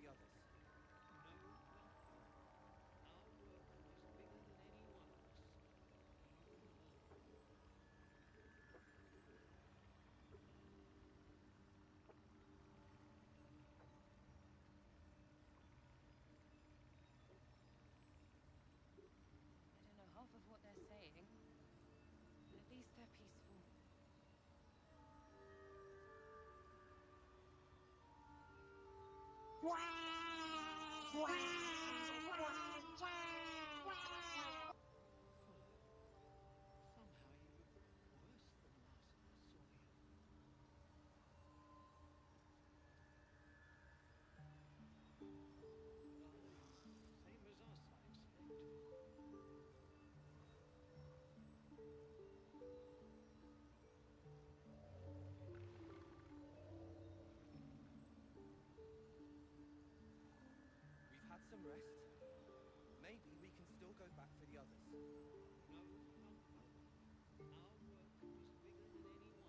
the others. No, our work is bigger than any one of us, even more. I don't know half of what they're saying, but at least they're peaceful. Fuller, somehow you look worse than last I saw you. Aye, same as us, I expect. We've had some rest. Maybe we can still go back for the others. No, our work is bigger than any one of us, even more.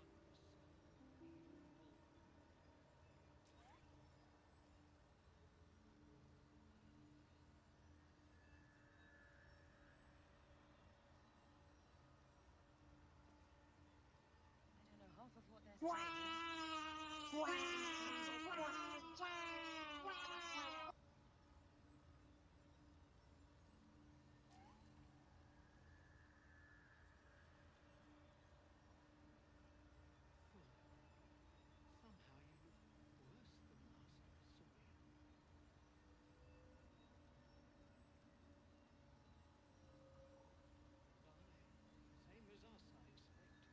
I don't know half of what they're saying, but at least they're peaceful. Fuller, somehow you look worse than last I saw you.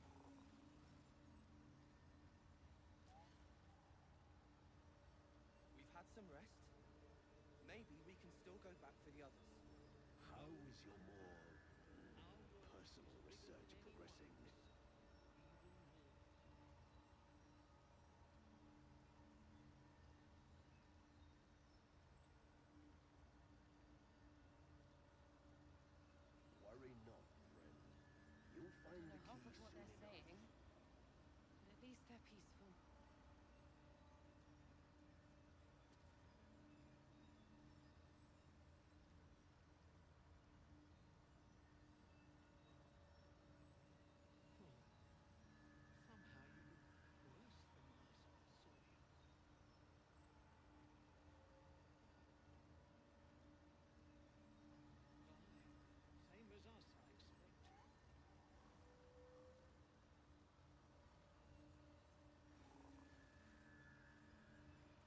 Aye, same as us, I expect. We've had some rest. Maybe we can still go back for the others. How is your more Our work is personal bigger than research any one of progressing? us, even more. Worry not, friend. You'll I don't find the know half key of what soon they're enough. saying, but at least they're peaceful. Fuller, somehow you look worse than last I saw you. Aye, same as us,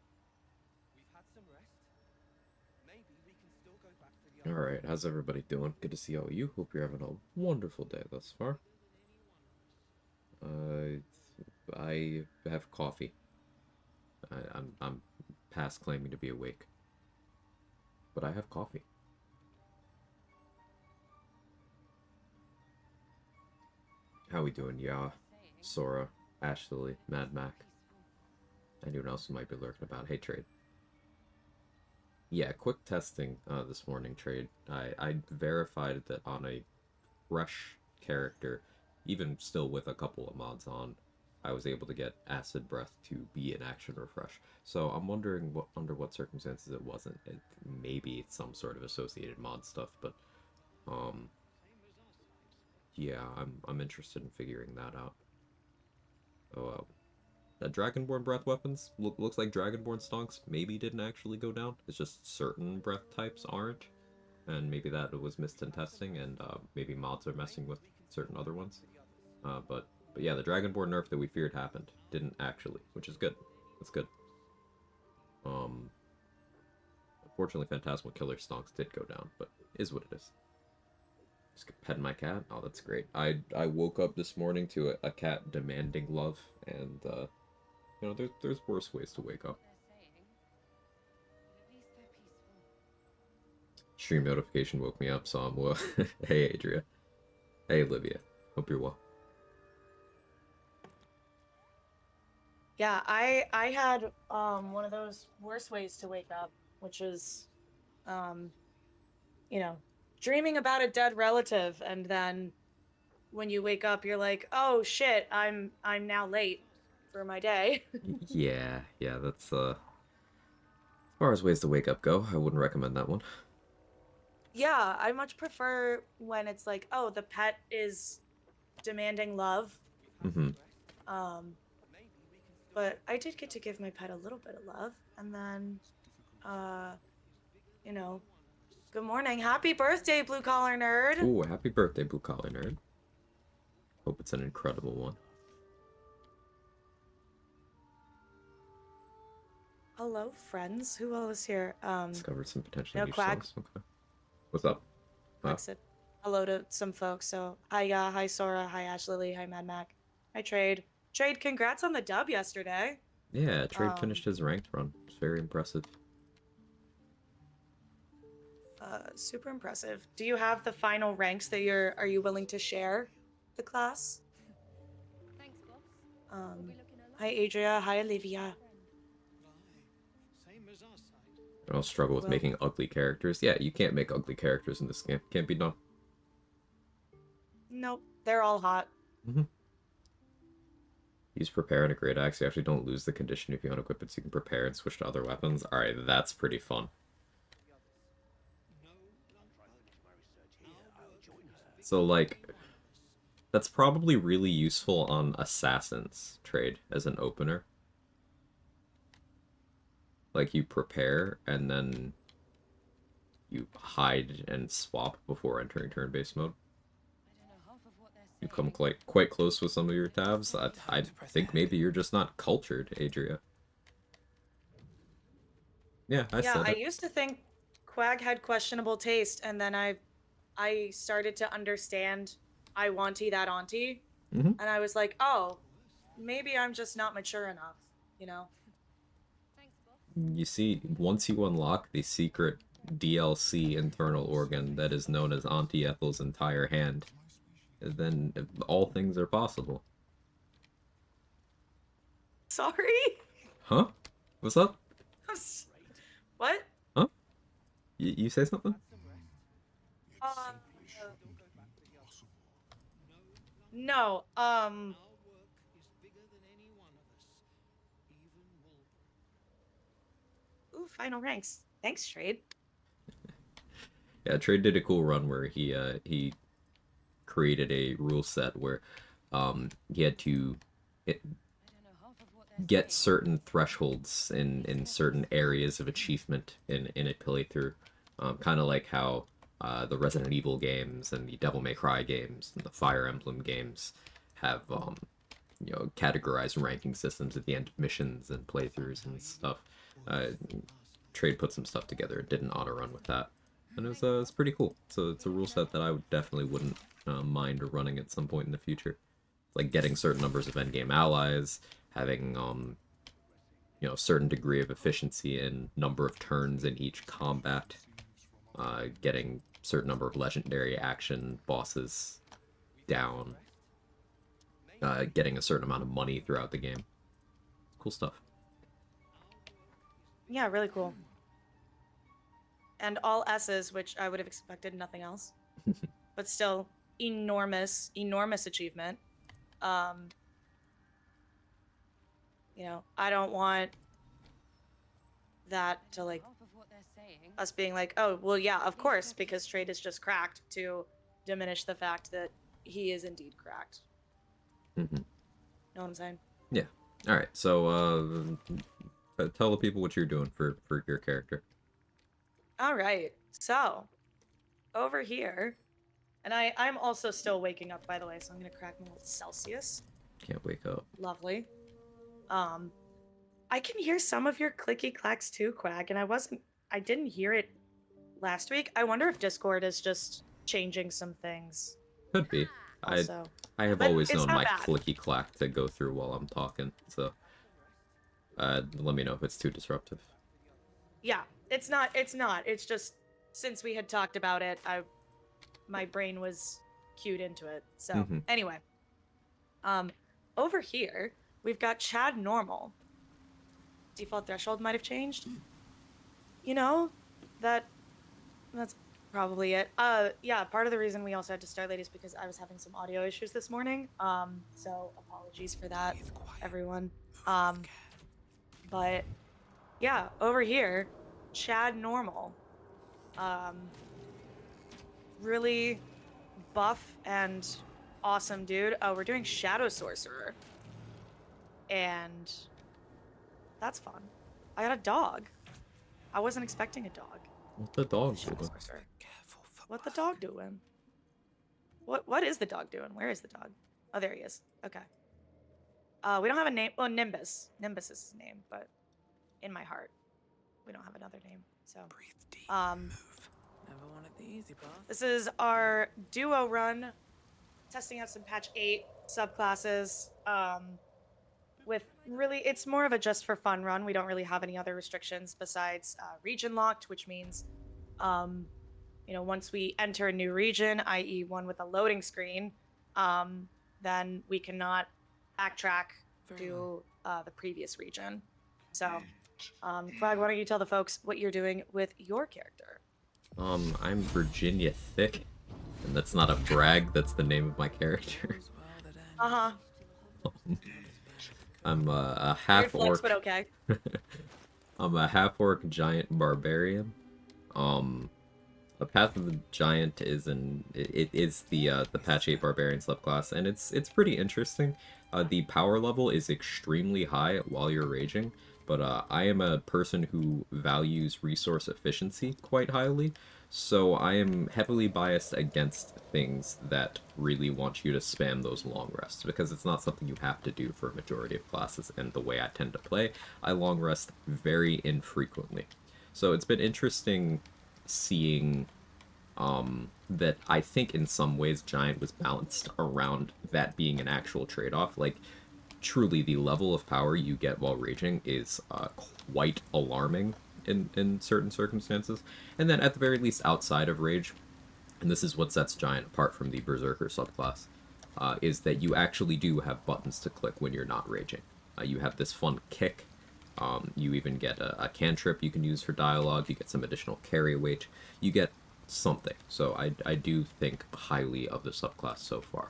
I expect. We've had some rest. Maybe we can still go back for the All others. right, how's everybody doing? Good to see all of you. Hope you're having a wonderful day thus far. Bigger than any one of us. Uh, I have coffee. I'm past claiming to be awake, but I have coffee. How we I don't know doing, half of what Ya, they're saying, Sora, Ashley, but at Mad least they're Mac, peaceful. anyone else who might be lurking about? Hey, Trade. Yeah, quick testing this morning, Trade. I verified that on a fresh character, even still with a couple of mods on, I was able to get Acid Breath to be an action refresh. So I'm wondering what under what circumstances it wasn't. Maybe it's some sort of associated mod stuff, but Aye, um, same as us, I expect. yeah, I'm interested in figuring that out. Oh, that Dragonborn breath weapons looks like Dragonborn stonks maybe didn't actually go down. It's just certain breath types aren't, and maybe that was missed We've in had some testing, rest. and maybe mods are messing Maybe with we can still certain go other back ones. for the others. But yeah, the Dragonborn nerf that we feared happened Our didn't work actually, is which is bigger good. than any That's one good. of us, even Um, more. Unfortunately, Phantasmal Killer stonks did go down, but is what it is. Just petting my cat. Oh, that's great. I woke up this morning to a cat demanding love, and there's worse I don't ways know to half wake of up. what they're saying, but at least they're peaceful. Stream notification woke me up, so I'm well. Hey, Adria. Hey, Olivia. Hope you're well. Yeah, I had one of those worst ways to wake up, which is um, you know, dreaming about a dead relative, and then when you wake up, you're like, oh shit, I'm now late for my day. Yeah, that's as far as ways to wake up go, I wouldn't recommend that one. Yeah, I much prefer when it's like, oh, the pet is demanding love. Mm-hmm. But I did get to give my pet a little bit of love, and then, you know, good morning, happy birthday, blue collar nerd. Ooh, happy birthday, blue collar nerd. Hope it's an incredible one. Hello, friends. Who all is here? Discovered some potentially no, niche Quag. songs. Okay. What's up? Quag said hello to some folks. So hi, hi Sora, hi Ash Lily, hi Mad Mac, hi Trade. Trade, congrats on the dub yesterday. Yeah, Trade finished his ranked run. It's very impressive. Super impressive. Do you have the final ranks that are you willing to share the class? Thanks, boss. Hi Adria, hi Olivia. Same as our side. I don't struggle with making ugly characters. Yeah, you can't make ugly characters in this game. Can't be done. Nope, they're all hot. Mm-hmm. Use prepare and a great axe. You actually don't lose the condition if you unequip it, so you can prepare and switch to other weapons. Alright, that's pretty fun. So, like, that's probably really useful on Assassin's Trade as an opener. Like, you prepare, and then you hide and swap before entering turn-based mode. You come quite close with some of your tabs. I think maybe you're just not cultured, Adria. Yeah, I said it. I used to think Quag had questionable taste, and then I started to understand I wanty that auntie, and I was like, oh, maybe I'm just not mature enough, you know? You see, once you unlock the secret DLC internal organ that is known as Auntie Ethel's entire hand, then all things are possible. Sorry? Huh? What's up? What? Huh? You say something? No, Our work is bigger than any one of us, even Wolverine. Ooh, final ranks. Thanks, Trade. Yeah, Trade did a cool run where he created a rule set where he had to get certain thresholds in certain areas of achievement in a playthrough. Kind of like how the Resident Evil games and the Devil May Cry games and the Fire Emblem games have categorized ranking systems at the end of missions and playthroughs and stuff. Trade put some stuff together and did an auto run with that, and it's pretty cool. So it's a rule set that I definitely wouldn't mind running at some point in the future. Like getting certain numbers of endgame allies, having a certain degree of efficiency in number of turns in each combat, getting certain number of legendary action bosses down, getting a certain amount of money throughout the game. Cool stuff. Yeah, really cool. And all S's, which I would have expected nothing else. But still, enormous achievement. I don't want that to, like, us being like, oh, well, yeah, of course, because Trade is just cracked, to diminish the fact that he is indeed cracked. Mm-hmm. Know what I'm saying? Yeah. All right. So, tell the people what you're doing for your character. All right. So, over here, and I'm also still waking up, by the way, so I'm gonna crack my little Celsius. Can't wake up. Lovely. I can hear some of your clicky clacks too, Quag, and I didn't hear it last week. I wonder if Discord is just changing some things. Could be. Also. I have But always it's known not my bad. clicky clack to go through while I'm talking, so let me know if it's too disruptive. Yeah, it's not. It's just, since we had talked about it, my brain was cued into it. So anyway, over here we've got Chad Normal. Default threshold might have changed. You know, that's probably it. Yeah, part of the reason we also had to start late is because I was having some audio issues this morning. So apologies for that, everyone. But yeah, over here, Chad normal. Really buff and awesome dude. Oh, we're doing Shadow Sorcerer. And that's fun. I got a dog. I wasn't expecting a dog. What the dog Shadow doing? Sorcerer. What the dog doing? What is the dog doing? Where is the dog? Oh, there he is. Okay. We don't have a name. Well, Nimbus. Nimbus is his name, but in my heart, we don't have another name. So, Never wanted the easy path. this is our duo run, testing out some patch 8 subclasses. With really, it's more of a just for fun run. We don't really have any other restrictions besides region locked, which means, once we enter a new region, i.e., one with a loading screen, then we cannot backtrack to the previous region. So, Quag, why don't you tell the folks what you're doing with your character? I'm Virginia Thick, and that's not a brag. That's the name of my character. I'm a half Weird flex, orc. but okay. I'm a half orc giant barbarian. A Path of the Giant is it is the patch 8 barbarian subclass, and it's pretty interesting. The power level is extremely high while you're raging, but I am a person who values resource efficiency quite highly, so I am heavily biased against things that really want you to spam those long rests, because it's not something you have to do for a majority of classes, and the way I tend to play, I long rest very infrequently. So it's been interesting seeing that I think in some ways Giant was balanced around that being an actual trade-off. Like, truly, the level of power you get while raging is quite alarming in certain circumstances. And then at the very least outside of rage, and this is what sets Giant apart from the Berserker subclass, is that you actually do have buttons to click when you're not raging. You have this fun kick. You even get a cantrip you can use for dialogue. You get some additional carry weight. You get something. So I do think highly of the subclass so far.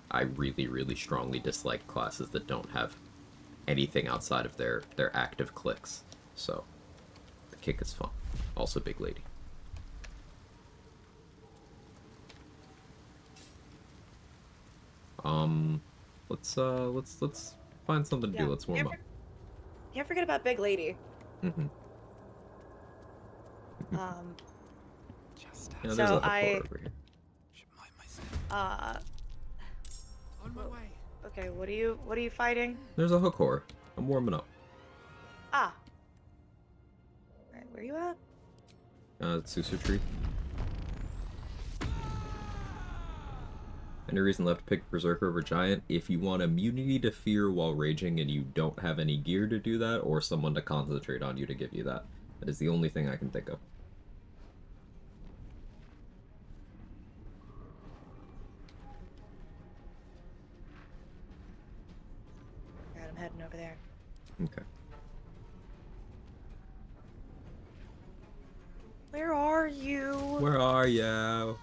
I really, really strongly dislike classes that don't have anything outside of their active clicks. So the kick is fun. Also big lady. Let's find something to do. Let's warm up. Can't forget about Big Lady. Mm-hmm. Just Yeah, there's So a Hakor over here. should mind myself. On my way. Okay, what are you fighting? There's a Hakor. I'm warming up. Ah. Alright, where are you at? Susu tree. Any reason left to pick Berserker over Giant? If you want immunity to fear while raging and you don't have any gear to do that, or someone to concentrate on you to give you that. That is the only thing I can think of. Alright, I'm heading over there. Okay. Where are you? Where are you?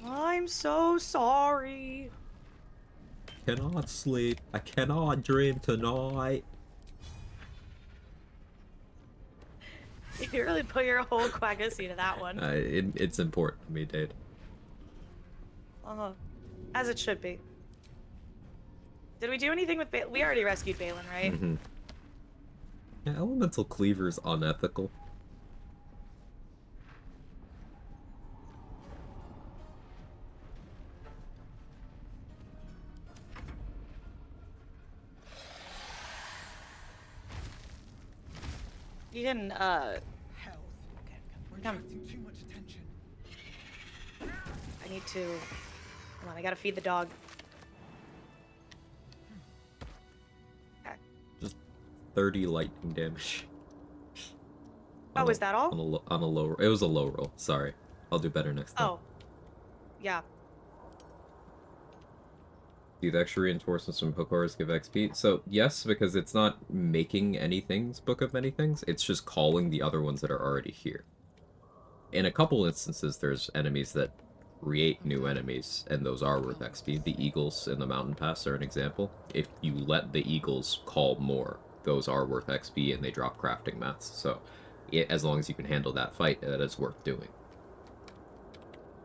I'm so sorry. Cannot sleep. I cannot dream tonight. You really put your whole quaggacy to that one. It's important to me, Dade. As it should be. Did we do anything with Balin? We already rescued Balin, right? Mm-hmm. Yeah, Elemental Cleaver's unethical. You can, Health. We're Come. attracting too much attention. I need to... Hold on, I gotta feed the dog. Okay. Just 30 lightning damage. Oh, is that all? On a low roll. It was a low roll. Sorry. I'll do better next time. Oh. Yeah. Do the extra reinforcements from Hakors give XP? So, yes, because it's not making anything's Book of Many Things. It's just calling the other ones that are already here. In a couple instances, there's enemies that create new enemies, and those are worth XP. The eagles in the mountain pass are an example. If you let the eagles call more, those are worth XP, and they drop crafting mats. So, as long as you can handle that fight, that is worth doing.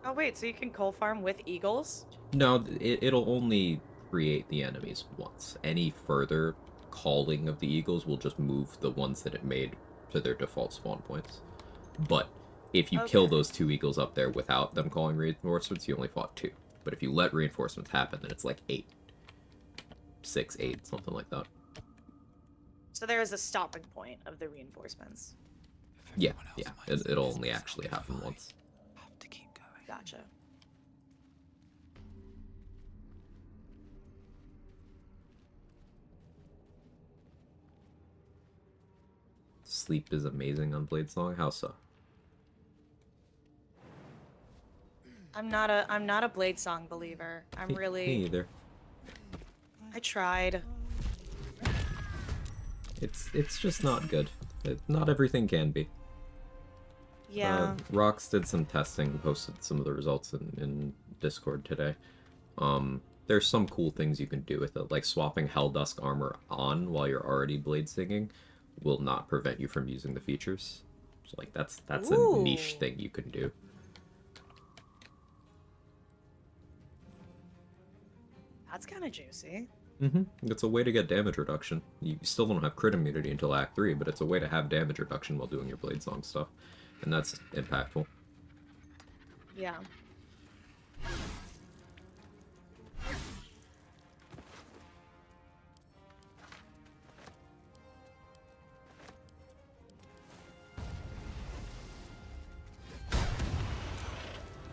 Oh wait, so you can coal farm with eagles? No, it'll only create the enemies once. Any further calling of the eagles will just move the ones that it made to their default spawn points. But if you kill those 2 eagles up there without them calling reinforcements, you only fought 2. But if you let reinforcements happen, then it's like 8. 6, 8, something like that. So there is a stopping point of the reinforcements. Yeah. It'll only actually happen once. Have to keep going. Gotcha. Sleep is amazing on Bladesong. How so? I'm not a Bladesong believer. I'm really. Me either. I tried. It's just not good. Not everything can be. Yeah. Rox did some testing, posted some of the results in Discord today. There's some cool things you can do with it, like swapping Helldusk armor on while you're already blade singing will not prevent you from using the features. So like that's a niche thing you can do. That's kind of juicy. It's a way to get damage reduction. You still don't have crit immunity until Act 3, but it's a way to have damage reduction while doing your Bladesong stuff. And that's impactful. Yeah.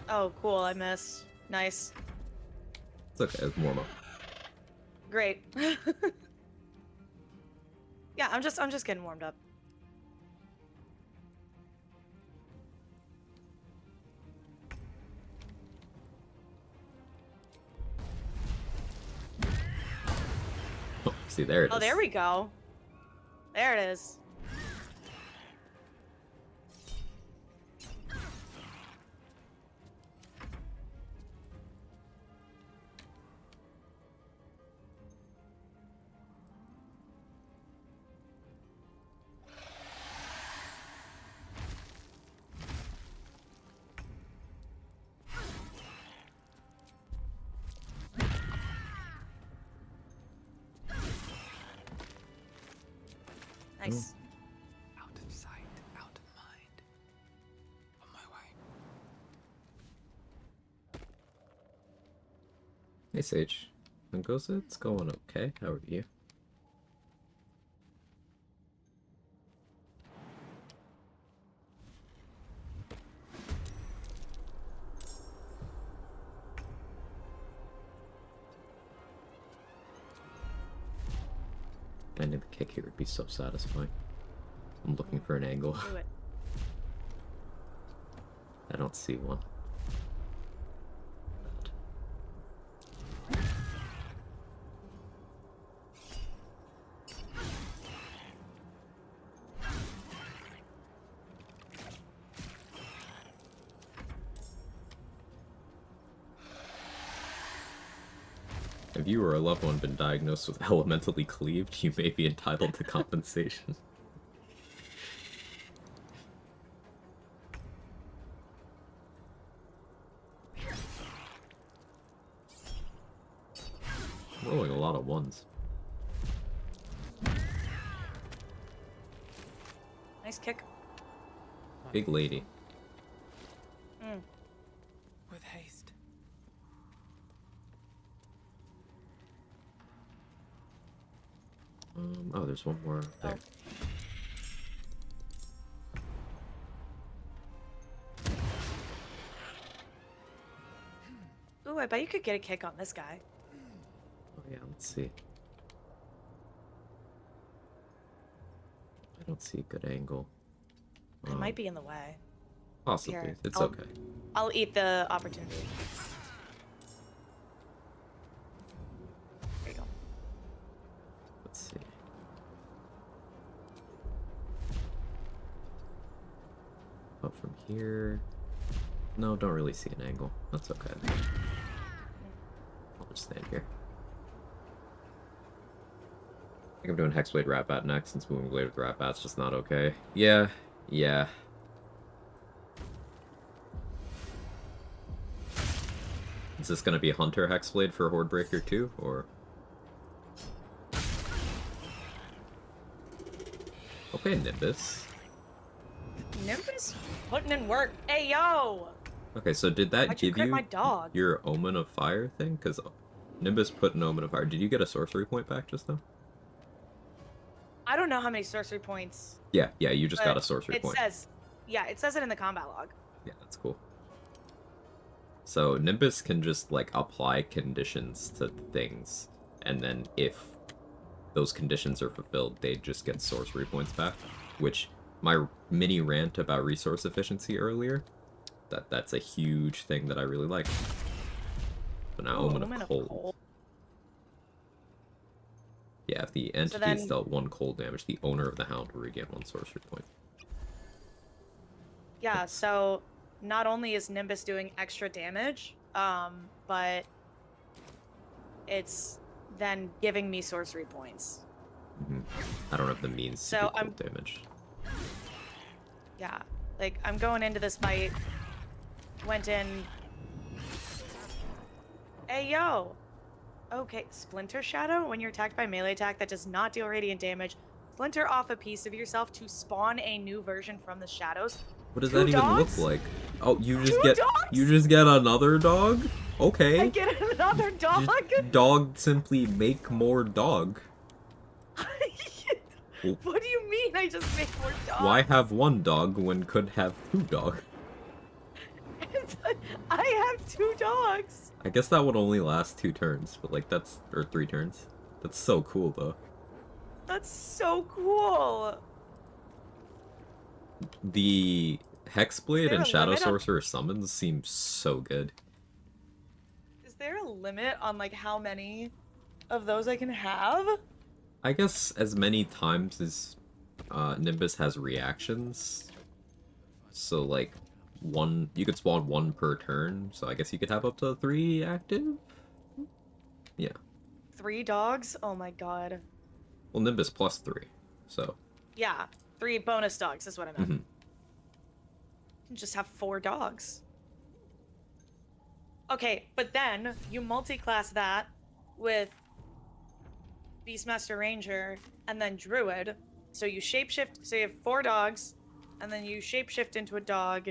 Oh, cool, I missed. Nice. It's okay, it's warm up. Great. Yeah, I'm just getting warmed up. Oh, see, there it is. Oh, there we go. There it is. Nice. Out of sight, out of mind. On my way. Hey, Sage. Mengoza, it's going okay. How are you? Landing the kick here would be so satisfying. I'm looking for an angle. Do it. I don't see one. If you or a loved one been diagnosed with elementally cleaved, you may be entitled to compensation. Rolling a lot of ones. Nice kick. Big lady. With haste. Oh, there's one more there. Ooh, I bet you could get a kick on this guy. Oh yeah, let's see. I don't see a good angle. It might be in the way. Possibly. Here, It's I'll- okay. I'll eat the opportunity. There you go. Let's see. Oh, from here. No, don't really see an angle. That's okay. I'll just stand here. I think I'm doing Hexblade Ratbat next, since Moving Blade with Ratbat's just not okay. Yeah, yeah. Is this gonna be Hunter Hexblade for Hordebreaker 2, or...? Okay, Nimbus. Nimbus putting in work. Hey, yo! Okay, so did that Why'd you give crit you my dog? your Omen of Fire thing? Because Nimbus put an Omen of Fire. Did you get a sorcery point back just now? I don't know how many sorcery points. Yeah, you just got but a sorcery point. It says it in the combat log. Yeah, that's cool. So Nimbus can just, like, apply conditions to things, and then if those conditions are fulfilled, they just get sorcery points back, which my mini rant about resource efficiency earlier, that's a huge thing that I really like. So now Omen of Cold. Yeah, if the entity is dealt 1 cold damage, the owner of the hound will regain 1 sorcery point. Yeah, so not only is Nimbus doing extra damage, but it's then giving me sorcery points. I don't have the means to do cold damage. Yeah, like, I'm going into this fight, went in... Hey, yo! Okay, Splinter Shadow. When you're attacked by melee attack that does not deal radiant damage, splinter off a piece of yourself to spawn a new version from the shadows. What does that even look like? Oh, you just get another dog? Okay. I get another dog? Dog simply make more dog. What do you mean I just make more dogs? Why have 1 dog when could have 2 dogs? I have 2 dogs. I guess that would only last 2 turns, but like that's, or 3 turns. That's so cool though. That's so cool. The Hexblade and Shadow Sorcerer summons seem so good. Is there a limit on like how many of those I can have? I guess as many times as Nimbus has reactions. So like you could spawn 1 per turn, so I guess you could have up to 3 active? Yeah. 3 dogs? Oh my god. Well, Nimbus plus 3, so... Yeah, 3 bonus dogs is what I meant. Just have 4 dogs. Okay, but then you multi-class that with Beastmaster Ranger and then Druid. So you shapeshift, so you have 4 dogs, and then you shapeshift into a dog,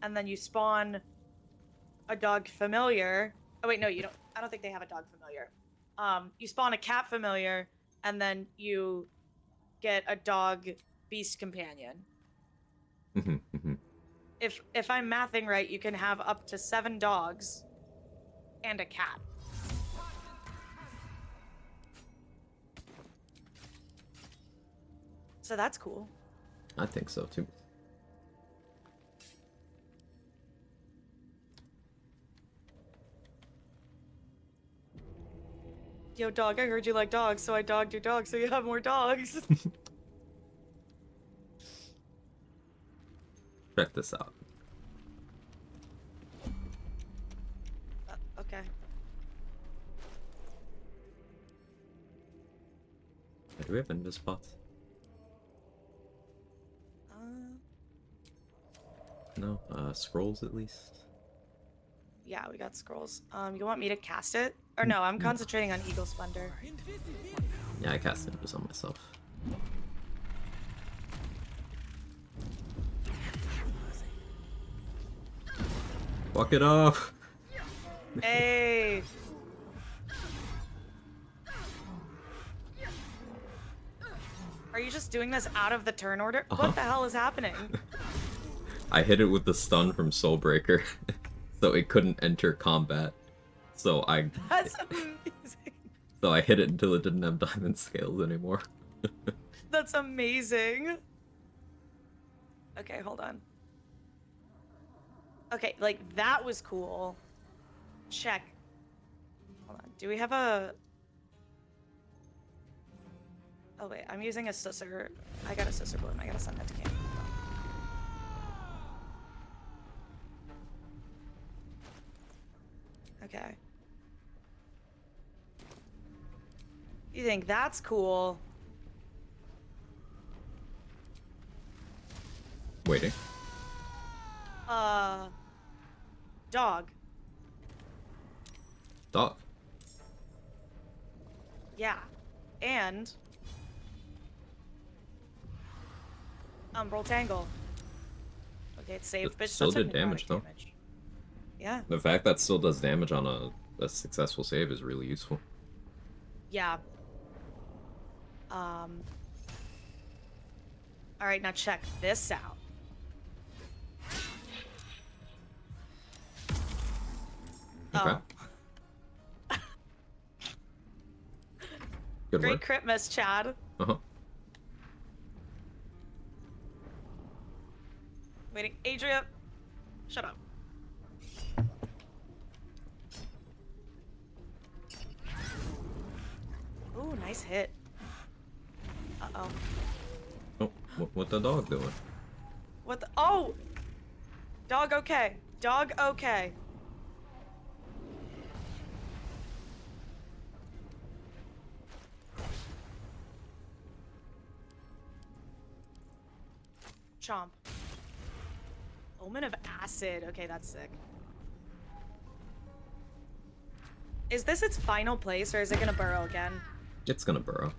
and then you spawn a dog familiar. Oh wait, no, you don't. I don't think they have a dog familiar. You spawn a cat familiar, and then you get a dog beast companion. If I'm mathing right, you can have up to 7 dogs and a cat. So that's cool. I think so too. Yo, dog, I heard you like dogs, so I dogged your dog so you have more dogs. Check this out. Okay. Do we have Invis spots? No, scrolls at least. Yeah, we got scrolls. You want me to cast it? Or no, I'm concentrating on Eagle Splendor. Yeah, I cast Invis on myself. Fuck it up! Hey! Are you just doing this out of the turn order? What the hell is happening? I hit it with the stun from Soulbreaker, so it couldn't enter combat. So That's amazing. So I hit it until it didn't have diamond scales anymore. That's amazing. Okay, hold on. Okay, like, that was cool. Check. Hold on. Do we have a... Oh, wait. I'm using a Susser. I got a Susser Bloom. I gotta send that to camp. Okay. You think that's cool? Waiting. Dog. Dog. Yeah. And Umbral Tangle. Okay, it's saved, It but still still did damage, though. Yeah. The fact that still does damage on a successful save is really useful. Yeah. Alright, now check this out. Okay. Oh. Good Great work. crit miss, Chad. Uh-huh. Waiting. Adria. Shut up. Ooh, nice hit. Uh-oh. Oh, what the dog doing? What the? Oh! Dog okay. Dog okay. Chomp. Omen of Acid. Okay, that's sick. Is this its final place, or is it gonna burrow again? It's gonna burrow.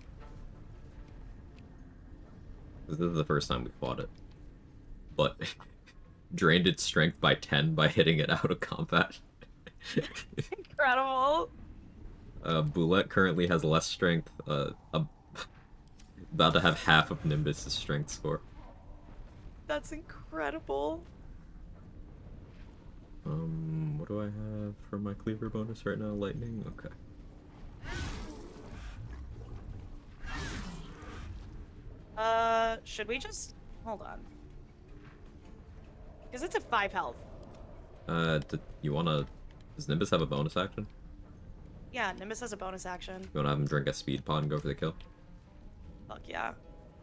This is the first time we fought it. But drained its strength by 10 by hitting it out of combat. Incredible. Boulette currently has less strength, about to have half of Nimbus' strength score. That's incredible. What do I have for my cleaver bonus right now? Lightning? Okay. Should we just... Hold on. Because it's at 5 health. You wanna... Does Nimbus have a bonus action? Yeah, Nimbus has a bonus action. You wanna have him drink a speed pod and go for the kill? Fuck yeah.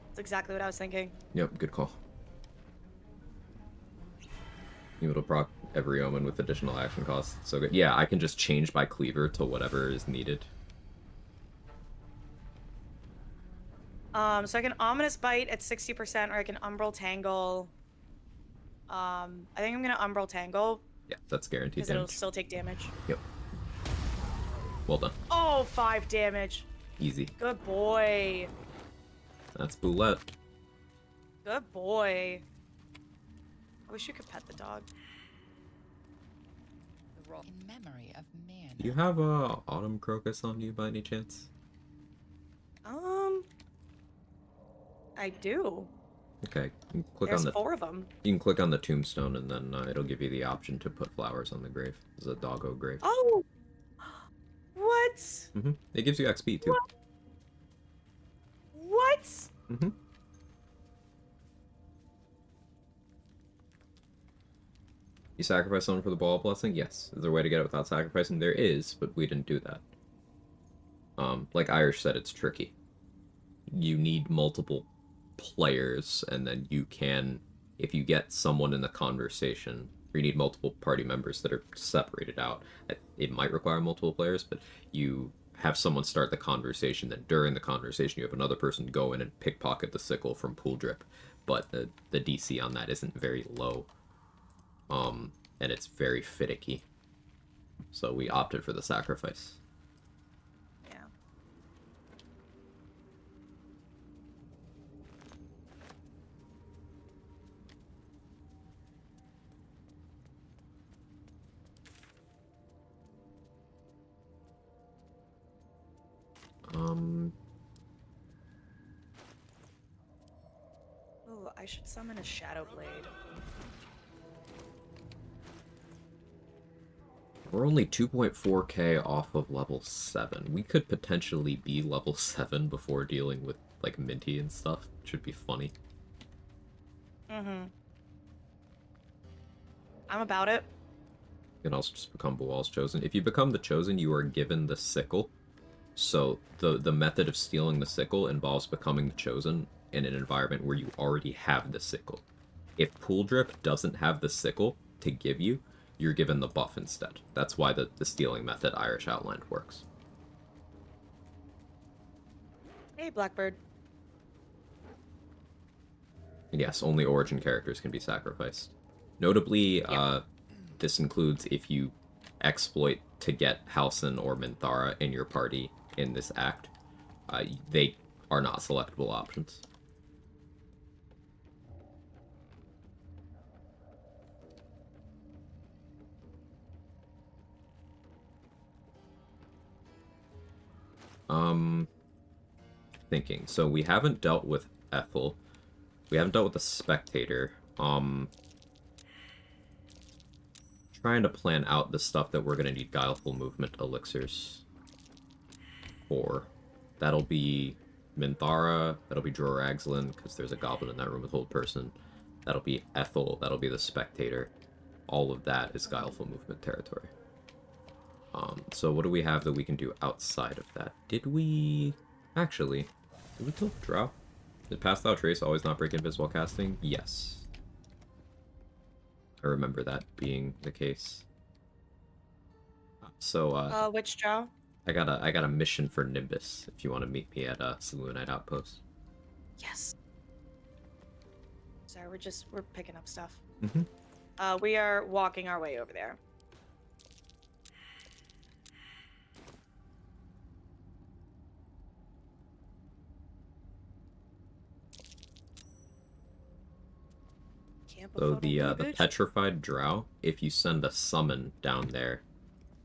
That's exactly what I was thinking. Yep, good call. You will proc every omen with additional action costs. So good. Yeah, I can just change my cleaver to whatever is needed. So I can Ominous Bite at 60%, or I can Umbral Tangle. I think I'm gonna Umbral Tangle. Yeah, that's guaranteed because it'll damage. still take damage. Yep. Well done. Oh, 5 damage. Easy. Good boy. That's Boulette. Good boy. I wish you could pet the dog. In memory of man. Do you have Autumn Crocus on you by any chance? I do. Okay, you can click There's on the 4 of them. you can click on the tombstone and then it'll give you the option to put flowers on the grave. It's a doggo grave. Oh! What? Mm-hmm. It gives you XP too. What? Mm-hmm. You sacrifice someone for the ball blessing? Yes. Is there a way to get it without sacrificing? There is, but we didn't do that. Like Irish said, it's tricky. You need multiple players, and then you can, if you get someone in the conversation, or you need multiple party members that are separated out. It might require multiple players, but you have someone start the conversation, then during the conversation you have another person go in and pickpocket the sickle from Pool Drip, but the DC on that isn't very low. And it's very finicky. So we opted for the sacrifice. Yeah. Oh, I should summon a Shadow Blade. We're only 2.4k off of level 7. We could potentially be level 7 before dealing with, like, Minty and stuff. Should be funny. Mm-hmm. I'm about it. You can also just become Boal's Chosen. If you become the Chosen, you are given the sickle. So the method of stealing the sickle involves becoming the Chosen in an environment where you already have the sickle. If Pool Drip doesn't have the sickle to give you, you're given the buff instead. That's why the stealing method Irish Outlined works. Hey, Blackbird. And yes, only origin characters can be sacrificed. Notably, this includes if you exploit to get Halcyon or Minthara in your party in this act. They are not selectable options. Thinking. So we haven't dealt with Ethel. We haven't dealt with the Spectator. Trying to plan out the stuff that we're going to need Guileful Movement elixirs for. That'll be Minthara, that'll be Droraxlin, because there's a goblin in that room with Hold Person. That'll be Ethel, that'll be the Spectator. All of that is Guileful Movement territory. So what do we have that we can do outside of that? Did we kill the Drow? Did Pass Thou Trace always not break invisible casting? Yes. I remember that being the case. So, Which Drow? I got a mission for Nimbus, if you want to meet me at Saloonite Outpost. Yes. Sorry, we're picking up stuff. Mm-hmm. We are walking our way over there. So the petrified drow, if you send a summon down there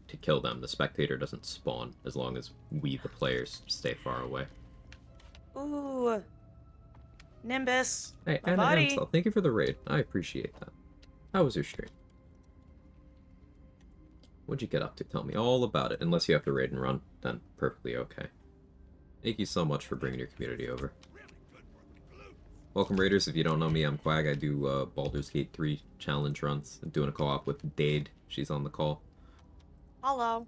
to kill them, the spectator doesn't spawn as long as we, the players, stay far away. Ooh. Nimbus. Hey, my Anna body. Amsel, thank you for the raid. I appreciate that. How was your stream? What'd you get up to? Tell me all about it. Unless you have to raid and run, then perfectly okay. Thank you so much for bringing your community over. Welcome, Raiders. If you don't know me, I'm Quag. I do Baldur's Gate 3 challenge runs. I'm doing a co-op with Dade. She's on the call. Hello.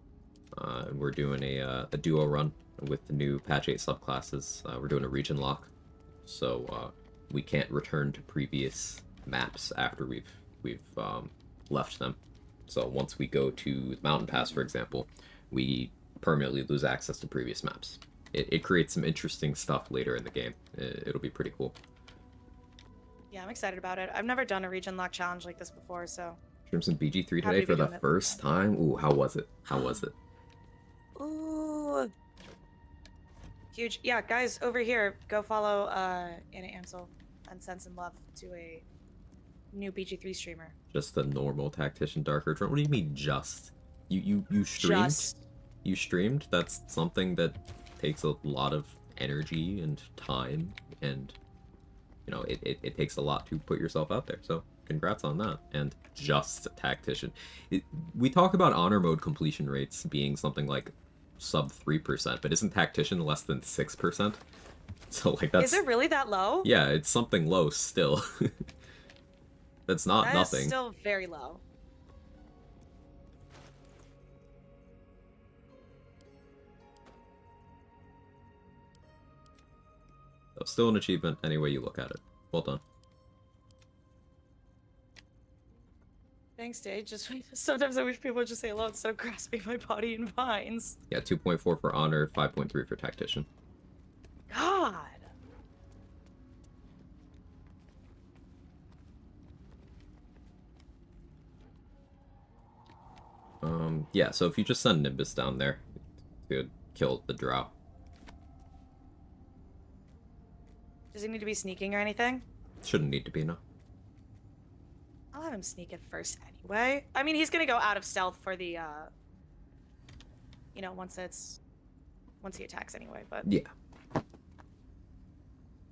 And we're doing a duo run with the new patch 8 subclasses. We're doing a Regionlock. So we can't return to previous maps after we've left them. So once we go to Mountain Pass, for example, we permanently lose access to previous maps. It creates some interesting stuff later in the game. It'll be pretty cool. Yeah, I'm excited about it. I've never done a Regionlock challenge like this before, so. Crimson BG3 Happy today to for be the doing it. first time. Ooh, how was it? How was it? Ooh. Huge. Yeah, guys, over here, go follow Anna Ansel and Sense and Love to a new BG3 streamer. Just the normal Tactician Dark Urge run? What do you mean just? You streamed? Just. You streamed? That's something that takes a lot of energy and time, and you know, it takes a lot to put yourself out there. So congrats on that. And just Tactician. We talk about honor mode completion rates being something like sub 3%, but isn't Tactician less than 6%? So like that's. Is it really that low? Yeah, it's something low still. That's not That nothing. is still very low. So still an achievement any way you look at it. Well done. Thanks, Dave. Just sometimes I wish people would just say hello instead of grasping my body in vines. Yeah, 2.4 for honor, 5.3 for tactician. God. Yeah, so if you just send Nimbus down there, it could kill the drow. Does he need to be sneaking or anything? Shouldn't need to be, no. I'll have him sneak it first anyway. I mean, he's gonna go out of stealth for the, you know, once he attacks anyway, but... Yeah.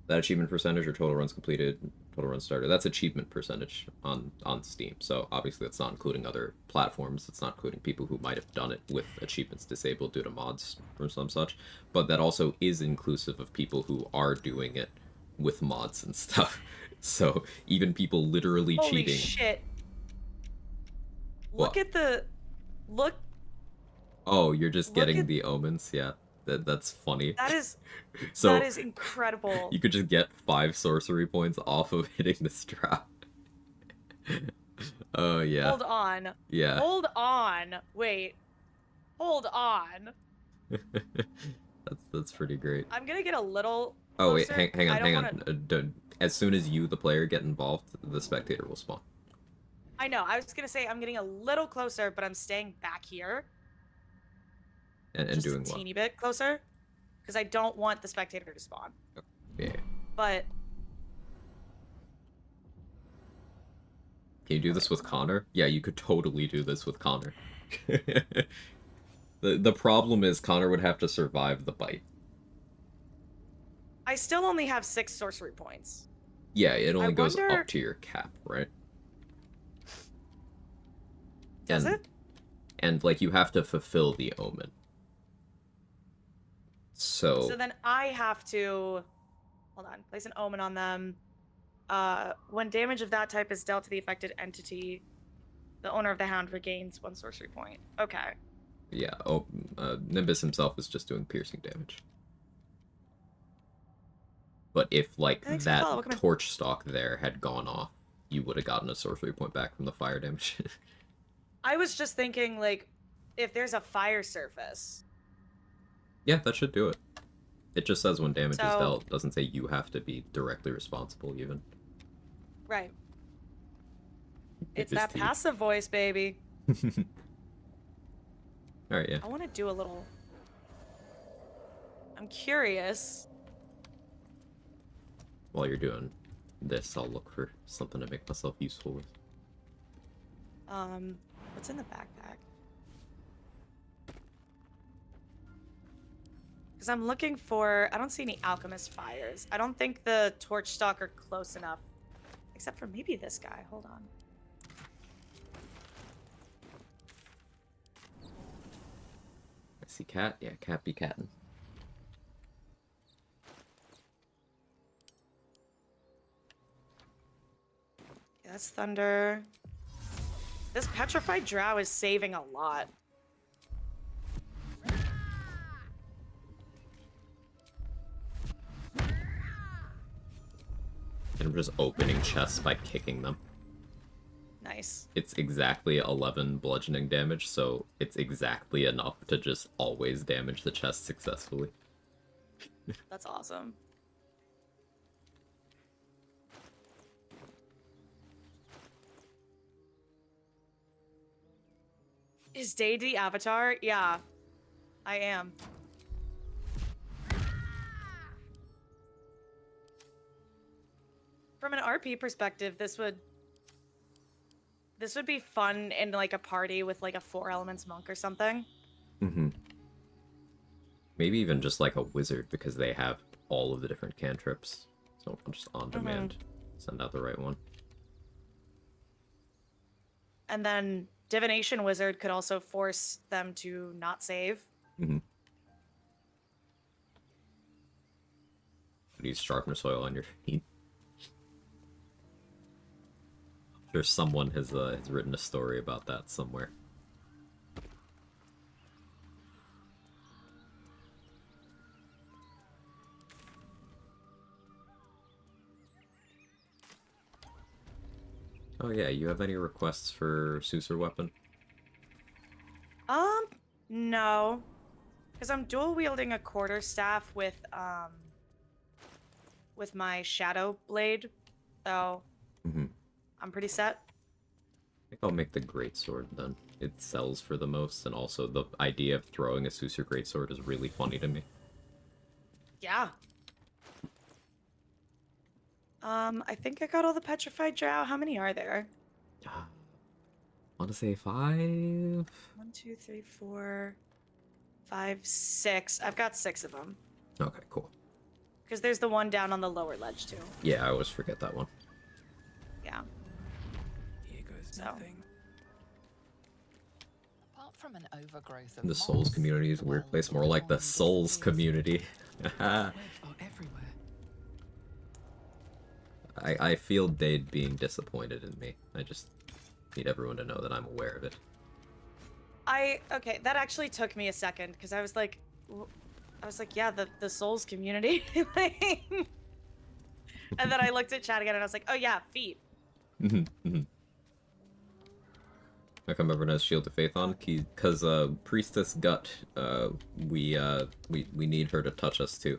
That achievement percentage or total runs completed, total runs started, that's achievement percentage on Steam. So obviously that's not including other platforms. It's not including people who might have done it with achievements disabled due to mods or some such. But that also is inclusive of people who are doing it with mods and stuff. So even people literally Holy cheating. Shit. What? Look at the... Look... Oh, you're just Look getting at- the omens? Yeah. That's funny. That is... So that is incredible. you could just get 5 sorcery points off of hitting this trap. Oh, yeah. Hold on. Yeah. Hold on. Wait. Hold on. That's pretty great. I'm gonna get a little Oh, wait, closer. hang on, I don't hang wanna... on. As soon as you, the player, get involved, the spectator will spawn. I know. I was gonna say I'm getting a little closer, but I'm staying back here. And Just doing a well. teeny bit closer. Because I don't want the spectator to spawn. Yeah. But... Can you do this with Connor? Yeah, you could totally do this with Connor. The problem is Connor would have to survive the bite. I still only have 6 sorcery points. Yeah, it only goes wonder... up to your cap, right? Does it? And, like, you have to fulfill the omen. So then I have to... Hold on. Place an omen on them. When damage of that type is dealt to the affected entity, the owner of the hound regains 1 sorcery point. Okay. Yeah, Nimbus himself is just doing piercing damage. But if, like, that torch stalk there had gone off, you would have gotten a sorcery point back from the fire damage. I was just thinking, like, if there's a fire surface. Yeah, that should do it. It just says when damage is dealt. It doesn't say you have to be directly responsible, even. Right. It's that passive voice, baby. Alright, yeah. I want to do a little... I'm curious. While you're doing this, I'll look for something to make myself useful with. What's in the backpack? Because I'm looking for... I don't see any alchemist fires. I don't think the torch stalk are close enough. Except for maybe this guy. Hold on. I see cat. Yeah, cat be cattin'. Yeah, that's thunder. This petrified drow is saving a lot. And I'm just opening chests by kicking them. Nice. It's exactly 11 bludgeoning damage, so it's exactly enough to just always damage the chest successfully. That's awesome. Is Day the avatar? Yeah, I am. From an RP perspective, this would be fun in like a party with like a 4 elements monk or something. Mm-hmm. Maybe even just like a wizard, because they have all of the different cantrips. So I'll just on demand send out the right one. And then divination wizard could also force them to not save. Mm-hmm. Use sharpness oil on your feet. I'm sure someone has written a story about that somewhere. Oh yeah, you have any requests for Suser weapon? No. Because I'm dual wielding a quarterstaff with my shadow blade, so I'm pretty set. I think I'll make the greatsword then. It sells for the most, and also the idea of throwing a Suser greatsword is really funny to me. Yeah. I think I got all the petrified drow. How many are there? I want to say 5? 1, 2, 3, 4, 5, 6. I've got 6 of them. Okay, cool. Because there's the one down on the lower ledge too. Yeah, I always forget that one. Yeah. Here goes nothing. Apart from an overgrowth of The moss, Souls community is a weird place, more like the Souls community. Are everywhere. I feel Dade being disappointed in me. I just need everyone to know that I'm aware of it. Okay, that actually took me a second, because I was like, yeah, the Souls community. And then I looked at chat again and I was like, oh yeah, feet. How come everyone has Shield of Faith on? Because Priestess Gut, we need her to touch us too.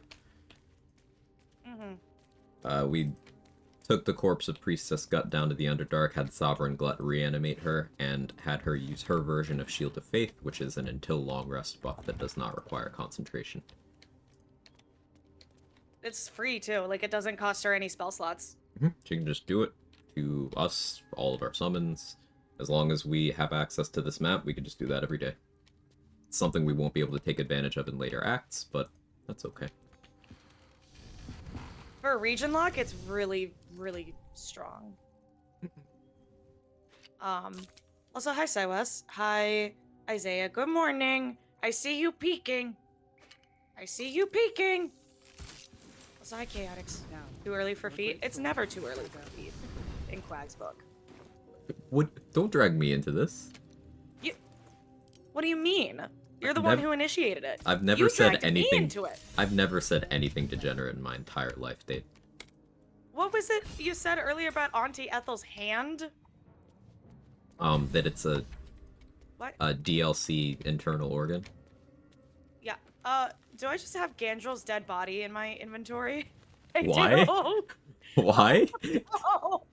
We took the corpse of Priestess Gut down to the Underdark, had Sovereign Glut reanimate her, and had her use her version of Shield of Faith, which is an until long rest buff that does not require concentration. It's free too. Like, it doesn't cost her any spell slots. She can just do it to us, all of our summons. As long as we have access to this map, we can just do that every day. It's something we won't be able to take advantage of in later acts, but that's okay. For Regionlock, it's really, really strong. Also, hi, Siwes. Hi, Isaiah. Good morning. I see you peeking. I see you peeking. Also, hi, Chaotix. Too early for feet? It's never too early for feet in Quag's book. What? Don't drag me into this. What do you mean? You're the one who initiated it. I've never You said dragged me anything. into it. I've never said anything degenerate in my entire life, Dave. What was it you said earlier about Auntie Ethel's hand? That it's a What? DLC internal organ. Yeah. Do I just have Gandrel's dead body in my inventory? I Why? do. Why? Oh.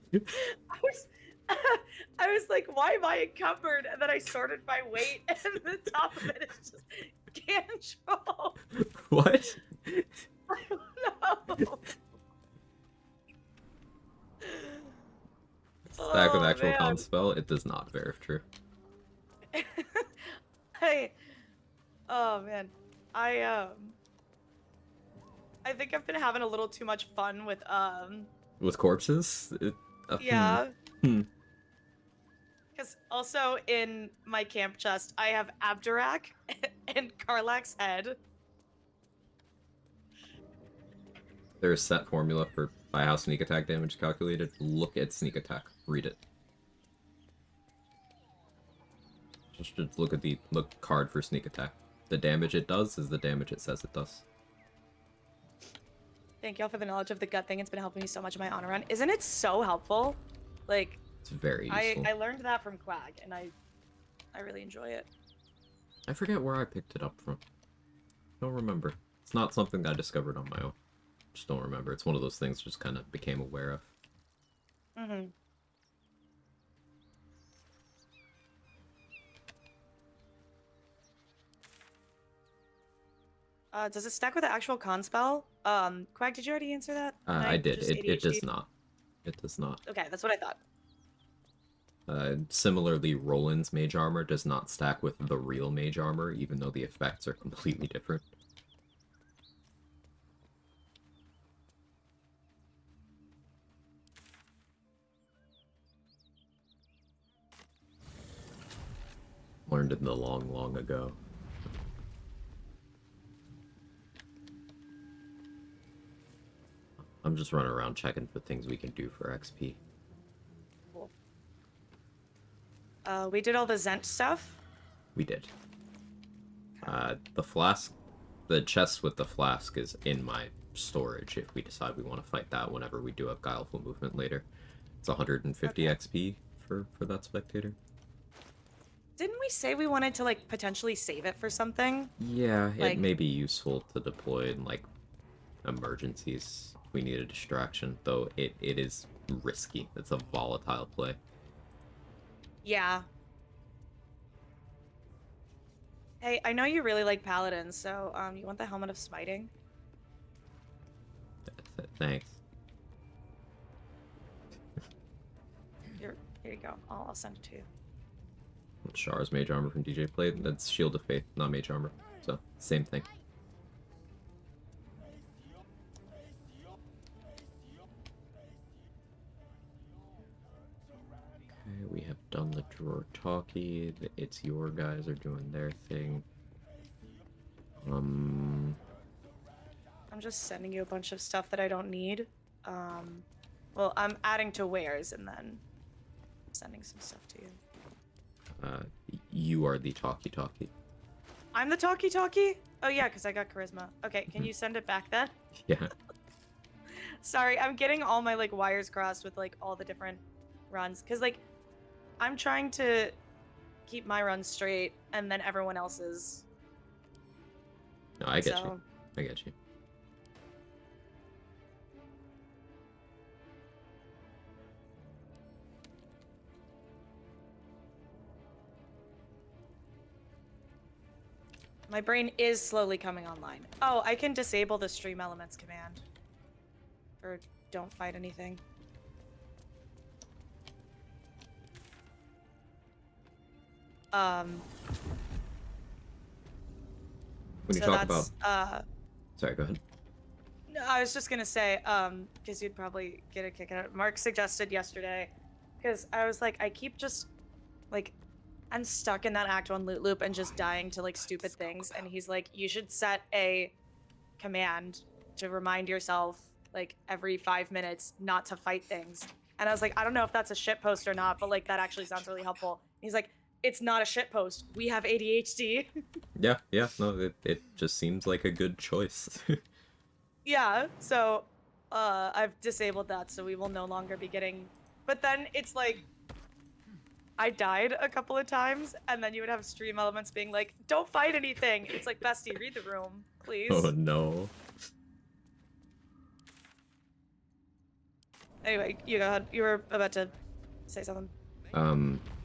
I was like, why am I encumbered? And then I sorted by weight, and the top of it is just Gandrel. What? I don't know. Stack with actual man. con spell? It does not, very true. Oh man, I think I've been having a little too much fun with With corpses? yeah. Because also in my camp chest, I have Abdurak and Karlak's head. There's a set formula for by how sneak attack damage is calculated. Look at sneak attack. Read it. Just look at the card for sneak attack. The damage it does is the damage it says it does. Thank y'all for the knowledge of the gut thing. It's been helping me so much in my honor run. Isn't it so helpful? Like, It's very useful. I learned that from Quag, and I really enjoy it. I forget where I picked it up from. Don't remember. It's not something I discovered on my own. Just don't remember. It's one of those things just kind of became aware of. Mm-hmm. Does it stack with the actual con spell? Quag, did you already answer that? I did. Just It does ADHD? not. It does not. Okay, that's what I thought. Similarly, Roland's mage armor does not stack with the real mage armor, even though the effects are completely different. Learned it in the long, long ago. I'm just running around checking for things we can do for XP. Cool. We did all the Zent stuff. We did. The flask, the chest with the flask is in my storage if we decide we want to fight that whenever we do have Guileful Movement later. It's 150 XP for that spectator. Didn't we say we wanted to, like, potentially save it for something? Yeah, Like- it may be useful to deploy in, like, emergencies. We need a distraction, though it is risky. It's a volatile play. Yeah. Hey, I know you really like paladins, so you want the Helmet of Smiting? Thanks. Here you go. I'll send it to you. Char's mage armor from DJ played. That's Shield of Faith, not mage armor. So, same thing. Okay, we have done the drawer talkie. It's your guys are doing their thing. I'm just sending you a bunch of stuff that I don't need. Well, I'm adding to wares and then sending some stuff to you. You are the talkie. I'm the talkie? Oh yeah, because I got charisma. Okay, can you send it back then? Yeah. Sorry, I'm getting all my, like, wires crossed with, like, all the different runs. Because, like, I'm trying to keep my run straight, and then everyone else's. No, I get So- you. I get you. My brain is slowly coming online. Oh, I can disable the stream elements command. For don't fight anything. When you So talk that's, about... Sorry, go ahead. No, I was just gonna say, because you'd probably get a kick out of it. Mark suggested yesterday, because I was like, I keep just, like, I'm stuck in that Act 1 loot loop and just dying to, like, stupid things, and he's like, you should set a command to remind yourself, like, every 5 minutes not to fight things. And I was like, I don't know if that's a shitpost or not, but, like, that actually sounds really helpful. And he's like, it's not a shitpost. We have ADHD. Yeah, no, it just seems like a good choice. Yeah, so I've disabled that, so we will no longer be getting. But then it's like, I died a couple of times, and then you would have stream elements being like, "Don't fight anything." It's like, bestie, read the room, please. Oh no. Anyway, you go ahead. You were about to say something.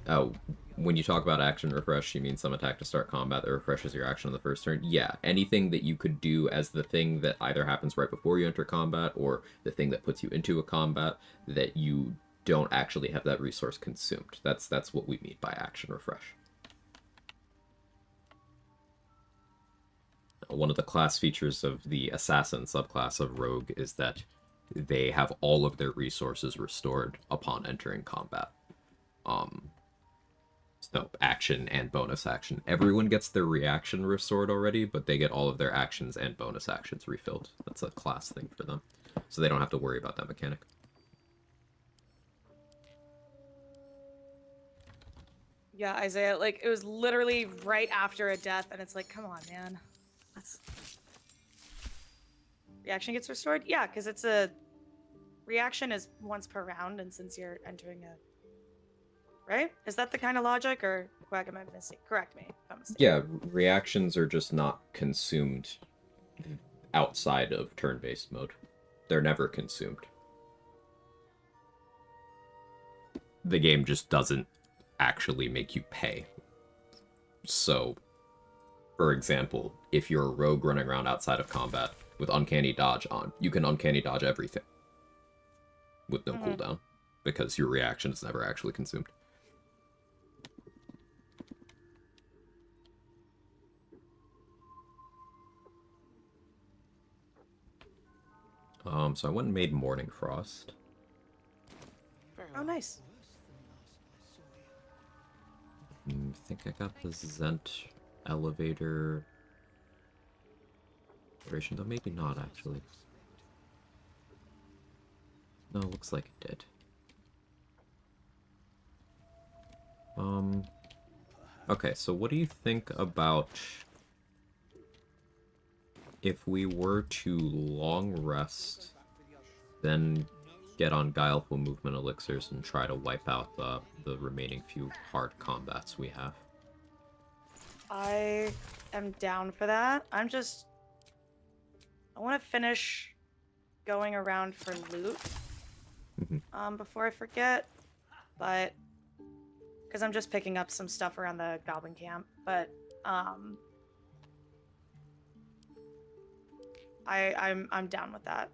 Oh, when you talk about action refresh, you mean some attack to start combat that refreshes your action on the first turn? Yeah, anything that you could do as the thing that either happens right before you enter combat, or the thing that puts you into a combat that you don't actually have that resource consumed. That's what we mean by action refresh. One of the class features of the assassin subclass of rogue is that they have all of their resources restored upon entering combat. So action and bonus action. Everyone gets their reaction restored already, but they get all of their actions and bonus actions refilled. That's a class thing for them. So they don't have to worry about that mechanic. Yeah, Isaiah, like, it was literally right after a death, and it's like, come on, man. That's... Reaction gets restored? Yeah, because it's a... Reaction is once per round, and since you're entering a... Right? Is that the kind of logic, or Quag, am I missing? Correct me if I'm mistaken. Yeah, reactions are just not consumed outside of turn-based mode. They're never consumed. The game just doesn't actually make you pay. So, for example, if you're a rogue running around outside of combat with Uncanny Dodge on, you can Uncanny Dodge everything with no cooldown, because your reaction is never actually consumed. So I went and made Morning Frost. Oh, nice. I think I got the Zent elevator operation, though maybe not actually. No, looks like it did. Okay, so what do you think about if we were to long rest, then get on Guileful Movement Elixirs and try to wipe out the remaining few hard combats we have? I am down for that. I want to finish going around for loot before I forget, but because I'm just picking up some stuff around the Goblin Camp, but I'm down with that.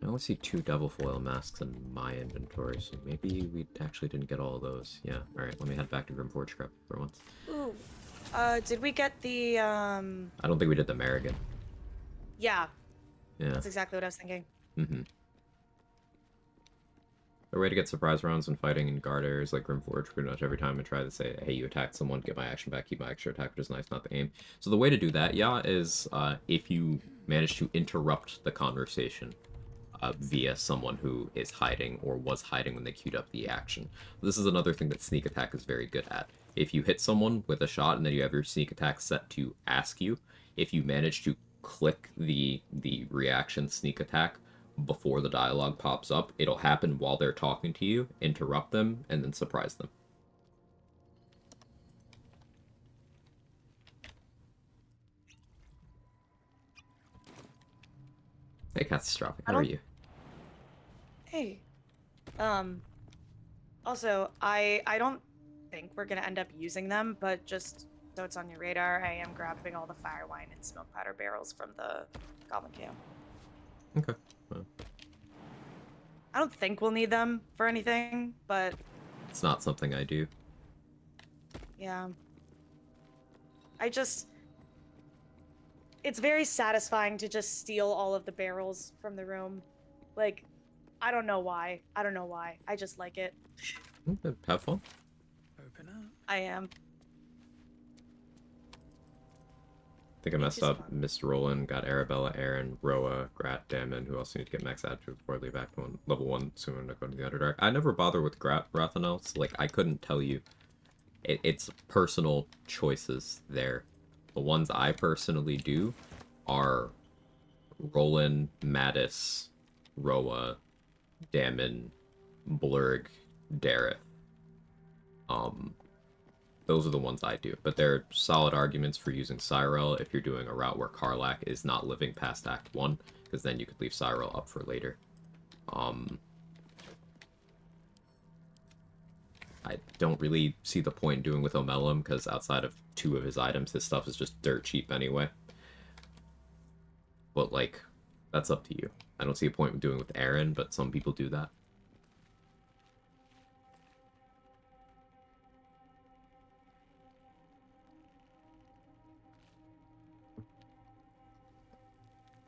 I only see 2 Devil Foil masks in my inventory, so maybe we actually didn't get all of those. Yeah, alright, let me head back to Grimforge Scrap for once. Ooh. Did we get the, I don't think we did the Merrigan. Yeah. Yeah. That's exactly what I was thinking. The way to get surprise rounds when fighting in guard areas like Grimforge, pretty much every time I try to say, hey, you attacked someone, get my action back, keep my extra attack, which is nice, not the aim. So the way to do that, yeah, is if you manage to interrupt the conversation via someone who is hiding or was hiding when they queued up the action. This is another thing that sneak attack is very good at. If you hit someone with a shot and then you have your sneak attack set to ask you, if you manage to click the reaction sneak attack before the dialogue pops up. It'll happen while they're talking to you, interrupt them, and then surprise them. Hey, Catastrophic, how are you? Hey. Also, I don't think we're gonna end up using them, but just so it's on your radar, I am grabbing all the fire wine and smoke powder barrels from the goblin camp. Okay. Well, I don't think we'll need them for anything, but it's not something I do. yeah. It's very satisfying to just steal all of the barrels from the room. Like, I don't know why. I just like it. Okay, have fun. Open up. I am. I think I messed up. Missed Roland, got Arabella, Aaron, Roa, Grat, Damon. Who else need to get max attitude before I leave back to level 1 soon when I go to the Underdark? I never bother with Rathanel, so like I couldn't tell you. It's personal choices there. The ones I personally do are Roland, Mattis, Roa, Damon, Blurg, Dareth. Those are the ones I do, but they're solid arguments for using Cyrell if you're doing a route where Karlach is not living past Act 1, because then you could leave Cyrell up for later. I don't really see the point in doing with Omelum, because outside of 2 of his items, his stuff is just dirt cheap anyway. But, like, that's up to you. I don't see a point in doing with Aaron, but some people do that.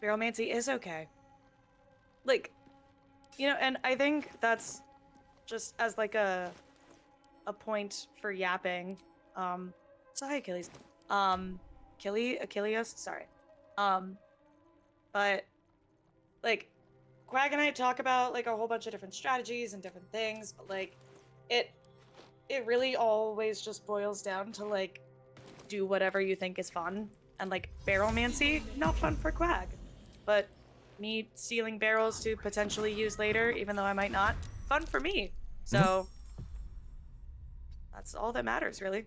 Baromancy is okay. Like, you know, and I think that's just as like a point for yapping. So hi Achilles. Achilles, sorry. But like Quag and I talk about like a whole bunch of different strategies and different things, but like it really always just boils down to like do whatever you think is fun. And like Baromancy, not fun for Quag. But me stealing barrels to potentially use later, even though I might not, fun for me. So that's all that matters, really.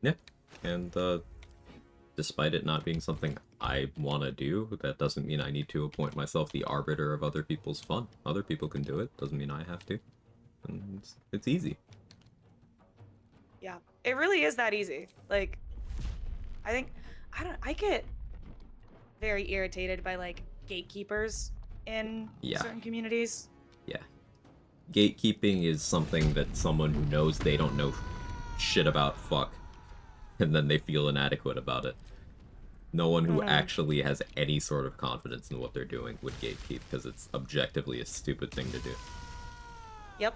Yeah, and despite it not being something I want to do, that doesn't mean I need to appoint myself the arbiter of other people's fun. Other people can do it, doesn't mean I have to. And it's easy. Yeah, it really is that easy. Like, I get very irritated by like gatekeepers in certain communities. Yeah. Gatekeeping is something that someone who knows they don't know shit about fuck, and then they feel inadequate about it. No one who actually has any sort of confidence in what they're doing would gatekeep, because it's objectively a stupid thing to do. Yep.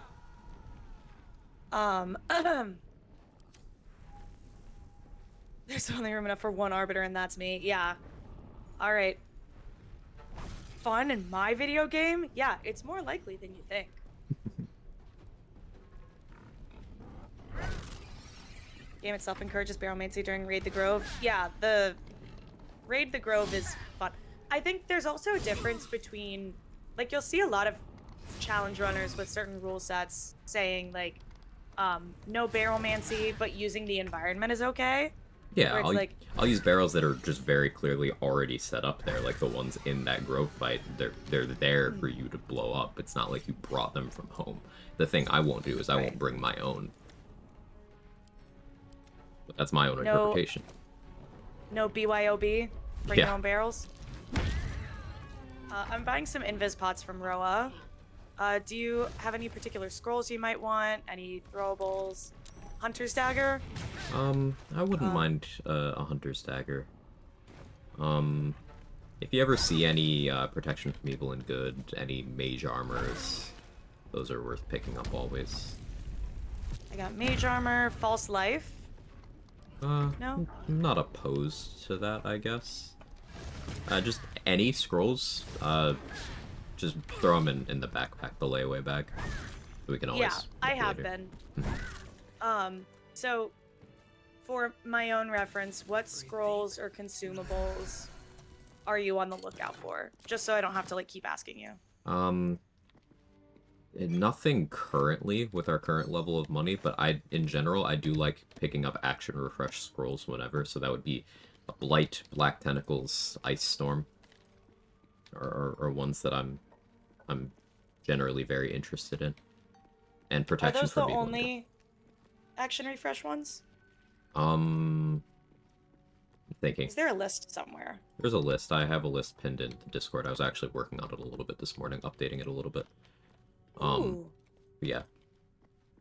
There's only room enough for one arbiter, and that's me. Yeah. All right. Fun in my video game? Yeah, it's more likely than you think. Game itself encourages Baromancy during Raid the Grove. Yeah, the Raid the Grove is fun. I think there's also a difference between, like, you'll see a lot of challenge runners with certain rule sets saying, like, no Baromancy, but using the environment is okay. Yeah, I'll use barrels that are just very clearly already set up there, like the ones in that grove fight. They're there for you to blow up. It's not like you brought them from home. The thing I won't do is I won't bring my own. But that's my own interpretation. No BYOB? Bring your own barrels? I'm buying some invis pots from Roa. Do you have any particular scrolls you might want? Any throwables? Hunter's Dagger? I wouldn't mind a Hunter's Dagger. If you ever see any protection from evil and good, any mage armors, those are worth picking up always. I got mage armor, false life. No? I'm not opposed to that, I guess. Just any scrolls, just throw them in the backpack, the layaway bag. We can always. Yeah, I have been. So, for my own reference, what scrolls or consumables are you on the lookout for? Just so I don't have to, like, keep asking you. Nothing currently with our current level of money, but in general, I do like picking up action refresh scrolls whenever, so that would be a Blight, Black Tentacles, Ice Storm, or ones that I'm generally very interested in. And Are protection those for the me. only action refresh ones? I'm thinking. Is there a list somewhere? There's a list. I have a list pinned in Discord. I was actually working on it a little bit this morning, updating it a little bit. Ooh. Yeah.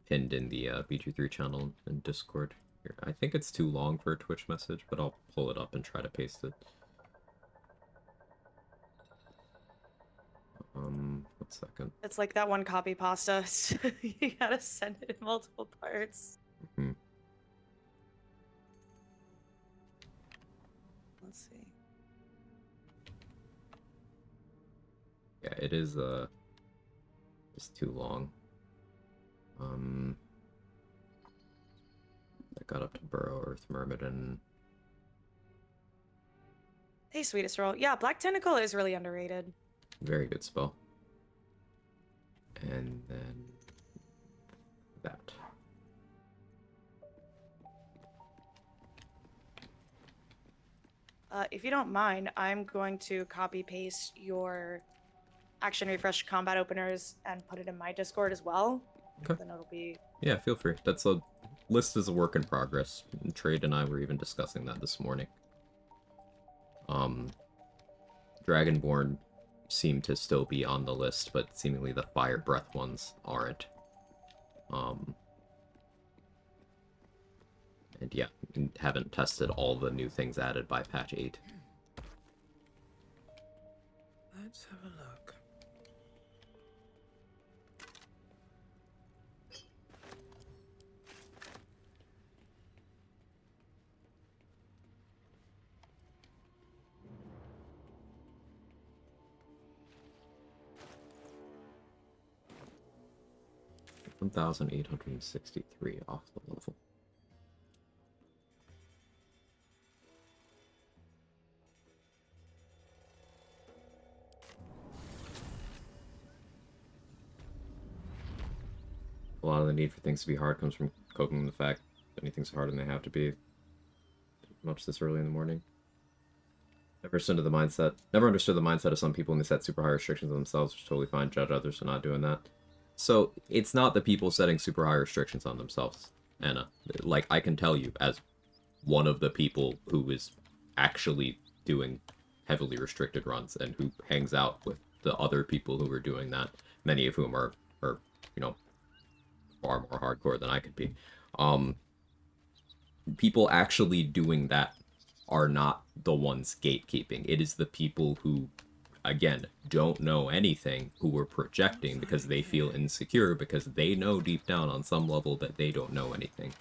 Pinned in the BG3 channel in Discord. Here. I think it's too long for a Twitch message, but I'll pull it up and try to paste it. 1 second. It's like that one copy pasta. You gotta send it in multiple parts. Mm-hmm. Let's see. Yeah, it is it's too long. I got up to Burrow, Earth Myrmidon. Hey, sweetest roll. Yeah, Black Tentacle is really underrated. Very good spell. And then that. If you don't mind, I'm going to copy paste your action refresh combat openers and put it in my Discord as well. Okay. Then it'll be... Yeah, feel free. That's a list is a work in progress. Trade and I were even discussing that this morning. Dragonborn seem to still be on the list, but seemingly the Fire Breath ones aren't. And yeah, haven't tested all the new things added by patch 8. Let's have a look. $1,863 off the level. A lot of the need for things to be hard comes from coping with the fact that anything's harder than they have to be. Much this early in the morning. Never understood the mindset of some people when they set super high restrictions on themselves, which is totally fine. Judge others for not doing that. So it's not the people setting super high restrictions on themselves, Anna. Like, I can tell you, as one of the people who is actually doing heavily restricted runs and who hangs out with the other people who are doing that, many of whom are you know, far more hardcore than I could be. People actually doing that are not the ones gatekeeping. It is the people who, again, don't know anything, who are projecting because they feel insecure, because they know deep down on some level that they don't know anything.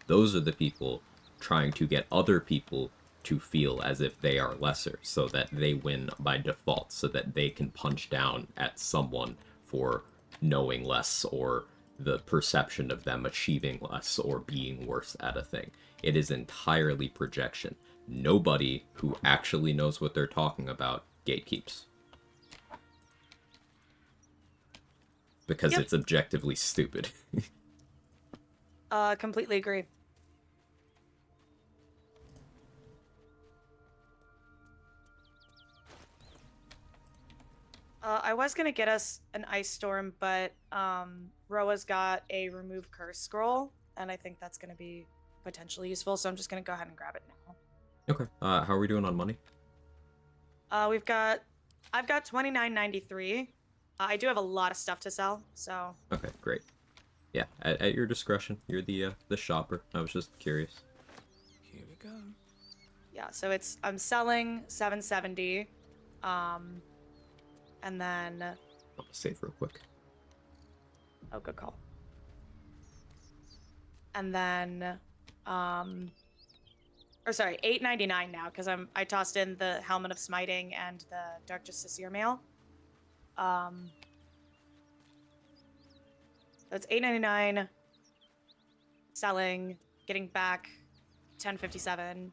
Those are the people trying to get other people to feel as if they are lesser, so that they win by default, so that they can punch down at someone for knowing less, or the perception of them achieving less, or being worse at a thing. It is entirely projection. Nobody who actually knows what they're talking about gatekeeps. Because it's objectively stupid. Completely agree. I was gonna get us an ice storm, but Roa's got a remove curse scroll, and I think that's gonna be potentially useful, so I'm just gonna go ahead and grab it now. Okay. How are we doing on money? I've got $29.93. I do have a lot of stuff to sell, so. Okay, great. Yeah, at your discretion. You're the shopper. I was just curious. Here we go. Yeah, so I'm selling $770, and then. I'll save real quick. Oh, good call. And then, or sorry, $8.99 now, because I tossed in the Helmet of Smiting and the Dark Justiciar mail. That's $8.99. Selling, getting back $10.57.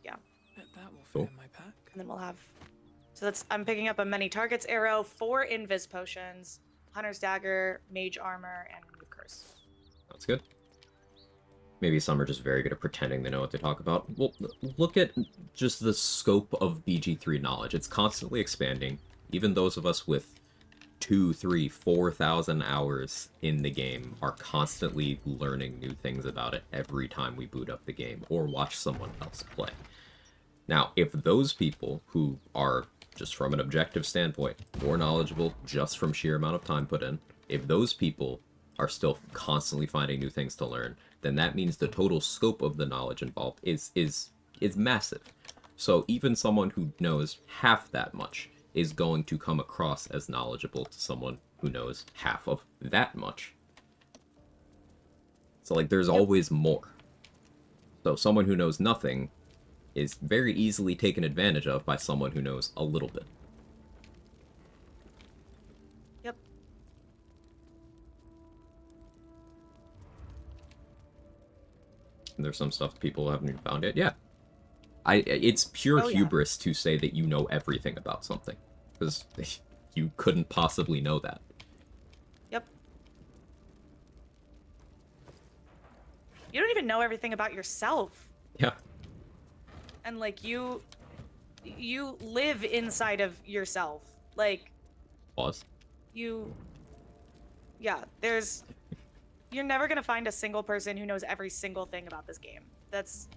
Yeah. Bet that will fit Cool. in my pack. And then we'll have... So I'm picking up a many targets arrow, 4 invis potions, hunter's dagger, mage armor, and remove curse. That's good. Maybe some are just very good at pretending they know what they talk about. Well, look at just the scope of BG3 knowledge. It's constantly expanding. Even those of us with 2, 3, 4,000 hours in the game are constantly learning new things about it every time we boot up the game or watch someone else play. Now, if those people who are, just from an objective standpoint, more knowledgeable just from sheer amount of time put in, if those people are still constantly finding new things to learn, then that means the total scope of the knowledge involved is massive. So even someone who knows half that much is going to come across as knowledgeable to someone who knows half of that much. So, like, there's always more. So someone who knows nothing is very easily taken advantage of by someone who knows a little bit. Yep. And there's some stuff people haven't even found yet. Yeah. It's pure hubris to say that you know everything about something. Because you couldn't possibly know that. Yep. You don't even know everything about yourself. Yeah. And, like, you live inside of yourself. Like... Pause. Yeah, you're never gonna find a single person who knows every single thing about this game. That's...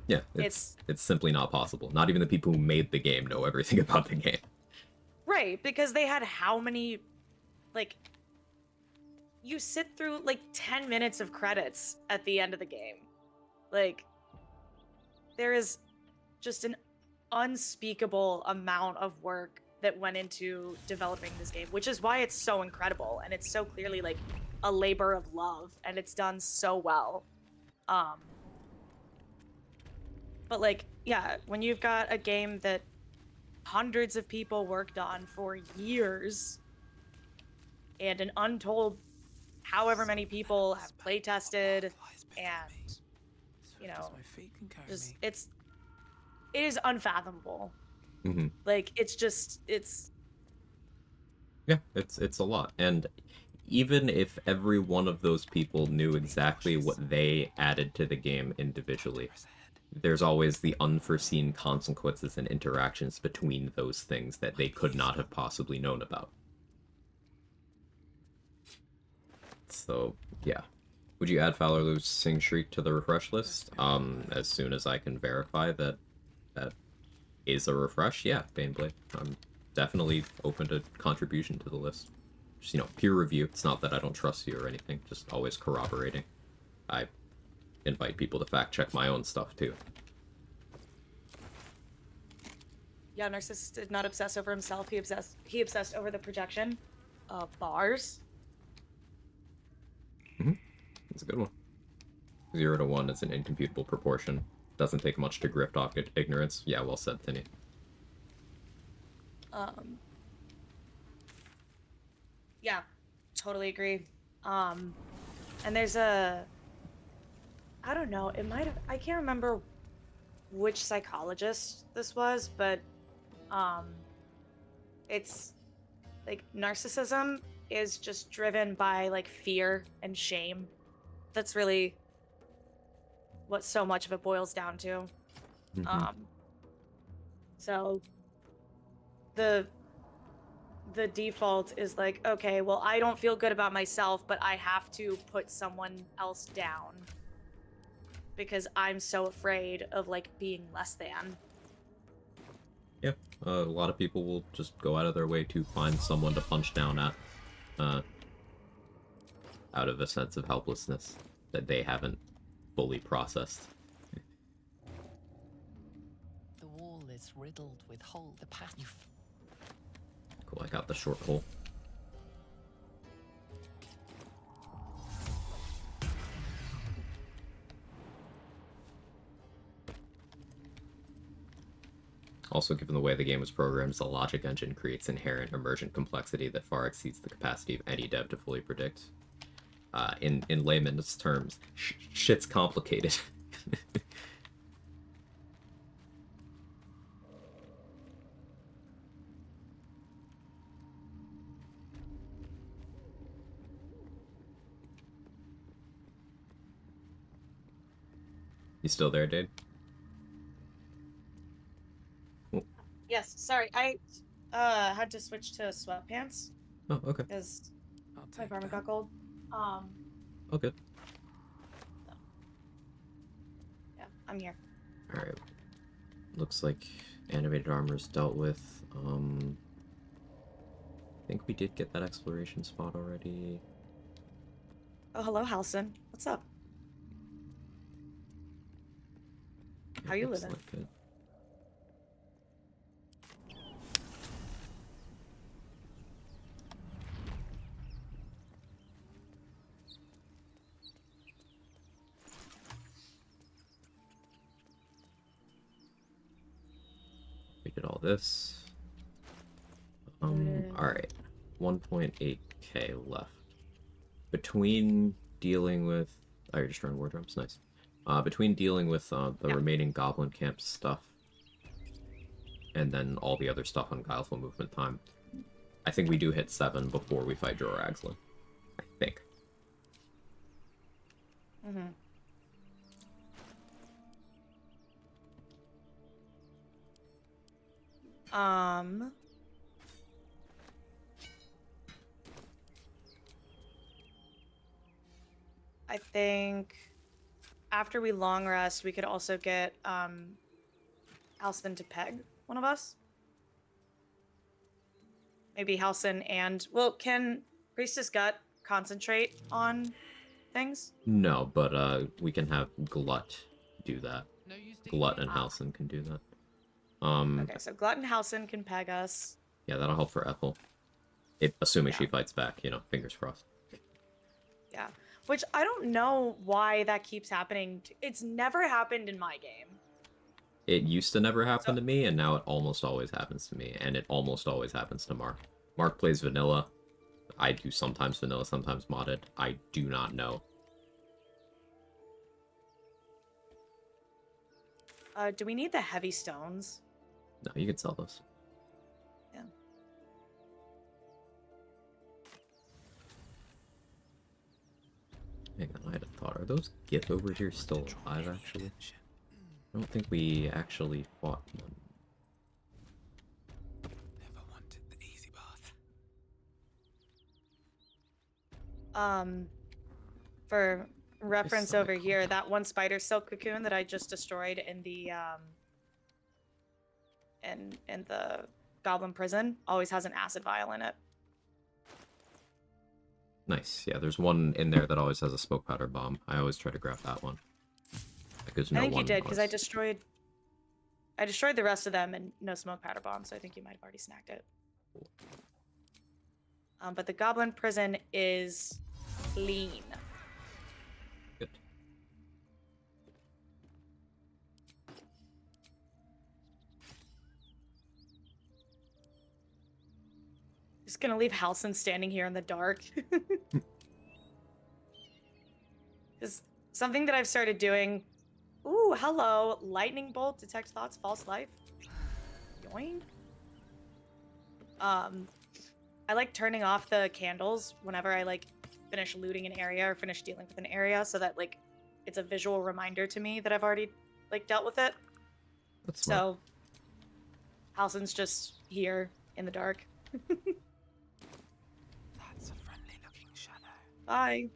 Yeah, it's simply not possible. Not even the people who made the game know everything about the game. Right, because they had how many... Like... You sit through, like, 10 minutes of credits at the end of the game. Like... There is just an unspeakable amount of work that went into developing this game, which is why it's so incredible, and it's so clearly, like, a labor of love, and it's done so well. But, like, yeah, when you've got a game that hundreds of people worked on for years, and an untold however many people have play tested, and, you know, just, it is unfathomable. Mm-hmm. Like, it's Yeah, it's a lot. And even if every one of those people knew exactly what they added to the game individually, there's always the unforeseen consequences and interactions between those things that they could not have possibly known about. So, yeah. Would you add Fowler's Sing Shriek to the refresh list? As soon as I can verify that that is a refresh? Yeah, Baneblade. I'm definitely open to contribution to the list. Just, you know, peer review. It's not that I don't trust you or anything, just always corroborating. I invite people to fact check my own stuff, too. Yeah, Narcissus did not obsess over himself. He obsessed over the projection of bars. Mm-hmm. That's a good one. 0 to 1 is an incomputable proportion. Doesn't take much to grift off ignorance. Yeah, well said, Tinny. Yeah, totally agree. And there's a... I don't know, it might have... I can't remember which psychologist this was, but it's like narcissism is just driven by like fear and shame. That's really what so much of it boils down to. Mm-hmm. So the default is like, okay, well, I don't feel good about myself, but I have to put someone else down because I'm so afraid of like being less than. Yeah, a lot of people will just go out of their way to find someone to punch down at, out of a sense of helplessness that they haven't fully processed. The wall is riddled with holes. The path you... Cool, I got the short hole. Also, given the way the game was programmed, the logic engine creates inherent emergent complexity that far exceeds the capacity of any dev to fully predict. In layman's terms, shit's complicated. You still there, Dade? Yes, sorry. I had to switch to sweatpants Oh, okay. because I'll my take apartment that. got cold. Oh, good. Yeah, I'm here. Alright. Looks like animated armor's dealt with. I think we did get that exploration spot already. Oh, hello, Halson. What's up? How you Looks living? like it. We did all this. Alright. 1.8k left. Between dealing with... Oh, you're destroying wardrobes? Nice. Between dealing with the Yeah. remaining Goblin Camp stuff and then all the other stuff on Guileful Movement time, I think we do hit 7 before we fight Jorah Agslin. I think. Mm-hmm. I think after we long rest, we could also get Halson to peg one of us. Maybe Halson and can Priestess Gut concentrate on things? No, but we can have Glut do that. No use Glut digging and in. Halson can do that. Okay, so Glut and Halson can peg us. Yeah, that'll help for Ethel. Assuming she fights back, fingers crossed. Yeah. Which I don't know why that keeps happening. It's never happened in my game. It used to never happen to me, and now it almost always happens to me, and it almost always happens to Mark. Mark plays vanilla. I do sometimes vanilla, sometimes modded. I do not know. Do we need the heavy stones? No, you can sell those. Yeah. Hang on, I had a thought. Are those Gith over here still alive, actually? I don't think we actually fought them. Never wanted the easy path. For reference saw it over called here, out. that one spider silk cocoon that I just destroyed in the in the goblin prison always has an acid vial in it. Nice. Yeah, there's one in there that always has a smoke powder bomb. I always try to grab that one. Because no I think one you did because I always- destroyed the rest of them and no smoke powder bomb, so I think you might have already snacked it. But the goblin prison is clean. Good. Just gonna leave Halson standing here in the dark. Is something that I've started doing. Ooh, hello. Lightning bolt, detect thoughts, false life. Yoink. I like turning off the candles whenever I finish looting an area or finish dealing with an area so that it's a visual reminder to me that I've already dealt with it. That's smart. So Halson's just here in the dark. That's a friendly looking shadow. Bye.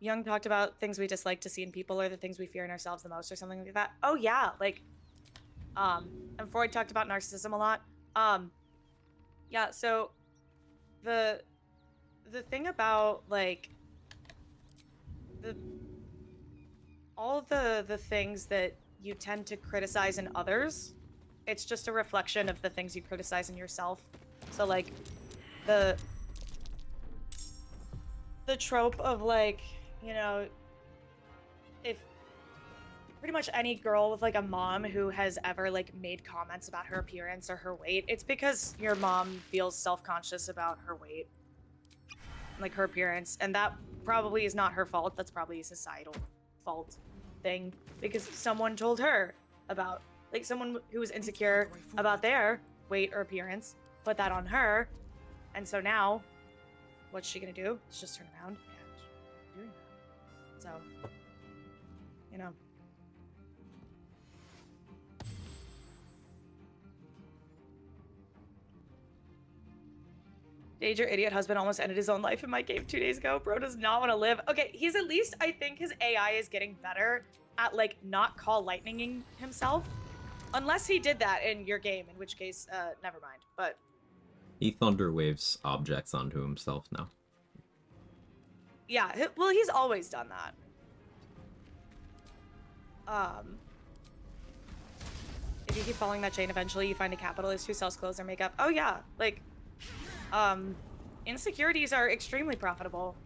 Young talked about things we dislike to see in people or the things we fear in ourselves the most or something like that. Oh yeah, and Freud talked about narcissism a lot. Yeah, so the thing about all of the things that you tend to criticize in others, it's just a reflection of the things you criticize in yourself. So the trope of if pretty much any girl with a mom who has ever made comments about her appearance or her weight, it's because your mom feels self-conscious about her weight, her appearance, and that probably is not her fault. That's probably a societal fault thing because someone told her about someone who was insecure about their weight or appearance put that on her, and so now what's she gonna do? She's just turn around and doing So, you know. Did your idiot husband almost ended his own life in my game 2 days ago? Bro does not want to live. Okay, he's at least, I think his AI is getting better at, like, not call lightninging himself. Unless he did that in your game, in which case, never mind. But He thunder waves objects onto himself now. yeah, well, he's always done that. If you keep following that chain, eventually you find a capitalist who sells clothes or makeup. Oh yeah, like, insecurities are extremely profitable.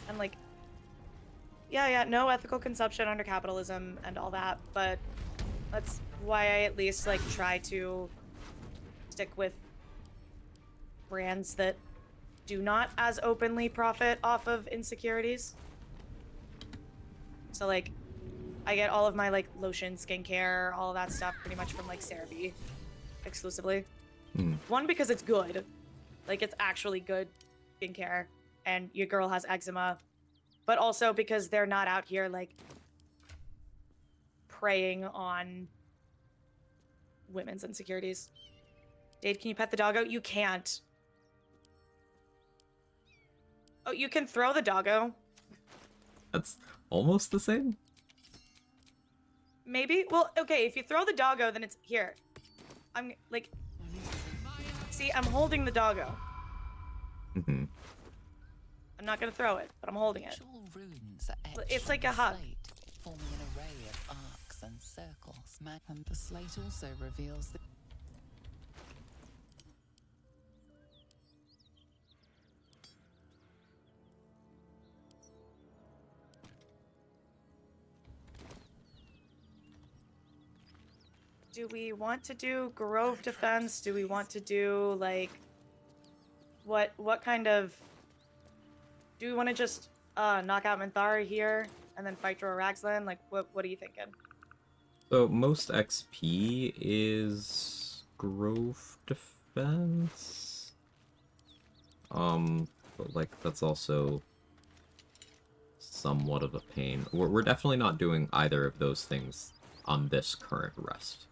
And like, yeah, no ethical consumption under capitalism and all that, but that's why I at least like try to stick with brands that do not as openly profit off of insecurities. So like, I get all of my like lotion, skincare, all of that stuff pretty much from like CeraVe exclusively. One, because it's good, like it's actually good skincare, and your girl has eczema, but also because they're not out here like preying on women's insecurities. Dade, can you pet the doggo? You can't. Oh, you can throw the doggo. That's almost the same? Maybe? Well, okay, if you throw the doggo, then it's here. I'm like, see, I'm holding the doggo. Mm-hmm. I'm not gonna throw it, but I'm holding it. Actual runes are etched It's like on a the hug. slate, forming an array of arcs and circles. And the slate also reveals the Do we want to do Grove Defense? Do we want to do, like, what kind of... Do we want to just knock out Minthara here and then fight Jorah Ragzlin? Like, what are you thinking? So most XP is Grove Defense. But like that's also somewhat of a pain. We're definitely not doing either of those things on this current rest.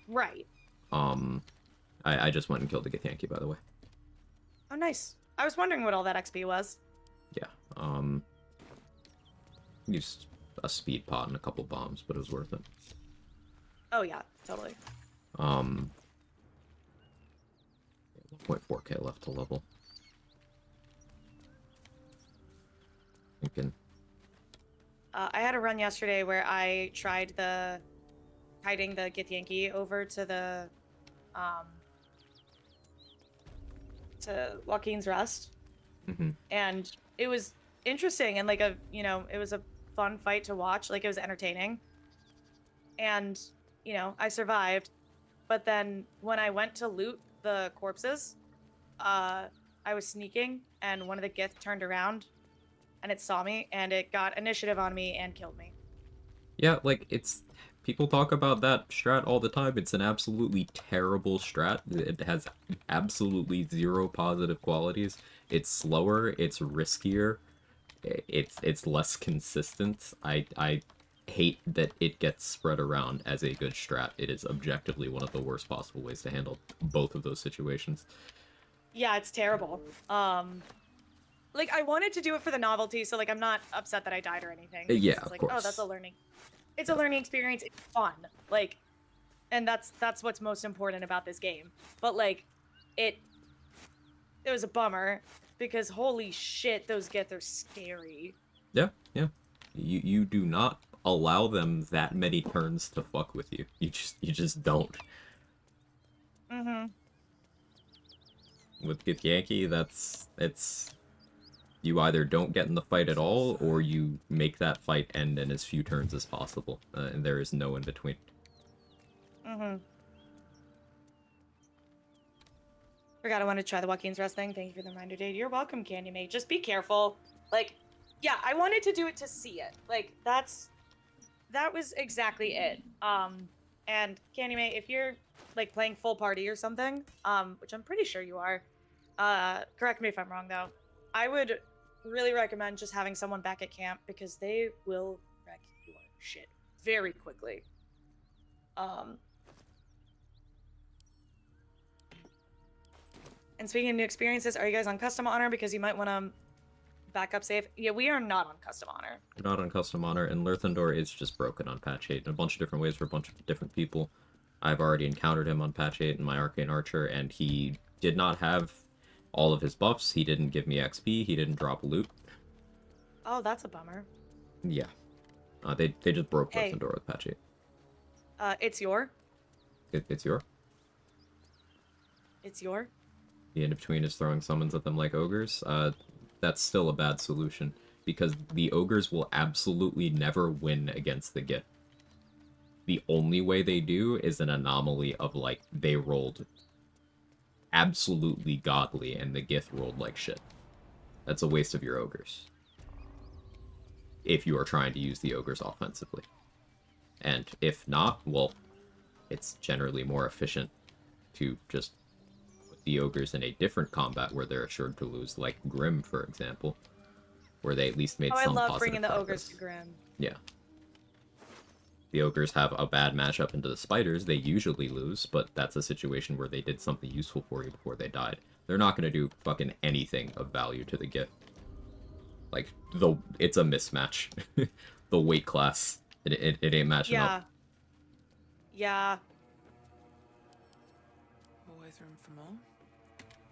Right. I just went and killed the Githyanki, by the way. Oh, nice. I was wondering what all that XP was. Yeah, used a speed pot and a couple bombs, but it was worth it. Oh, yeah, totally. 1.4k left to level. Thinking. I had a run yesterday where I tried kiting the Githyanki over to the, to Joaquin's Rest. Mm-hmm. And it was interesting and like it was a fun fight to watch. Like, it was entertaining. And, I survived. But then when I went to loot the corpses, I was sneaking and one of the Gith turned around and it saw me and it got initiative on me and killed me. Yeah, like, people talk about that strat all the time. It's an absolutely terrible strat. It has absolutely zero positive qualities. It's slower, it's riskier, it's less consistent. I hate that it gets spread around as a good strat. It is objectively one of the worst possible ways to handle both of those situations. Yeah, it's terrible. Like, I wanted to do it for the novelty, so like I'm not upset that I died or anything. Yeah, it's of like, course. oh, that's a learning. It's a learning experience. It's fun. Like, and that's what's most important about this game. But like, it was a bummer because holy shit, those Gith are scary. Yeah. You do not allow them that many turns to fuck with you. You just don't. Mm-hmm. With Githyanki, it's you either don't get in the fight at all, or you make that fight end in as few turns as possible, and there is no in between. Mm-hmm. Forgot I wanted to try the Joaquin's Rest thing. Thank you for the reminder, Dade. You're welcome, Candy Mate. Just be careful. Like, yeah, I wanted to do it to see it. Like, that's that was exactly it. And Candyman, if you're like playing full party or something, which I'm pretty sure you are, correct me if I'm wrong though, I would really recommend just having someone back at camp because they will wreck your shit very quickly. And speaking of new experiences, are you guys on custom honor? Because you might want to back up save. Yeah, we are not on custom honor. We're not on custom honor, and Lerthendor is just broken on patch 8 in a bunch of different ways for a bunch of different people. I've already encountered him on patch 8 in my Arcane Archer, and he did not have all of his buffs. He didn't give me XP. He didn't drop loot. Oh, that's a bummer. Yeah. They just broke Hey. Lerthendor with patch 8. It's your. It's your. It's your. The in-between is throwing summons at them like ogres. That's still a bad solution, because the ogres will absolutely never win against the Gith. The only way they do is an anomaly of, like, they rolled absolutely godly and the Gith rolled like shit. That's a waste of your ogres. If you are trying to use the ogres offensively. And if not, well, it's generally more efficient to just put the ogres in a different combat where they're assured to lose, like Grim, for example, where they at least made some I love positive bringing the progress. ogres to Grim. Yeah. The ogres have a bad matchup into the spiders. They usually lose, but that's a situation where they did something useful for you before they died. They're not going to do fucking anything of value to the Gith. Like, it's a mismatch. The weight class. It ain't matching up. Yeah. Always room for more.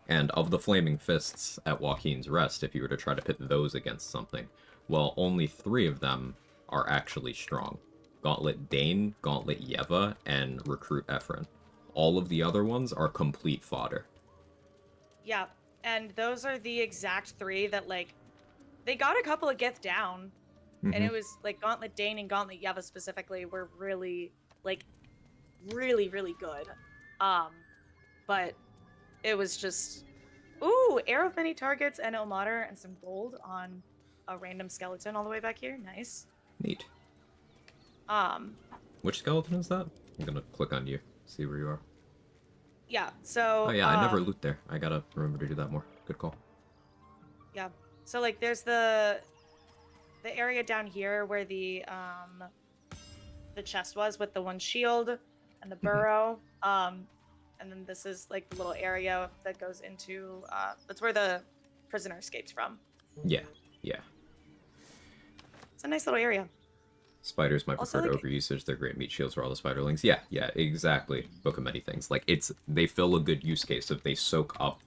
And of the Flaming Fists at Joaquin's Rest, if you were to try to pit those against something, well, only 3 of them are actually strong. Gauntlet Dane, Gauntlet Yeva, and Recruit Ephron. All of the other ones are complete fodder. Yeah, and those are the exact 3 that, like, they got a couple of Gith down, and it was, like, Gauntlet Dane and Gauntlet Yeva specifically were really, like, really, really good. But it was just, ooh, arrow of many targets and Ilmater and some gold on a random skeleton all the way back here. Nice. Neat. Which skeleton is that? I'm gonna click on you, see where you are. Yeah, so... Oh yeah, I never loot there. I gotta remember to do that more. Good call. Yeah, so, like, there's the area down here where the chest was with the one shield and the burrow. And then this is, like, the little area that goes into... that's where the prisoner escapes from. Yeah. It's a nice little area. Spiders, my Also, preferred like, ogre usage. They're great meat shields for all the spiderlings. Yeah, exactly. Book of many things. Like, they fill a good use case if they soak up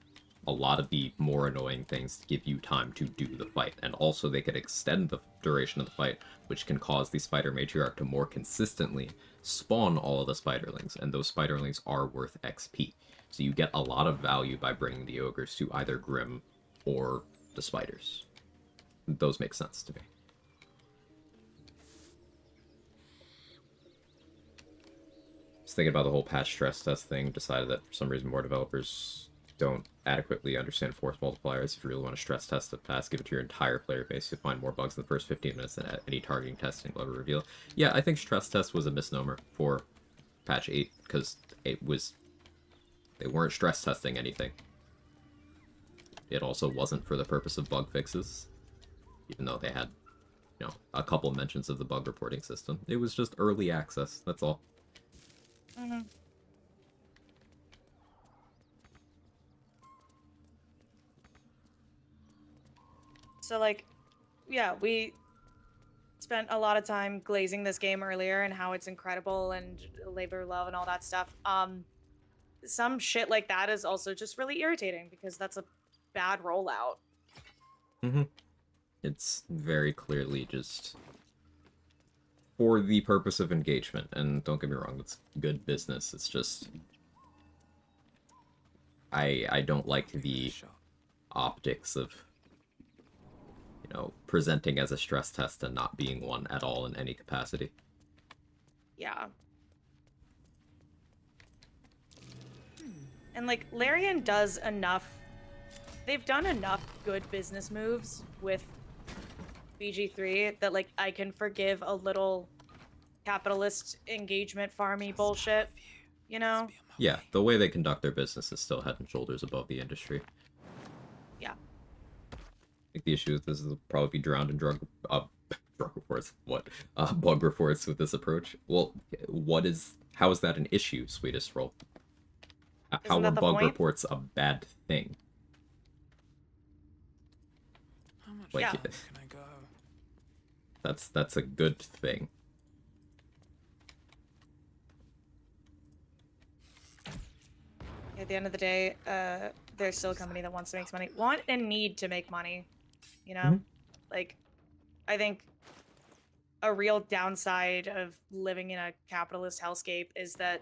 a lot of the more annoying things to give you time to do the fight. And also they could extend the duration of the fight, which can cause the spider matriarch to more consistently spawn all of the spiderlings. And those spiderlings are worth XP. So you get a lot of value by bringing the ogres to either Grim or the spiders. Those make sense to me. Thinking about the whole patch stress test thing, decided that for some reason more developers don't adequately understand force multipliers. If you really want to stress test the pass, give it to your entire player base. You'll find more bugs in the first 15 minutes than any targeting testing will ever reveal. Yeah, I think stress test was a misnomer for patch 8, because they weren't stress testing anything. It also wasn't for the purpose of bug fixes, even though they had, a couple mentions of the bug reporting system. It was just early access, that's all. Mm-hmm. So, like, yeah, we spent a lot of time glazing this game earlier and how it's incredible and labor of love and all that stuff. Some shit like that is also just really irritating because that's a bad rollout. It's very clearly just for the purpose of engagement, and don't get me wrong, it's good business. It's just I don't like the optics of presenting as a stress test and not being one at all in any capacity. Yeah. And, like, Larian does enough... They've done enough good business moves with BG3 that, like, I can forgive a little capitalist engagement farmy bullshit, you know? Yeah, the way they conduct their business is still head and shoulders above the industry. Yeah. I think the issue with this is probably be drowned in drug reports. What? Bug reports with this approach. Well, how is that an issue, Sweetest Roll? How Isn't are that the bug point? reports a bad thing? How much Yeah. further can I go? That's a good thing. At the end of the day, there's still a company that wants to make money, want and need to make money. You know, Mhm. like, I think a real downside of living in a capitalist hellscape is that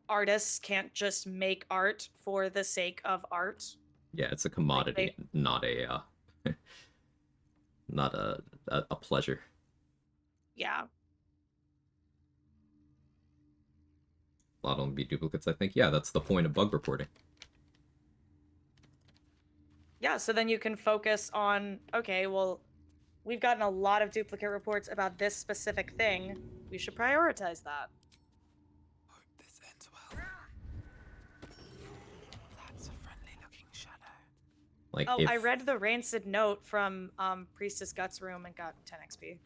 artists can't just make art for the sake of art. Yeah, it's a commodity, not a not a pleasure. Yeah. A lot of them be duplicates, I think. Yeah, that's the point of bug reporting. Yeah, so then you can focus on, okay, well, we've gotten a lot of duplicate reports about this specific thing. We should prioritize that. Hope this ends well. That's a friendly-looking shadow. Like, Oh, if I read the rancid note from Priestess Guts room and got 10 XP.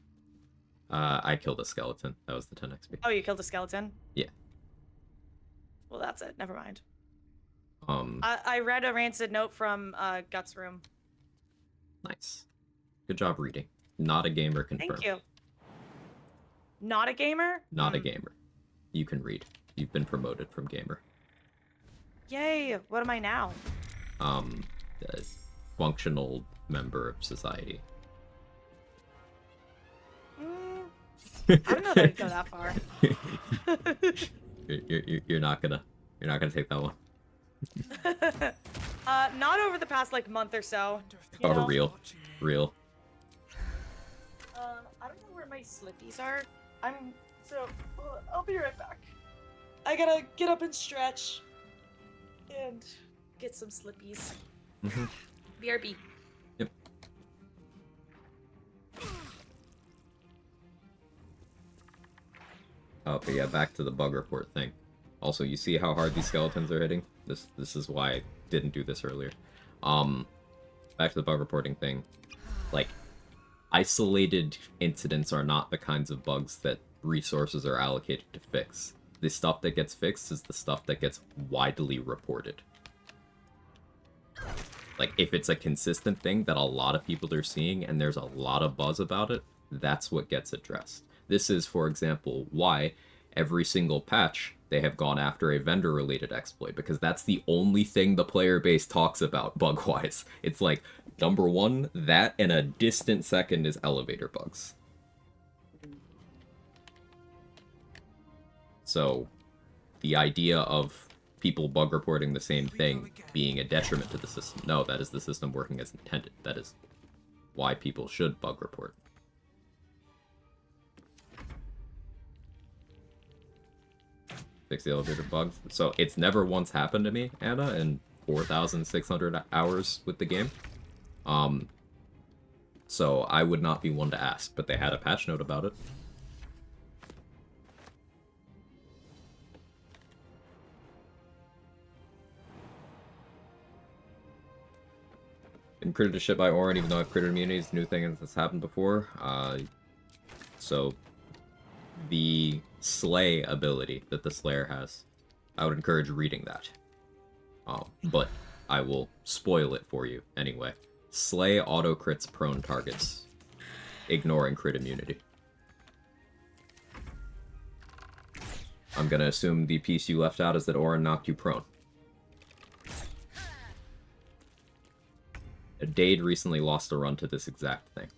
I killed a skeleton. That was the 10 XP. Oh, you killed a skeleton? Yeah. Well, that's it. Never mind. Um, I read a rancid note from Guts room. nice. Good job reading. Not a gamer confirmed. Thank you. Not a gamer? Not a gamer. You can read. You've been promoted from gamer. Yay! What am I now? A functional member of society. I don't know that I'd go that far. You're not gonna take that one. Not over the past like month or so. you Oh, know? real. I don't know where my slippies are. I'll be right back. I gotta get up and stretch and get some slippies. Mm-hmm. BRB. Yep. Oh, but yeah, back to the bug report thing. Also, you see how hard these skeletons are hitting? This is why I didn't do this earlier. Back to the bug reporting thing. Like, isolated incidents are not the kinds of bugs that resources are allocated to fix. The stuff that gets fixed is the stuff that gets widely reported. Like, if it's a consistent thing that a lot of people are seeing and there's a lot of buzz about it, that's what gets addressed. This is, for example, why every single patch they have gone after a vendor-related exploit, because that's the only thing the player base talks about bug-wise. It's like, number one, that, and a distant second is elevator bugs. So, the idea of people bug reporting the same thing being a detriment to the system, no, that is the system working as intended. That is why people should bug report. Fix the elevator bugs. So it's never once happened to me, Anna, in 4,600 hours with the game. So I would not be one to ask, but they had a patch note about it. Been critted to shit by Orin, even though I've critted immunity is a new thing and that's happened before. So the Slay ability that the Slayer has, I would encourage reading that. But I will spoil it for you anyway. Slay auto-crits prone targets, ignoring crit immunity. I'm gonna assume the piece you left out is that Orin knocked you prone. Dade recently lost a run to this exact thing.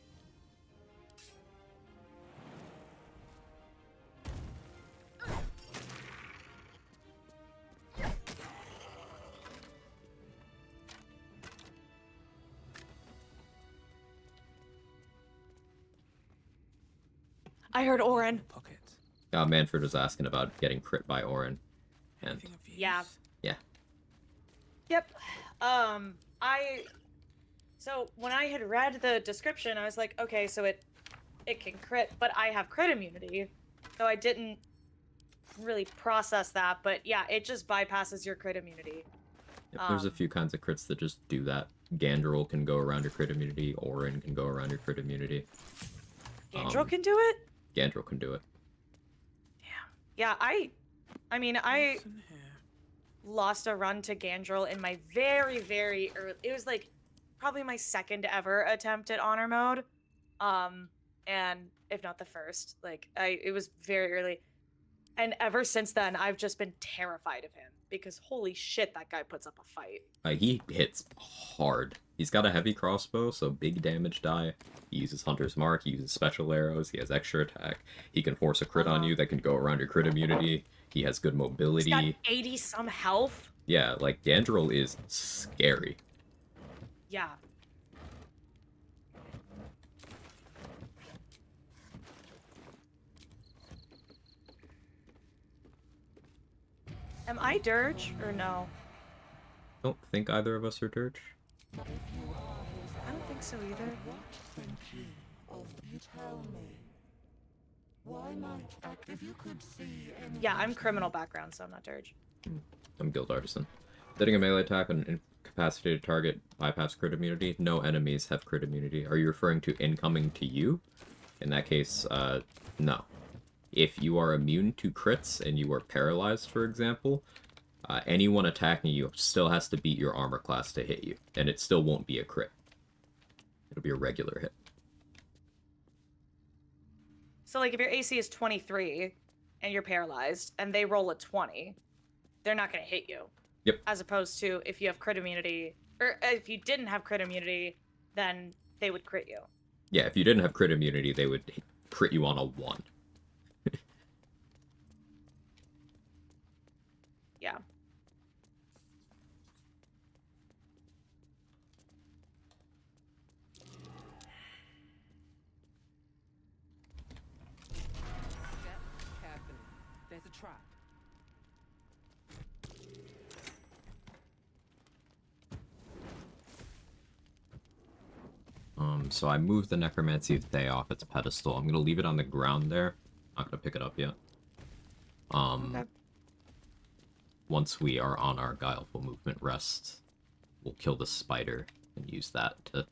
I heard Orin. Pocket. Manfred was asking about getting crit by Orin. And Anything of use? Yeah. yeah. Yep. So when I had read the description, I was like, okay, so it it can crit, but I have crit immunity, so I didn't really process that. But yeah, it just bypasses your crit immunity. Yep, there's a few kinds of crits that just do that. Gandrel can go around your crit immunity. Orin can go around your crit immunity. Gandrel can do it? Gandrel can do it. Yeah, I mean, I lost a run to Gandrel in my very, very early... It was, like, probably my second ever attempt at honor mode. And if not the first. Like, it was very early. And ever since then, I've just been terrified of him. Because holy shit, that guy puts up a fight. He hits hard. He's got a heavy crossbow, so big damage die. He uses Hunter's Mark, he uses special arrows, he has extra attack. He can force a crit on you that can go around your crit immunity. He has good mobility. He's got 80-some health. Yeah, like, Gandrel is scary. Yeah. Am I Dirge, or no? Don't think either of us are Dirge. I don't think so either. Yeah, I'm criminal background, so I'm not Dirge. I'm Guild Artisan. Setting a melee attack on an incapacitated target bypass crit immunity. No enemies have crit immunity. Are you referring to incoming to you? In that case, no. If you are immune to crits and you are paralyzed, for example, anyone attacking you still has to beat your armor class to hit you, and it still won't be a crit. It'll be a regular hit. So, like, if your AC is 23 and you're paralyzed and they roll a 20, they're not going to hit you. Yep. As opposed to if you have crit immunity, or if you didn't have crit immunity, then they would crit you. Yeah, if you didn't have crit immunity, they would crit you on a 1. Yeah. Carefully. There's a trap. So I moved the Necromancy of Thay off its pedestal. I'm gonna leave it on the ground there. Not gonna pick it up yet. Okay. Once we are on our Guileful Movement rest, we'll kill the spider and use that to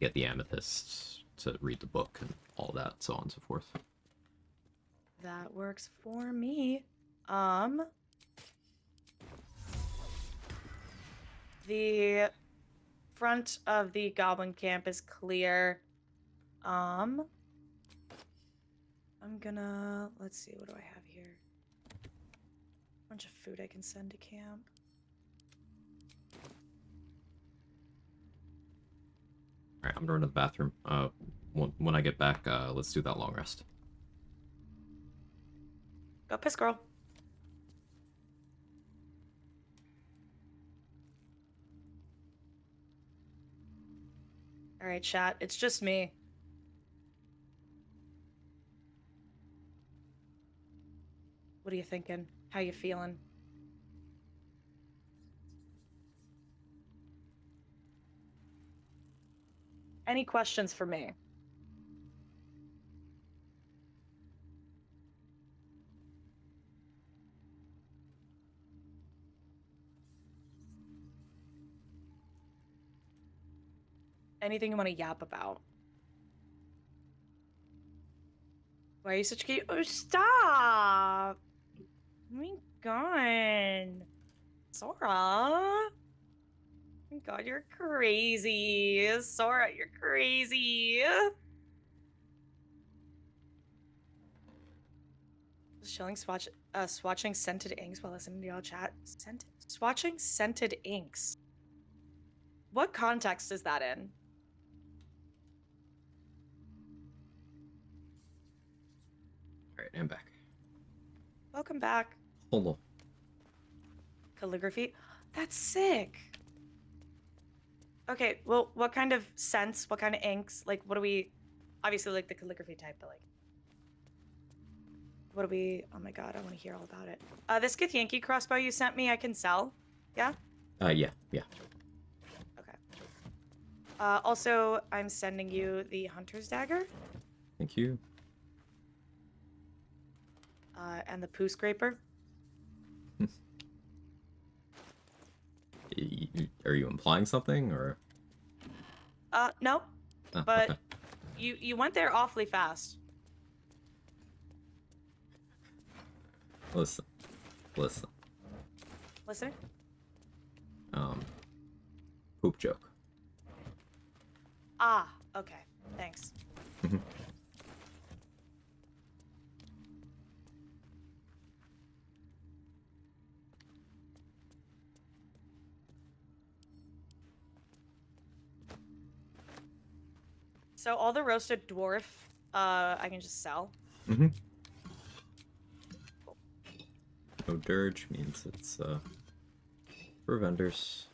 get the amethyst, to read the book and all that, so on and so forth. That works for me. The front of the goblin camp is clear. I'm gonna... Let's see, what do I have here? Bunch of food I can send to camp. Alright, I'm gonna run to the bathroom. When I get back, let's do that long rest. Go piss, girl. Alright, chat. It's just me. What are you thinking? How you feeling? Any questions for me? Anything you want to yap about? Why are you such cute? Oh, stop! Oh my god. Sora. Oh my god, you're crazy. Sora, you're crazy. Just chilling, swatching scented inks while listening to y'all chat. Swatching scented inks. What context is that in? Alright, I'm back. Welcome back. Hold Calligraphy. That's sick. Okay, well, what kind of scents? What kind of inks? Like, what do we... Obviously, like, the calligraphy type, but, like... What do we... Oh my god, I want to hear all about it. This Githyanki crossbow you sent me, I can sell? Yeah? Yeah. Okay. Also, I'm sending you the Hunter's Dagger. Thank you. And the poo scraper. Are you implying something, or? No. Oh, But okay. you went there awfully fast. Listen. Listening? Poop joke. Ah, okay. Thanks. So all the roasted dwarf, I can just sell. Mm-hmm. No dirge means it's for vendors.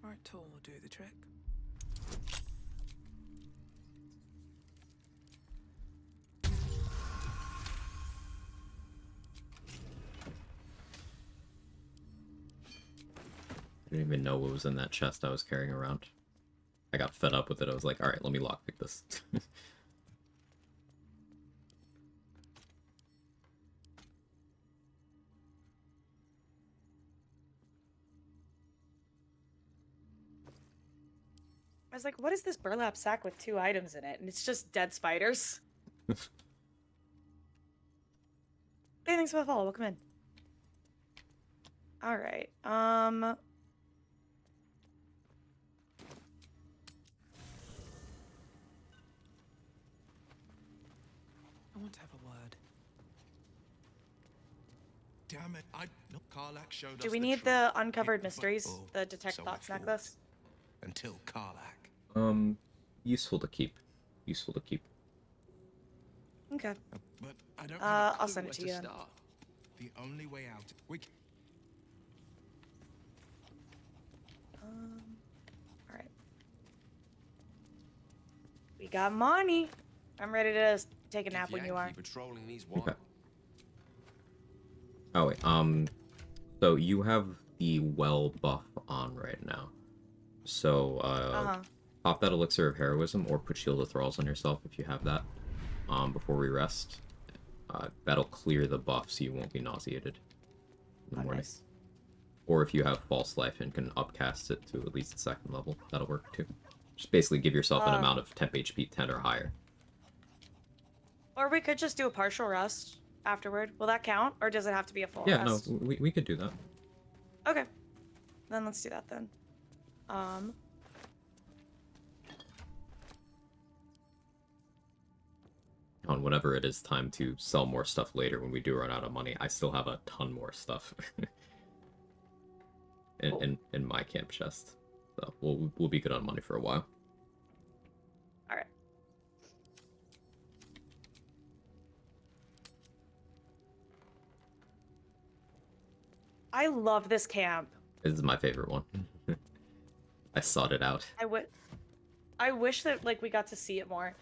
Right tool will do the trick. I didn't even know what was in that chest I was carrying around. I got fed up with it. I was like, alright, let me lockpick this. I was like, what is this burlap sack with 2 items in it? And it's just dead spiders. Hey, thanks for the follow. Welcome in. Alright. I want to have a word. Damn it! Karlak showed us do we the need truth. the uncovered mysteries? Oh, The detect so I thoughts thought. necklace? Until Karlak. Useful to keep. Useful to keep. Okay. But I don't have a I'll clue send it where to you then. start. The only way out. Alright. We got money. I'm ready to take a nap when you are. Patrolling these Okay. Oh wait, so you have the well buff on right now. So pop that elixir of heroism or put shield of thralls on yourself if you have that. Before we rest. That'll clear the buff so you won't be nauseated in the morning. Nice. Or if you have false life and can upcast it to at least the 2nd level, that'll work too. Just basically give yourself an amount of temp HP 10 or higher. Or we could just do a partial rest afterward. Will that count? Or does it have to be a full rest? No, we could do that. Okay. Then let's do that then. On whenever it is time to sell more stuff later when we do run out of money, I still have a ton more stuff in my camp chest. So we'll be good on money for a while. Alright. I love this camp. This is my favorite one. I sought it out. I wish that like we got to see it more.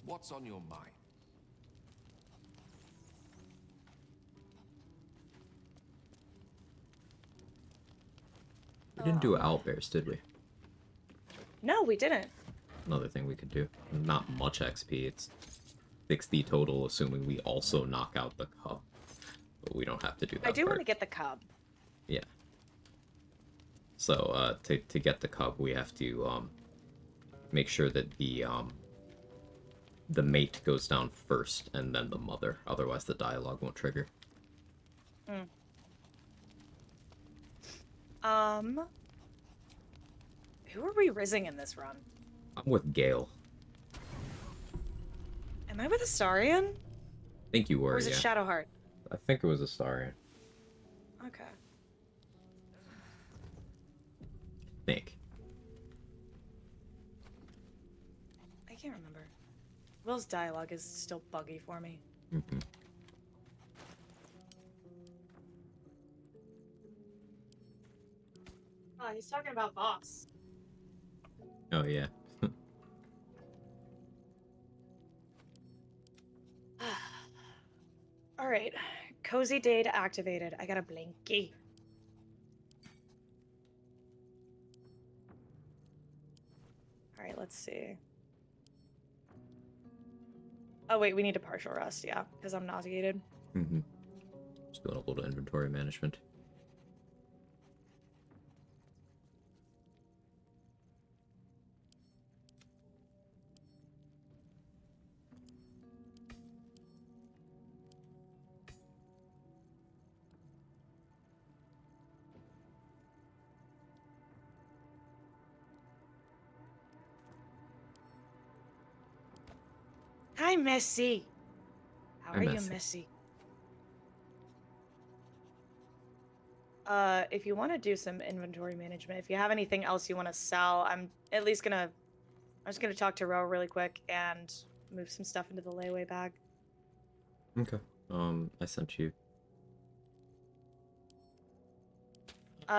What's on your mind? We didn't do owlbears, did we? No, we didn't. Another thing we could do. Not much XP. It's 60 total, assuming we also knock out the cub. But we don't have to do that. I do want part. to get the cub. Yeah. So to get the cub, we have to make sure that the mate goes down first and then the mother. Otherwise, the dialogue won't trigger. Who are we rizzing in this run? I'm with Gale. Am I with Astarion? I think you were, Or is it yeah. Shadowheart? I think it was Astarion. Okay. Think. I can't remember. Will's dialogue is still buggy for me. Mm-hmm. Oh, he's talking about boss. Oh, yeah. All right. Cozy data activated. I got a blinky. All right, let's see. Oh, wait, we need a partial rest, yeah, because I'm nauseated. Mm-hmm. Just doing a little inventory management. Hi, Missy. How Hi, are you, Missy. Missy? If you want to do some inventory management, if you have anything else you want to sell, I'm just gonna talk to Ro really quick and move some stuff into the layaway bag. Okay. I sent you.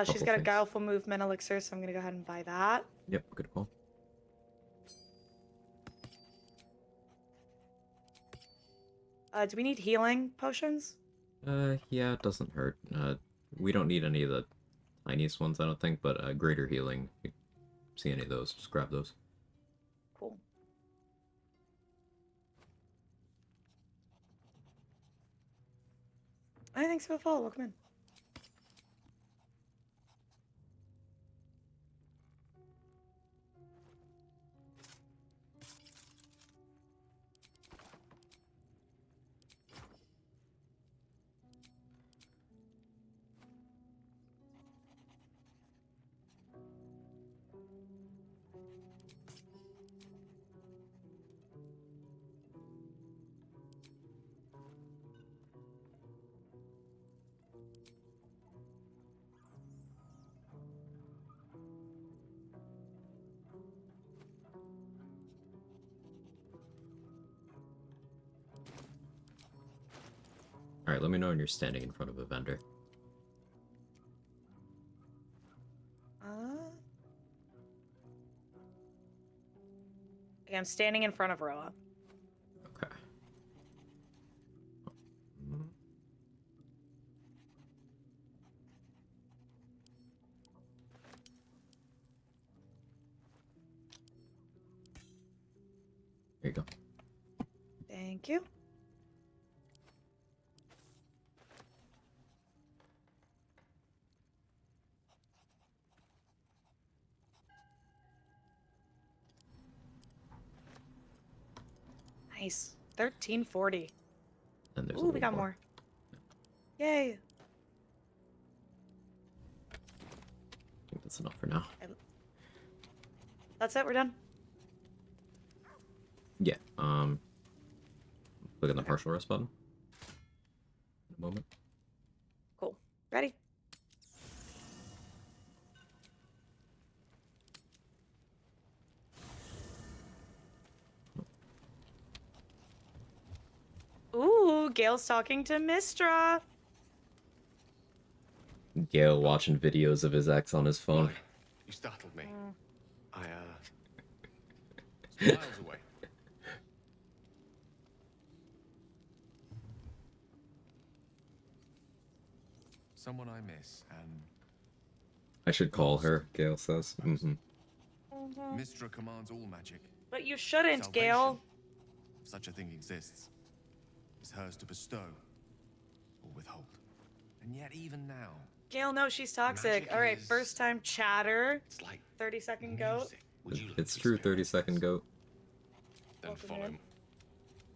She's Couple got a things. guileful movement elixir, so I'm gonna go ahead and buy that. Yep, good call. Do we need healing potions? Yeah, it doesn't hurt. We don't need any of the tiniest ones, I don't think, but greater healing. If you see any of those, just grab those. Cool. Hey, thanks for the follow. Welcome in. Alright, let me know when you're standing in front of a vendor. Okay, I'm standing in front of Roa. Okay. There you go. Thank you. Nice. 1340. And there's a Ooh, we little got more. Yay. I think that's enough for now. That's it, we're done. Yeah, click on the partial rest button. In a moment. Cool. Ready? Ooh, Gail's talking to Mistra. Gale watching videos of his ex on his phone. You startled me. It's miles away. Someone I miss, and I should call her, Gale says. Mm-hmm. Mistra commands all magic. But you shouldn't, Salvation, Gale. if such a thing exists, is hers to bestow or withhold. And yet, even now, Gale, no, she's toxic. Magic All right, is- first time chatter. it's like 30-second goat. music. Would you like It's to true, experience 30-second this? goat. Then Welcome follow. in.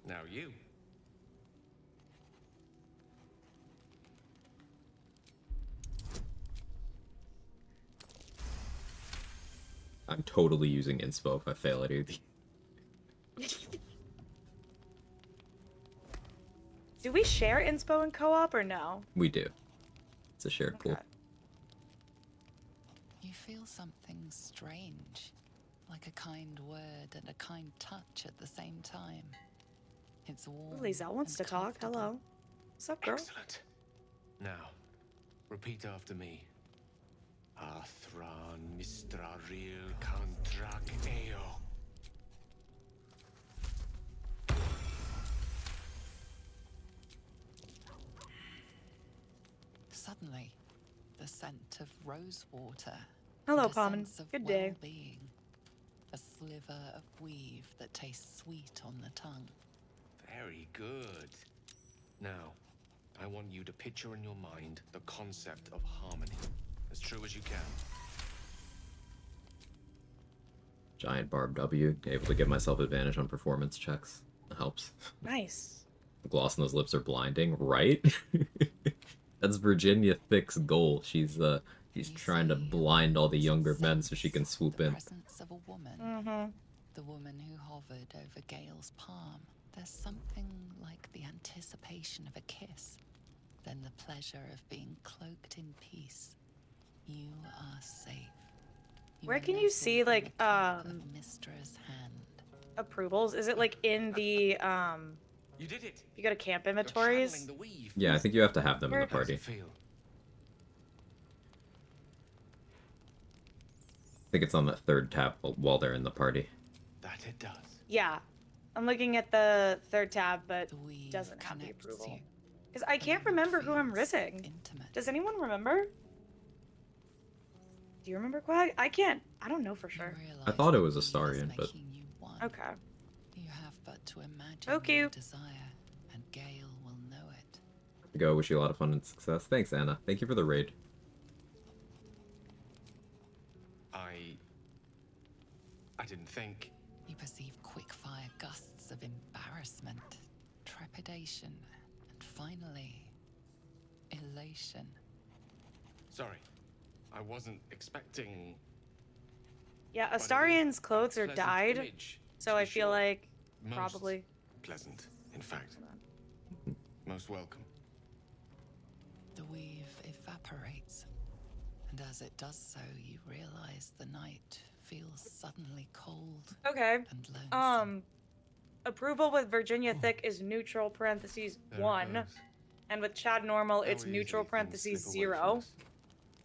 Now you. I'm totally using inspo if I fail at either. Do we share inspo and co-op or no? We do. It's a shared pool. Okay. You feel something strange, like a kind word and a kind touch at the same time. It's warm. Lisa wants to and talk. comfortable. Hello. What's up, girl? Excellent. Now, repeat after me. Athran Mistraril Kantrak Eo. Suddenly, the scent of rose water. Hello, and a Common. sense of Good day. well-being. A sliver of weave that tastes sweet on the tongue. Very good. Now, I want you to picture in your mind the concept of harmony, as true as you can. Giant barb W, able to give myself advantage on performance checks. That helps. Nice. The gloss on those lips are blinding, right? That's Virginia Thick's goal. She's trying to blind all the younger men so she can swoop in. The presence of a woman. Mm-hmm. The woman who hovered over Gale's palm. There's something like the anticipation of a kiss, then the pleasure of being cloaked in peace. You are safe. Where are can you nestled see, in the like, cup of Mistra's hand. approvals? Is it like in the You did it. you go to camp You're inventories? channeling the weave. Yeah, I think you have to have them in the Where- How does party. it feel? I think it's on that third tab while they're in the party. That it does. Yeah. I'm looking at the third tab, but The weave doesn't have the connects approval. you. Because I can't remember who I'm rising. Intimate. Does anyone remember? Do you remember, Quag? I can't. I don't know for You sure. realize I thought it the was weave is Astarian, but- making you one. Okay. You have but to imagine Okay. your desire, and Gale will know it. Go, wish you a lot of fun and success. Thanks, Anna. Thank you for the raid. I didn't think. You perceive quick-fire gusts of embarrassment, trepidation, and finally, elation. Sorry, I wasn't expecting. Yeah, but it is Astarian's clothes a are pleasant dyed, image, so to I be feel sure. like Most probably. pleasant, in fact. Most welcome. The weave evaporates, and as it does so, you realize the night feels suddenly cold Okay. and lonesome. Approval with Virginia Thick is neutral parentheses There it 1, goes. and with Chad Normal How it's easily neutral things parentheses slip away from 0. us,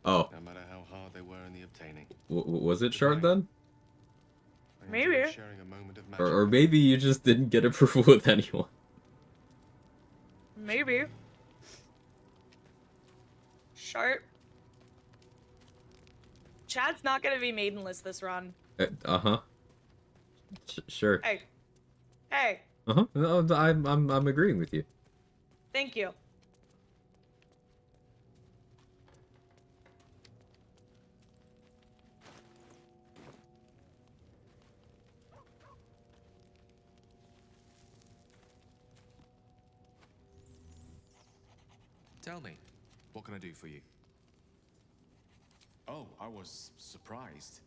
Oh, no matter how hard they were in the obtaining. was it shard then? I Maybe. enjoyed sharing a moment of magic. Or maybe you just didn't get approval with anyone. Maybe. Sharp. Chad's not gonna be maidenless this run. Uh-huh. Sure. Hey. Hey. Uh-huh. No, I'm agreeing with you. Thank you. Tell me, what can I do for you? Oh, I was surprised,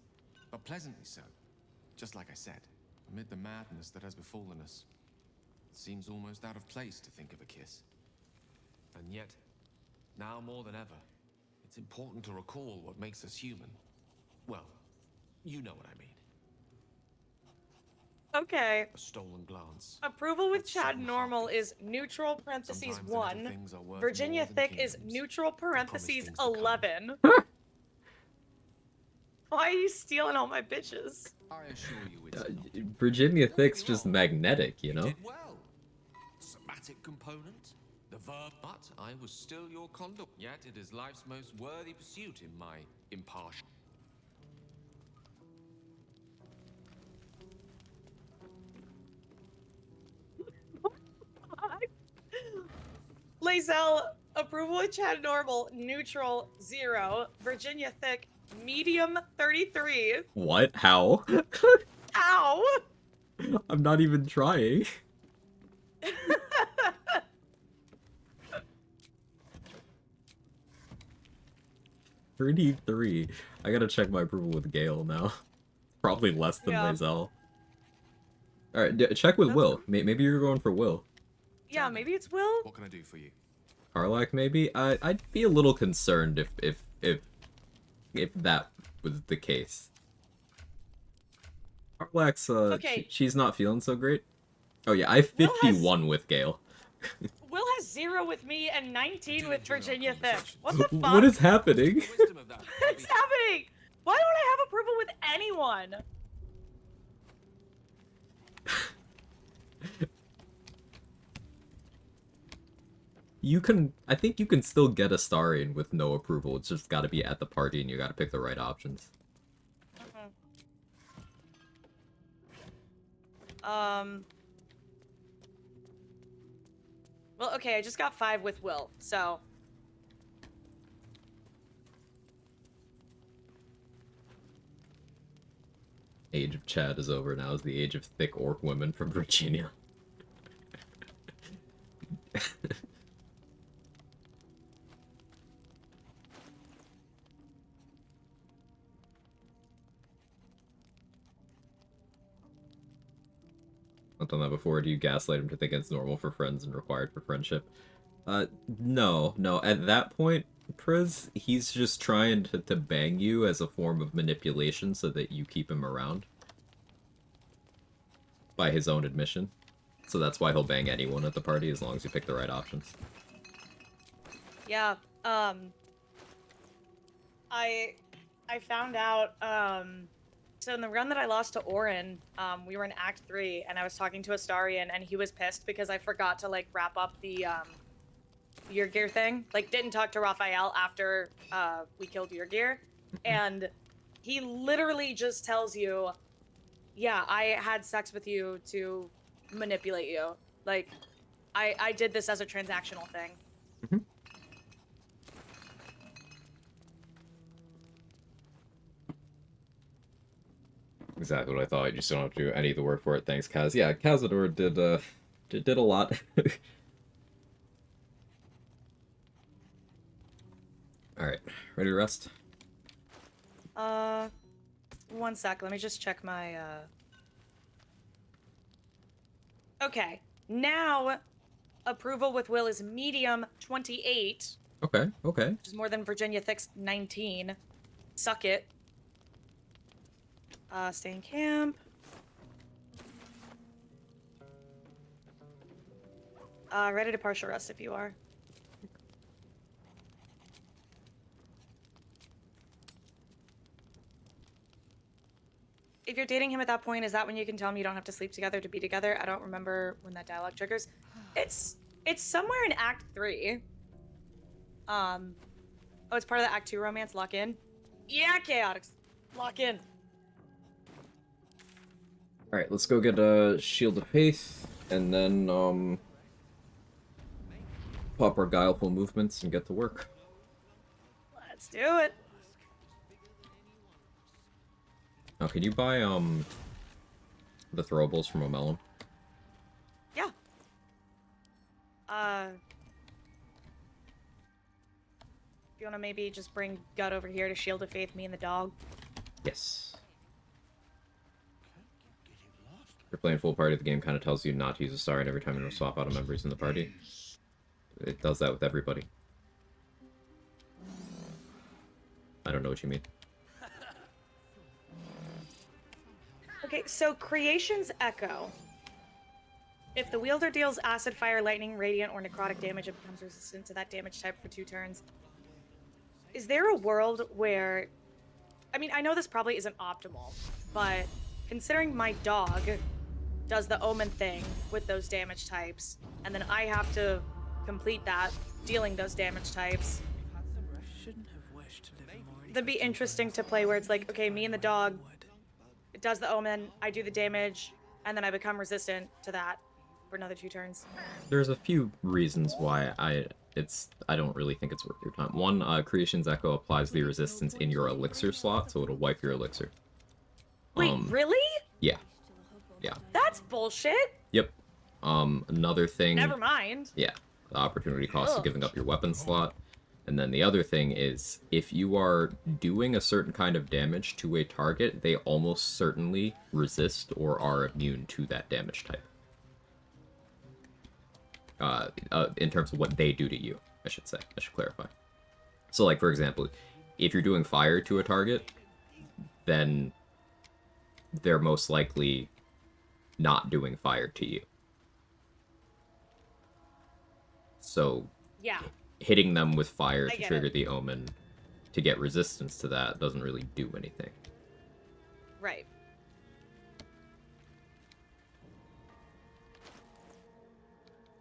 but pleasantly so. Just like I said, amid the madness that has befallen us, it seems almost out of place to think of a kiss. And yet, now more than ever, it's important to recall what makes us human. Well, you know what I mean. Okay. A stolen glance. Approval with That's Chad so Normal heartbeat. is neutral parentheses Sometimes the little 1. things are worth Virginia more than Thick is kingdoms. neutral promise parentheses things to come. 11. Why are you stealing all my bitches? I assure you it's not. Virginia Thick's just magnetic, you know? Did well. Somatic component, the verb, But I was still your conduct. Yet it is life's most worthy pursuit in my impartial. Lazelle, approval with Chad Normal, neutral 0. Virginia Thick, medium 33. What? How? Ow! I'm not even trying. 33. I gotta check my approval with Gale now. Probably less than Yeah. Lazelle. Alright, check with That's Will. Maybe you're going for Will. Yeah, maybe it's Will. What can I do for you? Karlak, maybe? I'd be a little concerned if that was the case. Karlak's, Okay. she's not feeling so great. Oh yeah, I have 51 with Gale. Will has 0 with me and 19 with Virginia Thick. What the fuck? What is happening? What's happening? Why don't I have approval with anyone? I think you can still get a Starian with no approval. It's just gotta be at the party and you gotta pick the right options. Well, okay, I just got 5 with Will, so. Age of Chad is over. Now is the age of thick orc women from Virginia. I've done that before. Do you gaslight him to think it's normal for friends and required for friendship? No. At that point, Priz, he's just trying to bang you as a form of manipulation so that you keep him around. By his own admission. So that's why he'll bang anyone at the party as long as you pick the right options. Yeah, I found out, so in the run that I lost to Orin, we were in Act 3, and I was talking to Astarian, and he was pissed because I forgot to, like, wrap up the, Your Gear thing. Like, didn't talk to Raphael after, we killed Your Gear, and he literally just tells you, yeah, I had sex with you to manipulate you. Like, I did this as a transactional thing. Exactly what I thought. You just don't have to do any of the work for it. Thanks, Kaz. Yeah, Cazador did a lot. Alright, ready to rest? 1 sec. Let me just check my, Okay. Now, approval with Will is medium 28. Okay. Which is more than Virginia Thick's 19. Suck it. Stay in camp. Ready to partial rest if you are. If you're dating him at that point, is that when you can tell him you don't have to sleep together to be together? I don't remember when that dialogue triggers. It's somewhere in Act 3. Oh, it's part of the Act 2 romance. Lock in. Yeah, Chaotix. Lock in. Alright, let's go get a Shield of Faith, and then, pop our Guileful movements and get to work. Let's do it. Now, could you buy, the throwables from Omelum? Yeah. You wanna maybe just bring Gut over here to Shield of Faith, me and the dog? Yes. If you're playing full party, the game kind of tells you not to use a star, and every time you swap out a member's in the party. It does that with everybody. I don't know what you mean. Okay, so Creation's Echo. If the wielder deals acid, fire, lightning, radiant, or necrotic damage, it becomes resistant to that damage type for 2 turns. Is there a world where... I mean, I know this probably isn't optimal, but considering my dog does the omen thing with those damage types, and then I have to complete that, dealing those damage types. Shouldn't have wished to live more. That'd be interesting to play where it's like, okay, me and the dog, it does the omen, I do the damage, and then I become resistant to that for another 2 turns. There's a few reasons why I don't really think it's worth your time. One, Creation's Echo applies the resistance in your elixir slot, so it'll wipe your elixir. Wait, really? Yeah. Yeah. That's bullshit. Yep. Another thing... Never mind. Yeah. The opportunity cost of giving up your weapon slot. And then the other thing is, if you are doing a certain kind of damage to a target, they almost certainly resist or are immune to that damage type. in terms of what they do to you, I should say. I should clarify. So, like, for example, if you're doing fire to a target, then they're most likely not doing fire to you. So, Yeah. hitting them with fire I to get trigger it. the omen to get resistance to that doesn't really do anything. Right.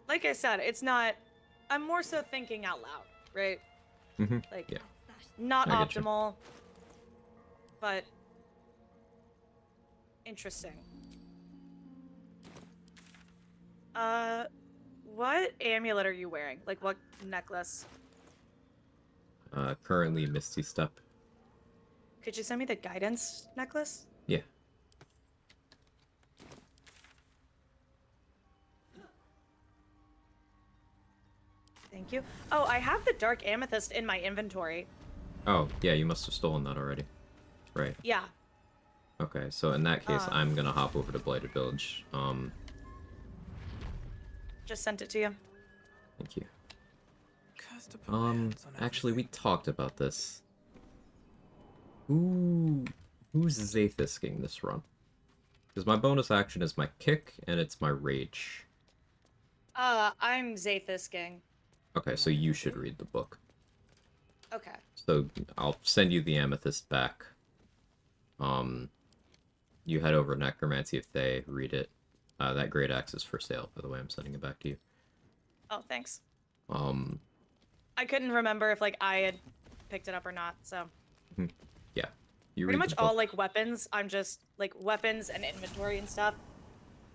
Like I said, it's not... I'm more so thinking out loud, right? Mm-hmm. Like, Yeah. not I get you. optimal, but interesting. What amulet are you wearing? Like, what necklace? Currently Misty Step. Could you send me the guidance necklace? Yeah. Thank you. Oh, I have the dark amethyst in my inventory. Oh, yeah, you must have stolen that already. Right. Yeah. Okay, so in that case, I'm gonna hop over to Blighted Village. Just sent it to you. Thank you. Actually, we talked about this. Who's Zathisking this run? Because my bonus action is my kick, and it's my rage. I'm Zathisking. Okay, so you should read the book. Okay. So I'll send you the amethyst back. You head over to Necromancy if they read it. That great axe is for sale, by the way. I'm sending it back to you. Oh, thanks. I couldn't remember if, like, I had picked it up or not, so... Yeah. You Pretty read much the book. all, like, weapons, I'm just, like, weapons and inventory and stuff.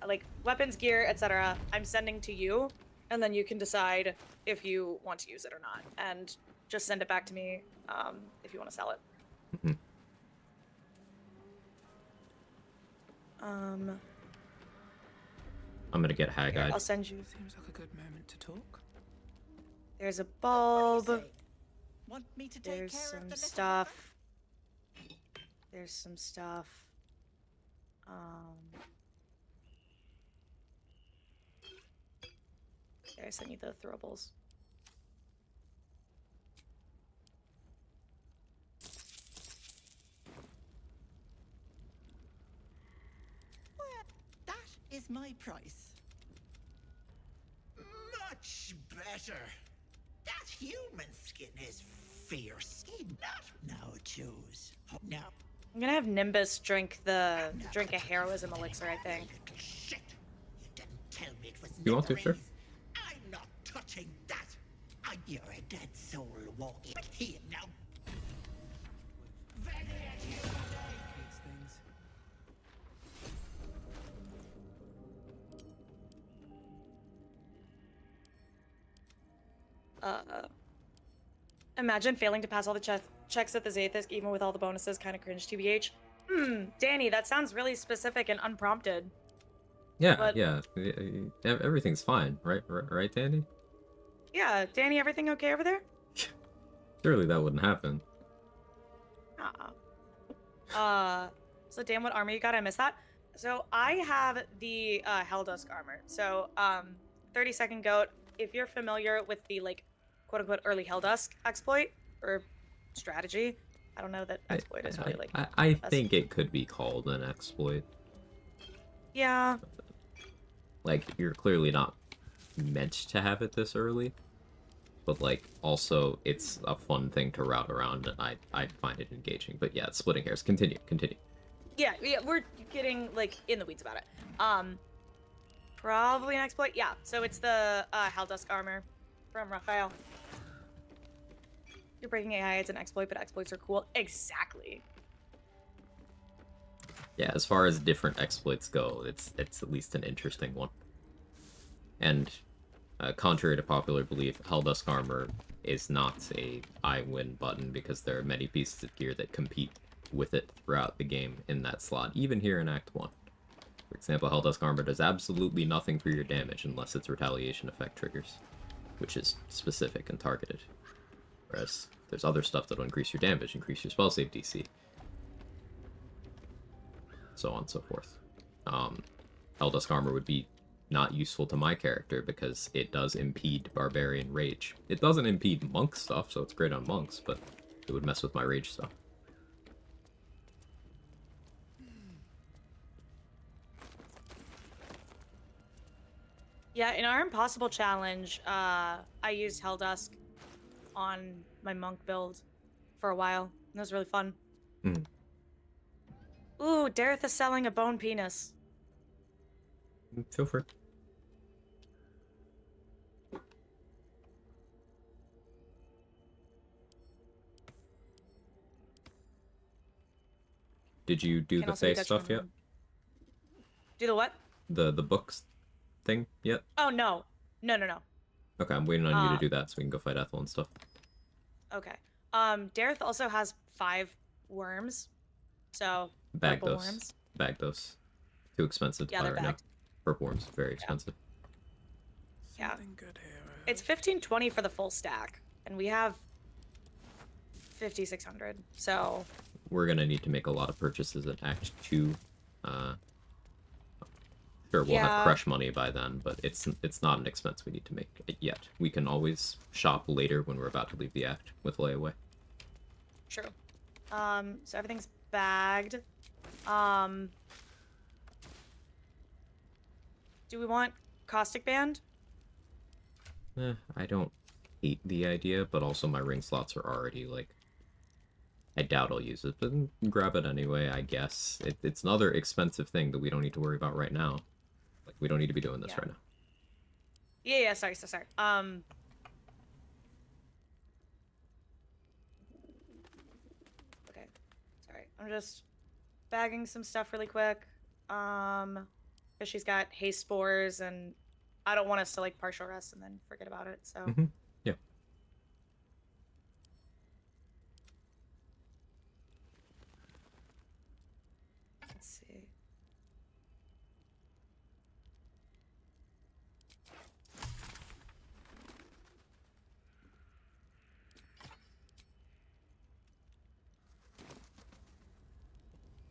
Like, weapons, gear, etc. I'm sending to you, and then you can decide if you want to use it or not. And just send it back to me, if you want to sell it. I'm gonna get Haggai. Here, I'll send you... Seems like a good moment to talk. There's a bulb. Want me to take There's care of some the little stuff. There's some stuff. There, I sent you the throwables. Well, that is my price. Much better. That human skin is fierce. Now choose. Now. I'm gonna have Nimbus drink a heroism elixir, I think. Shit. You didn't tell me it was You want to, sure. Nibbles. I'm not touching that. You're a dead soul walking here now. Imagine failing to pass all the checks at the Zathis, even with all the bonuses. Kind of cringe, TBH. Danny, that sounds really specific and unprompted. Yeah, But- yeah. Everything's fine, right, Danny? Yeah, Danny, everything okay over there? Surely that wouldn't happen. So Dan, what armor you got? I missed that. So I have the Helldusk armor. So 30-second goat. If you're familiar with the, like, quote unquote early Helldusk exploit or strategy, I don't know that exploit is really like. I think it could be called an exploit. Yeah. Like, you're clearly not meant to have it this early, but like also it's a fun thing to route around, and I find it engaging. But yeah, it's splitting hairs. Continue. Yeah, we're getting like in the weeds about it. Probably an exploit. Yeah. So it's the Helldusk armor from Raphael. You're breaking AI, it's an exploit, but exploits are cool. Exactly. Yeah, as far as different exploits go, it's at least an interesting one. And contrary to popular belief, Helldusk armor is not a I win button because there are many pieces of gear that compete with it throughout the game in that slot, even here in Act 1. For example, Helldusk armor does absolutely nothing for your damage unless its retaliation effect triggers, which is specific and targeted. Whereas there's other stuff that'll increase your damage, increase your spell save DC, so on and so forth. Helldusk armor would be not useful to my character because it does impede barbarian rage. It doesn't impede monk stuff, so it's great on monks, but it would mess with my rage stuff. Yeah, in our impossible challenge, I used Helldusk on my monk build for a while. That was really fun. Mm. Ooh, Dareth is selling a bone penis. Feel free. Did you do Can the also be face Dutch stuff yet? woman. Do the what? The books thing yet? Oh, no. No, no, no. Okay, I'm waiting on you to do that so we can go fight Ethel and stuff. Okay. Dareth also has 5 worms. So, Bag purple those. worms. Bag those. Too expensive to Yeah, buy they're right now. bagged. Purple worms, very expensive. Yeah. Something good here. It's 1520 for the full stack, and we have 5600. So, We're gonna need to make a lot of purchases in Act 2. Sure, we'll have crush money by then, but it's not an expense we need to make yet. We can always shop later when we're about to leave the act with layaway. true. So everything's bagged. Do we want caustic band? I don't hate the idea, but also my ring slots are already, like... I doubt I'll use it, but grab it anyway, I guess. It's another expensive thing that we don't need to worry about right now. Like, we don't need to be doing this right now. Yeah, sorry. Okay. Sorry. I'm just bagging some stuff really quick. Because she's got haste spores, and I don't want us to, like, partial rest and then forget about it, so... Yeah. Let's see.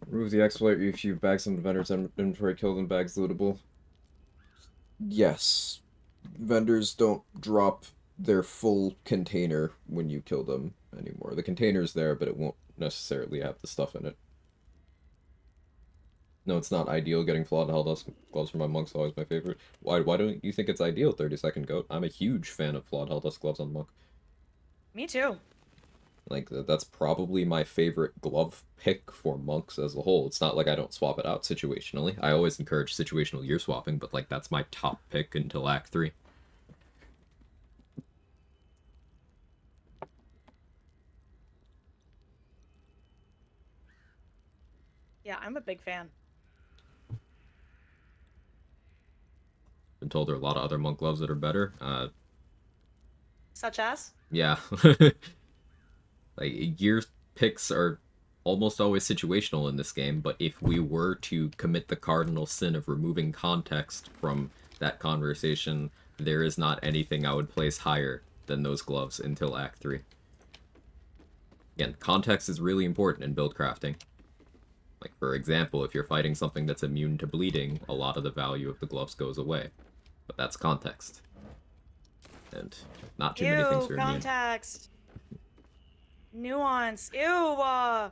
Remove the exploit if you bag some vendors inventory, kill them, bags lootable. Yes. Vendors don't drop their full container when you kill them anymore. The container's there, but it won't necessarily have the stuff in it. No, it's not ideal getting flawed and Helldusk gloves from my monks, always my favorite. Why don't you think it's ideal, 30-second goat? I'm a huge fan of flawed Helldusk gloves on monk. Me too. Like, that's probably my favorite glove pick for monks as a whole. It's not like I don't swap it out situationally. I always encourage situational gear swapping, but, like, that's my top pick until Act 3. Yeah, I'm a big fan. Been told there are a lot of other monk gloves that are better. Such as? Yeah. Like, gear picks are almost always situational in this game, but if we were to commit the cardinal sin of removing context from that conversation, there is not anything I would place higher than those gloves until Act 3. Again, context is really important in build crafting. Like, for example, if you're fighting something that's immune to bleeding, a lot of the value of the gloves goes away. But that's context. And not too many things are immune. Context! Nuance. Ew! A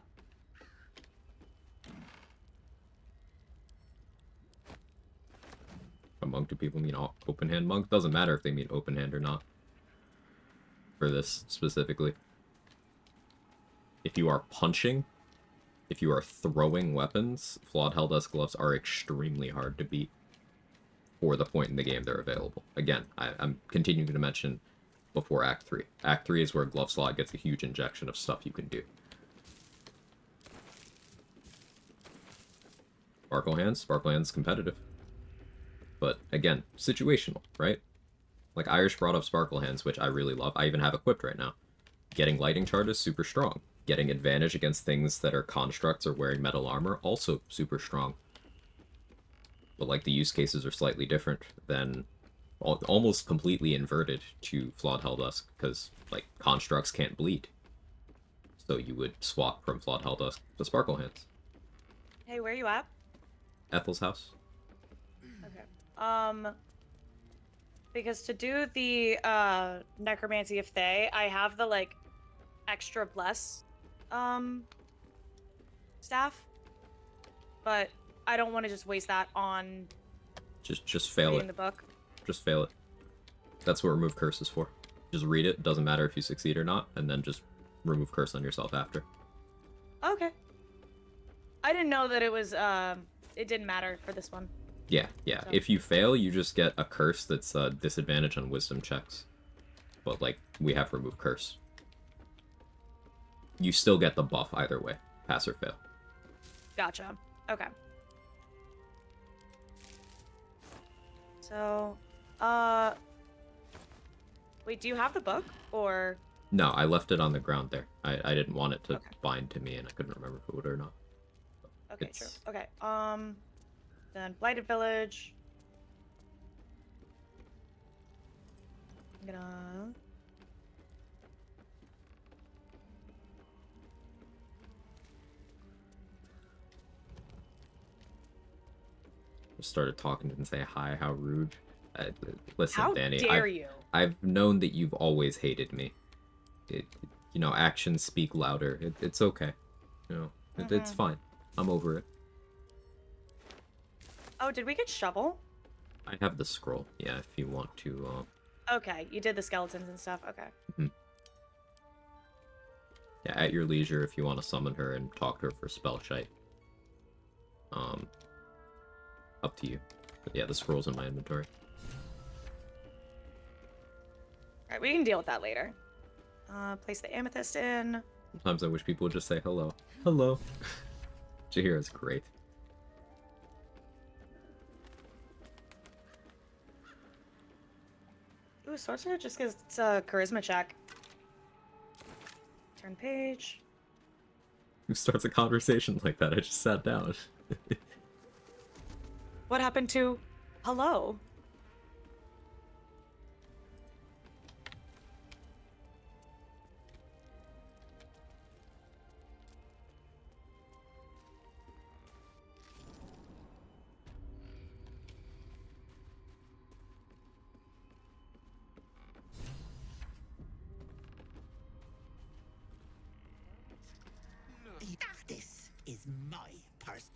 monk, do people mean open hand monk? Doesn't matter if they mean open hand or not. For this specifically. If you are punching, if you are throwing weapons, flawed Helldusk gloves are extremely hard to beat for the point in the game they're available. Again, I'm continuing to mention before Act 3. Act 3 is where glove slot gets a huge injection of stuff you can do. Sparkle Hands competitive. But again, situational, right? Like Irish brought up Sparkle Hands, which I really love. I even have equipped right now. Getting lightning charges, super strong. Getting advantage against things that are constructs or wearing metal armor, also super strong. But like the use cases are slightly different than almost completely inverted to flawed Helldusk, because like constructs can't bleed. So you would swap from flawed Helldusk to Sparkle Hands. Hey, where are you at? Ethel's house. Okay. Because to do the necromancy of Thay, I have the like extra bless staff, but I don't want to just waste that on Just fail reading it. the book. Just fail it. That's what remove curse is for. Just read it. Doesn't matter if you succeed or not, and then just remove curse on yourself after. Okay. I didn't know that it was it didn't matter for this one. Yeah. So. If you fail, you just get a curse that's disadvantage on wisdom checks. But, like, we have remove curse. You still get the buff either way, pass or fail. Gotcha. Okay. So, wait, do you have the book, or? No, I left it on the ground there. I didn't want it to bind to me, and I couldn't remember if it would or not. Okay, true. Okay, then Blighted Village. I'm gonna... Just started talking and say hi, how rude. Listen, How Danny, dare you? I've known that you've always hated me. You know, actions speak louder. It's okay. You know, it's fine. I'm over it. Oh, did we get Shovel? I have the scroll. Yeah, if you want to. Okay, you did the skeletons and stuff. Okay. Yeah, at your leisure, if you want to summon her and talk to her for spell shite. Up to you. But yeah, the scroll's in my inventory. Alright, we can deal with that later. Place the amethyst in. Sometimes I wish people would just say hello. Hello. Jahira's great. Ooh, sorcerer just gives it's a charisma check. Turn page. Who starts a conversation like that? I just sat down. What happened to hello? This is my purse.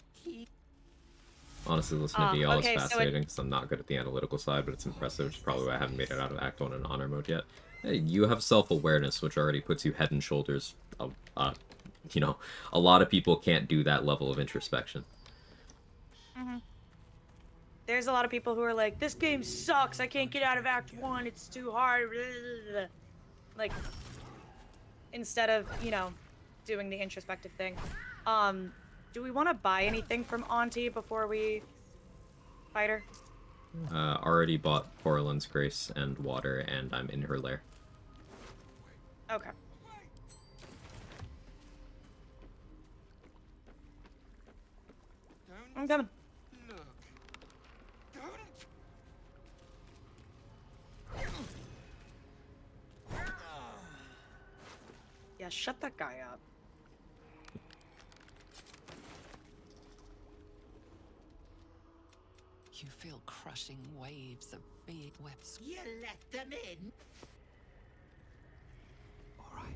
Honestly, listening to y'all okay, is fascinating because I'm not good at the analytical side, but it's impressive, which is probably why I haven't made it out of Act 1 in honor mode yet. Hey, you have self-awareness, which already puts you head and shoulders. You know, a lot of people can't do that level of introspection. There's a lot of people who are like, this game sucks, I can't get out of Act 1, it's too hard. Like, instead of, you know, doing the introspective thing. Do we want to buy anything from Auntie before we fight her? Already bought Coralyn's Grace and water, and I'm in her lair. Okay. I'm coming. Yeah, shut that guy up. You feel crushing waves of big webs. You let them in? Alright,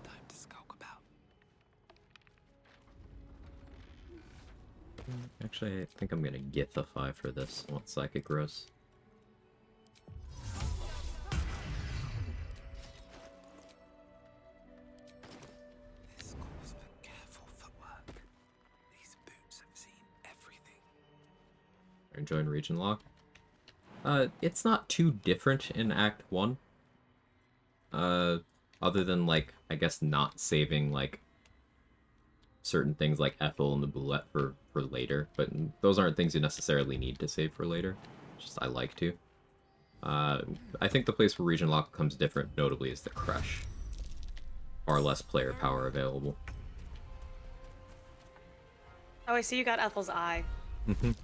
time to skulk about. Actually, I think I'm gonna Githify for this once Psychic grows. This calls for careful footwork. These boots have seen everything. Enjoying Regionlock. It's not too different in Act 1. Other than, like, I guess not saving, like, certain things like Ethel and the Boulette for later, but those aren't things you necessarily need to save for later. Just I like to. I think the place where Regionlock becomes different, notably, is the Crush. Far less player power available. Oh, I see you got Ethel's eye. Alright,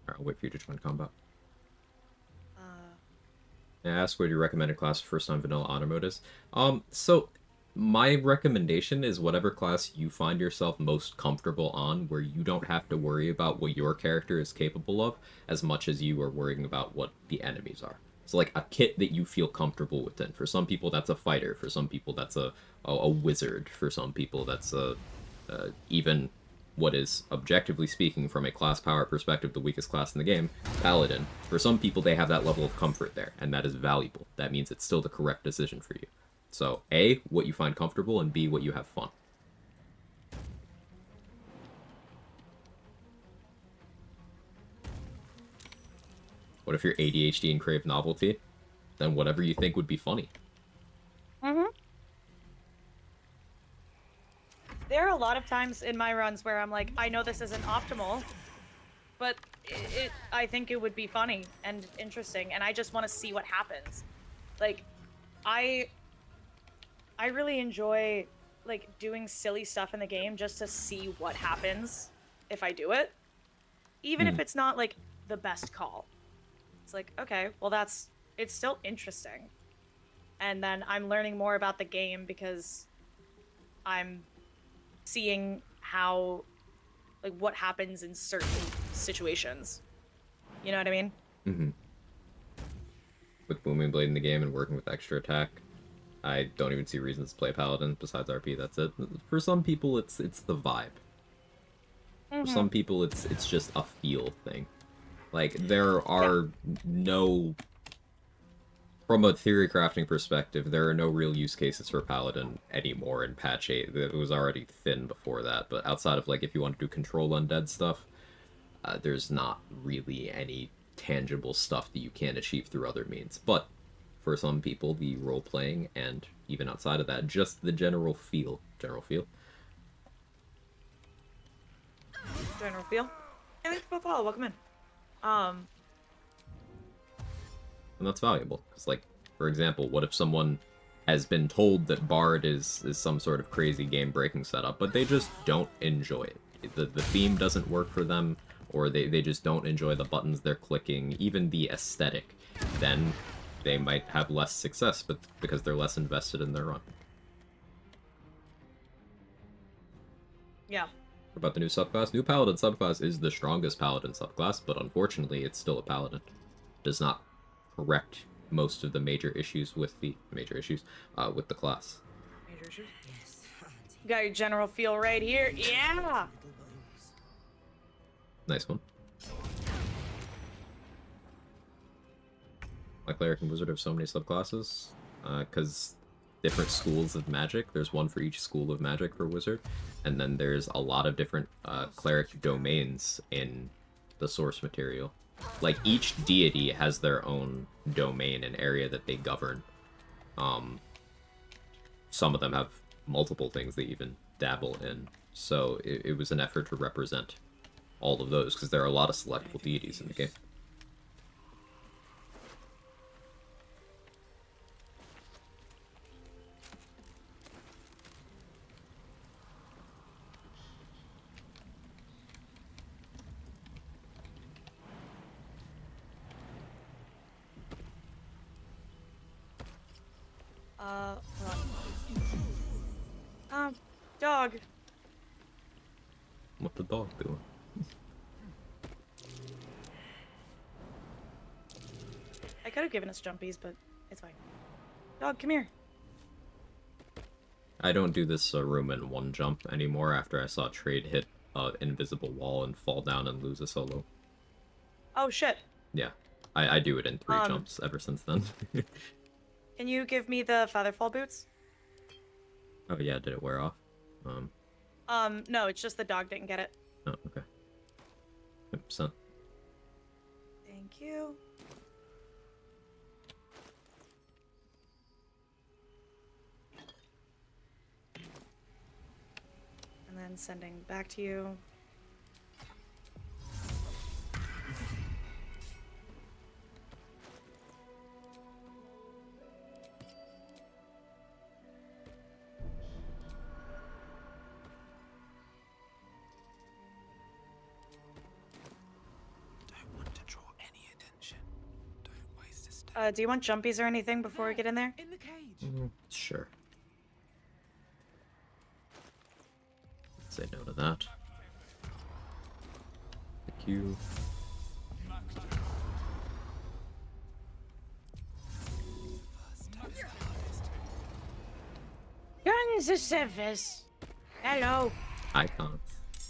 I'll wait for you to join combat. Yeah, ask what your recommended class for first time vanilla honor mode is. So My recommendation is whatever class you find yourself most comfortable on, where you don't have to worry about what your character is capable of as much as you are worrying about what the enemies are. So like a kit that you feel comfortable within. For some people that's a fighter, for some people that's a wizard, for some people that's even what is, objectively speaking, from a class power perspective, the weakest class in the game, Paladin. For some people, they have that level of comfort there, and that is valuable. That means it's still the correct decision for you. So, A, what you find comfortable, and B, what you have fun. What if you're ADHD and crave novelty? Then whatever you think would be funny. Mm-hmm. There are a lot of times in my runs where I'm like, I know this isn't optimal, but I think it would be funny and interesting, and I just want to see what happens. Like, I really enjoy, like, doing silly stuff in the game just to see what happens if I do it. Even if it's not, like, the best call. It's like, okay, well, it's still interesting. And then I'm learning more about the game because I'm seeing how, like, what happens in certain situations. You know what I mean? Mm-hmm. With Booming Blade in the game and working with extra attack, I don't even see reasons to play Paladin besides RP. That's it. For some people, it's the vibe. For some people, it's just a feel thing. Like, there are no... From a theory crafting perspective, there are no real use cases for Paladin anymore in patch 8. It was already thin before that, but outside of, like, if you want to do control undead stuff, there's not really any tangible stuff that you can achieve through other means. But for some people, the role-playing, and even outside of that, just the general feel. General feel? General feel? Hey, thanks for the follow. Welcome in. And that's valuable. Because, like, for example, what if someone has been told that Bard is some sort of crazy game-breaking setup, but they just don't enjoy it? The theme doesn't work for them, or they just don't enjoy the buttons they're clicking, even the aesthetic. Then they might have less success, but because they're less invested in their run. Yeah. What about the new subclass? New Paladin subclass is the strongest Paladin subclass, but unfortunately it's still a Paladin. Does not correct most of the major issues with the with the class. Major issues? Yes. You got your general feel right here. Yeah. Nice one. My cleric and wizard have so many subclasses, because different schools of magic. There's one for each school of magic for wizard, and then there's a lot of different cleric domains in the source material. Like, each deity has their own domain, an area that they govern. Some of them have multiple things they even dabble in. So it was an effort to represent all of those, because there are a lot of selectable deities in the game. Hold on. Dog. What the dog doing? I could have given us jumpies, but it's fine. Dog, come here. I don't do this room in one jump anymore after I saw Trade hit an invisible wall and fall down and lose a solo. Oh, shit. Yeah. I do it in 3 jumps ever since then. Can you give me the featherfall boots? Oh yeah, did it wear off? No, it's just the dog didn't get it. Oh, okay. 100%. Thank you. And then sending back to you. Do you want jumpies or anything before we get in there? In the cage. Sure. you. Guns a service. Hello. Icons.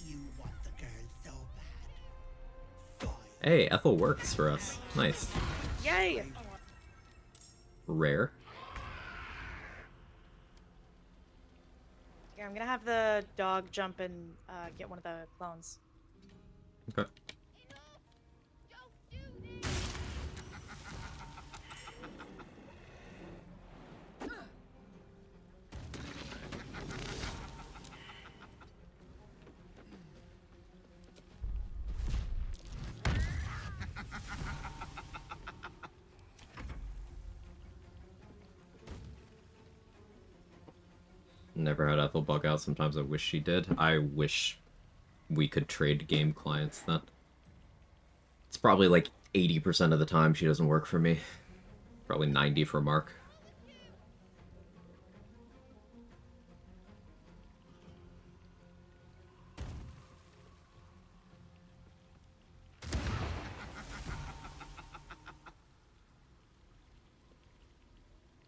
You want the girl so bad. Hey, Ethel works for us. Nice. Yay. Rare. Yeah, I'm gonna have the dog jump and get one of the clones. Okay. Never had Ethel bug out. Sometimes I wish she did. I wish we could trade game clients then. It's probably like 80% of the time she doesn't work for me. Probably 90 for Mark.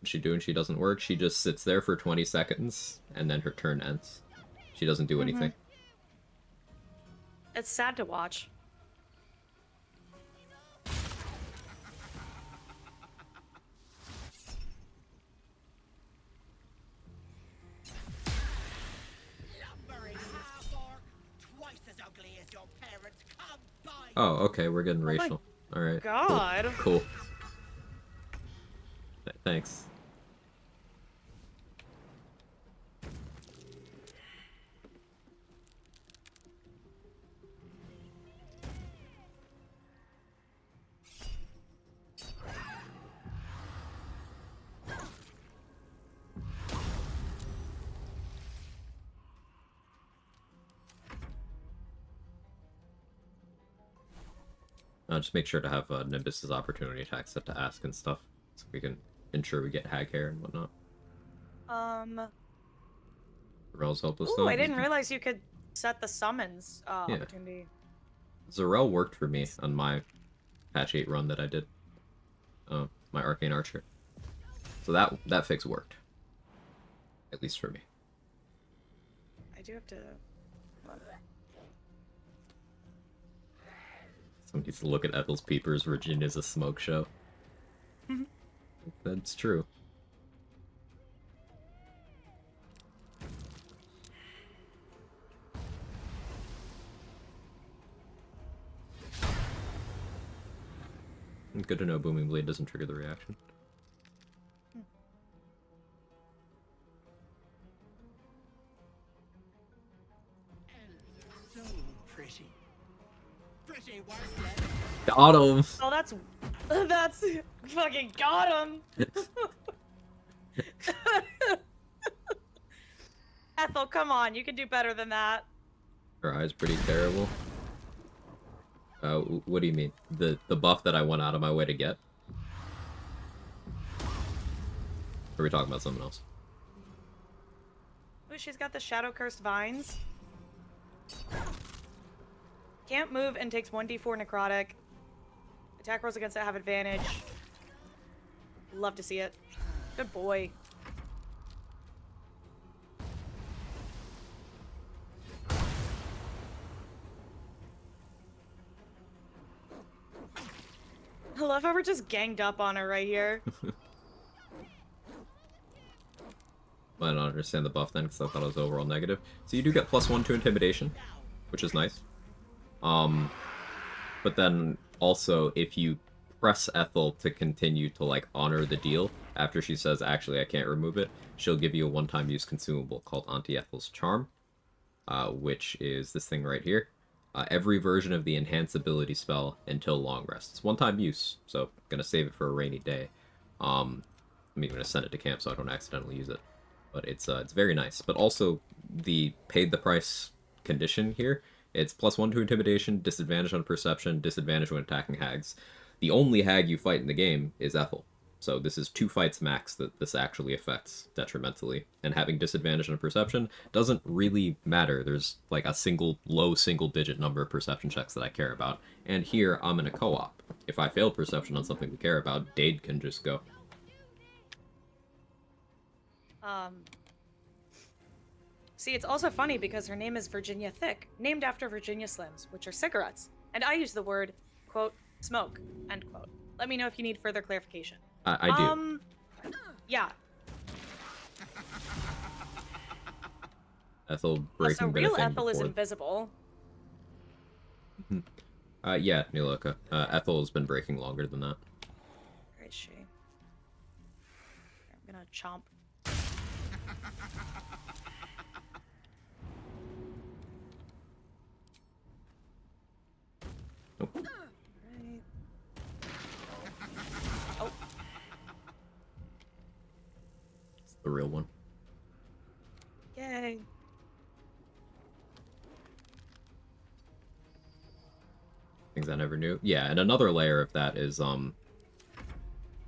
What's she doing? She doesn't work. She just sits there for 20 seconds and then her turn ends. She doesn't do anything. It's sad to watch. Oh, okay, we're getting racial. Alright. God. Cool. Thanks. Just make sure to have Nimbus's opportunity attack set to ask and stuff, so we can ensure we get hag hair and whatnot. Zarel's helpless though. I didn't realize you could set the summons opportunity. Zarel worked for me on my patch 8 run that I did. My Arcane Archer. So that fix worked. At least for me. I do have to... Someone needs to look at Ethel's peepers. Virginia's a smoke show. That's true. Good to know Booming Blade doesn't trigger the reaction. So pretty. Pretty work, Got him! Oh, that's fucking got him. Ethel, come on, you can do better than that. Her eye's pretty terrible. What do you mean? The buff that I went out of my way to get? Or are we talking about something else? Ooh, she's got the Shadow Cursed Vines. Can't move and takes 1d4 necrotic. Attack rolls against it have advantage. Love to see it. Good boy. I love how we're just ganged up on her right here. I don't understand the buff then, because I thought it was overall negative. So you do get +1 to Intimidation, which is nice. But then also, if you press Ethel to continue to, like, honor the deal, after she says, actually, I can't remove it, she'll give you a one-time use consumable called Auntie Ethel's Charm, which is this thing right here. Every version of the enhance ability spell until long rest. It's one-time use, so I'm gonna save it for a rainy day. I'm even gonna send it to camp so I don't accidentally use it. But it's very nice. But also, the paid the price condition here, it's +1 to Intimidation, disadvantage on Perception, disadvantage when attacking hags. The only hag you fight in the game is Ethel. So this is 2 fights max that this actually affects detrimentally. And having disadvantage on perception doesn't really matter. There's like a low single-digit number of perception checks that I care about. And here, I'm in a co-op. If I fail perception on something we care about, Dade can just go. See, it's also funny because her name is Virginia Thick, named after Virginia Slims, which are cigarettes. And I use the word, quote, smoke, end quote. Let me know if you need further clarification. I do. Yeah. Ethel breaking So been a real thing Ethel is before. invisible. Yeah, Niloka. Ethel has been breaking longer than that. Where is she? I'm gonna chomp. Nope. Right. Oh. It's the real one. Yay. Things I never knew. Yeah, and another layer of that is,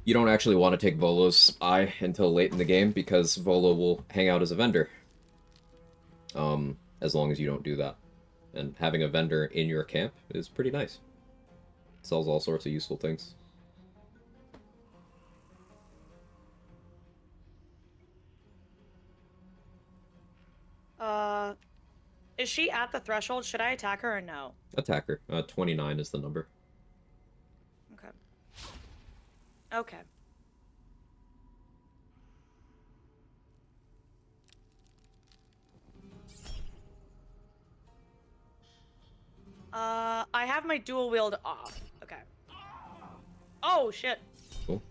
you don't actually want to take Volo's eye until late in the game, because Volo will hang out as a vendor. As long as you don't do that. And having a vendor in your camp is pretty nice. It sells all sorts of useful things. Is she at the threshold? Should I attack her or no? Attack her. 29 is the number. Okay. Okay. I have my dual wield off. Okay. Oh, shit. Cool.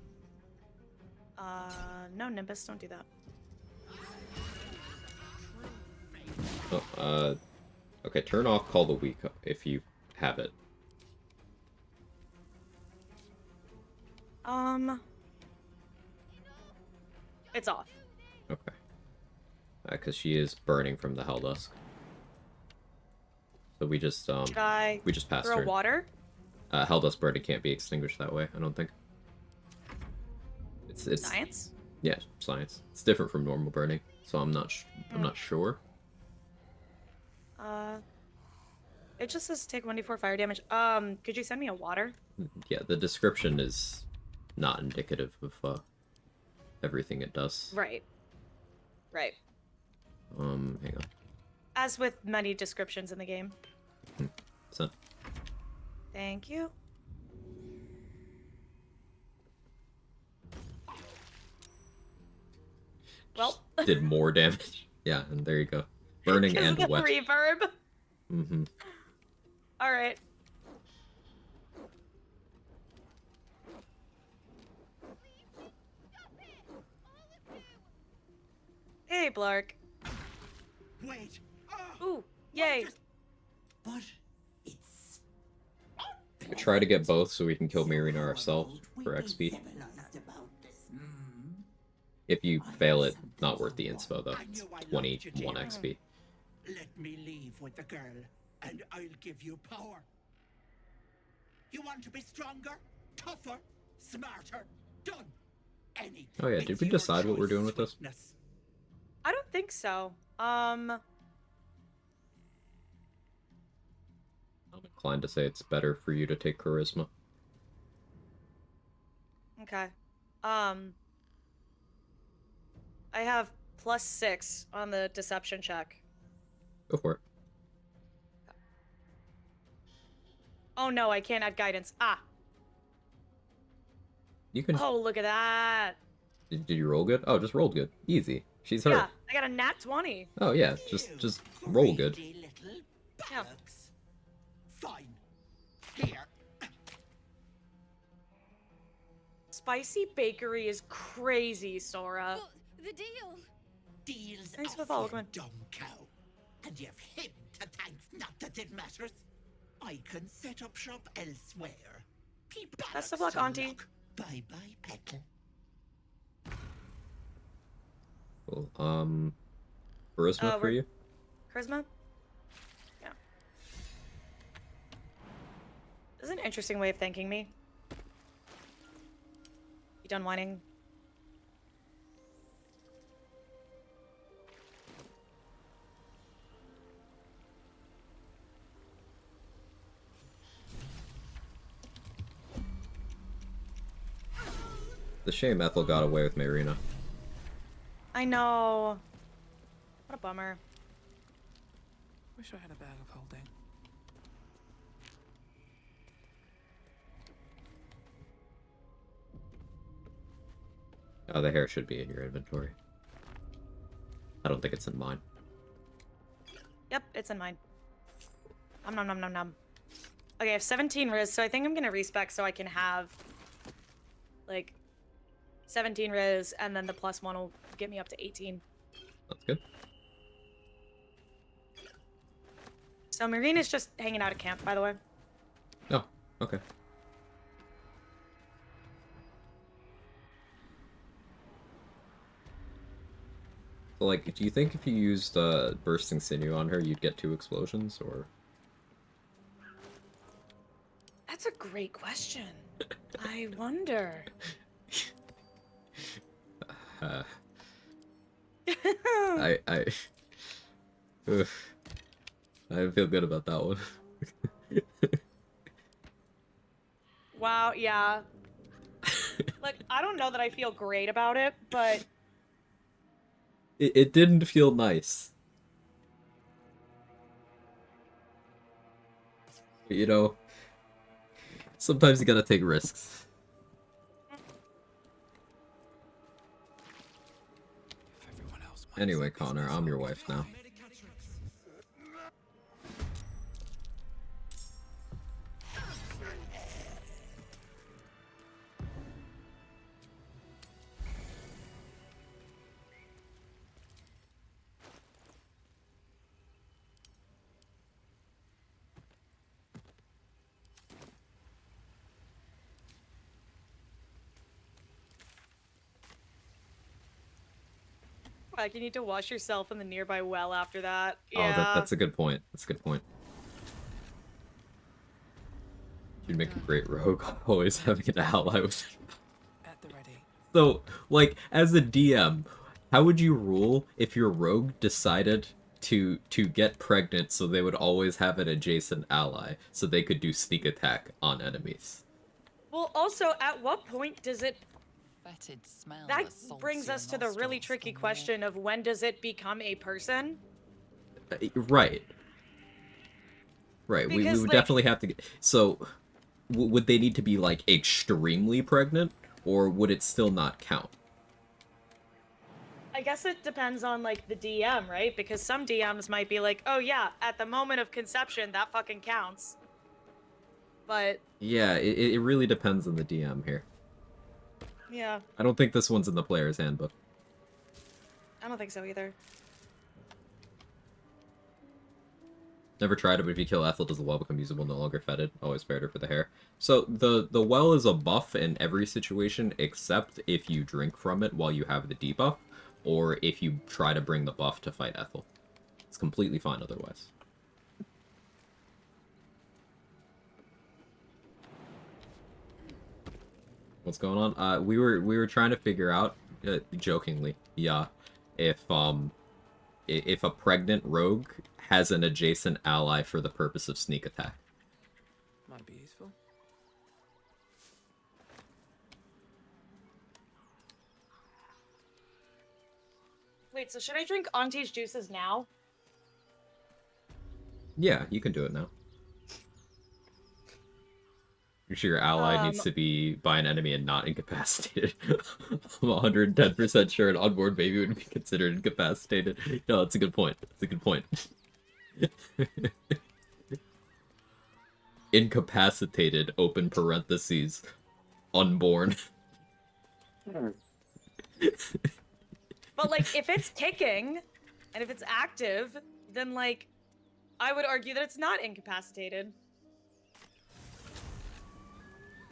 No, Nimbus, don't do that. Oh, okay, turn off Call the Weak if you have it. It's off. Okay. Because she is burning from the Helldusk. So we just, Should I we just passed throw her. water? Helldusk burning can't be extinguished that way, I don't think. It's Science? Yeah, science. It's different from normal burning, so I'm not sure. It just says take 1d4 fire damage. Could you send me a water? Yeah, the description is not indicative of everything it does. Right. Right. Hang on. As with many descriptions in the game. Sent. Thank you. Well, Did more damage. Yeah, and there you go. Burning and the wet. reverb. Mm-hmm. All right. Hey, Blark. Wait. Ooh, yay. But it's We try to get both so we can kill Marina ourselves for XP. civilized about this. If you fail it, not worth the inspo though. I It's knew I loved 21 you, Jim. XP. Let me leave with the girl, and I'll give you power. You want to be stronger, tougher, smarter? Done. Any. Oh yeah, did we decide what we're doing with this? I don't think so. I'm inclined to say it's better for you to take charisma. Okay. I have +6 on the deception check. Go for it. Oh no, I can't add guidance. Ah. You can. Oh, look at that. Did you roll good? Oh, just rolled good. Easy. She's hurt. Yeah, I got a nat 20. Oh yeah, just roll good. Yeah. Fine. Here. Spicy bakery is crazy, Sora. The deal. Deals Thanks off, for the follow, you come on. dumb cow. And you've him to thank, not that it matters. I can set up shop elsewhere. Best of luck, Auntie. Bye-bye, Petal. Cool. Charisma for you? Charisma? Yeah. This is an interesting way of thanking me. He done whining. The shame Ethel got away with Marina. I know. What a bummer. Wish I had a bag of holding. Oh, the hair should be in your inventory. I don't think it's in mine. Yep, it's in mine. Nom nom nom nom. Okay, I have 17 Riz, so I think I'm gonna respec so I can have like 17 Riz, and then the +1 will get me up to 18. That's good. So Marina's just hanging out at camp, by the way. Oh, okay. So, like, do you think if you used Bursting Sinew on her, you'd get 2 explosions, or...? That's a great question. I wonder. I feel good about that one. Wow, yeah. Like, I don't know that I feel great about it, but... It didn't feel nice. You know, sometimes you gotta take risks. Anyway, Connor, I'm your wife now. Like, you need to wash yourself in the nearby well after that. Oh, Yeah. that's a good point. That's a good point. You'd make a great rogue, always having an ally with you. At the ready. So, like, as a DM, how would you rule if your rogue decided to get pregnant so they would always have an adjacent ally so they could do sneak attack on enemies? Well, also, at what point does it... Fetid smell That assaults brings your us to the really nostrils tricky the more- question of when does it become a person? Right. Right, we Because, would like- definitely have to get... So, would they need to be, like, extremely pregnant? Or would it still not count? I guess it depends on, like, the DM, right? Because some DMs might be like, oh yeah, at the moment of conception, that fucking counts. But... Yeah, it really depends on the DM here. Yeah, I don't think this one's in the player's handbook. I don't think so either. Never tried it, but if you kill Ethel, does the well become usable, no longer fetid? Always spared her for the hair. So, the well is a buff in every situation, except if you drink from it while you have the debuff, or if you try to bring the buff to fight Ethel. It's completely fine otherwise. What's going on? We were trying to figure out, jokingly, yeah, if a pregnant rogue has an adjacent ally for the purpose of sneak attack. Might be useful. Wait, so should I drink Auntie's juices now? Yeah, you can do it now. You're sure your ally needs to be by an enemy and not incapacitated. I'm 110% sure an unborn baby would be considered incapacitated. No, that's a good point. That's a good point. Incapacitated, open parentheses, unborn. But, like, if it's ticking, and if it's active, then, like, I would argue that it's not incapacitated.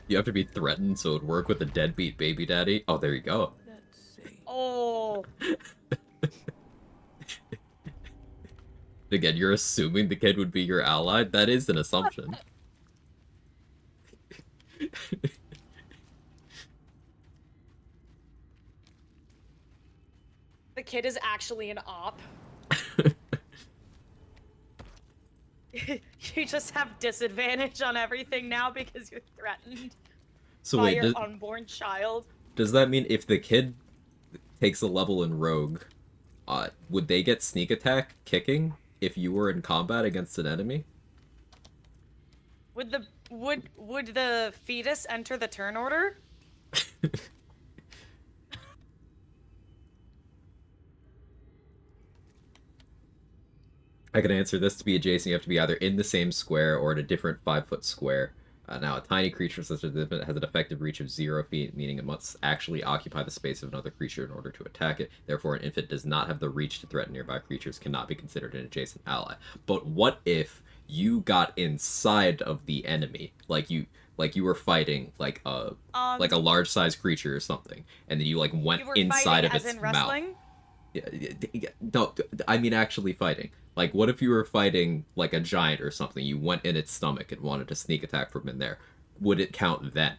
You have to be threatened so it'd work with a deadbeat baby daddy. Oh, there you go. Let's see. Oh. Again, you're assuming the kid would be your ally? That is an assumption. kid is actually an op. You just have disadvantage on everything now because you're threatened by your unborn child. Does that mean if the kid takes a level in Rogue, would they get sneak attack kicking if you were in combat against an enemy? Would the fetus enter the turn order? I can answer this. To be adjacent, you have to be either in the same square or in a different 5-foot square. Now, a tiny creature such as this has an effective reach of 0 feet, meaning it must actually occupy the space of another creature in order to attack it. Therefore, an infant does not have the reach to threaten nearby creatures, cannot be considered an adjacent ally. But what if you got inside of the enemy, like you were fighting like a large-sized creature or something, and then you like went inside of its mouth? Yeah, no, I mean actually fighting. Like, what if you were fighting, like, a giant or something? You went in its stomach and wanted to sneak attack from in there. Would it count then?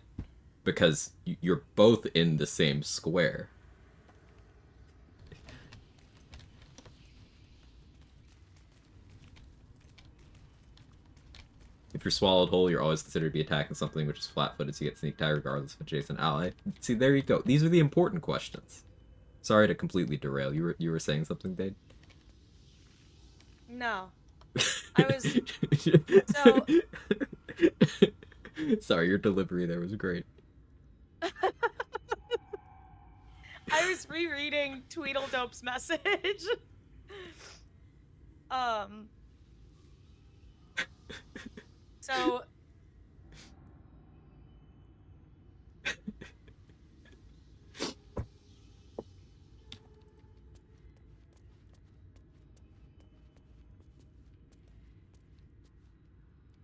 Because you're both in the same square. If you're swallowed whole, you're always considered to be attacking something which is flat-footed, so you get sneak attack regardless of adjacent ally. See, there you go. These are the important questions. Sorry to completely derail. You were saying something, Dade? No. I was... So... Sorry, your delivery there was great. I was rereading Tweedledope's message. So...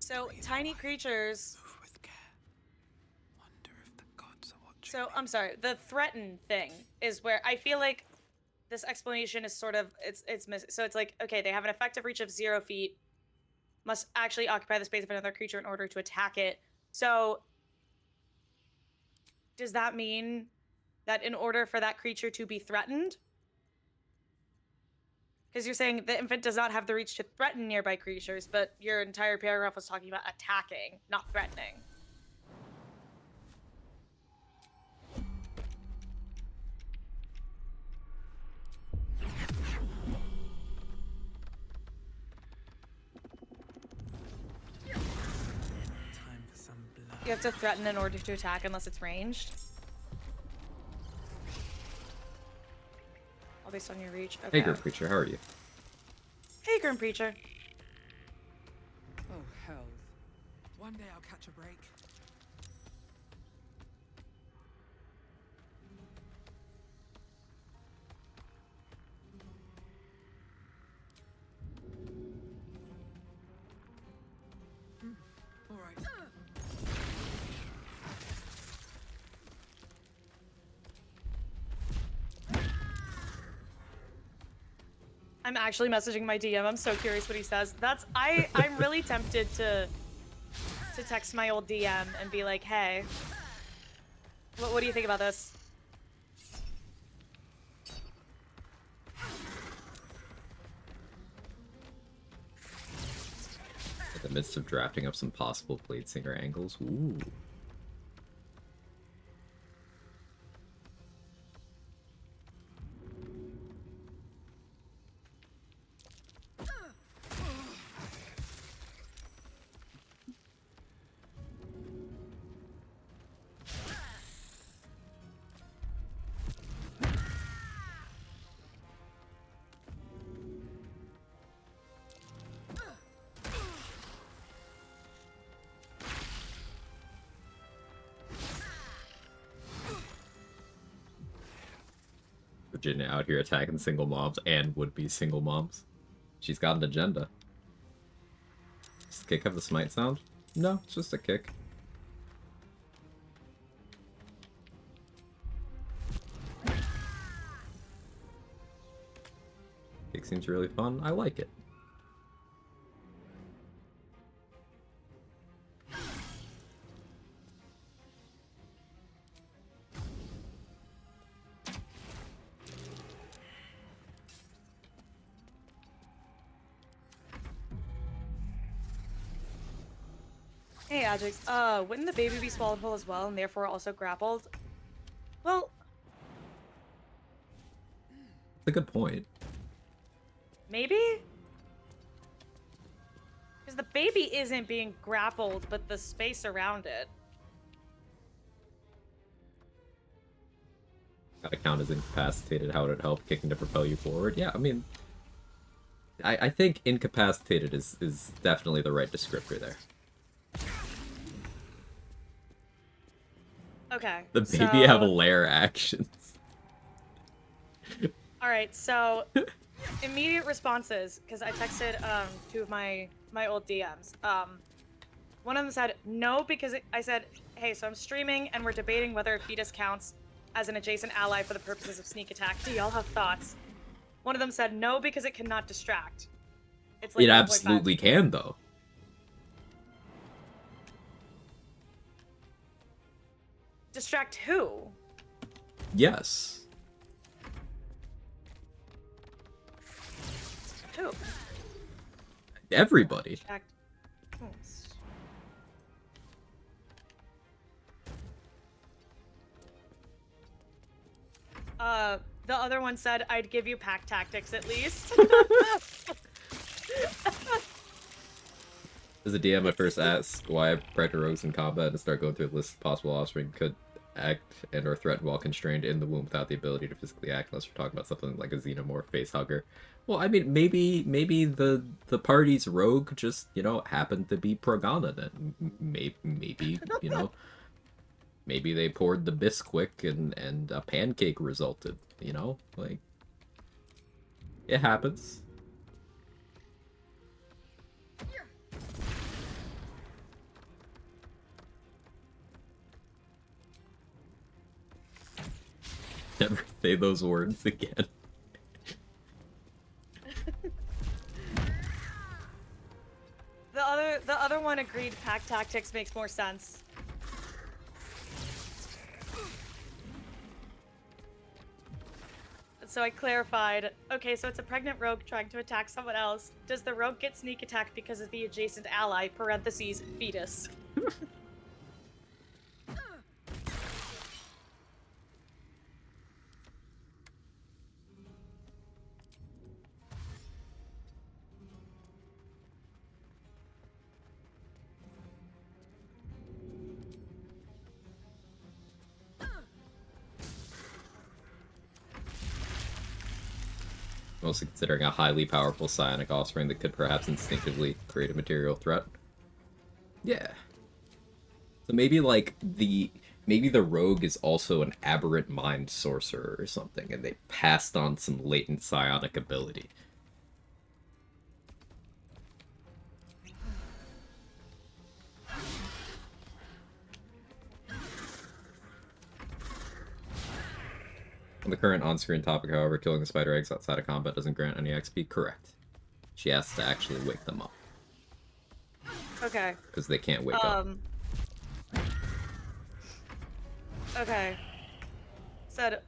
So, tiny creatures... So, I'm sorry, the threaten thing is where I feel like this explanation is sort of, it's missing. So it's like, okay, they have an effective reach of 0 feet, must actually occupy the space of another creature in order to attack it. So, does that mean that in order for that creature to be threatened? Because you're saying the infant does not have the reach to threaten nearby creatures, but your entire paragraph was talking about attacking, not threatening. You have to threaten in order to attack unless it's ranged. All based on your reach. Okay. Hey, Grim Preacher, how are you? Hey, Grim Preacher. Oh, hell. One day I'll catch a break. All right. I'm actually messaging my DM. I'm so curious what he says. I'm really tempted to text my old DM and be like, hey, what do you think about this? In the midst of drafting up some possible Blade Singer angles. Ooh. Virginia out here attacking single moms and would-be single moms. She's got an agenda. Does the kick have the smite sound? No, it's just a kick. Kick seems really fun. I like it. Ajax. Wouldn't the baby be swallowed whole as well and therefore also grappled? Well, That's a good point. maybe? Because the baby isn't being grappled, but the space around it. Gotta count as incapacitated. How would it help kicking to propel you forward? Yeah, I mean, I think incapacitated is definitely the right descriptor there. Okay. The baby have lair actions. All right, so immediate responses, because I texted two of my old DMs. One of them said no because I said, hey, so I'm streaming and we're debating whether a fetus counts as an adjacent ally for the purposes of sneak attack. Do y'all have thoughts? One of them said no because it cannot distract. It's like It 1.5. absolutely can, though. Distract who? Yes. Who? Everybody. Distract. The other one said I'd give you pack tactics at least. As a DM, I first asked why I predator rogues in combat and start going through the list of possible offspring could act and or threaten while constrained in the womb without the ability to physically act, unless we're talking about something like a xenomorph face hugger. Well, I mean, maybe the party's rogue just, you know, happened to be Progana then. Maybe you know, maybe they poured the Bisquick and a pancake resulted, you know? Like, it happens. Never say those words again. The other one agreed pack tactics makes more sense. So I clarified, okay, so it's a pregnant rogue trying to attack someone else. Does the rogue get sneak attack because of the adjacent ally, parentheses, fetus? Mostly considering a highly powerful psionic offspring that could perhaps instinctively create a material threat. Yeah. So maybe like maybe the rogue is also an aberrant mind sorcerer or something, and they passed on some latent psionic ability. On the current on-screen topic, however, killing the spider eggs outside of combat doesn't grant any XP. Correct. She has to actually wake them up. Okay. Because they can't wake up. Okay. Said,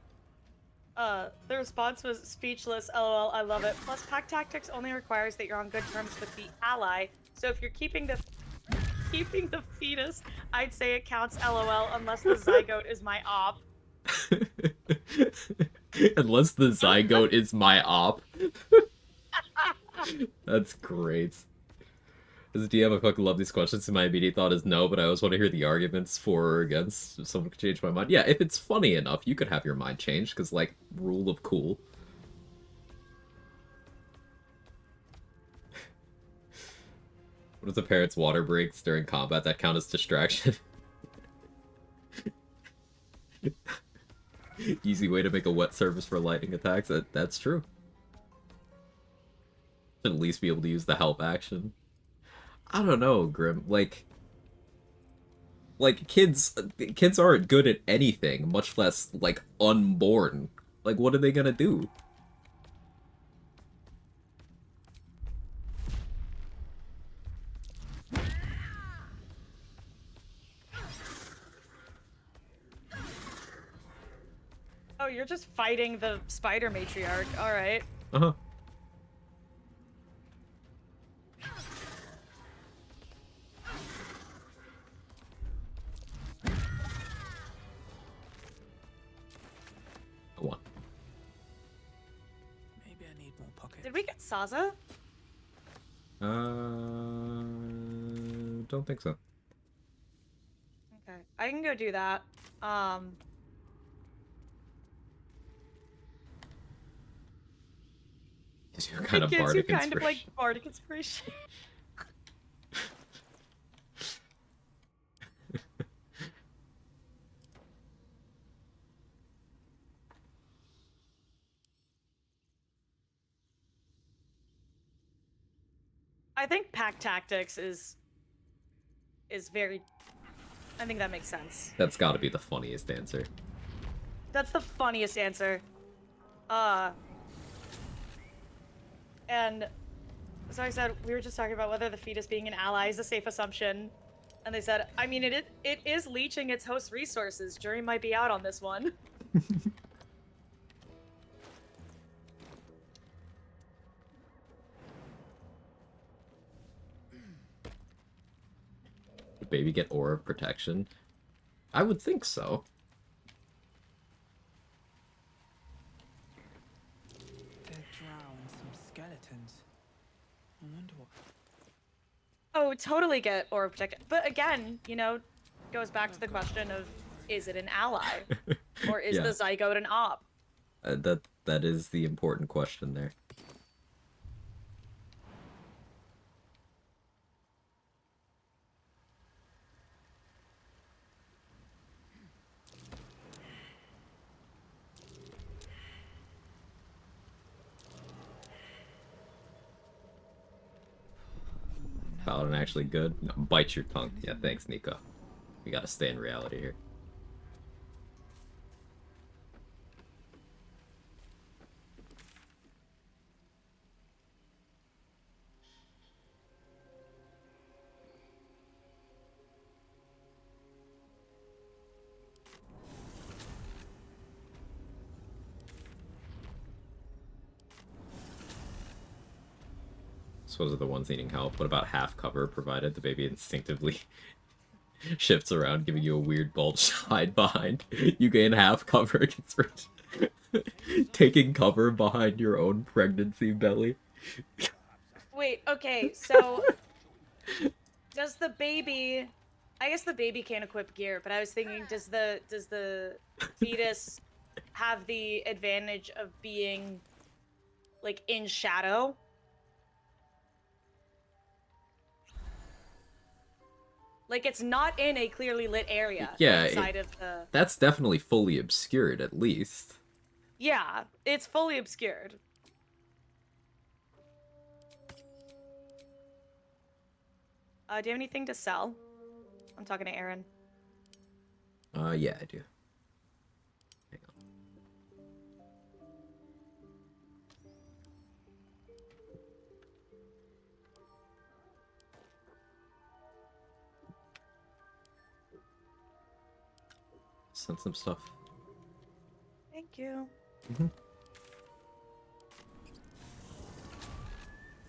the response was speechless, lol, I love it. Plus, pack tactics only requires that you're on good terms with the ally, so if you're keeping the fetus, I'd say it counts, lol, unless the zygote is my op. Unless the zygote is my op. That's great. As a DM, I fucking love these questions, and my immediate thought is no, but I always want to hear the arguments for or against, if someone could change my mind. Yeah, if it's funny enough, you could have your mind changed, because, like, rule of cool. What if the parrot's water breaks during combat? That count as distraction? Easy way to make a wet surface for lightning attacks. That's true. Should at least be able to use the help action. I don't know, Grim. Like kids aren't good at anything, much less like unborn. Like, what are they gonna do? Oh, you're just fighting the spider matriarch. All right. Uh-huh. Did we get Saza? Don't think so. Okay, I can go do that. You're kind of it gives you bardic kind of like inspiration. bardic inspiration. I think pack tactics is very. I think that makes sense. That's got to be the funniest answer. That's the funniest answer. And so I said we were just talking about whether the fetus being an ally is a safe assumption, and they said, I mean, it is leeching its host resources. Jury might be out on this one. Would baby get aura of protection? I would think so. Dead drow and some skeletons. I wonder what. Oh, totally get aura protection. But again, you know, goes back to the question of, is it an ally? Or is Yeah. the zygote an op? That is the important question there. Paladin actually good? No, bite your tongue. Yeah, thanks, Nico. We gotta stay in reality here. So those are the ones needing help. What about half cover provided? The baby instinctively shifts around, giving you a weird bulge to hide behind. You gain half cover against taking cover behind your own pregnancy belly. Wait, okay, so does the baby, I guess the baby can't equip gear, but I was thinking, does the fetus have the advantage of being like in shadow? Like it's not in a clearly lit area inside of the. That's definitely fully obscured, at least. Yeah, it's fully obscured. Do you have anything to sell? I'm talking to Aaron. Yeah, I do. Hang on. Send some stuff. Thank you. Does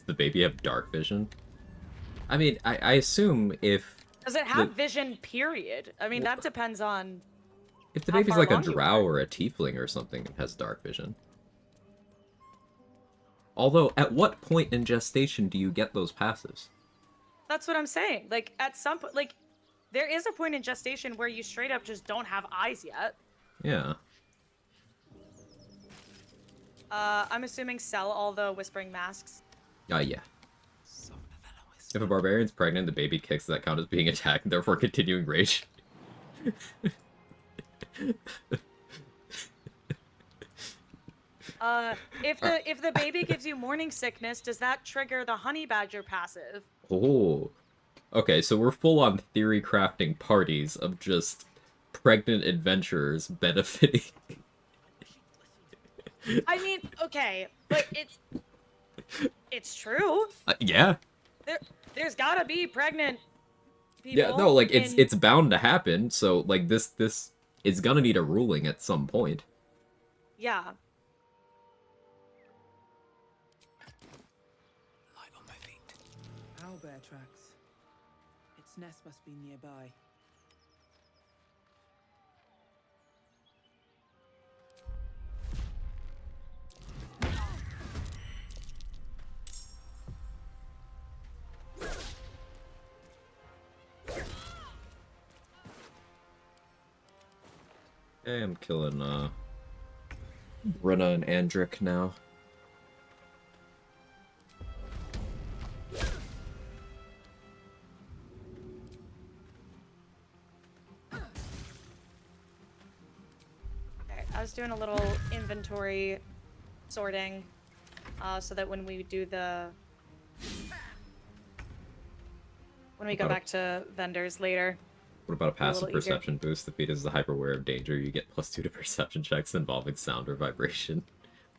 the baby have dark vision? I mean, I assume if... Does it have vision, period? I mean, that depends on... If the how baby's far like a along you drow are. or a tiefling or something, it has dark vision. Although, at what point in gestation do you get those passives? That's what I'm saying. Like, at some point, like, there is a point in gestation where you straight up just don't have eyes yet. Yeah. I'm assuming sell all the whispering masks. Yeah. If a barbarian's pregnant, the baby kicks that count as being attacked, and therefore continuing rage. If the baby gives you morning sickness, does that trigger the honey badger passive? Oh. Okay, so we're full on theory crafting parties of just pregnant adventurers benefiting. I mean, okay, but it's true. Yeah. There's gotta be pregnant people. Yeah, no, like it's bound to happen. So like this is gonna need a ruling at some point. Yeah. Light on my feet. Owlbear tracks. Its nest must be nearby. Okay, I'm killing Brenna and Andric now. Okay, I was doing a little inventory sorting, so that when we do when we go back to vendors later. What about a passive little easier. perception boost? The feat is the hyperware of danger. You get +2 to perception checks involving sound or vibration.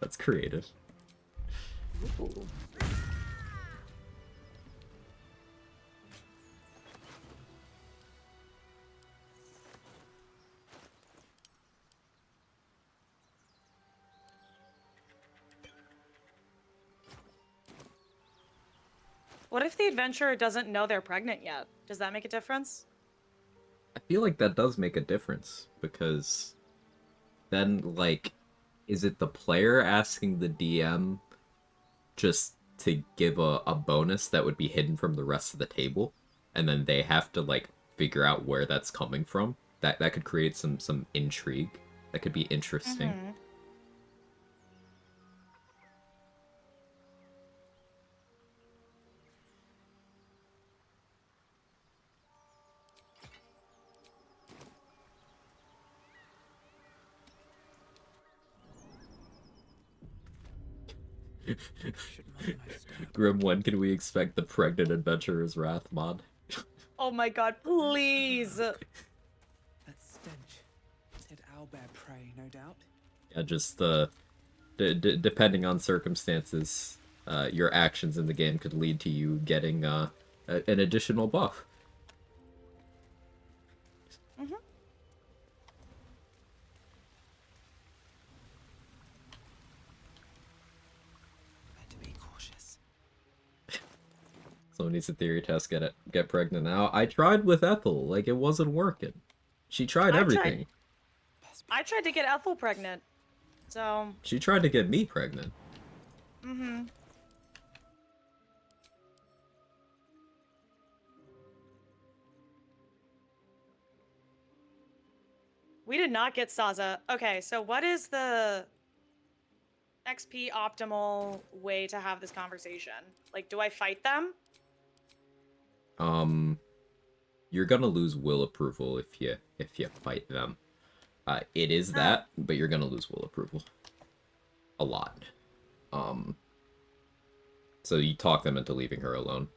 That's creative. Ooh. What if the adventurer doesn't know they're pregnant yet? Does that make a difference? I feel like that does make a difference, because then, like, is it the player asking the DM just to give a bonus that would be hidden from the rest of the table, and then they have to, like, figure out where that's coming from? That could create some intrigue. That could be interesting. Mm-hmm. Grim, when can we expect the pregnant adventurer's wrath mod? Oh my god, please! That stench. Said owlbear prey, no doubt. Yeah, just depending on circumstances, your actions in the game could lead to you getting an additional buff. Mm-hmm. Better be cautious. Someone needs a theory test, get pregnant now. I tried with Ethel, like, it wasn't working. She tried everything. I tried to get Ethel pregnant, so... She tried to get me pregnant. Mm-hmm. We did not get Saza. Okay, so what is the XP optimal way to have this conversation? Like, do I fight them? You're gonna lose will approval if you fight them. It is that, but you're gonna lose will approval. A lot. So you talk them into leaving her alone.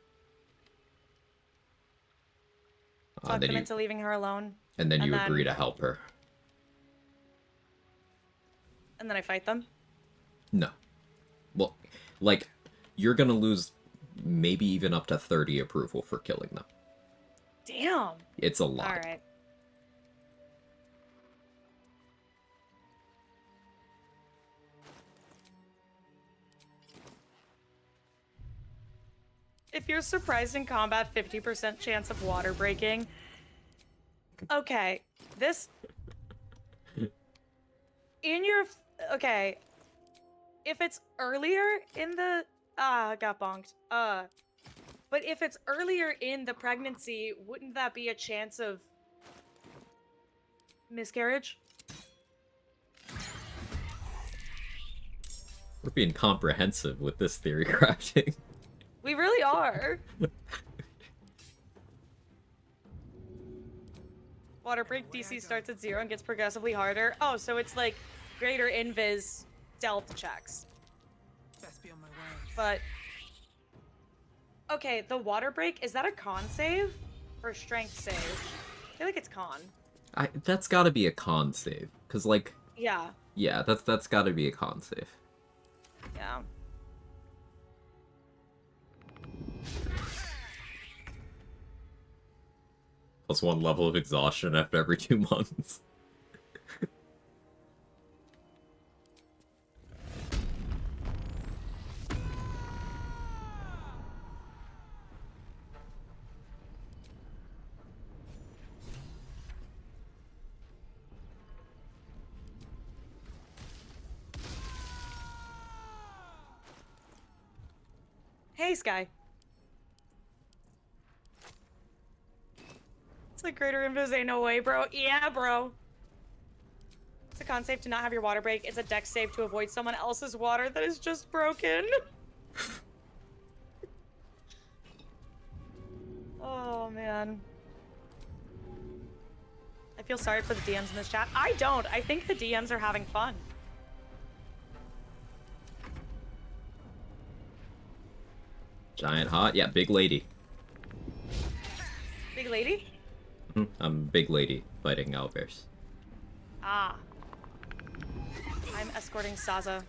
Talk them into leaving her alone. And then you agree to help her. And then I fight them? No. Well, like, you're gonna lose maybe even up to 30 approval for killing them. Damn. It's a lot. Alright. If you're surprised in combat, 50% chance of water breaking. Okay, this... Okay. If it's earlier in the... I got bonked. But if it's earlier in the pregnancy, wouldn't that be a chance of... miscarriage? We're being comprehensive with this theory crafting. We really are. Water break DC starts at 0 and gets progressively harder. Oh, so it's like greater invis stealth checks. Best be on my way. But okay, the water break, is that a con save or strength save? I feel like it's con. That's gotta be a con save, cause like Yeah. Yeah, that's gotta be a con save. Yeah. +1 level of exhaustion after every 2 months. Hey, Sky. It's like greater invis, ain't no way, bro. Yeah, bro. It's a con save to not have your water break. It's a dex save to avoid someone else's water that is just broken. Oh, man. I feel sorry for the DMs in this chat. I don't. I think the DMs are having fun. Giant hot? Yeah, big lady. Big lady? I'm big lady fighting owlbears. Ah. I'm escorting Saza.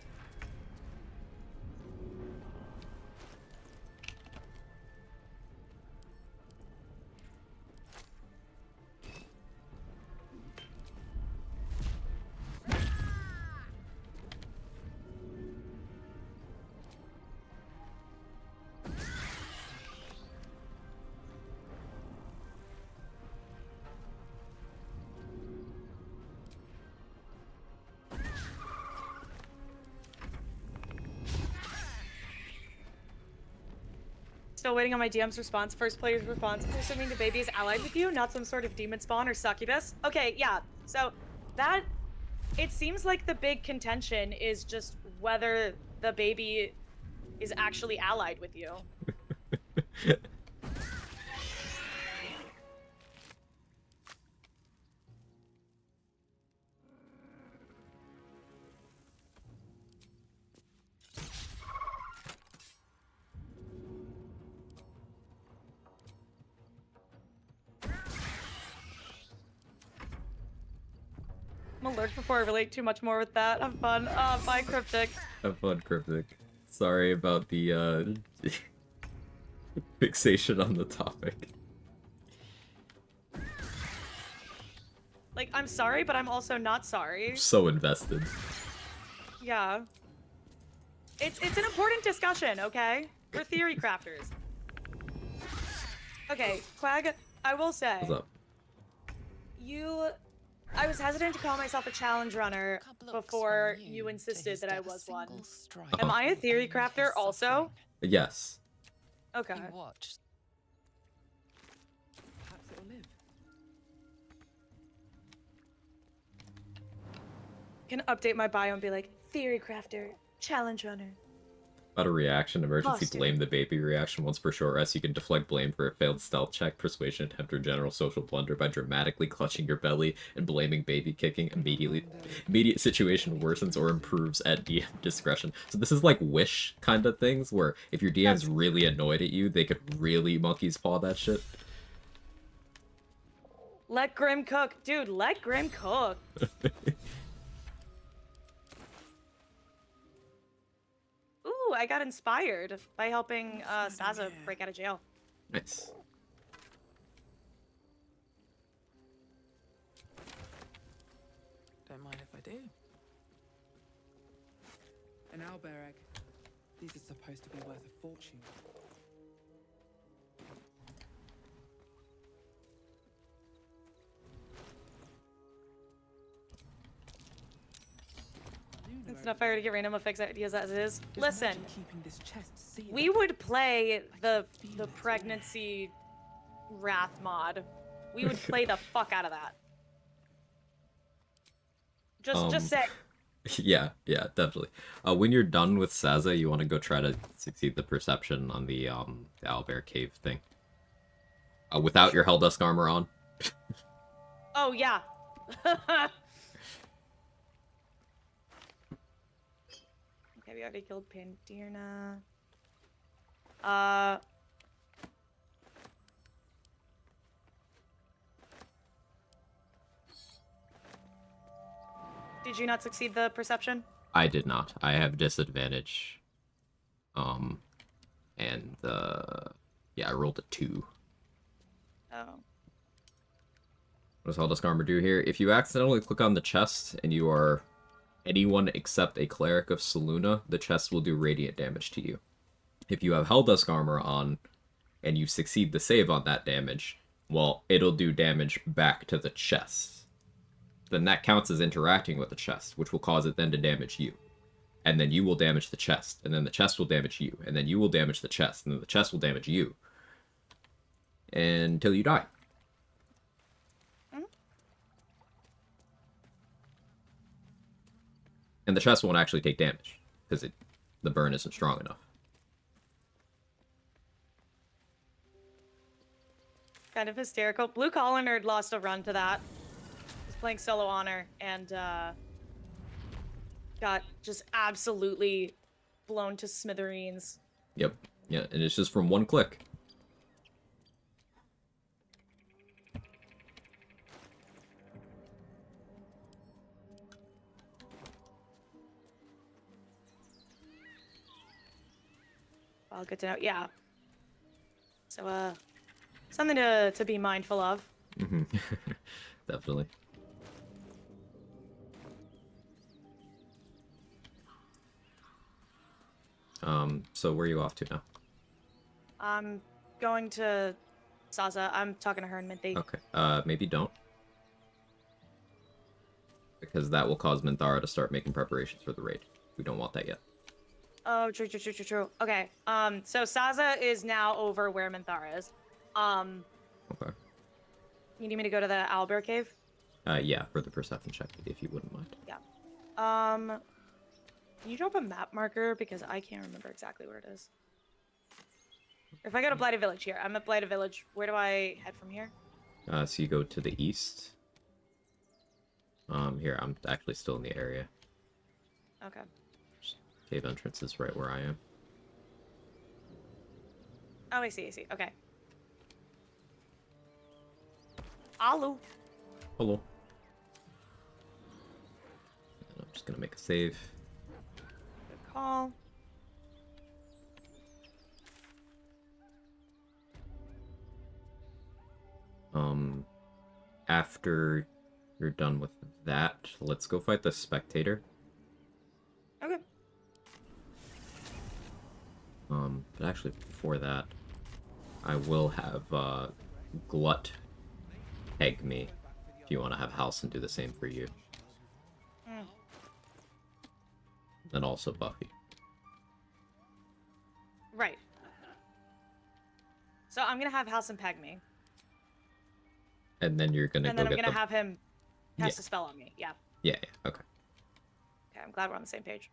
Still waiting on my DM's response. First player's response. Assuming the baby is allied with you, not some sort of demon spawn or succubus. Okay, yeah. So that it seems like the big contention is just whether the baby is actually allied with you. I'm alert before I relate too much more with that. Have fun. Bye, Cryptic. Have fun, Cryptic. Sorry about the fixation on the topic. Like, I'm sorry, but I'm also not sorry. So invested. Yeah. It's an important discussion, okay? We're theory crafters. Okay, Quag, I will say. What's up? I was hesitant to call myself a challenge runner before you insisted that I was one. Am I a theory crafter also? Yes. Okay. Perhaps it'll live. Can update my bio and be like, theory crafter, challenge runner. About a reaction, emergency Foster. blame the baby reaction. Once per short rest, you can deflect blame for a failed stealth check, persuasion attempt, or general social blunder by dramatically clutching your belly and blaming baby kicking immediately. Immediate situation worsens or improves at DM discretion. So this is like Wish kind of things, where if your DM's really annoyed at you, they could really monkey's paw that shit. Let Grim cook. Dude, let Grim cook. Ooh, I got inspired by helping Saza break out of jail. Nice. Don't mind if I do. An owlbear egg. These are supposed to be worth a fortune. It's not fair to get random effects ideas as it is. Listen, Keeping this chest sealed. we would play the pregnancy wrath mod. We would play the fuck out of that. Just say. Yeah, definitely. When you're done with Saza, you want to go try to succeed the perception on the owlbear cave thing. Without your Helldusk armor on. Oh yeah. Okay, we already killed Pandirna. Did you not succeed the perception? I did not. I have disadvantage. Yeah, I rolled a 2. Oh. What does Helldusk armor do here? If you accidentally click on the chest and you are anyone except a cleric of Selûne, the chest will do radiant damage to you. If you have Helldusk armor on and you succeed the save on that damage, well, it'll do damage back to the chest. Then that counts as interacting with the chest, which will cause it then to damage you. And then you will damage the chest, and then the chest will damage you, and then you will damage the chest, and then the chest will damage you. Until you die. And the chest won't actually take damage, because the burn isn't strong enough. Kind of hysterical. Blue Collar Nerd lost a run to that. Was playing solo honor and got just absolutely blown to smithereens. Yep. Yeah, and it's just from one click. Well, good to know. Yeah. So, something to be mindful of. Mm-hmm. Definitely. So where are you off to now? I'm going to Saza. I'm talking to her in Minty. Okay. Maybe don't. Because that will cause Minthara to start making preparations for the raid. We don't want that yet. Oh, true. Okay. So Saza is now over where Minthara is. Okay. You need me to go to the owlbear cave? Yeah, for the perception check, if you wouldn't mind. Yeah. Can you drop a map marker? Because I can't remember exactly where it is. If I go to Blighted Village here, I'm at Blighted Village. Where do I head from here? So you go to the east. Here, I'm actually still in the area. Okay. Cave entrance is right where I am. Oh, I see. Okay. Hello. Hello. And I'm just gonna make a save. Good call. After you're done with that, let's go fight the spectator. Okay. But actually, before that, I will have Glut egg me if you want to have Halcyon do the same for you. And also Buffy. Right. So I'm gonna have Halcyon peg me. And then you're gonna And then go I'm get gonna the... have him cast a spell on me. Yeah. Yeah, okay. Okay, I'm glad we're on the same page.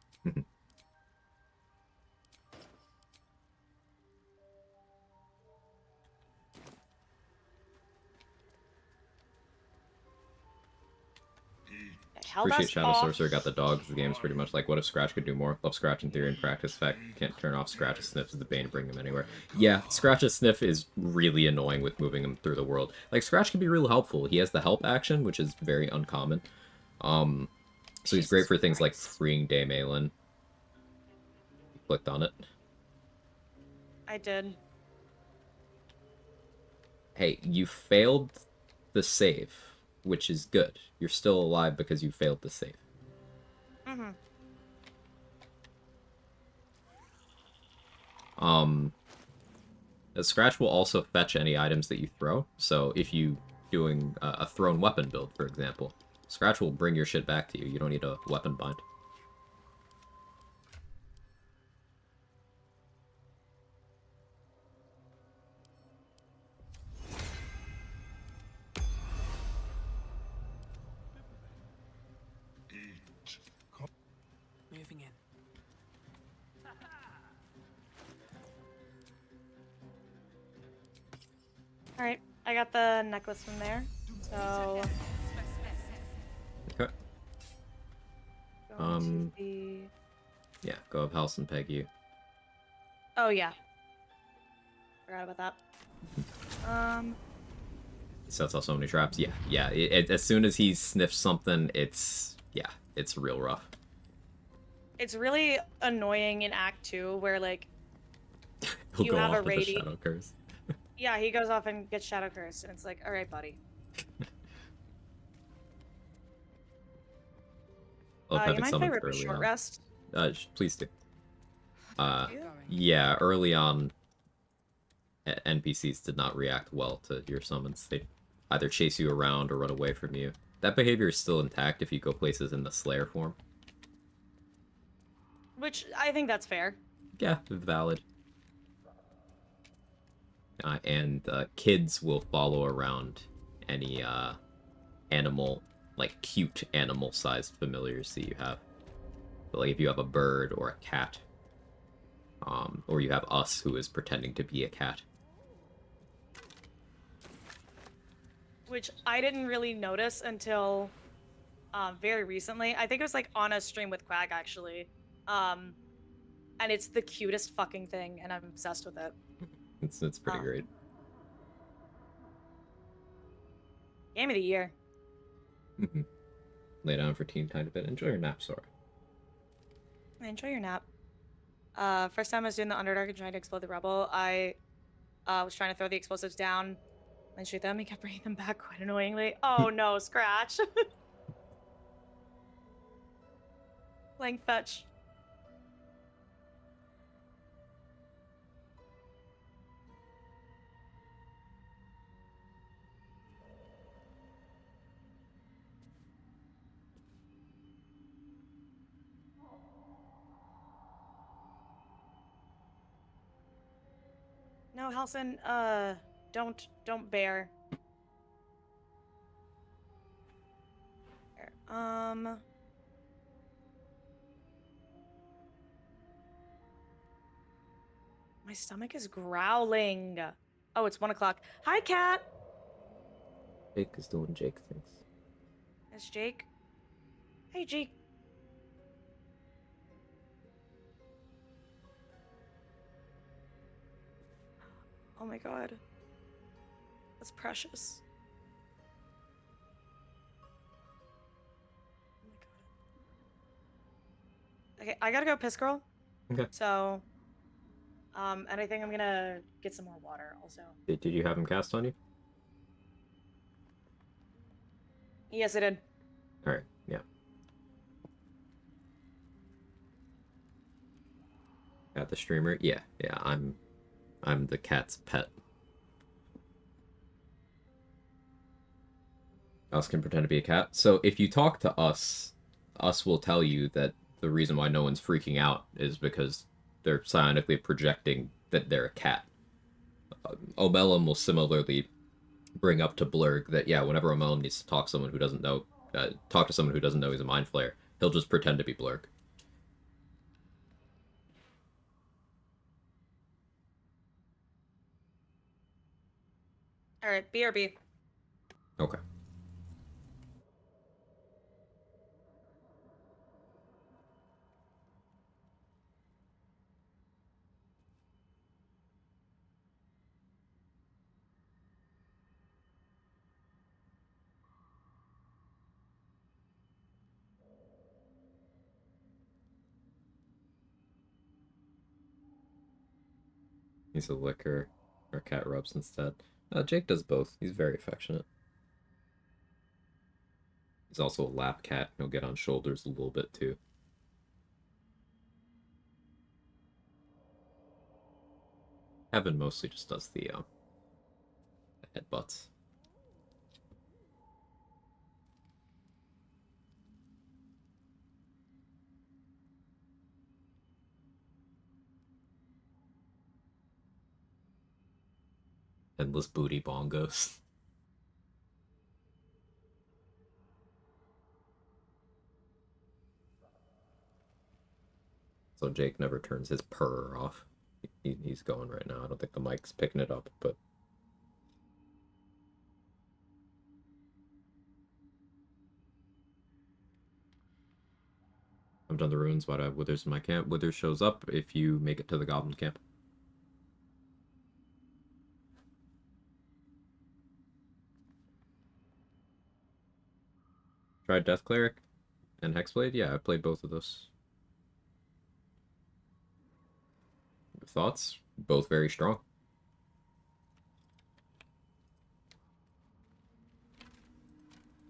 Appreciate Shadow Sorcerer got the dogs. The game's pretty much like, what if Scratch could do more? Love Scratch in theory and practice. Fact, can't turn off Scratch's Sniff as the Bane, bring him anywhere. Yeah, Scratch's Sniff is really annoying with moving him through the world. Like, Scratch can be real helpful. He has the help action, which is very uncommon. So he's great for things like freeing Daymalin. You clicked on it. I did. Hey, you failed the save, which is good. You're still alive because you failed the save. Mm-hmm. Scratch will also fetch any items that you throw. So if you doing a thrown weapon build, for example, Scratch will bring your shit back to you. You don't need a weapon bind. Moving in. Alright, I got the necklace from there. So... Okay. Going to the... Yeah, go have Halcyon peg you. Oh, yeah. Forgot about that. He sets off so many traps. Yeah. As soon as he sniffs something, it's real rough. It's really annoying in Act 2 where, like, He'll you go have off a with the raid. Shadow Curse. Yeah, he goes off and gets Shadow Curse, and it's like, alright, buddy. I love You having mind if I summons rip a early short on. rest? Please do. Yeah, early on, NPCs did not react well to your summons. They either chase you around or run away from you. That behavior is still intact if you go places in the Slayer form. Which, I think that's fair. Yeah, valid. And kids will follow around any animal, like cute animal-sized familiars that you have. But like if you have a bird or a cat, or you have us who is pretending to be a cat. Which I didn't really notice until very recently. I think it was like on a stream with Quag actually. And it's the cutest fucking thing, and I'm obsessed with it. It's pretty great. Game of the year. Lay down for teen time a bit. Enjoy your nap, Sora. Enjoy your nap. First time I was doing the Underdark and trying to explode the rubble, I was trying to throw the explosives down and shoot them. He kept bringing them back quite annoyingly. Oh no, Scratch. Playing fetch. No, Halson, don't bear. Here, my stomach is growling. Oh, it's 1 o'clock. Hi, cat. Jake is doing Jake things. It's Jake. Hey, Jake. Oh my god. That's precious. Oh my god. Okay, I gotta go piss, girl. Okay. So, and I think I'm gonna get some more water also. Did you have him cast on you? Yes, I did. Alright, yeah. Got the streamer? Yeah, I'm the cat's pet. Us can pretend to be a cat. So if you talk to us will tell you that the reason why no one's freaking out is because they're psionically projecting that they're a cat. Obellum will similarly bring up to Blurg that, yeah, whenever Obellum needs to talk to someone who doesn't know, he's a mind flayer, he'll just pretend to be Blurg. Alright, BRB. Okay. He's a licker, or cat rubs instead. Jake does both. He's very affectionate. He's also a lap cat. He'll get on shoulders a little bit too. Evan mostly just does the headbutts. Endless booty bongos. So Jake never turns his purr off. He's going right now. I don't think the mic's picking it up, but... I've done the ruins, but I have Withers in my camp. Withers shows up if you make it to the Goblin camp. Tried Death Cleric and Hexblade? Yeah, I played both of those. Thoughts? Both very strong.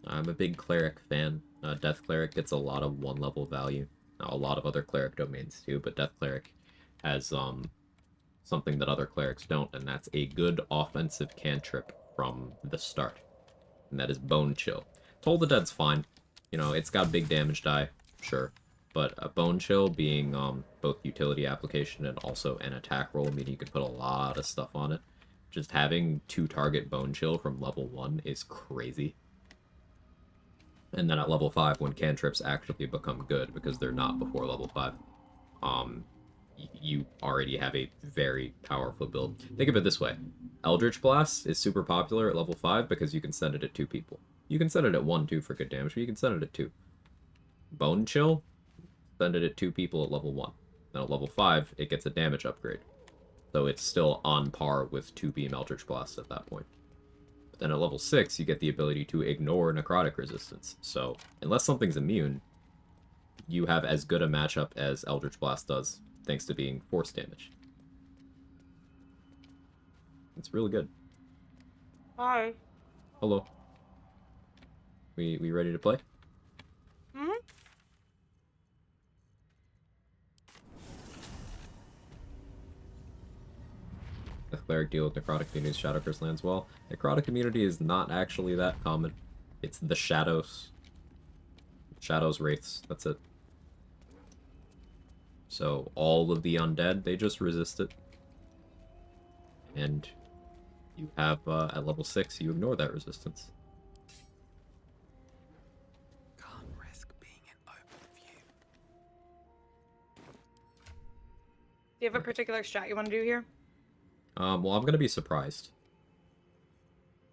I'm a big Cleric fan. Death Cleric gets a lot of one-level value. A lot of other Cleric domains too, but Death Cleric has something that other Clerics don't, and that's a good offensive cantrip from the start. And that is Bone Chill. Toll the Dead's fine. You know, it's got big damage die, sure. But a Bone Chill being both utility application and also an attack roll, meaning you can put a lot of stuff on it. Just having 2-target Bone Chill from level 1 is crazy. And then at level 5, when cantrips actually become good, because they're not before level 5, you already have a very powerful build. Think of it this way. Eldritch Blast is super popular at level 5 because you can send it at 2 people. You can send it at 1 too for good damage, but you can send it at 2. Bone Chill, send it at 2 people at level 1. Then at level 5, it gets a damage upgrade. So it's still on par with 2-beam Eldritch Blast at that point. But then at level 6, you get the ability to ignore necrotic resistance. So unless something's immune, you have as good a matchup as Eldritch Blast does, thanks to being force damage. It's really good. Hi. Hello. We ready to play? Mm-hmm. The cleric deal with necrotic immunities Shadow Curse lands well. Necrotic immunity is not actually that common. It's the shadows. Shadows, wraiths, that's it. So all of the undead, they just resist it. And you have, at level 6, you ignore that resistance. Can't risk being in open view. Do you have a particular strat you want to do here? Well, I'm gonna be surprised.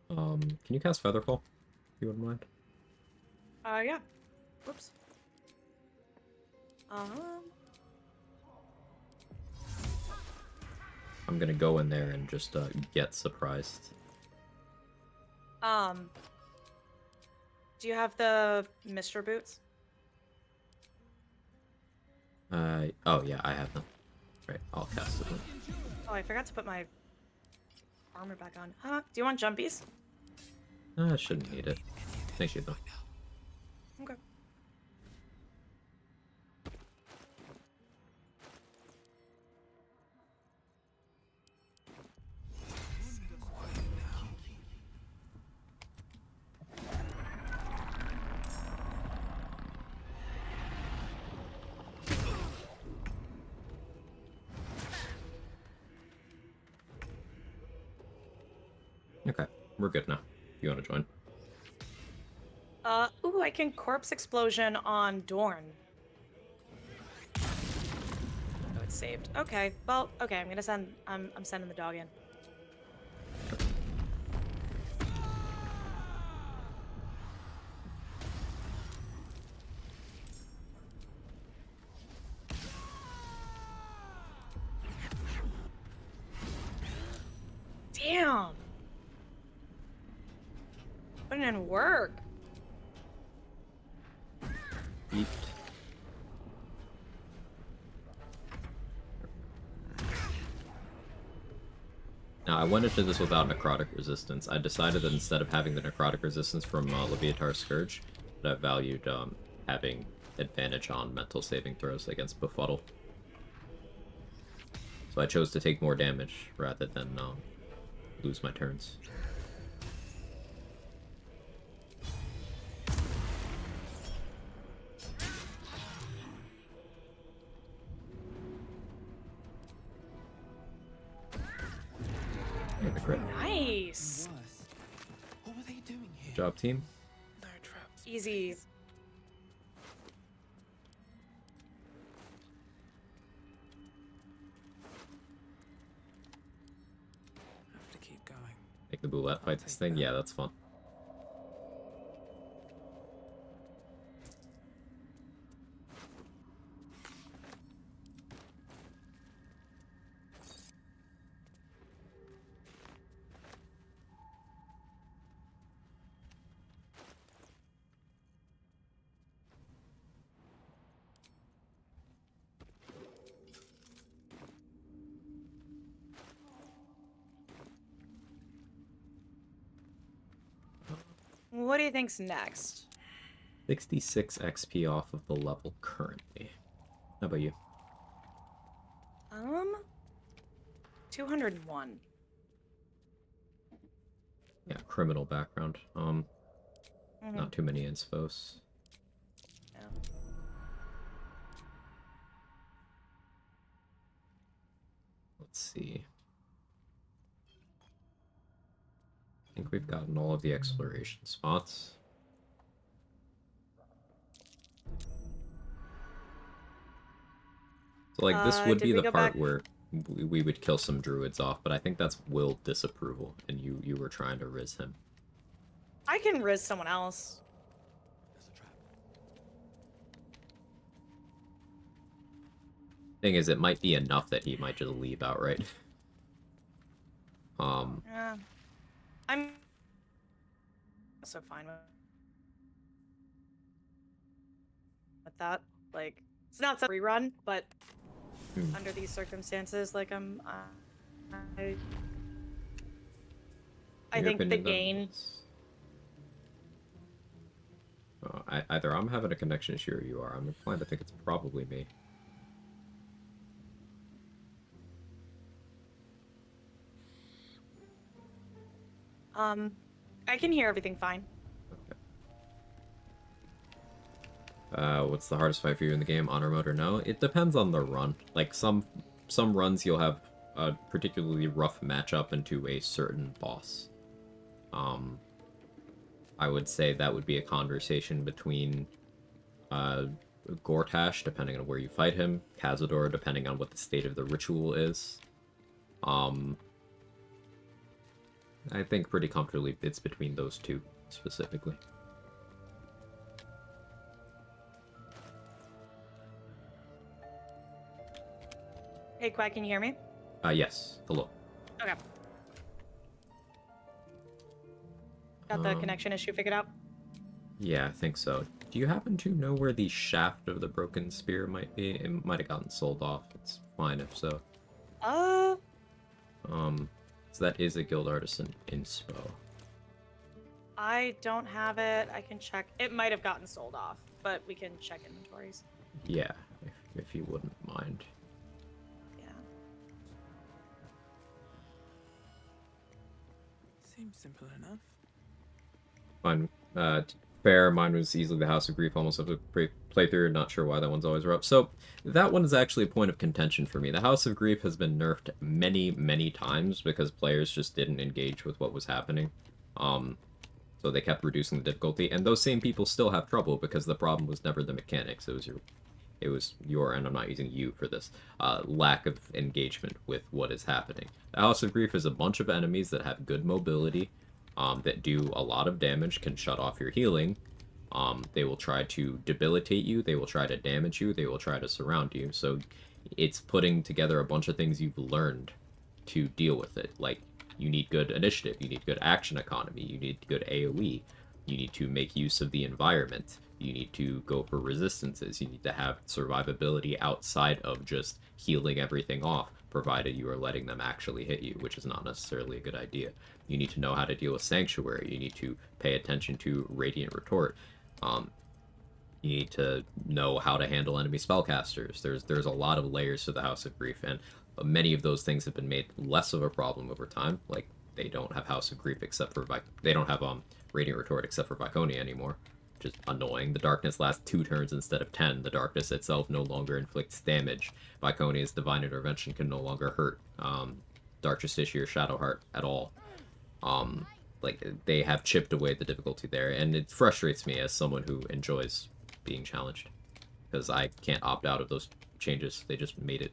Can you cast Featherfall, if you wouldn't mind? Yeah. Whoops. I'm gonna go in there and just, get surprised. Do you have the Mr. Boots? Oh yeah, I have them. Right, I'll cast it then. Oh, I forgot to put my armor back on. Do you want jumpies? I shouldn't need it. Thank you, though. Okay. Okay, we're good now. If you want to join. Ooh, I can corpse explosion on Dorn. Oh, it's saved. Okay, well, okay, I'm gonna send, I'm sending the dog in. Damn! Putting in work. Yeet. Now, I went into this without necrotic resistance. I decided that instead of having the necrotic resistance from Leviatar's Scourge, that I valued having advantage on mental saving throws against Befuddle. So I chose to take more damage rather than lose my turns. Nice. What were they doing here? Good job, team. No traps. Easy. Have to keep going. Make the Boulette fight this thing? Yeah, that's fun. What do you think's next? 66 XP off of the level currently. How about you? 201. Yeah, criminal background. Not too many inspos. Yeah. Let's see. I think we've gotten all of the exploration spots. So, like, this would did be we the go part back? where we would kill some druids off, but I think that's will disapproval, and you were trying to riz him. I can riz someone else. There's a trap. Thing is, it might be enough that he might just leave outright. Yeah. I'm so fine with that. Like, it's not a rerun, but under these circumstances, like, I Your think the opinion, then? gain. Either I'm having a connection issue or you are. I'm inclined to think it's probably me. I can hear everything fine. What's the hardest fight for you in the game? Honor mode or no? It depends on the run. Like, some runs you'll have a particularly rough matchup into a certain boss. I would say that would be a conversation between Gortash, depending on where you fight him, Cazador, depending on what the state of the ritual is. I think pretty comfortably it's between those two, specifically. Hey, Quag, can you hear me? Yes. Hello. Okay. Got the connection issue figured out? Yeah, I think so. Do you happen to know where the shaft of the broken spear might be? It might have gotten sold off. It's fine if so. So that is a guild artisan inspo. I don't have it. I can check. It might have gotten sold off, but we can check inventories. Yeah, if you wouldn't mind. Yeah. Seems simple enough. Fine. Fair, mine was easily the House of Grief, almost of a playthrough. Not sure why that one's always rough. So that one is actually a point of contention for me. The House of Grief has been nerfed many, many times because players just didn't engage with what was happening. So they kept reducing the difficulty, and those same people still have trouble because the problem was never the mechanics. It was your, and I'm not using you for this, lack of engagement with what is happening. The House of Grief is a bunch of enemies that have good mobility, that do a lot of damage, can shut off your healing. They will try to debilitate you, they will try to damage you, they will try to surround you. So it's putting together a bunch of things you've learned to deal with it. Like, you need good initiative, you need good action economy, you need good AoE, you need to make use of the environment, you need to go for resistances, you need to have survivability outside of just healing everything off, provided you are letting them actually hit you, which is not necessarily a good idea. You need to know how to deal with Sanctuary, you need to pay attention to Radiant Retort, you need to know how to handle enemy spellcasters. There's a lot of layers to the House of Grief, and many of those things have been made less of a problem over time. Like, they don't have House of Grief except for they don't have Radiant Retort except for Viconia anymore, which is annoying. The darkness lasts 2 turns instead of 10. The darkness itself no longer inflicts damage. Viconia's Divine Intervention can no longer hurt Dark Justiciar or Shadowheart at all. Like, they have chipped away the difficulty there, and it frustrates me as someone who enjoys being challenged, because I can't opt out of those changes. They just made it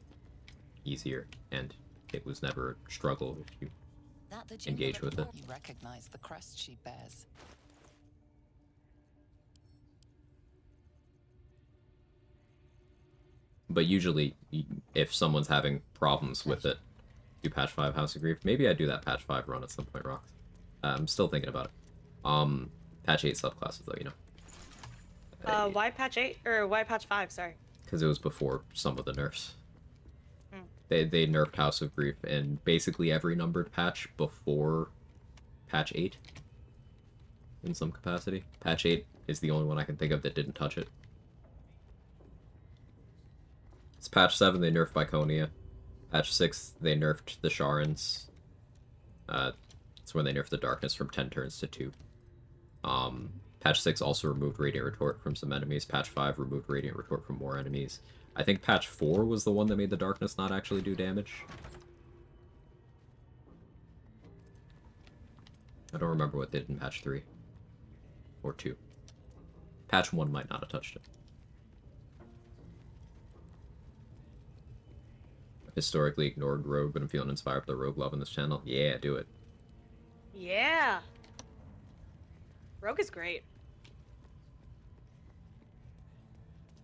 easier, and it was never a struggle if you engage with it. You recognize the crest she bears. But usually, if someone's having problems with it, do patch 5 House of Grief. Maybe I do that patch 5 run at some point, Rocks. I'm still thinking about it. Patch 8 subclasses, though, you know. Why patch 8? Or why patch 5, sorry? Because it was before some of the nerfs. They nerfed House of Grief in basically every numbered patch before patch 8. In some capacity. Patch 8 is the only one I can think of that didn't touch it. It's patch 7, they nerfed Viconia. Patch 6, they nerfed the Sharans. It's when they nerfed the Darkness from 10 turns to 2. Patch 6 also removed Radiant Retort from some enemies. Patch 5 removed Radiant Retort from more enemies. I think patch 4 was the one that made the Darkness not actually do damage. I don't remember what they did in patch 3. Or 2. Patch 1 might not have touched it. historically ignored rogue, but I'm feeling inspired by the rogue love on this channel. Yeah, do it. Yeah. Rogue is great.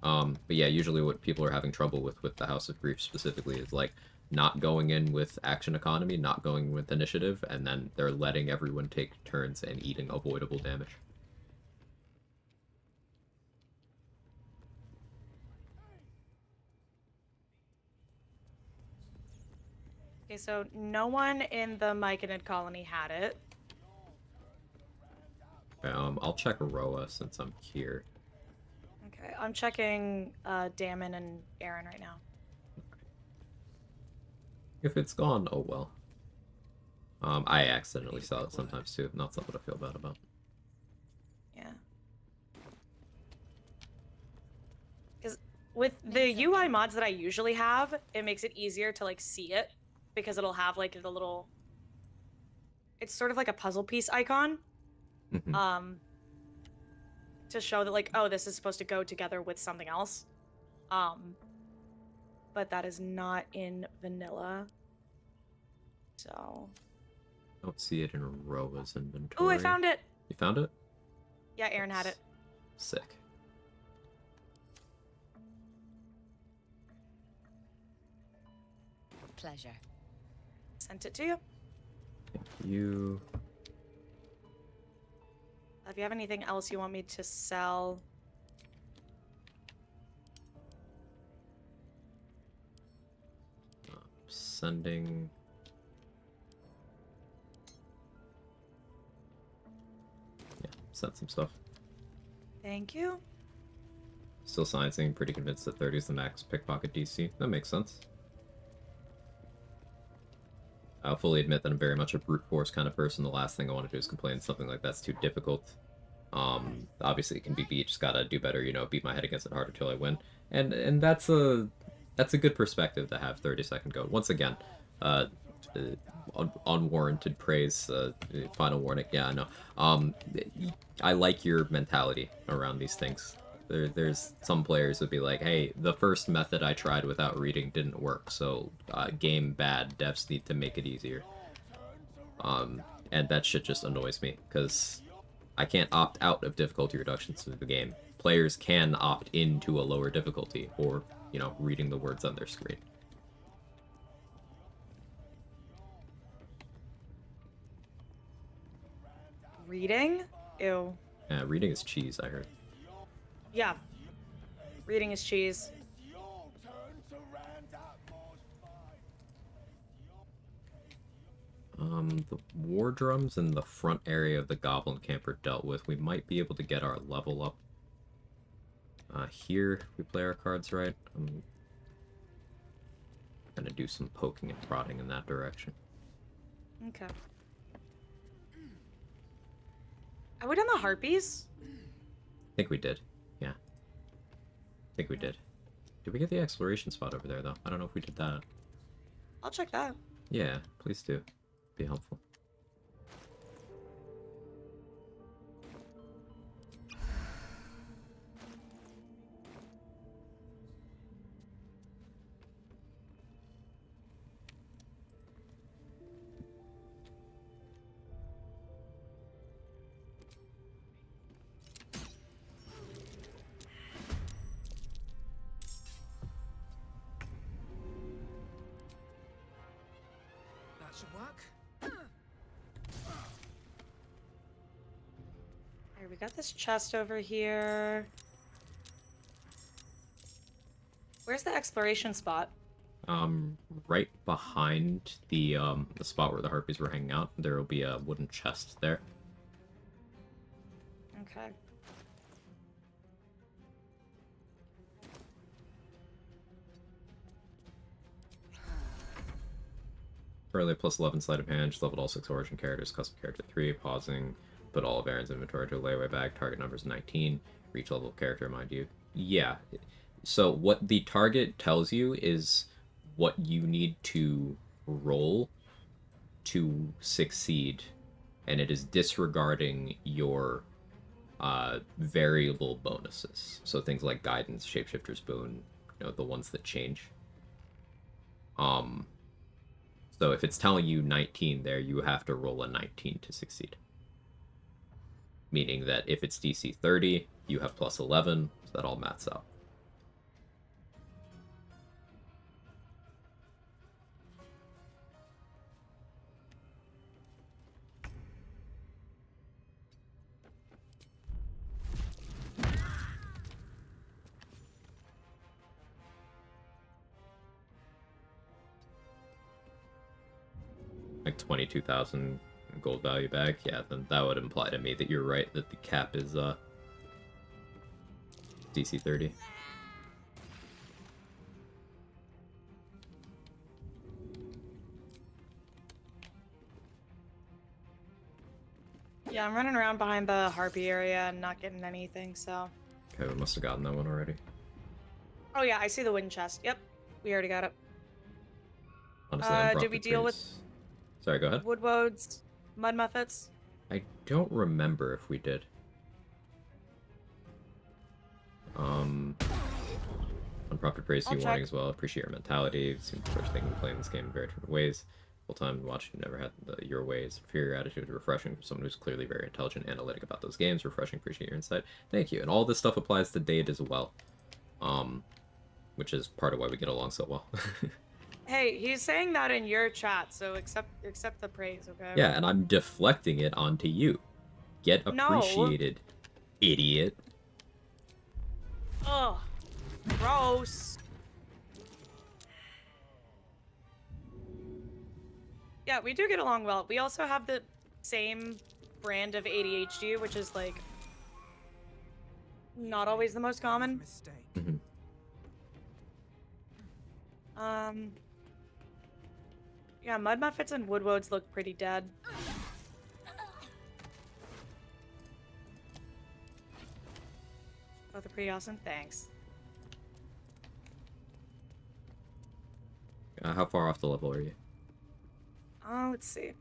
But yeah, usually what people are having trouble with the House of Grief specifically is like not going in with action economy, not going with initiative, and then they're letting everyone take turns and eating avoidable damage. Okay, so no one in the Myconid colony had it. I'll check Roa since I'm here. Okay, I'm checking Damon and Aaron right now. If it's gone, oh well. I accidentally sell it sometimes too. Not something I feel bad about. Yeah. Because with the UI mods that I usually have, it makes it easier to like see it because it'll have like the little. It's sort of like a puzzle piece icon. To show that like, oh, this is supposed to go together with something else. But that is not in vanilla. So. Don't see it in Roa's inventory. Oh, I found it. You found it? Yeah, Aaron had it. Sick. Pleasure. Sent it to you. Thank you. If you have anything else you want me to sell. Sending. Yeah, sent some stuff. Thank you. Still sciencing, pretty convinced that 30 is the max pickpocket DC. That makes sense. I'll fully admit that I'm very much a brute force kind of person. The last thing I want to do is complain something like that's too difficult. Obviously it can be beat, just gotta do better, you know, beat my head against it harder till I win. And that's a good perspective to have. 30-second go. Once again, unwarranted praise, final warning, yeah, I know. I like your mentality around these things. There's some players would be like, hey, the first method I tried without reading didn't work, so game bad, devs need to make it easier. And that shit just annoys me, because I can't opt out of difficulty reductions to the game. Players can opt into a lower difficulty, or, you know, reading the words on their screen. Reading? Ew. Yeah, reading is cheese, I heard. Yeah. Reading is cheese. The war drums in the front area of the goblin camp are dealt with. We might be able to get our level up. Here, we play our cards right. I'm gonna do some poking and prodding in that direction. Okay. Are we done the harpies? I think we did. Yeah. I think we did. Did we get the exploration spot over there, though? I don't know if we did that. I'll check that. Yeah, please do. Be helpful. That should work. Alright, we got this chest over here. Where's the exploration spot? Right behind the spot where the harpies were hanging out, there will be a wooden chest there. Okay. Currently plus 11 sleight of hand, just leveled all 6 origin characters, custom character 3, pausing, put all of Aaron's inventory to a layaway bag, target number is 19, reach level of character, mind you. Yeah, so what the target tells you is what you need to roll to succeed, and it is disregarding your variable bonuses. So things like guidance, shapeshifter's boon, you know, the ones that change. So if it's telling you 19 there, you have to roll a 19 to succeed. Meaning that if it's DC 30, you have plus 11, so that all maths out. Like 22,000 gold value back, yeah, then that would imply to me that you're right, that the cap is DC 30. Yeah, I'm running around behind the harpy area and not getting anything, so. Okay, we must have gotten that one already. Oh yeah, I see the wooden chest. Yep, we already got it. Honestly, did we deal with... Sorry, go ahead. Woodwodes, mud muffets? I don't remember if we did. Unprompted praise to you, warning as well. Appreciate your mentality. Seems to approach thinking playing this game in very different ways. Full time watching, you never had your ways. Inferior attitude, refreshing from someone who's clearly very intelligent, analytic about those games. Refreshing, appreciate your insight. Thank you. And all this stuff applies to Dade as well. Which is part of why we get along so well. Hey, he's saying that in your chat, so accept the praise, okay? Yeah, and I'm deflecting it onto you. Get appreciated, no. Idiot. Ugh. Gross. Yeah, we do get along well. We also have the same brand of ADHD, which is, like, not always the most common. Mm-hmm. Yeah, mud muffets and woodwodes look pretty dead. Both are pretty awesome. Thanks. How far off the level are you? Oh, let's see.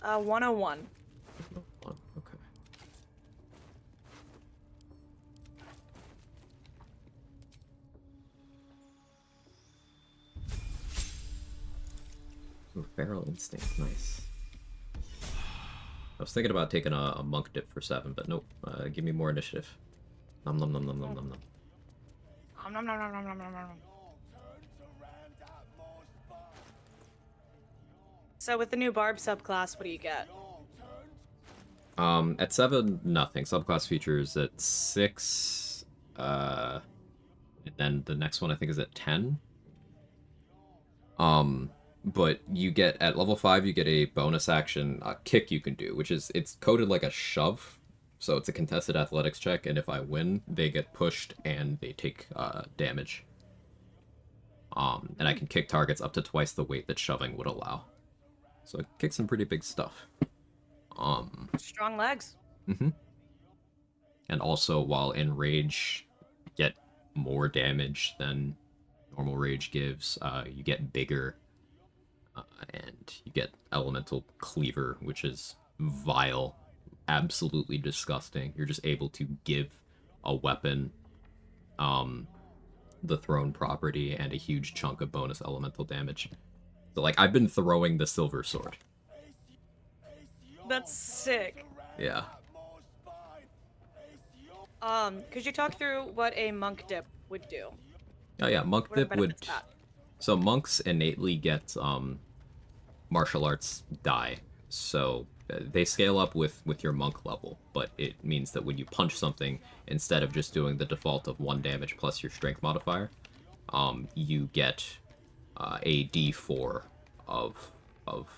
Uh, 101. 101, okay. Ooh, Feral Instinct, nice. I was thinking about taking a monk dip for 7, but nope. Give me more initiative. Nom nom nom nom nom nom nom. Nom nom nom nom nom nom nom nom. So with the new Barb subclass, what do you get? At 7, nothing. Subclass features at 6. And then the next one I think is at 10. But you get, at level 5, you get a bonus action kick you can do, which is, it's coded like a shove. So it's a contested athletics check, and if I win, they get pushed and they take damage. And I can kick targets up to twice the weight that shoving would allow. So it kicks some pretty big stuff. Strong legs. Mm-hmm. And also, while in rage, you get more damage than normal rage gives. You get bigger, and you get elemental cleaver, which is vile, absolutely disgusting. You're just able to give a weapon the thrown property and a huge chunk of bonus elemental damage. So, like, I've been throwing the silver sword. That's sick. Yeah. Could you talk through what a monk dip would do? Oh yeah, monk dip would. So monks innately get martial arts die, so they scale up with your monk level. But it means that when you punch something, instead of just doing the default of 1 damage plus your strength modifier, you get a D4 of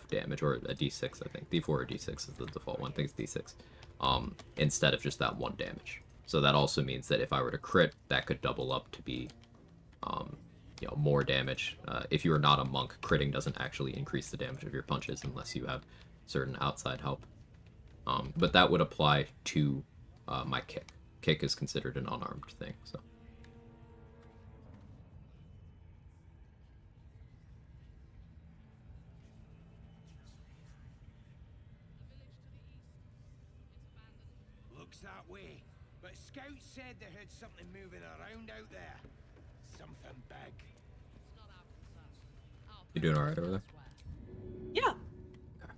damage, or a D6, I think. D4 or D6 is the default one. I think it's D6. Instead of just that 1 damage. So that also means that if I were to crit, that could double up to be, you know, more damage. If you are not a monk, critting doesn't actually increase the damage of your punches unless you have certain outside help. But that would apply to my kick. Kick is considered an unarmed thing, so. Looks that way. but scouts said they heard something moving around out there. Something big. You doing alright over there? Yeah. Okay.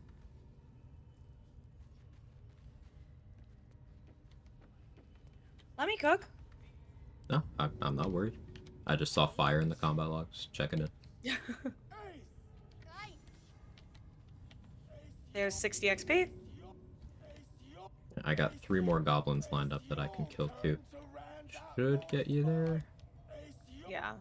Let me cook. No, I'm not worried. I just saw fire in the combat logs, checking it. There's 60 XP. I got 3 more goblins lined up that I can kill too. Should get you there. Yeah.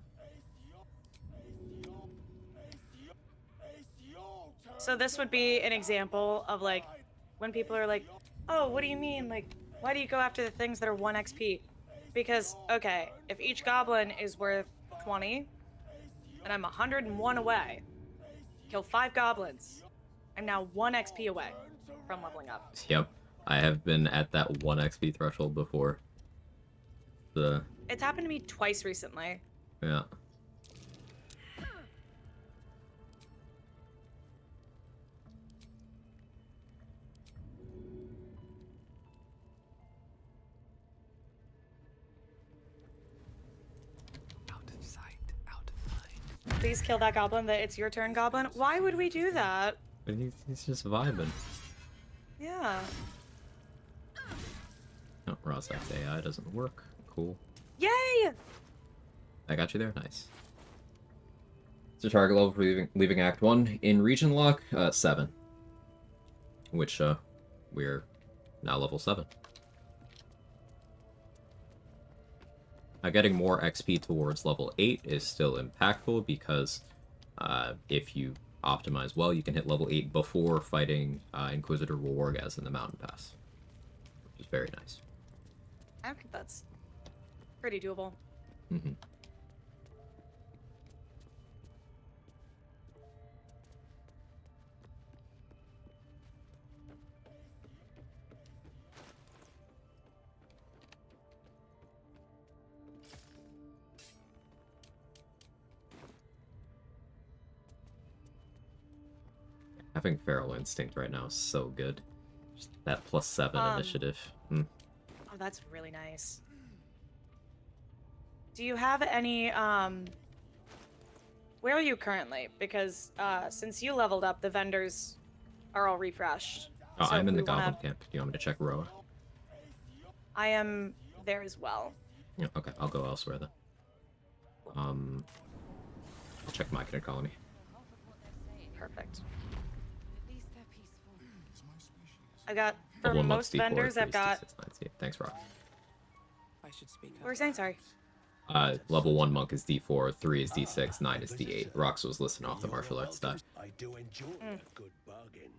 So this would be an example of like when people are like, oh, what do you mean? Like, why do you go after the things that are 1 XP? Because, okay, if each goblin is worth 20, and I'm 101 away, kill 5 goblins, I'm now 1 XP away from leveling up. Yep. I have been at that 1 XP threshold before. It's happened to me twice recently. Yeah. Out of sight, out of mind. Please kill that goblin. That it's your turn, goblin. Why would we do that? But he's just vibing. Yeah. No, Ross AI doesn't work. Cool. Yay! I got you there. Nice. So target level for leaving Act 1 in Regionlock, 7. Which, we're now level 7. Getting more XP towards level 8 is still impactful because if you optimize well, you can hit level 8 before fighting Inquisitor Wargas in the Mountain Pass, which is very nice. I think that's pretty doable. Mm-hmm. Having Feral Instinct right now is so good. Just that +7 initiative. Oh, that's really nice. Do you have any, where are you currently? Because, since you leveled up, the vendors are all refreshed. Oh, So I'm in the we wanna- Goblin Camp. Do you want me to check Roa? I am there as well. Yeah, okay, I'll go elsewhere then. I'll check my colony. Perfect. I got, for Level 1 monk's most D4, vendors, 3 I've is got... D6, 9 is D8. Thanks, Rock. I should speak What were you saying? Sorry. Level 1 monk is D4, 3 is D6, 9 is D8. Rox was listing off the martial arts stuff. I do enjoy a good bargain.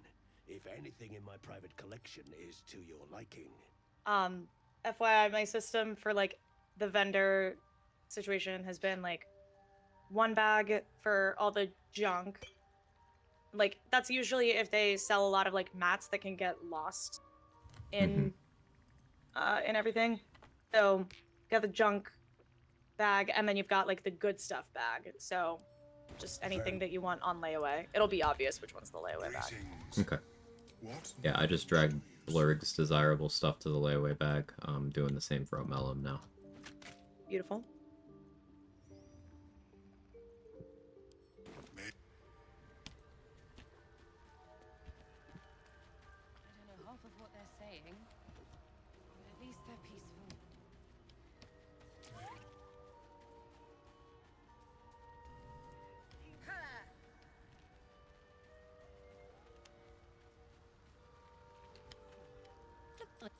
If anything in my private collection is to your liking. FYI, my system for, like, the vendor situation has been, like, 1 bag for all the junk. Like, that's usually if they sell a lot of, like, mats that can get lost in, in everything. So, you got the junk bag, and then you've got, like, the good stuff bag. So, just anything that you want on layaway. It'll be obvious which one's the layaway bag. Okay. Yeah, I just dragged Blurg's desirable stuff to the layaway bag. I'm doing the same for Omelum now. Beautiful.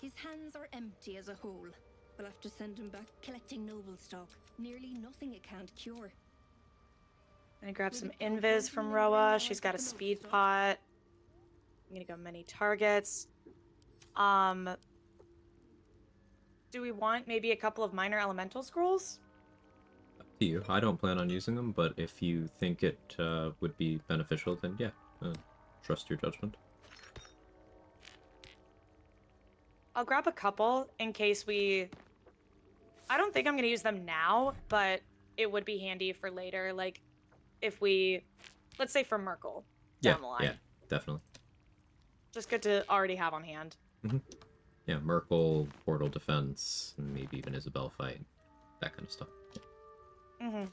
His hands are empty as a whole. We'll have to send him back collecting noble stock. Nearly nothing it can't cure. I'm gonna grab some invis from Roa. She's got a speed pot. I'm gonna go many targets. Do we want maybe a couple of minor elemental scrolls? Up to you. I don't plan on using them, but if you think it would be beneficial, then yeah, trust your judgment. I'll grab a couple in case we... I don't think I'm going to use them now, but it would be handy for later. Like, if we... Let's say for Merkel down the line. Yeah, definitely. Just good to already have on hand. Yeah, Merkel, Portal Defense, and maybe even Isabel fight. That kind of stuff. Mm-hmm.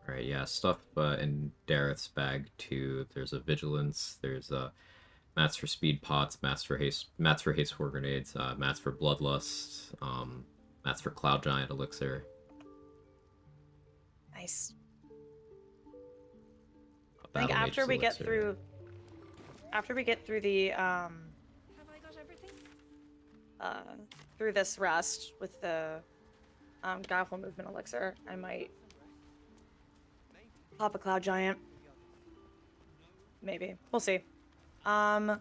Alright, yeah, stuff in Dareth's bag too. There's a Vigilance, there's mats for speed pots, mats for haste war grenades, mats for bloodlust, mats for cloud giant elixir. Nice. I think after we get through the Have I got everything? through this rest with the guileful movement elixir, I might pop a cloud giant. Maybe. We'll see. Oh,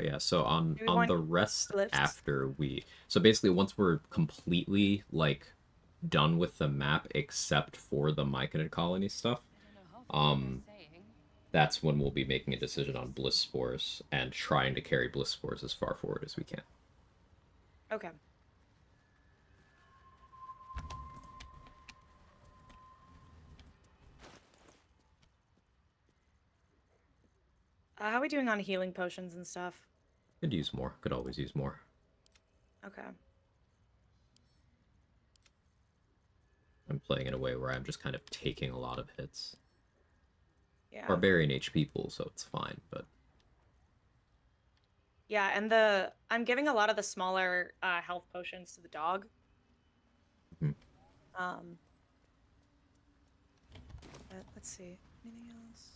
yeah, so on the rest glyphs? after we... So basically, once we're completely, like, done with the map except for the Myconid colony stuff, that's when we'll be making a decision on Bliss Spores and trying to carry Bliss Spores as far forward as we can. Okay. How are we doing on healing potions and stuff? Could use more. Could always use more. Okay. I'm playing in a way where I'm just kind of taking a lot of hits. Yeah. Barbarian HP pool, so it's fine, but... Yeah, and I'm giving a lot of the smaller health potions to the dog. Mm-hmm. But let's see. Anything else?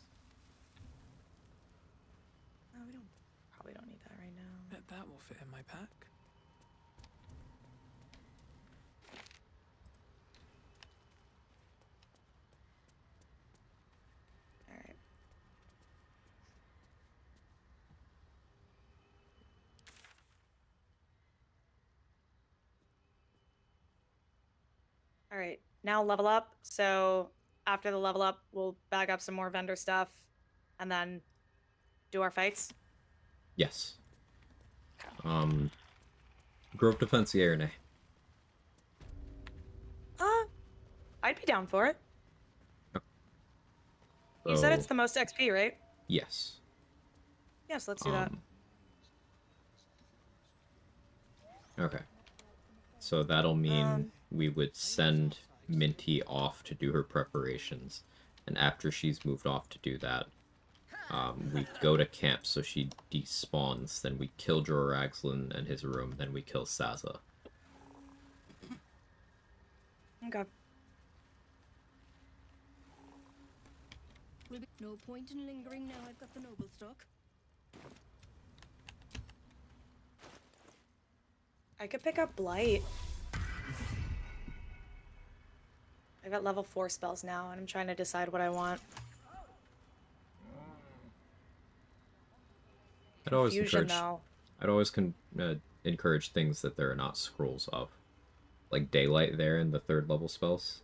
No, we probably don't need that right now. Bet that will fit in my pack. All right. All right. Now level up. So after the level up, we'll bag up some more vendor stuff, and then do our fights. Yes. Grove Defense, yeah or nay? I'd be down for it. So, You said it's the most XP, right? Yes. Yes, let's do that. Okay. So that'll mean we would send Minty off to do her preparations, and after she's moved off to do that, we go to camp so she despawns, then we kill Joragslin and his room, then we kill Saza. Okay. Will be no point in lingering now I've got the noble stock. I could pick up Blight. I got level 4 spells now, and I'm trying to decide what I want. I'd always Confusion, encourage things that there are not scrolls of. Like Daylight there in the 3rd level spells.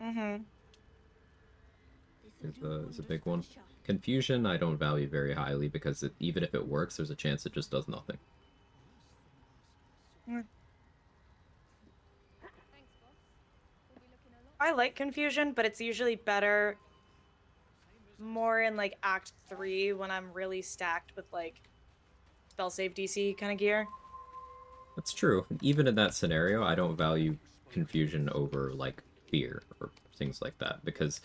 Mm-hmm. Is a big one. Confusion I don't value very highly because even if it works, there's a chance it just does nothing. I like Confusion, but it's usually better more in like Act 3 when I'm really stacked with like spell save DC kind of gear. That's true. Even in that scenario, I don't value Confusion over like Fear or things like that, because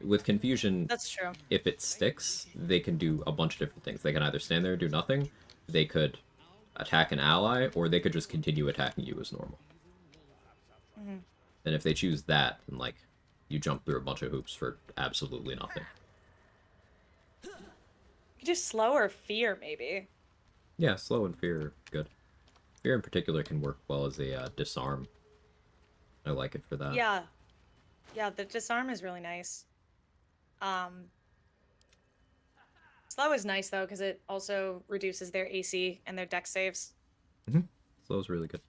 with Confusion, that's true. If it sticks, they can do a bunch of different things. They can either stand there and do nothing, they could attack an ally, or they could just continue attacking you as normal. Mm-hmm. And if they choose that, then like you jump through a bunch of hoops for absolutely nothing. You could do slow or fear, maybe. Yeah, slow and fear are good. Fear in particular can work well as a disarm. I like it for that. Yeah. Yeah, the disarm is really nice. Slow is nice, though, because it also reduces their AC and their dex saves. Mm-hmm. Slow is really good.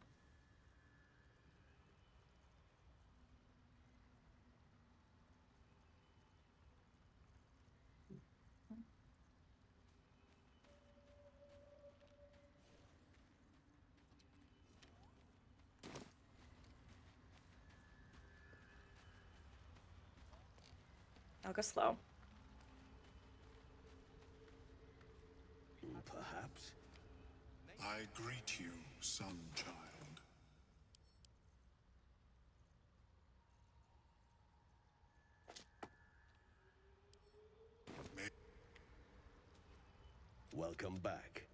I'll go slow. Perhaps. I greet you, son child. Welcome back.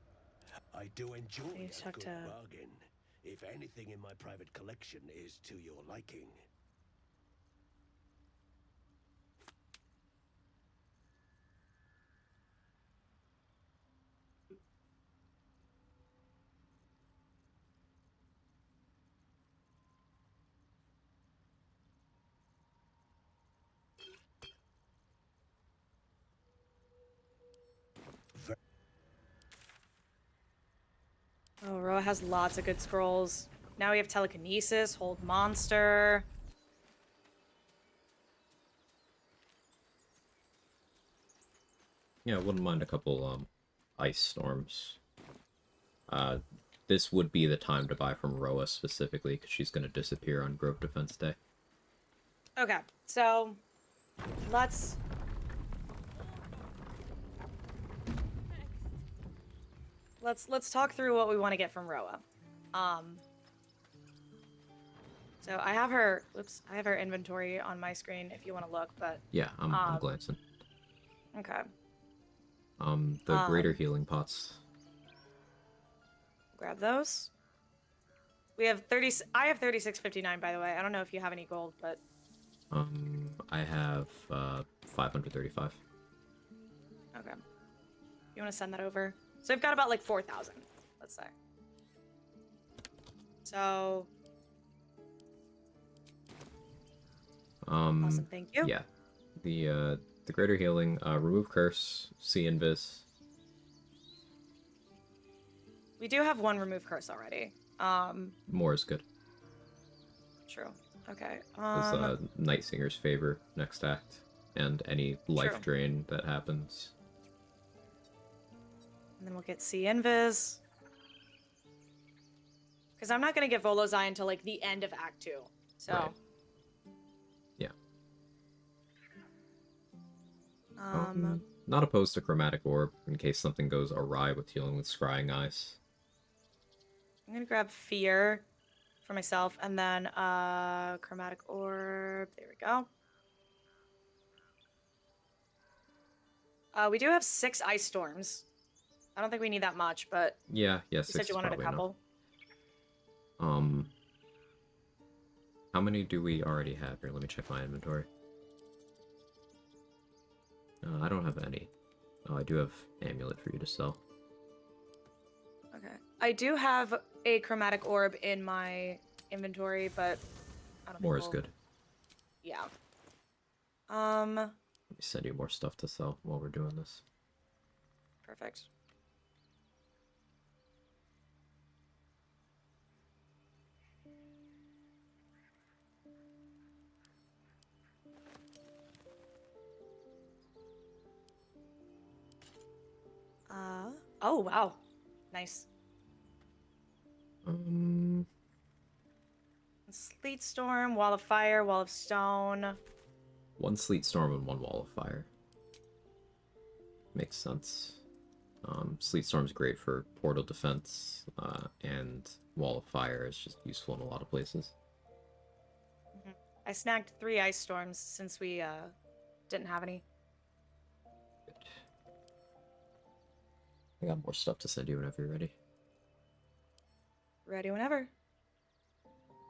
I do enjoy I need to a talk good to... bargain, if anything in my private collection is to your liking. Oh, Roa has lots of good scrolls. Now we have telekinesis, hold monster. Yeah, I wouldn't mind a couple ice storms. This would be the time to buy from Roa specifically, because she's going to disappear on Grove Defense Day. Okay, so let's talk through what we want to get from Roa. So I have her inventory on my screen if you want to look, but Yeah, I'm glancing. Okay. The greater healing pots. Grab those. We have 30. I have 3659, by the way. I don't know if you have any gold, but I have 535. okay. You want to send that over? So we've got about like 4,000, let's say. So awesome, thank you. Yeah. The greater healing, remove curse, see invis. We do have one remove curse already. More is good. True. Okay. As Night Singer's favor next act, and any life True. drain that happens. And then we'll get see invis. Because I'm not gonna get Volo's Eye until like the end of Act 2. So. Right. Yeah. Not opposed to Chromatic Orb in case something goes awry with healing with Scrying Eyes. I'm gonna grab Fear for myself, and then Chromatic Orb. There we go. We do have 6 Ice Storms. I don't think we need that much, but Yeah, you 6 said you is wanted a probably couple. enough. How many do we already have here? Let me check my inventory. I don't have any. Oh, I do have Amulet for you to sell. Okay. I do have a Chromatic Orb in my inventory, but I don't More think is we'll... good. Yeah. Let me send you more stuff to sell while we're doing this. Perfect. Oh, wow. Nice. Sleet Storm, Wall of Fire, Wall of Stone. 1 Sleet Storm and 1 Wall of Fire. Makes sense. Sleet Storm's great for portal defense, and Wall of Fire is just useful in a lot of places. I snagged 3 Ice Storms since we didn't have any. I got more stuff to send you whenever you're ready. Ready whenever.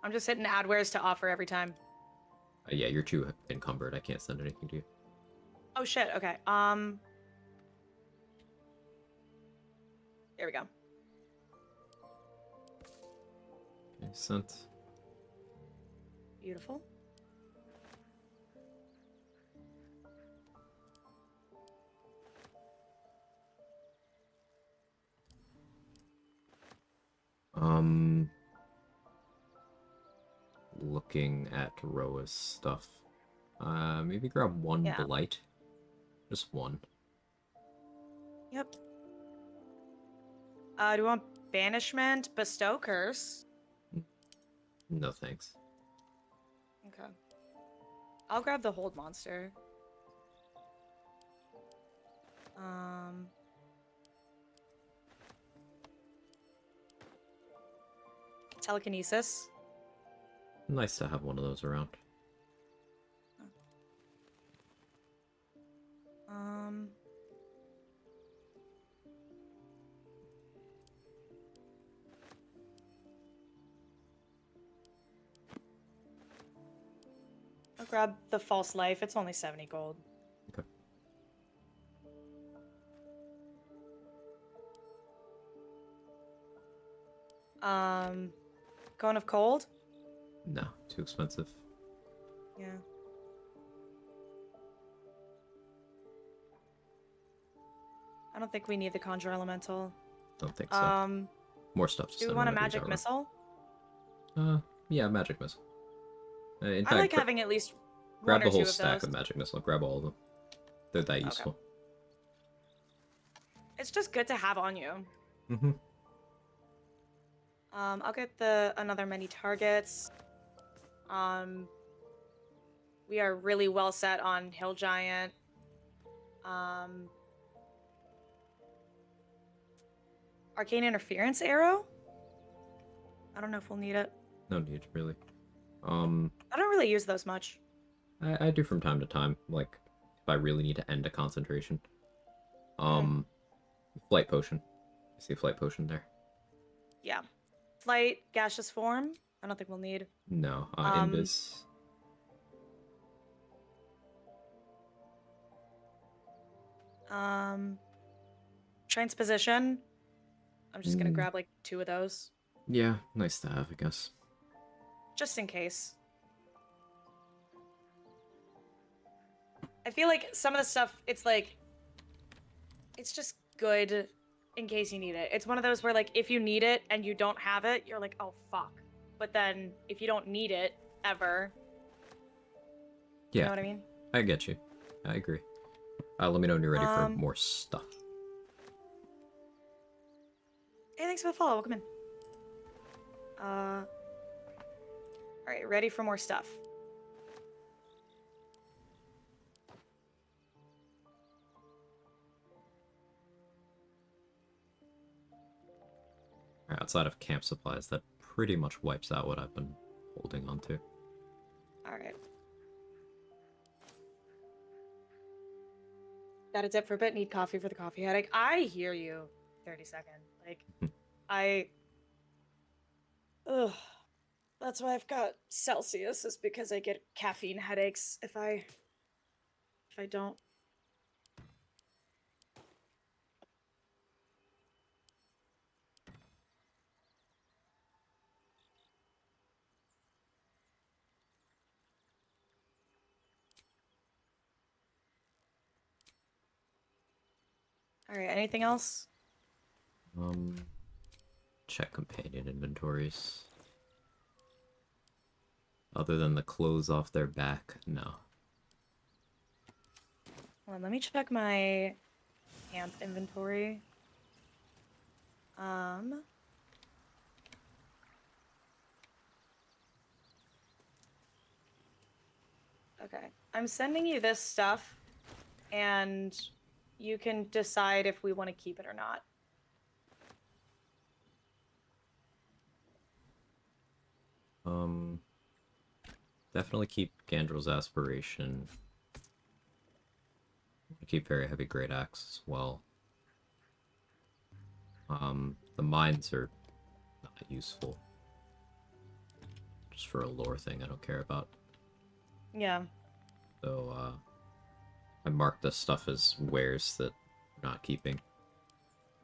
I'm just hitting add wares to offer every time. Yeah, you're too encumbered. I can't send anything to you. Oh shit, okay. There we go. Okay, sent. Beautiful. Looking at Roa's stuff. Maybe grab 1 Blight. Just 1. Yep. Do you want Banishment, Bestow Curse? No thanks. Okay. I'll grab the Hold Monster. Telekinesis. Nice to have one of those around. I'll grab the false life. It's only 70 gold. Okay. Cone of cold? No, too expensive. Yeah. I don't think we need the conjure elemental. Don't think so. More stuff to Do we send want a whenever you magic got missile? Yeah, magic missile. In I fact, like having at least grab one the or whole two of stack those. of magic missile. Grab all of them. They're that useful. It's just good to have on you. Mm-hmm. I'll get another many targets. We are really well set on Hill Giant. Arcane Interference Arrow? I don't know if we'll need it. No need, really. I don't really use those much. I do from time to time, like, if I really need to end a concentration. Flight potion. I see a flight potion there. Yeah. Flight, gaseous form? I don't think we'll need. No, invis. Transposition. I'm just gonna grab like 2 of those. Yeah, nice to have, I guess. Just in case. I feel like some of the stuff, it's like, it's just good in case you need it. It's one of those where, like, if you need it and you don't have it, you're like, oh, fuck. But then, if you don't need it, ever, Yeah, you know what I mean? I get you. I agree. Let me know when you're ready for more stuff. Hey, thanks for the follow. Welcome in. Alright, ready for more stuff. Outside of camp supplies, that pretty much wipes out what I've been holding on to. Alright. Got a dip for a bit, need coffee for the coffee headache. I hear you. 30-second. Like, ugh. That's why I've got Celsius, is because I get caffeine headaches if I don't. Alright, anything else? Check companion inventories. Other than the clothes off their back, no. Hold on, let me check my camp inventory. Okay. I'm sending you this stuff, and you can decide if we want to keep it or not. Definitely keep Gandrel's aspiration. Keep very heavy great axe as well. The mines are not useful. Just for a lore thing I don't care about. Yeah. So, I marked this stuff as wares that we're not keeping.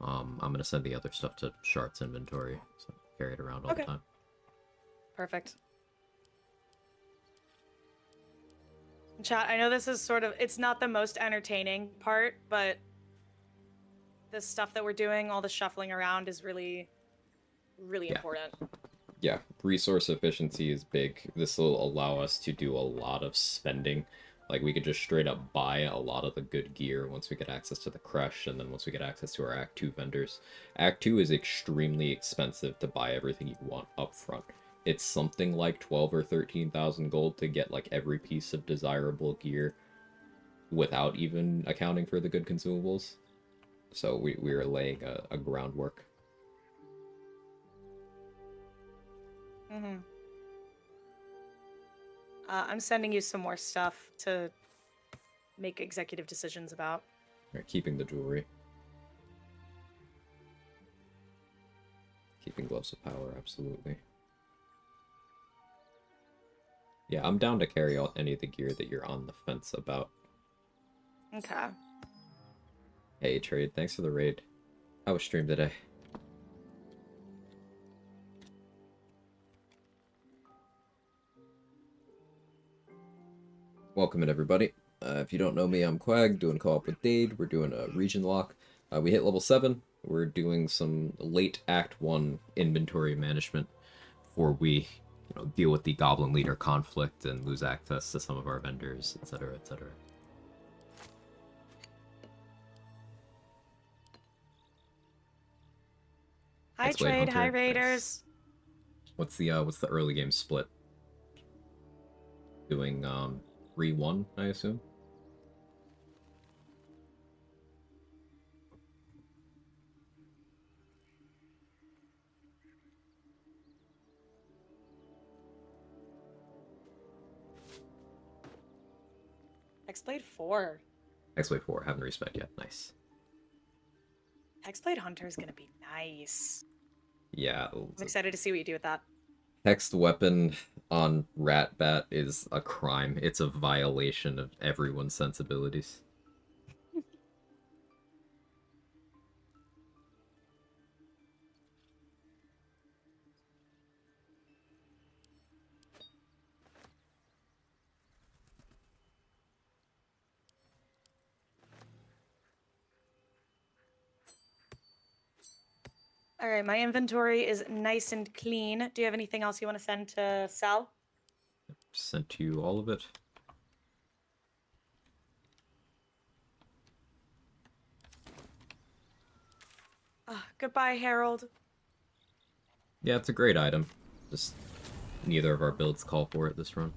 I'm gonna send the other stuff to Shart's inventory, so carry it around all the time. Perfect. Chat, I know this is sort of, it's not the most entertaining part, but the stuff that we're doing, all the shuffling around is really, really important. Yeah, resource efficiency is big. This will allow us to do a lot of spending. Like, we could just straight up buy a lot of the good gear once we get access to the Crush, and then once we get access to our Act 2 vendors. Act 2 is extremely expensive to buy everything you want up front. It's something like 12 or 13,000 gold to get, like, every piece of desirable gear. without even accounting for the good consumables. So we were laying a groundwork. Mm-hmm. I'm sending you some more stuff to make executive decisions about. Right, keeping the jewelry. Keeping gloves of power, absolutely. Yeah, I'm down to carry out any of the gear that you're on the fence about. Okay. Hey, Trade, thanks for the raid. How was stream today? Welcome in, everybody. If you don't know me, I'm Quag, doing co-op with Dade. We're doing a Regionlock. We hit level 7. We're doing some late Act 1 inventory management before we deal with the Goblin Leader conflict and lose access to some of our vendors, etc., etc. Hi, Trade. Hi, Raiders. What's the early game split? Doing 3-1, I assume. Hexblade 4. Hexblade 4, haven't respec yet. Nice. Hexblade Hunter is gonna be nice. Yeah. I'm excited to see what you do with that. Hexed weapon on Ratbat is a crime. It's a violation of everyone's sensibilities. All right, my inventory is nice and clean. Do you have anything else you want to send to Sal? Sent you all of it. Goodbye, Harold. Yeah, it's a great item. Just neither of our builds call for it this run.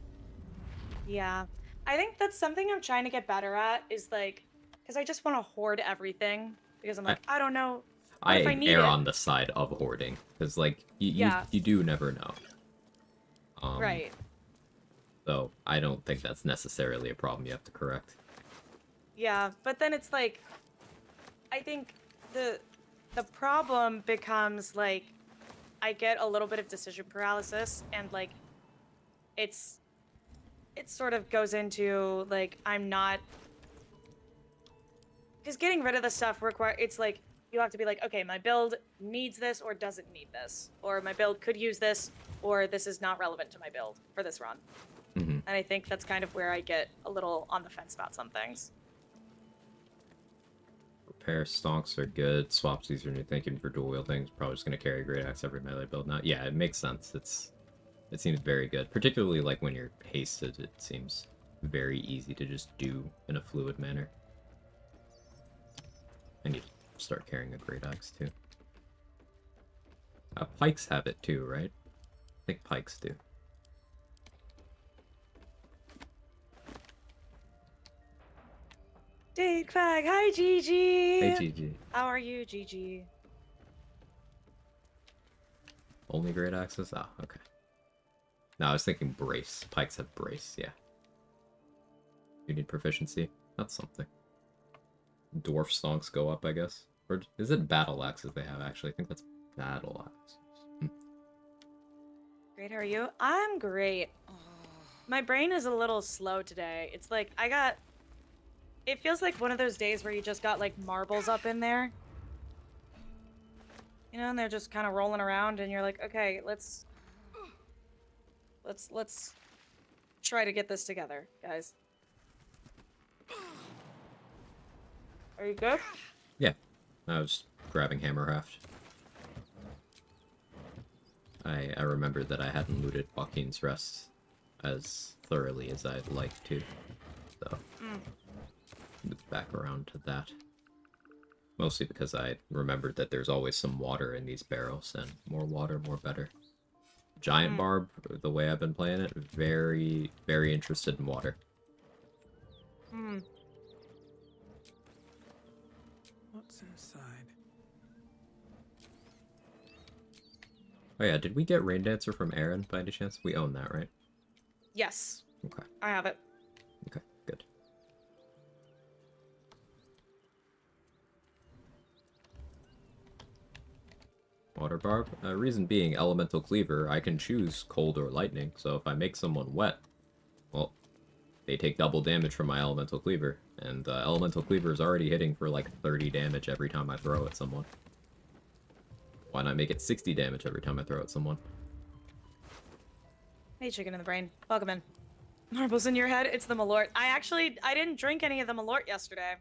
Yeah. I think that's something I'm trying to get better at, is like, because I just want to hoard everything. Because I'm like, I don't know. What if I need err it? on the side of hoarding. Because, like, you do never know. Right. So, I don't think that's necessarily a problem you have to correct. Yeah, but then it's like, I think the problem becomes, like, I get a little bit of decision paralysis, and, like, it sort of goes into, like, I'm not... Because getting rid of the stuff it's like, you have to be like, okay, my build needs this or doesn't need this. Or my build could use this, or this is not relevant to my build for this run. Mm-hmm. And I think that's kind of where I get a little on the fence about some things. Repair stonks are good. Swapsies are new thinking for dual wielding. Probably just going to carry Great Axe every melee build now. Yeah, it makes sense. It seems very good. Particularly like when you're hasted, it seems very easy to just do in a fluid manner. I need to start carrying a Great Axe too. Pikes have it too, right? I think pikes do. Dade Quag, hi Gigi! Hey Gigi. How are you, Gigi? Only Great Axes? Oh, okay. No, I was thinking brace. Pikes have brace, yeah. You need proficiency? That's something. Dwarf stonks go up, I guess. Or is it battle axes they have, actually? I think that's battle axes. Great, how are you? I'm great. My brain is a little slow today. It's like, it feels like one of those days where you just got, like, marbles up in there. You know, and they're just kind of rolling around, and you're like, okay, let's try to get this together, guys. Are you good? Yeah. I was grabbing Hammerhaft. I remembered that I hadn't looted Joaquin's Rest as thoroughly as I'd like to. So, moved back around to that. Mostly because I remembered that there's always some water in these barrels, and more water, more better. Giant Barb, the way I've been playing it, very, very interested in water. Oh yeah, did we get Rain Dancer from Aaron by any chance? We own that, right? Yes. Okay. I have it. Okay, good. Water Barb? Reason being, Elemental Cleaver, I can choose Cold or Lightning, so if I make someone wet, well, they take double damage from my Elemental Cleaver, and Elemental Cleaver is already hitting for like 30 damage every time I throw at someone. Why not make it 60 damage every time I throw at someone? Hey, chicken in the brain. Welcome in. Marbles in your head? It's the Malort. I didn't drink any of the Malort yesterday.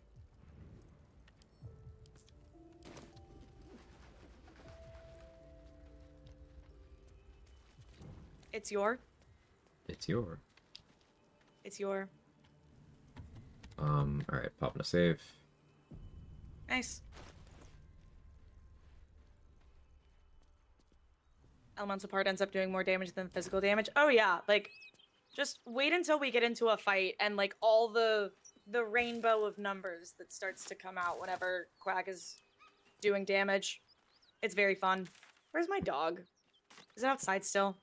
It's your. It's your. It's your. Alright, popping a save. Nice. Elemental part ends up doing more damage than physical damage. Oh yeah, like, just wait until we get into a fight and like all the rainbow of numbers that starts to come out whenever Quag is doing damage. It's very fun. Where's my dog? Is it outside still?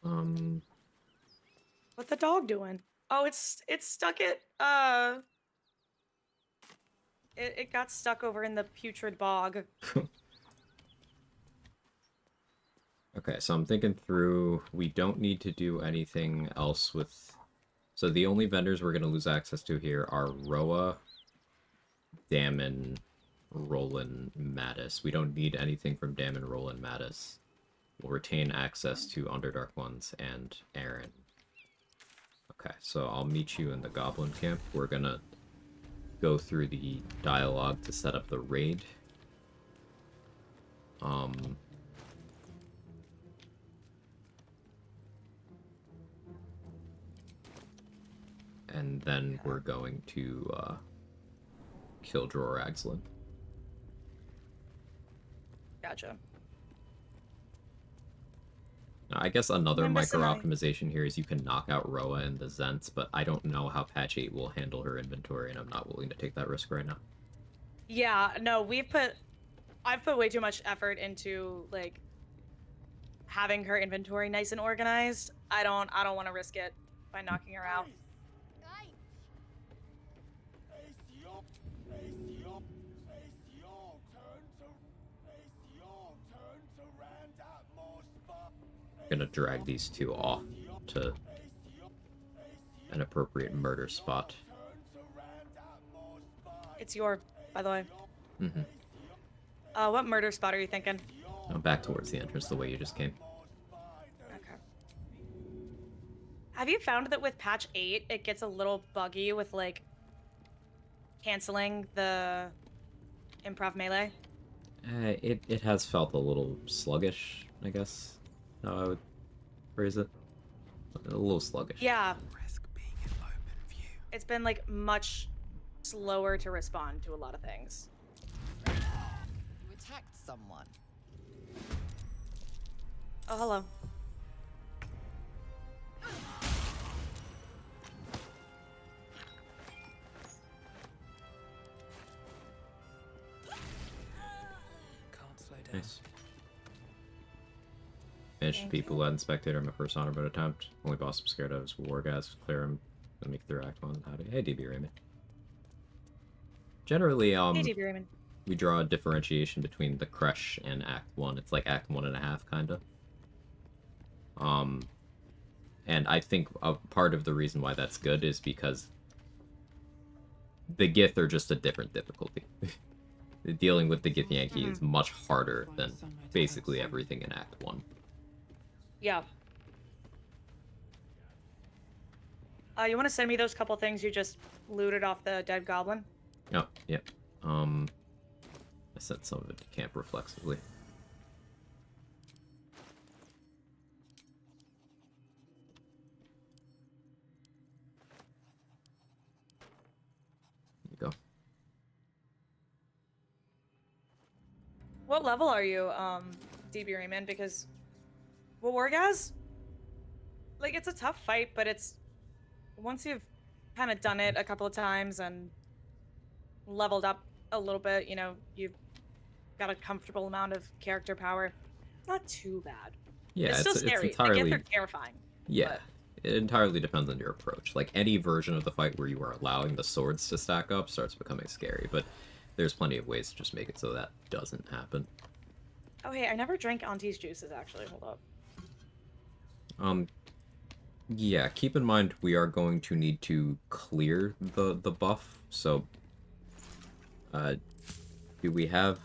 What's the dog doing? Oh, it's stuck at it got stuck over in the putrid bog. Okay, so I'm thinking through, we don't need to do anything else with... So the only vendors we're going to lose access to here are Roa, Damon, Roland, Mattis. We don't need anything from Damon, Roland, Mattis. We'll retain access to Underdark ones and Aaron. Okay, so I'll meet you in the Goblin Camp. We're going to go through the dialogue to set up the raid. And then we're going to kill Dror Agslin. Gotcha. Now, I guess another micro-optimization here is you can knock out Roa and the Zents, but I don't know how patch 8 will handle her inventory, and I'm not willing to take that risk right now. Yeah, no, I've put way too much effort into like having her inventory nice and organized. I don't want to risk it by knocking her out. Gonna drag these two off to an appropriate murder spot. It's your, by the way. Mm-hmm. What murder spot are you thinking? Back towards the entrance, the way you just came. Okay. Have you found that with patch 8, it gets a little buggy with, like, canceling the improv melee? It has felt a little sluggish, I guess. How I would phrase it. A little sluggish. Yeah. It's been, like, much slower to respond to a lot of things. You attacked someone. Oh, hello. Can't slow down. Nice. Managed people led and spectator on my first honor boat attempt. Only boss I'm scared of is Wargas. Clear him. Then make through Act 1. Howdy. Hey, DB Raymond. Generally, Hey, DB Raymond. we draw a differentiation between the Crush and Act 1. It's like Act 1.5, kinda. And I think a part of the reason why that's good is because the Gith are just a different difficulty. Dealing with the Gith Yankee is much harder than basically everything in Act 1. Yeah. You want to send me those couple things you just looted off the dead goblin? Oh, yep. I sent some of it to camp reflexively. There you go. What level are you, DB Raymond? Because, well, Wargaz, like, it's a tough fight, but it's, once you've kind of done it a couple of times and leveled up a little bit, you know, you've got a comfortable amount of character power. not too bad. Yeah, it's still scary. It's entirely... Like, they're terrifying. Yeah, it entirely depends on your approach. Like, any version of the fight where you are allowing the swords to stack up starts becoming scary, but there's plenty of ways to just make it so that doesn't happen. Oh, hey, I never drank Auntie's juices, actually. Hold up. Yeah, keep in mind we are going to need to clear the buff, so... do we have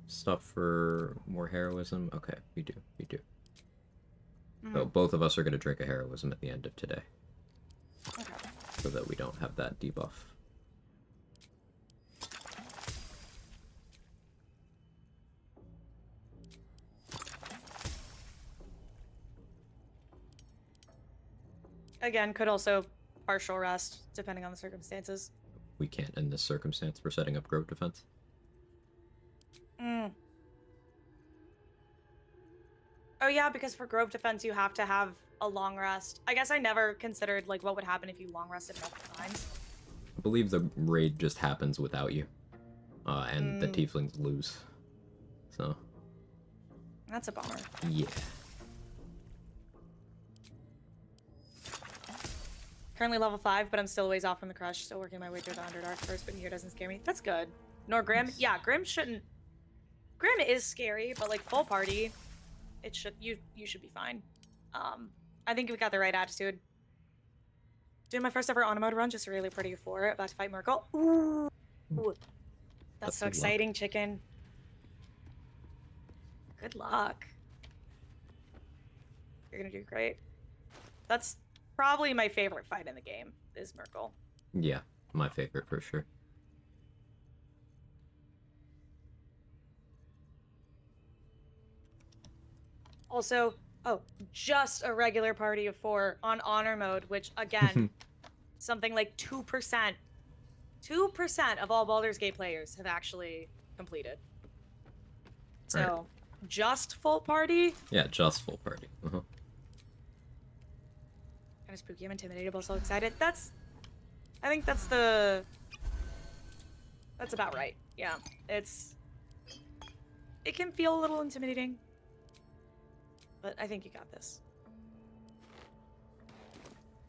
stuff for more heroism? Okay, we do. So both of us are going to drink a heroism at the end of today. Okay. So that we don't have that debuff. Again, could also partial rest, depending on the circumstances. We can't in this circumstance. We're setting up grove defense. Oh yeah, because for grove defense you have to have a long rest. I guess I never considered like what would happen if you long rested multiple times. I believe the raid just happens without you. And the tieflings lose. So. That's a bummer. Yeah. Currently level 5, but I'm still a ways off from the crush. Still working my way through the Underdark first, but here doesn't scare me. That's good. Nor Grim. Yeah, Grim shouldn't. Grim is scary, but like full party, it should you should be fine. I think we got the right attitude. Doing my first ever on mode run, just really pretty for it. About to fight Merkel. Ooh. That's so exciting, chicken. Good luck. You're gonna do great. That's probably my favorite fight in the game, is Merkel. Yeah, my favorite for sure. Also, just a regular party of 4 on honor mode, which again, something like 2% of all Baldur's Gate players have actually completed. So, right. Just full party? Yeah, just full party. Kind of spooky. I'm intimidated, but so excited. I think that's about right. Yeah, it can feel a little intimidating, but I think you got this.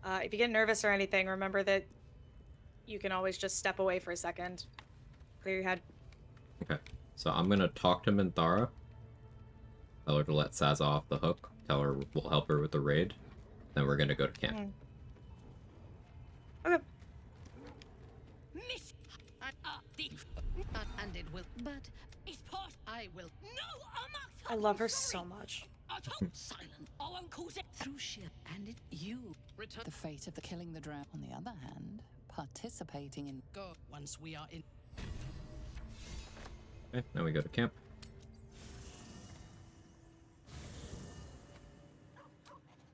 If you get nervous or anything, remember that you can always just step away for a second. Clear your head. Okay, so I'm gonna talk to Minthara. Tell her to let Saza off the hook. Tell her we'll help her with the raid. Then we're gonna go to camp. Okay. Miss, and it will, but it's part. I will. No, I love her so much. Silent. I won't cause it through shit, and it you return. The fate of the killing the drow. On the other hand, participating in go once we are in. Okay, now we go to camp.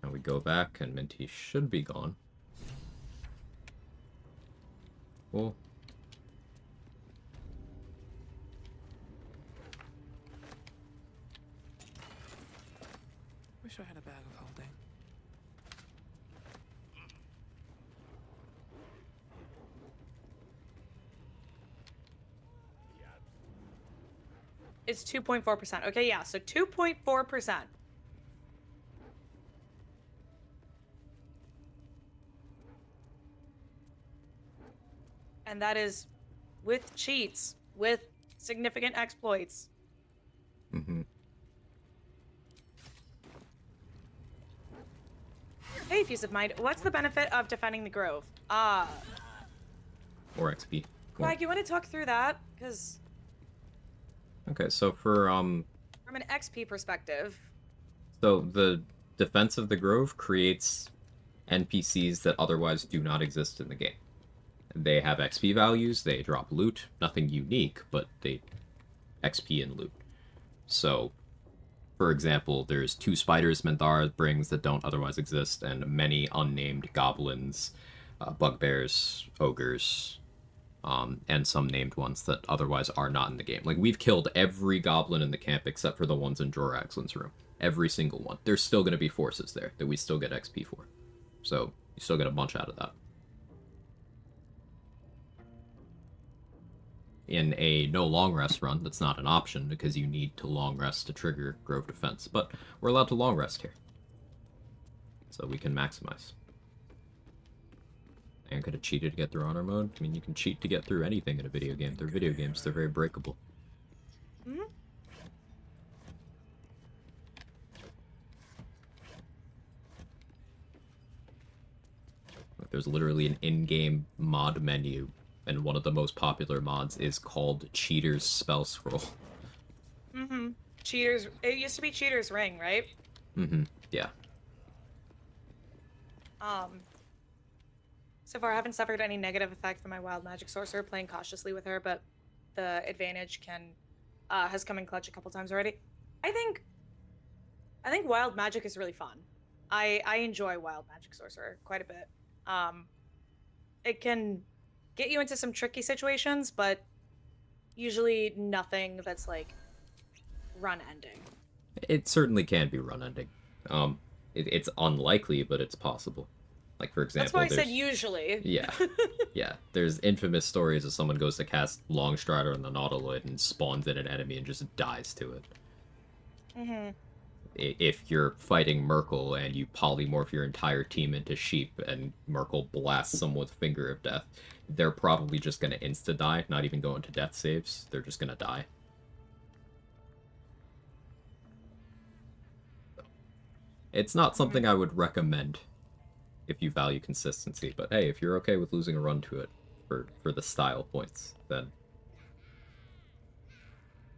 Now we go back, and Minty should be gone. Cool. Wish I had a bag of holding. It's 2.4%. Okay, yeah, so 2.4%. And that is with cheats, with significant exploits. Mm-hmm. Hey, Fuse of Mind, what's the benefit of defending the Grove? Or XP. Quag, you want to talk through that? Because... Okay, so for, from an XP perspective... So the defense of the Grove creates NPCs that otherwise do not exist in the game. They have XP values, they drop loot, nothing unique, but they XP and loot. So, for example, there's 2 spiders Minthara brings that don't otherwise exist, and many unnamed goblins, bugbears, ogres, and some named ones that otherwise are not in the game. Like, we've killed every goblin in the camp except for the ones in Joraxlin's room. Every single one. There's still going to be forces there that we still get XP for. So, you still get a bunch out of that. In a no long rest run, that's not an option because you need to long rest to trigger Grove Defense, but we're allowed to long rest here. So we can maximize. And could have cheated to get through honor mode. I mean, you can cheat to get through anything in a video game. They're video games, they're very breakable. Mm-hmm. There's literally an in-game mod menu, and one of the most popular mods is called Cheater's Spell Scroll. Mm-hmm. Cheaters. It used to be Cheater's Ring, right? Mm-hmm. Yeah. So far, I haven't suffered any negative effect from my Wild Magic Sorcerer playing cautiously with her, but the advantage has come in clutch a couple times already. I think Wild Magic is really fun. I enjoy Wild Magic Sorcerer quite a bit. It can get you into some tricky situations, but usually nothing that's like run ending. It certainly can be run ending. It's unlikely, but it's possible. Like, for example, that's why I said usually. Yeah. Yeah. There's infamous stories of someone goes to cast Longstrider on the Nautiloid and spawns in an enemy and just dies to it. Mm-hmm. If you're fighting Merkel and you polymorph your entire team into sheep and Merkel blasts someone with Finger of Death, they're probably just going to insta-die, not even go into death saves. They're just going to die. It's not something I would recommend if you value consistency, but hey, if you're okay with losing a run to it for the style points, then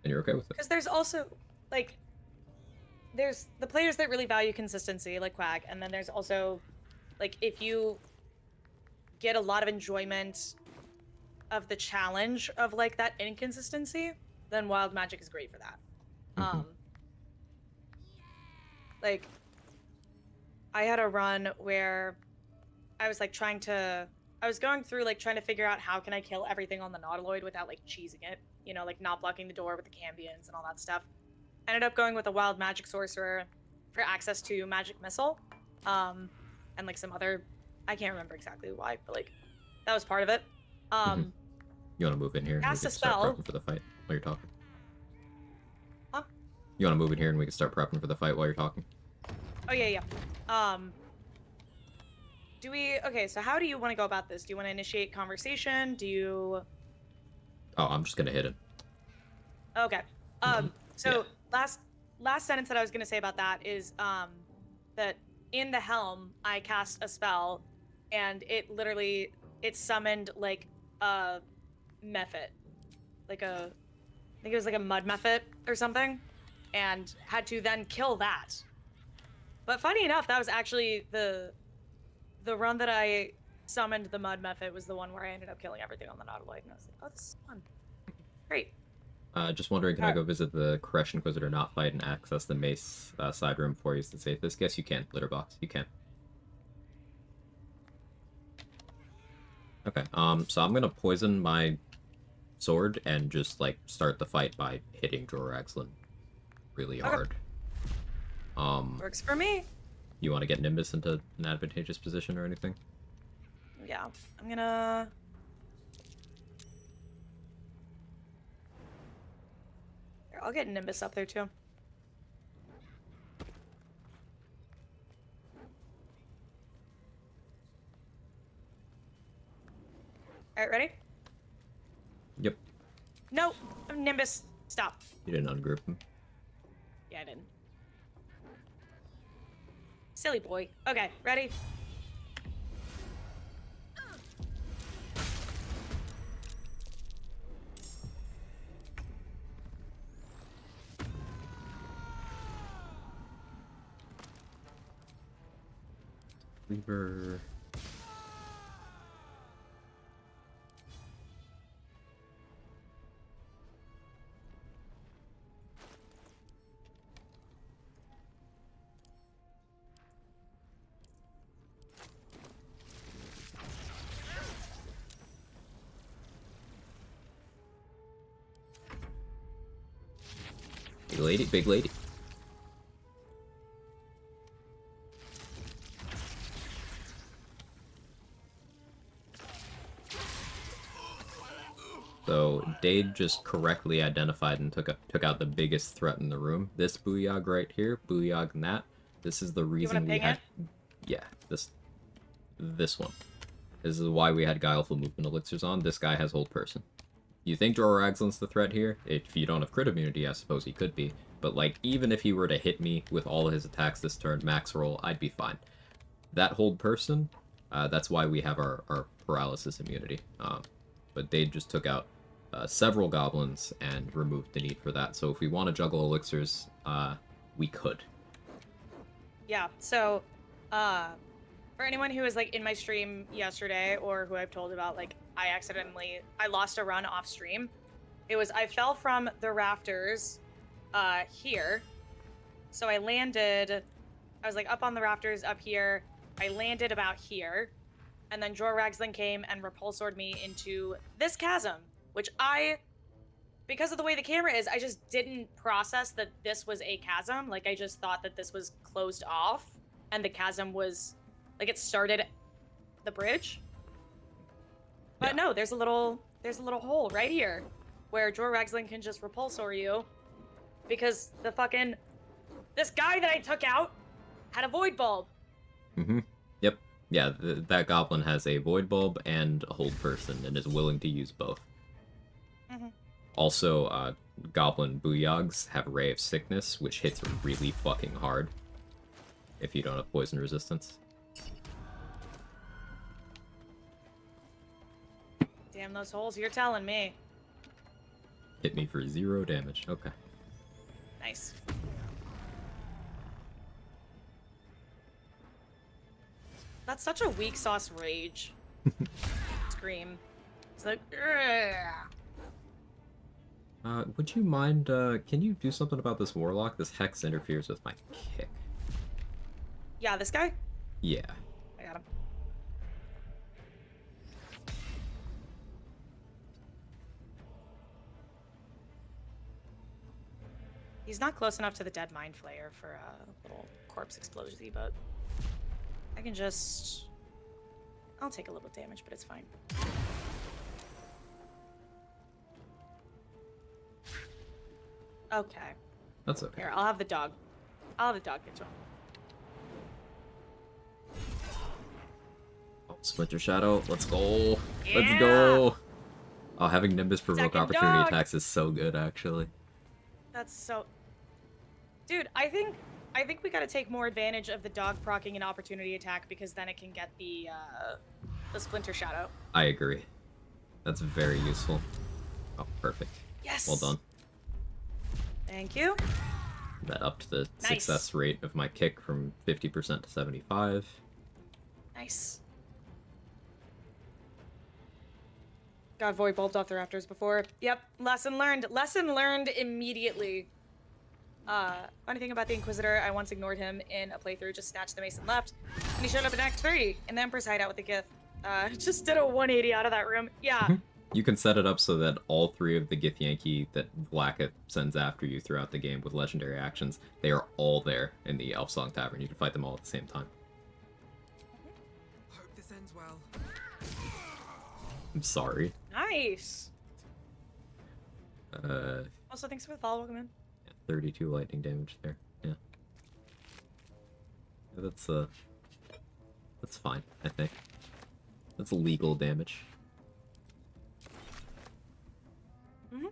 you're okay with it. Because there's also, like, there's the players that really value consistency, like Quag, and then there's also, like, if you get a lot of enjoyment of the challenge of, like, that inconsistency, then Wild Magic is great for that. Mm-hmm. Like, I had a run where I was, like, I was going through, like, trying to figure out how can I kill everything on the Nautiloid without, like, cheesing it. You know, like, not blocking the door with the Cambions and all that stuff. Ended up going with a Wild Magic Sorcerer for access to Magic Missile. And, like, some other... I can't remember exactly why, but, like, that was part of it. You want to move in here and we Cast can a start spell. prepping for the fight while you're talking? Huh? You want to move in here and we can start prepping for the fight while you're talking? Oh, yeah. Okay, so how do you want to go about this? Do you want to initiate conversation? Do you... Oh, I'm just gonna hit it. Okay. So last sentence that I was going to say about that is that in the helm, I cast a spell, and it summoned, like, a mephit. Like I think it was like a mud mephit or something, and had to then kill that. But funny enough, that was actually the run that I summoned the mud mephit was the one where I ended up killing everything on the Nautiloid, and I was like, oh, this is fun. Great. Just wondering, can I go visit the Koresh Inquisitor not fight and access the mace side room before you use the save this? Yes, you can, Litterbox. You can. Okay, so I'm gonna poison my sword and just, like, start the fight by hitting Joraxlin really hard. Works for me. You want to get Nimbus into an advantageous position or anything? Yeah, I'm gonna... Here, I'll get Nimbus up there, too. Alright, ready? Yep. No! Nimbus, stop. You didn't ungroup him. Yeah, I didn't. Silly boy. Okay, ready? Reaver. Big lady, big lady. So Dade just correctly identified and took out the biggest threat in the room. This Booyog right here, Booyog and that. This is the reason we had. Yeah, this one. This is why we had Guileful Movement Elixirs on. This guy has Hold Person. You think Jorah the threat here? If you don't have crit immunity, I suppose he could be. But, like, even if he were to hit me with all of his attacks this turn, max roll, I'd be fine. That Hold Person, that's why we have our paralysis immunity. But they just took out several goblins and removed the need for that. So if we want to juggle elixirs, we could. Yeah, so, for anyone who was, like, in my stream yesterday, or who I've told about, like, I lost a run off stream. It was, I fell from the rafters, here. So I landed, I was, like, up on the rafters up here. I landed about here. And then Jorah came and repulsored me into this chasm, which because of the way the camera is, I just didn't process that this was a chasm. Like, I just thought that this was closed off, and the chasm was, like, it started the bridge. But no, there's a little hole right here where Jorah can just repulsor you, because this guy that I took out had a void bulb. Mm-hmm. Yep. Yeah, that goblin has a void bulb and a Hold Person and is willing to use both. Mm-hmm. Also, goblin Booyogs have Ray of Sickness, which hits really fucking hard if you don't have poison resistance. Damn those holes, you're telling me. Hit me for 0 damage. Okay. Nice. That's such a weak sauce rage. Scream. It's like, would you mind, can you do something about this Warlock? This Hex interferes with my kick. Yeah, this guy? Yeah. I got him. He's not close enough to the dead mind flayer for a little corpse explosion, but I can just... I'll take a little damage, but it's fine. Okay. That's okay. Here, I'll have the dog. I'll have the dog get you. Oh, Splinter Shadow, let's go. Yeah. Let's go. Oh, having Nimbus provoke Second opportunity dog. attacks is so good, actually. That's so... Dude, I think we gotta take more advantage of the dog proccing an opportunity attack, because then it can get the Splinter Shadow. I agree. That's very useful. Oh, perfect. Yes! Well done. Thank you. That upped the Nice. success rate of my kick from 50% to 75%. Nice. Got void bulbed off the rafters before. Yep, lesson learned. Lesson learned immediately. Funny thing about the Inquisitor, I once ignored him in a playthrough, just snatched the mace and left. And he showed up in Act 3 in the Emperor's Hideout with the Gith. Just did a 180 out of that room. Yeah. You can set it up so that all 3 of the Githyanki that Vlaakith sends after you throughout the game with legendary actions, they are all there in the Elfsong Tavern. You can fight them all at the same time. Hope this ends well. I'm sorry. Nice. Also, thanks for the follow. Welcome in. 32 lightning damage there. Yeah. That's fine, I think. That's legal damage. Mm-hmm.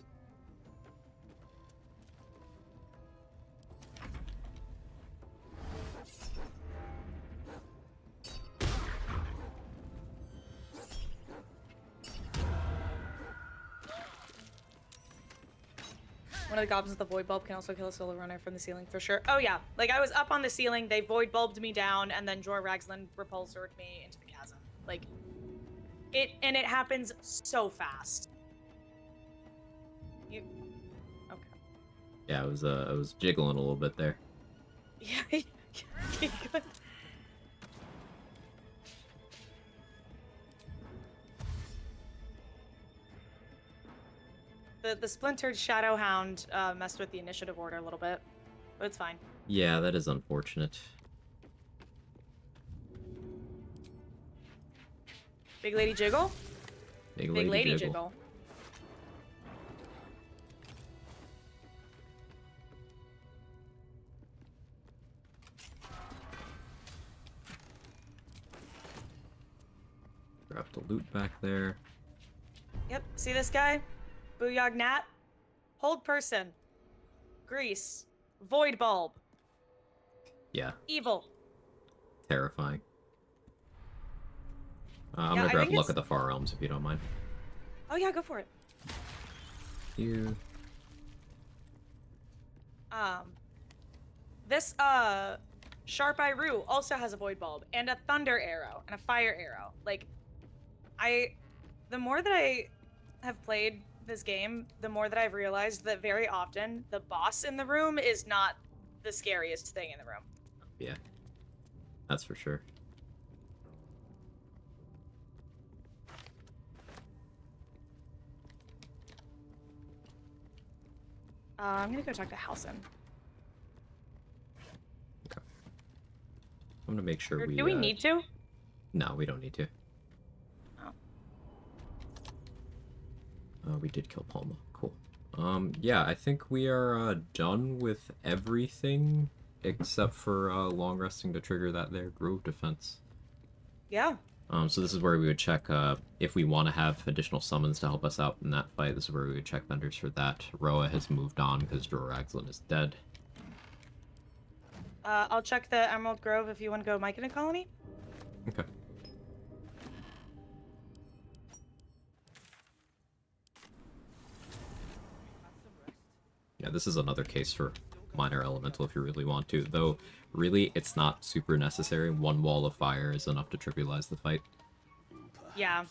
One of the goblins with the void bulb can also kill a solo runner from the ceiling for sure. Oh yeah, like I was up on the ceiling, they void bulbed me down, and then Jorah repulsored me into the chasm. Like, it happens so fast. Okay. Yeah, I was jiggling a little bit there. Yeah, good. The splintered Shadowhound messed with the initiative order a little bit, but it's fine. Yeah, that is unfortunate. Big Lady Jiggle? Big Lady Jiggle. Jiggle. the loot back there. Yep. See this guy? Booyog Nat? Hold person. Grease. Void bulb. Yeah. Evil. Terrifying. I'm Yeah, gonna I grab think a look it's- at the Far Realms if you don't mind. Oh yeah, go for it. You. This Sharp Eye Roo also has a void bulb and a thunder arrow and a fire arrow. Like, the more that I have played this game, the more that I've realized that very often the boss in the room is not the scariest thing in the room. Yeah. That's for sure. I'm gonna go talk to Halson. I'm gonna make sure Or we. do we need to? No, we don't need to. Oh. We did kill Palma. Cool. Yeah, I think we are done with everything except for long resting to trigger that there grove defense. Yeah. So this is where we would check if we want to have additional summons to help us out in that fight. This is where we would check vendors for that. Roa has moved on because Droraxlin is dead. I'll check the Emerald Grove if you want to go Mike in a colony. Okay. Yeah, this is another case for minor elemental if you really want to, though really it's not super necessary. One wall of fire is enough to trivialize the fight. Yeah.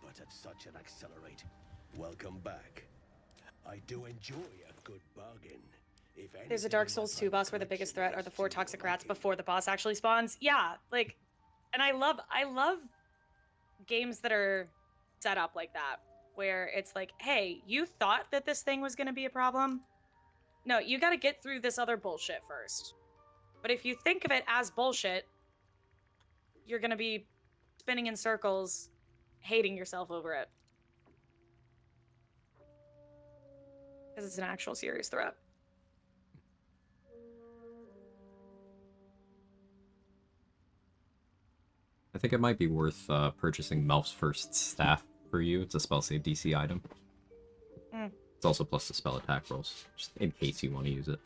But at such an accelerate. Welcome back. I do enjoy a good bargain. There's a Dark Souls 2 boss where the biggest threat are the 4 toxic rats before the boss actually spawns. Yeah, like, and I love games that are set up like that, where it's like, hey, you thought that this thing was going to be a problem? No, you got to get through this other bullshit first. But if you think of it as bullshit, you're going to be spinning in circles, hating yourself over it. Because it's an actual serious threat. I think it might be worth purchasing Melf's First Staff for you. It's a spell save DC item. It's also plus the spell attack rolls, just in case you want to use it.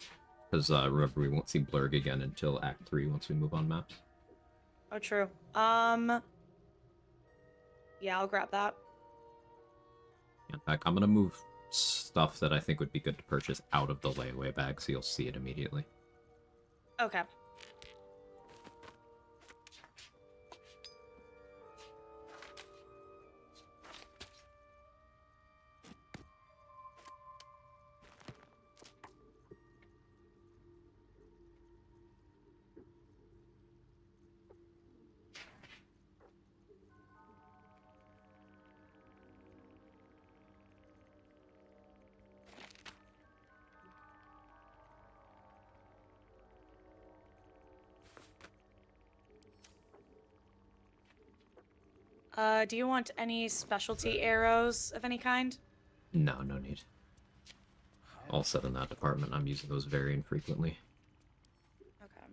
Because remember, we won't see Blurg again until Act 3 once we move on maps. Oh, true. Yeah, I'll grab that. In fact, I'm going to move stuff that I think would be good to purchase out of the layaway bag so you'll see it immediately. Okay. Do you want any specialty arrows of any kind? No, no need. All set in that department. I'm using those very infrequently. Okay.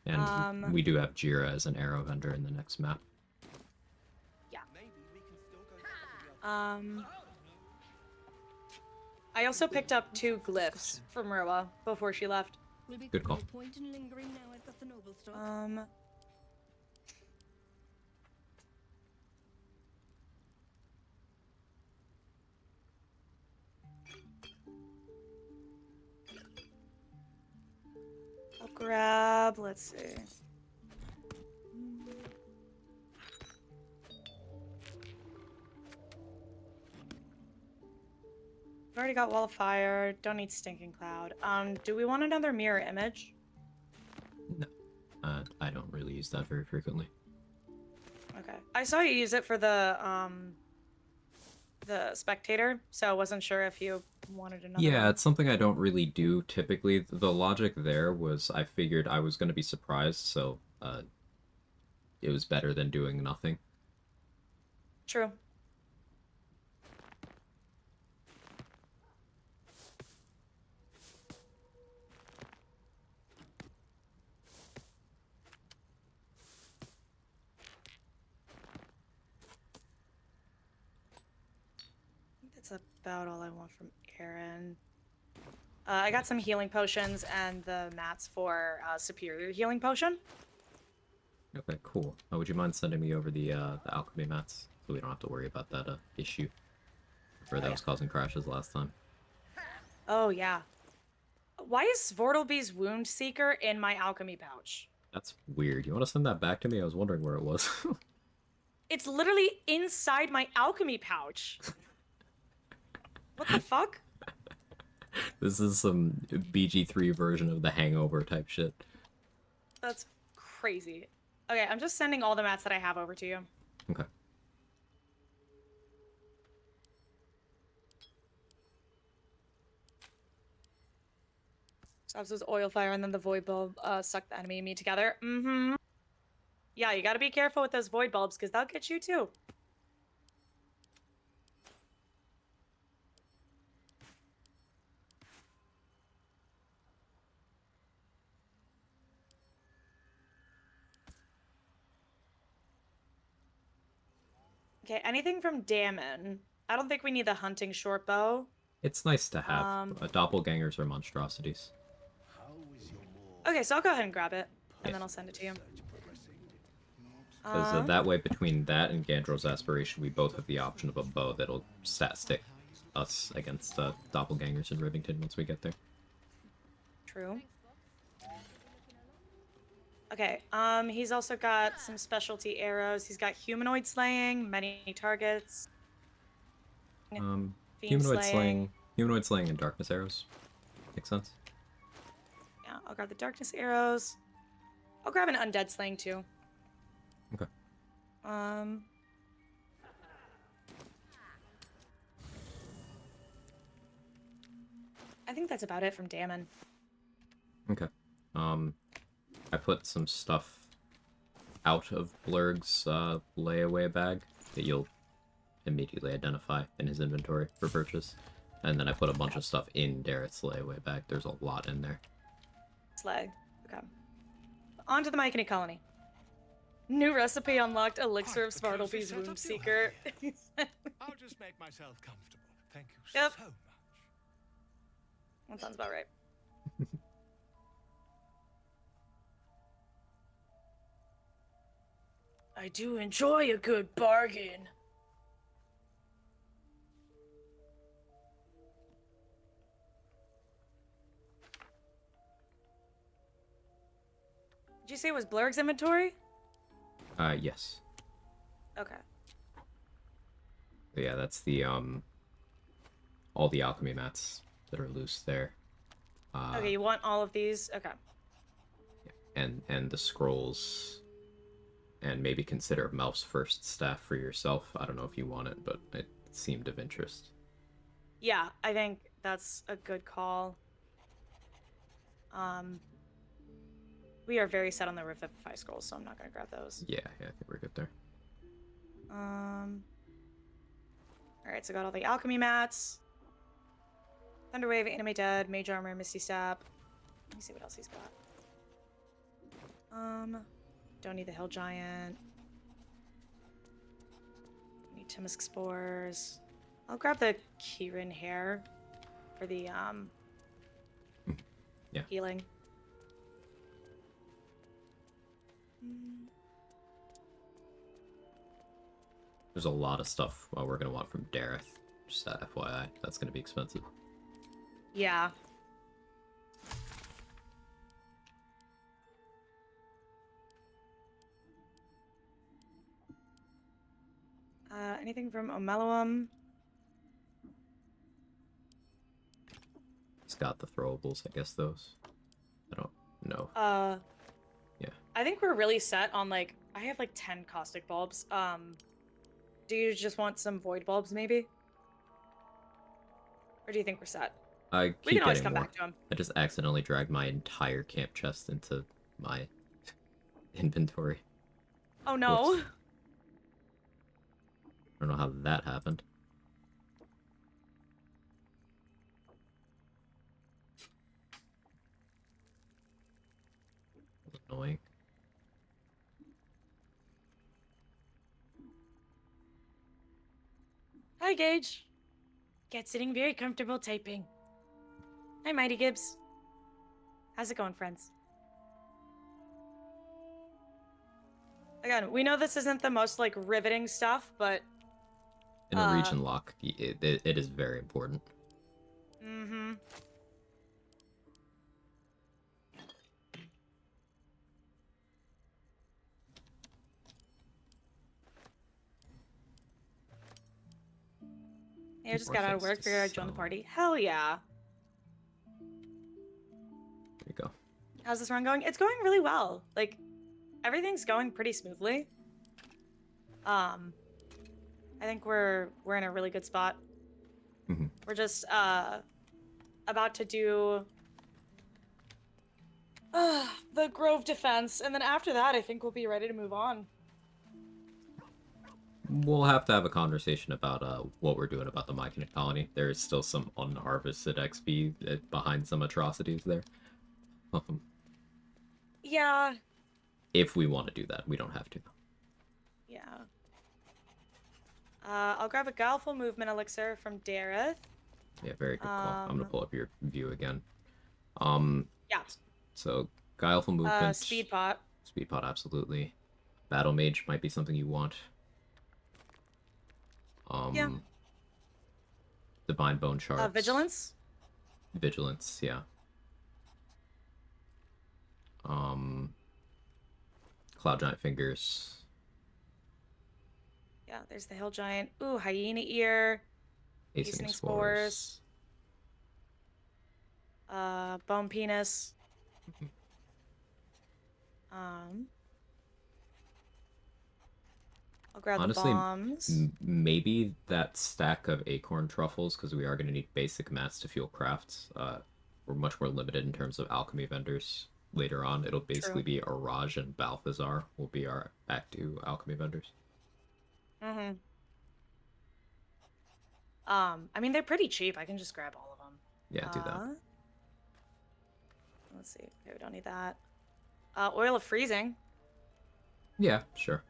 And we do have Jira as an arrow vendor in the next map. Yeah. I also picked up 2 glyphs from Roa before she left. Good call. I'll grab, let's see. I've already got Wall of Fire, don't need Stinking Cloud. Do we want another mirror image? No. I don't really use that very frequently. Okay. I saw you use it for the spectator, so I wasn't sure if you wanted another Yeah, one. it's something I don't really do typically. The logic there was I figured I was going to be surprised, so it was better than doing nothing. True. That's about all I want from Aaron. I got some healing potions and the mats for superior healing potion. Okay, cool. Would you mind sending me over the alchemy mats so we don't have to worry about that issue where that was causing crashes last time? Oh yeah. Why is Vortalby's Wound Seeker in my alchemy pouch? That's weird. You want to send that back to me? I was wondering where it was. It's literally inside my alchemy pouch. What the fuck? This is some BG3 version of the Hangover type shit. That's crazy. Okay, I'm just sending all the mats that I have over to you. Okay. So this was oil fire and then the void bulb sucked the enemy and me together. Mm-hmm. Yeah, you gotta be careful with those void bulbs because they'll get you too. Okay, anything from Damon. I don't think we need the hunting short bow. It's nice to have. Doppelgangers are monstrosities. Okay, so I'll go ahead and grab it, and then I'll send it to you. Because that way, between that and Gandrel's Aspiration, we both have the option of a bow that'll stat stick us against doppelgangers in Rivington once we get there. True. Okay, he's also got some specialty arrows. He's got humanoid slaying, many targets. Humanoid slaying, and darkness arrows. Makes sense. Yeah, I'll grab the darkness arrows. I'll grab an undead slaying too. Okay. I think that's about it from Damon. Okay. I put some stuff out of Blurg's layaway bag that you'll immediately identify in his inventory for purchase. And then I put a bunch of stuff in Darrett's layaway bag. There's a lot in there. Slay. Okay. On to the Myconii colony. New recipe unlocked, Elixir of Svartalby's Wound Seeker. I'll just make myself comfortable. Thank you Yep. so much. That sounds about right. I do enjoy a good bargain. Did you say it was Blurg's inventory? Yes. Okay. But yeah, that's the, all the alchemy mats that are loose there. Okay, you want all of these? Okay. And the scrolls, and maybe consider Mouse First staff for yourself. I don't know if you want it, but it seemed of interest. Yeah, I think that's a good call. We are very set on the Revivify scrolls, so I'm not gonna grab those. Yeah, I think we're good there. Alright, so got all the alchemy mats. Thunderwave, Anime Dead, Mage Armor, Misty Step. Let me see what else he's got. Don't need the Hill Giant. Need Timisk Spores. I'll grab the Kirin hair for the healing. There's a lot of stuff we're gonna want from Dareth. Just that FYI, that's gonna be expensive. Yeah. Anything from Omeluum? He's got the throwables, I guess those. I don't know. Yeah. I think we're really set on like I have like 10 caustic bulbs. Do you just want some void bulbs maybe? Or do you think we're set? We can always come back to them. I just accidentally dragged my entire camp chest into my inventory. Oh no. Whoops. I don't know how that happened. That's annoying. Hi, Gage. Get sitting very comfortable typing. Hi, Mighty Gibbs. How's it going, friends? Again, we know this isn't the most, like, riveting stuff, but... In a region lock, it is very important. Mm-hmm. Yeah, I just got out of work, figured I'd join the party. Hell yeah. There you go. How's this run going? It's going really well. Like, everything's going pretty smoothly. I think we're in a really good spot. Mm-hmm. We're just about to do the Grove defense, and then after that, I think we'll be ready to move on. We'll have to have a conversation about what we're doing about the Myconid colony. There is still some unharvested XP behind some atrocities there. Yeah. If we want to do that, we don't have to. Yeah. I'll grab a Guileful Movement Elixir from Dareth. Yeah, very good call. I'm gonna pull up your view again. Yeah. So, Guileful Movement. Speed Pot. Speed Pot, absolutely. Battle Mage might be something you want. Yeah. Divine Bone Shards. Vigilance? Vigilance, yeah. Cloud Giant Fingers. Yeah, there's the Hill Giant. Ooh, Hyena Ear. Hastening Spores. Bone Penis. I'll grab Honestly, the bombs. Maybe that stack of acorn truffles, because we are going to need basic mats to fuel crafts. We're much more limited in terms of alchemy vendors later on. It'll basically be Araj and Balthazar will be our Act 2 alchemy vendors. Mm-hmm. I mean, they're pretty cheap. I can just grab all of them. Yeah, do that. Let's see. Okay, we don't need that. Oil of Freezing. Yeah, sure.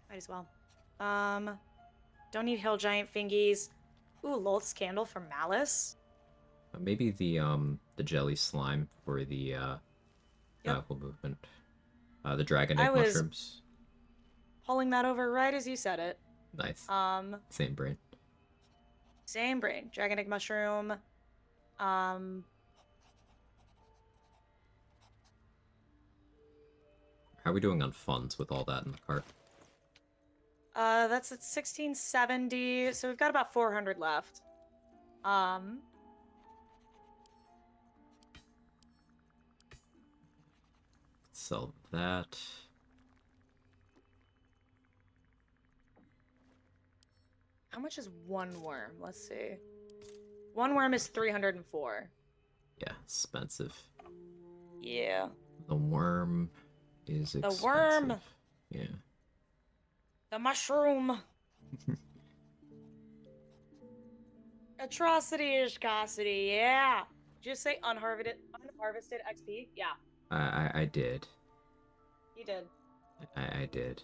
Might as well. Don't need Hill Giant Fingies. Ooh, Lolth's Candle for Malice. Maybe the jelly slime for the Guileful Movement. The Dragon Egg Mushrooms. Pulling that over right as you said it. Nice. Same brain. Same brain. Dragon Egg Mushroom. How are we doing on funds with all that in the cart? That's at 1670, so we've got about 400 left. Sell that. How much is one worm? Let's see. One worm is 304. Yeah, expensive. Yeah. The worm is expensive. The worm! Yeah. The mushroom! Atrocity is scarcity, yeah! Did you say unharvested XP? Yeah. I did. You did. I did.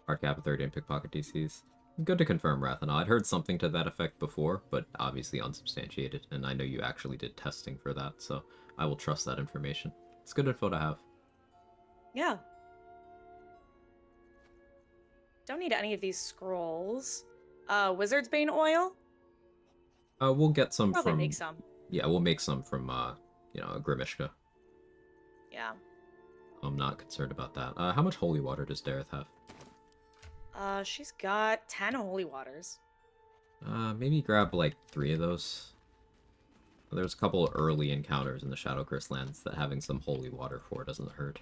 Hard cap of 30 and pickpocket DCs. Good to confirm, Rathanal. I'd heard something to that effect before, but obviously unsubstantiated, and I know you actually did testing for that, so I will trust that information. It's good info to have. Yeah. Don't need any of these scrolls. Wizard's Bane oil? We'll get some Probably from... make some. Yeah, we'll make some from, Grimishka. Yeah. I'm not concerned about that. How much holy water does Dareth have? She's got 10 holy waters. Maybe grab, like, 3 of those. There's a couple of early encounters in the Shadowcurse lands that having some holy water for doesn't hurt.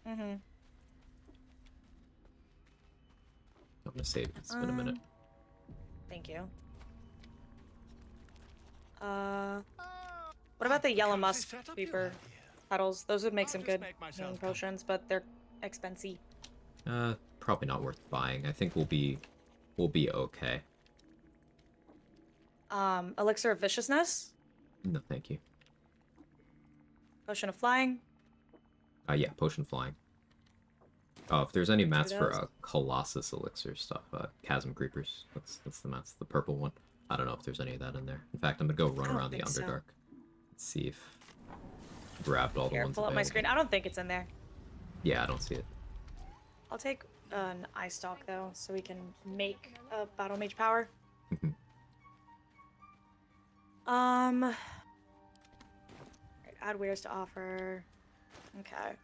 Mm-hmm. I'm gonna save. It's been a minute. Thank you. What about the yellow musk creeper petals? Those would make some good healing potions, but they're expensive. Probably not worth buying. I think we'll be okay. Elixir of Viciousness? No, thank you. Potion of Flying? Yeah, potion flying. Oh, if there's any mats for those. Colossus elixir stuff, Chasm Creepers. That's the mats, the purple one. I don't know if there's any of that in there. In fact, I'm gonna go run I don't around the think so. Underdark. Let's see if I grabbed all the Here, ones pull up available. my screen. I don't think it's in there. Yeah, I don't see it. I'll take an eye stalk though, so we can make a battle mage power. Right, add wares to offer. Okay.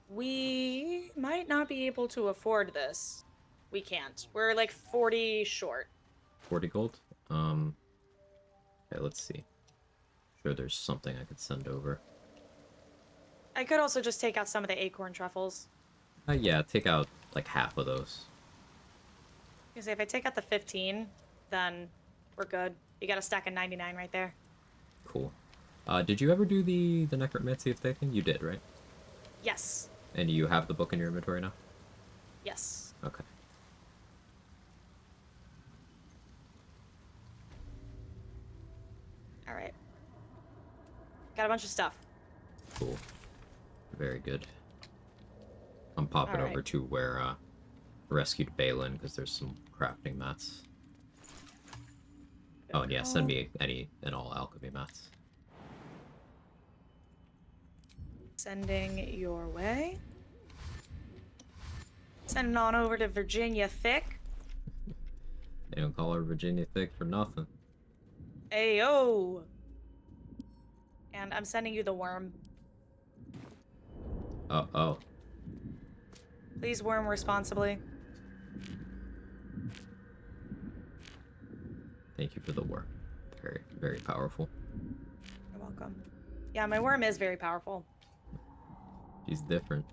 We might not be able to afford this. We can't. We're like 40 short. 40 gold? Okay, let's see. Sure, there's something I could send over. I could also just take out some of the acorn truffles. Yeah, take out like half of those. You say if I take out the 15, then we're good. You got a stack of 99 right there. Cool. Did you ever do the Necromancy of Taking? You did, right? Yes. And you have the book in your inventory now? Yes. Okay. All right. Got a bunch of stuff. Cool. Very good. I'm popping Alright. over to where rescued Balin because there's some crafting mats. Oh, and yeah, send me any and all alchemy mats. Sending your way. Sending on over to Virginia Thick. They don't call her Virginia Thick for nothing. Ayo. And I'm sending you the worm. Oh. Please worm responsibly. Thank you for the work. Very, very powerful. You're welcome. Yeah, my worm is very powerful. She's different.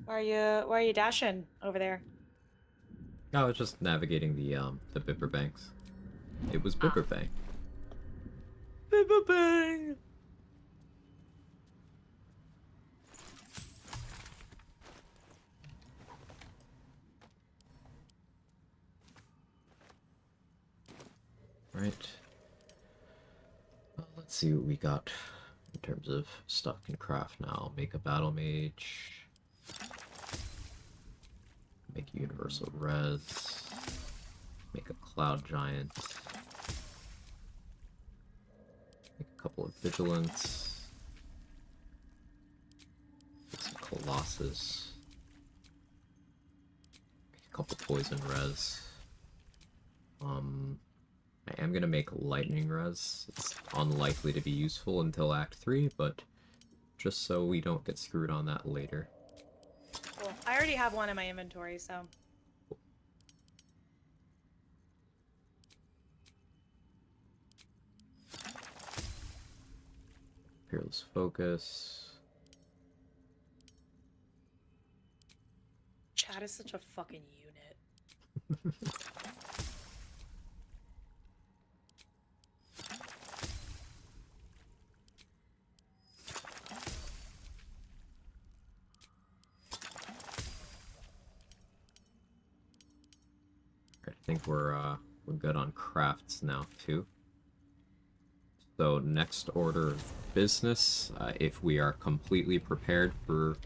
Why are you dashing over there? I was just navigating the Bipper Banks. It was Bipper Bank. Bipper Bang! Right. Well, let's see what we got in terms of stuff can craft now. Make a battle mage. Make a universal res. Make a cloud giant. Make a couple of vigilance. Make some colossus. Make a couple poison res. I am gonna make lightning res. It's unlikely to be useful until Act 3, but just so we don't get screwed on that later. Cool. I already have one in my inventory, so. Fearless focus. Chad is such a fucking unit. I think we're good on crafts now too. So next order of business, if we are completely prepared for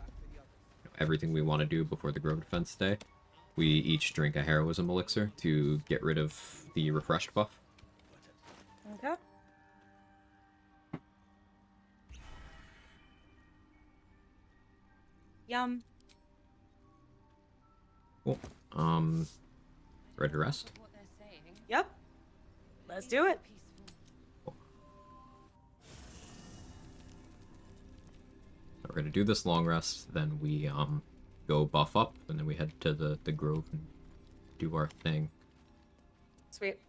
everything we want to do before the Grove Defense Day, we each drink a heroism elixir to get rid of the refreshed buff. Okay. Yum. Cool. Ready to rest? Yep. Let's do it. We're gonna do this long rest, then we go buff up, and then we head to the grove and do our thing. Sweet.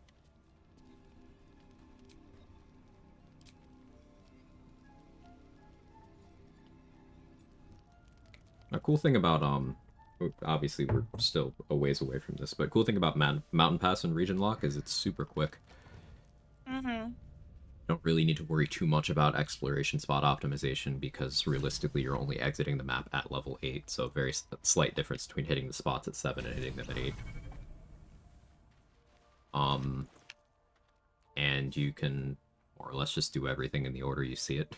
A cool thing about obviously we're still a ways away from this, but cool thing about Mountain Pass and Regionlock is it's super quick. Mm-hmm. Don't really need to worry too much about exploration spot optimization because realistically you're only exiting the map at level 8, so very slight difference between hitting the spots at 7 and hitting them at 8. and you can more or less just do everything in the order you see it.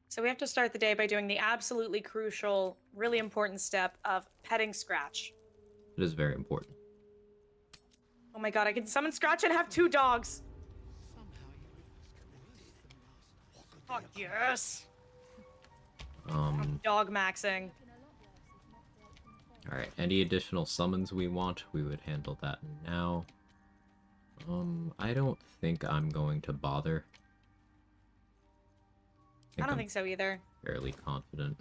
So we have to start the day by doing the absolutely crucial, really important step of petting Scratch. It is very important. Oh my god, I can summon Scratch and have 2 dogs! Fuck yes! I'm dog maxing. Alright, any additional summons we want, we would handle that now. I don't think I'm going to bother. I don't think so either. Fairly confident.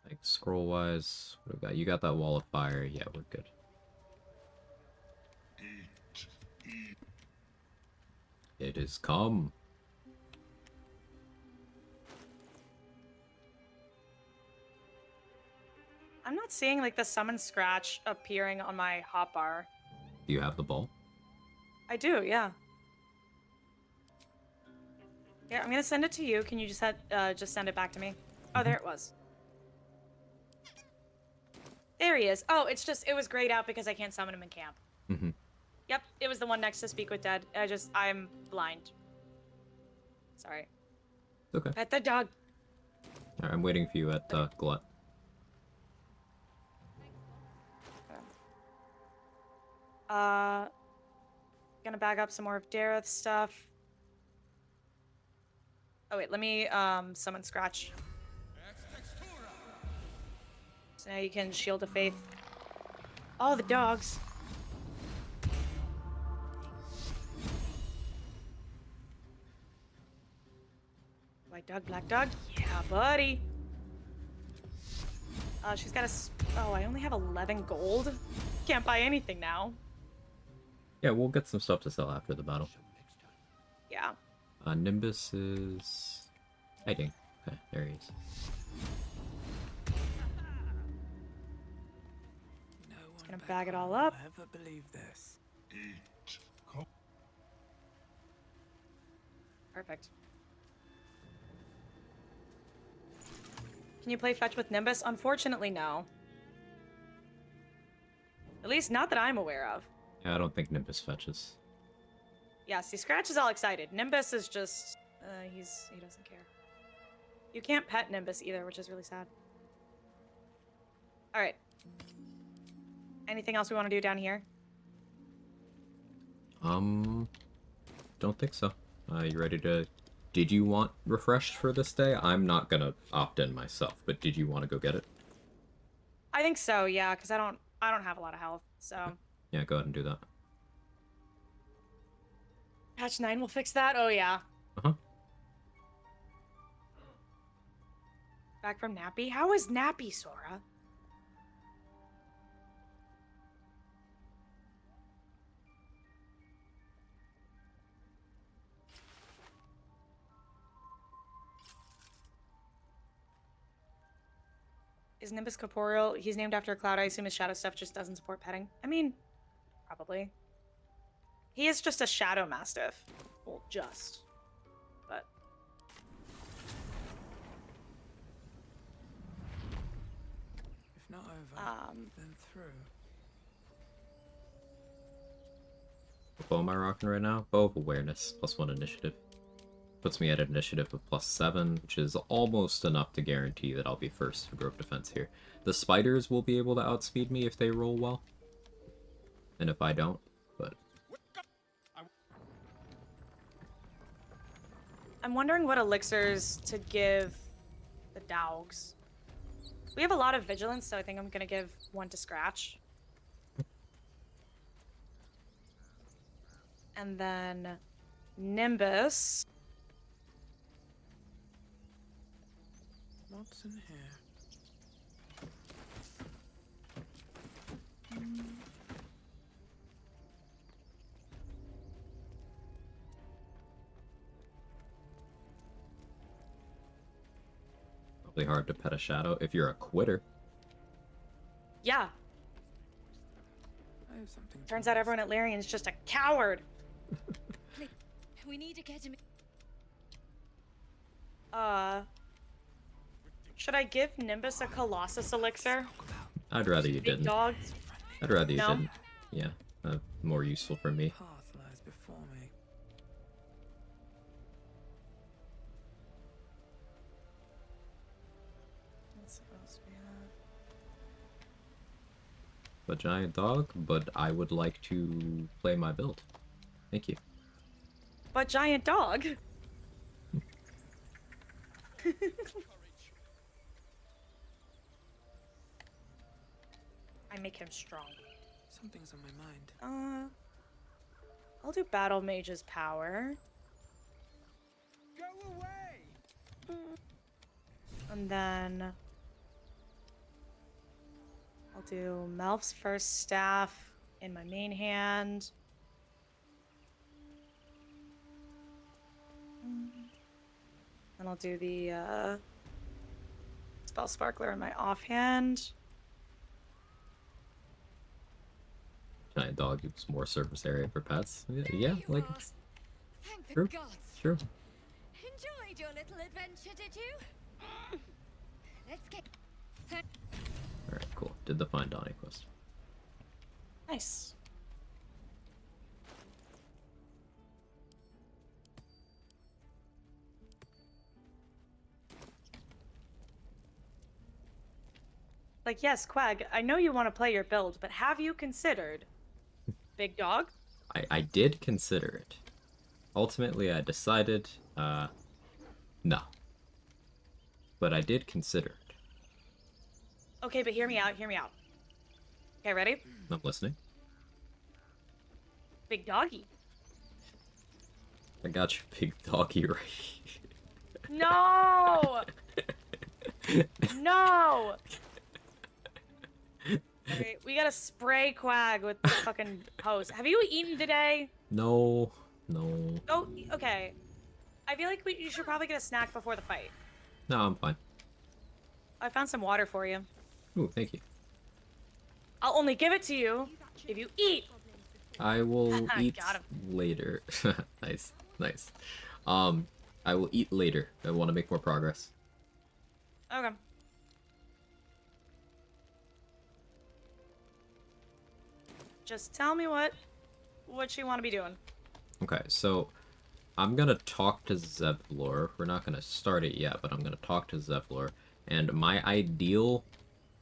Like, scroll-wise, what do we got? You got that wall of fire. Yeah, we're good. It is come. I'm not seeing, like, the summon Scratch appearing on my hotbar. Do you have the ball? I do, yeah. Here, I'm gonna send it to you. Can you just send it back to me? Oh, there it was. There he is. Oh, it was grayed out because I can't summon him in camp. Mm-hmm. Yep, it was the one next to Speak with Dead. I'm blind. Sorry. Okay. Pet the dog. Alright, I'm waiting for you at Glut. Gonna bag up some more of Dareth's stuff. Oh wait, let me summon Scratch. So now you can Shield of Faith. Oh, the dogs. White dog, black dog. Yeah, buddy. She's got oh, I only have 11 gold. Can't buy anything now. Yeah, we'll get some stuff to sell after the battle. Yeah. Nimbus is hiding. Okay, there he is. Just gonna bag it all up. Ever believe this? Perfect. Can you play fetch with Nimbus? Unfortunately, no. At least not that I'm aware of. Yeah, I don't think Nimbus fetches. Yeah, see, Scratch is all excited. Nimbus is just, he doesn't care. You can't pet Nimbus either, which is really sad. All right. Anything else we want to do down here? Don't think so. You ready to... Did you want refreshed for this day? I'm not gonna opt in myself, but did you want to go get it? I think so, yeah, because I don't have a lot of health, so... Yeah, go ahead and do that. Patch 9 will fix that? Oh, yeah. Uh-huh. Back from Nappy? How is Nappy, Sora? Is Nimbus corporeal? He's named after a cloud. I assume his shadow stuff just doesn't support petting. I mean, probably. He is just a shadow mastiff. Well, just. But. If not over, then through. What bow am I rocking right now? Bow of Awareness, +1 initiative. Puts me at an initiative of +7, which is almost enough to guarantee that I'll be first for group defense here. The spiders will be able to outspeed me if they roll well. And if I don't, but... I'm wondering what elixirs to give the dogs. We have a lot of vigilance, so I think I'm gonna give one to Scratch. And then Nimbus. What's in here? Probably hard to pet a shadow if you're a quitter. Yeah. I have something. Turns out everyone at Larian's just a coward. We need to get him. Should I give Nimbus a Colossus elixir? I'd rather you Big didn't. dog? I'd rather you No? didn't. Yeah, more useful for me. Path lies before me. Let's see what else we have. A giant dog, but I would like to play my build. Thank you. But giant dog? I make him strong. Something's on my mind. I'll do Battle Mage's power. Go away! And then I'll do Melf's first staff in my main hand. Then I'll do the Spell Sparkler in my offhand. Giant dog gives more surface area for pets. Yeah, like it's Thank the true. gods. True. Enjoyed your little adventure, did you? Let's get. Alright, cool. Did the Find Donnie quest. Nice. Like, yes, Quag, I know you want to play your build, but have you considered Big Dog? I did consider it. Ultimately, I decided, no. But I did consider it. Okay, but hear me out, hear me out. Okay, ready? I'm listening. Big Doggy. I got you, big doggy, right? No! No! Okay, we gotta spray Quag with the fucking hose. Have you eaten today? No. Oh, okay. I feel like you should probably get a snack before the fight. No, I'm fine. I found some water for you. Ooh, thank you. I'll only give it to you if you eat. I will eat Got him. later. Nice. I will eat later. I want to make more progress. Okay. Just tell me what you want to be doing. Okay, so I'm gonna talk to Zevlor. We're not gonna start it yet, but I'm gonna talk to Zevlor. And my ideal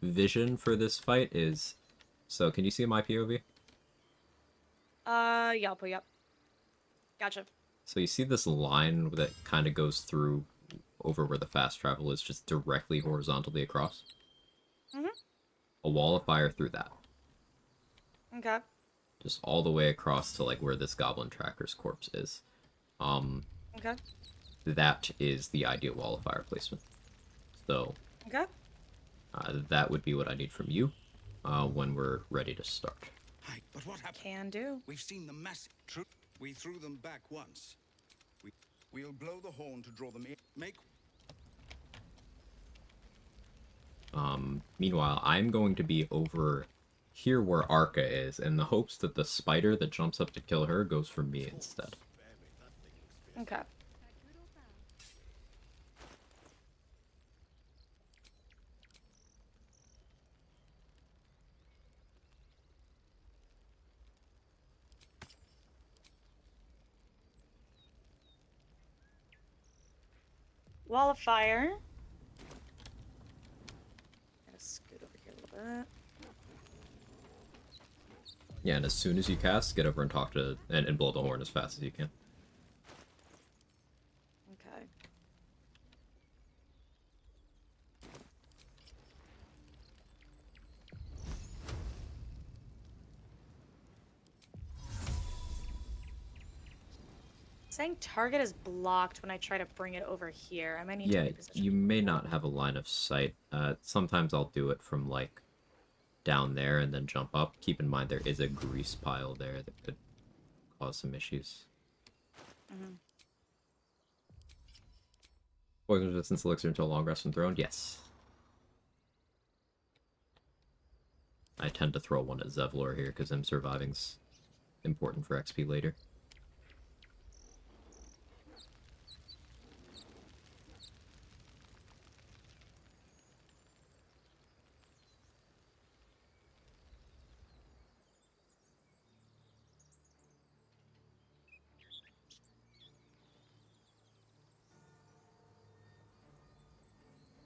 vision for this fight is... So, can you see my POV? Yeah, I'll put you up. Gotcha. So you see this line that kind of goes through over where the fast travel is, just directly horizontally across? Mm-hmm. A wall of fire through that. Okay. Just all the way across to, like, where this goblin tracker's corpse is. Okay. That is the ideal wall of fire placement. So, Okay. that would be what I need from you when we're ready to start. Hey, but what happened? Can do. We've seen the massive troop. We threw them back once. We'll blow the horn to draw them in. Meanwhile, I'm going to be over here where Arca is, in the hopes that the spider that jumps up to kill her goes for me instead. Okay. Wall of fire. Gotta scoot over here a little bit. Yeah, and as soon as you cast, get over and talk to... and blow the horn as fast as you can. Okay. Saying target is blocked when I try to bring it over here. I might need to Yeah, reposition. you may not have a line of sight. Sometimes I'll do it from, like, down there and then jump up. Keep in mind there is a grease pile there that could cause some issues. Mm-hmm. Poison resistance elixir until long rest from throne? Yes. I tend to throw one at Zevlor here because him surviving's important for XP later.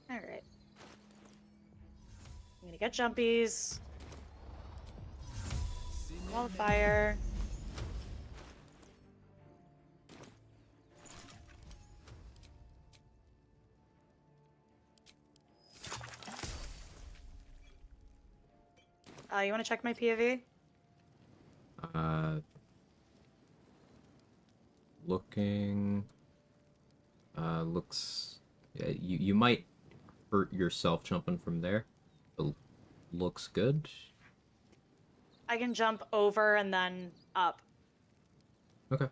Alright. I'm gonna get jumpies. Wall of fire. You want to check my POV? Looking... looks... Yeah, you might hurt yourself jumping from there. But looks good. I can jump over and then up. Okay.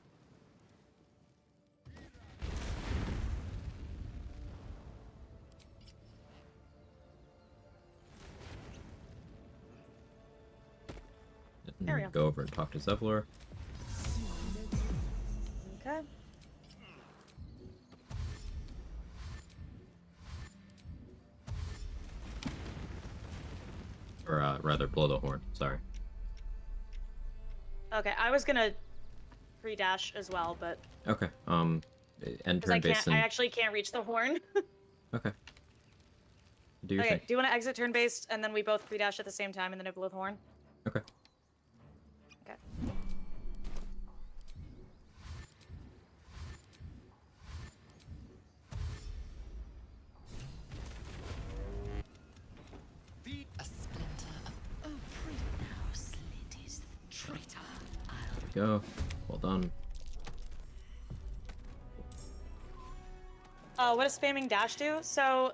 There we go. Go over and talk to Zevlor. Okay. Or, rather, blow the horn. Sorry. Okay, I was gonna pre-dash as well, but... Okay, end Because turn-based and... I actually can't reach the horn. Okay. Do your Okay, thing. do you want to exit turn-based, and then we both pre-dash at the same time, and then I blow the horn? Okay. Okay. A splinter of... Oh, free now, slit is the traitor. There we go. Well done. What does spamming dash do? So,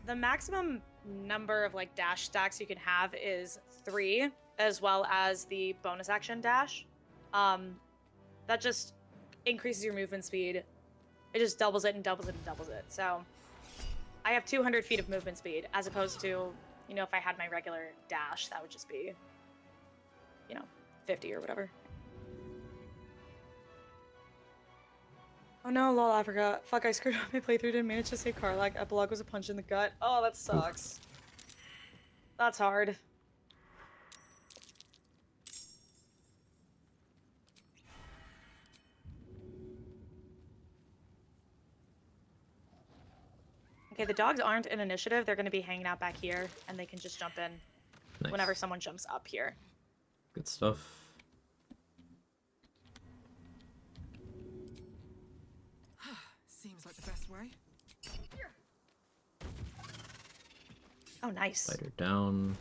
the maximum number of, like, dash stacks you can have is 3, as well as the bonus action dash. That just increases your movement speed. It just doubles it and doubles it and doubles it. So, I have 200 feet of movement speed, as opposed to, you know, if I had my regular dash, that would just be, you know, 50 or whatever. Oh no, lol, I forgot. Fuck, I screwed up my playthrough, didn't manage to say Karlach. Epilogue was a punch in the gut. Oh, that sucks. That's hard. Okay, the dogs aren't in initiative. They're going to be hanging out back here, and they can just jump in whenever someone jumps up here. Good stuff. Seems like the best way. Oh, nice. Spider down.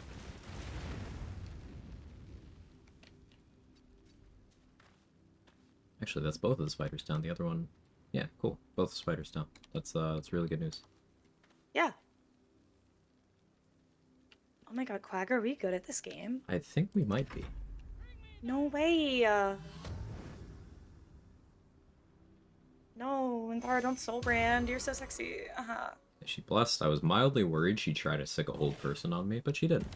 Actually, that's both of the spiders down. The other one... Yeah, cool. Both the spiders down. That's really good news. Yeah. Oh my god, Quag, are we good at this game? I think we might be. No way. No, Linthara, don't soul brand. You're so sexy. Is she blessed? I was mildly worried she'd try to sick a old person on me, but she didn't.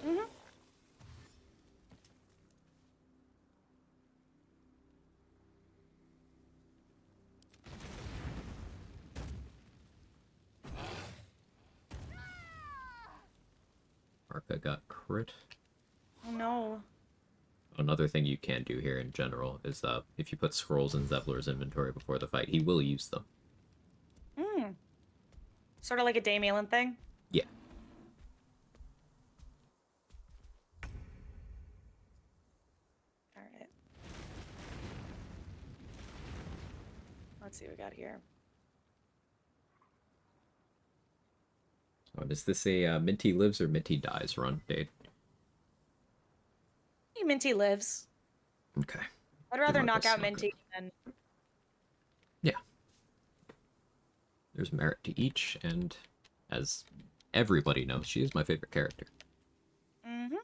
Mm-hmm. Arca got crit. Oh no. Another thing you can do here in general is if you put scrolls in Zevlor's inventory before the fight, he will use them. Hmm. Sort of like a Damien thing? Yeah. Alright. Let's see what we got here. Oh, is this a Minty lives or Minty dies run, Dade? Minty lives. Okay. I'd rather might knock go out smoke Minty than... Yeah. There's merit to each, and as everybody knows, she is my favorite character. Mm-hmm.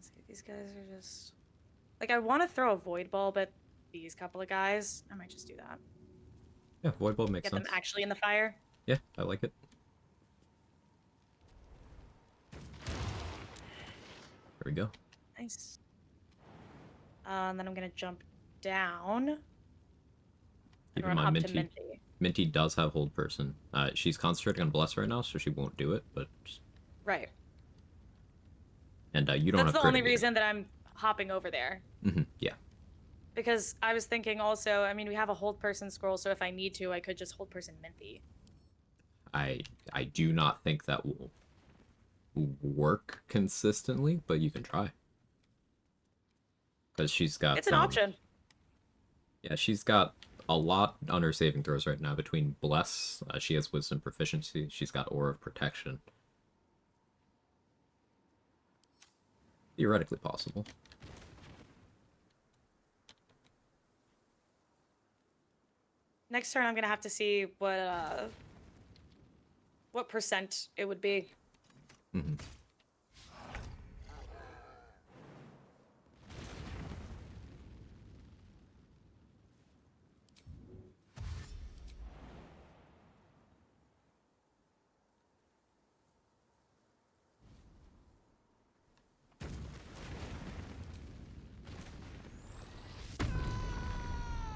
Let's see, these guys are just... Like, I want to throw a void bulb at these couple of guys. I might just do that. Yeah, void bulb makes Get sense. them actually in the fire. Yeah, I like it. There we go. Nice. And then I'm gonna jump down. And Keep in run mind, up to Minty. Minty. Minty does have hold person. She's concentrating on bless right now, so she won't do it. But Right. and you don't That's have the only crit either. reason that I'm hopping over there. Yeah. Because I was thinking also, I mean, we have a hold person scroll, so if I need to, I could just hold person Minty. I do not think that will work consistently, but you can try. Because she's got... It's an option. Yeah, she's got a lot on her saving throws right now. Between Bless, she has Wisdom Proficiency, she's got Aura of Protection. Theoretically possible. Next turn, I'm gonna have to see what percent it would be. Mm-hmm.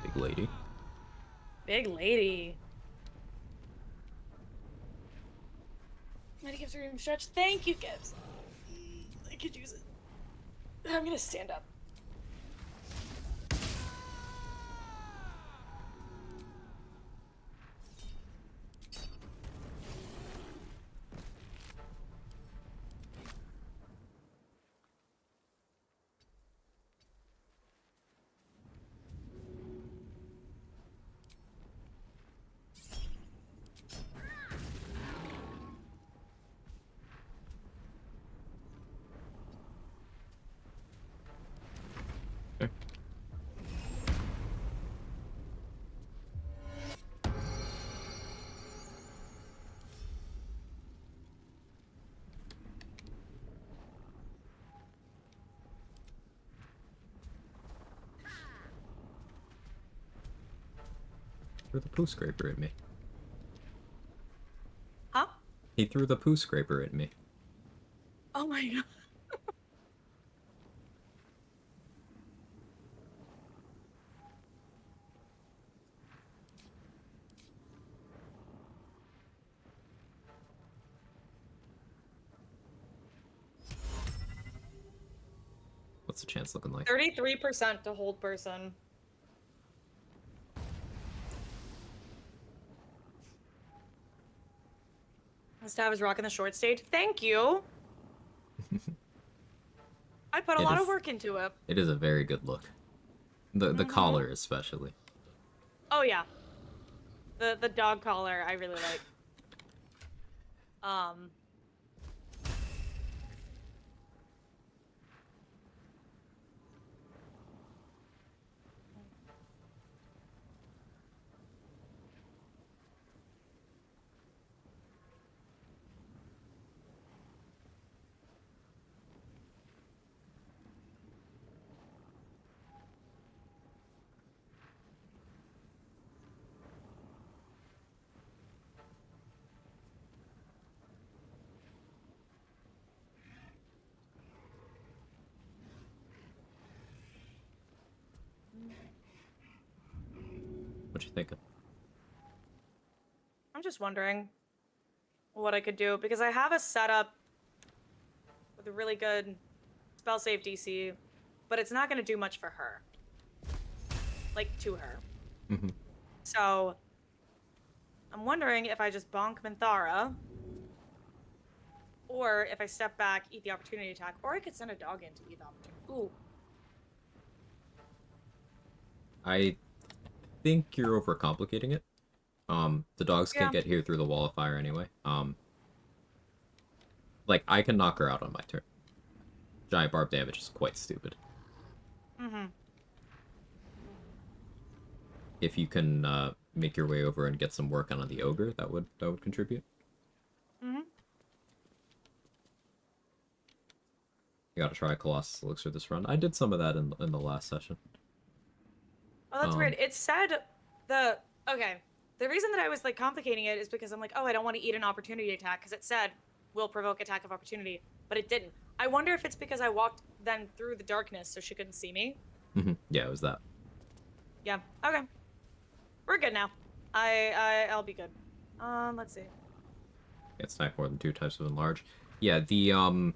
Big lady. Big lady. Mighty Gibbs room stretch. Thank you, Gibbs. I could use it. I'm gonna stand up. Threw the poo scraper at me. Huh? He threw the poo scraper at me. Oh my god. What's the chance looking like? 33% to hold person. Stab is rocking the short stage. Thank you. I put a lot of work into it. It is a very good look. The collar especially. Oh yeah. The dog collar I really like. What you thinking? I'm just wondering what I could do because I have a setup with a really good spell save DC, but it's not going to do much for her. Like, to her. Mm-hmm. So, I'm wondering if I just bonk Minthara, or if I step back, eat the opportunity attack, or I could send a dog in to eat the opportunity. Ooh. I think you're overcomplicating it. The dogs can't get here through the wall of fire anyway. Like, I can knock her out on my turn. Giant barb damage is quite stupid. Mm-hmm. If you can make your way over and get some work on the ogre, that would contribute. Mm-hmm. You gotta try Colossus Elixir this run. I did some of that in the last session. Oh, that's weird. It said okay. The reason that I was like complicating it is because I'm like, oh, I don't want to eat an opportunity attack because it said will provoke attack of opportunity, but it didn't. I wonder if it's because I walked then through the darkness so she couldn't see me. Yeah, it was that. Yeah. Okay. We're good now. I'll be good. Let's see. Can't stack more than 2 types of enlarge. Yeah, the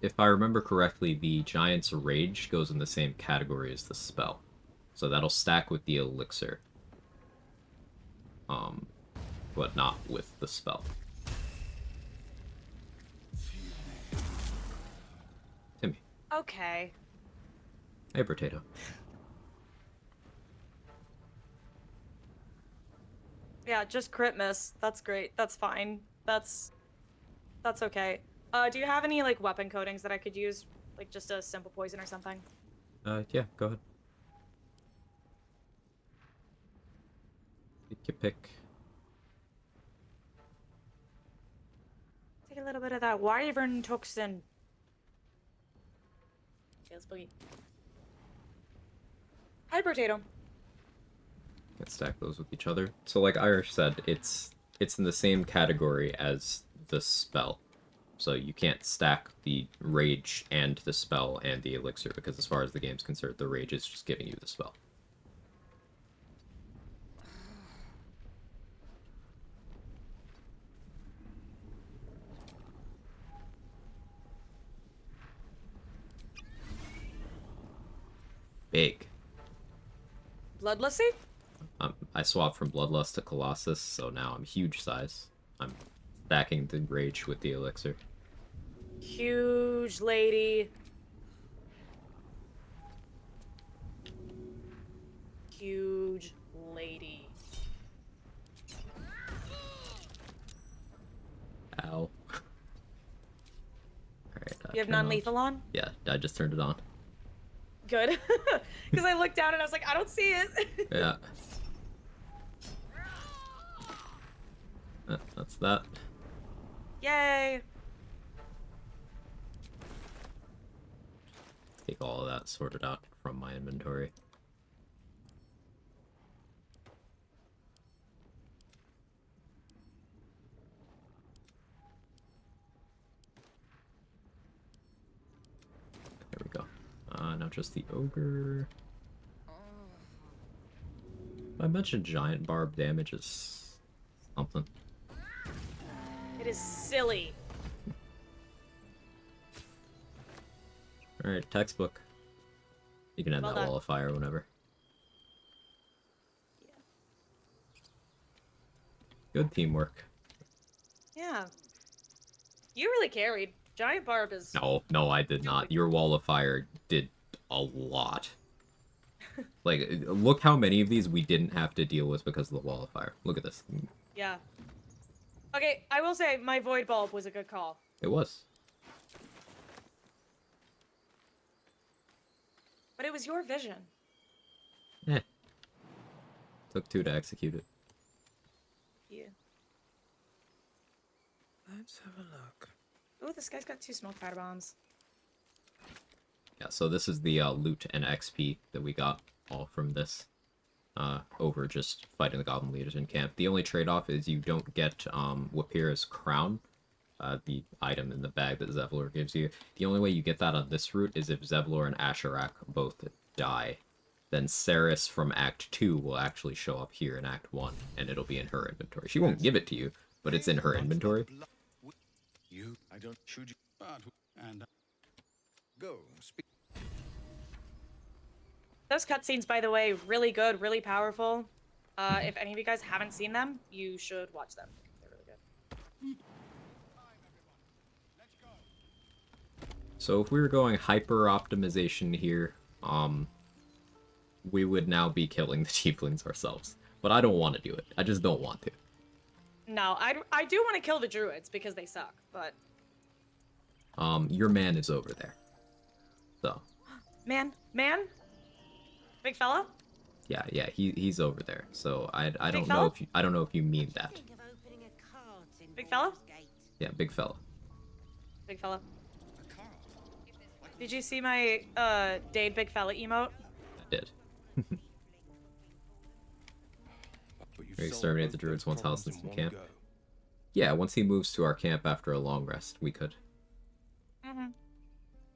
if I remember correctly, the Giant's Rage goes in the same category as the spell. So that'll stack with the elixir. But not with the spell. Timmy. Okay. Hey, Potato. Yeah, just crit miss. That's great. That's fine. That's okay. Do you have any like weapon coatings that I could use? Like just a simple poison or something? Yeah, go ahead. Pick. Take a little bit of that wyvern toxin. Feels spooky. Hi, Potato. Can't stack those with each other. So like Irish said, it's in the same category as the spell. So you can't stack the rage and the spell and the elixir, because as far as the game's concerned, the rage is just giving you the spell. Big. Bloodlusty? I swapped from Bloodlust to Colossus, so now I'm huge size. I'm stacking the rage with the elixir. Huge lady. Huge lady. Ow. Alright. You have non-lethal on? Yeah, I just turned it on. Good. Because I looked down and I was like, I don't see it. Yeah. That's that. Yay. Take all of that sorted out from my inventory. There we go. Now just the ogre. I mentioned giant barb damage is something. It is silly. Alright, textbook. You can end Well that done. wall of fire whenever. Yeah. Good teamwork. Yeah. You really carried. Giant barb is... No, I did not. Your wall of fire did a lot. Like, look how many of these we didn't have to deal with because of the wall of fire. Look at this. Yeah. Okay, I will say my void bulb was a good call. It was. But it was your vision. Eh. Took 2 to execute it. Yeah. Let's have a look. Ooh, this guy's got 2 smoke powder bombs. Yeah, so this is the loot and XP that we got all from this. Over just fighting the goblin leaders in camp. The only trade-off is you don't get Wapira's crown, the item in the bag that Zevlor gives you. The only way you get that on this route is if Zevlor and Asherak both die. Then Ceres from Act 2 will actually show up here in Act 1, and it'll be in her inventory. She won't give it to you, but it's in her inventory. I don't shoot you, and go. Speak. Those cutscenes, by the way, really good, really powerful. If any of you guys haven't seen them, you should watch them. They're really good. So if we were going hyper optimization here, we would now be killing the tieflings ourselves. But I don't want to do it. I just don't want to. No, I do want to kill the druids because they suck, but... Your man is over there. So. Man? Big fella? Yeah, he's over there. So I don't fella? know if I don't know if you mean that. Big fella? Yeah, big fella. Big fella. Did you see my Dade Big Fella emote? I did. We exterminate the druids once Halsin's in camp. Yeah, once he moves to our camp after a long rest, we could.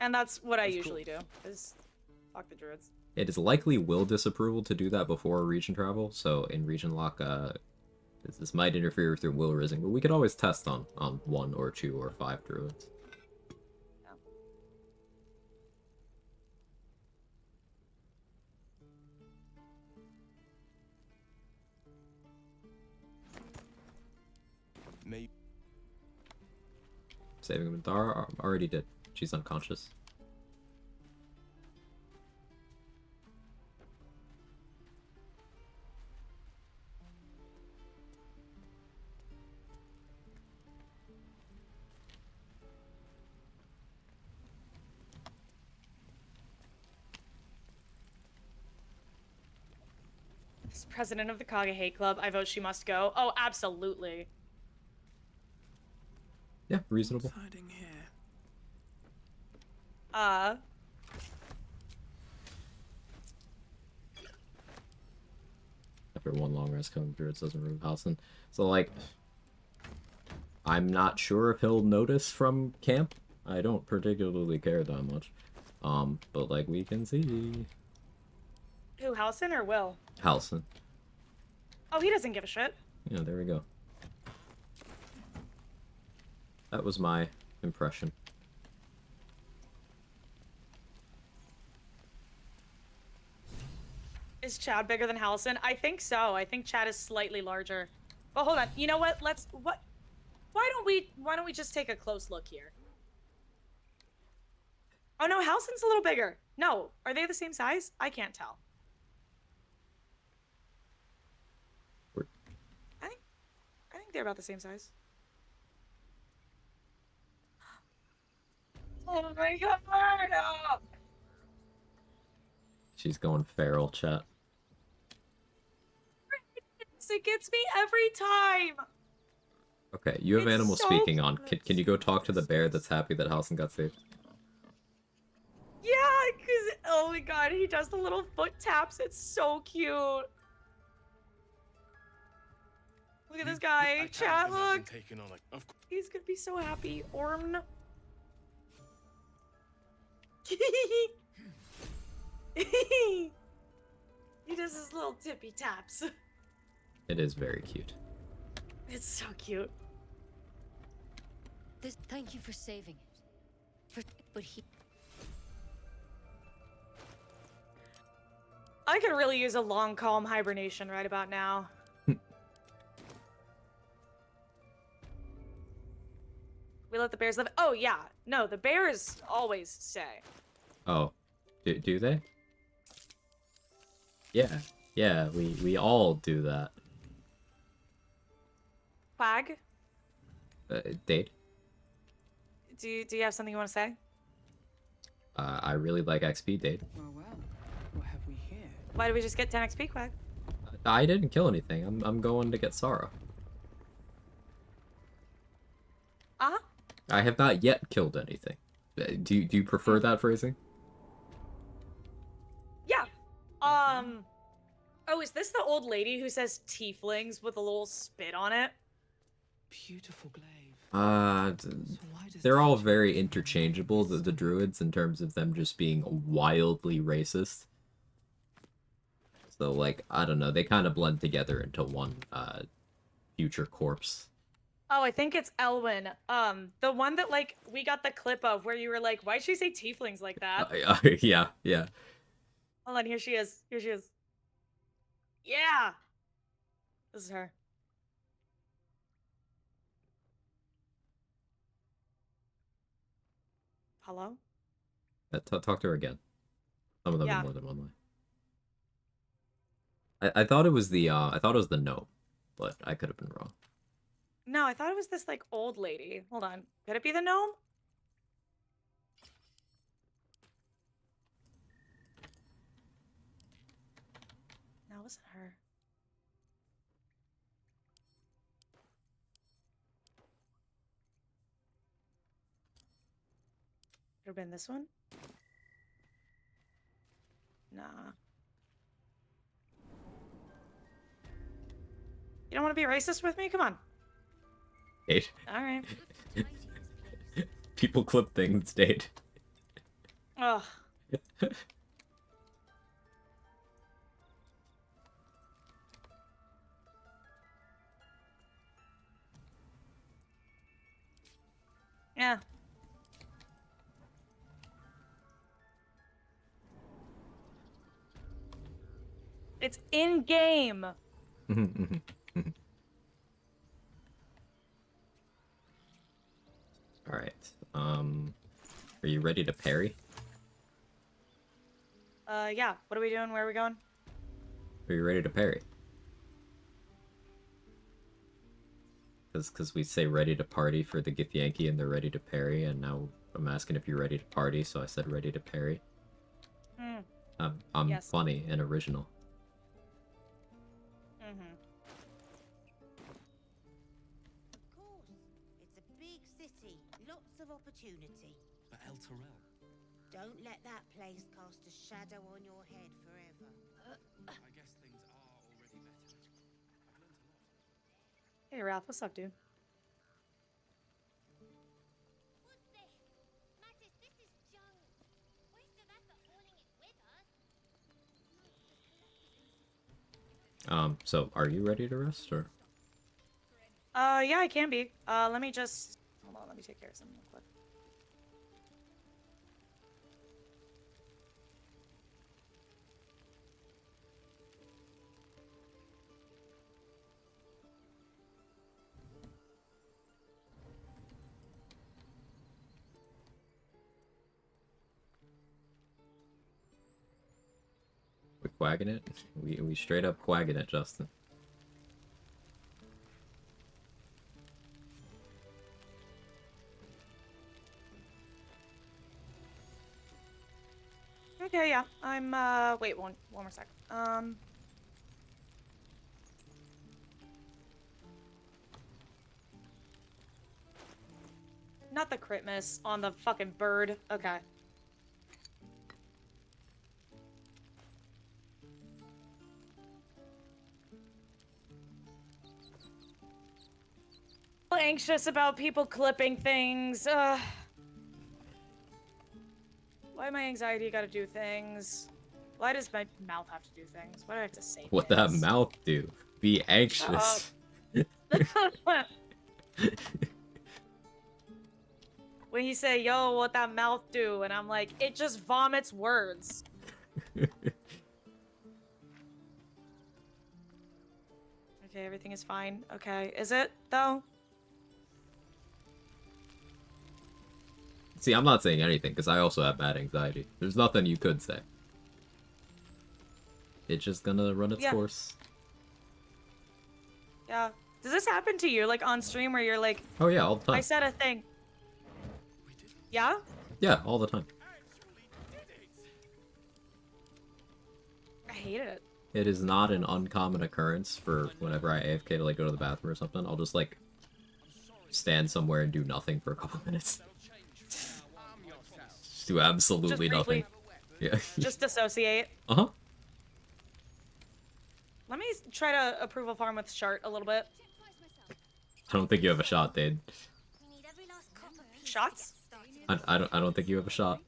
And that's what I usually do, is fuck the druids. It is likely will disapproval to do that before region travel, so in Regionlock, this might interfere with your will rising, but we could always test on 1 or 2 or 5 druids. Maybe. Saving him, Dara already did. She's unconscious. As president of the Kaga Hate Club, I vote she must go. Oh, absolutely. Yeah, reasonable. Hiding here. After one long rest coming through, it doesn't remove Halsin. So, like, I'm not sure if he'll notice from camp. I don't particularly care that much. But, like, we can see. Who, Halsin or Will? Halsin. Oh, he doesn't give a shit. Yeah, there we go. That was my impression. Is Chad bigger than Halsin? I think so. I think Chad is slightly larger. But hold on. You know what? Why don't we just take a close look here? Oh no, Halsin's a little bigger. No, are they the same size? I can't tell. I think they're about the same size. Oh my god! Oh. She's going feral, chat. It gets me every time. Okay, you have It's animal so speaking on. Can you go talk to the bear that's happy that Halsin got saved? Yeah, because, oh my god, he does the little foot taps. It's so cute. Look at this guy. Chat, look. He's gonna be so happy. Orm. He does his little tippy taps. It is very cute. It's so cute. Thank you for saving it. But he... I could really use a long, calm hibernation right about now. We let the bears live. Oh, yeah. No, the bears always stay. Oh, do they? Yeah, we all do that. Quag, Date. do you have something you want to say? I really like XP, Date. Well, what have we here? Why did we just get 10 XP, Quag? I didn't kill anything. I'm going to get Sarah. Uh-huh. I have not yet killed anything. Do you prefer that phrasing? Yeah. Oh, is this the old lady who says tieflings with a little spit on it? Beautiful glaive. They're all very interchangeable, the druids, in terms of them just being wildly racist. So, like, I don't know, they kind of blend together into one, future corpse. Oh, I think it's Elwyn. The one that, like, we got the clip of where you were like, why'd she say tieflings like that? Yeah. Hold on, here she is. Here she is. Yeah! This is her. Hello? Talk to her again. Some of them Yeah. in more than one way. I thought it was the gnome, but I could have been wrong. No, I thought it was this, like, old lady. Hold on. Could it be the gnome? No, it wasn't her. Could have been this one? You don't want to be racist with me? Come on. Date. All right. People clip things, date. Ugh. Yeah. It's in game. All right. Are you ready to parry? Yeah. What are we doing? Where are we going? Are you ready to parry? Because we say ready to party for the Githyanki and they're ready to parry, and now I'm asking if you're ready to party, so I said ready to parry. I'm Yes. funny and original. Of course. It's a big city. Lots of opportunity. But El Terrell. Don't let that place cast a shadow on your head forever. I guess things are already better. I've learned a lot. Hey, Ralph. What's up, dude? What's this? Mattis, this is junk. Waste of effort hauling it with us. So are you ready to rest, or? Yeah, I can be. Let me just... Hold on, let me take care of something real quick. We quagging it? We straight up quagging it, Justin. Okay, yeah. I'm, wait, one more sec. Not the crit miss on the fucking bird. Okay. Anxious about people clipping things. Why my anxiety gotta do things? Why does my mouth have to do things? Why do I have to say What things? that mouth do? Be anxious. When you say, yo, what that mouth do? And I'm like, it just vomits words. Okay, everything is fine. Okay, is it, though? See, I'm not saying anything, because I also have bad anxiety. There's nothing you could say. It's just gonna run its course. Yeah. Does this happen to you, like, on stream where you're like... Oh yeah, all the time. I said a thing. Yeah? Yeah, all the time. I hate it. It is not an uncommon occurrence for whenever I AFK to, like, go to the bathroom or something. I'll just, like, stand somewhere and do nothing for a couple minutes. Just do absolutely nothing. Yeah. Just dissociate. Uh-huh. Let me try to approval farm with Shart a little bit. I don't think you have a shot, Dade. Shots? I don't think you have a shot.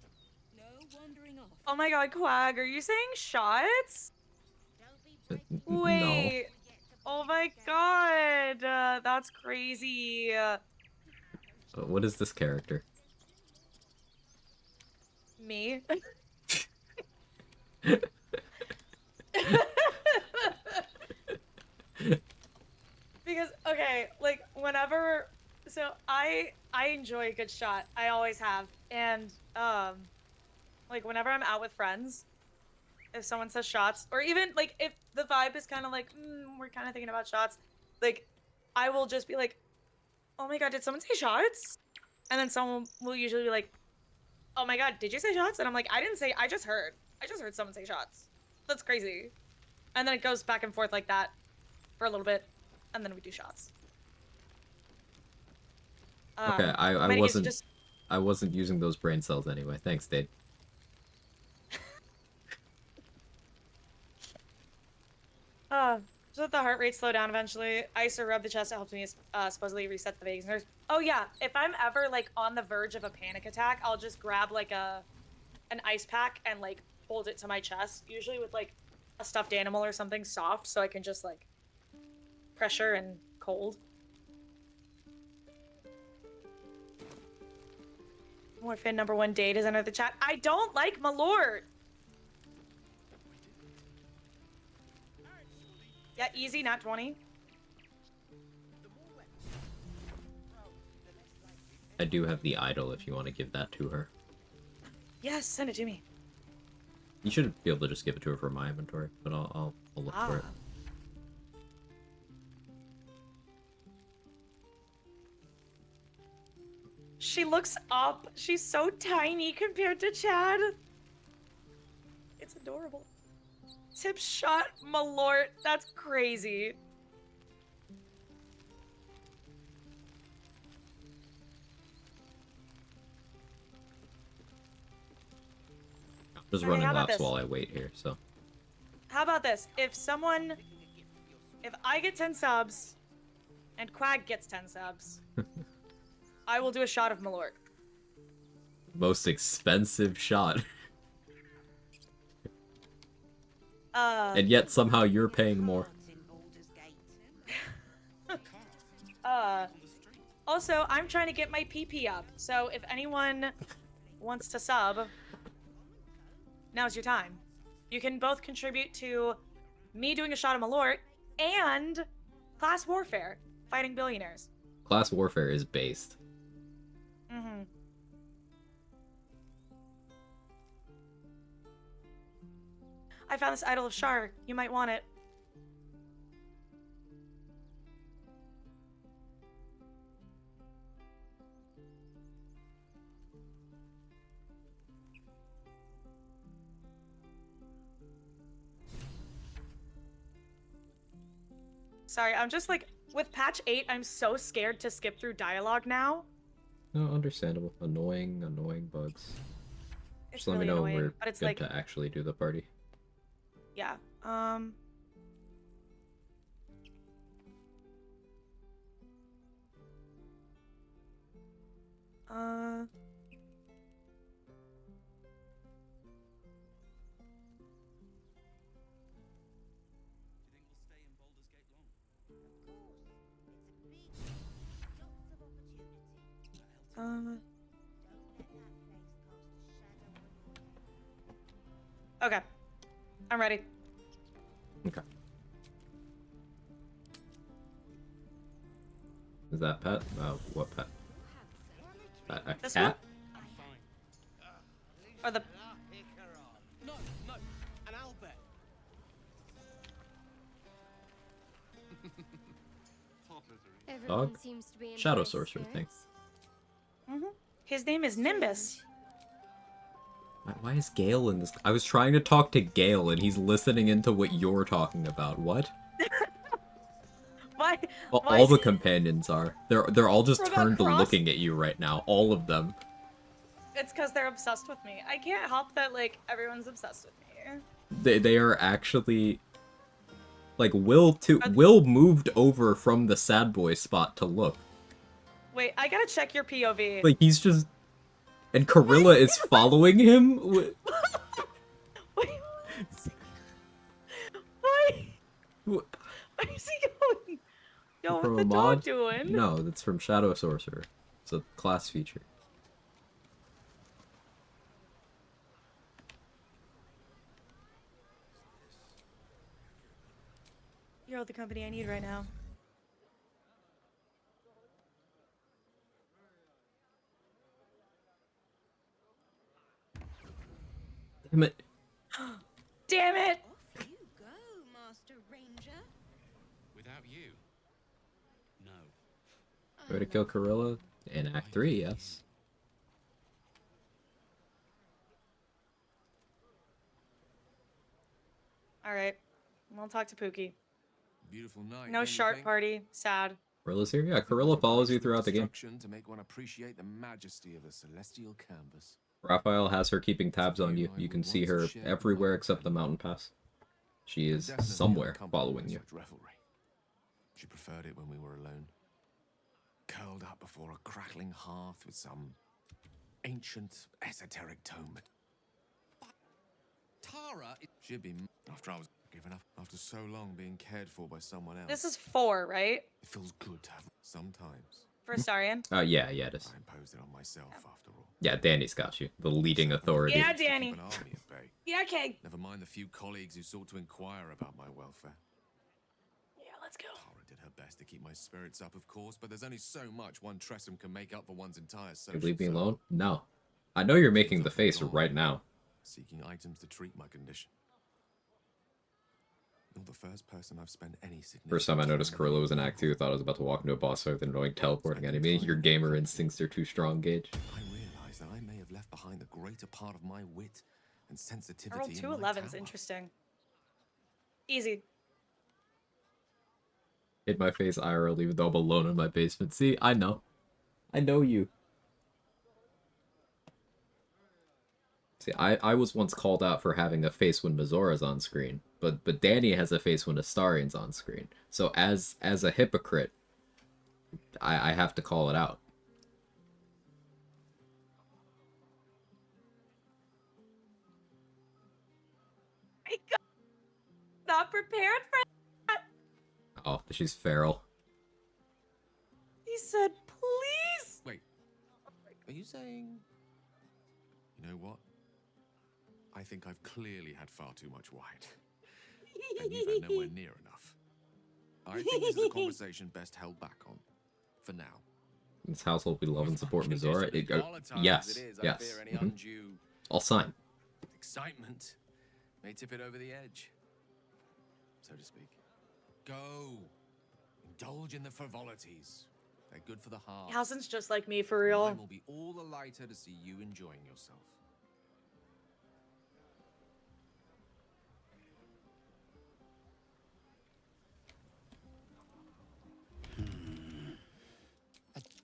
Oh my god, Quag, are you saying shots? No. Wait. Oh my god. That's crazy. What is this character? Me? Because, okay, like, whenever... So, I enjoy a good shot. I always have. And, like, whenever I'm out with friends, if someone says shots, or even, like, if the vibe is kind of like, we're kind of thinking about shots, like, I will just be like, oh my god, did someone say shots? And then someone will usually be like, oh my god, did you say shots? And I'm like, I didn't say, I just heard someone say shots. That's crazy. And then it goes back and forth like that for a little bit, and then we do shots. Okay, I wasn't using those brain cells anyway. Thanks, Dade. So that the heart rate slow down eventually. Ice or rub the chest. It helps me supposedly resets the vagus nerves. Oh yeah, if I'm ever like on the verge of a panic attack, I'll just grab like an ice pack and like hold it to my chest, usually with like a stuffed animal or something soft, so I can just like pressure and cold. Morphin #1 date is under the chat. I don't like my lord. Yeah, easy, not 20. I do have the idol if you want to give that to her. Yes, send it to me. You should be able to just give it to her from my inventory, but I'll look for it. She looks up. She's so tiny compared to Chad. It's adorable. Tip shot, my lord. That's crazy. Just running laps while I wait here, so. How about this? If I get 10 subs and Quag gets 10 subs, I will do a shot of Malort. Most expensive shot. And yet somehow you're paying more. Also, I'm trying to get my PP up, so if anyone wants to sub, now's your time. You can both contribute to me doing a shot of Malort and Class Warfare, fighting billionaires. Class Warfare is based. Mm-hmm. I found this idol of Shar. You might want it. Sorry, I'm just like, with patch 8, I'm so scared to skip through dialogue now. No, understandable. Annoying bugs. It's Just let really me know annoying, we're but it's good like, to actually do the party. yeah. Okay. I'm ready. Okay. Is that pet? What pet? A This cat? Or the... No, an Albert. Everyone Dog? seems to be in Shadow high sorcerer thing. spirits. His name is Nimbus. Why is Gale in this? I was trying to talk to Gale and he's listening into what you're talking about. What? Why? Well, Why all is the he- companions are. They're all just Robot turned Cross? looking at you right now. All of them. It's because they're obsessed with me. I can't help that, like, everyone's obsessed with me. They are actually like Will moved over from the sad boy spot to look. Wait, I gotta check your POV. Like he's just and Corilla is following him. Why? What? Where is he going? Yo, From what's a the mod? dog doing? No, that's from Shadow Sorcerer. It's a class feature. You're all the company I need right now. Damn it. Damn it! Off you go, Master Ranger. Without you. No. Way to kill Corilla in Act 3, yes. Alright. We'll talk to Pookie. Beautiful night. No don't you shark think? party. Sad. Corilla's here? Yeah, Corilla follows you throughout the game. To make one appreciate the majesty of the celestial canvas. Raphael has her keeping tabs on you. You can see her everywhere except the mountain pass. She is Definitely somewhere unaccompanied following by you. such revelry. She preferred it when we were alone. Curled up before a crackling hearth with some ancient, esoteric tome. Tara, She'd be after I was given up, after so long being cared for by someone else. This is 4, right? It feels good to have sometimes. For Starian? Yeah, it is. I imposed it on myself after all. Yeah, Danny's got you. The leading authority. Yeah, Danny. Keep an army at bay. Yeah, okay. Never mind the few colleagues who sought to inquire about my welfare. Yeah, let's go. Tara did her best to keep my spirits up, of course, but there's only so much one Tressum can make up for one's entire You social leave me circle. alone? No. I know you're making the face right now. Seeking items to treat my condition. You're the first person I've spent any significant First time I noticed Corilla was in Act 2, thought I was about to walk into a boss fight with an annoying teleporting enemy. Your gamer instincts are too strong, Gage. I realized that I may have left behind the greater part of my wit and sensitivity. I rolled 2 11s. Interesting. Easy. Hit my face IRL even though I'm alone in my basement. See, I know. I know you. See, I was once called out for having a face when Mazora's on screen, but Danny has a face when Astarian's on screen. So as a hypocrite, I have to call it out. I got not prepared for that. Oh, she's feral. He said, please. Wait, are you saying... You know what? I think I've clearly had far too much wine. And you've had nowhere near enough. I think this is a conversation best held back on. For now. This household we love and support Mizora. Yes, yes. I'll sign. Excitement may tip it over the edge, so to speak. Go. Indulge in the frivolities. They're good for the heart. Halsin's just like me, for real. Mine will be all the lighter to see you enjoying yourself.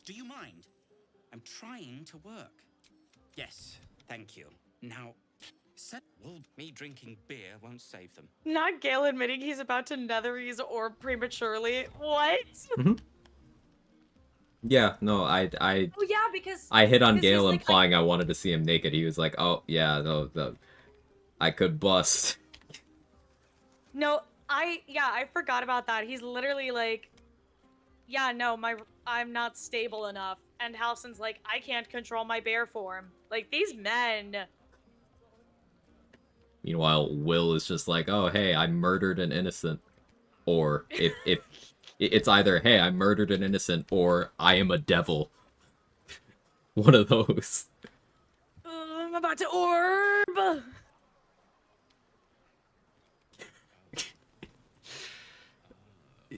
Do you mind? I'm trying to work. Yes, thank you. Now, me drinking beer won't save them. Not Gale admitting he's about to nether his orb prematurely. What? Yeah, no, I Oh yeah, because I hit on because Gale he's like, implying I wanted to see him naked. He was like, "Oh yeah, no, I could bust." No, I forgot about that. He's literally like, yeah, no, I'm not stable enough. And Halsin's like, I can't control my bear form. Like, these men. Meanwhile, Will is just like, "Oh hey, I murdered an innocent," or if it's either, "Hey, I murdered an innocent," or "I am a devil." One of those. I'm about to orb.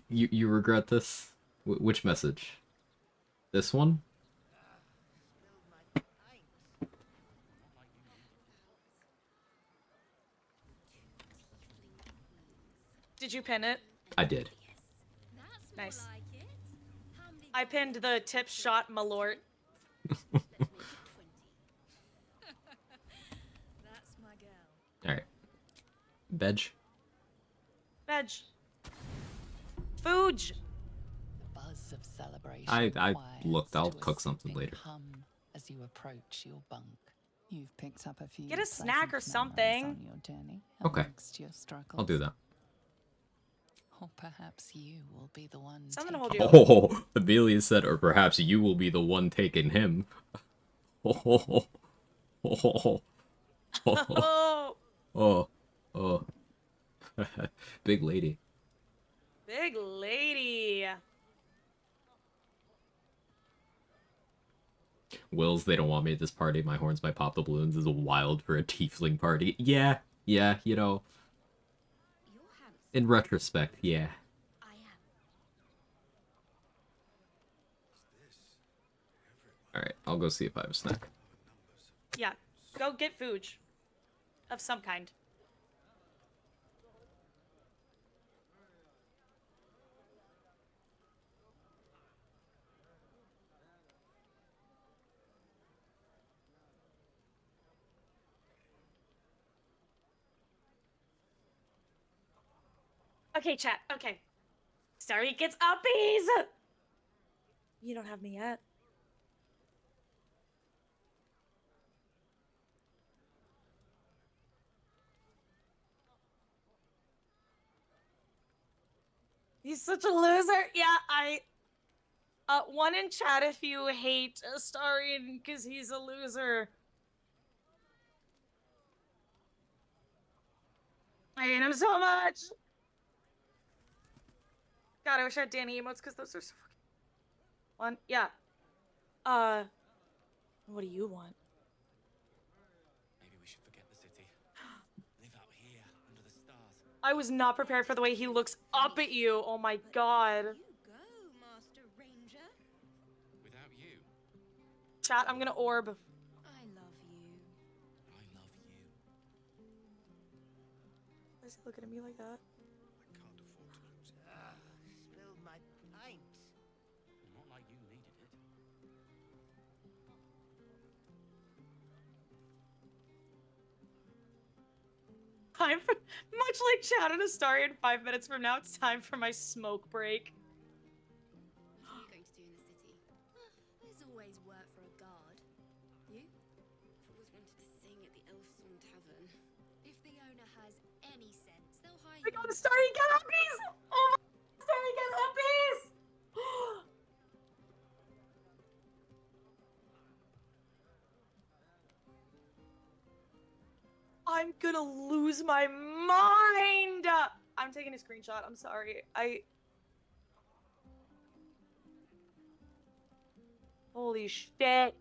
You regret this? Which message? This one? Did you pin it? I did. Nice. I pinned the tip shot malort. Alright. Veg. Veg. Fooj. The buzz of celebration I looked. I'll quiets to a cook something soothing later. hum as you approach your bunk. You've picked up a few Get a snack or pleasant something. memories on your journey Okay. amongst your struggles. I'll do that. Or perhaps you will be the one Something to taking hold you up. Oh, Amelia said, or perhaps you will be the one taking him. Oh, oh, oh, oh, oh. Big lady. Big lady. Will's, they don't want me at this party. My horns might pop the balloons is wild for a tiefling party. Yeah, you know. In retrospect, yeah. Alright, I'll go see if I have a snack. Yeah, go get fooj. Of some kind. Okay, chat. Okay. Starry gets uppies! You don't have me yet. He's such a loser. Yeah, one in chat if you hate Astarion because he's a loser. I hate him so much. God, I wish I had Danny emotes because those are so fucking... One, yeah. What do you want? Maybe we should forget the city. Live out here, under the stars. I was not prepared for the way he looks up at you. Oh my god. You go, Master Ranger. Without you. Chat, I'm gonna orb. I love you. I love you. Why is he looking at me like that? I can't afford to lose it. Spilled my pint. Not like you needed it. Time for, much like chat and Astarion 5 minutes from now, it's time for my smoke break. What are you going to do in the city? There's always work for a guard. You? I've always wanted to sing at the Elfsong Tavern. If the owner has any sense, they'll hire I you. got Astarion, get uppies! Oh my, Astarion, get uppies! I'm gonna lose my mind! I'm taking a screenshot, I'm sorry. Holy shit.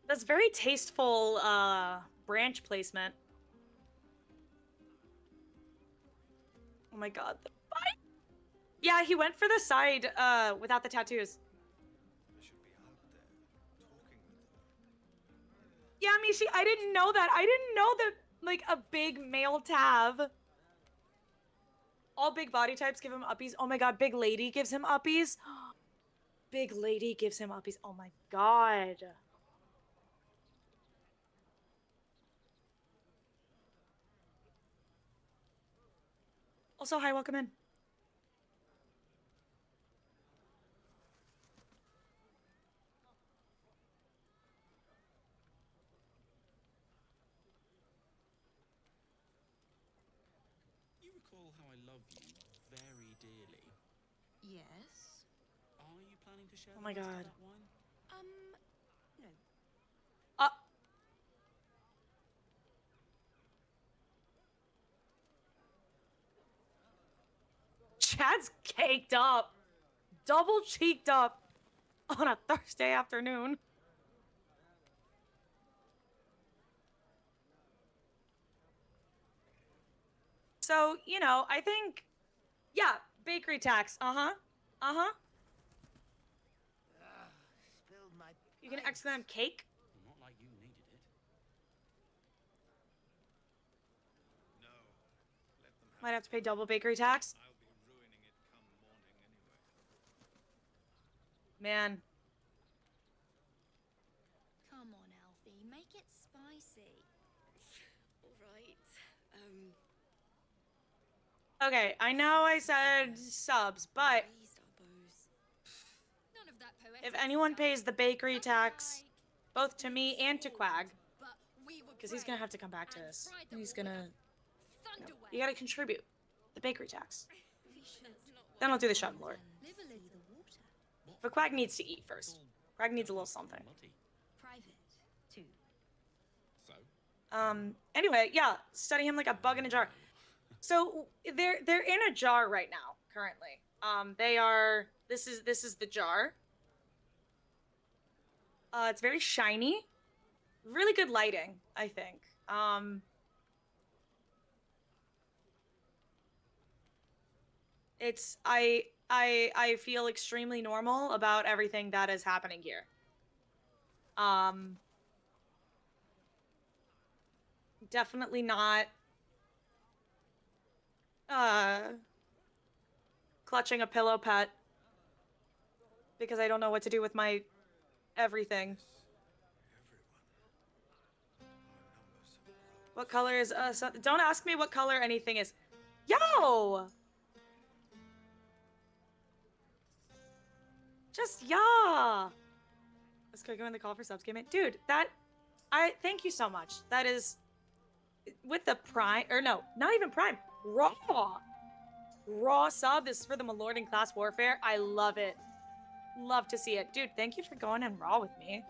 That's very tasteful, branch placement. Oh my god. Yeah, he went for the side, without the tattoos. I should be out there, talking with them. Yeah, Mishi, I didn't know that. I didn't know that, like, a big male Tav. All big body types give him uppies. Oh my god, big lady gives him uppies. Big lady gives him uppies. Oh my god. Also, hi, welcome in. You recall how I love you very dearly. Yes. Are you planning to share Oh my the rest god. of that wine? No. Chad's caked up. Double cheeked up on a Thursday afternoon. So, you know, I think, yeah, bakery tax. Uh-huh. Uh-huh. Spilled my You gonna X them cake? Not like you needed it. No. Let them Might have to pay double bakery tax. I'll be ruining it come morning anyway. Man. Come on, Alfie, make it spicy. All right. Okay, I know I said subs, but Raised our bows. None of that poetic if anyone stuff. pays the bakery Something tax, like, both to me and to Quag, but we were because he's gonna brave have to come back to and this. tried them He's all with gonna, a thunder you gotta contribute the bakery tax. That's not what Then I'll do the shop lord. Live a little. But Quag needs to eat first. Quag needs a little something. Muddy. Private, too. So? Anyway, yeah, study him like a bug in a jar. So they're in a jar right now, currently. They are, this is the jar. It's very shiny. Really good lighting, I think. It's, I feel extremely normal about everything that is happening here. definitely not clutching a pillow pet because I don't know what to do with my everything. What color is don't ask me what color anything is. Yo! Just yeah. Let's go in the call for subs game. Dude, thank you so much. That is with the prime or no, not even prime. Raw sub is for the Malord in Class Warfare. I love it. Love to see it. Dude, thank you for going in raw with me.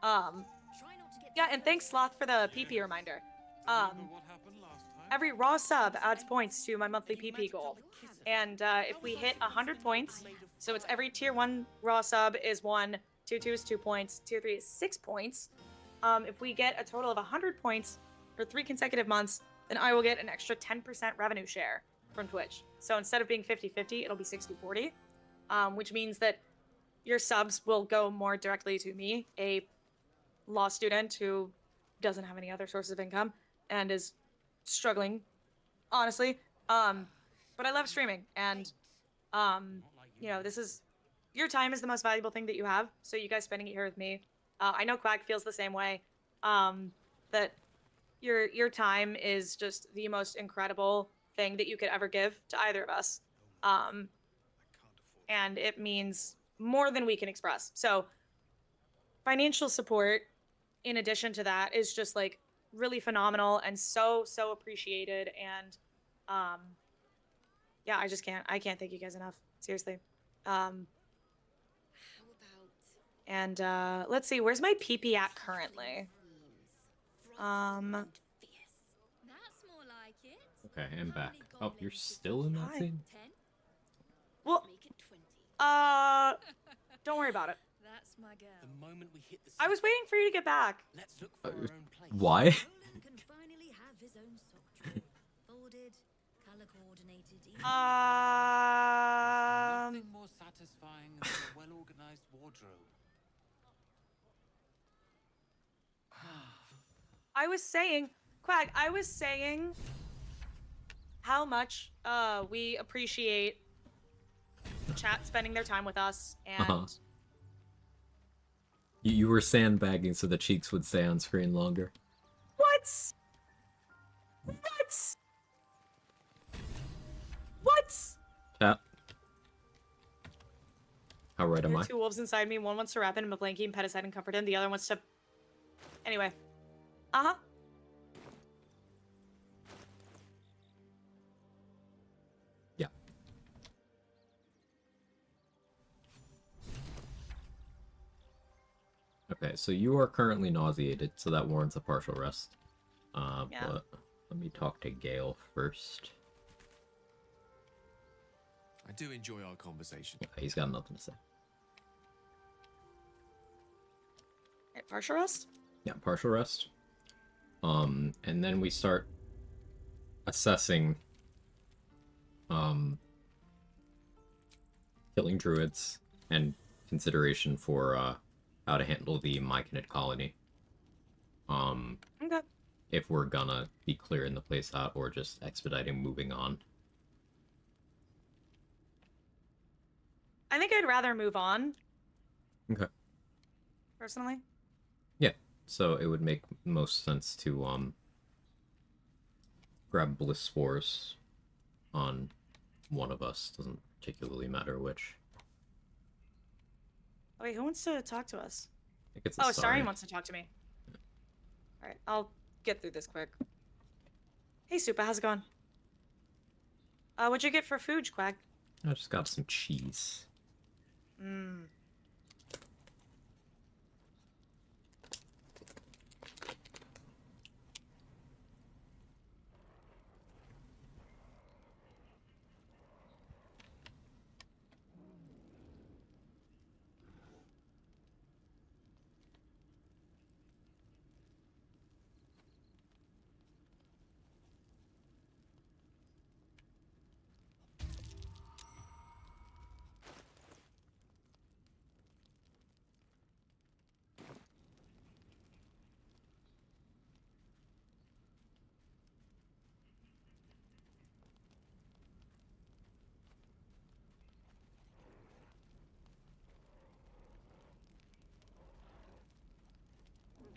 Yeah, and thanks Sloth for the PP reminder. Every raw sub adds points to my monthly PP goal. And if we hit 100 points, so it's every tier 1 raw sub is 1, tier 2 is 2 points, tier 3 is 6 points. If we get a total of 100 points for 3 consecutive months, then I will get an extra 10% revenue share from Twitch. So instead of being 50-50, it'll be 60-40, which means that your subs will go more directly to me, a law student who doesn't have any other sources of income and is struggling, honestly. But I love streaming, and you know, your time is the most valuable thing that you have. So you guys spending it here with me, I know Quag feels the same way. That your time is just the most incredible thing that you could ever give to either of us, and it means more than we can express. So financial support, in addition to that, is just like really phenomenal and so appreciated. And yeah, I can't thank you guys enough, seriously. And let's see, where's my PP at currently? Okay, I'm back. Oh, you're still in that scene? Well, don't worry about it. That's my girl. The moment we hit the I was waiting for you to get back. Let's look for our own place. Why? Roland can finally have his own sock drawer. Folded, color coordinated. Nothing more satisfying than a well-organized wardrobe. I was saying, Quag, I was saying how much we appreciate chat spending their time with us, and You were sandbagging so the cheeks would stay on screen longer. What? Chat. How right am There I? are 2 wolves inside me. One wants to wrap him in a blanket and pet his head and comfort him. The other wants to... Anyway. Yeah. Okay, so you are currently nauseated, so that warrants a partial rest. Yeah. But let me talk to Gale first. I do enjoy our conversation. Yeah, he's got nothing to say. Partial rest? Yeah, partial rest. And then we start assessing killing druids and consideration for how to handle the Myconid colony. Okay. If we're gonna be clearing the place out or just expediting moving on. I think I'd rather move on. Okay. Personally. Yeah, so it would make most sense to grab bliss spores on one of us. Doesn't particularly matter which. Wait, who wants to talk to us? I think it's Starry wants to talk to me. Alright, I'll get through this quick. Hey, Supa, how's it going? What'd you get for food, Quag? I just got some cheese.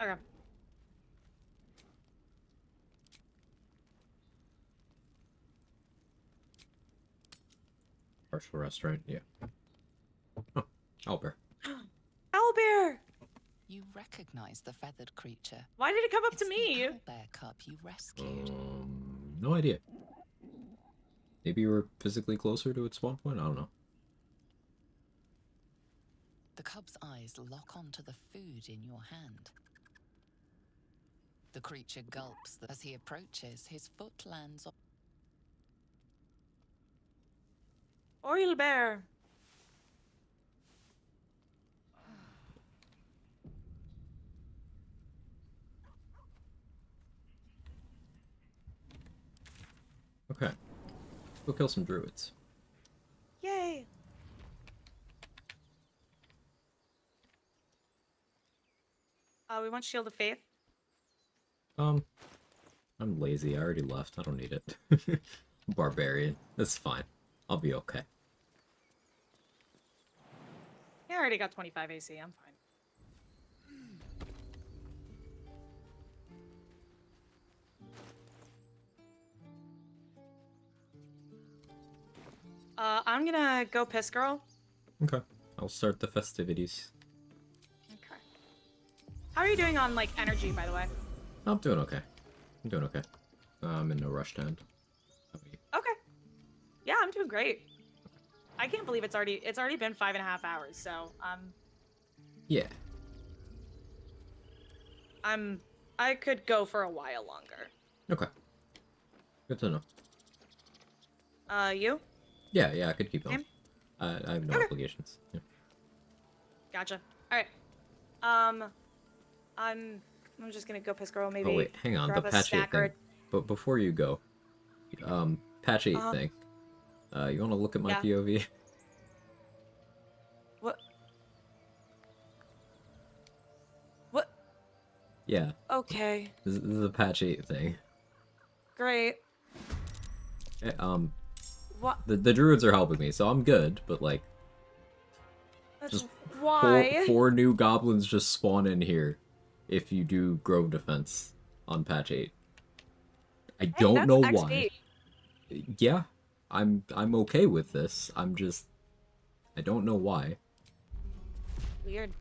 Okay. Partial restaurant, yeah. Oh, Albert. Owlbear! You recognize the feathered creature. Why did it come up It's to me? the owlbear cub you rescued. No idea. Maybe you were physically closer to its spawn point? I don't know. The cub's eyes lock onto the food in your hand. The creature gulps as he approaches. His foot lands on... Oilbear. Okay. Go kill some druids. Yay! We want Shield of Faith. I'm lazy. I already left. I don't need it. Barbarian. That's fine. I'll be okay. Yeah, I already got 25 AC. I'm fine. I'm gonna go piss girl. Okay. I'll start the festivities. Okay. How are you doing on, like, energy, by the way? I'm doing okay. I'm doing okay. I'm in no rush to end. Okay. Yeah, I'm doing great. I can't believe it's already been 5.5 hours, so, Yeah. I could go for a while longer. Okay. Good to know. You? Yeah, I could keep going. Same? I have no obligations. Yeah. Gotcha. Alright. I'm just gonna go piss girl, maybe. Oh wait, hang on. The grab a patch 8 snack thing. or... But before you go, patch 8 thing. You want to look at my POV? What? What? Yeah. Okay. This is a patch 8 thing. Great. What? The druids are helping me, so I'm good. But like, That's just why. four new goblins just spawn in here if you do Grove Defense on patch 8. I don't know why. Yeah, I'm okay with this. I don't know why. Weird.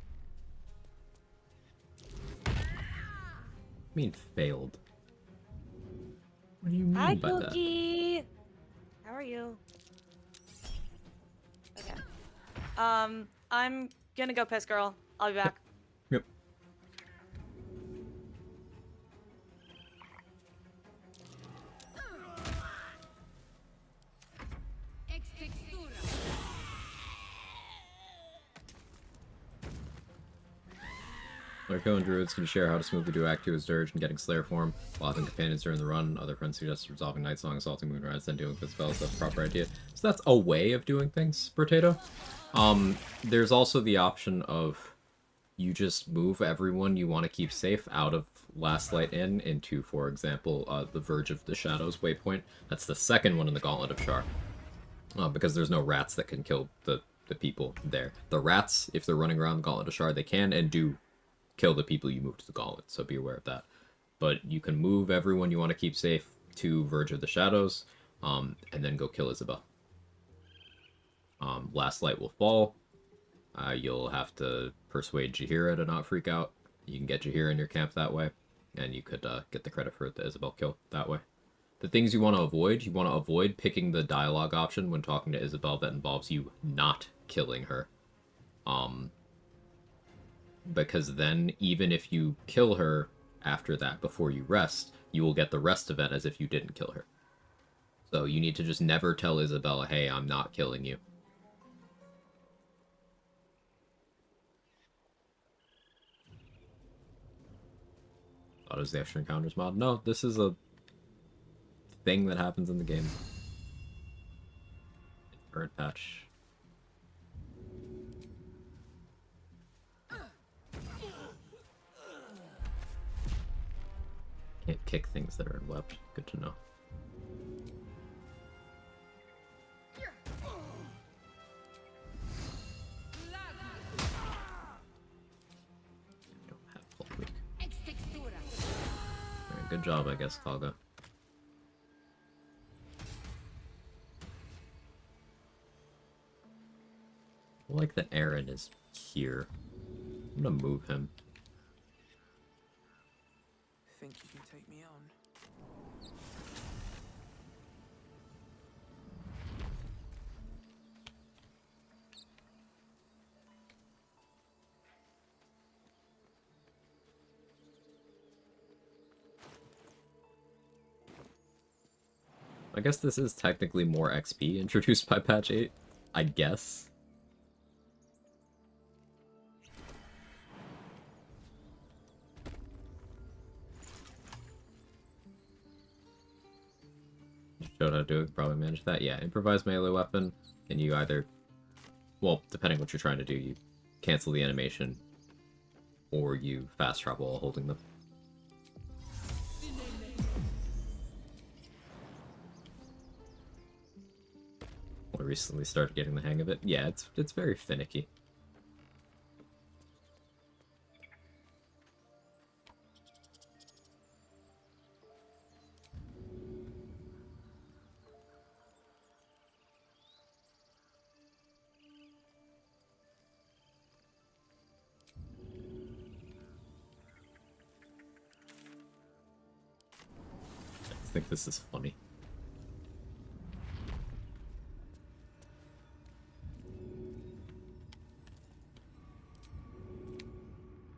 I mean, failed. What do you mean Hi, by that? Cookie. How are you? Okay. I'm gonna go piss girl. I'll be back. Yep. Larko and druids can share how to smoothly do Act 2 as Dirge and getting Slayer form while having companions during the run. Other friends suggest resolving Night Song, assaulting Moonrise, then dealing with spells. That's a proper idea. So that's a way of doing things, Potato. There's also the option of you just move everyone you want to keep safe out of Last Light Inn into, for example, the Verge of the Shadows waypoint. That's the second one in the Gauntlet of Char. Because there's no rats that can kill the people there. The rats, if they're running around the Gauntlet of Char, they can and do kill the people you move to the Gauntlet, so be aware of that. But you can move everyone you want to keep safe to Verge of the Shadows, and then go kill Isabel. Last Light will fall. You'll have to persuade Jaheira to not freak out. You can get Jaheira in your camp that way, and you could get the credit for the Isabel kill that way. The things you want to avoid picking the dialogue option when talking to Isabel that involves you not killing her. Because then, even if you kill her after that, before you rest, you will get the rest event as if you didn't kill her. So you need to just never tell Isabella, hey, I'm not killing you. Thought it was the extra encounters mod. No, this is a thing that happens in the game. Current patch. Can't kick things that are in webbed. Good to know. Don't have full week. Good job, I guess, Kaga. I like that Aaron is here. I'm gonna move him. Think you can take me on? I guess this is technically more XP introduced by patch 8. I guess. Showed how to do it, probably manage that. Yeah, improvised melee weapon. And you either, well, depending what you're trying to do, you cancel the animation or you fast travel while holding them. I recently started getting the hang of it. Yeah, it's very finicky. I think this is funny.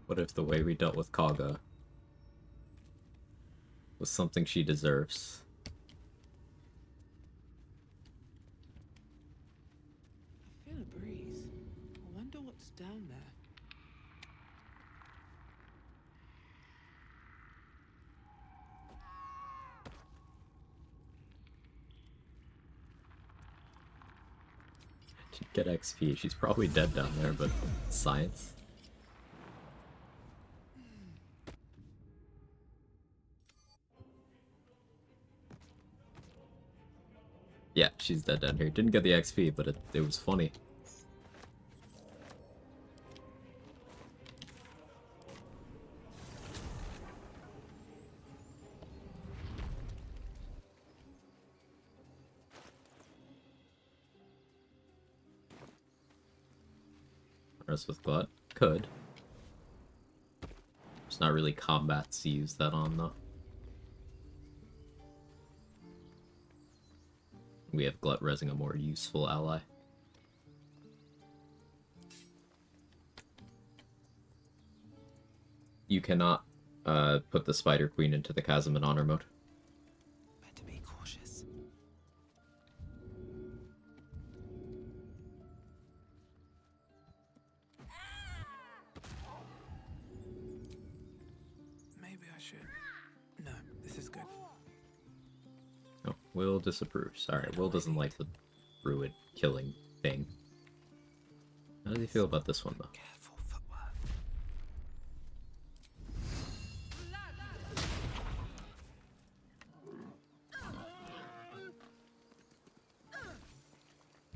What if the way we dealt with Kaga was something she deserves? I feel a breeze. I wonder what's down there. She'd get XP. She's probably dead down there, but science. Yeah, she's dead down here. Didn't get the XP, but it was funny. Rest with Glut? Could. There's not really combats to use that on, though. We have Glut resing a more useful ally. You cannot put the Spider Queen into the Chasm in honor mode. Better be cautious. Maybe I should. No, this is good. Oh, Will disapproves. Alright, Will doesn't like the druid killing thing. How does he feel about this one, though? Careful footwork.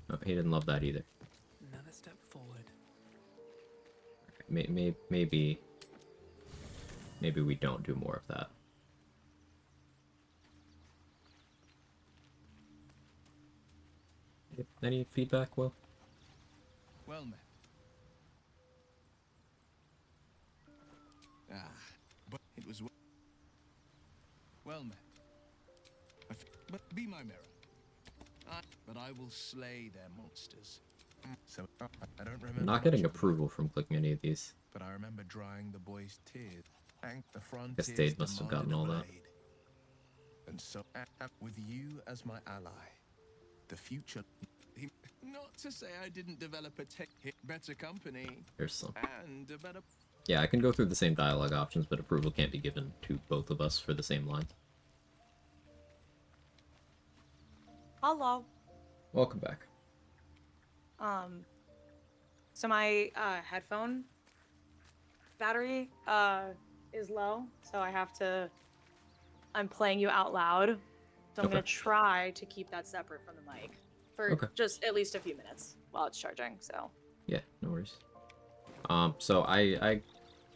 Oh, he didn't love that either. Another step forward. Maybe we don't do more of that. Any feedback, Will? Well met. But it was well met. But be my mirror. But I will slay their monsters. So I don't remember. I'm not getting approval from clicking any of these. But I remember drying the boy's tears. And the front Guess Dave must have gotten all that. And so, with you as my ally, the future. Not to say I didn't develop a better company. There's some. And a better. Yeah, I can go through the same dialogue options, but approval can't be given to both of us for the same lines. Hello. Welcome back. So my headphone battery is low, so I'm playing you out loud. So I'm gonna try to keep that separate from the mic for just at least a few minutes while it's charging. So yeah, no worries. So I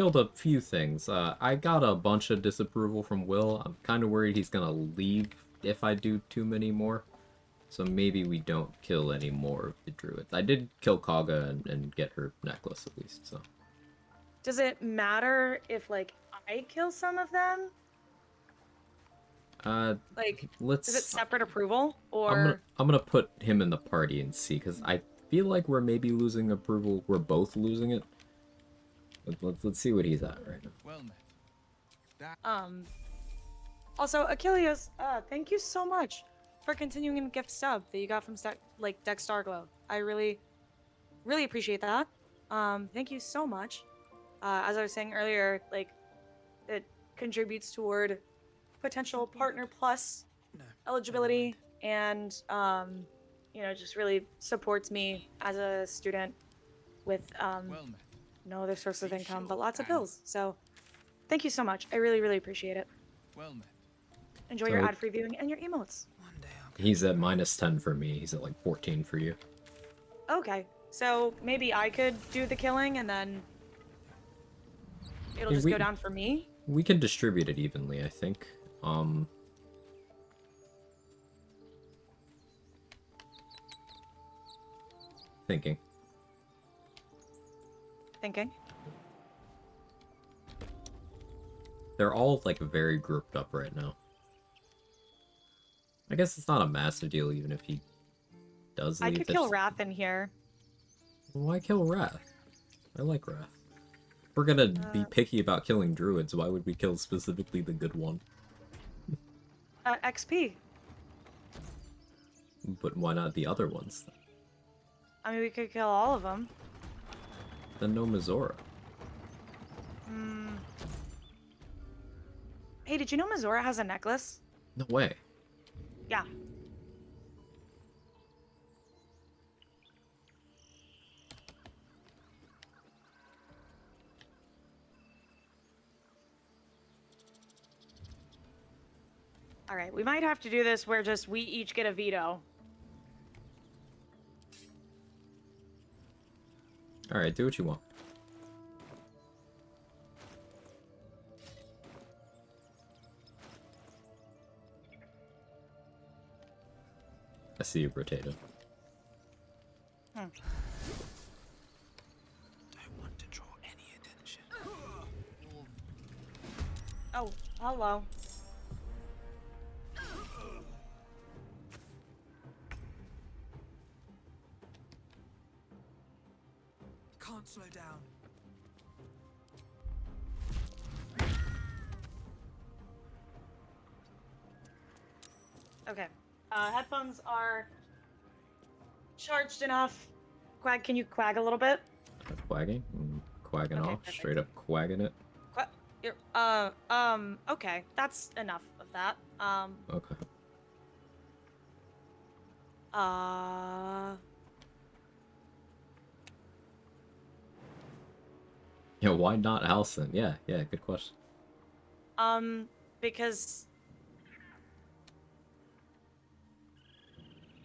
killed a few things. I got a bunch of disapproval from Will. I'm kind of worried he's gonna leave if I do too many more. So maybe we don't kill any more of the druids. I did kill Kaga and get her necklace at least, so. Does it matter if, like, I kill some of them? Like, is it separate approval, or? I'm gonna put him in the party and see, because I feel like we're maybe losing approval. We're both losing it. Let's see what he's at right now. Well met. Also, Achilles, thank you so much for continuing the gift sub that you got from Dex Starglow. I really appreciate that. Thank you so much. As I was saying earlier, like, it contributes toward potential Partner Plus eligibility, and you know, just really supports me as a student with no other source of income but lots of bills. So, thank you so much. I really appreciate it. Well met. Enjoy your ad-free viewing and your emotes. He's at -10 for me. He's at like 14 for you. Okay, so maybe I could do the killing and then it'll just go down for me? We can distribute it evenly, I think. Thinking. They're all, like, very grouped up right now. I guess it's not a massive deal even if he does leave. I could kill Wrath in here. Why kill Wrath? I like Wrath. If we're gonna be picky about killing druids, why would we kill specifically the good one? XP. But why not the other ones? I mean, we could kill all of them. Then no Mizora. Hey, did you know Mizora has a necklace? No way. Yeah. Alright, we might have to do this where just we each get a veto. Alright, do what you want. I see you, Potato. Don't want to draw any attention. Oh, hello. Can't slow down. Okay. Headphones are charged enough. Quag, can you quag a little bit? Quagging? Quagging Okay, off? perfect. Straight up quagging it? Okay, that's enough of that. Okay. Yeah, why not Halson? Yeah, good question.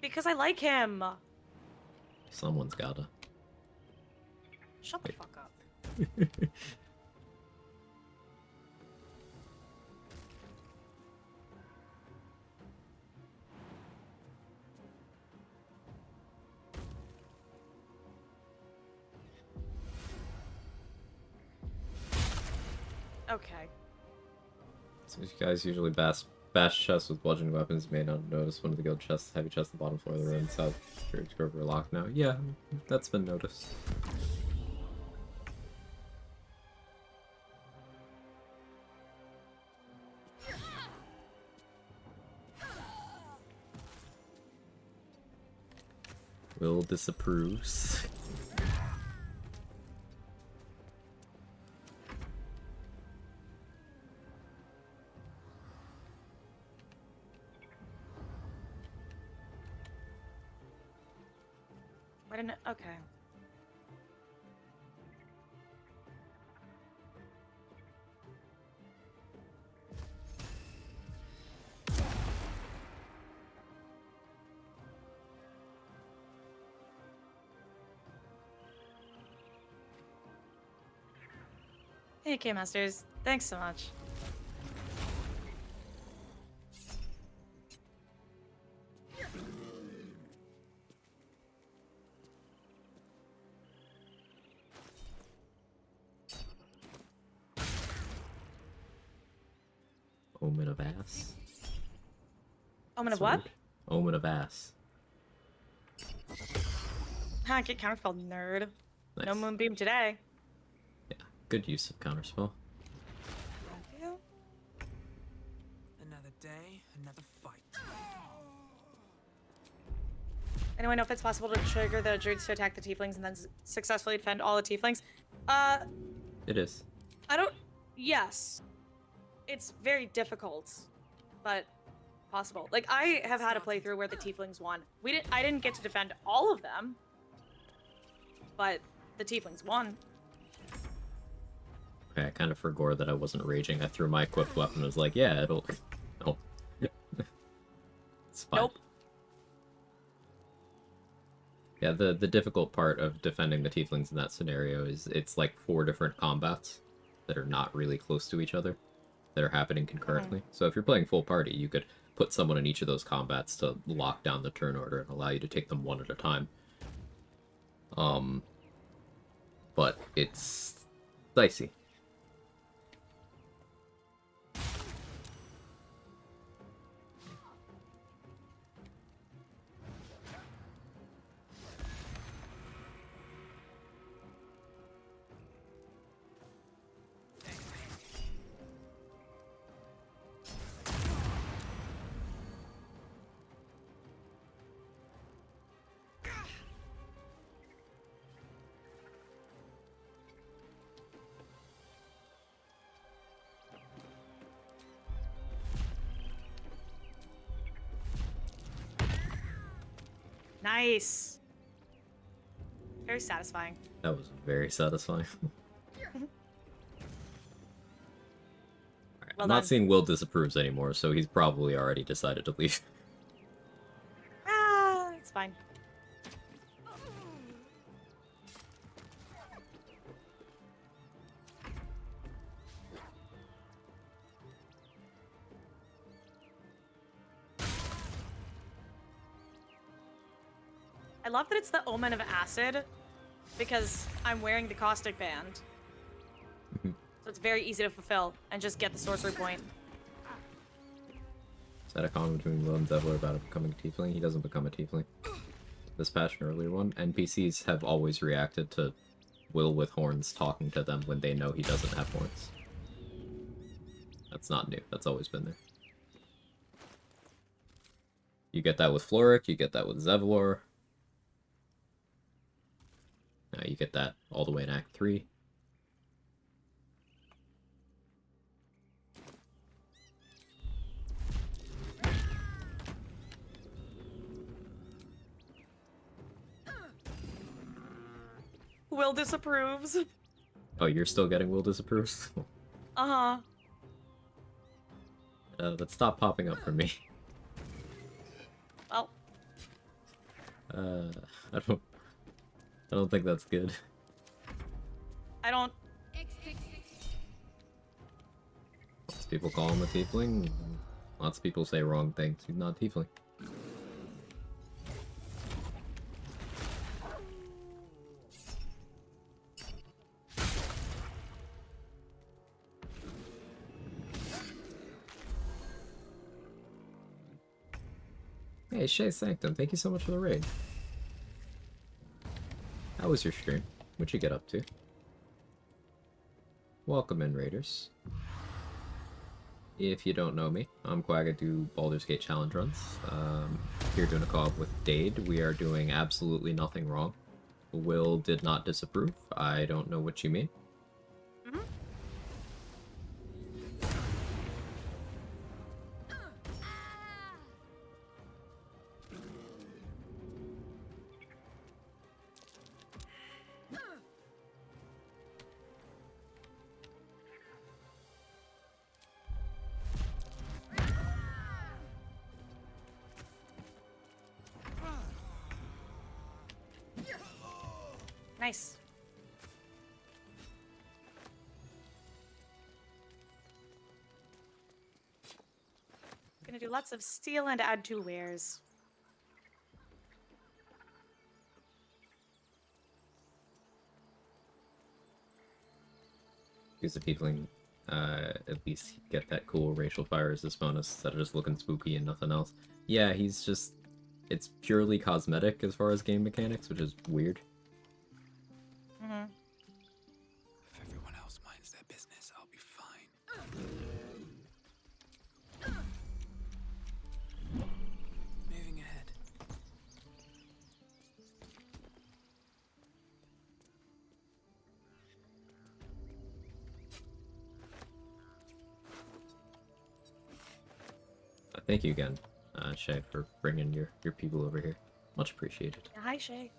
Because I like him. Someone's gotta. Shut the fuck up. Okay. So you guys usually bash chests with bludgeoning weapons. You may not notice one of the guild chests, heavy chest, the bottom floor of the room, south church grove are locked now. Yeah, that's been noticed. Will disapproves. I didn't. Okay. Hey, K-Masters. Thanks so much. Omen of ass. Omen of what? Sword. Omen of ass. Get counterspell, nerd. Nice. No moonbeam today. Yeah, good use of counterspell. Thank you. Another day, another fight. Anyone know if it's possible to trigger the druids to attack the tieflings and then successfully defend all the tieflings? It is. I don't... Yes. It's very difficult, but possible. Like, I have had a playthrough where the tieflings won. I didn't get to defend all of them, but the tieflings won. Okay, I kind of forgot that I wasn't raging. I threw my equipped weapon and was like, yeah, it'll... Oh. It's fine. Nope. Yeah, the difficult part of defending the tieflings in that scenario is it's like 4 different combats that are not really close to each other, that are happening concurrently. So if you're playing full party, you could put someone in each of those combats to lock down the turn order and allow you to take them one at a time. But it's dicey. Nice. Very satisfying. That was very satisfying. Well I'm done. not seeing Will disapproves anymore, so he's probably already decided to leave. Ah, it's fine. I love that it's the Omen of Acid, because I'm wearing the Caustic Band. So it's very easy to fulfill, and just get the sorcery point. Is that a comment between Will and Devler about becoming a tiefling? He doesn't become a tiefling. This patch and earlier one, NPCs have always reacted to Will with horns talking to them when they know he doesn't have horns. That's not new. That's always been there. You get that with Floric, you get that with Zevlor. Now you get that all the way in Act 3. Will disapproves. Oh, you're still getting Will disapproves? Uh-huh. That stopped popping up for me. Well. I don't think that's good. I don't... Lots of people call him a tiefling. Lots of people say wrong things. He's not a tiefling. Hey, Shay Sanctum, thank you so much for the raid. How was your stream? What'd you get up to? Welcome in, Raiders. If you don't know me, I'm Quag. I do Baldur's Gate challenge runs. Here doing a co-op with Dade. We are doing absolutely nothing wrong. Will did not disapprove. I don't know what you mean. Nice. Lots of steel and add to wares. Use the tiefling, at least get that cool racial fire resist bonus instead of just looking spooky and nothing else. Yeah, he's just... It's purely cosmetic as far as game mechanics, which is weird. Mm-hmm. If everyone else minds their business, I'll be fine. Moving ahead. Thank you again, Shay, for bringing your people over here. Much appreciated. Yeah, hi, Shay.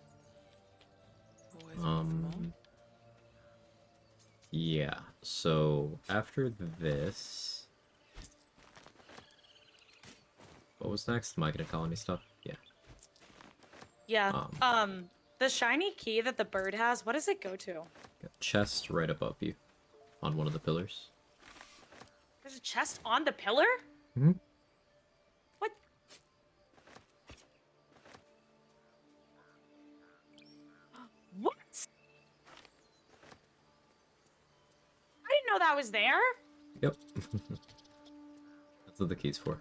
Yeah, so after this... What was next? Am I gonna colony stuff? Yeah. Yeah. The shiny key that the bird has, what does it go to? Chest right above you, on one of the pillars. There's a chest on the pillar? Mm-hmm. What? What? I didn't know that was there. Yep. That's what the key's for.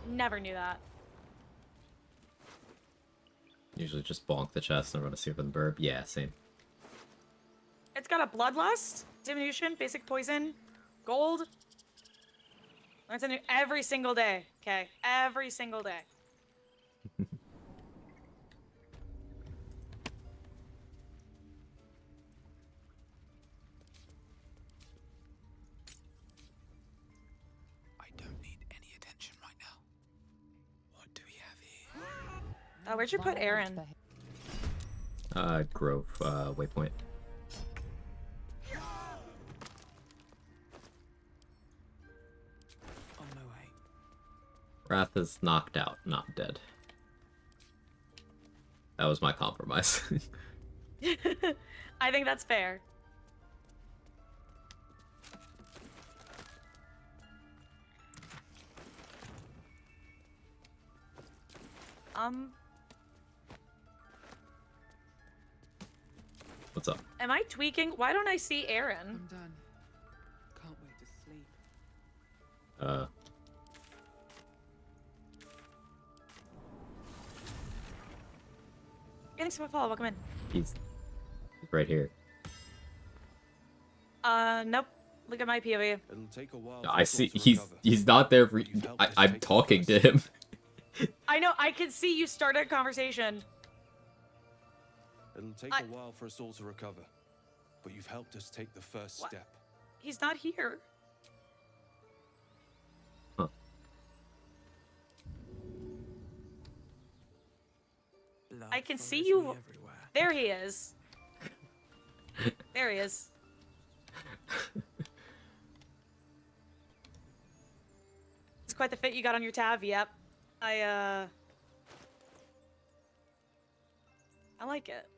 Never knew that. Usually just bonk the chest and run a super the burb. Yeah, same. It's got a bloodlust, diminution, basic poison, gold. Learn something every single day. Okay, every single day. I don't need any attention right now. What do we have here? Where'd you put Aaron? Grove, waypoint. On my way. Wrath is knocked out, not dead. That was my compromise. I think that's fair. What's up? Am I tweaking? Why don't I see Aaron? I'm done. Can't wait to sleep. Getting some follow. Welcome in. He's right here. Nope. Look at my POV. It'll take a while. I see. He's not there for. I'm talking to him. I know. I can see you start a conversation. It'll take a while for us all to recover, but you've helped us take the first step. He's not here. Huh. I can see you. There he is. There he is. It's quite the fit you got on your tab. Yep. I like it.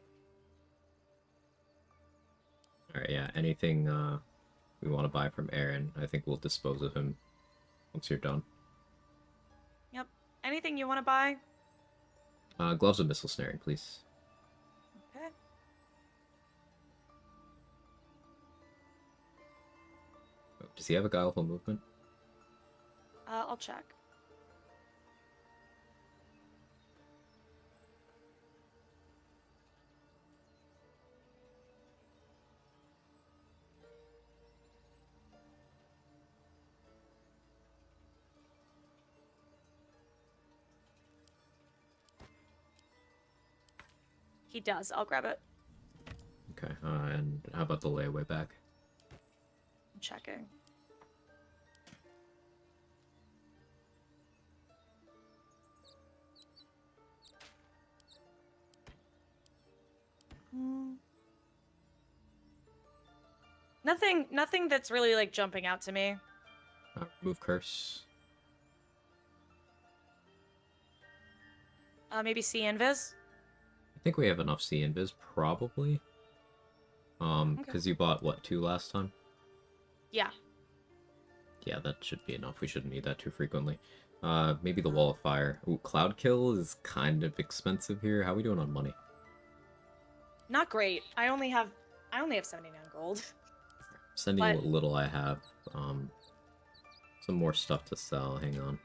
Alright, yeah. Anything we want to buy from Aaron, I think we'll dispose of him once you're done. Yep. Anything you want to buy? Gloves of missile snaring, please. Okay. Oh, does he have a guileful movement? I'll check. He does. I'll grab it. Okay, and how about the layaway back? I'm checking. Nothing that's really like jumping out to me. Remove curse. Maybe see invis. I think we have enough C invis, probably. Because you bought, what, 2 last time? Yeah. Yeah, that should be enough. We shouldn't need that too frequently. Maybe the Wall of Fire. Ooh, Cloud Kill is kind of expensive here. How are we doing on money? Not great. I only have 79 gold. Sending you what little I have. Some more stuff to sell. Hang on.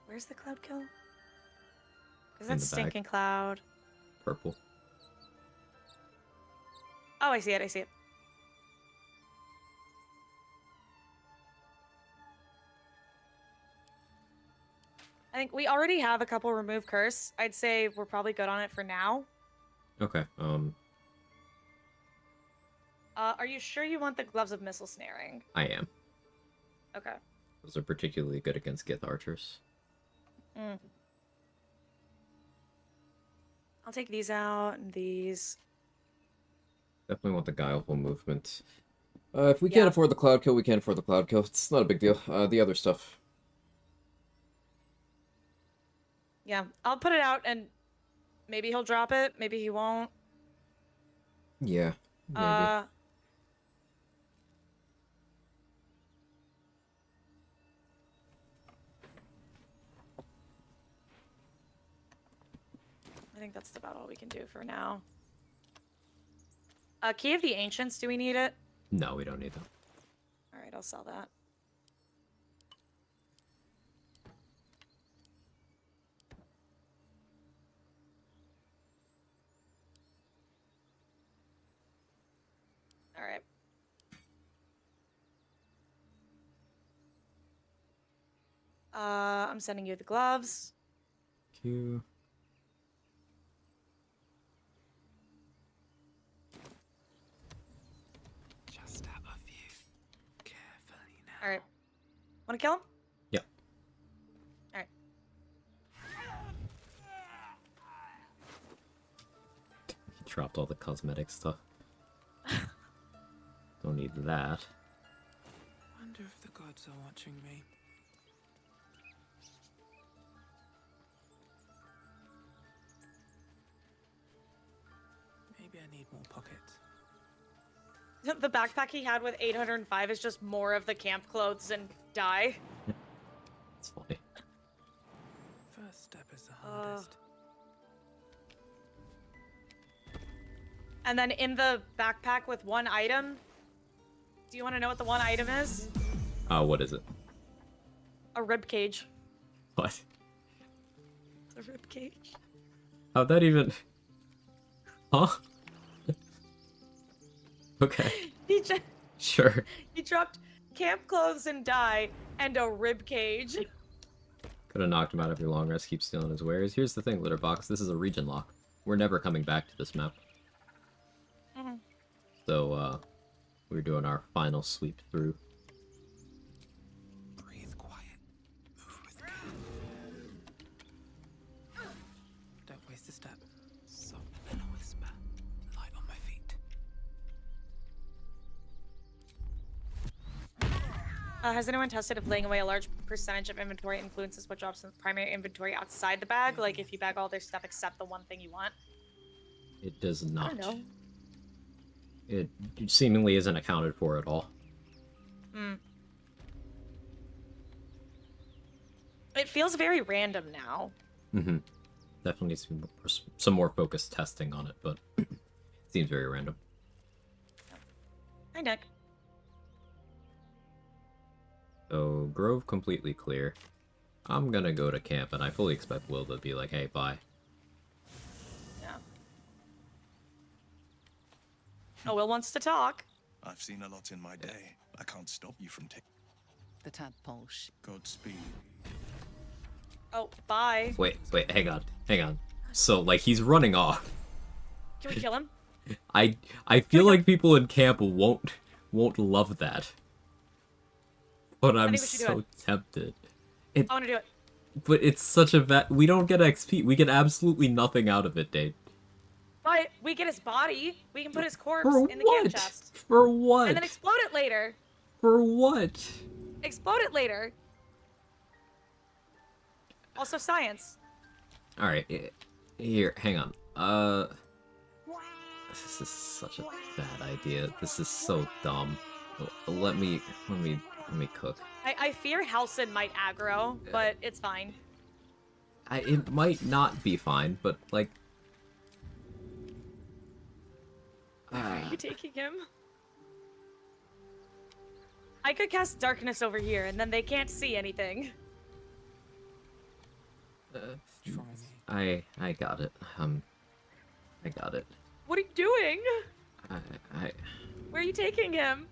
Where's the cloud kill? Because In that's the bag. stinking cloud. Purple. Oh, I see it. I see it. I think we already have a couple remove curse. I'd say we're probably good on it for now. Okay. Are you sure you want the gloves of missile snaring? I am. Okay. Those are particularly good against Gith archers. Mm. I'll take these out and these. Definitely want the guileful movement. If we can't afford the cloud kill, we can't afford the cloud kill. It's not a big deal. The other stuff. Yeah, I'll put it out and maybe he'll drop it. Maybe he won't. Yeah, maybe. I think that's about all we can do for now. Key of the Ancients, do we need it? No, we don't need that. Alright, I'll sell that. Alright. I'm sending you the gloves. Thank you. Just out of view. Carefully now. Alright. Wanna kill him? Yeah. Alright. He dropped all the cosmetic stuff. Don't need that. Wonder if the gods are watching me. Maybe I need more pockets. The backpack he had with 805 is just more of the camp clothes and dye. It's funny. First step is the hardest. And then in the backpack with one item, do you want to know what the one item is? What is it? A rib cage. What? A rib cage. How'd that even... Huh? Okay. Sure. He dropped camp clothes and dye and a rib cage. Could have knocked him out if your long rest keeps stealing his wares. Here's the thing, Litterbox. This is a region lock. We're never coming back to this map. Mm-hmm. So, we're doing our final sweep through. Breathe quiet. Move with care. Don't waste a step. Soft and a whisper. Light on my feet. Has anyone tested if laying away a large percentage of inventory influences what drops in the primary inventory outside the bag? Like if you bag all their stuff except the one thing you want? It does not. I don't know. It seemingly isn't accounted for at all. Hmm. It feels very random now. Mm-hmm. Definitely needs to be some more focused testing on it, but it seems very random. Hi, Nick. So, Grove completely clear. I'm gonna go to camp, and I fully expect Will to be like, hey, bye. Yeah. Oh, Will wants to talk. I've seen a lot in my day. I can't stop you from taking. The tadpole. Godspeed. Oh, bye. Wait, hang on. So, like, he's running off. Can we kill him? I feel like people in camp won't love that. But I'm so tempted. I want to do it. But it's such a we don't get XP. We get absolutely nothing out of it, Dave. But we get his body. We can put his corpse For in the camp what? chest. For what? And then explode it later. For what? Explode it later. Also science. Alright, here, hang on. This is such a bad idea. This is so dumb. Let me cook. I fear Halson might aggro, but it's fine. It might not be fine, but like. Are you taking him? I could cast darkness over here, and then they can't see anything. I got it. I got it. What are you doing? I Where are you taking him?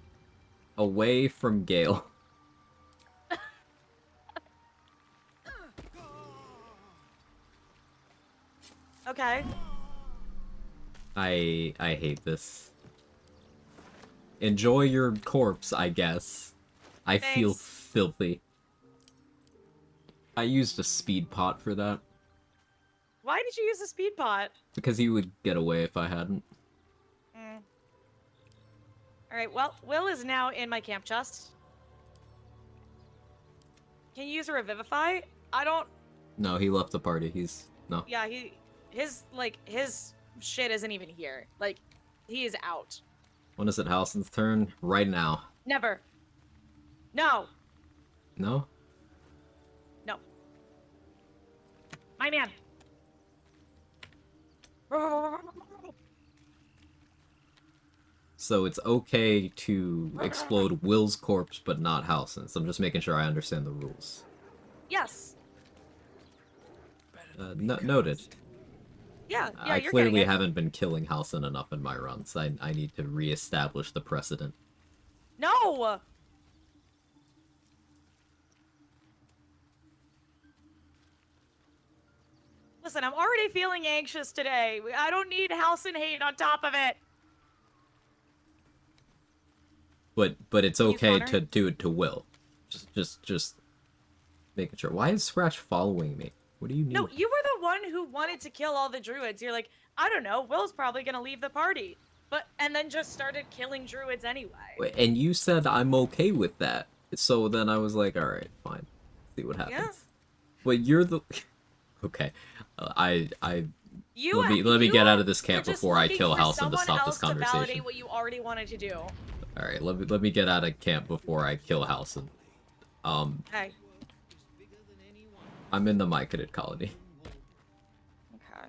away from Gale. Okay. I hate this. Enjoy your corpse, I guess. I feel Thanks. filthy. I used a speed pot for that. Why did you use a speed pot? Because he would get away if I hadn't. Alright, well, Will is now in my camp chest. Can you use a revivify? I don't... No, he left the party. He's... No. Yeah, his shit isn't even here. Like, he is out. When is it Halson's turn? Right now. Never. No. No? No. My man. So it's okay to explode Will's corpse, but not Halson's. I'm just making sure I understand the rules. Yes. Noted. Yeah, I you're clearly getting it. haven't been killing Halson enough in my runs. I need to reestablish the precedent. No! Listen, I'm already feeling anxious today. I don't need Halson hate on top of it. But it's okay counter? to do it to Will. Just making sure. Why is Scratch following me? What do you need? No, you were the one who wanted to kill all the druids. You're like, I don't know, Will's probably gonna leave the party. And then just started killing druids anyway. And you said I'm okay with that. So then I was like, alright, fine. See what happens. Yeah. But you're the... Okay. Let me get out of this camp You're just before I looking kill for Halson to someone stop else this conversation. To validate what you already wanted to do. Alright, let me get out of camp before I kill Halson. Okay. I'm in the Myconid colony. Okay.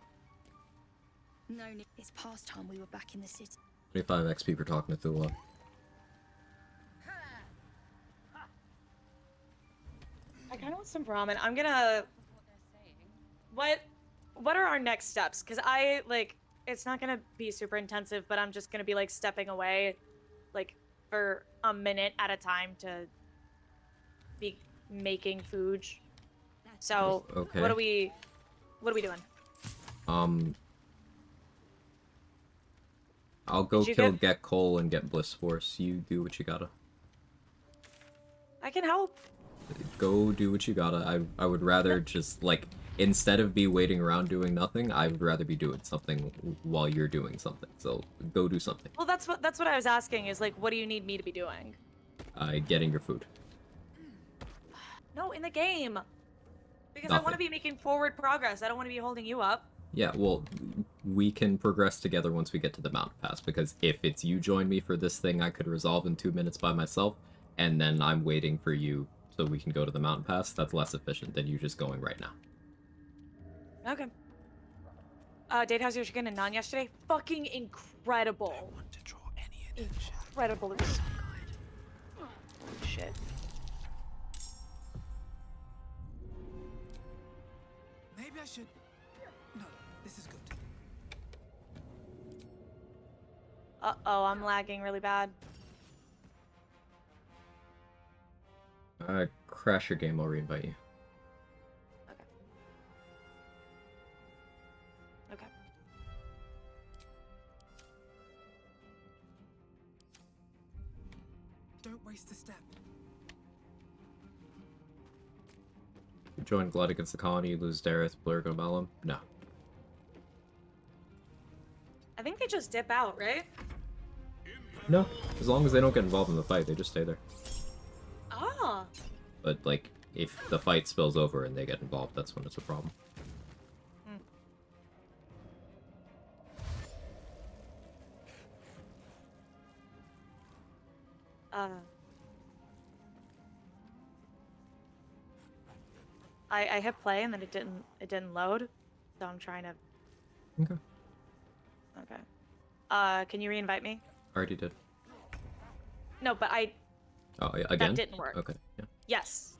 No, it's past time we were back in the city. 25 XP for talking to Thula. I kind of want some ramen. I'm gonna... What are our next steps? Because it's not gonna be super intensive, but I'm just gonna be, like, stepping away, like, for a minute at a time to be making food. So, Okay. what are we doing? I'll go Did you kill Get Cole and get Bliss Force. You do what you gotta. I can help. Go do what you gotta. I would rather just, like, instead of be waiting around doing nothing, I would rather be doing something while you're doing something. So, go do something. Well, that's what I was asking, is, like, what do you need me to be doing? Getting your food. No, in the game. Because I want to Nothing. be making forward progress. I don't want to be holding you up. Yeah, well, we can progress together once we get to the mountain pass, because if it's you join me for this thing I could resolve in 2 minutes by myself, and then I'm waiting for you so we can go to the mountain pass, that's less efficient than you just going right now. Okay. Date, how's your chicken and naan yesterday? Fucking incredible. I want to draw any incredible. It was so good. Holy shit. Maybe I should... No, this is good. Uh-oh, I'm lagging really bad. Crash your game, I'll reinvite you. Okay. Don't waste a step. You join Blood against the colony, you lose Dareth, Blurgo, Mellum? No. I think they just dip out, right? No. As long as they don't get involved in the fight, they just stay there. Ah. But, like, if the fight spills over and they get involved, that's when it's a problem. I hit play and then it didn't load, so I'm trying to. Okay. Okay. Can you reinvite me? Already did. No, but Oh, yeah, again? That didn't work. Okay, yeah. Yes.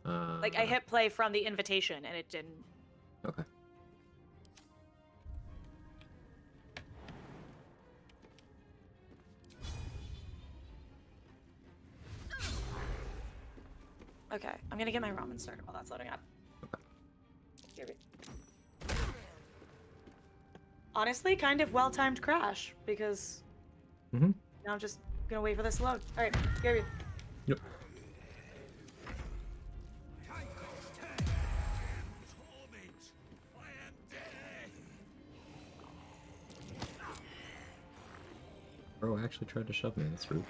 Like I hit play from the invitation and it didn't. Okay. Okay, I'm gonna get my ramen started while that's loading up. Okay. Honestly, kind of well-timed crash because now I'm just gonna wait for this to load. All right, Gary. Yep. Bro actually tried to shove me. That's rude.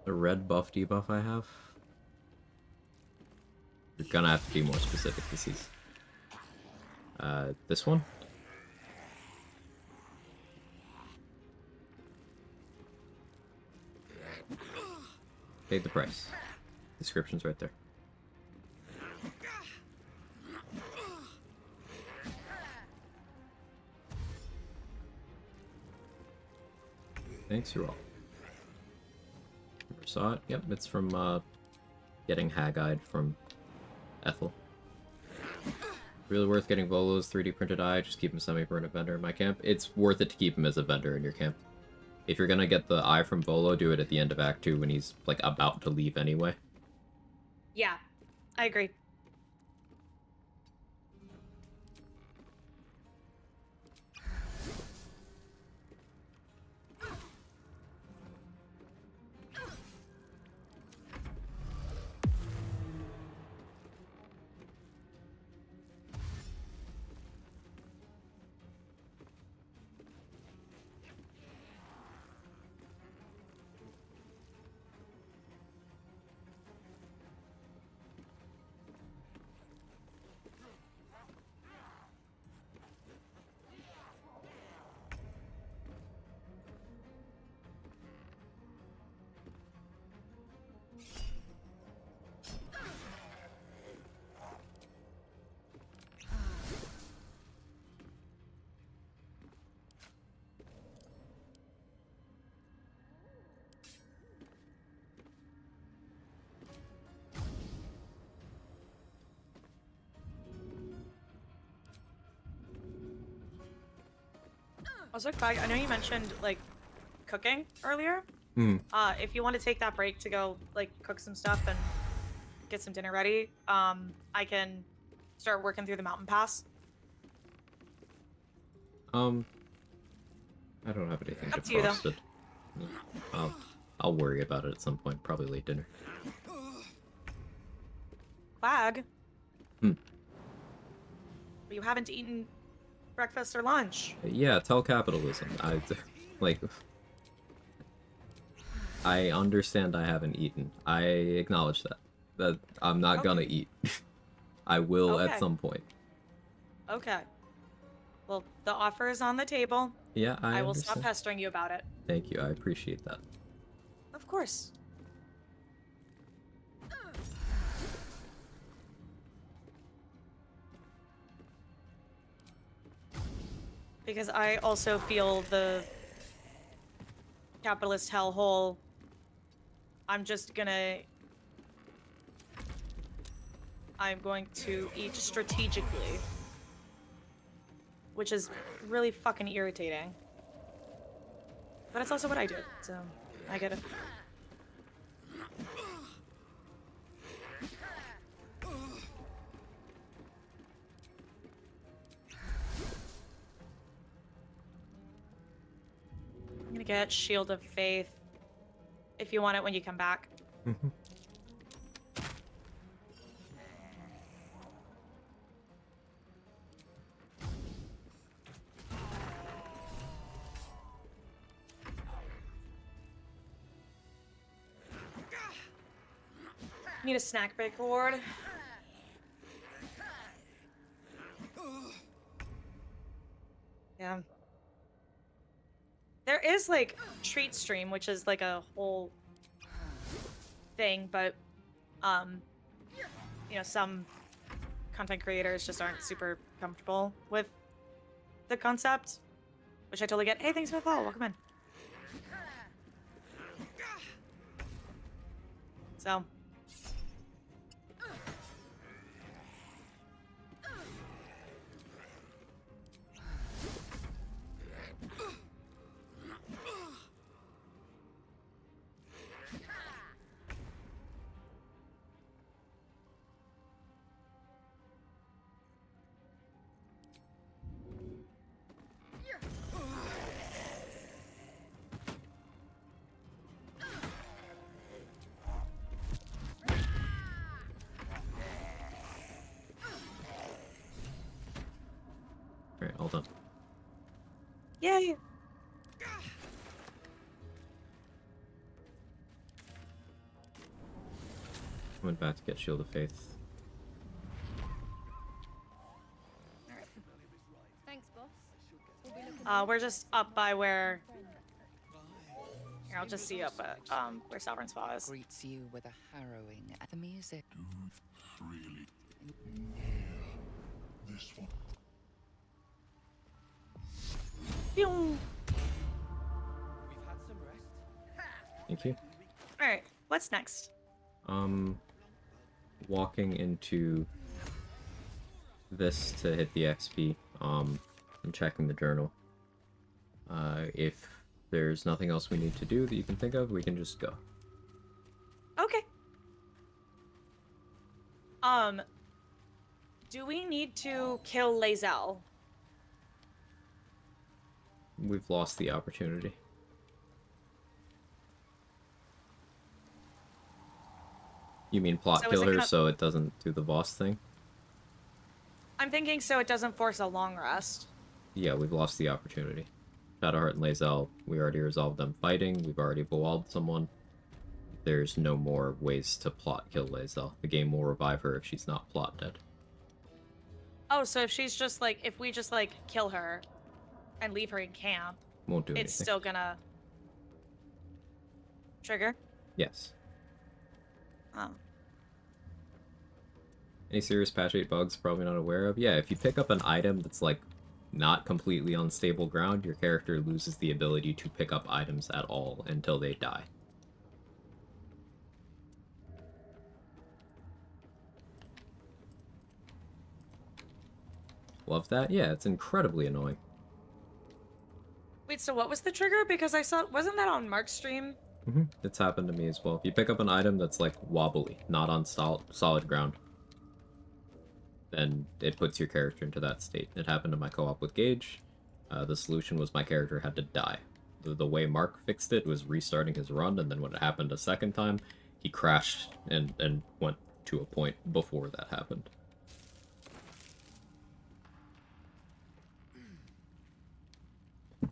The red buff debuff I have. You're gonna have to be more specific this season. This one? Paid the price. Description's right there. Thanks, you're all. Never saw it. Yep, it's from getting hag-eyed from Ethel. Really worth getting Volo's 3D printed eye. Just keep him semi-permanent vendor in my camp. It's worth it to keep him as a vendor in your camp. If you're gonna get the eye from Volo, do it at the end of Act 2 when he's like about to leave anyway. Yeah, I agree. Also, Quag, I know you mentioned like cooking earlier. If you want to take that break to go like cook some stuff and get some dinner ready, I can start working through the mountain pass. I don't have anything Up to you, though. defrosted. I'll worry about it at some point, probably late dinner. Quag. You haven't eaten breakfast or lunch. Yeah, tell capitalism. I understand I haven't eaten. I acknowledge that. That I'm not gonna eat. I will at some point. Okay. Well, the offer is on the table. Yeah, I will stop understand. pestering you about it. Thank you, I appreciate that. Of course. Because I also feel the capitalist hellhole. I'm going to eat strategically. Which is really fucking irritating. But it's also what I do, so I get it. I'm gonna get Shield of Faith if you want it when you come back. Need a snack break reward. Yeah. There is like treat stream, which is like a whole thing, but you know, some content creators just aren't super comfortable with the concept, which I totally get. Hey, thanks for the follow. Welcome in. So. Alright, all done. Yay! Went back to get Shield of Faith. Thanks, boss. We're just up by where. Here, I'll just see you up at where Sovereign Spa is. Greets you with a harrowing. The music. Freely. This one. Pew! Thank you. Alright, what's next? Walking into this to hit the XP, and checking the journal. If there's nothing else we need to do that you can think of, we can just go. Okay. Do we need to kill Lae'zel? We've lost the opportunity. You mean plot So is kill it her gonna- so it doesn't do the boss thing? I'm thinking so it doesn't force a long rest. Yeah, we've lost the opportunity. Shadowheart and Lae'zel, we already resolved them fighting, we've already Boaled someone. There's no more ways to plot kill Lae'zel. The game will revive her if she's not plot dead. Oh, so if she's just like, if we just like kill her and leave her in camp, Won't do it's anything. still gonna trigger? Yes. Oh. Any serious patch 8 bugs probably not aware of? Yeah, if you pick up an item that's like not completely on stable ground, your character loses the ability to pick up items at all until they die. Love that? Yeah, it's incredibly annoying. Wait, so what was the trigger? Because I saw, wasn't that on Mark's stream? It's happened to me as well. If you pick up an item that's like wobbly, not on solid ground, then it puts your character into that state. It happened to my co-op with Gage. The solution was my character had to die. The way Mark fixed it was restarting his run, and then when it happened a second time, he crashed and went to a point before that happened.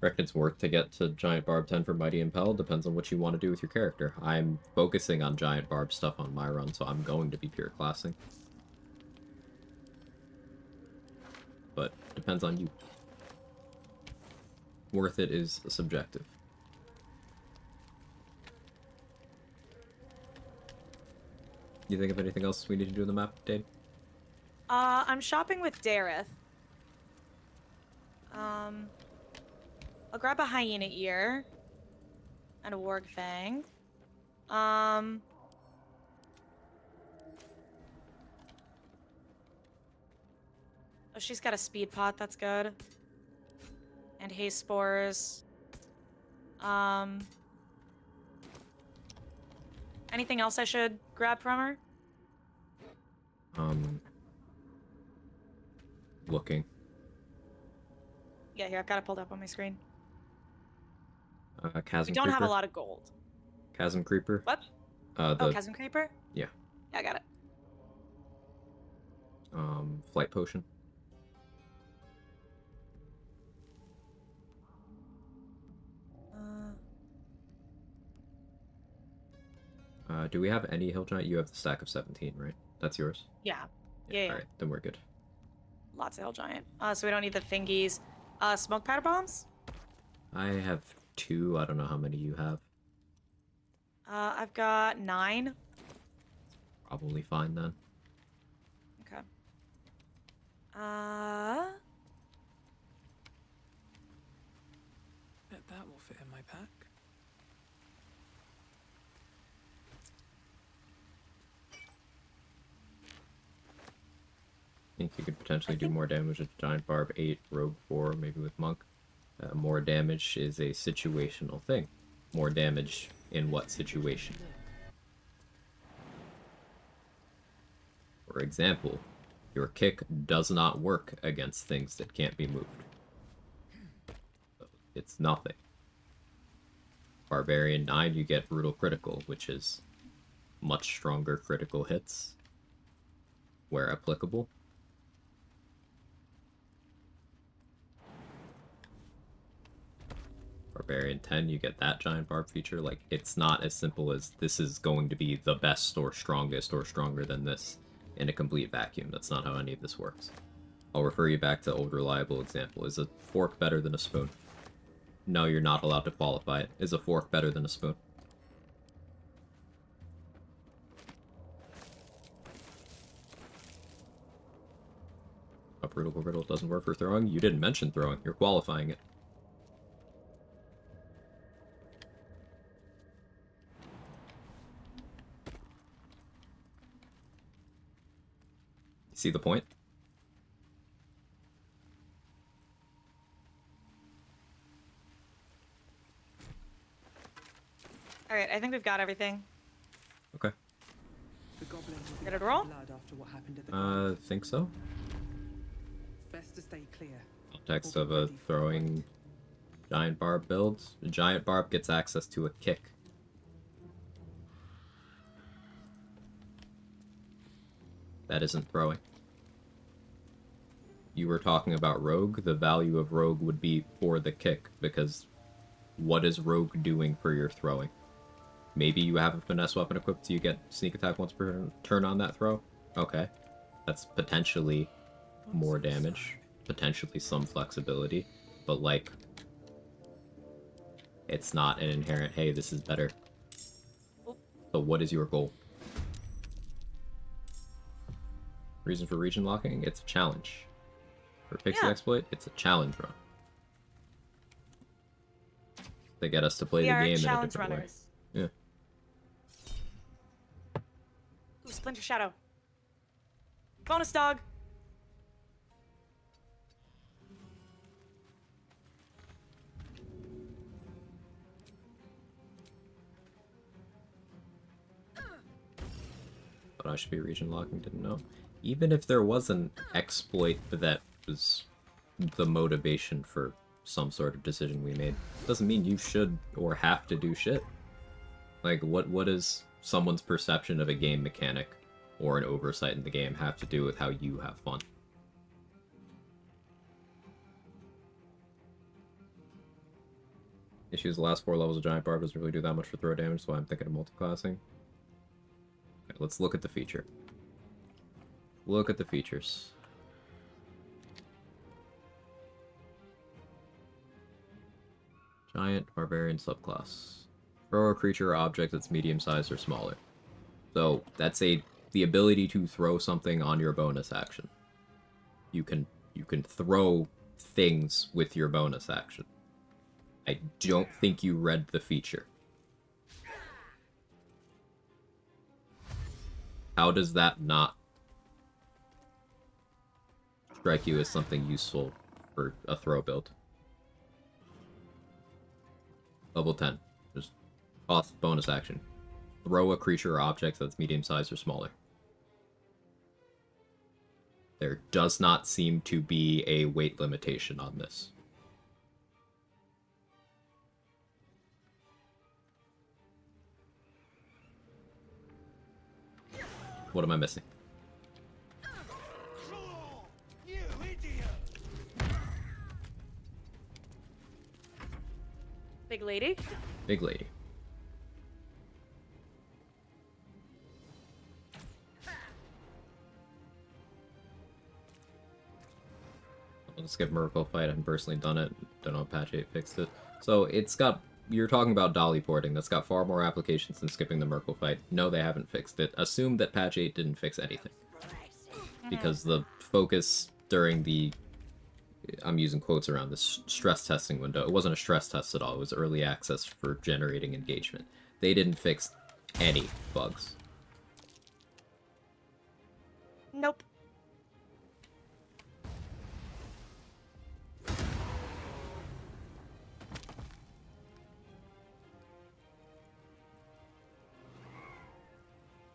Reckon it's worth to get to Giant Barb 10 for Mighty Impel. Depends on what you want to do with your character. I'm focusing on Giant Barb stuff on my run, so I'm going to be pure classing. But depends on you. Worth it is subjective. You think of anything else we need to do in the map, Dade? I'm shopping with Dareth. I'll grab a hyena ear and a warg fang. Oh, she's got a speed pot, that's good. And haze spores. Anything else I should grab from her? Looking. Yeah, here, I've got it pulled up on my screen. Chasm We don't Creeper. have a lot of gold. Chasm Creeper. What? The Chasm Creeper? yeah. Yeah, I got it. Flight Potion. Do we have any Hill Giant? You have the stack of 17, right? That's yours? Yeah. Yeah. Alright, then we're good. Lots of Hill Giant. So we don't need the thingies. Smoke powder bombs? I have 2. I don't know how many you have. I've got 9. Probably fine then. Okay. Bet that will fit in my pack. I think you could potentially do more damage with Giant Barb 8, Rogue 4, maybe with Monk. More damage is a situational thing. More damage in what situation? For example, your kick does not work against things that can't be moved. So it's nothing. Barbarian 9, you get Brutal Critical, which is much stronger critical hits, where applicable. Barbarian 10, you get that Giant Barb feature. Like, it's not as simple as this is going to be the best or strongest or stronger than this in a complete vacuum. That's not how any of this works. I'll refer you back to old reliable example. Is a fork better than a spoon? No, you're not allowed to qualify it. Is a fork better than a spoon? A Brutal Riddle doesn't work for throwing? You didn't mention throwing. You're qualifying it. See the point? Alright, I think we've got everything. Okay. The goblins will be Ready to roll? blood after what happened at the Think so. Best to stay clear. Context of a throwing Giant Barb build. The Giant Barb gets access to a kick. That isn't throwing. You were talking about Rogue. The value of Rogue would be for the kick, because what is Rogue doing for your throwing? Maybe you have a finesse weapon equipped so you get sneak attack once per turn on that throw? Okay. That's potentially more damage, potentially some flexibility, but like, it's not an inherent, hey, this is better. So what is your goal? Reason for region locking? It's a challenge. For Pixie Exploit, it's a challenge run. They get us to play the game in a different way. Yeah. Ooh, Splinter Shadow. Bonus dog. But I should be region locking, didn't know. Even if there was an exploit that was the motivation for some sort of decision we made, doesn't mean you should or have to do shit. Like, what is someone's perception of a game mechanic or an oversight in the game have to do with how you have fun? Issues the last 4 levels of Giant Barb doesn't really do that much for throw damage, so I'm thinking of multiclassing. Okay, let's look at the feature. Look at the features. Giant Barbarian subclass. Throw a creature or object that's medium-sized or smaller. So that's the ability to throw something on your bonus action. You can throw things with your bonus action. I don't think you read the feature. How does that not strike you as something useful for a throw build? Level 10. Just cost bonus action. Throw a creature or object that's medium-sized or smaller. There does not seem to be a weight limitation on this. What am I missing? Big lady? Big lady. I'll skip Miracle Fight. I haven't personally done it. Don't know if patch 8 fixed it. So it's got... You're talking about dolly porting. That's got far more applications than skipping the Miracle Fight. No, they haven't fixed it. Assume that patch 8 didn't fix anything. Because the focus during the... I'm using quotes around this stress testing window. It wasn't a stress test at all. It was early access for generating engagement. They didn't fix any bugs. Nope.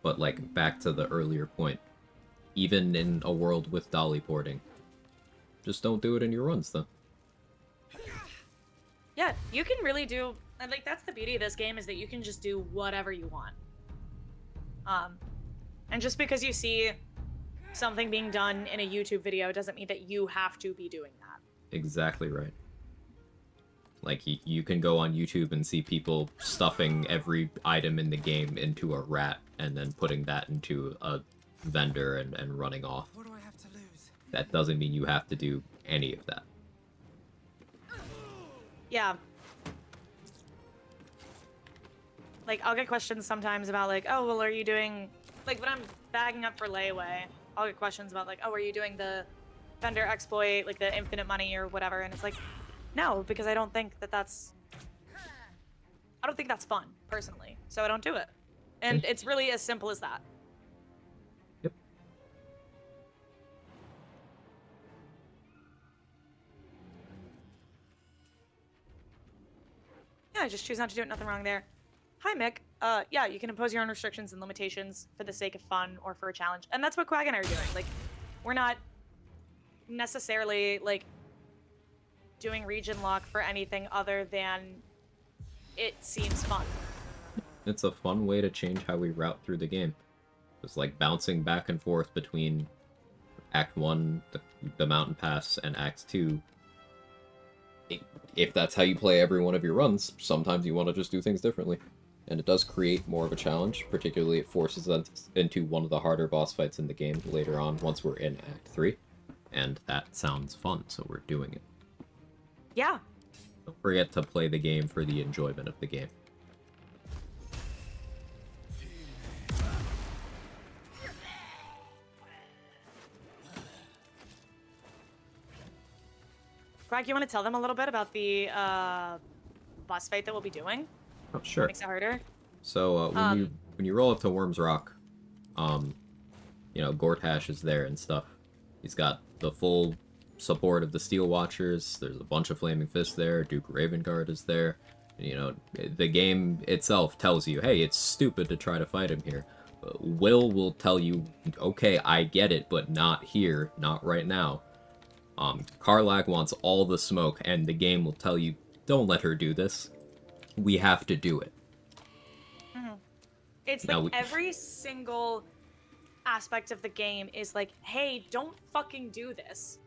But, like, back to the earlier point, even in a world with dolly porting, just don't do it in your runs, though. Yeah, you can really do... And, like, that's the beauty of this game, is that you can just do whatever you want. And just because you see something being done in a YouTube video doesn't mean that you have to be doing that. Exactly right. Like, you can go on YouTube and see people stuffing every item in the game into a rat and then putting that into a vendor and running off. What do I have to lose? That doesn't mean you have to do any of that. Yeah. Like, I'll get questions sometimes about, like, oh, well, are you doing... Like, when I'm bagging up for layaway, I'll get questions about, like, oh, are you doing the vendor exploit, like, the infinite money or whatever? And it's like, no, because I don't think that that's... I don't think that's fun, personally. So I don't do it. And it's really as simple as that. Yep. Yeah, just choose not to do it. Nothing wrong there. Hi, Mick. Yeah, you can impose your own restrictions and limitations for the sake of fun or for a challenge. And that's what Quag and I are doing. Like, we're not necessarily, like, doing Regionlock for anything other than it seems fun. It's a fun way to change how we route through the game. It's like bouncing back and forth between Act 1, the Mountain Pass, and Act 2. If that's how you play every one of your runs, sometimes you want to just do things differently. And it does create more of a challenge, particularly it forces us into one of the harder boss fights in the game later on, once we're in Act 3. And that sounds fun, so we're doing it. Yeah. Don't forget to play the game for the enjoyment of the game. Quag, you want to tell them a little bit about the boss fight that we'll be doing? Oh, sure. What makes it harder? So when you roll up to Worm's Rock, you know, Gortash is there and stuff. He's got the full support of the Steel Watchers. There's a bunch of Flaming Fists there. Duke Ravengard is there. You know, the game itself tells you, hey, it's stupid to try to fight him here. Will tell you, okay, I get it, but not here, not right now. Karlach wants all the smoke, and the game will tell you, don't let her do this. We have to do it. Mm-hmm. It's Now like every single aspect of the game is like, hey, don't fucking do this.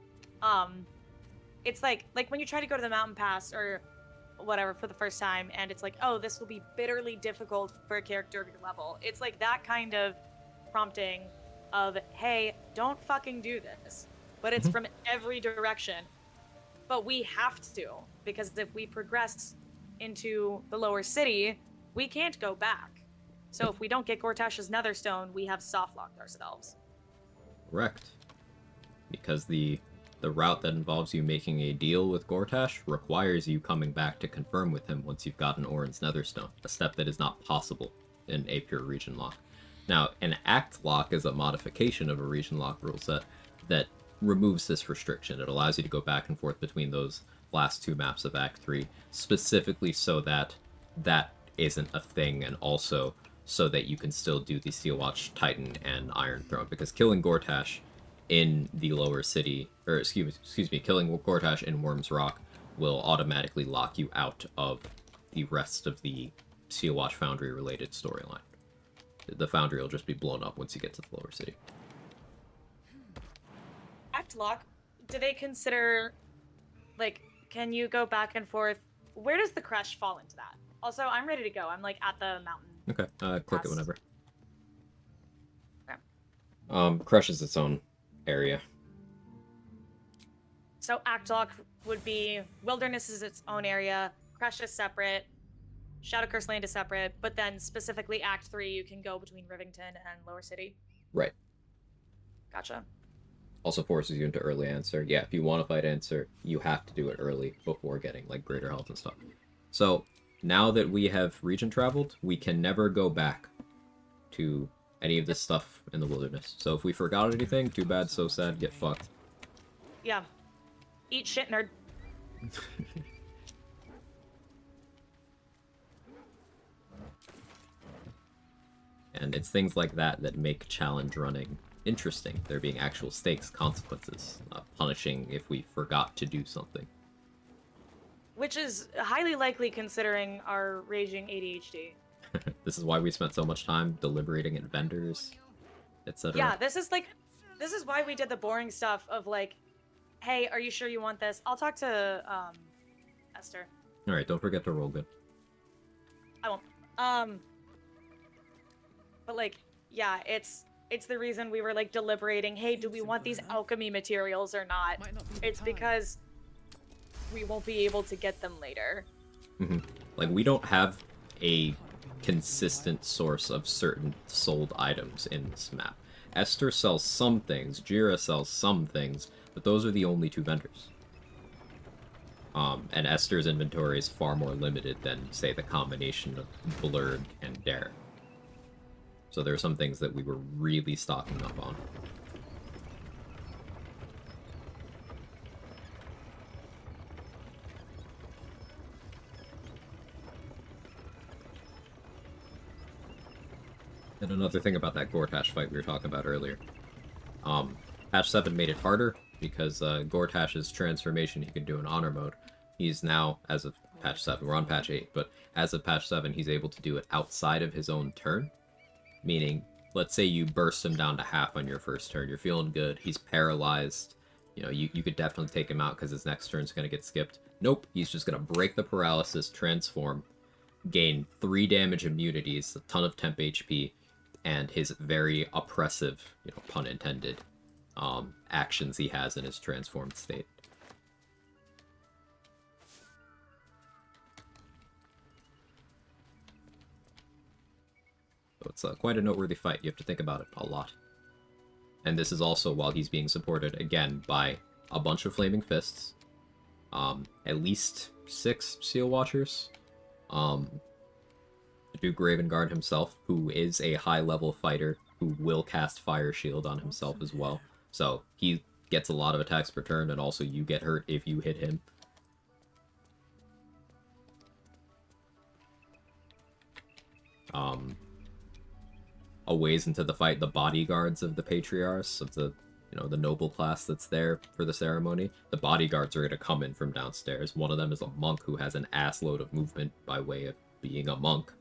It's like when you try to go to the Mountain Pass or whatever for the first time, and it's like, oh, this will be bitterly difficult for a character of your level. It's like that kind of prompting of, hey, don't fucking do this. But it's from every direction. But we have to, because if we progress into the lower city, we can't go back. So if we don't get Gortash's Netherstone, we have soft-locked ourselves. Correct. Because the route that involves you making a deal with Gortash requires you coming back to confirm with him once you've gotten Orin's Netherstone, a step that is not possible in a pure region lock. Now, an Act Lock is a modification of a region lock rule set that removes this restriction. It allows you to go back and forth between those last 2 maps of Act 3, specifically so that that isn't a thing, and also so that you can still do the Steel Watch Titan and Iron Throne, because killing Gortash in the lower city, or excuse me, killing Gortash in Worm's Rock will automatically lock you out of the rest of the Steel Watch Foundry related storyline. The Foundry will just be blown up once you get to the lower city. Actlock, do they consider, like, can you go back and forth? Where does the crush fall into that? Also, I'm ready to go. I'm, like, at the mountain. Okay, click it whenever. Okay. Crush is its own area. So Actlock would be, Wilderness is its own area, Crush is separate, Shadowcurse Land is separate, but then specifically Act 3, you can go between Rivington and Lower City. Right. Gotcha. Also forces you into early answer. Yeah, if you want to fight answer, you have to do it early before getting, like, greater health and stuff. So, now that we have region traveled, we can never go back to any of this stuff in the wilderness. So if we forgot anything, too bad, so sad, get fucked. Yeah. Eat shit, nerd. And it's things like that that make challenge running interesting. There being actual stakes, consequences, punishing if we forgot to do something. Which is highly likely considering our raging ADHD. This is why we spent so much time deliberating at vendors, etc. Yeah, this is why we did the boring stuff of like, hey, are you sure you want this? I'll talk to Esther. Alright, don't forget to roll good. I won't. But like, yeah, it's the reason we were like deliberating, hey, do we want these alchemy materials or not? It's because we won't be able to get them later. Like, we don't have a consistent source of certain sold items in this map. Esther sells some things, Jira sells some things, but those are the only 2 vendors. And Esther's inventory is far more limited than, say, the combination of Blurg and Dare. So there are some things that we were really stocking up on. And another thing about that Gortash fight we were talking about earlier. Patch 7 made it harder, because Gortash's transformation he can do in Honor Mode. He's now, as of Patch 7, we're on Patch 8, but as of Patch 7, he's able to do it outside of his own turn. Meaning, let's say you burst him down to half on your first turn, you're feeling good, he's paralyzed, you know, you could definitely take him out because his next turn's going to get skipped. Nope, he's just going to break the paralysis, transform, gain 3 damage immunities, a ton of temp HP, and his very oppressive, you know, pun intended, actions he has in his transformed state. So it's quite a noteworthy fight. You have to think about it a lot. And this is also while he's being supported, again, by a bunch of Flaming Fists, at least 6 Seal Watchers, Duke Ravenguard himself, who is a high-level fighter, who will cast Fire Shield on himself as well. So he gets a lot of attacks per turn, and also you get hurt if you hit him. A ways into the fight, the bodyguards of the Patriarchs, of the, you know, the noble class that's there for the ceremony, the bodyguards are going to come in from downstairs. One of them is a monk who has an assload of movement by way of being a monk.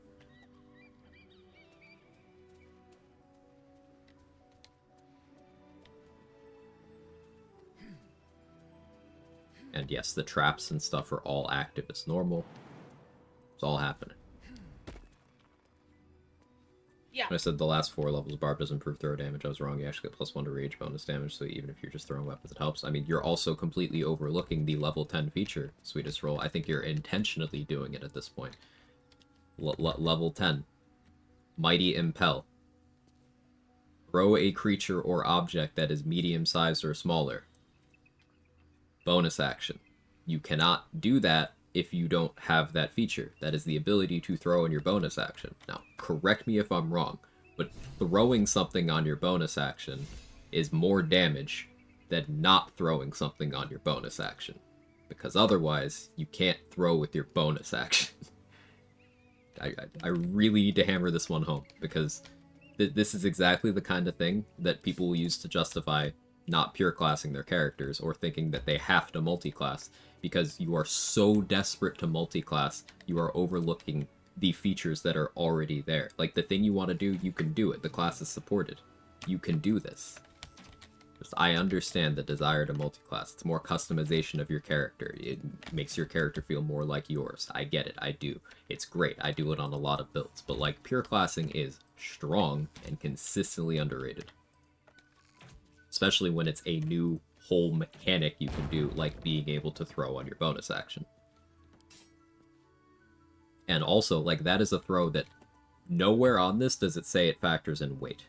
And yes, the traps and stuff are all active as normal. It's all happening. Yeah. When I said the last 4 levels, Barb doesn't improve throw damage, I was wrong. You actually get +1 to rage bonus damage, so even if you're just throwing weapons, it helps. I mean, you're also completely overlooking the level 10 feature, Sweetest Roll. I think you're intentionally doing it at this point. Level 10. Mighty Impel. Throw a creature or object that is medium-sized or smaller. Bonus action. You cannot do that if you don't have that feature. That is the ability to throw in your bonus action. Now, correct me if I'm wrong, but throwing something on your bonus action is more damage than not throwing something on your bonus action. because otherwise you can't throw with your bonus action. I really need to hammer this one home, because this is exactly the kind of thing that people will use to justify not pure classing their characters or thinking that they have to multi-class, because you are so desperate to multi-class, you are overlooking the features that are already there. Like, the thing you want to do, you can do it. The class is supported. You can do this. Just, I understand the desire to multi-class. It's more customization of your character. It makes your character feel more like yours. I get it. I do. It's great. I do it on a lot of builds. But, like, pure classing is strong and consistently underrated. Especially when it's a new whole mechanic you can do, like being able to throw on your bonus action. And also, like, that is a throw that nowhere on this does it say it factors in weight.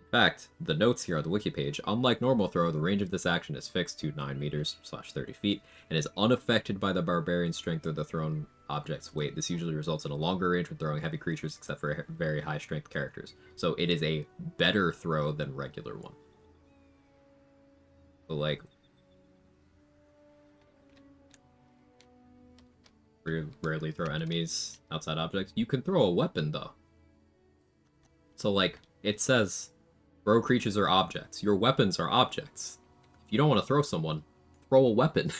In fact, the notes here on the wiki page, unlike normal throw, the range of this action is fixed to 9 meters / 30 feet, and is unaffected by the barbarian's strength or the thrown object's weight. This usually results in a longer range when throwing heavy creatures, except for very high strength characters. So it is a better throw than regular one. So, like, rarely throw enemies outside objects. You can throw a weapon, though. So, like, it says, throw creatures or objects. Your weapons are objects. If you don't want to throw someone, throw a weapon.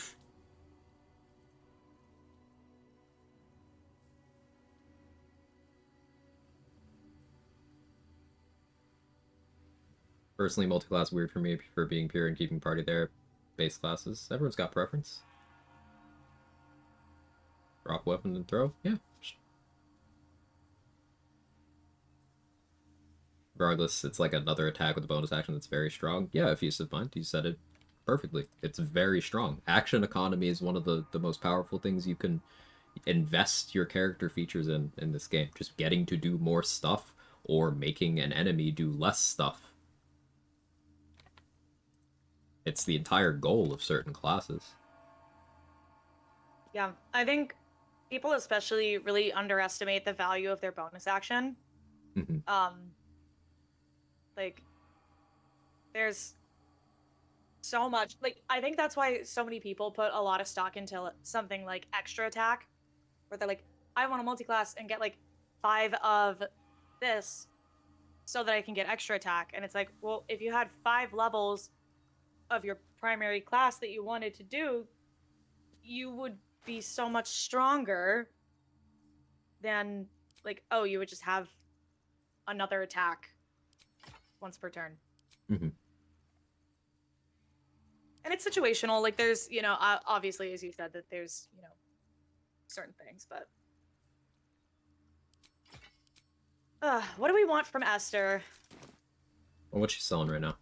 Personally, multi-class weird for me for being pure and keeping party there. Base classes. Everyone's got preference. Drop weapon and throw? Yeah. Regardless, it's like another attack with a bonus action that's very strong. Yeah, Effusive Mind, you said it perfectly. It's very strong. Action economy is one of the most powerful things you can invest your character features in this game. Just getting to do more stuff or making an enemy do less stuff. It's the entire goal of certain classes. Yeah, I think people especially really underestimate the value of their bonus action. Mm-hmm. Like, there's so much. Like, I think that's why so many people put a lot of stock into something like extra attack, where they're like, I want to multi-class and get like 5 of this so that I can get extra attack. And it's like, well, if you had 5 levels of your primary class that you wanted to do, you would be so much stronger than, like, oh, you would just have another attack once per turn. Mm-hmm. And it's situational. Like, there's, you know, obviously, as you said, that there's, you know, certain things, but what do we want from Esther? Well, what's she selling right now?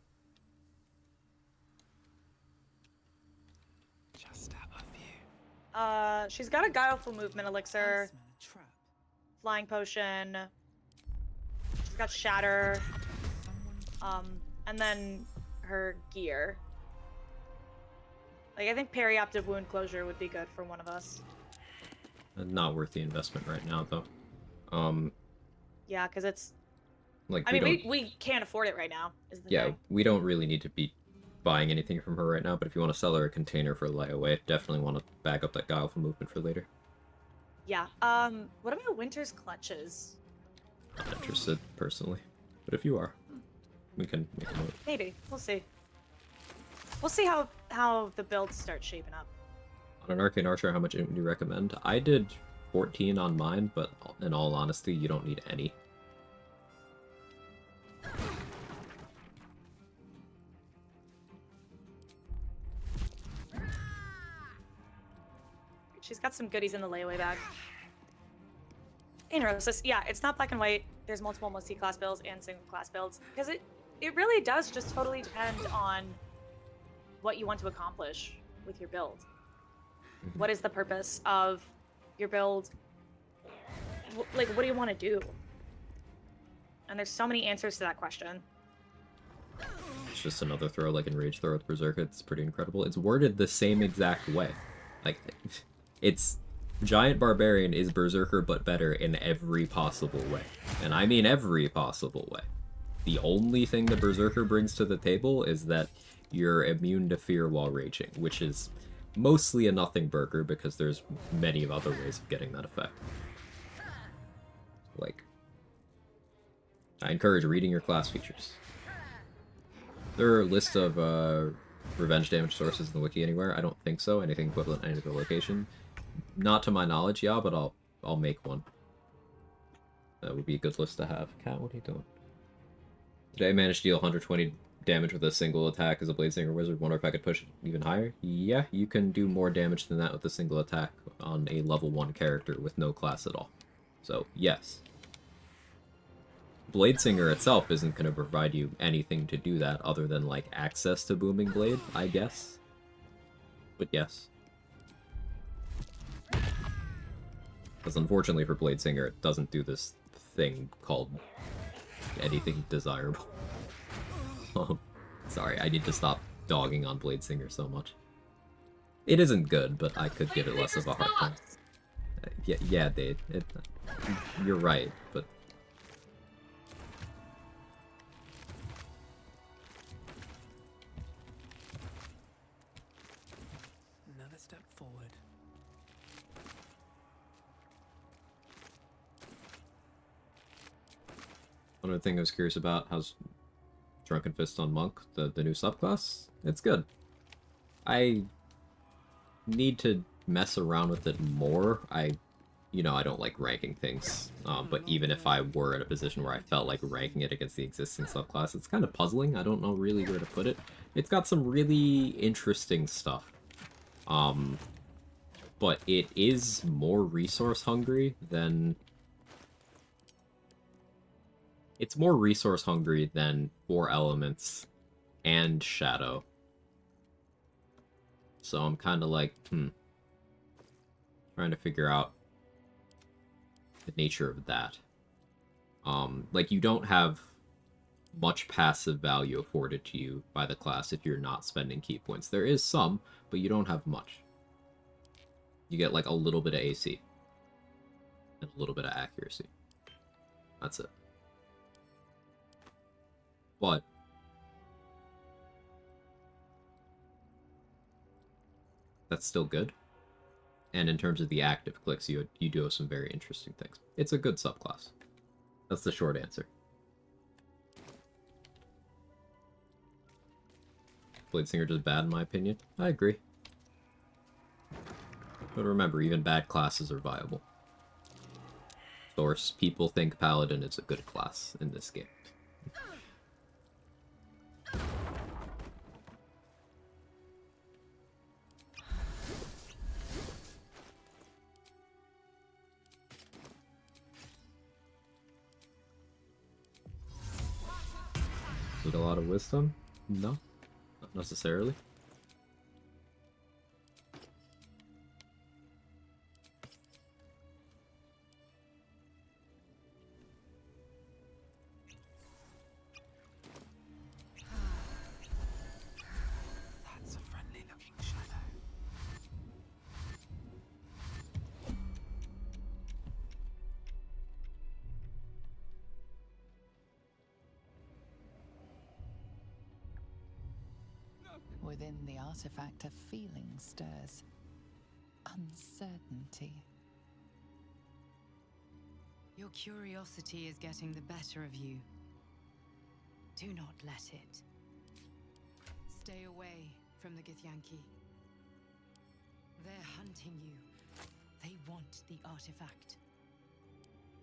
She's got a guileful movement elixir, flying potion. She's got shatter, and then her gear. Like, I think perioptive wound closure would be good for one of us. Not worth the investment right now, though. Yeah, because it's like, I mean, we can't afford it right now. Is the thing. We don't really need to be buying anything from her right now, but if you want to sell her a container for layaway, definitely want to bag up that guileful movement for later. Yeah. What about Winter's clutches? Not interested, personally. But if you are, we can make a note. Maybe. We'll see. We'll see how the builds start shaping up. On an Arcane Archer, how much would you recommend? I did 14 on mine, but in all honesty, you don't need any. She's got some goodies in the layaway bag. Neurosis, yeah, it's not black and white. There's multiple multi-class builds and single-class builds. Because it really does just totally depend on what you want to accomplish with your build. What is the purpose of your build? Like, what do you want to do? And there's so many answers to that question. It's just another throw, like Enraged Throw with Berserker. It's pretty incredible. It's worded the same exact way. Like, it's... Giant Barbarian is Berserker, but better in every possible way. And I mean every possible way. The only thing the Berserker brings to the table is that you're immune to fear while raging, which is mostly a nothing burger because there's many other ways of getting that effect. Like, I encourage reading your class features. There are a list of revenge damage sources in the wiki anywhere. I don't think so. Anything equivalent to any other location. Not to my knowledge, yeah, but I'll make one. That would be a good list to have. Cat, what are you doing? Today I managed to deal 120 damage with a single attack as a Bladesinger Wizard. Wonder if I could push it even higher? Yeah, you can do more damage than that with a single attack on a level 1 character with no class at all. So, yes. Bladesinger itself isn't going to provide you anything to do that other than, like, access to Booming Blade, I guess. But yes. Because unfortunately for Bladesinger, it doesn't do this thing called anything desirable. Sorry, I need to stop dogging on Bladesinger so much. It isn't good, but I could give it less of a hard time. Yeah, Dave. You're right, but... Another step forward. One other thing I was curious about, how's Drunken Fist on Monk, the new subclass? It's good. I need to mess around with it more. I don't like ranking things, but even if I were in a position where I felt like ranking it against the existing subclass, it's kind of puzzling. I don't know really where to put it. It's got some really interesting stuff. But it is more resource hungry than... It's more resource hungry than 4 Elements and Shadow. So I'm kind of like, trying to figure out the nature of that. Like, you don't have much passive value afforded to you by the class if you're not spending key points. There is some, but you don't have much. You get, like, a little bit of AC. And a little bit of accuracy. That's it. But that's still good. And in terms of the active clicks, you do have some very interesting things. It's a good subclass. That's the short answer. Bladesinger just bad in my opinion. I agree. But remember, even bad classes are viable. Source, people think Paladin is a good class in this game. Need a lot of wisdom? No, not necessarily. That's a friendly looking shadow. Within the artifact, a feeling stirs. Uncertainty. Your curiosity is getting the better of you. Do not let it. Stay away from the Githyanki. They're hunting you. They want the artifact.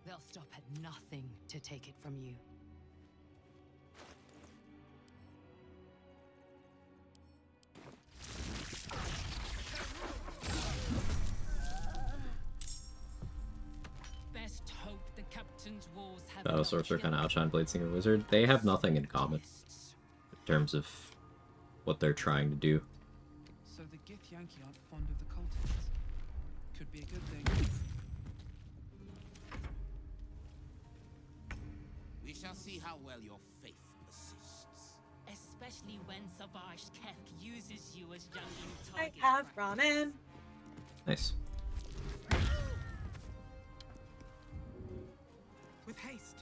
They'll stop at nothing to take it from you. Shadow Sorcerer kind of outshine Bladesinger Wizard. They have nothing in common in terms of what they're trying to do. So the Githyanki aren't fond of the cultists. Could be a good thing. We shall see how well your faith persists. Especially when Savage Keth uses you as youngling I target. have ramen. Nice. With haste.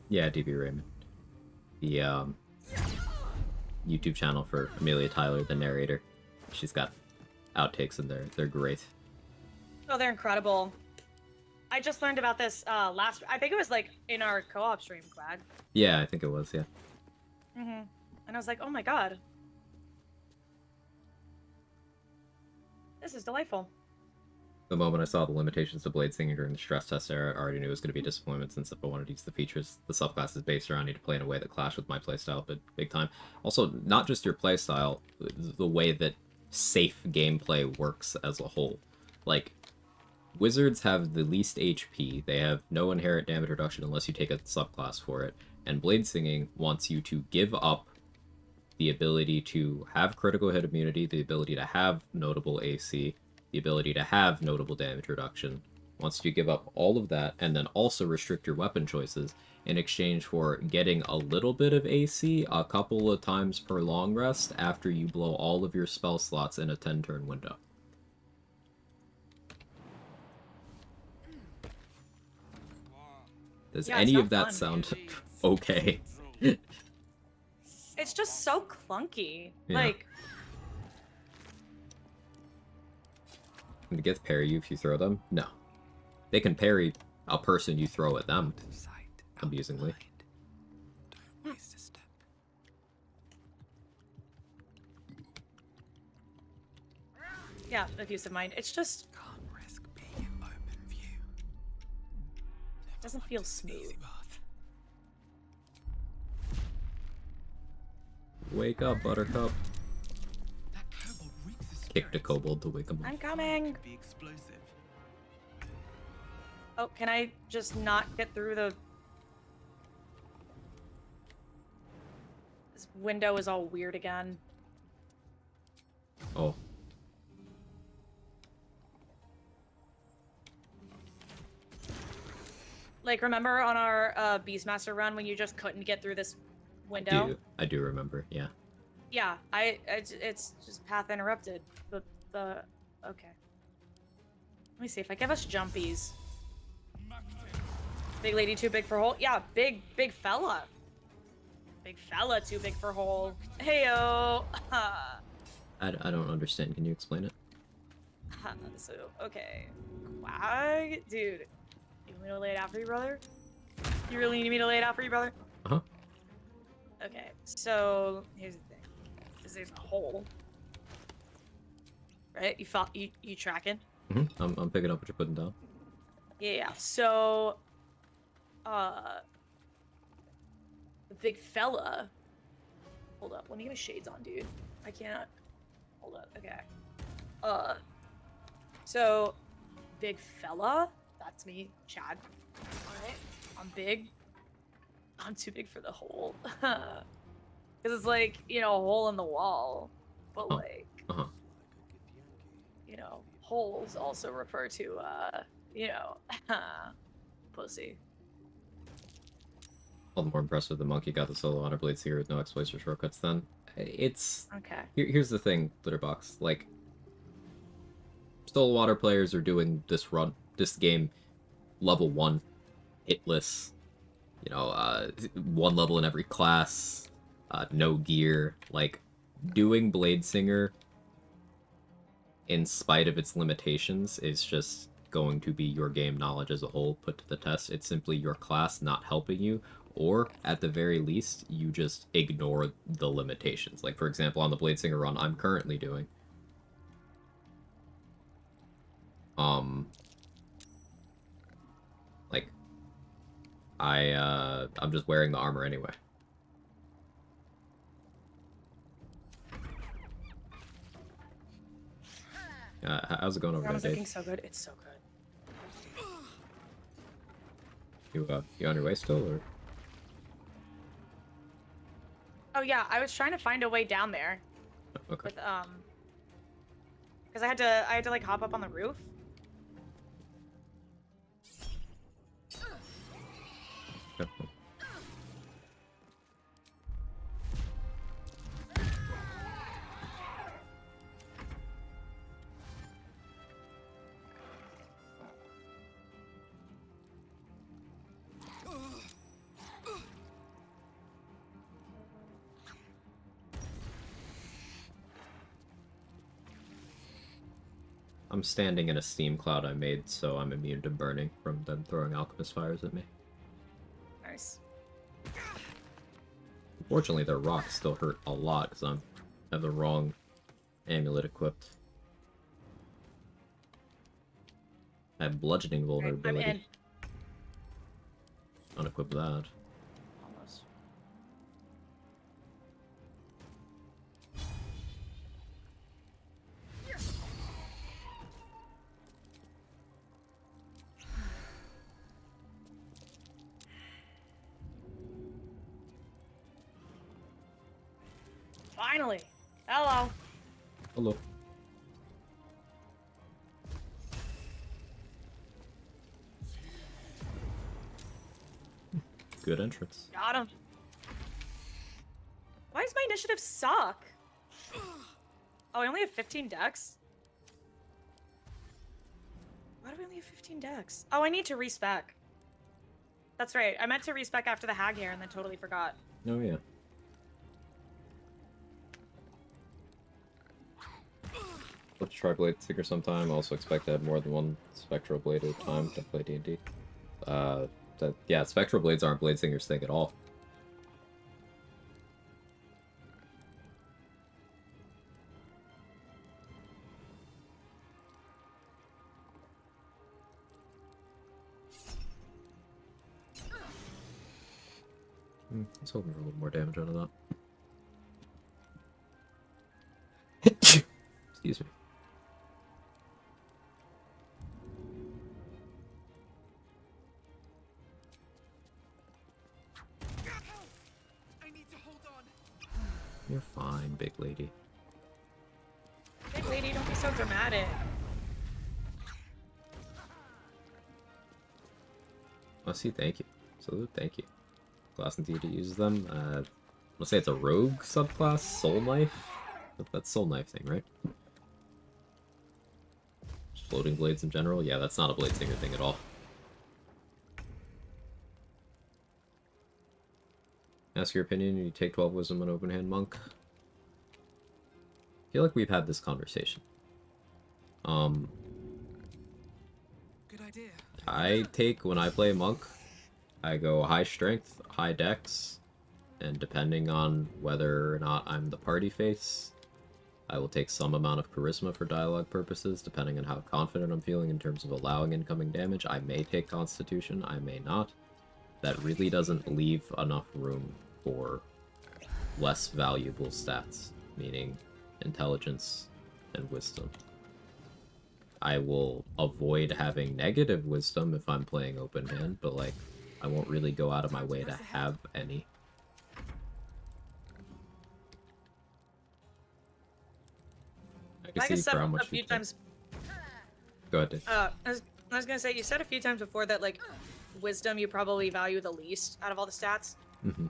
Yeah, DB Raymond. The YouTube channel for Amelia Tyler, the narrator. She's got outtakes in there. They're great. Oh, they're incredible. I just learned about this I think it was like in our co-op stream, Quag. Yeah, I think it was, yeah. And I was like, oh my god. This is delightful. The moment I saw the limitations of blade singing during the stress test era, I already knew it was going to be a disappointment since if I wanted to use the features the subclass is based around, I need to play in a way that clashed with my playstyle, but big time. Also, not just your playstyle, the way that safe gameplay works as a whole. Like, wizards have the least HP, they have no inherent damage reduction unless you take a subclass for it, and blade singing wants you to give up the ability to have critical hit immunity, the ability to have notable AC, the ability to have notable damage reduction. Wants you to give up all of that and then also restrict your weapon choices in exchange for getting a little bit of AC a couple of times per long rest after you blow all of your spell slots in a 10-turn window. Does any of that sound okay? It's just so clunky. Yeah. Like, Can the Gith parry you if you throw them? No. They can parry a person you throw at them, amusingly. yeah, diffuse of mind. It's just doesn't feel smooth. Wake up, Buttercup. Kicked a kobold to wake him up. I'm coming. Oh, can I just not get through the... This window is all weird again. Oh. Like, remember on our Beastmaster run when you just couldn't get through this window? I do remember, yeah. Yeah, it's just path interrupted. Okay. Let me see if I give us jumpies. Big lady too big for hole. Yeah, big fella. Big fella too big for hole. Heyo. I don't understand. Can you explain it? So okay, Quag, dude, you want me to lay it out for you, brother? You really need me to lay it out for you, brother? Uh-huh. Okay, so here's the thing: is there's a hole, right? You tracking? I'm picking up what you're putting down. Yeah. So, the big fella. Hold up. Let me get my shades on, dude. I can't. Hold up. Okay. So, big fella. That's me, Chad. All right. I'm big. I'm too big for the hole. Because it's like, you know, a hole in the wall. But like, you know, holes also refer to, you know, pussy. All the more impressive the monkey got the solo honor blades here with no exploits or shortcuts then. It's... Okay. Here's the thing, Litterbox. Like, Still Water players are doing this game level 1, hitless, you know, 1 level in every class, no gear. Like, doing Blade Singer in spite of its limitations is just going to be your game knowledge as a whole put to the test. It's simply your class not helping you, or at the very least, you just ignore the limitations. Like, for example, on the Blade Singer run I'm currently doing, like, I'm just wearing the armor anyway. How's it going over there, Armor's Dave? looking so good. It's so good. You on your way still, or? Oh yeah, I was trying to find a way down there. Okay. With because I had to like hop up on the roof. I'm standing in a steam cloud I made, so I'm immune to burning from them throwing alchemist fires at me. Nice. Unfortunately, their rocks still hurt a lot because I have the wrong amulet equipped. I have bludgeoning vulnerability. I'm in. Unequip that. Almost. Finally. Hello. Hello. Good entrance. Got him. Why does my initiative suck? Oh, I only have 15 decks? Why do we only have 15 decks? Oh, I need to respec. That's right. I meant to respec after the hag hair and then totally forgot. Oh, yeah. Let's try Blade Seeker sometime. Also expect to have more than one Spectral Blade at a time to play D&D. Yeah, Spectral Blades aren't Blade Singer's thing at all. Let's hope for a little more damage out of that. Excuse me. I need to hold on. You're fine, big lady. Big lady, don't be so dramatic. Oh, see, thank you. Salute, thank you. Class and deity uses them. Let's say it's a rogue subclass, Soul Knife. That's Soul Knife thing, right? Just floating blades in general. Yeah, that's not a Blade Singer thing at all. Ask your opinion. You take 12 wisdom on open hand monk. I feel like we've had this conversation. Good idea. I take when I play monk. I go high strength, high dex, and depending on whether or not I'm the party face, I will take some amount of charisma for dialogue purposes, depending on how confident I'm feeling in terms of allowing incoming damage. I may take constitution, I may not. That really doesn't leave enough room for less valuable stats, meaning intelligence and wisdom. I will avoid having negative wisdom if I'm playing open hand, but like, I won't really go out of my way to have any. Like I said a few times. Go ahead, Dave. I was gonna say, you said a few times before that like wisdom you probably value the least out of all the stats. Mm-hmm.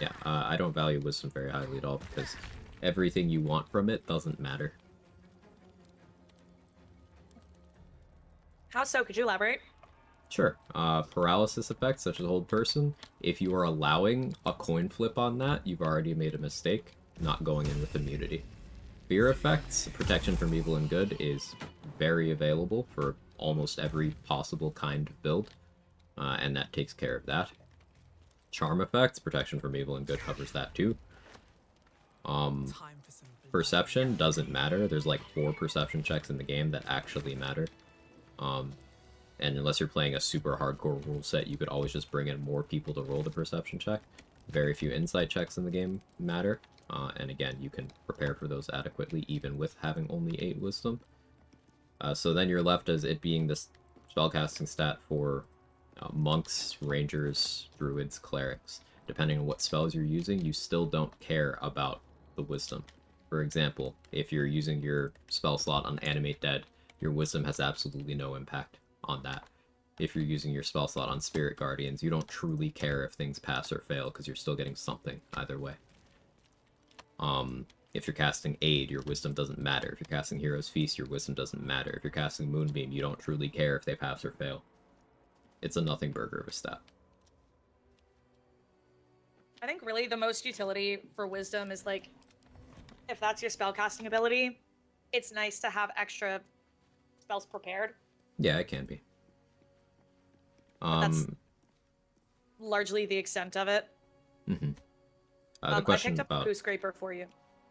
Yeah, I don't value wisdom very highly at all because everything you want from it doesn't matter. How so? Could you elaborate? Sure. Paralysis effects, such as hold person. If you are allowing a coin flip on that, you've already made a mistake, not going in with immunity. Fear effects, protection from evil and good, is very available for almost every possible kind of build, and that takes care of that. Charm effects, protection from evil and good, covers that too. Perception doesn't matter. There's like 4 perception checks in the game that actually matter. And unless you're playing a super hardcore rule set, you could always just bring in more people to roll the perception check. Very few insight checks in the game matter. And again, you can prepare for those adequately, even with having only 8 wisdom. So then you're left as it being this spellcasting stat for monks, rangers, druids, clerics. Depending on what spells you're using, you still don't care about the wisdom. For example, if you're using your spell slot on Animate Dead, your wisdom has absolutely no impact on that. If you're using your spell slot on Spirit Guardians, you don't truly care if things pass or fail, because you're still getting something either way. If you're casting Aid, your wisdom doesn't matter. If you're casting Hero's Feast, your wisdom doesn't matter. If you're casting Moonbeam, you don't truly care if they pass or fail. It's a nothing burger of a stat. I think really the most utility for wisdom is like if that's your spellcasting ability, it's nice to have extra spells prepared. Yeah, it can be. That's largely the extent of it. The I question picked up about... a poo scraper for you.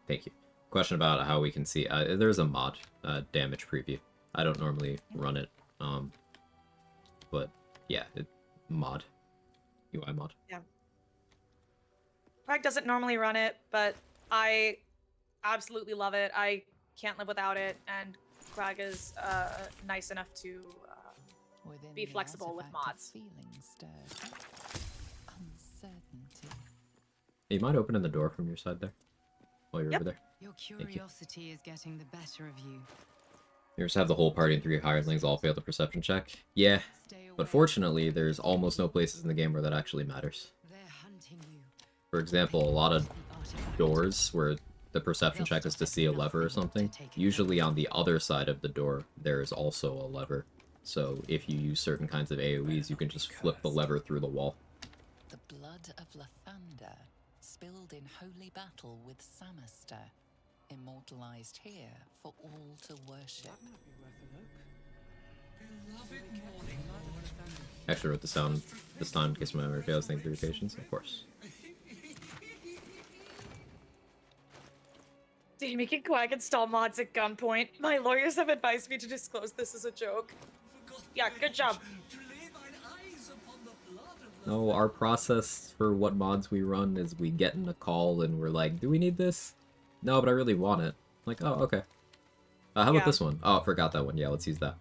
Thank you. Question about how we can see. There's a mod, damage preview. I don't normally run it, but yeah, mod. UI mod. Yeah. Quag doesn't normally run it, but I absolutely love it. I can't live without it, and Quag is nice enough to be flexible with mods. You mind opening the door from your side there? While you're over there? Your curiosity is getting the better of you. You just have the whole party and 3 hirelings all fail the perception check? Yeah, but fortunately, there's almost no places in the game where that actually matters. For example, a lot of doors where the perception check is to see a lever or something, usually on the other side of the door, there's also a lever. So if you use certain kinds of AoEs, you can just flip the lever through the wall. The blood of Lathander, spilled in holy battle with Samaster, immortalized here for all to worship. Actually wrote this down this time in case my memory fails. Thank you for your patience, of course. Making Quag install mods at gunpoint. My lawyers have advised me to disclose this as a joke. Yeah, good job. No, our process for what mods we run is we get in a call and we're like, do we need this? No, but I really want it. Like, oh, okay. How about this one? Oh, I forgot that one. Yeah, let's use that.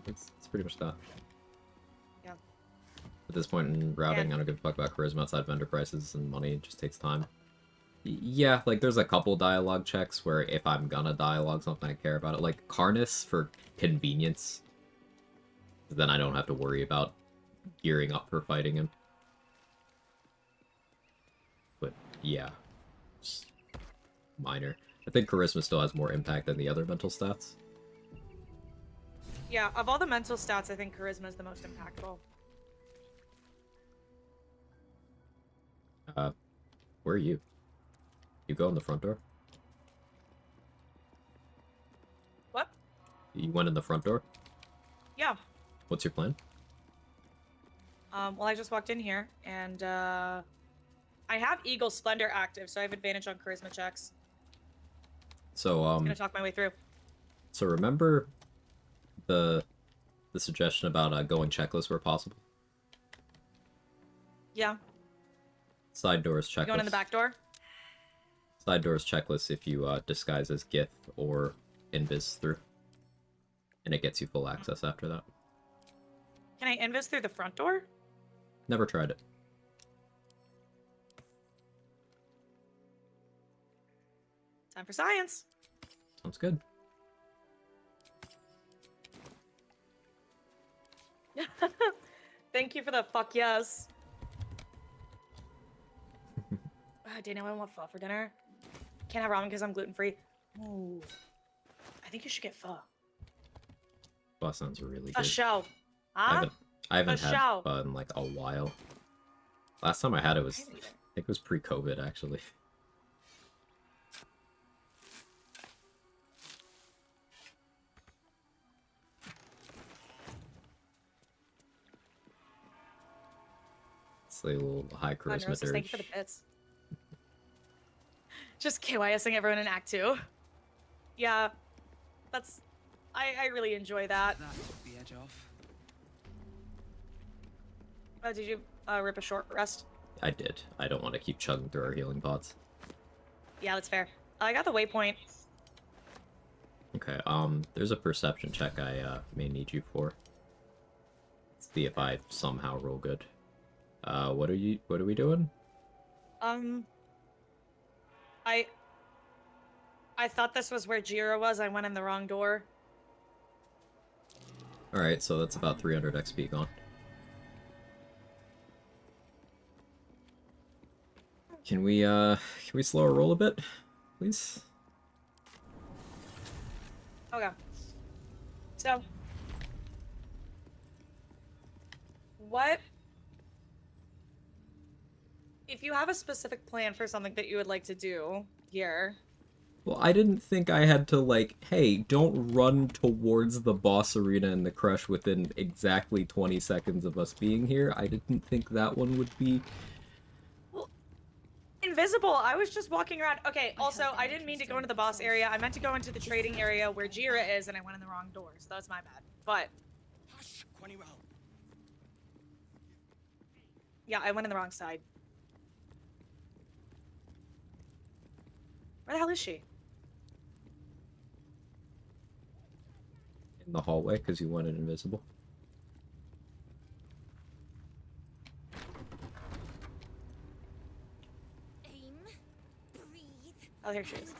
It's pretty much that. Yeah. At this point in routing, I don't give a fuck about charisma outside vendor prices and money. It just takes time. Yeah, like, there's a couple dialogue checks where if I'm gonna dialogue something, I care about it. Like, Carnus for convenience. Then I don't have to worry about gearing up for fighting him. But, yeah. Just minor. I think charisma still has more impact than the other mental stats. Yeah, of all the mental stats, I think charisma is the most impactful. Where are you? You go in the front door? What? You went in the front door? Yeah. What's your plan? Well, I just walked in here, and I have Eagle Splendor active, so I have advantage on charisma checks. So, I'm gonna talk my way through. So remember the suggestion about going checklist where possible? Yeah. Side doors checklist. You going in the back door? Side doors checklist if you disguise as Gith or Invis through. And it gets you full access after that. Can I invis through the front door? Never tried it. Time for science. Sounds good. Thank you for the fuck yes. Dana, I want pho for dinner. Can't have ramen because I'm gluten-free. Ooh. I think you should get pho. Pho sounds really A good. show. Huh? I haven't had show. pho in like a while. Last time I had it was, I think it was pre-COVID actually. It's like a little high charisma Nurses, thank you dirge. for the bits. Just KYSing everyone in Act 2. Yeah, that's... I really enjoy that. That took the edge off. Did you rip a short rest? I did. I don't want to keep chugging through our healing pots. Yeah, that's fair. I got the waypoint. Okay, there's a perception check I may need you for. Let's see if I somehow roll good. What are we doing? I thought this was where Jira was. I went in the wrong door. Alright, so that's about 300 XP gone. Can we slow our roll a bit, please? Okay. So, what... If you have a specific plan for something that you would like to do, gear. Well, I didn't think I had to, like, hey, don't run towards the boss arena in the crush within exactly 20 seconds of us being here. I didn't think that one would be... Invisible, I was just walking around. Okay, also, I didn't mean to go into the boss area. I meant to go into the trading area where Jira is, and I went in the wrong door, so that's my bad. But... yeah, I went in the wrong side. Where the hell is she? In the hallway, because you wanted invisible. Oh, here she is.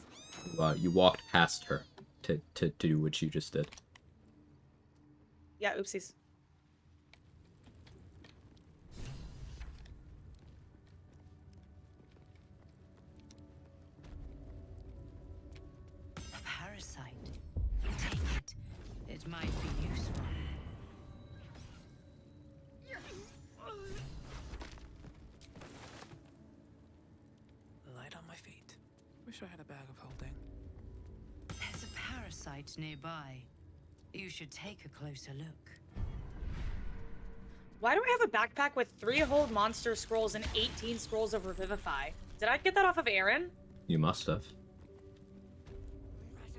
You walked past her to do what you just did. Yeah, oopsies. A parasite. Take it. It might be useful. Light on my feet. Wish I had a bag of holding. There's a parasite nearby. You should take a closer look. Why do I have a backpack with 3 hold monster scrolls and 18 scrolls of revivify? Did I get that off of Aaron? You must have.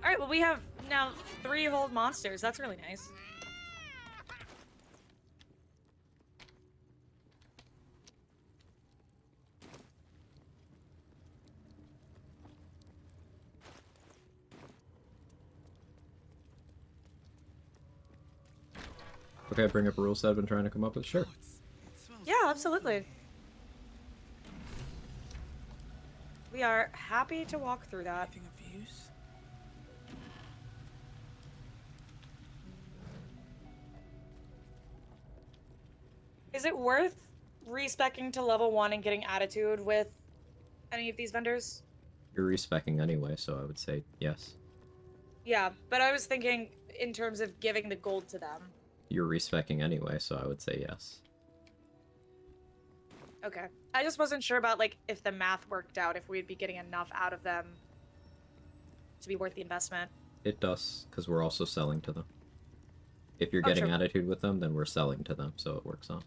Alright, well we have now 3 hold monsters. That's really nice. Okay, bring up rules that I've been trying to come up with? Sure. Yeah, absolutely. We are happy to walk through that. Anything of use? Is it worth respecking to level 1 and getting attitude with any of these vendors? You're respecing anyway, so I would say yes. Yeah, but I was thinking in terms of giving the gold to them. You're respecing anyway, so I would say yes. Okay. I just wasn't sure about, like, if the math worked out, if we'd be getting enough out of them to be worth the investment. It does, because we're also selling to them. If you're getting sure. attitude with them, then we're selling to them, so it works out.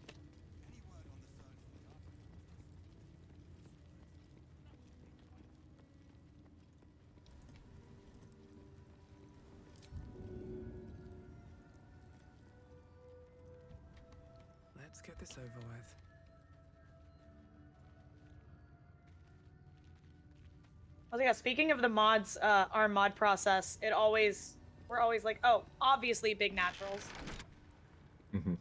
Let's get this over with. Oh yeah, speaking of the mods, our mod process, we're always like, oh, obviously big naturals. Mm-hmm.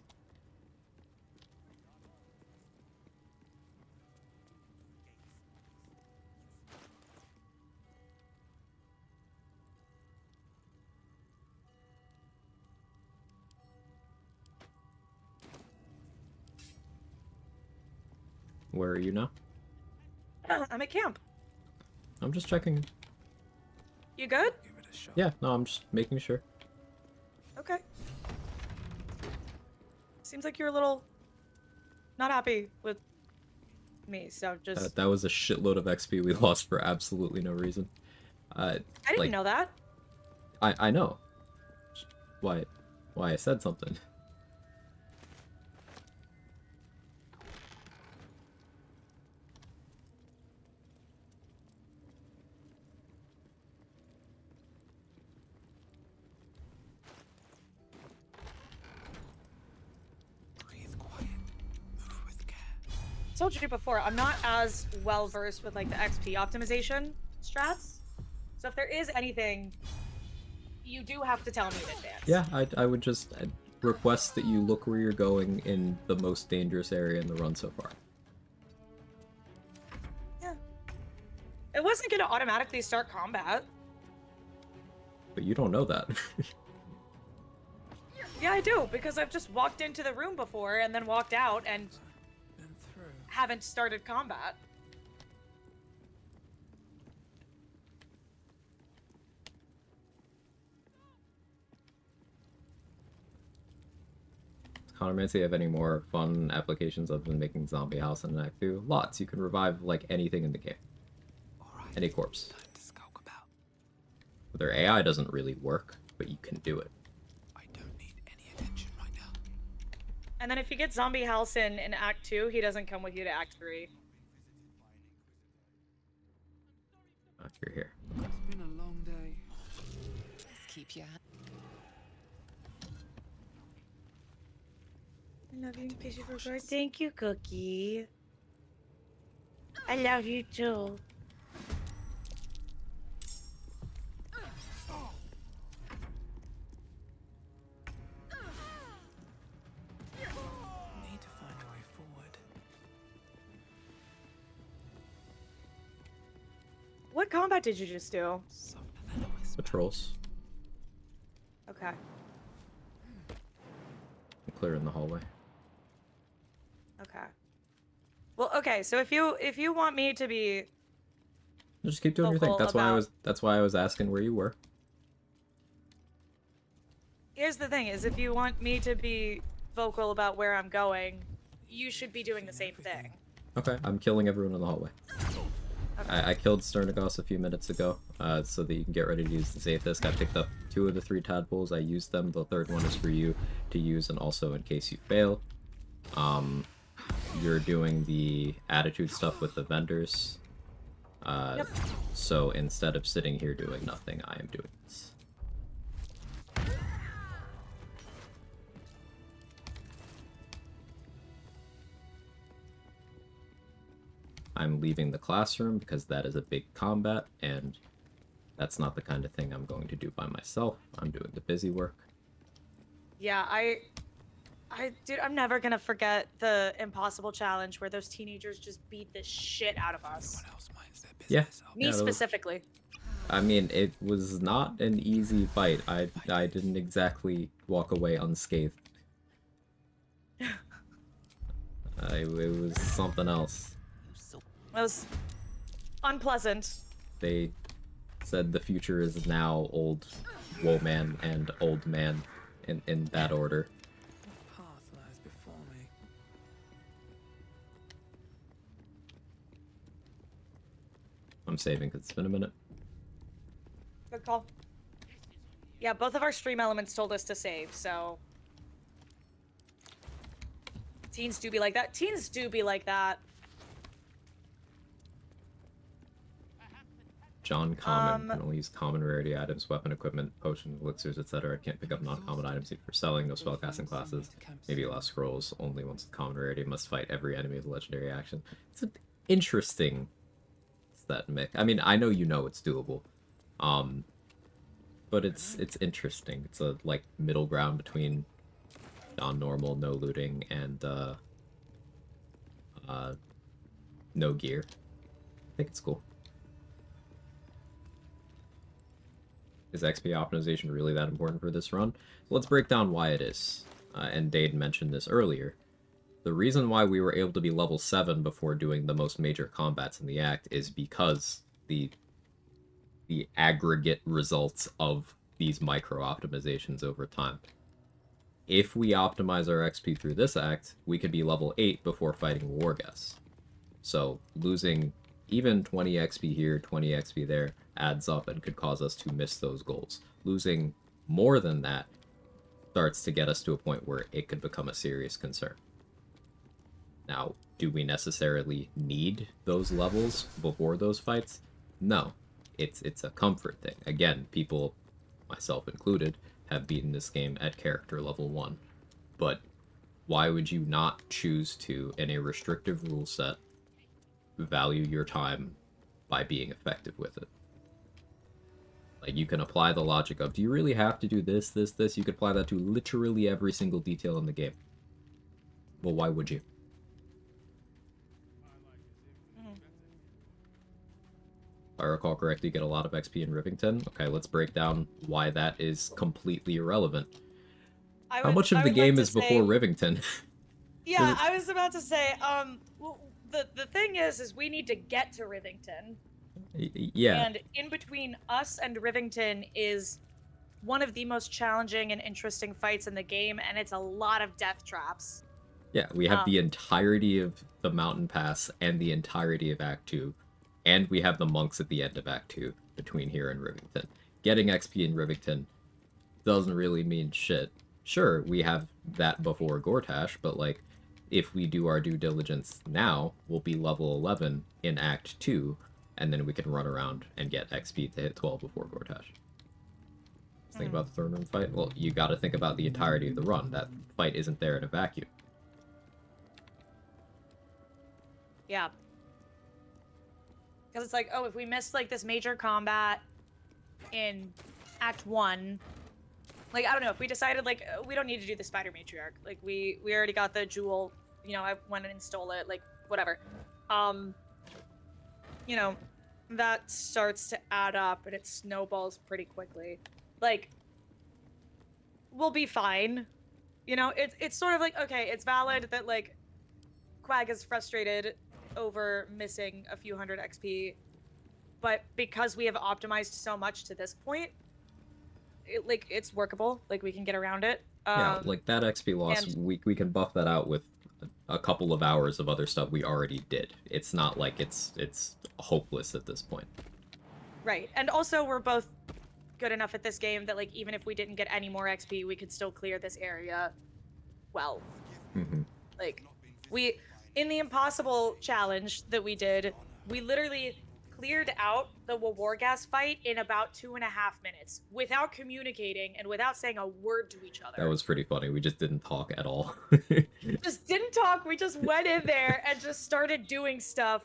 Where are you now? I'm at camp. I'm just checking. You good? Give it a shot. Yeah, no, I'm just making sure. Okay. Seems like you're a little not happy with me, so just... That was a shitload of XP we lost for absolutely no reason. I didn't know that. I know. Why I said something. Told you before, I'm not as well versed with like the XP optimization strats. So if there is anything, you do have to tell me in advance. Yeah, I would just request that you look where you're going in the most dangerous area in the run so far. Yeah. It wasn't gonna automatically start combat. But you don't know that. Yeah, I do, because I've just walked into the room before and then walked out and haven't started combat. Connor, may I say you have any more fun applications other than making zombie house in Act 2? Lots. You can revive like anything in the game. Any corpse. Their AI doesn't really work, but you can do it. And then if you get Zombie House in Act 2, he doesn't come with you to Act 3. You're here. It's been a long day. Let's keep your I love you, Fishy for sure. Thank you, Cookie. I love you too. Need to find a way forward. What combat did you just do? Patrols. Okay. Clear in the hallway. Okay. Well, okay. So if you want me to be Just keep doing your thing. vocal That's why I was asking where you were. here's the thing: is if you want me to be vocal about where I'm going, you should be doing the same thing. Okay, I'm killing everyone in the hallway. I killed Sternagos a few minutes ago, so that you can get ready to use the save disc. I picked up 2 of the 3 tadpoles. I used them. The 3rd one is for you to use, and also in case you fail. You're doing the attitude stuff with the vendors. So instead of sitting here doing nothing, I am doing this. I'm leaving the classroom because that is a big combat, and that's not the kind of thing I'm going to do by myself. I'm doing the busy work. Yeah, dude, I'm never gonna forget the impossible challenge where those teenagers just beat the shit out of us. Yeah. Me specifically. I mean, it was not an easy fight. I didn't exactly walk away unscathed. It was something else. It was unpleasant. They said the future is now old woman and old man in that order. Path lies before me. I'm saving because it's been a minute. Good call. Yeah, both of our stream elements told us to save, so... Teens do be like that. Teens do be like that. John Common can only use common rarity items, weapon equipment, potions, elixirs, etc. Can't pick up non-common items even for selling. No spellcasting classes. Maybe less scrolls. Only once the common rarity. Must fight every enemy with a legendary action. It's an interesting set mix. I mean, I know you know it's doable, but it's interesting. It's a like middle ground between non-normal, no looting, and no gear. I think it's cool. Is XP optimization really that important for this run? So let's break down why it is. And Dade mentioned this earlier. The reason why we were able to be level 7 before doing the most major combats in the act is because the aggregate results of these micro optimizations over time. If we optimize our XP through this act, we could be level 8 before fighting war guests. So losing even 20 XP here, 20 XP there adds up and could cause us to miss those goals. Losing more than that starts to get us to a point where it could become a serious concern. Now, do we necessarily need those levels before those fights? No. It's a comfort thing. Again, people, myself included, have beaten this game at character level 1. But why would you not choose to, in a restrictive rule set, value your time by being effective with it? Like, you can apply the logic of, do you really have to do this, this, this? You could apply that to literally every single detail in the game. Well, why would you? If I recall correctly, you get a lot of XP in Rivington. Okay, let's break down why that is completely irrelevant. How much of the game is before Rivington? Yeah, I was about to say, well, the thing is we need to get to Rivington. Yeah. And in between us and Rivington is one of the most challenging and interesting fights in the game, and it's a lot of death traps. Yeah, we have the entirety of the Mountain Pass and the entirety of Act 2, and we have the monks at the end of Act 2 between here and Rivington. getting XP in Rivington doesn't really mean shit. Sure, we have that before Gortash, but like, if we do our due diligence now, we'll be level 11 in Act 2, and then we can run around and get XP to hit 12 before Gortash. Think about the throne room fight? Well, you gotta think about the entirety of the run. That fight isn't there in a vacuum. Yeah. Because it's like, oh, if we missed, like, this major combat in Act 1, like, I don't know, if we decided, like, we don't need to do the Spider Matriarch. Like, we already got the jewel, you know, I went and stole it, like, whatever. You know, that starts to add up, and it snowballs pretty quickly. Like, we'll be fine. You know, it's sort of like, okay, it's valid that, like, Quag is frustrated over missing a few hundred XP, but because we have optimized so much to this point, it's workable. Like, we can get around it. Yeah, like, that XP loss, we can buff that out with a couple of hours of other stuff we already did. It's not like it's hopeless at this point. Right, and also we're both good enough at this game that, like, even if we didn't get any more XP, we could still clear this area well. Like, in the impossible challenge that we did, we literally cleared out the Wawargas fight in about 2.5 minutes without communicating and without saying a word to each other. That was pretty funny. We just didn't talk at all. Just didn't talk. We just went in there and just started doing stuff.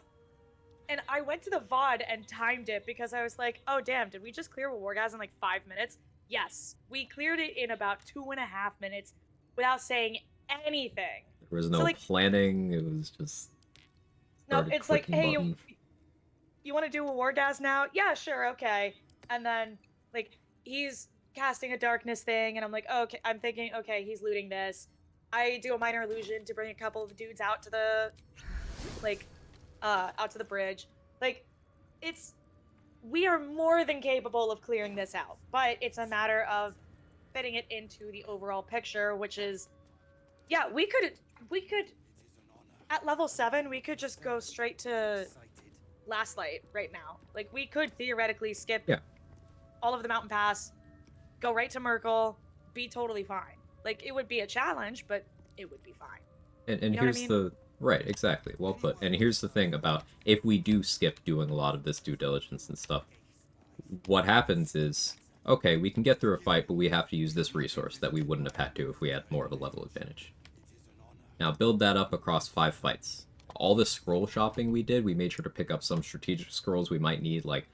And I went to the VOD and timed it because I was like, oh, damn, did we just clear Wawargas in like 5 minutes? Yes. We cleared it in about 2.5 minutes without saying anything. There was no planning. It was just... No, it's like, hey, buttons. you want to do a Wargas now? Yeah, sure, okay. And then, like, he's casting a darkness thing, and I'm like, oh, okay, I'm thinking, okay, he's looting this. I do a minor illusion to bring a couple of dudes out to the, like, out to the bridge. Like, we are more than capable of clearing this out, but it's a matter of fitting it into the overall picture, which is, yeah, we could, at level 7, we could just go straight to Last Light right now. Like, we could theoretically skip all of the Mountain Pass, go right to Merkel, be totally fine. Like, it would be a challenge, but it would be fine. And you know here's what I mean? the... Right, exactly. Well put. And here's the thing about, if we do skip doing a lot of this due diligence and stuff, what happens is, okay, we can get through a fight, but we have to use this resource that we wouldn't have had to if we had more of a level advantage. Now build that up across 5 fights. All the scroll shopping we did, we made sure to pick up some strategic scrolls we might need, like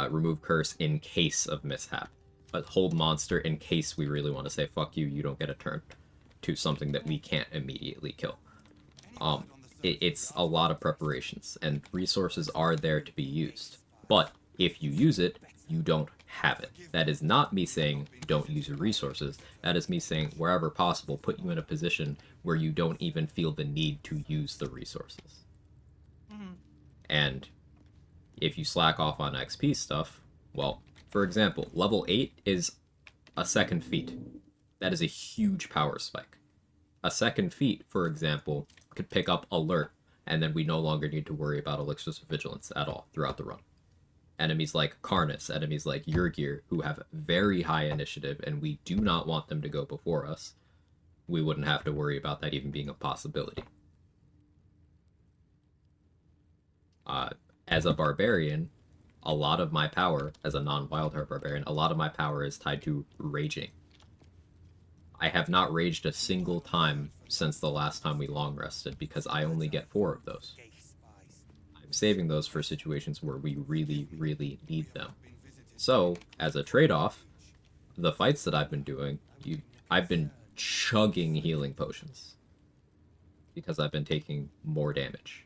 remove curse in case of mishap, but hold monster in case we really want to say, fuck you, you don't get a turn, to something that we can't immediately kill. It's a lot of preparations, and resources are there to be used. But if you use it, you don't have it. That is not me saying don't use your resources. That is me saying wherever possible, put you in a position where you don't even feel the need to use the resources. And if you slack off on XP stuff, well, for example, level 8 is a second feat. That is a huge power spike. A second feat, for example, could pick up alert, and then we no longer need to worry about elixirs of vigilance at all throughout the run. Enemies like Karnus, enemies like Yurgir, who have very high initiative, and we do not want them to go before us, we wouldn't have to worry about that even being a possibility. As a barbarian, a lot of my power, as a non-Wildheart barbarian, a lot of my power is tied to raging. I have not raged a single time since the last time we long rested, because I only get 4 of those. I'm saving those for situations where we really, really need them. So, as a trade-off, the fights that I've been doing, I've been chugging healing potions, because I've been taking more damage.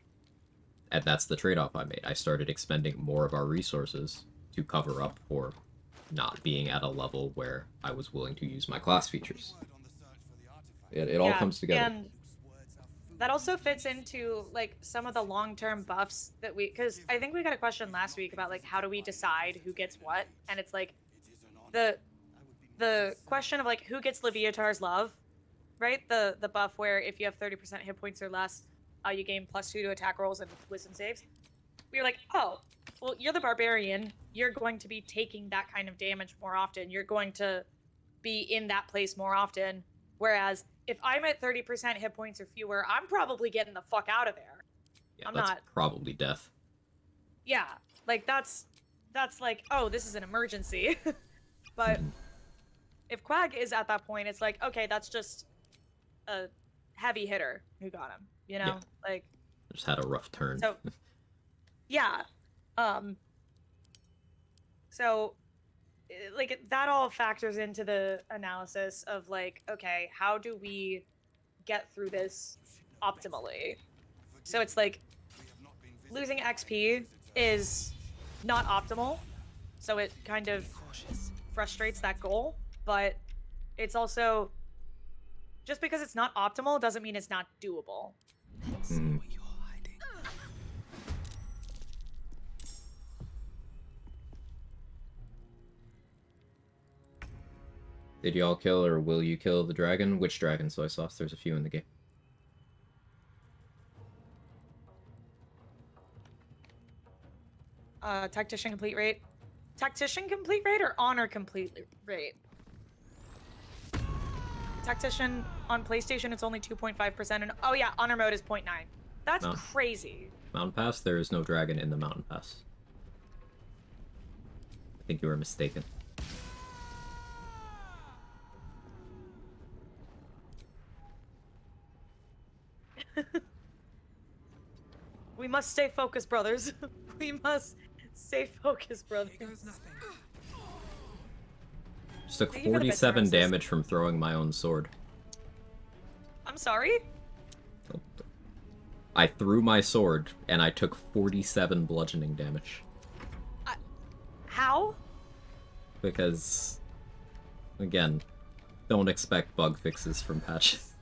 And that's the trade-off I made. I started expending more of our resources to cover up for not being at a level where I was willing to use my class features. It all comes together. And that also fits into, like, some of the long-term buffs that because I think we got a question last week about, like, how do we decide who gets what? And it's like, the question of, like, who gets Leviatar's Love, right? The buff where if you have 30% hit points or less, you gain +2 to attack rolls and wisdom saves. We were like, oh, well, you're the barbarian. you're going to be taking that kind of damage more often. You're going to be in that place more often. Whereas if I'm at 30% hit points or fewer, I'm probably getting the fuck out of there. Yeah, I'm that's not. probably death. Yeah, like that's like, oh, this is an emergency. But if Quag is at that point, it's like, okay, that's just a heavy hitter who got him. You know, like Just had a rough turn. so. Yeah. So like that all factors into the analysis of like, okay, how do we get through this optimally? So it's like losing XP is not optimal, so it kind of frustrates that goal, but it's also, just because it's not optimal doesn't mean it's not doable. Did y'all kill or will you kill the dragon? Which dragon, soy sauce? There's a few in the game. Tactician complete rate. Tactician complete rate or honor complete rate? Tactician on PlayStation, it's only 2.5%. And oh yeah, honor mode is 0.9. That's crazy. Mountain Pass, there is no dragon in the Mountain Pass. I think you were mistaken. We must stay focused, brothers. We must stay focused, brothers. Just took 47 damage from throwing my own sword. I'm sorry? I threw my sword, and I took 47 bludgeoning damage. How? Because, again, don't expect bug fixes from patches.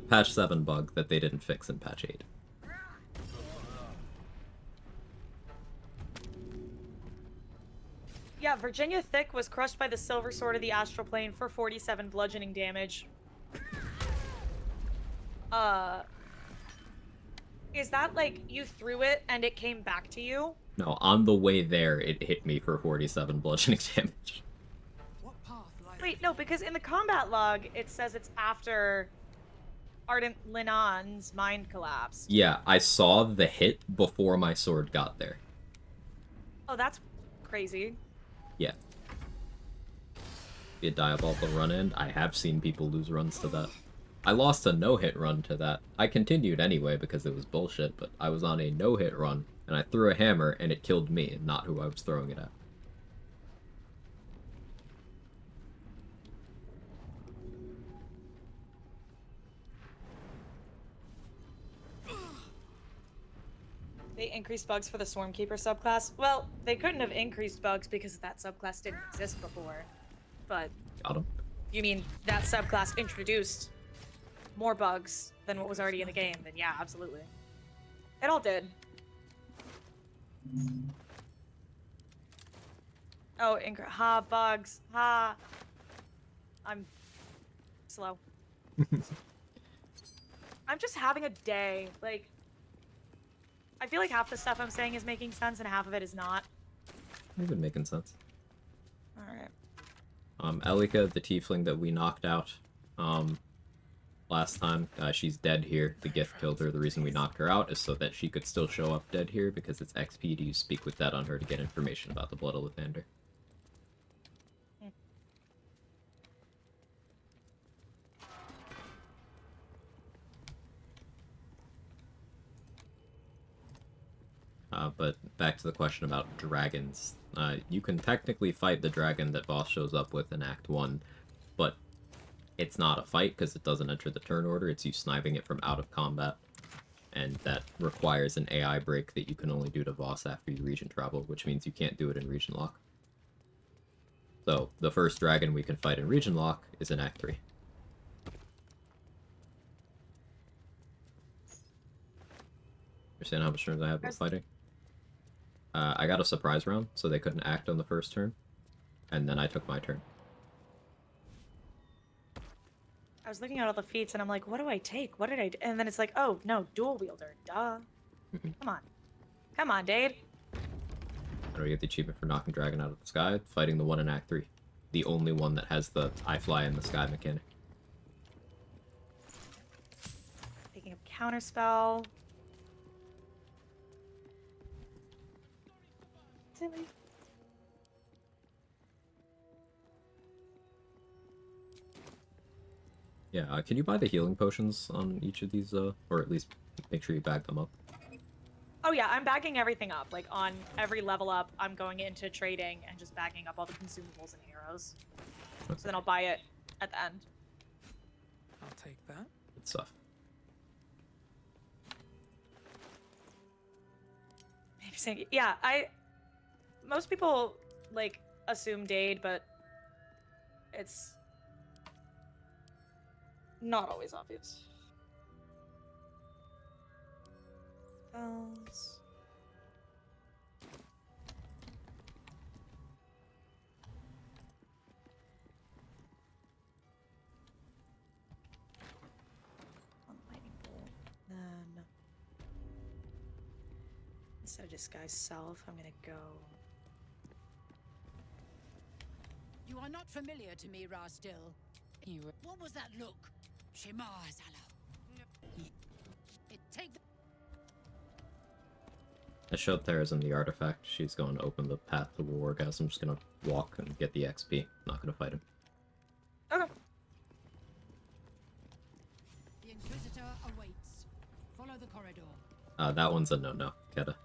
Patch 7 bug that they didn't fix in patch 8. Yeah, Virginia Thick was crushed by the Silver Sword of the Astral Plane for 47 bludgeoning damage. Is that like you threw it and it came back to you? No, on the way there, it hit me for 47 bludgeoning damage. Wait, no, because in the combat log, it says it's after Ardent Linan's mind collapse. Yeah, I saw the hit before my sword got there. Oh, that's crazy. Yeah. Be a diabolical run in. I have seen people lose runs to that. I lost a no-hit run to that. I continued anyway because it was bullshit, but I was on a no-hit run, and I threw a hammer, and it killed me, not who I was throwing it at. They increased bugs for the Swarmkeeper subclass. Well, they couldn't have increased bugs because that subclass didn't exist before. But Got him. You mean that subclass introduced more bugs than what was already in the game? Then yeah, absolutely. It all did. Oh, ha, bugs. Ha. I'm slow. I'm just having a day. Like, I feel like half the stuff I'm saying is making sense and half of it is not. You've been making sense. Alright. Elika, the tiefling that we knocked out last time, she's dead here. The gift killed her. The reason we knocked her out is so that she could still show up dead here because it's XP to use Speak with Dead on her to get information about the Blood of Lathander. But back to the question about dragons. You can technically fight the dragon that boss shows up with in Act 1, but it's not a fight because it doesn't enter the turn order. It's you sniping it from out of combat, and that requires an AI break that you can only do to Voss after you region travel, which means you can't do it in Regionlock. So, the first dragon we can fight in Regionlock is in Act 3. Understand how much turns I have with fighting? I got a surprise round, so they couldn't act on the first turn, and then I took my turn. I was looking at all the feats and I'm like, what do I take? What did I do? And then it's like, oh, no, dual wielder. Duh. Come on. Come on, Dade. How do we get the achievement for knocking dragon out of the sky? Fighting the one in Act 3. The only one that has the I fly in the sky mechanic. Picking up counterspell. Silly. Yeah, can you buy the healing potions on each of these, or at least make sure you bag them up? Oh yeah, I'm bagging everything up. Like on every level up, I'm going into trading and just bagging up all the consumables and arrows. So then I'll buy it at the end. I'll take that. Good stuff. Yeah, most people like assume Dade, but it's not always obvious. Spells. One lightning bolt. Then instead of disguise self, I'm gonna go. You are not familiar to me, Rastil. What was that look? Shema Zala. Take the I showed Therazin the artifact. She's going to open the path to Wargasm. I'm just going to walk and get the XP. Not going to fight him. Okay. The Inquisitor awaits. Follow the corridor. That one's a no-no, Keta.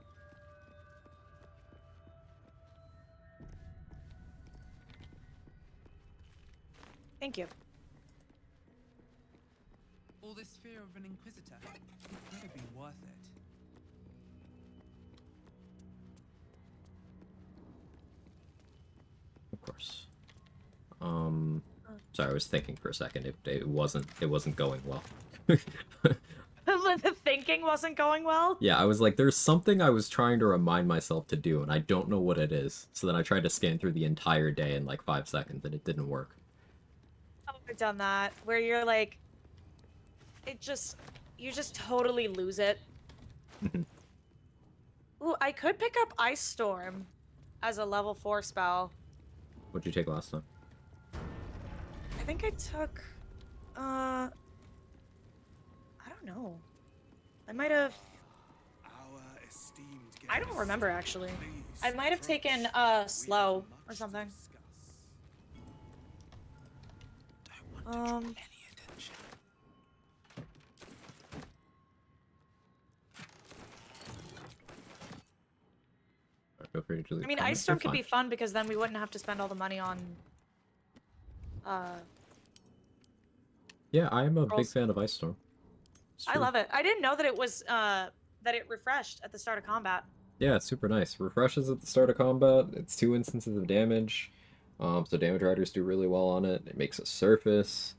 Thank you. All this fear of an Inquisitor, it better be worth it. Of course. Sorry, I was thinking for a second. It wasn't going well. The thinking wasn't going well? Yeah, I was like, there's something I was trying to remind myself to do, and I don't know what it is. So then I tried to scan through the entire day in like 5 seconds, and it didn't work. Oh, I've done that. Where you're like, you just totally lose it. Ooh, I could pick up Ice Storm as a level 4 spell. What'd you take last time? I think I took, I don't know. I might have. I don't remember actually. I might have taken slow or something. Feel free to I mean, Ice Storm could be fun because then we wouldn't have to spend all the money on. Yeah, I am a big fan of Ice Storm. I love it. I didn't know that it was that it refreshed at the start of combat. Yeah, it's super nice. Refreshes at the start of combat. It's 2 instances of damage. So damage riders do really well on it. It makes a surface.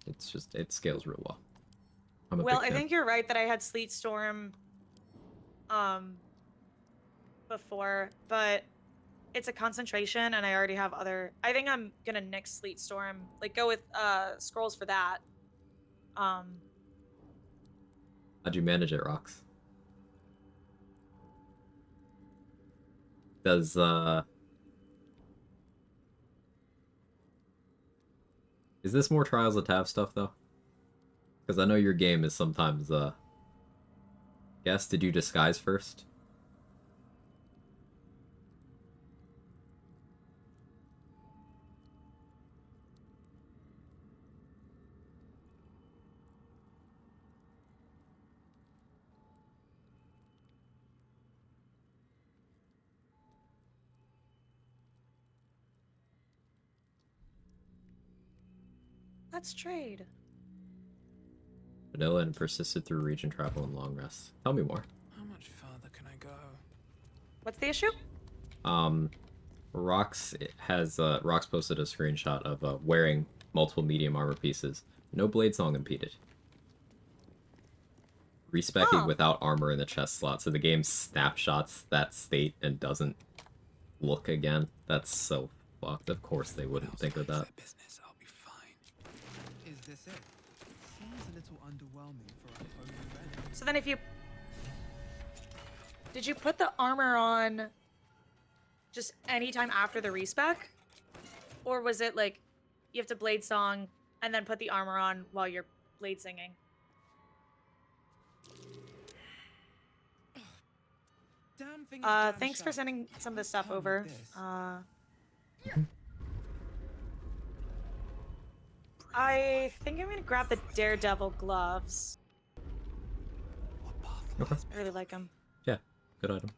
It's just, it scales real well. Well, I think you're right that I had Sleet Storm before, but it's a concentration and I already have other. I think I'm gonna nix Sleet Storm. Like go with scrolls for that. How'd you manage it, Rox? Does is this more Trials of Tav stuff though? Because I know your game is sometimes Guess, did you disguise first? Let's trade. Vanilla and persisted through region travel and long rest. Tell me more. How much further can I go? What's the issue? Rox posted a screenshot of wearing multiple medium armor pieces. No blade song impeded. Respecking without armor in the chest slot, so the game snapshots that state and doesn't look again. That's so fucked. Of course they wouldn't think of that. Business, I'll be fine. this it? Seems a little underwhelming for a holy relic. So then if you... Did you put the armor on just anytime after the respec? Or was it like, you have to blade song and then put the armor on while you're blade singing? Damn thing is jam Thanks for shut. sending some of this stuff Come with over. this. I think I'm gonna grab the Daredevil gloves. Okay. I really like them. Yeah, good item.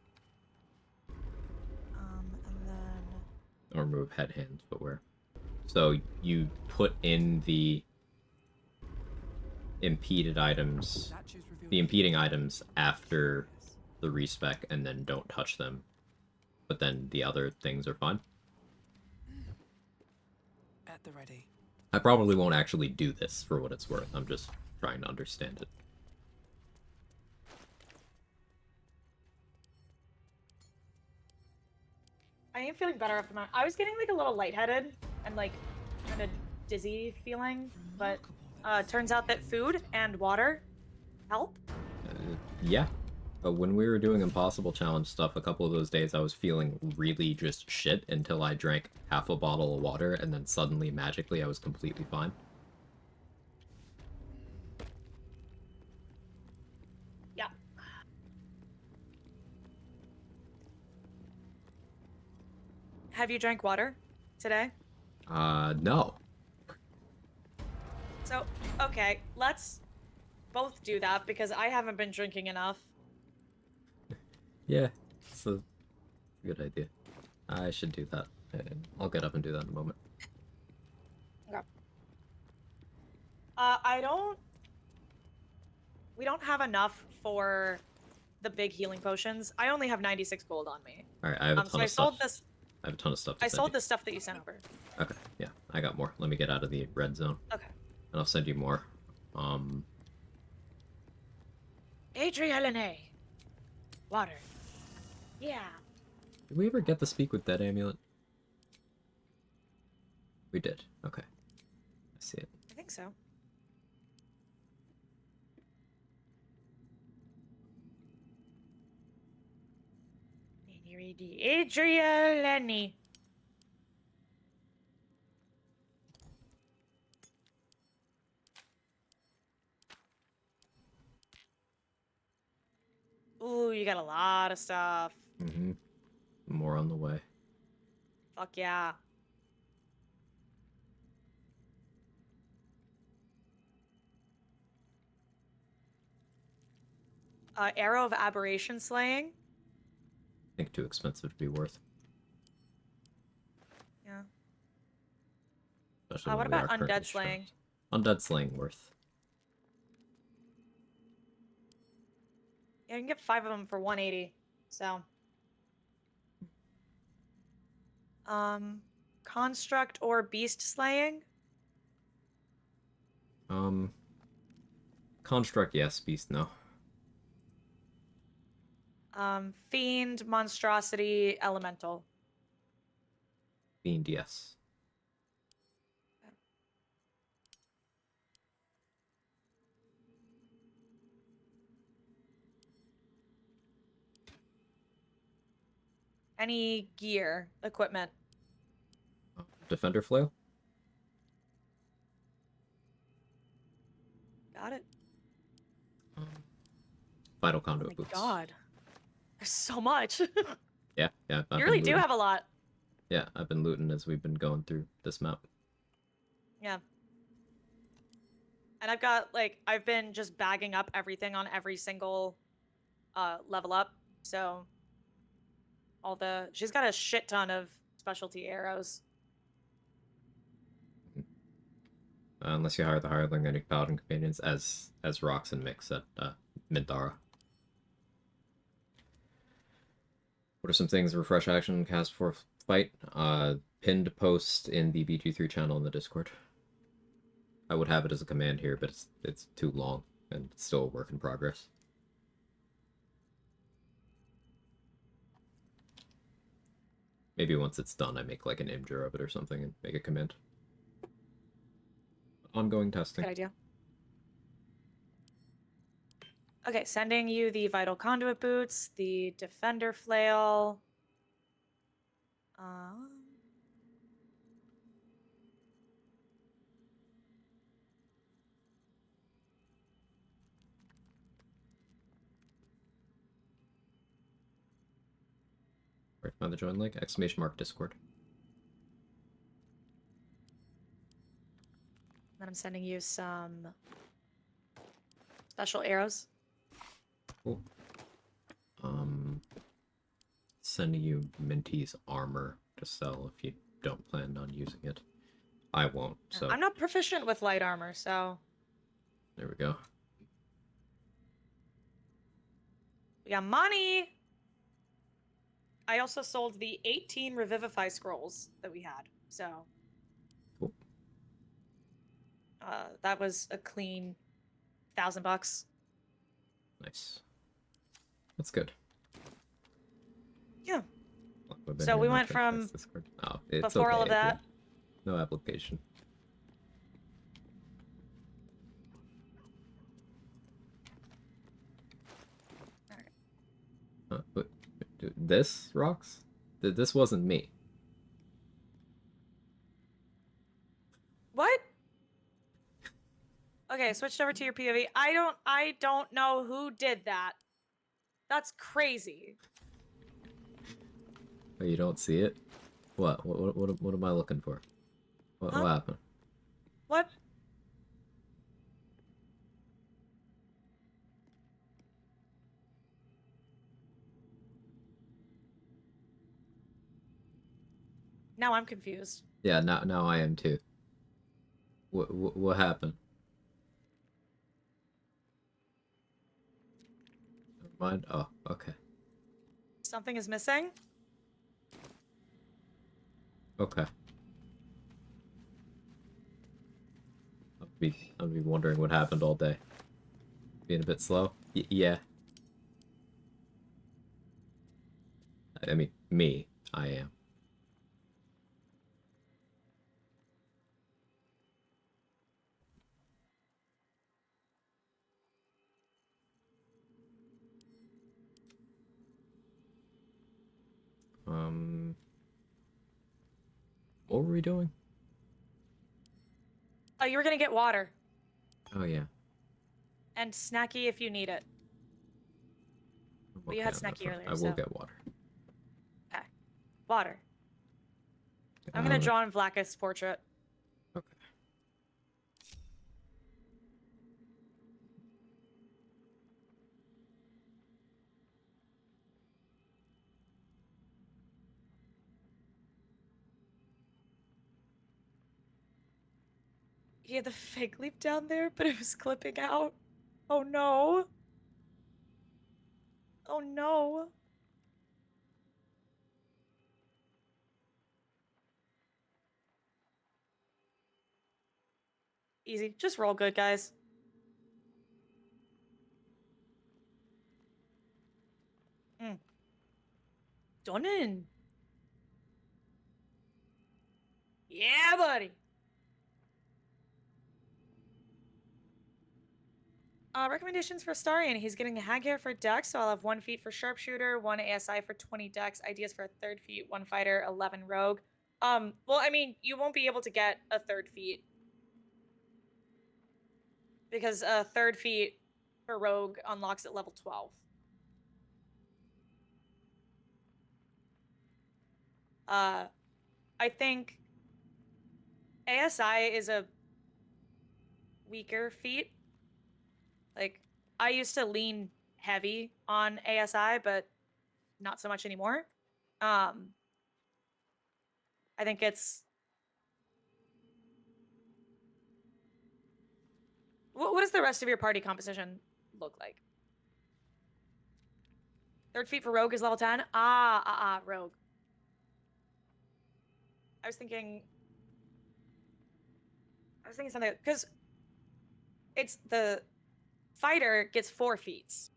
And then... Or remove head, hands, footwear. So you put in the impeded items, the impeding items after the respec, and then don't touch them. But then the other things are fine. At the ready. I probably won't actually do this for what it's worth. I'm just trying to understand it. I am feeling better after my... I was getting like a little lightheaded and like kind of dizzy feeling, but turns out that food and water help. Yeah. But when we were doing Impossible Challenge stuff, a couple of those days I was feeling really just shit until I drank half a bottle of water, and then suddenly, magically, I was completely fine. Yeah. Have you drank water today? No. So, okay, let's both do that because I haven't been drinking enough. Yeah, it's a good idea. I should do that. I'll get up and do that in a moment. Okay. We don't have enough for the big healing potions. I only have 96 gold on me. Alright, I have a ton of stuff. I have a ton of stuff to I send sold you. the stuff that you sent over. Okay, yeah, I got more. Let me get out of the red zone. Okay. And I'll send you more. Adrielene. Water. Yeah. Did we ever get the Speak with Dead amulet? We did. Okay. I see it. I think so. Adrielene. Ooh, you got a lot of stuff. Mm-hmm. More on the way. Fuck yeah. Arrow of Aberration Slaying. I think too expensive to be worth. Yeah. Especially What when we about are currently Undead Slaying? strapped. Undead Slaying worth. Yeah, you can get 5 of them for 180. So. Construct or Beast Slaying? Construct, yes. Beast, no. Fiend, Monstrosity, Elemental. Fiend, yes. Any gear, equipment. Defender Flail? Got it. Vital Conduit Boots. God. There's so much. Yeah. You really do have a lot. Yeah, I've been looting as we've been going through this map. Yeah. And I've been just bagging up everything on every single level up. So she's got a shit ton of specialty arrows. Unless you hire the hireling and paladin companions as Rox and Mix at Minthara. What are some things refresh action cast for fight? Pinned post in the BG3 channel in the Discord. I would have it as a command here, but it's too long and it's still a work in progress. Maybe once it's done, I make like an imgur of it or something and make a command. ongoing testing. Good idea. Okay, sending you the vital conduit boots, the defender flail. Right, find the join link, !mark Discord. Then I'm sending you some special arrows. Cool. Sending you Minty's armor to sell if you don't plan on using it. I won't, so... I'm not proficient with light armor, so... There we go. We got money! I also sold the 18 Revivify scrolls that we had, so... Cool. That was a clean $1,000. Nice. That's good. Yeah. Been So we here, went not from Discord. Oh, it's before okay, all of that. No application. But this rocks? This wasn't me. What? Okay, switched over to your POV. I don't know who did that. That's crazy. Oh, you don't see it? What am I looking for? What happened? What? Now I'm confused. Yeah, now I am too. What happened? Never mind. Oh, okay. Something is missing? Okay. I'll be wondering what happened all day. Being a bit slow? Yeah. I mean, I am. What were we doing? Oh, you were gonna get water. Oh, yeah. And snacky if you need it. But you had snacky earlier, I will get water. Okay. Water. I'm gonna draw on Vlakith's portrait. Okay. He had the fig leaf down there, but it was clipping out. Oh no. Oh no. Easy. Just roll good, guys. Done in. Yeah, buddy. Recommendations for Starian. He's getting a hag hair for dex, so I'll have 1 feat for sharpshooter, 1 ASI for 20 dex, ideas for a 3rd feat, 1 fighter, 11 rogue. Well, I mean, you won't be able to get a 3rd feat. Because a 3rd feat for rogue unlocks at level 12. I think ASI is a weaker feat. Like, I used to lean heavy on ASI, but not so much anymore. I think it's... What does the rest of your party composition look like? 3rd feat for rogue is level 10? Rogue. I was thinking something, because it's the fighter gets 4 feats,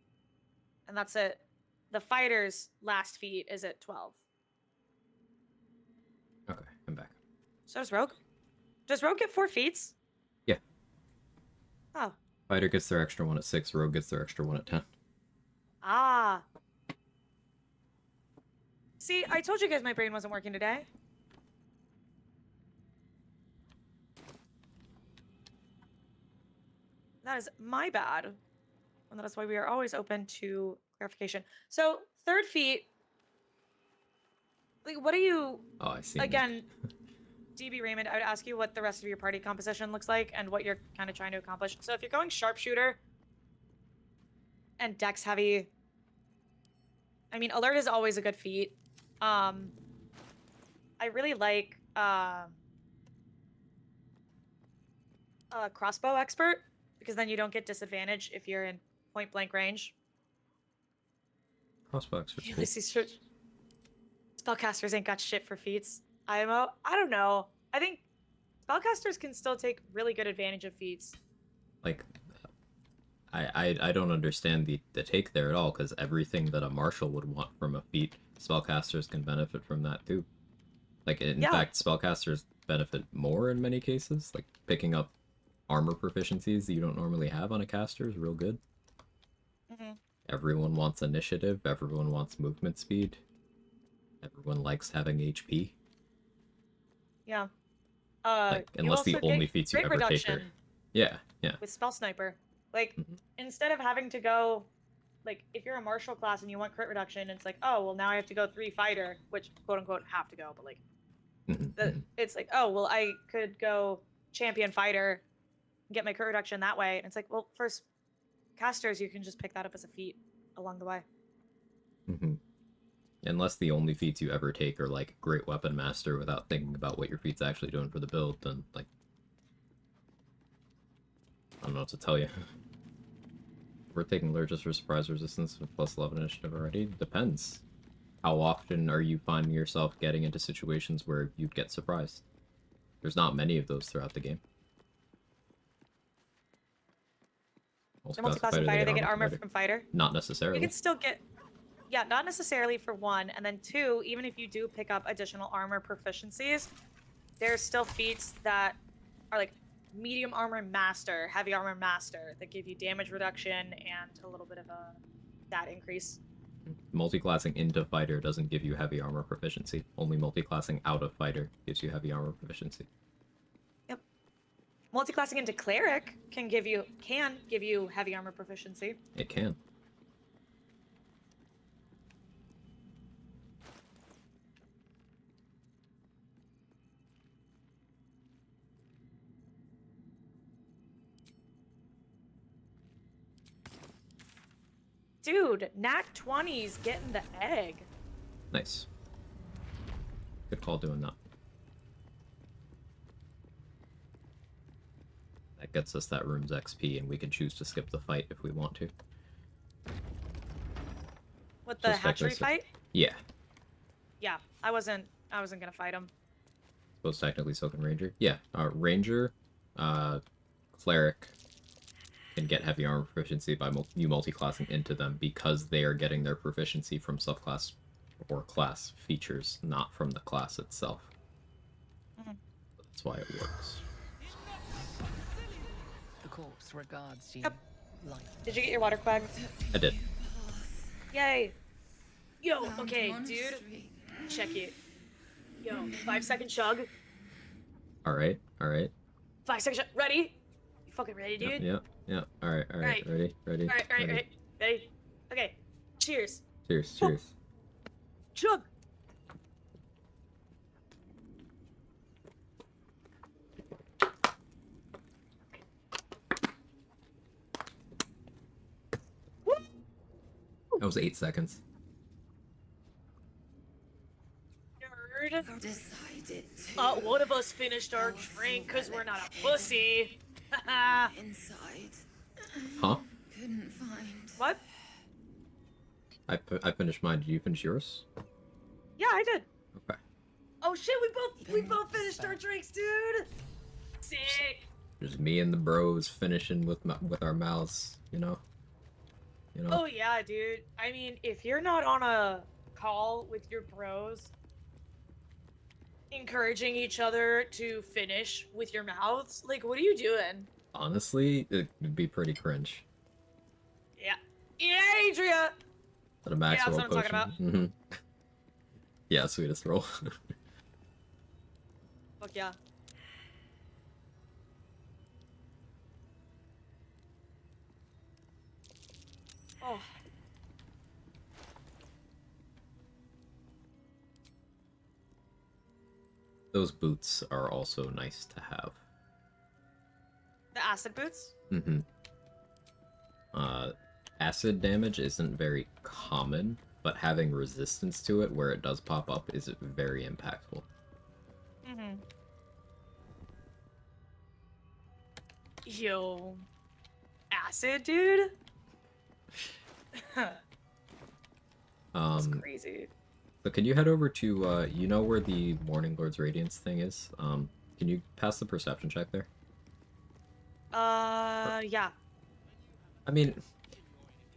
and that's it. The fighter's last feat is at 12. Okay, I'm back. So does rogue. Does rogue get 4 feats? Yeah. Oh. Fighter gets their extra 1 at 6, rogue gets their extra 1 at 10. Ah. See, I told you guys my brain wasn't working today. That is my bad. And that is why we are always open to clarification. So, 3rd feat. Like, what do you... Oh, I see. Again, DB Raymond, I would ask you what the rest of your party composition looks like and what you're kind of trying to accomplish. So if you're going sharpshooter and dex heavy, I mean, alert is always a good feat. I really like crossbow expert because then you don't get disadvantage if you're in point blank range. Crossbow expert. Spellcasters ain't got shit for feats. IMO, I don't know. I think spellcasters can still take really good advantage of feats. Like, I don't understand the take there at all, because everything that a martial would want from a feat, spellcasters can benefit from that too. Like, in fact, spellcasters benefit more in many cases. Like, picking up armor proficiencies that you don't normally have on a caster is real good. Everyone wants initiative, everyone wants movement speed. Everyone likes having HP. Yeah. Like, unless the only feats you ever take are... Yeah, yeah. With Spell Sniper. Like, instead of having to go... Like, if you're a martial class and you want crit reduction, it's like, oh, well, now I have to go 3 fighter, which, quote-unquote, have to go, but, like... it's like, oh, well, I could go champion fighter, get my crit reduction that way. And it's like, well, for casters, you can just pick that up as a feat along the way. Unless the only feats you ever take are, like, Great Weapon Master without thinking about what your feat's actually doing for the build, then, like... I don't know what to tell you. We're taking Lurges for surprise resistance with plus 11 initiative already? Depends. How often are you finding yourself getting into situations where you'd get surprised? There's not many of those throughout the game. The multi-classing fighter, they get armor from fighter? Not necessarily. You can still get... Yeah, not necessarily for 1, and then 2, even if you do pick up additional armor proficiencies, there's still feats that are like medium armor master, heavy armor master, that give you damage reduction and a little bit of a stat increase. Multiclassing into fighter doesn't give you heavy armor proficiency. Only multiclassing out of fighter gives you heavy armor proficiency. Yep. Multiclassing into cleric can give you heavy armor proficiency. It can. Dude, Nat 20's getting the egg. Nice. Good call doing that. That gets us that room's XP, and we can choose to skip the fight if we want to. What, the hatchery fight? Yeah. Yeah, I wasn't gonna fight him. Suppose technically so can Ranger. Yeah, Ranger, Cleric, and get heavy armor proficiency by you multi-classing into them because they are getting their proficiency from subclass or class features, not from the class itself. That's why it works. The corpse regards you. Did you get your water, Quag? I did. Yay! Yo, okay, dude. Check it. Yo, 5-second chug. Alright, alright. 5-second chug. Ready? You fucking ready, dude? Yeah. Alright. Ready. Alright. Ready? Okay. Cheers. Cheers. Chug! That was 8 seconds. Nerd. Decided to. One of us finished our drink because we're not a pussy. Inside. Huh? Couldn't find. What? I finished mine. Did you finish yours? Yeah, I did. Okay. Oh shit, we both finished our drinks, dude. Sick. Just me and the bros finishing with our mouths, you know. Oh yeah, dude. I mean, if you're not on a call with your bros, encouraging each other to finish with your mouths, like, what are you doing? Honestly, it would be pretty cringe. Yeah. Yeah, Adria! At a max Yeah, that's roll what I'm talking potion. Mm-hmm. Yeah, sweetest roll. Fuck yeah. Oh. Those boots are also nice to have. The acid boots? Mm-hmm. Acid damage isn't very common, but having resistance to it where it does pop up is very impactful. Mm-hmm. Yo. Acid, dude? That's crazy. So can you head over to, you know where the Morning Lord's Radiance thing is? Can you pass the perception check there? Yeah. I mean,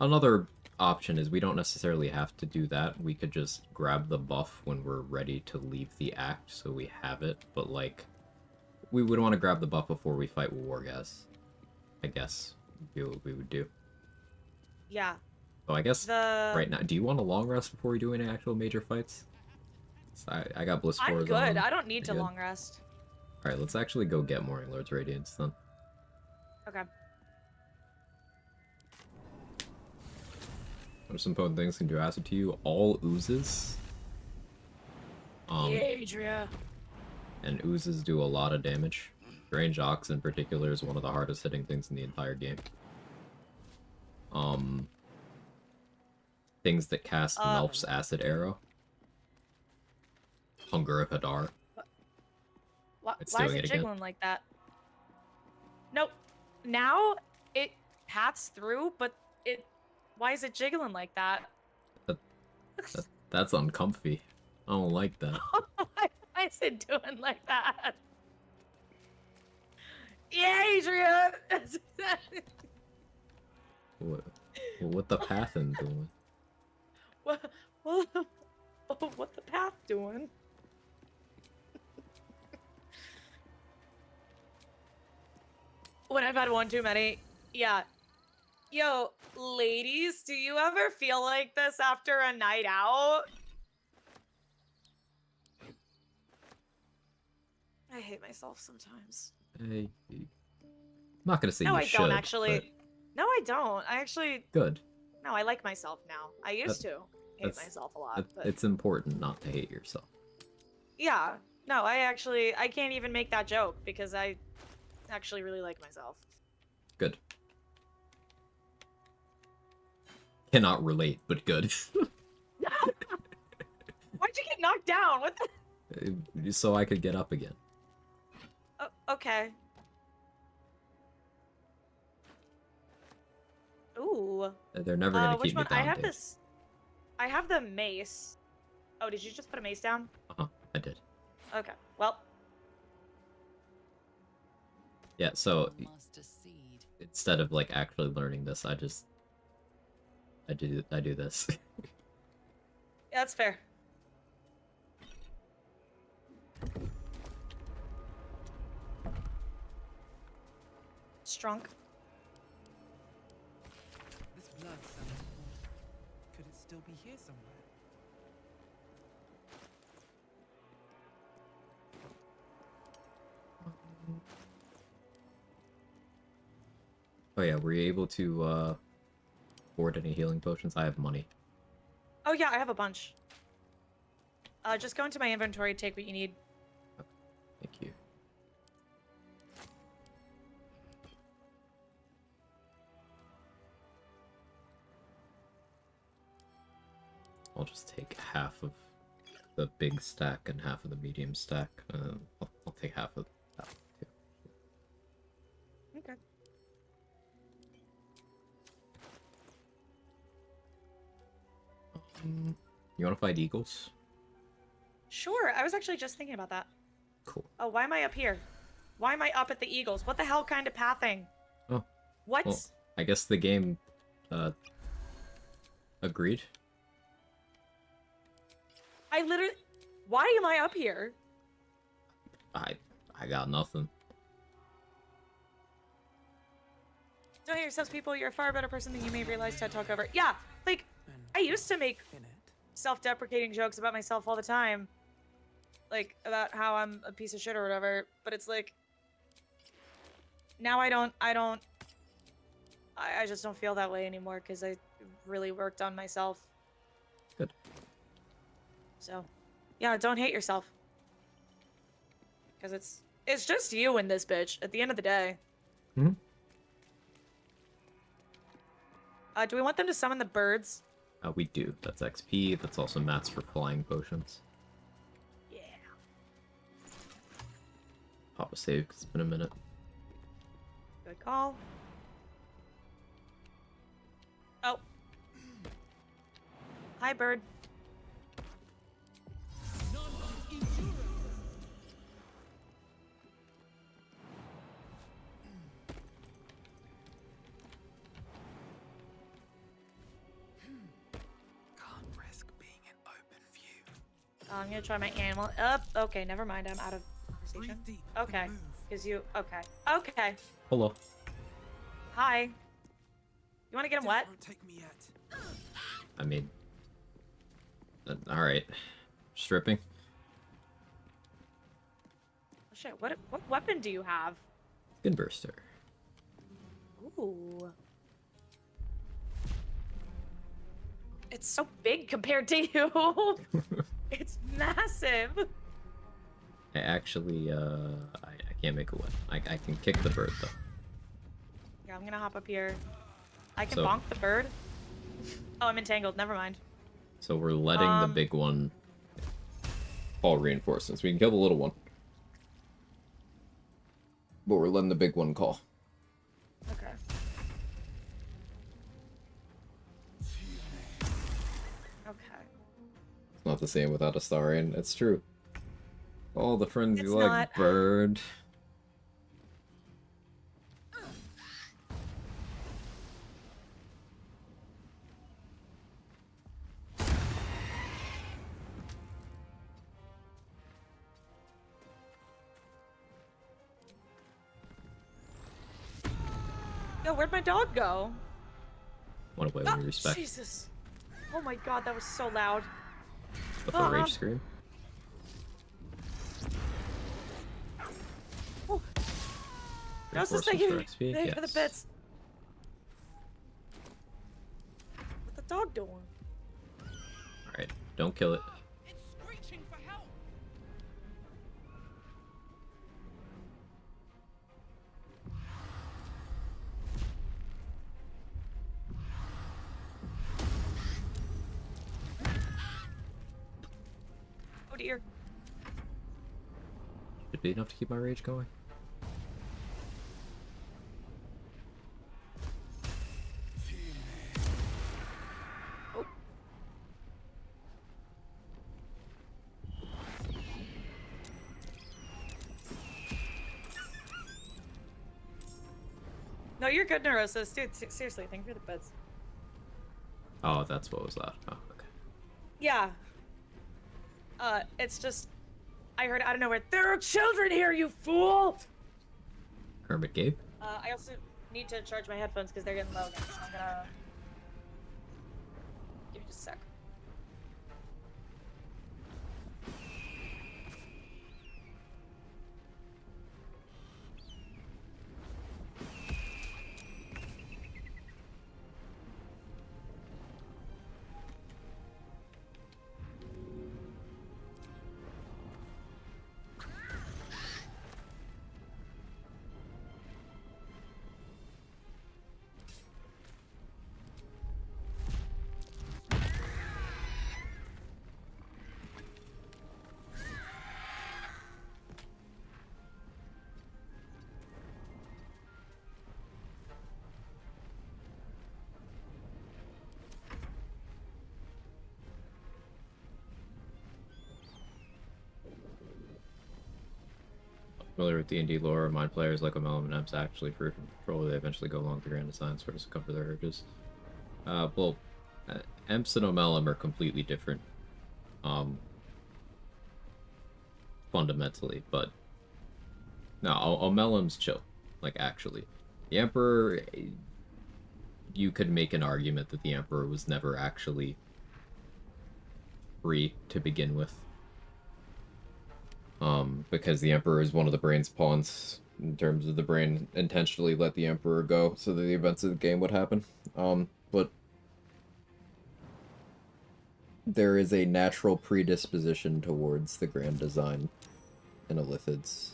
another option is we don't necessarily have to do that. We could just grab the buff when we're ready to leave the act, so we have it. But, like, we would want to grab the buff before we fight Wargas. I guess would be what we would do. Yeah. So I guess right now, do you want a long rest before we do any actual major fights? So I got Bliss I'm Fours good. on. I don't need to Good. long rest. Alright, let's actually go get Morning Lord's Radiance then. Okay. What are some potent things can do acid to you? All oozes. Yeah, Adria. And oozes do a lot of damage. Strange Ox in particular is one of the hardest hitting things in the entire game. Things that cast Melf's Acid Arrow. Hunger of Hadar. Why It's is doing it it again. jiggling like that? Nope. Now it paths through, but it... Why is it jiggling like that? That's uncomfy. I don't like that. Why is it doing like that? Yeah, Adria! What the Pathin doing? What the path doing? When I've had one too many. Yeah. Yo, ladies, do you ever feel like this after a night out? I hate myself sometimes. I'm not gonna say No, you I should. don't actually. But No, I don't. I actually. good. No, I like myself now. I used to hate That's- myself a lot, but It's important not to hate yourself. yeah. No, I can't even make that joke because I actually really like myself. Good. Cannot relate, but good. Why'd you get knocked down? What the? So I could get up again. Okay. Ooh. They're never gonna Which keep me one? down. I have dude. this. I have the mace. Oh, did you just put a mace down? I did. Okay. Well. Yeah. So instead of like actually learning this, I do this. Yeah, that's fair. Strunk. This blood sounds cold. Could it still be here somewhere? Oh yeah, were you able to afford any healing potions? I have money. Oh yeah, I have a bunch. Just go into my inventory, take what you need. Thank you. I'll just take half of the big stack and half of the medium stack. I'll take half of that too. Okay. You want to fight eagles? Sure, I was actually just thinking about that. Cool. Oh, why am I up here? Why am I up at the Eagles? What the hell kind of pathing? Oh. What? Well, I guess the game, agreed. I literally... Why am I up here? I got nothing. Don't hate yourselves, people. You're a far better person than you may realize. TED Talk over. Yeah, like, I used to make self-deprecating jokes about myself all the time. Like, about how I'm a piece of shit or whatever. But it's like, now I just don't feel that way anymore because I really worked on myself. Good. So, yeah, don't hate yourself. Because it's just you and this bitch at the end of the day. Hmm. Do we want them to summon the birds? We do. That's XP. That's also mats for flying potions. Yeah. Pop a save because it's been a minute. Good call. Oh. Hi, bird. I'm gonna try my animal. Okay, never mind. I'm out of conversation. Okay, because you. Okay. Okay. Hello. Hi. You want to get him wet? I mean, all right. Stripping. Oh, shit. What weapon do you have? Skin burster. Ooh. It's so big compared to you. It's massive. I actually, I can't make a whip. I can kick the bird, though. Yeah, I'm gonna hop up here. I can So- bonk the bird. Oh, I'm entangled. Never mind. So we're letting the big one call reinforcements. We can kill the little one. But we're letting the big one call. Okay. Okay. It's not the same without a star in. It's true. All the friends It's you like, not. bird. Yo, where'd my dog go? One away when you respect. Jesus. Oh my god, that was so loud. With a rage scream. Oh. How's this thing Reinforcements for XP? Thank you for the Yes. bits. What's the dog doing? Alright, don't kill it. Oh dear. Should be enough to keep my rage going. Oh. No, you're good, Neurosis. Dude, seriously, thank you for the bits. Oh, that's what was that. Oh, okay. Yeah. It's just... I heard out of nowhere, there are children here, you fool! Kermit Gabe? I also need to charge my headphones because they're getting low again, so I'm gonna... Give me just a sec. Familiar with D&D lore, remind players like Omelum and Emps actually free from control. They eventually go along the grand design sort of succumb to their urges. Well, Emps and Omelum are completely different, fundamentally, but no, Omelum's chill, like actually. The Emperor, you could make an argument that the Emperor was never actually free to begin with. Because the Emperor is one of the Brain's pawns in terms of the Brain intentionally let the Emperor go so that the events of the game would happen. But there is a natural predisposition towards the grand design in Illithids,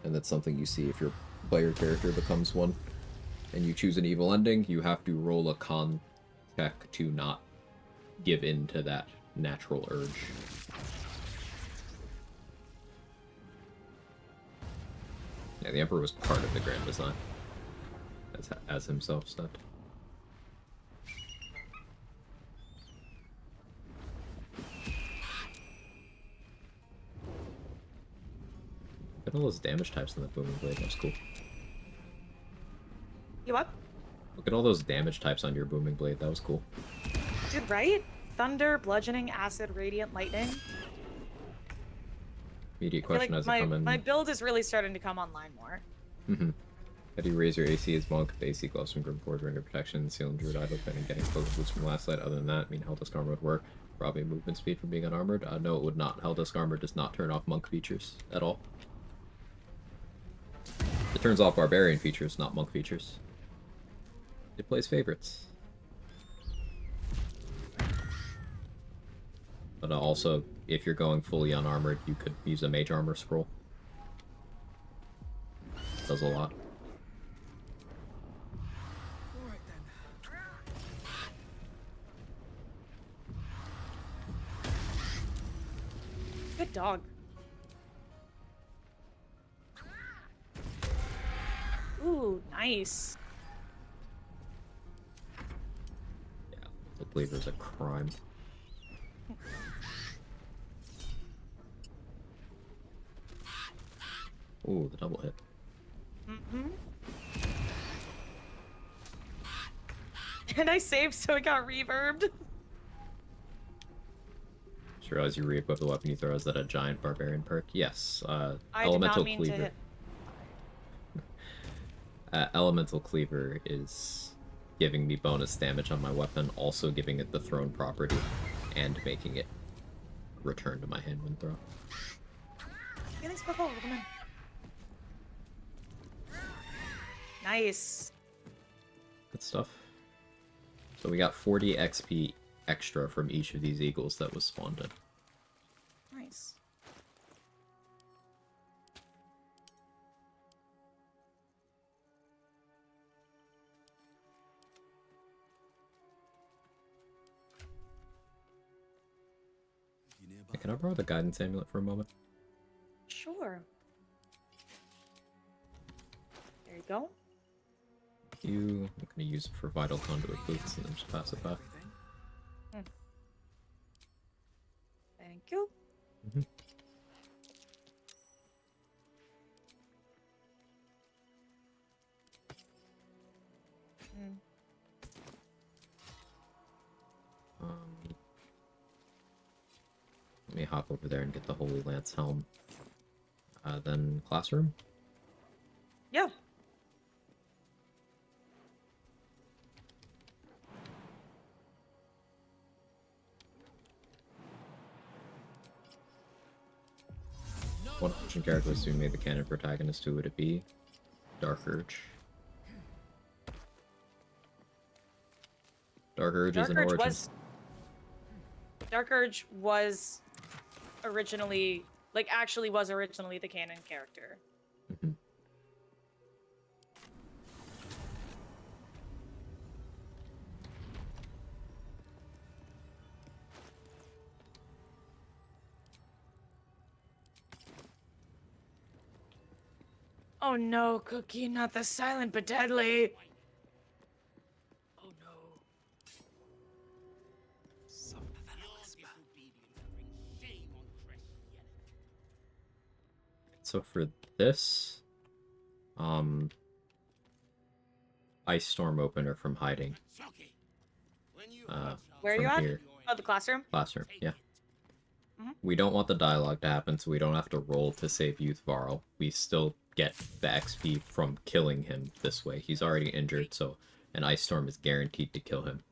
and that's something you see if your player character becomes one. And you choose an evil ending, you have to roll a con check to not give in to that natural urge. Yeah, the Emperor was part of the grand design, as himself said. Look at all those damage types in the Booming Blade, that's cool. You what? Look at all those damage types on your Booming Blade, that was cool. Dude, right? Thunder, bludgeoning, acid, radiant, lightning. Immediate question as it come in. My build is really starting to come online more. Mm-hmm. How do you raise your AC as Monk? The AC gloves from Grimforge, Render Protection, Sealing Druid Idol, and getting focus boots from Last Light. Other than that, I mean, Helldusk Armor would work. Probably movement speed from being unarmored. No, it would not. Helldusk Armor does not turn off Monk features at all. It turns off Barbarian features, not Monk features. It plays favorites. But also, if you're going fully unarmored, you could use a Mage Armor scroll. Does a lot. Good dog. Ooh, nice. Yeah, the Cleaver's a crime. Ooh, the double hit. Mm-hmm. And I saved so it got reverbed. Just realize you re-equip the weapon you throw. Is that a giant barbarian perk? Yes. I Elemental did not mean Cleaver. to hit. Elemental Cleaver is giving me bonus damage on my weapon, also giving it the thrown property, and making it return to my hand when thrown. Nice. Good stuff. So we got 40 XP extra from each of these eagles that was spawned in. Nice. Hey, can I borrow the guidance amulet for a moment? Sure. There you go. I'm gonna use it for vital conduit boots and then just pass it back. Thank you. Mm-hmm. Let me hop over there and get the Holy Lance helm. Then classroom? Yeah. What option character was to be made the canon protagonist? Who would it be? Dark Urge. Dark Urge is an origin. Dark Urge was originally, actually was originally the canon character. Mm-hmm. Oh no, Cookie, not the silent but deadly. Oh no. So for this, Ice Storm opener from hiding. Where are you at? Oh, the classroom? Classroom, yeah. Mhm. We don't want the dialogue to happen, so we don't have to roll to save Youth Varl. We still get the XP from killing him this way. He's already injured, so An Ice Storm is guaranteed to kill him.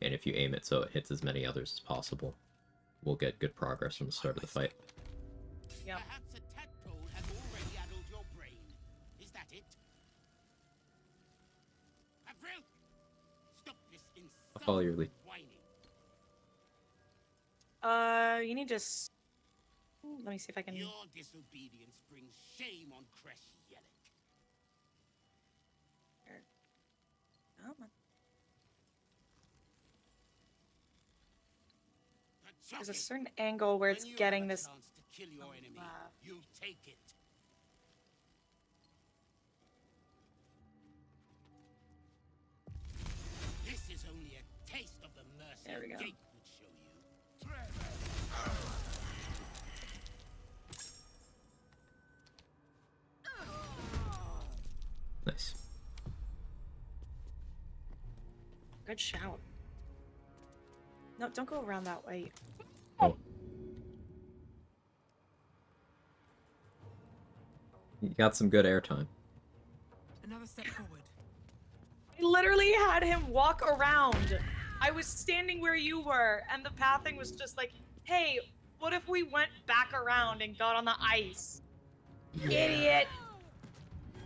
And if you aim it so it hits as many others as possible, we'll get good progress from the start of the fight. Yep. Perhaps a tadpole has already addled your brain. Is that it? Avril! Stop this I'll follow your lead. whining. You need to... Let me see if I can... Your disobedience brings shame on Kresh Yelek. Oh, my... There's a certain angle where it's getting this... Kill your enemy. You take it. This is only a taste of the mercy There we go. Gate would show you. Nice. Good shout. No, don't go around that way. Oh. You got some good airtime. Another step forward. I literally had him walk around. I was standing where you were, and the pathing was just like, hey, what if we went back around and got on the ice? Yeah. Idiot!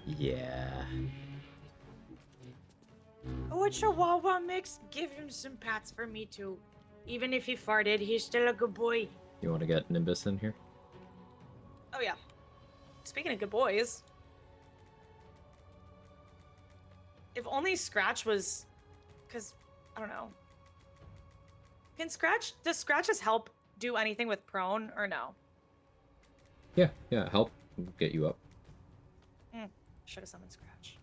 Yeah. Oh, a Chihuahua mix? Give him some pats for me too. Even if he farted, he's still a good boy. You want to get Nimbus in here? Oh yeah. Speaking of good boys. If only Scratch was... Because, I don't know. Does Scratch's help do anything with prone, or no? Yeah, help get you up. Should have summoned Scratch.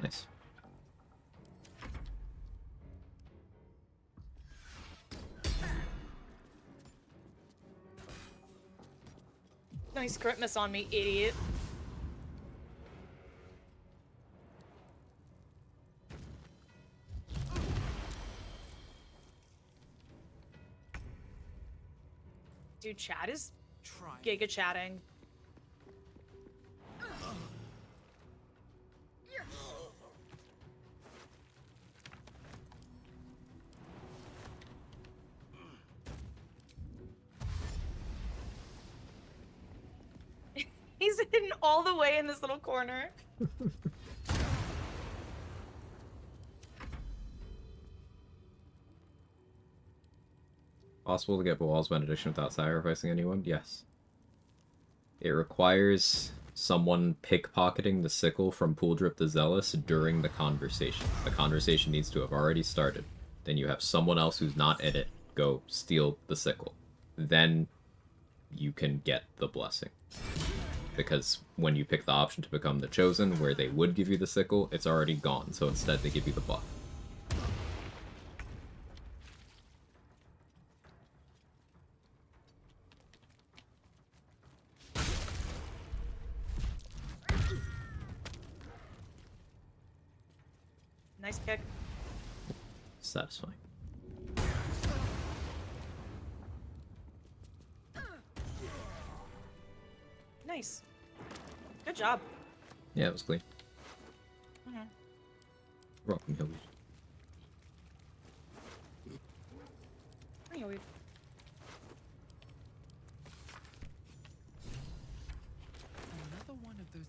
Nice. Nice crit miss on me, idiot. Dude, Chad is giga chatting. He's hidden all the way in this little corner. Possible to get Bawal's benediction without sacrificing anyone? Yes. It requires someone pickpocketing the sickle from Pooldrip the Zealous during the conversation. The conversation needs to have already started. Then you have someone else who's not in it go steal the sickle. Then you can get the blessing. Because when you pick the option to become the Chosen, where they would give you the sickle, it's already gone, so instead they give you the buff. Nice kick. Satisfying. Nice. Good job. Yeah, it was clean. Mm-hmm. Welcome, Hilly. Anyway. Another one of those.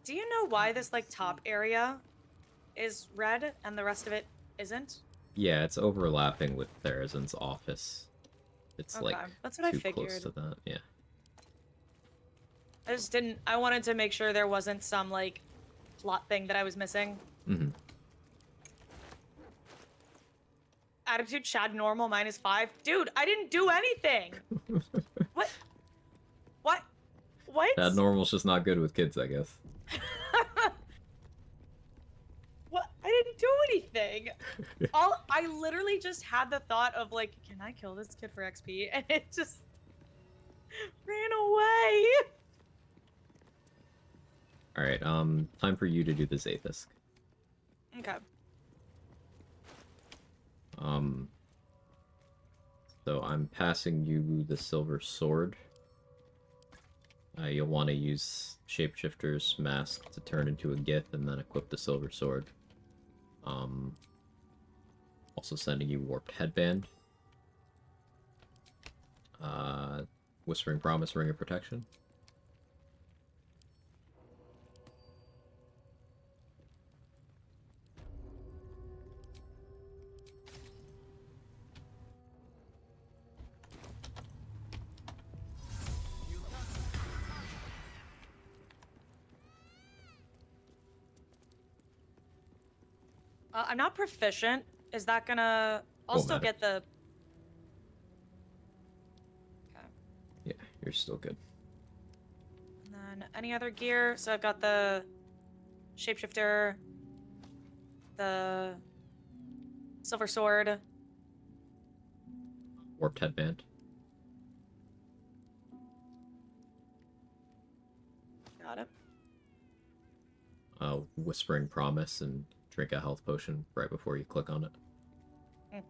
Do you know why this like top area is red and the rest of it isn't? Yeah, it's overlapping with Tharizdun's office. It's Okay, like that's what I too close figured. to that, yeah. I just didn't. I wanted to make sure there wasn't some like plot thing that I was missing. Mm-hmm. Attitude Chad normal -5. Dude, I didn't do anything. What? What? What? That normal's just not good with kids, I guess. What? I didn't do anything. I literally just had the thought of like, can I kill this kid for XP? And it just Ran away. Alright, time for you to do the Zathis. Okay. So I'm passing you the silver sword. You'll want to use Shapeshifter's Mask to turn into a Gith and then equip the silver sword. Also sending you Warped Headband. Whispering Promise, Ring of Protection. I'm not proficient. Is that gonna... I'll Won't still matter. get the... Okay. Yeah, you're still good. And then any other gear? So I've got the shapeshifter, the silver sword. Warped Headband. Got it. Whispering Promise and drink a health potion right before you click on it. Mm.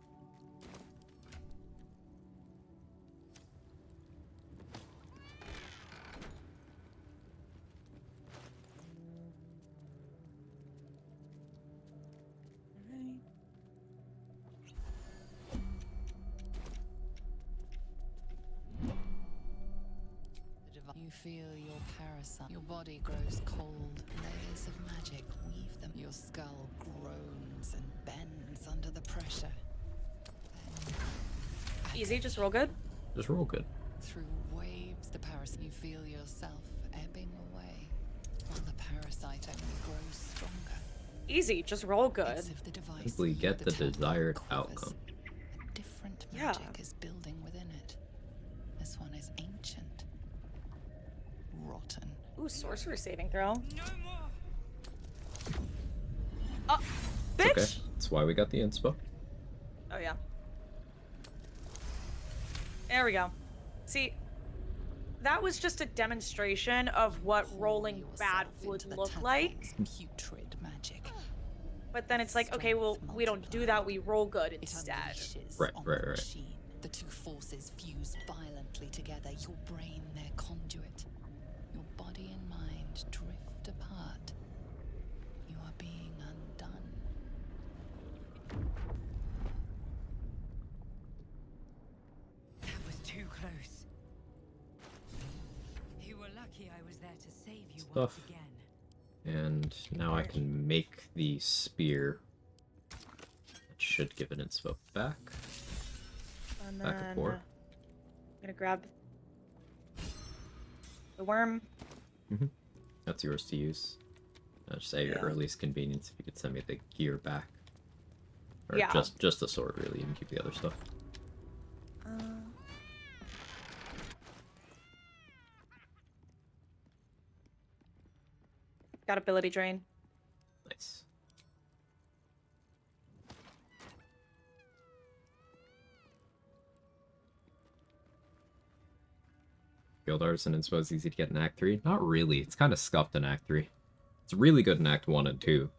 You feel your parasite. Your body grows cold. Layers of magic weave them. Your skull groans and bends under the pressure. Easy, just roll good. Just roll good. Through waves, the parasite. You feel yourself ebbing away, while the parasite only grows stronger. Easy, just roll good. It's if the device Simply get the desired outcome. different magic is building within it. This one is ancient. Rotten. Ooh, sorcerer saving throw. Bitch! It's okay. That's why we got the inspo. Oh, yeah. There we go. See, that was just a demonstration of what rolling bad would look like. Putrid magic. But then it's like, okay, well, we don't do that. We roll good instead. Right. The two forces fuse violently together. Your brain, their conduit. Your body and mind drift apart. You are being undone. That was too close. You were lucky I was there to save you once Stuff. again. And now I can make the spear. That should give an inspo back. And Back then, at 4. I'm gonna grab the worm. That's yours to use. Just at your Yeah. earliest convenience, if you could send me the gear back. Or Yeah. just the sword, really. You can keep the other stuff. Got ability drain. Nice. Guild Artisan inspo is easy to get in Act 3. Not really. It's kind of scuffed in Act 3. It's really good in Act 1 and 2.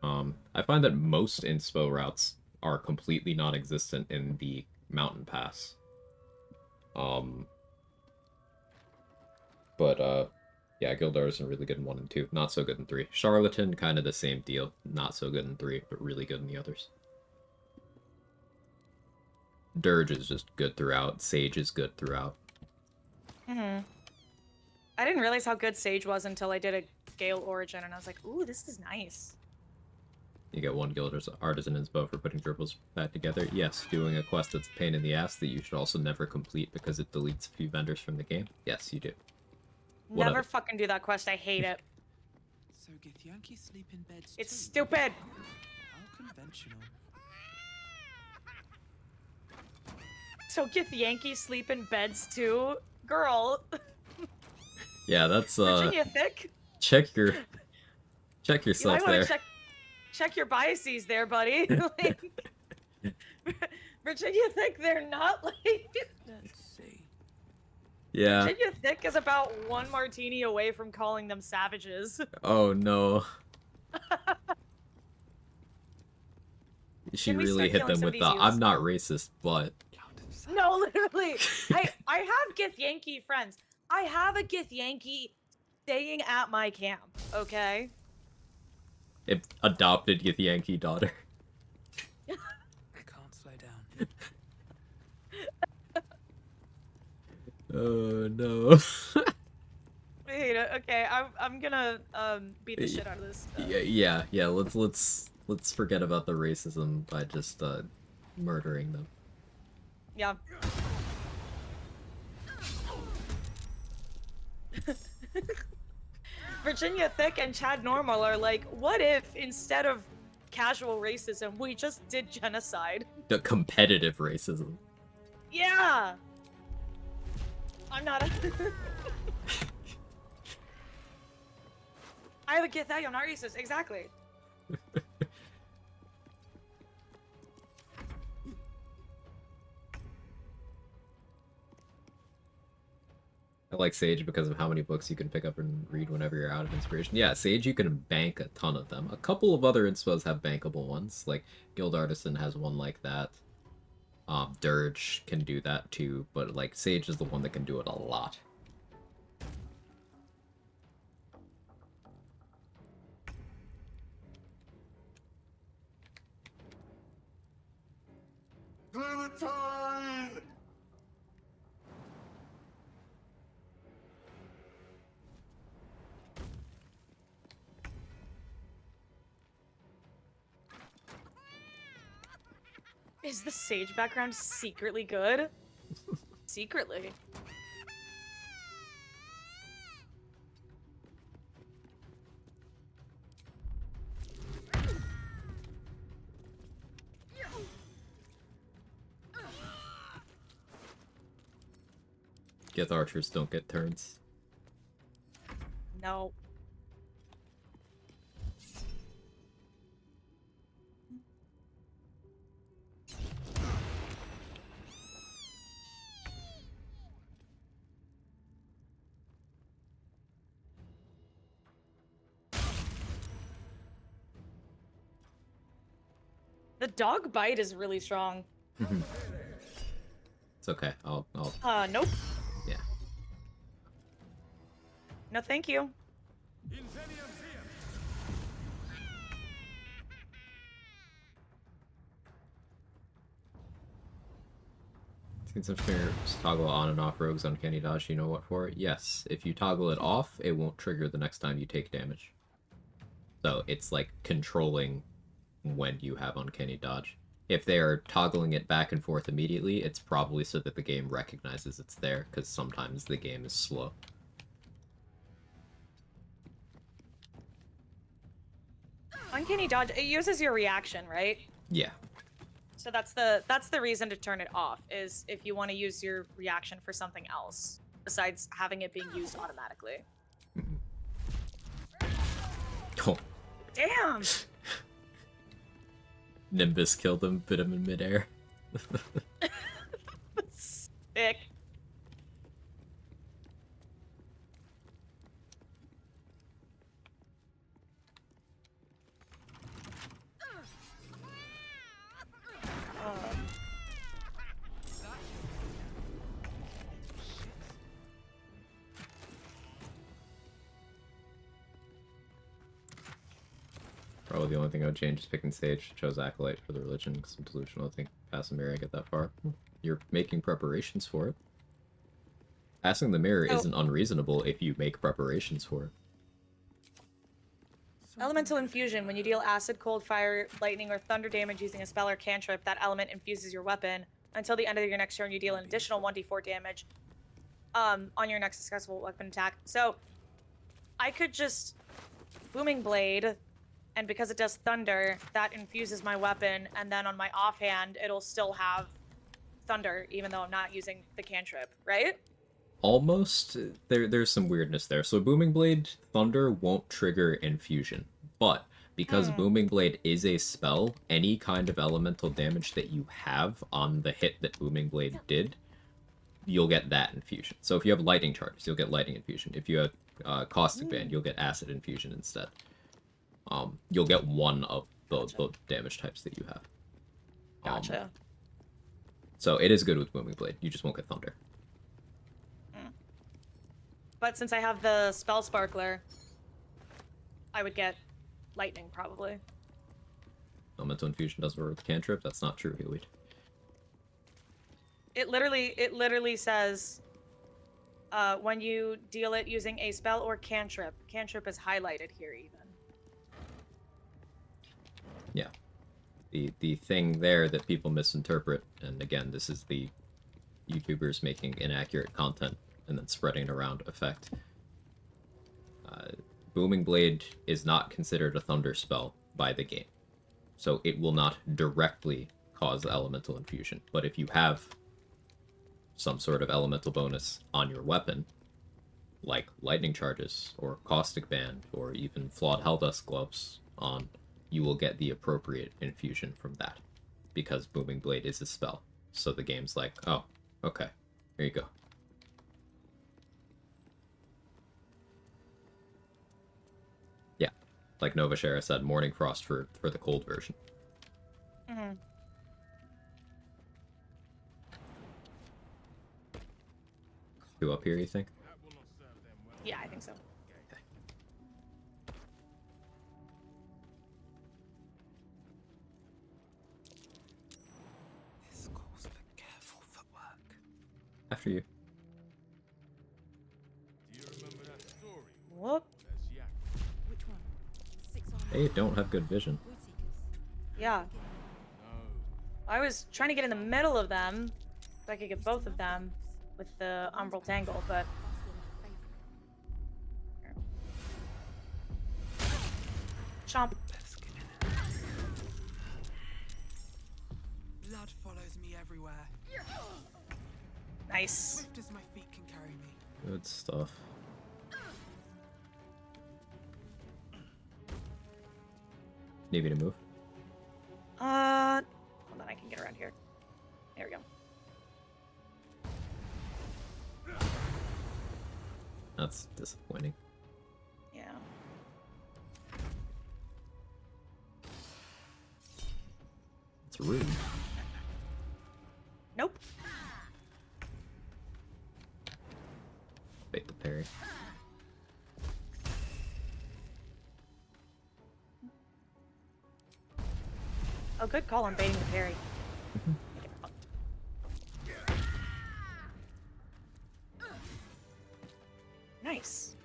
I find that most inspo routes are completely non-existent in the Mountain Pass. Yeah, Guild Artisan really good in 1 and 2. Not so good in 3. Charlatan, kind of the same deal. Not so good in 3, but really good in the others. Dirge is just good throughout. Sage is good throughout. I didn't realize how good Sage was until I did a Gale Origin, and I was like, ooh, this is nice. You get 1 Guild Artisan inspo for putting dribbles back together. Yes, doing a quest that's a pain in the ass that you should also never complete because it deletes a few vendors from the game. Yes, you do. What Never other? fucking do that quest. I hate it. So Githyanki sleep in beds It's too? stupid. How conventional. So Githyanki sleep in beds too? Girl. Yeah, that's Virginia Thick? check You yourself might want there. to check your biases there, buddy. Like, Virginia Thick, they're not like... Let's see. Yeah. Virginia Thick is about one martini away from calling them savages. Oh no. She Can we really start hit killing them some of with these the youths? I'm not racist, but No, literally. I have Githyanki friends. I have a Githyanki staying at my camp, okay? adopted Yankee daughter. I can't slow down. Oh no. Wait, okay, I'm gonna beat the shit out of this. Yeah. Let's forget about the racism by just murdering them. Yeah. Virginia Thick and Chad Normal are like, what if instead of casual racism, we just did genocide? The competitive racism. Yeah! I'm not a... I have a Githyanki, I'm not racist, exactly. I like Sage because of how many books you can pick up and read whenever you're out of inspiration. Yeah, Sage, you can bank a ton of them. A couple of other inspos have bankable ones, like Guild Artisan has one like that. Dirge can do that too, but like Sage is the one that can do it a lot. Clementine! Is the Sage background secretly good? Secretly. Gith archers don't get turns. No. The dog bite is really strong. It's okay. I'll Nope. Yeah. No, thank you. Seen some streamers toggle on and off rogues on Uncanny Dodge. You know what for? Yes. If you toggle it off, it won't trigger the next time you take damage. So it's like controlling when you have Uncanny Dodge. If they are toggling it back and forth immediately, it's probably so that the game recognizes it's there, because sometimes the game is slow. Uncanny Dodge, it uses your reaction, right? Yeah. So that's the reason to turn it off, is if you want to use your reaction for something else, besides having it being used automatically. Oh. Damn! Nimbus killed him, bit him in midair. Sick. Probably the only thing I would change is picking Sage. Chose Acolyte for the religion because I'm delusional. I think passing Mirror I get that far. You're making preparations for it. Passing the mirror isn't unreasonable if you make preparations for it. Elemental infusion. When you deal acid, cold, fire, lightning, or thunder damage using a spell or cantrip, that element infuses your weapon. Until the end of your next turn, you deal an additional 1d4 damage on your next successful weapon attack. So I could just Booming Blade, and because it does thunder, that infuses my weapon, and then on my offhand, it'll still have thunder, even though I'm not using the cantrip, right? Almost. There's some weirdness there. So Booming Blade Thunder won't trigger infusion, but because Booming Blade is a spell, any kind of elemental damage that you have on the hit that Booming Blade did, you'll get that infusion. So if you have lightning charges, you'll get lightning infusion. If you have caustic band, you'll get acid infusion instead. You'll get one of the damage types that you have. Gotcha. So it is good with Booming Blade. You just won't get thunder. But since I have the Spell Sparkler, I would get lightning probably. Elemental infusion doesn't work with cantrip. That's not true, Heelweed. It literally says when you deal it using a spell or cantrip. Cantrip is highlighted here even. Yeah. The thing there that people misinterpret, and again, this is the YouTubers making inaccurate content and then spreading it around effect. Booming Blade is not considered a thunder spell by the game. So it will not directly cause elemental infusion. But if you have some sort of elemental bonus on your weapon, like lightning charges, or caustic band, or even flawed Helldust gloves on, you will get the appropriate infusion from that. Because Booming Blade is a spell. So the game's like, oh, okay, here you go. Yeah, like Nova Shara said, Morning Frost for the cold version. Mm-hmm. Two up here, you think? Yeah, I think so. This calls for careful footwork. After you. Whoop. Which one? 6 on They don't have good vision. Yeah. I was trying to get in the middle of them so I could get both of them with the Umbral Tangle, but... Chomp. Blood follows me everywhere. Nice. Swift as my feet can carry me. Good stuff. Need me to move? Hold on, I can get around here. There we go. That's disappointing. Yeah. It's rude. Nope. Bait the parry. Oh, good call on baiting the parry. Nice.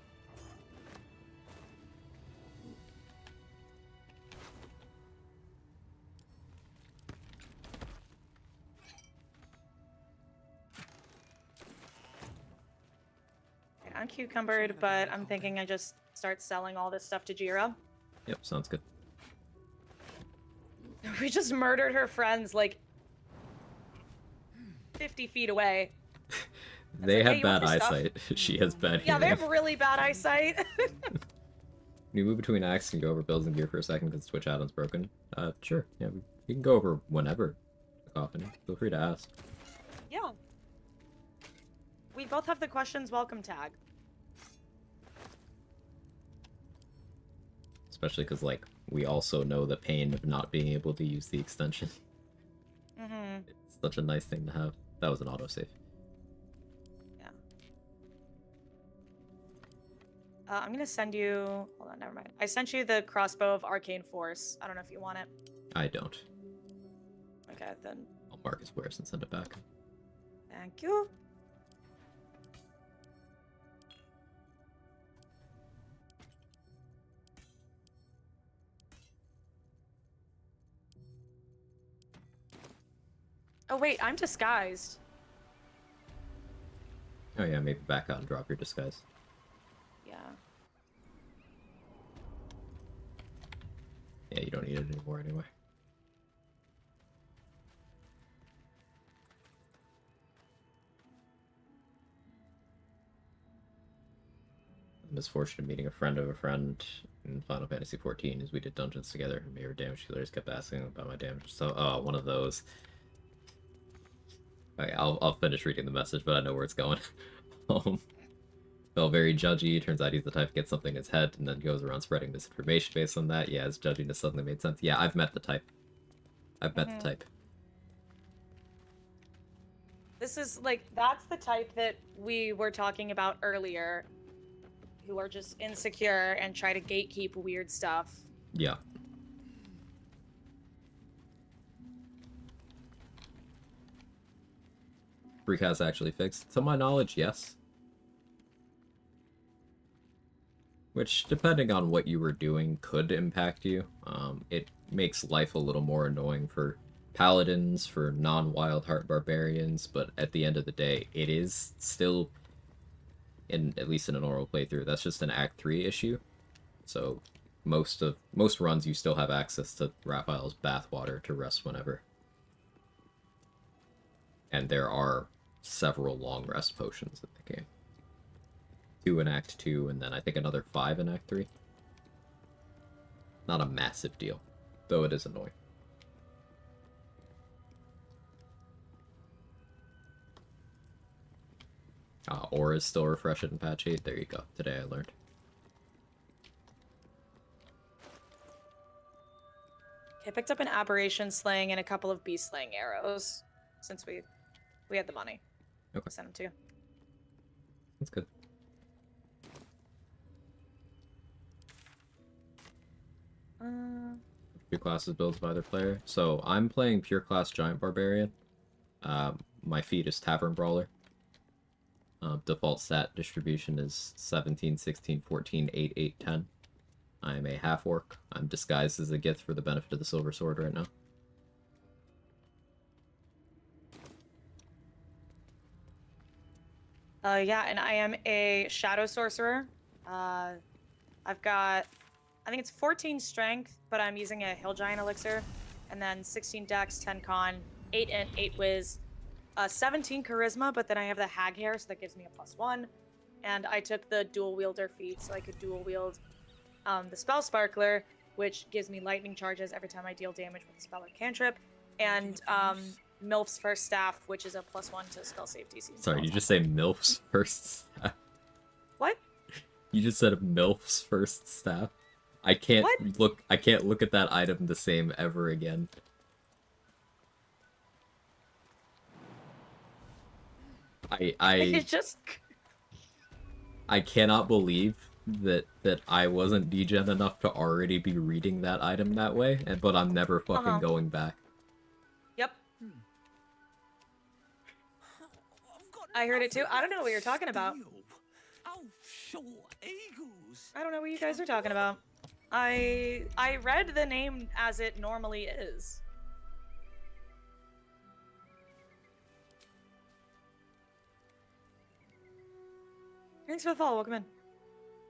I'm cucumbered, but I'm thinking I just start selling all this stuff to Jira. Yep, sounds good. We just murdered her friends like 50 feet away. They like, have hey, you want bad this stuff? eyesight. She has bad Yeah, they hearing. have really bad eyesight. Can you move between acts and go over builds and gear for a second because Twitch add-on's broken? Sure. Yeah, we can go over whenever. Often. Feel free to ask. Yeah. We both have the questions welcome tag. Especially because, like, we also know the pain of not being able to use the extension. Mm-hmm. It's such a nice thing to have. That was an autosave. Yeah. I'm gonna send you... Hold on, never mind. I sent you the crossbow of Arcane Force. I don't know if you want it. I don't. Okay, then. I'll mark his wares and send it back. Thank you. Oh wait, I'm disguised. Oh yeah, maybe back out and drop your disguise. Yeah. Yeah, you don't need it anymore anyway. Misfortune of meeting a friend of a friend in Final Fantasy XIV as we did dungeons together. Maybe her damage healers kept asking about my damage. So, oh, one of those. Okay, I'll finish reading the message, but I know where it's going. Felt very judgy. Turns out he's the type to get something in his head and then goes around spreading misinformation based on that. Yeah, his judginess suddenly made sense. Yeah, I've met the type. I've met the type. This is like, that's the type that we were talking about earlier, who are just insecure and try to gatekeep weird stuff. Yeah. Precast actually fixed. To my knowledge, yes. Which, depending on what you were doing, could impact you. It makes life a little more annoying for paladins, for non-wild heart barbarians, but at the end of the day, it is still, at least in a normal playthrough, that's just an Act 3 issue. So most runs you still have access to Raphael's bathwater to rest whenever. And there are several long rest potions in the game. 2 in Act 2, and then I think another 5 in Act 3. Not a massive deal, though it is annoying. Aura is still refreshed in patch 8. There you go. Today I learned. Okay, I picked up an aberration sling and a couple of beast slaying arrows, since we had the money. Okay. Send them to you. That's good. Two classes builds by either player. So I'm playing pure class Giant Barbarian. My feat is Tavern Brawler. Default stat distribution is 17, 16, 14, 8, 8, 10. I'm a half-orc. I'm disguised as a Gith for the benefit of the Silver Sword right now. Yeah, and I am a Shadow Sorcerer. I've got, I think it's 14 Strength, but I'm using a Hill Giant Elixir. And then 16 Dex, 10 Con, 8 Int, 8 Wiz, 17 Charisma, but then I have the Hag Hair, so that gives me a +1. And I took the Dual Wielder feat, so I could dual wield the Spell Sparkler, which gives me lightning charges every time I deal damage with a spell or cantrip. And Milf's First Staff, which is a +1 to spell save DC. Sorry, you just say Milf's First Staff? What? You just said Milf's First Staff? I can't look at that item the same ever again. It's just... I cannot believe that I wasn't degen enough to already be reading that item that way, but I'm never fucking going back. Yep. I heard it too. I don't know what you're talking about. I don't know what you guys are talking about. I read the name as it normally is. Thanks for the follow. Welcome in.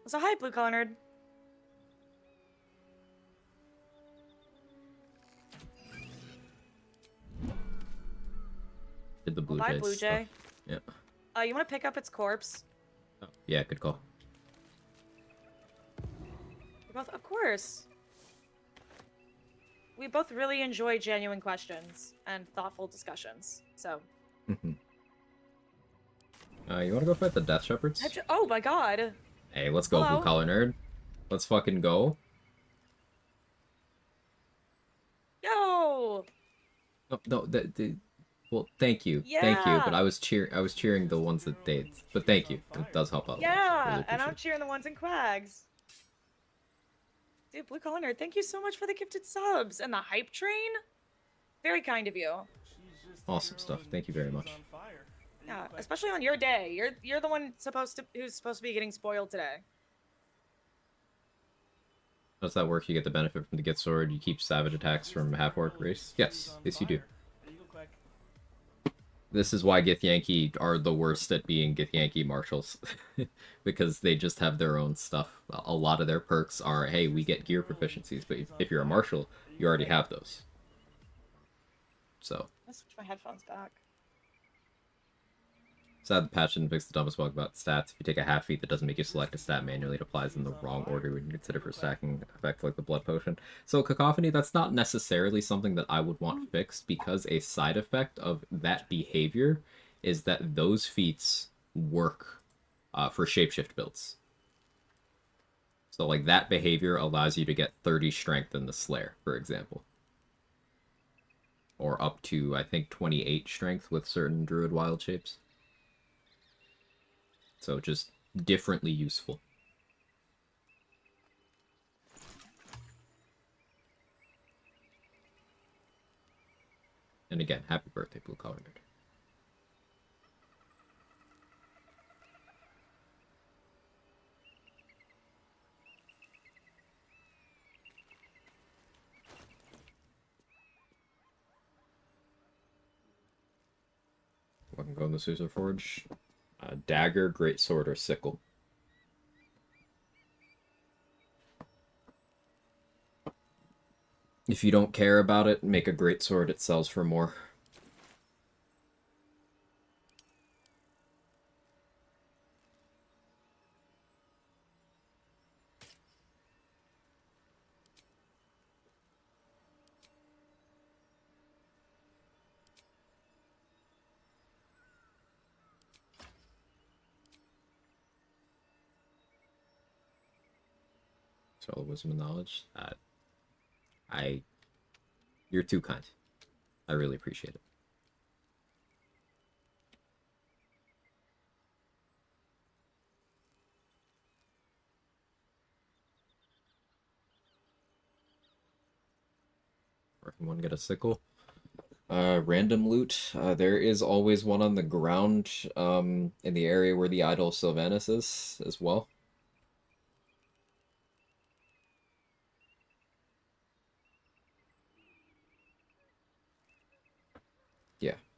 So hi, Blue Collar Nerd. Did the Blue Bye, Jays Blue Jay. Yep. You want to pick up its corpse? Oh, yeah, good call. Both, of course. We both really enjoy genuine questions and thoughtful discussions. So. You want to go fight the Death Shepherds? Oh my god. Hey, let's go, Blue Collar Nerd. Let's fucking go. Yo. No, well, thank you, thank you. But I was cheering the ones that they. But thank you, it does help out. Yeah, really and I'm cheering the ones in Quags. Dude, Blue Collar Nerd, thank you so much for the gifted subs and the hype train. Very kind of you. Awesome stuff. Thank you very much. Yeah, especially on your day. You're the one who's supposed to be getting spoiled today. How does that work? You get the benefit from the Gith Sword. You keep savage attacks from half-orc race. Yes, yes you do. This is why Githyanki are the worst at being Githyanki marshals. Because they just have their own stuff. A lot of their perks are, hey, we get gear proficiencies, but if you're a marshal, you already have those. So. Let's switch my headphones back. Sad the patch didn't fix the dumbest bug about stats. If you take a half feat that doesn't make you select a stat manually, it applies in the wrong order when you consider for stacking effects like the blood potion. So Cacophony, that's not necessarily something that I would want fixed, because a side effect of that behavior is that those feats work for shapeshift builds. So like that behavior allows you to get 30 strength in the Slayer, for example. Or up to, I think, 28 strength with certain druid wild shapes. So just differently useful. And again, happy birthday, Blue Collar Nerd. What can go in the Caesar Forge? Dagger, greatsword, or sickle. If you don't care about it, make a greatsword. It sells for more. Soul of Wisdom and Knowledge. You're too kind. I really appreciate it. Or if you want to get a sickle. Random loot. There is always one on the ground in the area where the Idol of Sylvanas is as well.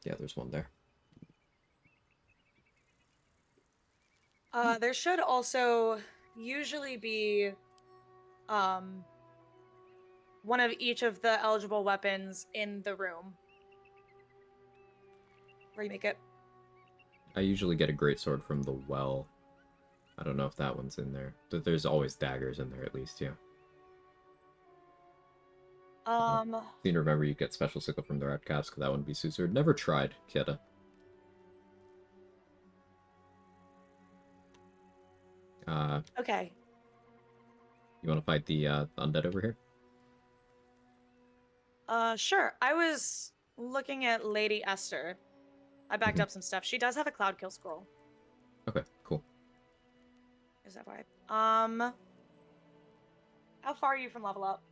Yeah, there's one there. There should also usually be one of each of the eligible weapons in the room where you make it. I usually get a greatsword from the well. I don't know if that one's in there. But there's always daggers in there at least, yeah. Seem to remember you get special sickle from the red caps, because that wouldn't be Susur. Never tried, Kieta. Okay. You want to fight the undead over here? Sure. I was looking at Lady Esther. I backed up some stuff. She does have a cloud kill scroll. Okay, cool. Is that right? How far are you from level up?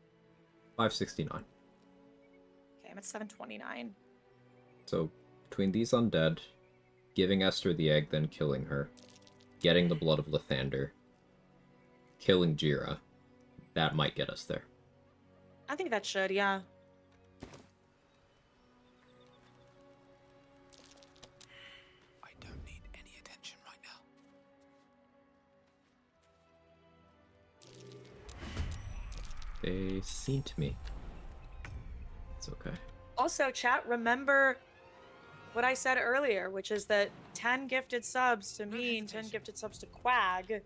569. Okay, I'm at 729. So, between these undead, giving Esther the egg, then killing her, getting the blood of Lathander, killing Jira, that might get us there. I think that should, yeah. I don't need any attention right now. They seem to me. It's okay. Also, chat, remember what I said earlier, which is that 10 gifted subs to me and 10 gifted subs to Quag.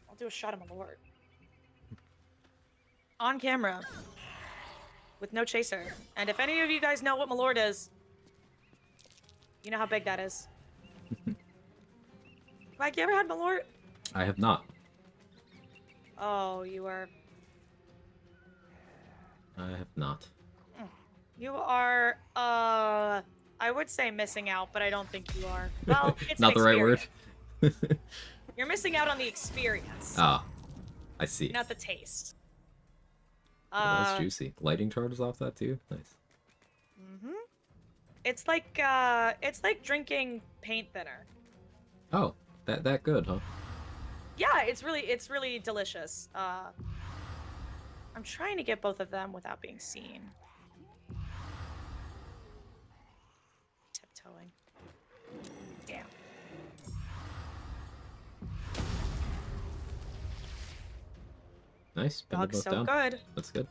I'll do a shot of my lord. On camera. With no chaser. And if any of you guys know what my lord is, you know how big that is. Quag, you ever had my lord? I have not. Oh, you are... I have not. You are, I would say missing out, but I don't think you are. Well, it's not the right word. You're missing out on the experience. Ah, I see. Not the taste. That's juicy. Lighting charges off that too? Nice. Mm-hmm. It's like drinking paint thinner. Oh, that good, huh? Yeah, it's really delicious. I'm trying to get both of them without being seen. Tiptoeing. Damn. Nice. Pin them Dog's both so down. good. That's good.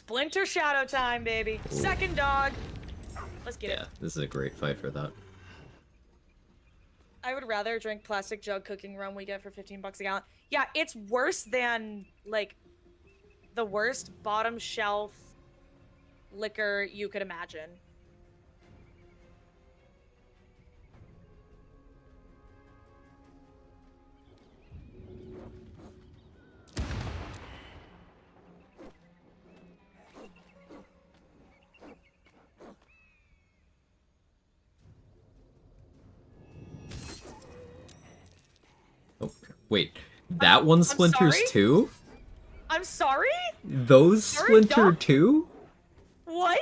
Splinter Shadow time, baby. Ooh. Second dog. Let's get it. Yeah, this is a great fight for that. I would rather drink plastic jug cooking rum we get for 15 bucks a gallon. Yeah, it's worse than, like, the worst bottom shelf liquor you could imagine. Oh, wait, that one splinters sorry? too? I'm sorry? Those Sorry, splinter dog? too? What?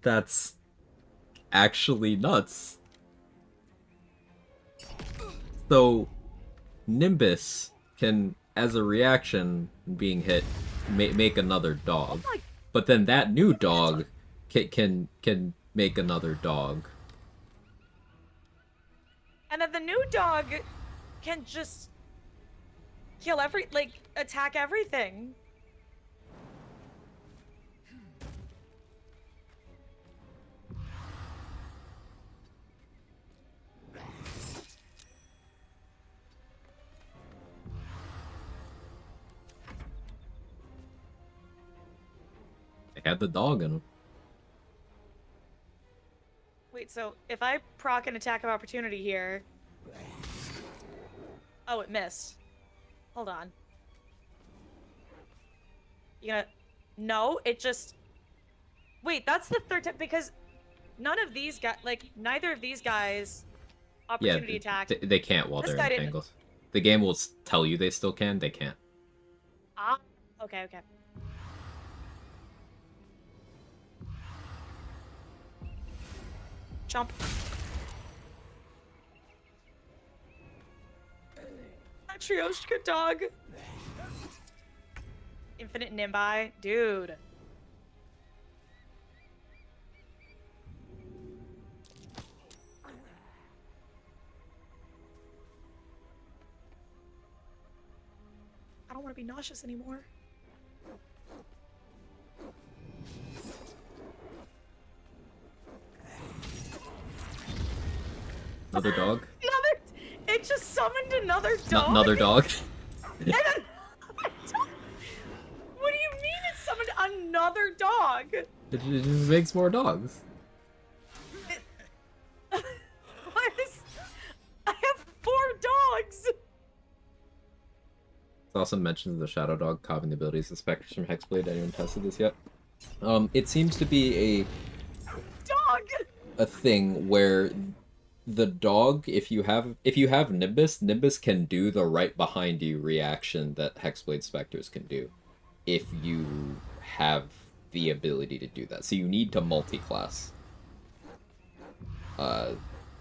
That's actually nuts. So, Nimbus can, as a reaction being hit, make another dog. Oh but then that new dog can make another dog. And then the new dog can just kill attack everything. They had the dog in them. Wait, so if I proc an attack of opportunity here... Oh, it missed. Hold on. You gonna... No, it just... Wait, that's the third time, because none of these guys, neither of these guys opportunity attack. They can't while This they're guy didn't- entangled. The game will tell you they still can, they can't. Ah, okay. Jump. Matryoshka dog. Infinite Nimbi. Dude. I don't want to be nauseous anymore. Another dog? It just summoned another dog? Another dog? And then, what do you mean it summoned another dog? It just makes more dogs. I have 4 dogs! It also mentions the Shadow Dog copying the abilities of Spectres from Hexblade. Anyone tested this yet? It seems to be a thing where the dog, if you have Nimbus can do the right behind you reaction that Hexblade Spectres can do, if you have the ability to do that. So you need to multi-class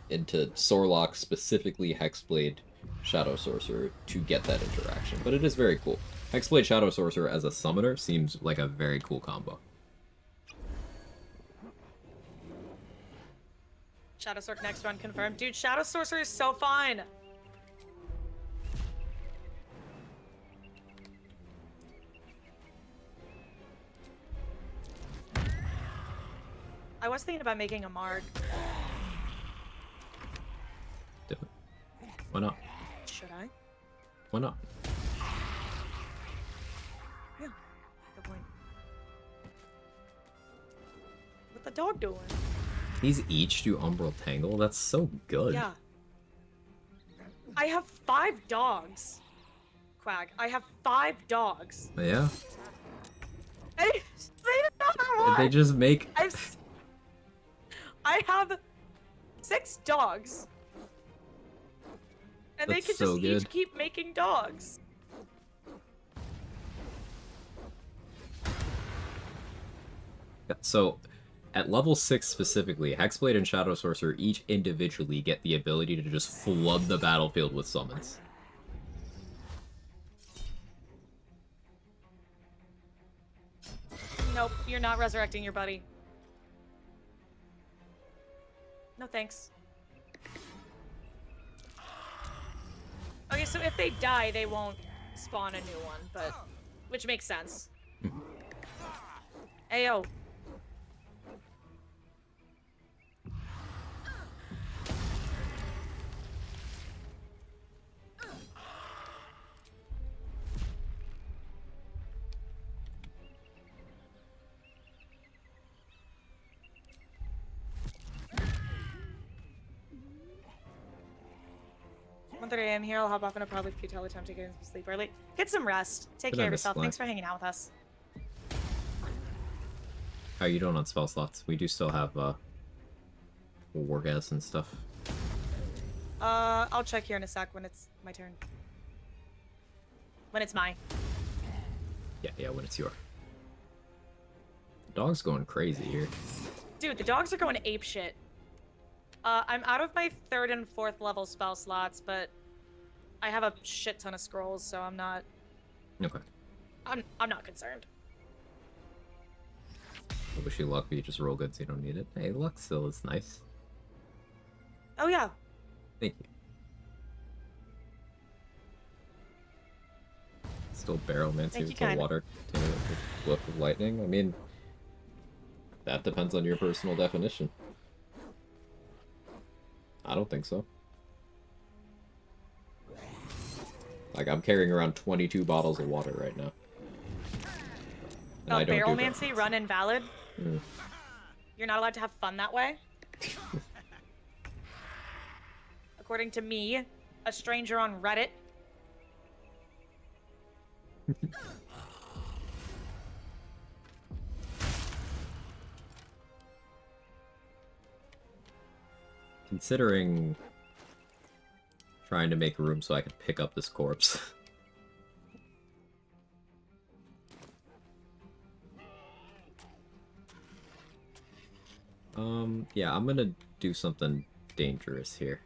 into Sorlock, specifically Hexblade Shadow Sorcerer, to get that interaction. But it is very cool. Hexblade Shadow Sorcerer as a summoner seems like a very cool combo. Shadow Sorcerer next run confirmed. Dude, Shadow Sorcerer is so fun! I was thinking about making a Marg. Do it. Why not? Should I? Why not? Yeah, good point. What the dog doing? These each do Umbral Tangle? That's so good. Yeah. I have 5 dogs. Quag, I have 5 dogs. Yeah. I made another one! They just make... I have 6 dogs. And they That's can so just good. each keep making dogs. So, at level 6 specifically, Hexblade and Shadow Sorcerer each individually get the ability to just flood the battlefield with summons. Nope, you're not resurrecting your buddy. No thanks. Okay, so if they die, they won't spawn a new one, but... Which makes sense. Ayo. I'm here. I'll hop off in a probably futile attempt to get into sleep early. Get some rest. Take care of yourself. Thanks for hanging out with us. How are you doing on spell slots? We do still have Wargas and stuff. I'll check here in a sec when it's my turn. When it's mine. Yeah, when it's your. The dog's going crazy here. Dude, the dogs are going ape shit. I'm out of my 3rd and 4th level spell slots, but I have a shit ton of scrolls, so I'm not. Okay. I'm not concerned. I wish you luck, but you just roll good so you don't need it. Hey, luck still is nice. Oh yeah. Thank you. Still barrelmancy with the water container with whip of lightning. I mean, that depends on your personal definition. I don't think so. Like, I'm carrying around 22 bottles of water right now. And I don't barrelmancy, run invalid? Mm. You're not allowed to have fun that way? According to me, a stranger on Reddit. Considering trying to make room so I can pick up this corpse. Yeah, I'm gonna do something dangerous here.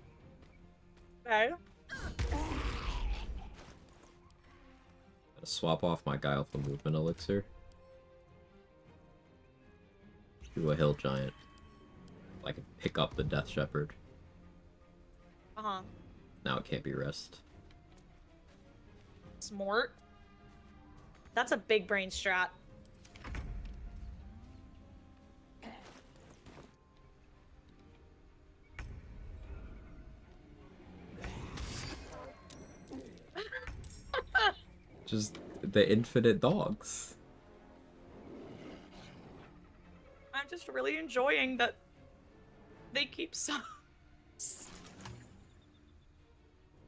Okay. Gotta swap off my Guileful Movement Elixir to a Hill Giant. I can pick up the Death Shepherd. Uh-huh. Now it can't be rest. Smart. That's a big brain strat. Just the infinite dogs. I'm just really enjoying that they keep so...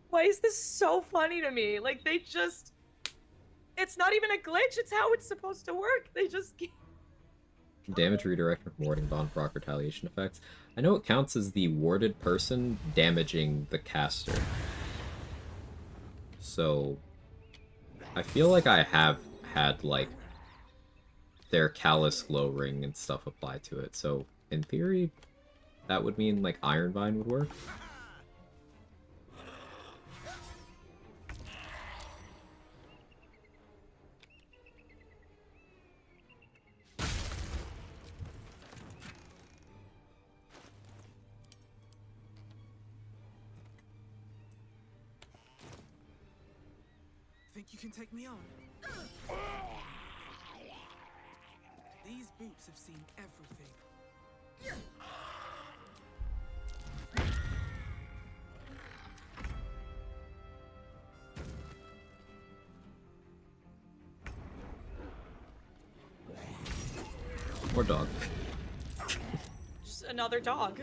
Why is this so funny to me? Like, they just... It's not even a glitch, it's how it's supposed to work. They just keep... Damage redirect from warding bond proc retaliation effects. I know it counts as the warded person damaging the caster. So... I feel like I have had, like, their Callous Glow Ring and stuff applied to it. So, in theory, that would mean, like, Iron Vine would work. Think you can take me on? These boots have seen everything. Or dog. Just another dog.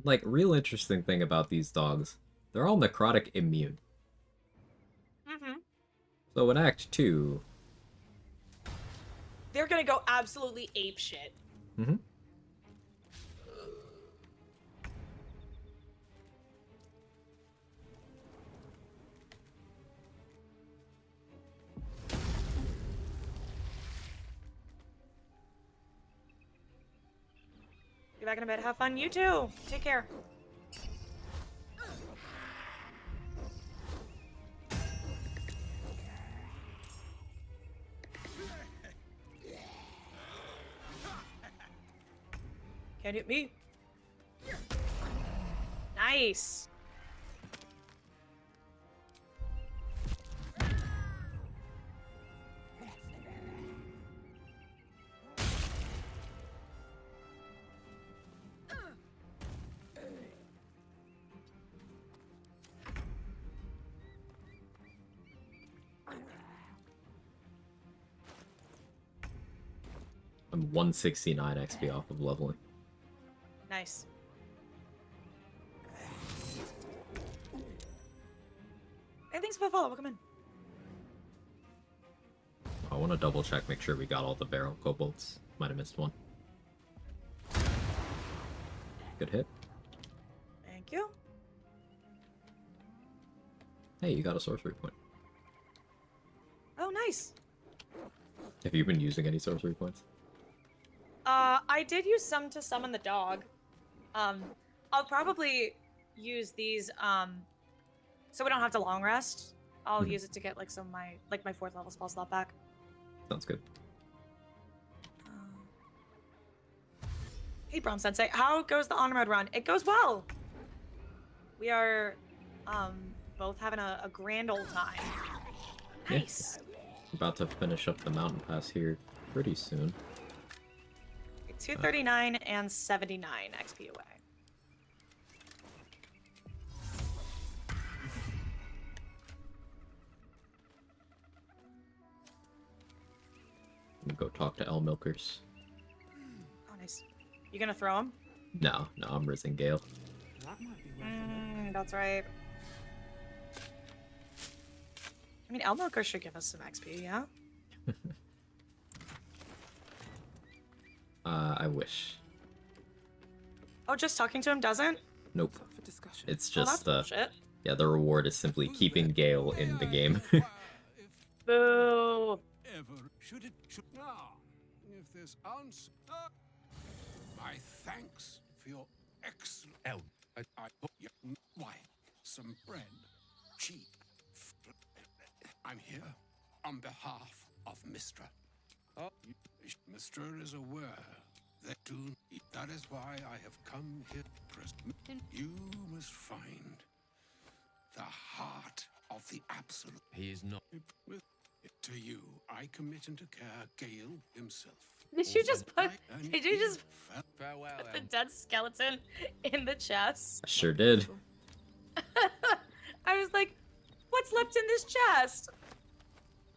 Like, real interesting thing about these dogs, they're all necrotic immune. Mm-hmm. So in Act 2... They're gonna go absolutely ape shit. Mm-hmm. Get back in bed, have fun. You too. Take care. Can't hit me. Nice. I'm 169 XP off of leveling. Nice. Hey, thanks for the follow. Welcome in. I want to double check, make sure we got all the barrel kobolds. Might have missed one. Good hit. Thank you. Hey, you got a sorcery point. Oh, nice. Have you been using any sorcery points? I did use some to summon the dog. I'll probably use these, so we don't have to long rest. I'll use it to get, like, some of my, like, my 4th level spell slot back. Sounds good. Hey, Braum Sensei, how goes the on-road run? It goes well! We are, both having a grand old time. Nice! About to finish up the mountain pass here pretty soon. 239 and 79 XP away. Go talk to L Milkers. Oh, nice. You gonna throw him? No, I'm Risen Gale. That's right. I mean, Elmoker should give us some XP, yeah? I wish. Oh, just talking to him doesn't? Nope. It's Oh, that's just, bullshit. yeah, the reward is simply keeping Gale in the game. Boo! Should if this answer. My thanks for your excellent. I hope you. Why? Some bread, cheap. I'm here on behalf of Mistra. Mistra is aware that that is why I have come here. You must find the heart of the absolute. He is not. To you, I commit into care Gale himself. Did you just put Farewell, put the dead skeleton in the chest? I sure did. I was like, what's left in this chest?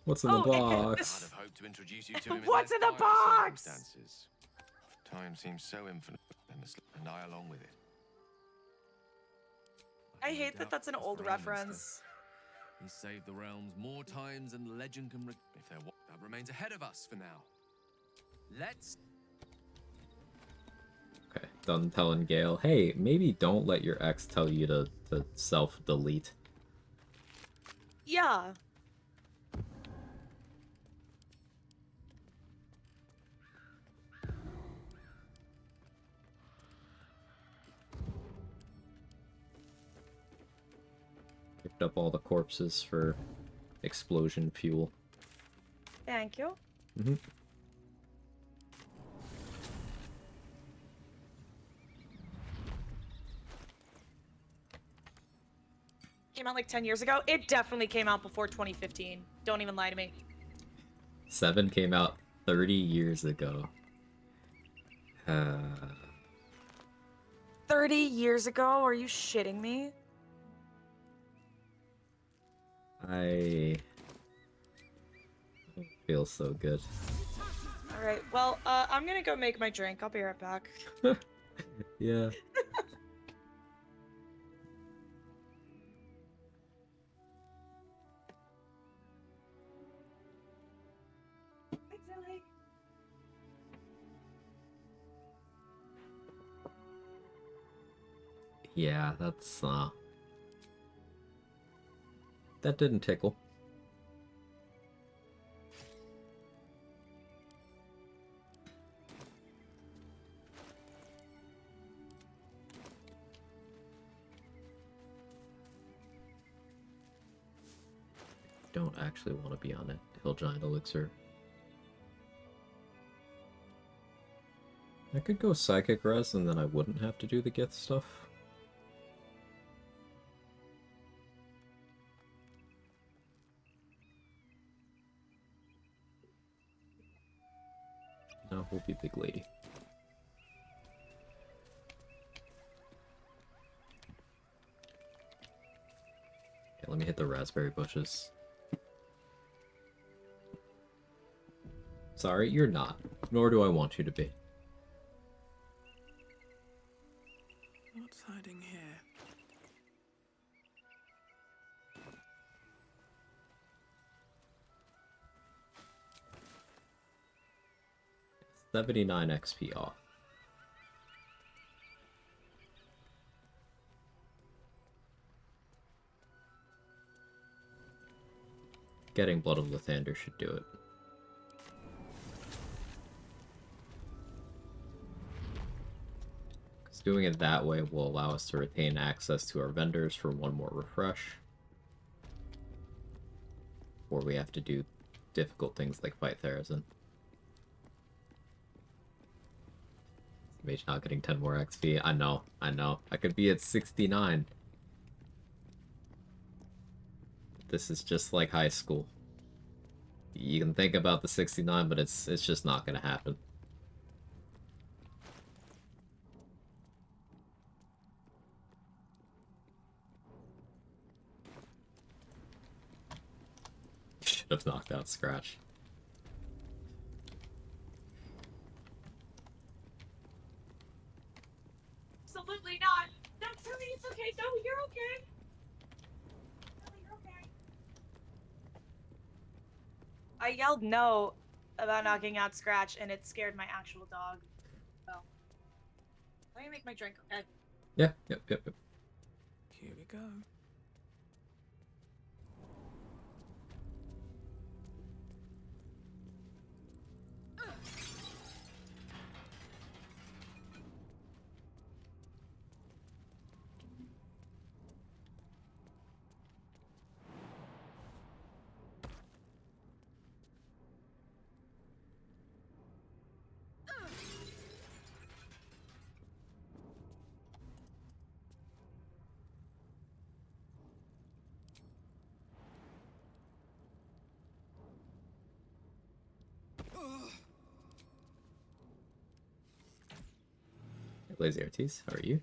What's in the box? I'd have hoped to introduce you to him What's in the less dire box? circumstances. Time seems so infinite, and I along with it. I hate that that's an old reference. He saved the realms more times than legend can. If there that remains ahead of us for now. Let's. Okay, done telling Gale, hey, maybe don't let your ex tell you to self-delete. Yeah. Picked up all the corpses for explosion fuel. Thank you. Mm-hmm. Came out like 10 years ago. It definitely came out before 2015. Don't even lie to me. 7 came out 30 years ago. 30 years ago? Are you shitting me? I don't feel so good. Alright, well, I'm gonna go make my drink. I'll be right back. Yeah. Yeah, that's, that didn't tickle. Don't actually want to be on it. Hill Giant Elixir. I could go Psychic Res and then I wouldn't have to do the Gith stuff. No, we'll be Big Lady. Okay, let me hit the raspberry bushes. Sorry, you're not. Nor do I want you to be. What's hiding here? 79 XP off. Getting Blood of Lathander should do it. Because doing it that way will allow us to retain access to our vendors for one more refresh. Or we have to do difficult things like fight Therazin. Mage not getting 10 more XP. I know. I could be at 69. This is just like high school. You can think about the 69, but it's just not gonna happen. Should have knocked out Scratch. Absolutely not. No, Tony, it's okay. No, you're okay. No, you're okay. I yelled no about knocking out Scratch, and it scared my actual dog. So, let me make my drink, okay? Yeah, yep. Here we go. Lazy Artis, how are you?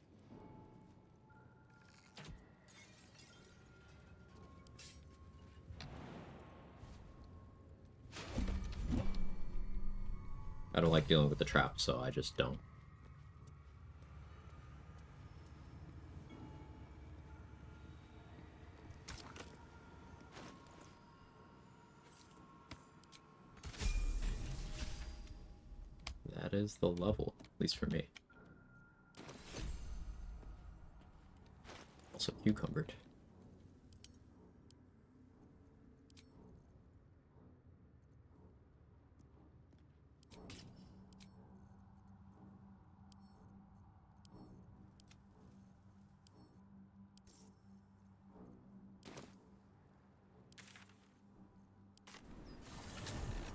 I don't like dealing with the trap, so I just don't. That is the level, at least for me. Also cucumbered.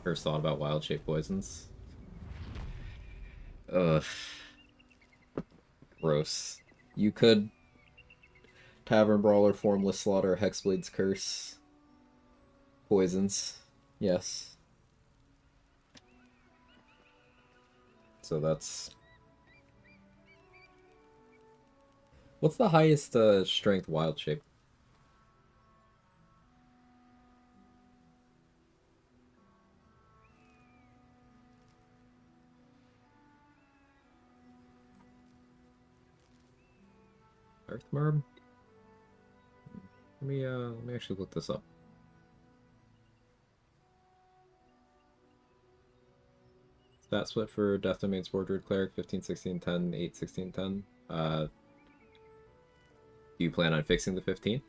First thought about wild shape poisons. Ugh. Gross. You could Tavern Brawler, Formless Slaughter, Hexblade's Curse. Poisons. Yes. So that's... What's the highest strength wild shape? Earthworm? Let me actually look this up. Stat split for Death Domain Spore Druid Cleric 15, 16, 10, 8, 16, 10. Do you plan on fixing the 15?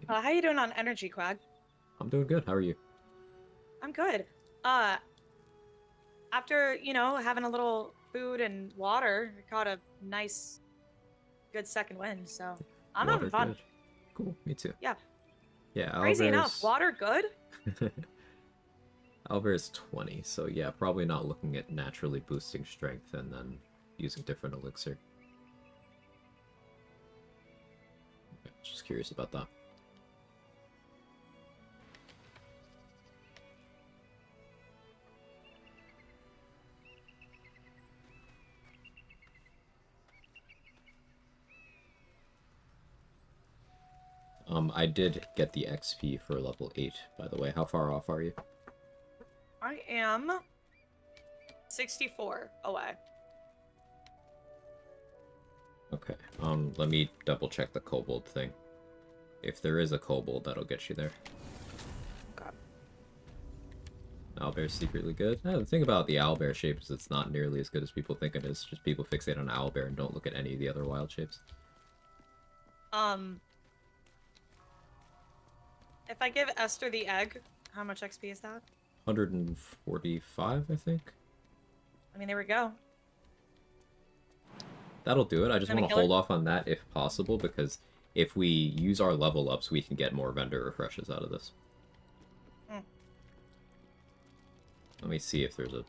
How you doing on energy, Quag? I'm doing good. How are you? I'm good. After, having a little food and water, I caught a nice, good second wind, so I'm having fun. Good. Cool, me too. Yeah. Yeah, Crazy enough, water good? Owlbear's 20, so yeah, probably not looking at naturally boosting strength and then using different elixir. Okay, just curious about that. I did get the XP for level 8, by the way. How far off are you? I am 64 away. Okay, let me double check the kobold thing. If there is a kobold, that'll get you there. Okay. Owlbear's secretly good? The thing about the owlbear shape is it's not nearly as good as people think it is. Just people fixate on owlbear and don't look at any of the other wild shapes. If I give Esther the egg, how much XP is that? 145, I think. I mean, there we go. That'll do it. I just Let me want to kill hold her. off on that if possible, because if we use our level ups, we can get more vendor refreshes out of this. Hmm. Let me see if there's a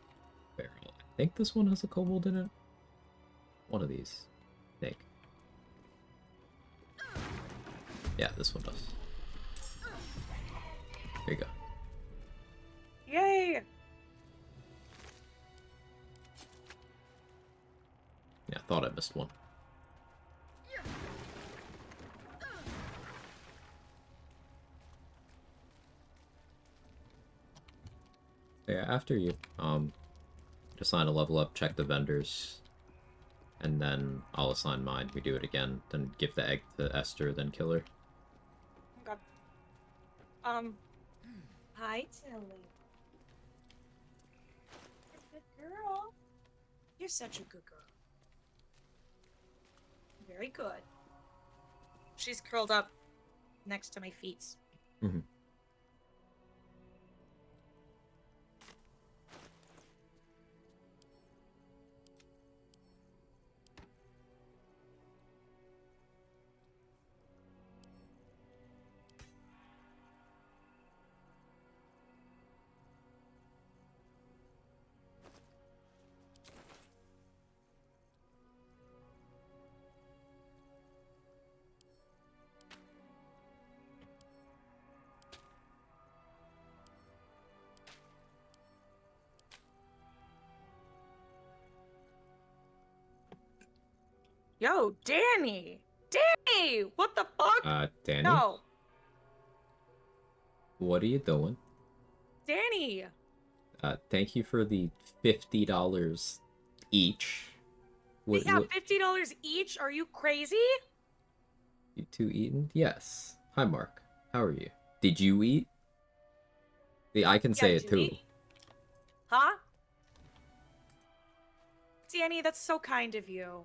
barrel. I think this one has a kobold in it. One of these. Snake. Yeah, this one does. Here you go. Yay! Yeah, I thought I missed one. Yeah, after you assign a level up, check the vendors, and then I'll assign mine. We do it again, then give the egg to Esther, then kill her. Okay. Hi, Tilly. Good girl. You're such a good girl. Very good. She's curled up next to my feet. Mm-hmm. Yo, Danny! Danny! What the fuck? Danny? No. What are you doing? Danny! Thank you for the $50 each. We got $50 each? Are you crazy? You two eaten? Yes. Hi, Mark. How are you? Did you eat? I can say did it you too. eat? Huh? Danny, that's so kind of you.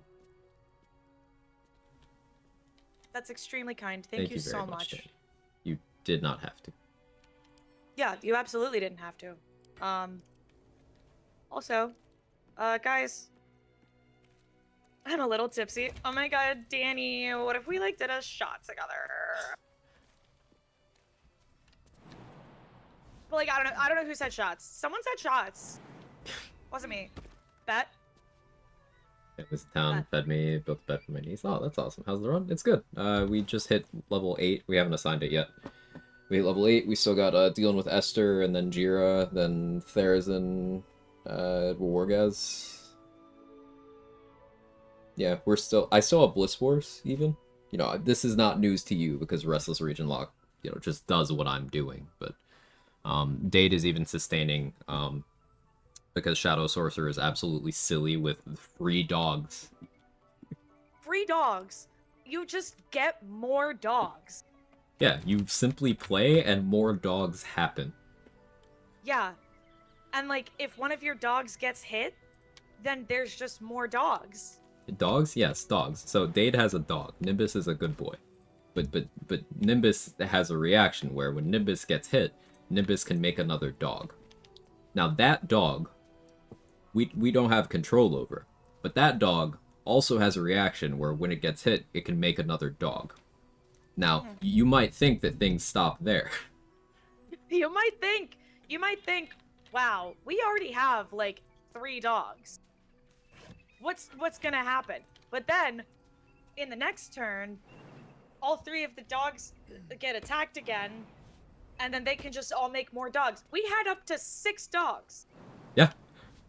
That's extremely kind. Thank you very so much. Danny. You did not have to. Yeah, you absolutely didn't have to. Also, guys, I'm a little tipsy. Oh my god, Danny, what if we like did a shot together? But like, I don't know who said shots. Someone said shots. Wasn't me. Bet. It was town, fed me, built a bed for my niece. Oh, that's awesome. How's the run? It's good. We just hit level 8. We haven't assigned it yet. We hit level 8. We still got dealing with Esther, and then Jira, then Therazin, Wargaz. Yeah, I still have Bliss Wars, even. You know, this is not news to you, because Restless Regionlock, you know, just does what I'm doing. But Dade is even sustaining, because Shadow Sorcerer is absolutely silly with free dogs. Free dogs. You just get more dogs. Yeah, you simply play and more dogs happen. Yeah. And like, if one of your dogs gets hit, then there's just more dogs. Dogs? Yes, dogs. So Dade has a dog. Nimbus is a good boy. But Nimbus has a reaction where when Nimbus gets hit, Nimbus can make another dog. Now that dog, we don't have control over. But that dog also has a reaction where when it gets hit, it can make another dog. Now, you might think that things stop there. You might think, wow, we already have like 3 dogs. What's gonna happen? But then, in the next turn, all 3 of the dogs get attacked again, and then they can just all make more dogs. We had up to 6 dogs. Yeah.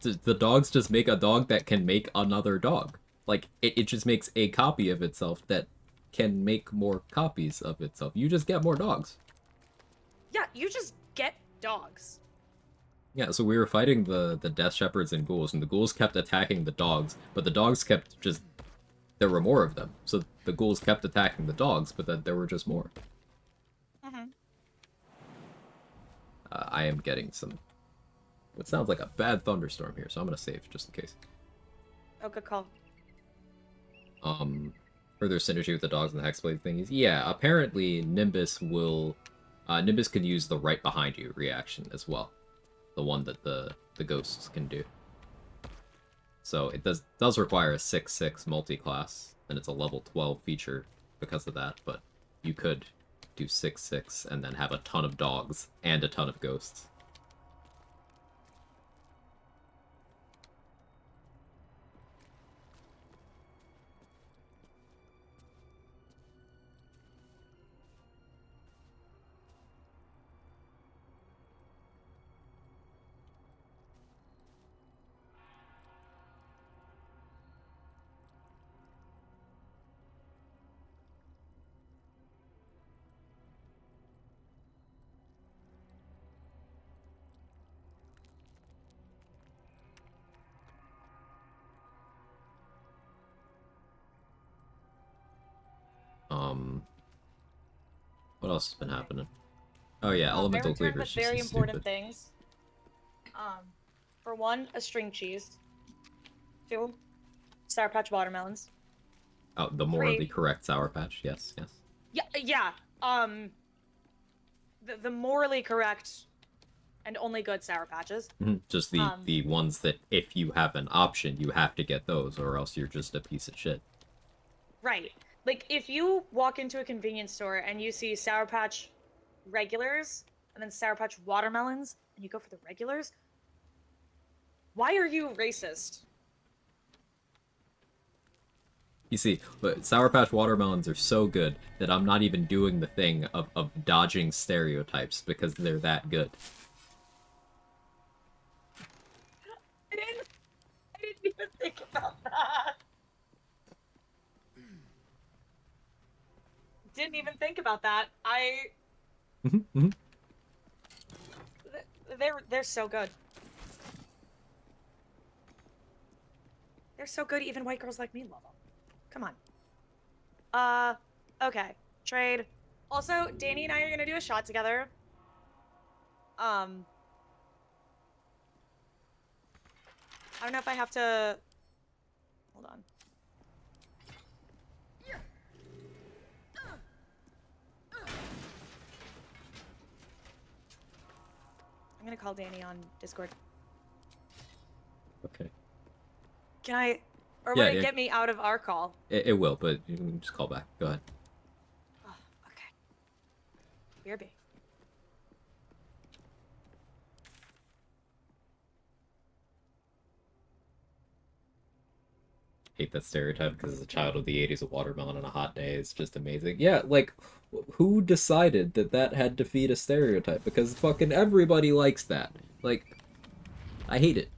The dogs just make a dog that can make another dog. Like, it just makes a copy of itself that can make more copies of itself. You just get more dogs. Yeah, you just get dogs. Yeah, so we were fighting the Death Shepherds and ghouls, and the ghouls kept attacking the dogs, but the dogs kept just... There were more of them, so the ghouls kept attacking the dogs, but that there were just more. Mm-hmm. I am getting some... What sounds like a bad thunderstorm here, so I'm gonna save, just in case. Oh, good call. Further synergy with the dogs and the hexblade thingies. Yeah, apparently Nimbus will... Nimbus can use the right behind you reaction as well. The one that the ghosts can do. So it does require a 6/6 multi-class, and it's a level 12 feature because of that, but you could do 6/6 and then have a ton of dogs and a ton of ghosts. What else has been happening? Oh yeah, elemental Very cleaver is just very so important stupid. things. For one, a string cheese. 2, Sour Patch watermelons. Oh, the morally correct Sour Patch. Yes, yes. Yeah. The morally correct and only good Sour Patches. Just the ones that if you have an option, you have to get those, or else you're just a piece of shit. Right. Like, if you walk into a convenience store and you see Sour Patch regulars and then Sour Patch watermelons, and you go for the regulars, why are you racist? You see, but Sour Patch watermelons are so good that I'm not even doing the thing of dodging stereotypes because they're that good. I didn't even think about that. Didn't even think about that. They're so good. They're so good, even white girls like me love them. Come on. Okay. Trade. Also, Danny and I are gonna do a shot together. I don't know if I have to... Hold on. I'm gonna call Danny on Discord. Okay. Can I... Or Yeah, would it yeah. get me out of our call? It will, but you can just call back. Go ahead. Oh, okay. BRB. Hate that stereotype because as a child of the 80s, a watermelon on a hot day is just amazing. Yeah, like, who decided that that had to feed a stereotype? Because fucking everybody likes that. Like, I hate it.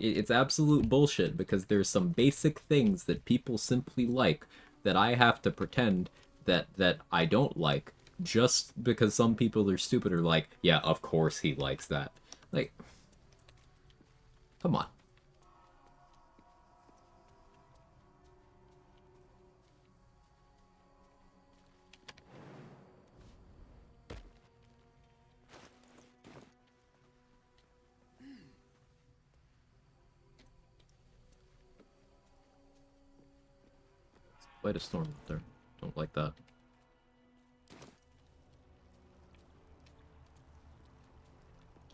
It's absolute bullshit because there's some basic things that people simply like that I have to pretend that I don't like just because some people are stupid or like, yeah, of course he likes that. Like, come on. Quite a storm up there. Don't like that.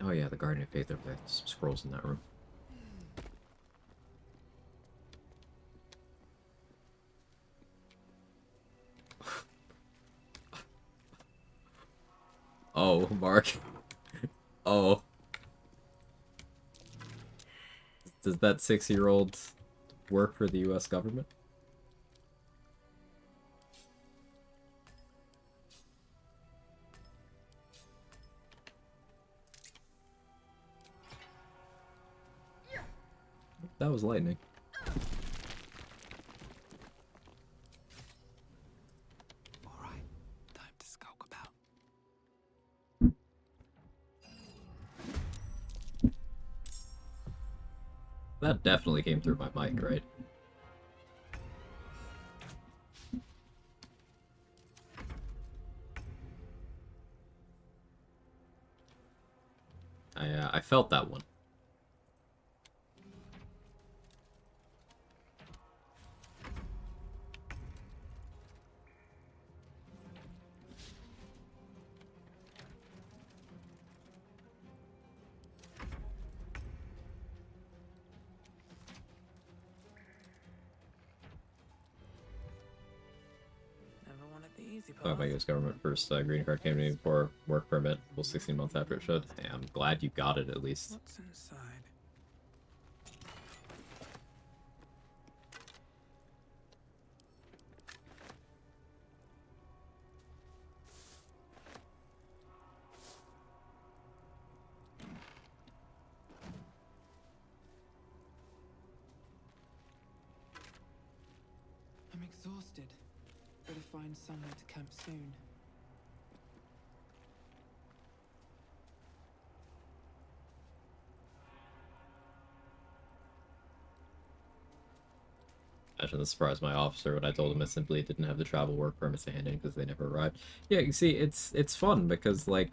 Oh yeah, the Guardian of Faith over there. Some scrolls in that room. Oh, Mark. Oh. Does that 6-year-old work for the US government? That was lightning. That definitely came through my mic, right? I felt that one. Never wanted the easy Oh, path. my U.S. government first green card came to me for work permit. Well, 16 months after it should. Hey, I'm glad you got it at least. What's inside? I'm exhausted. Better find somewhere to camp soon. Imagine the surprise my officer when I told him I simply didn't have the travel work permits to hand in because they never arrived. Yeah, you see, it's fun because, like,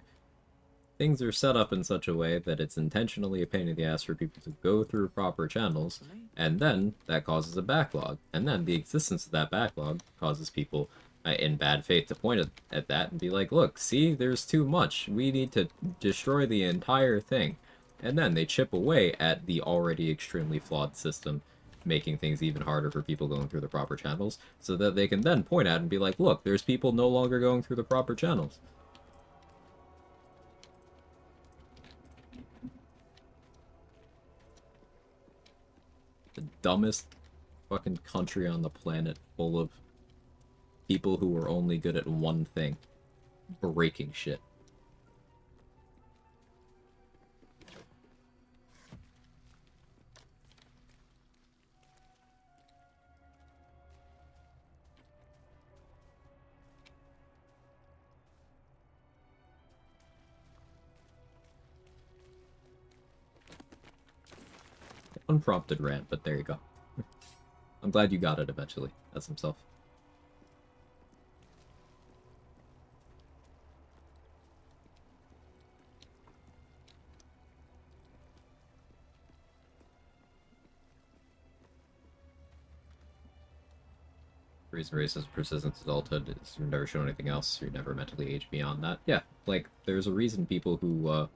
things are set up in such a way that it's intentionally a pain in the ass for people to go through proper channels, and then that causes a backlog. And then the existence of that backlog causes people in bad faith to point at that and be like, look, see, there's too much. We need to destroy the entire thing. And then they chip away at the already extremely flawed system, making things even harder for people going through the proper channels, so that they can then point at and be like, look, there's people no longer going through the proper channels. The dumbest fucking country on the planet, full of people who are only good at one thing. Breaking shit. Unprompted rant, but there you go. I'm glad you got it eventually, as himself. The reason racism persistence adulthood is you've never shown anything else, you're never mentally aged beyond that. Yeah, like, there's a reason people who,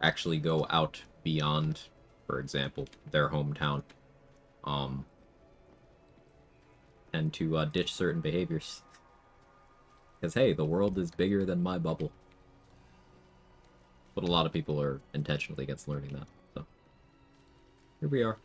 actually go out beyond, for example, their hometown, and to, ditch certain behaviors. Because, hey, the world is bigger than my bubble. But a lot of people are intentionally against learning that, so. Here we are.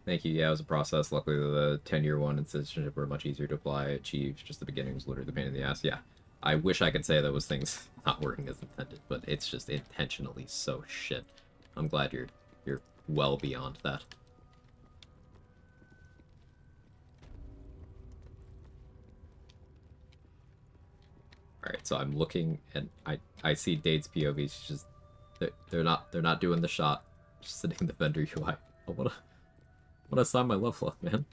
Thank you. Yeah, it was a process. Luckily, the 10-year one and citizenship were much easier to apply, achieve. Just the beginning was literally the pain in the ass. Yeah. I wish I could say that was things not working as intended, but it's just intentionally so shit. I'm glad you're well beyond that. Alright, so I'm looking and I see Dade's POV. She's just they're not doing the shot. Just sitting in the vendor UI. I wanna sign my love love, man.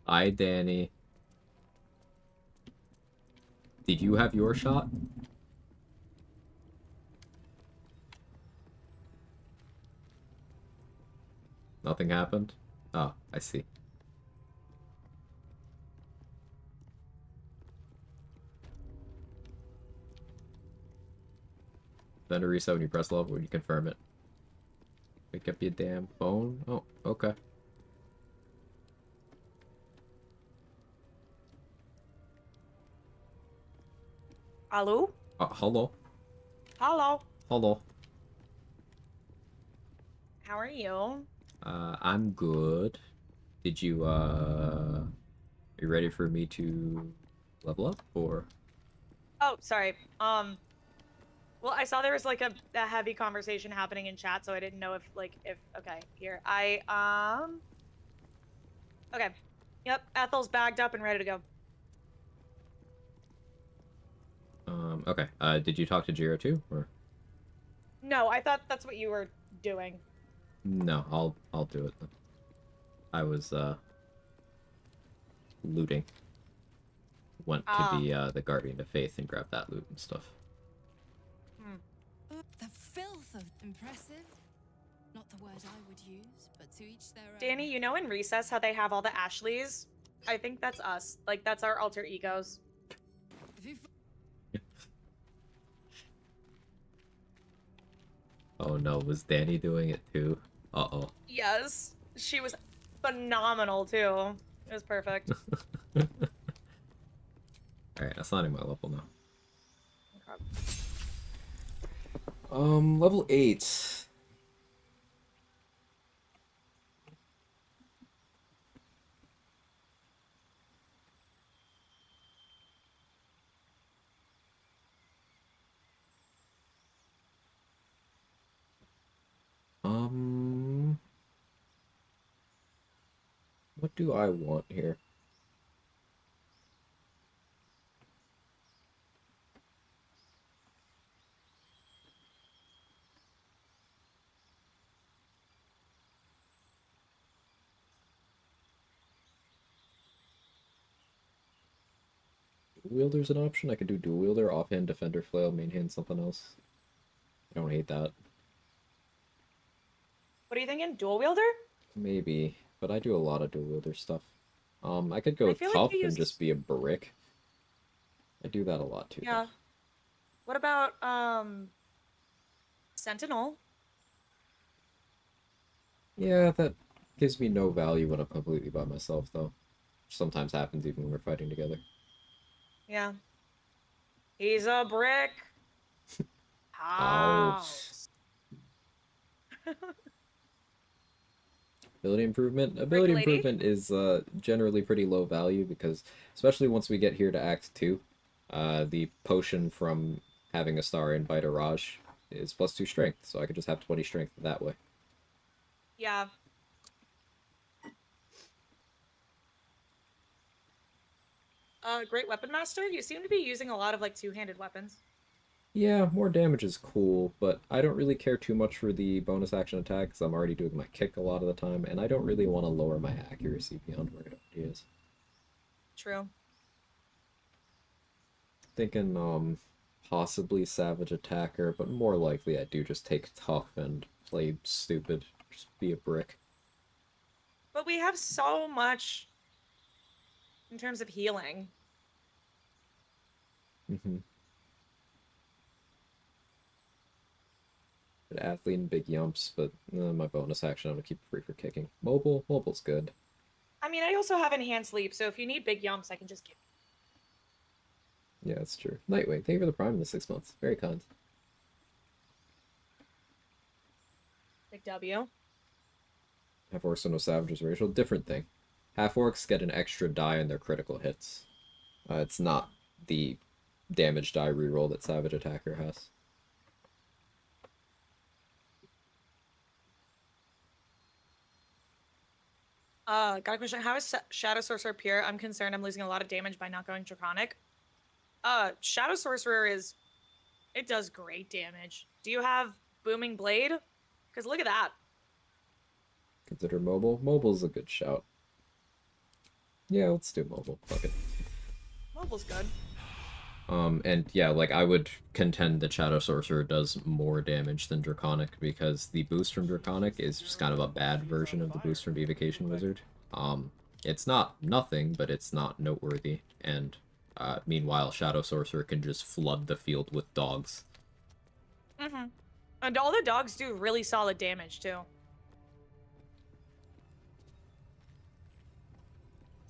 Hi, Danny. Did you have your shot? Nothing happened? Oh, I see. Vendor reset when you press love when you confirm it. Pick up your damn phone? Oh, okay. Hello? Hello? Hello. Hello. How are you? I'm good. Did you, are you ready for me to level up, or? Oh, sorry. Well, I saw there was like a heavy conversation happening in chat, so I didn't know if okay, here. Okay. Yep, Ethel's bagged up and ready to go. Okay. Did you talk to Jiro too, or? No, I thought that's what you were doing. No, I'll do it then. I was, looting. Went to be, the Guardian of Faith and grab that loot and stuff. The filth of impressive. Not the word I would use, but to each their own. Danny, you know in Recess how they have all the Ashleys? I think that's us. Like, that's our alter egos. Oh no, was Danny doing it too? Uh-oh. Yes. She was phenomenal, too. It was perfect. Alright, assigning my level now. Okay. Level 8. What do I want here? Wielder's an option. I could do dual wielder, offhand, defender, flail, main hand, something else. I don't hate that. What are you thinking? Dual wielder? Maybe, but I do a lot of dual wielder stuff. I could go feel like tough you and use- just be a brick. I do that a lot too. Yeah. What about, Sentinel? Yeah, that gives me no value when I'm completely by myself, though. Which sometimes happens even when we're fighting together. Yeah. He's a brick. Ow. House. Ability improvement? Brick Ability lady? improvement is generally pretty low value because, especially once we get here to Act 2, the potion from having a star in Vita Raj is +2 strength, so I could just have 20 strength that way. Yeah. Great Weapon Master? You seem to be using a lot of, like, two-handed weapons. Yeah, more damage is cool, but I don't really care too much for the bonus action attack because I'm already doing my kick a lot of the time, and I don't really want to lower my accuracy beyond where it already is. True. Thinking, possibly Savage Attacker, but more likely I do just take tough and play stupid. Just be a brick. But we have so much in terms of healing. Mm-hmm. Athlete and big yumps, but my bonus action I'm gonna keep free for kicking. Mobile's good. I mean, I also have Enhanced Leap, so if you need big yumps, I can just give you. Yeah, that's true. Nightwing, thank you for the prime in the 6 months. Very kind. Big W. Half-orcs no savages racial. Different thing. Half-orcs get an extra die in their critical hits. It's not the damage die reroll that Savage Attacker has. Got a question. How is Shadow Sorcerer pure? I'm concerned I'm losing a lot of damage by not going Draconic. Shadow Sorcerer it does great damage. Do you have Booming Blade? Because look at that. Consider mobile. Mobile's a good shout. Yeah, let's do mobile. Fuck it. Mobile's good. And yeah, like, I would contend that Shadow Sorcerer does more damage than Draconic, because the boost from Draconic is just kind of a bad version of the boost from Evocation Wizard. It's not nothing, but it's not noteworthy, and meanwhile, Shadow Sorcerer can just flood the field with dogs. Mm-hmm. And all the dogs do really solid damage, too.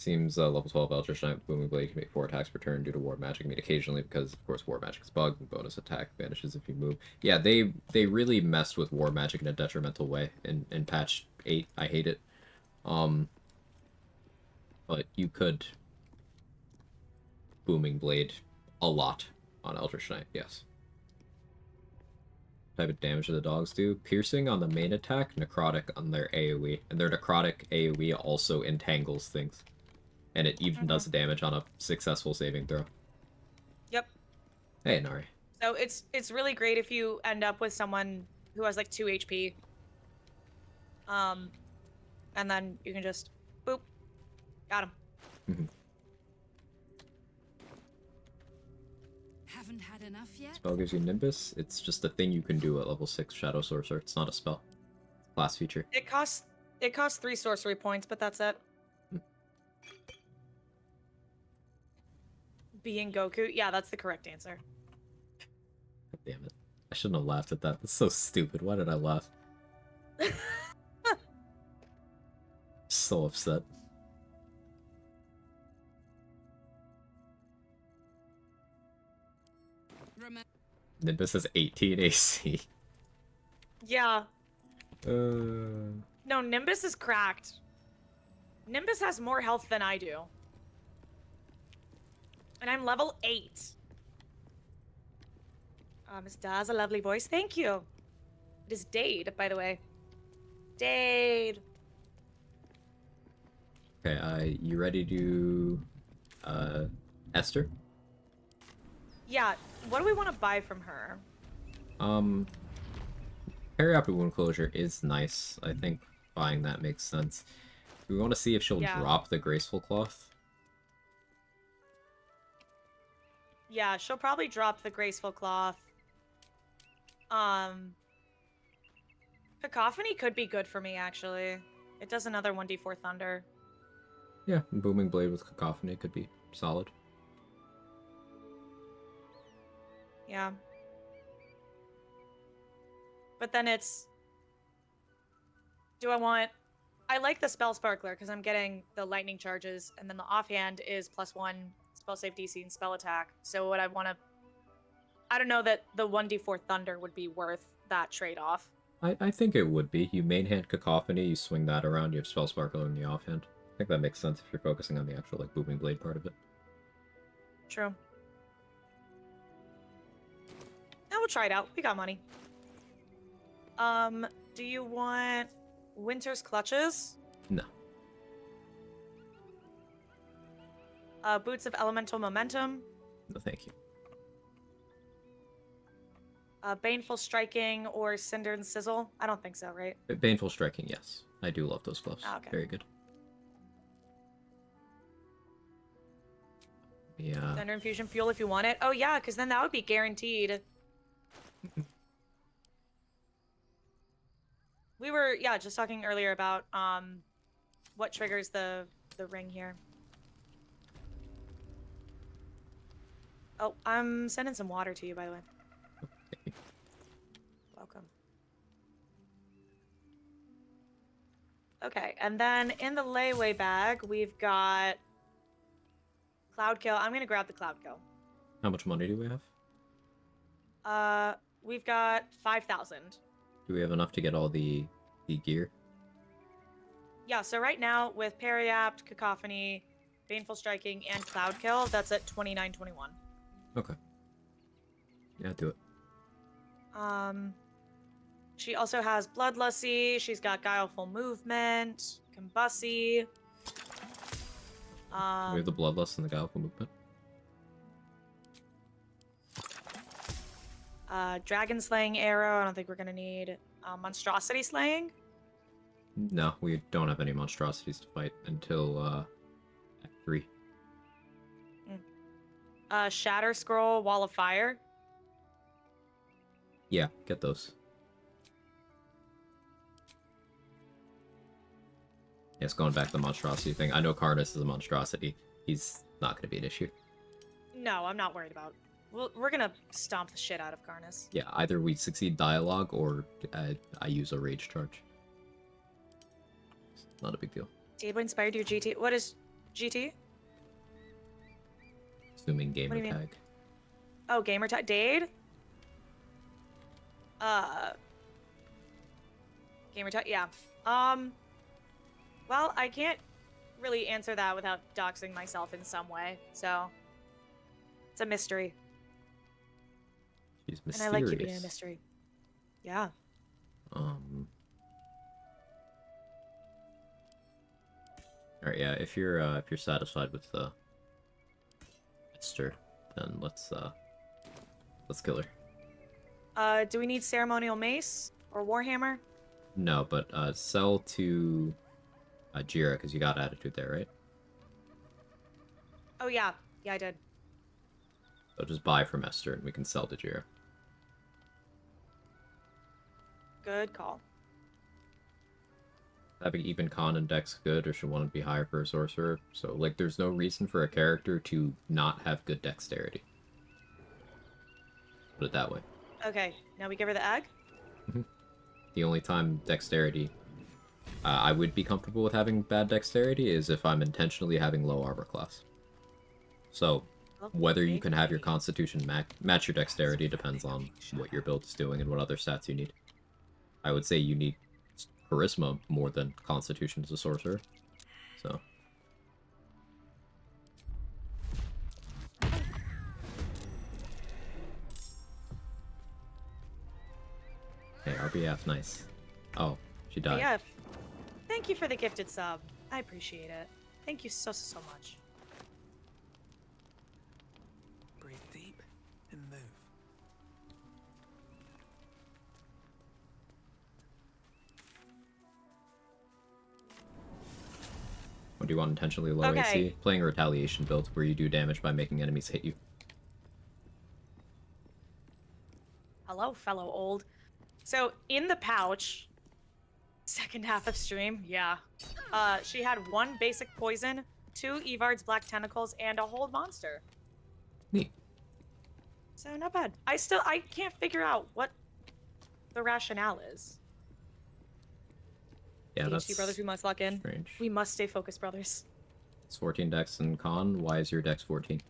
Seems level 12 Eldritch Knight with Booming Blade can make 4 attacks per turn due to War Magic. I mean, occasionally, because, of course, War Magic is bugged, and bonus attack vanishes if you move. Yeah, they really messed with War Magic in a detrimental way in patch 8. I hate it. But you could Booming Blade a lot on Eldritch Knight, yes. Type of damage do the dogs do? Piercing on the main attack, necrotic on their AoE. And their necrotic AoE also entangles things. And it even does damage on a successful saving throw. Yep. Hey, Nari. So it's really great if you end up with someone who has like 2 HP. And then you can just boop. Got him. Haven't had enough yet? Spell gives you Nimbus. It's just a thing you can do at level 6 Shadow Sorcerer. It's not a spell. Class feature. It costs 3 sorcery points, but that's it. Being Goku? Yeah, that's the correct answer. Damn it. I shouldn't have laughed at that. That's so stupid. Why did I laugh? So upset. Nimbus has 18 AC. Yeah. Uh... No, Nimbus is cracked. Nimbus has more health than I do. And I'm level 8. Miss Da has a lovely voice. Thank you. It is Dade, by the way. Dade. Okay, you ready to Esther? Yeah, what do we want to buy from her? Perioptic wound closure is nice. I think buying that makes sense. We want to see if she'll drop the graceful cloth. Yeah, she'll probably drop the graceful cloth. Cacophony could be good for me, actually. It does another 1d4 thunder. Yeah, Booming Blade with Cacophony could be solid. Yeah. But then it's... Do I want... I like the Spell Sparkler because I'm getting the lightning charges, and then the offhand is +1 spell save DC and spell attack. So what I want to... I don't know that the 1d4 thunder would be worth that trade-off. I think it would be. You main hand Cacophony, you swing that around, you have Spell Sparkler in the offhand. I think that makes sense if you're focusing on the actual like Booming Blade part of it. True. Now we'll try it out. We got money. Do you want Winter's Clutches? No. Boots of Elemental Momentum? No, thank you. Baneful Striking or Cinder and Sizzle? I don't think so, right? Baneful Striking, yes. I do love those gloves. Oh, okay. Very good. Yeah. Thunder Infusion Fuel if you want it. Oh yeah, because then that would be guaranteed. We were, just talking earlier about what triggers the ring here. Oh, I'm sending some water to you, by the way. Welcome. Okay, and then in the layaway bag, we've got Cloud Kill. I'm gonna grab the Cloud Kill. How much money do we have? We've got 5,000. Do we have enough to get all the gear? Yeah, so right now with Periapt, Cacophony, Baneful Striking, and Cloud Kill, that's at 29.21. Okay. Yeah, do it. She also has Bloodlusty. She's got Guileful Movement, Combusy. We have the Bloodlust and the Guileful Movement. Dragon Slaying Arrow. I don't think we're gonna need. Monstrosity Slaying. No, we don't have any monstrosities to fight until Act 3. Shatter Scroll, Wall of Fire. Yeah, get those. Yes, going back to the monstrosity thing. I know Karnas is a monstrosity. He's not going to be an issue. No, I'm not worried about. We're gonna stomp the shit out of Karnas. Yeah, either we succeed dialogue or I use a rage charge. Not a big deal. Did what inspired your GT? What is GT? Assuming What do gamer you mean? tag. Oh, gamer tag. Dade? Gamer tag. Yeah. Well, I can't really answer that without doxing myself in some way, so it's a mystery. She's And mysterious. I like keeping it a mystery. Yeah. Alright, yeah, if you're satisfied with Esther, then let's kill her. Do we need ceremonial mace or warhammer? No, but sell to Jira, because you got attitude there, right? Oh yeah, I did. So just buy from Esther and we can sell to Jira. Good call. Having even con and dex good, or should one be higher for a sorcerer. So like there's no reason for a character to not have good dexterity. Put it that way. Okay, now we give her the egg? The only time dexterity I would be comfortable with having bad dexterity is if I'm intentionally having low armor class. So whether you can have your constitution match your dexterity depends on what your build is doing and what other stats you need. I would say you need charisma more than constitution as a sorcerer. So hey, RBF, nice. Oh, she died. Yeah. Thank you for the gifted sub. I appreciate it. Thank you so much. Breathe deep and move. What do you want, intentionally low AC? Playing a retaliation build where you do damage by making enemies hit you. Hello, fellow old. So in the pouch, second half of stream, yeah. She had 1 basic poison, 2 Evard's black tentacles, and a hold monster. Neat. So not bad. I can't figure out what the rationale is. Yeah, that's brothers, we must lock in. Strange. We must stay focused, brothers. It's 14 dex and con. Why is your dex 14?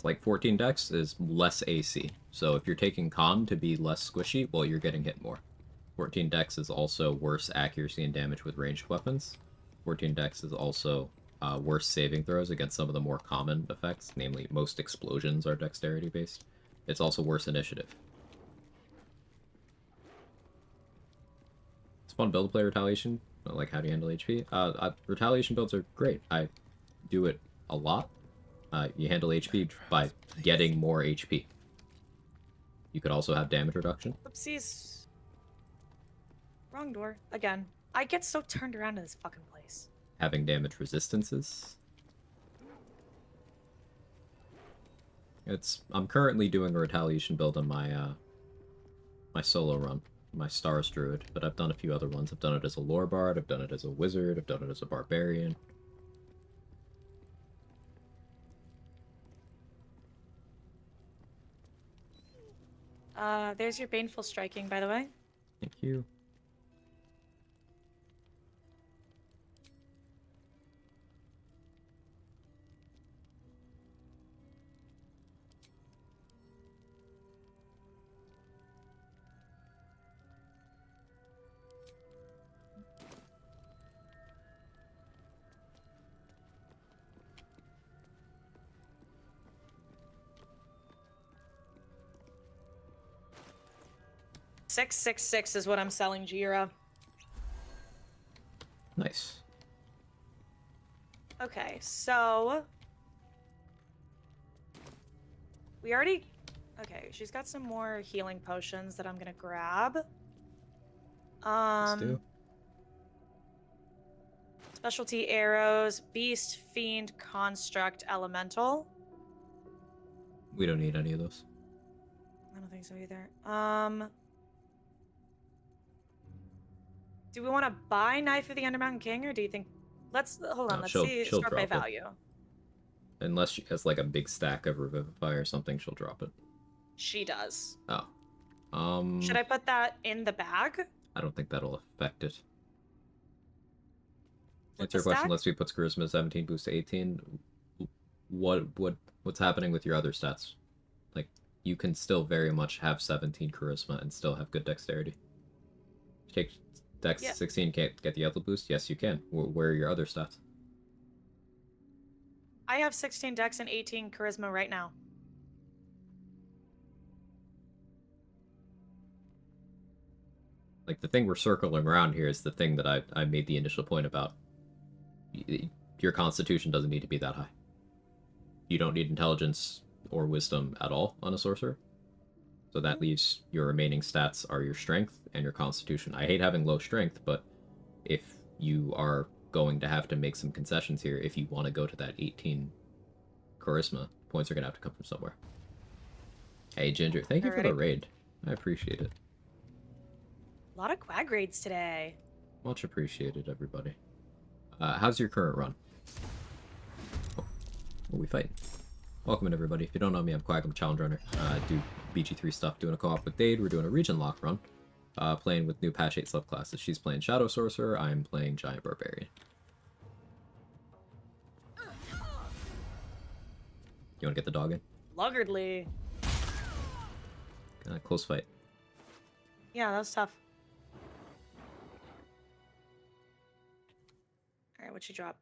Like 14 dex is less AC. So if you're taking con to be less squishy, well, you're getting hit more. 14 dex is also worse accuracy and damage with ranged weapons. 14 dex is also worse saving throws against some of the more common effects, namely most explosions are dexterity based. It's also worse initiative. It's fun build to play retaliation. Like, how do you handle HP? Retaliation builds are great. I do it a lot. You handle HP by getting more HP. You could also have damage reduction. Oopsies. Wrong door. Again. I get so turned around in this fucking place. Having damage resistances. I'm currently doing a retaliation build on my my solo run, my Stars Druid, but I've done a few other ones. I've done it as a Lore Bard, I've done it as a Wizard, I've done it as a Barbarian. There's your baneful striking, by the way. Thank you. $666 is what I'm selling, Jira. Nice. Okay, so we already. Okay, she's got some more healing potions that I'm gonna grab. Let's do. Specialty arrows, beast, fiend, construct, elemental. We don't need any of those. I don't think so either. Do we want to buy Knife of the Undermountain King, or do you think? Let's hold on. No, Let's she'll start by drop it. value. Unless she has like a big stack of Revivify or something, she'll drop it. She does. Oh. Should I put that in the bag? I don't think that'll affect it. With Answer your the question. stack? Let's see. Puts charisma 17 boost to 18. What's happening with your other stats? Like, you can still very much have 17 charisma and still have good dexterity. Take dex Yeah. 16, can't get the other boost. Yes, you can. Where are your other stats? I have 16 dex and 18 charisma right now. Like, the thing we're circling around here is the thing that I made the initial point about. Your constitution doesn't need to be that high. You don't need intelligence or wisdom at all on a sorcerer. So that leaves your remaining stats are your strength and your constitution. I hate having low strength, but if you are going to have to make some concessions here, if you want to go to that 18 charisma, points are going to have to come from somewhere. Hey, Ginger, thank you for the raid. I appreciate it. A lot of quag raids today. Much appreciated, everybody. How's your current run? Oh, what are we fighting? Welcome in, everybody. If you don't know me, I'm Quag. I'm a challenge runner. I do BG3 stuff, doing a co-op with Dade. We're doing a Regionlock run, playing with new patch 8 subclasses. She's playing Shadow Sorcerer. I'm playing Giant Barbarian. You want to get the dog in? Luggardly. Close fight. Yeah, that was tough. Alright, what'd you drop?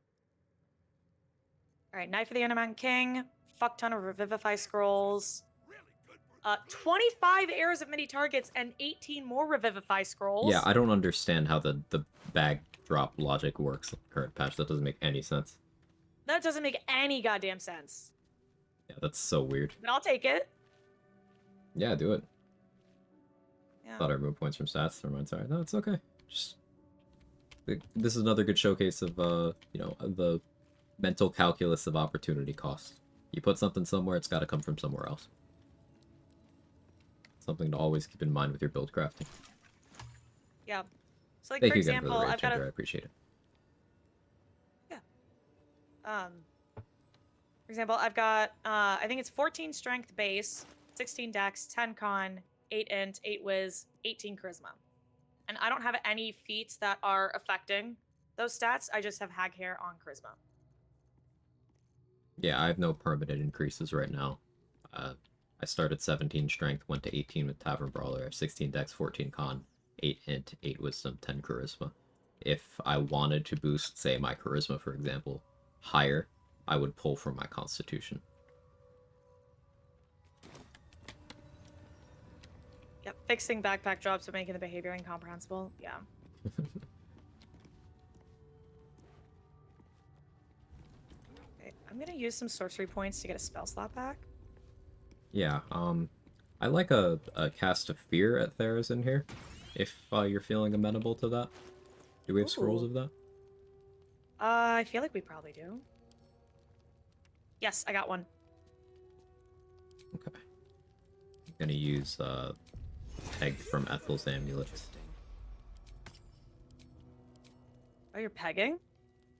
Alright, Knife of the Undermountain King. Fuck ton of Revivify Scrolls. 25 Arrows of Many Targets and 18 more Revivify Scrolls. Yeah, I don't understand how the bag drop logic works in the current patch. That doesn't make any sense. That doesn't make any goddamn sense. Yeah, that's so weird. But I'll take it. Yeah, do it. Yeah. Thought I removed points from stats. Never mind, sorry. No, it's okay. Just this is another good showcase of you know, the mental calculus of opportunity cost. You put something somewhere, it's got to come from somewhere else. Something to always keep in mind with your build crafting. Yeah. So, like, Thank for you again example, for the raid, I've got Ginger. I a... appreciate it. Yeah. For example, I've got, I think it's 14 strength base, 16 dex, 10 con, 8 int, 8 whiz, 18 charisma. And I don't have any feats that are affecting those stats. I just have hag hair on charisma. Yeah, I have no permanent increases right now. I started 17 strength, went to 18 with Tavern Brawler, 16 dex, 14 con, 8 int, 8 wisdom, 10 charisma. If I wanted to boost, say, my charisma, for example, higher, I would pull from my constitution. Yep, fixing backpack drops but making the behavior incomprehensible. Yeah. Okay, I'm gonna use some sorcery points to get a spell slot back. Yeah, I like a cast of fear at Therazin here, if you're feeling amenable to that. Do we have scrolls Ooh. of that? I feel like we probably do. Yes, I got one. Okay. I'm gonna use Peg from Ethel's Amulet. Oh, you're pegging?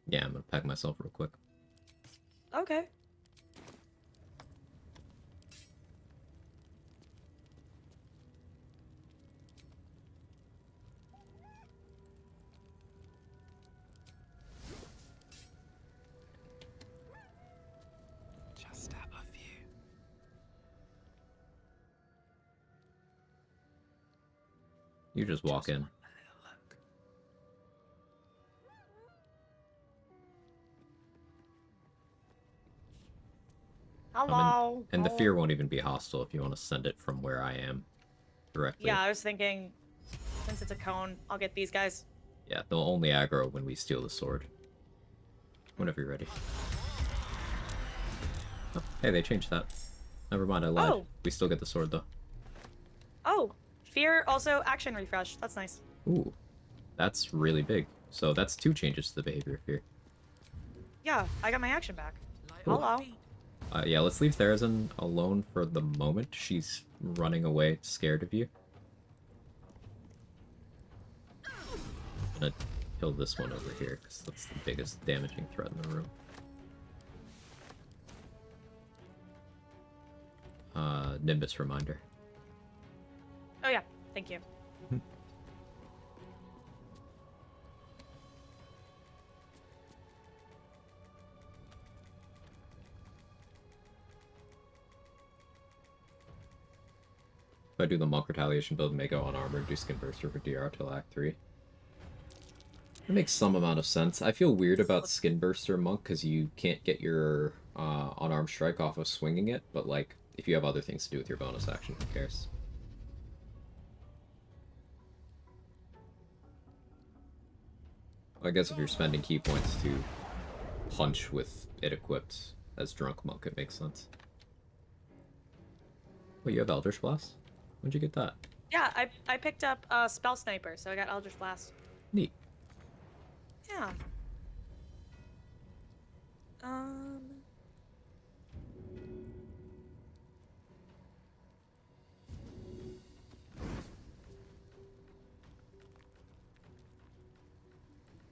Yeah, I'm gonna peg myself real quick. Okay. Just out of view. You just walk in. Hello. And the fear won't even be hostile if you want to send it from where I am directly. Yeah, I was thinking, since it's a cone, I'll get these guys. Yeah, they'll only aggro when we steal the sword. Whenever you're ready. Oh, hey, they changed that. Never mind, I lied. Oh. We still get the sword, though. Oh, fear also action refresh. That's nice. Ooh, that's really big. So that's 2 changes to the behavior of fear. Yeah, I got my action back. Cool. Hello. Yeah, let's leave Therazin alone for the moment. She's running away, scared of you. I'm gonna kill this one over here, because that's the biggest damaging threat in the room. Nimbus reminder. Oh yeah, Thank you. If I do the Monk Retaliation build, may go unarmored, do Skin Burster for DR till Act 3. That makes some amount of sense. I feel weird about Skin Burster Monk because you can't get your unarmed strike off of swinging it, but like, if you have other things to do with your bonus action, who cares? I guess if you're spending key points to punch with it equipped as Drunk Monk, it makes sense. Oh, you have Eldritch Blast? When'd you get that? Yeah, I picked up Spell Sniper, so I got Eldritch Blast. Neat. Yeah.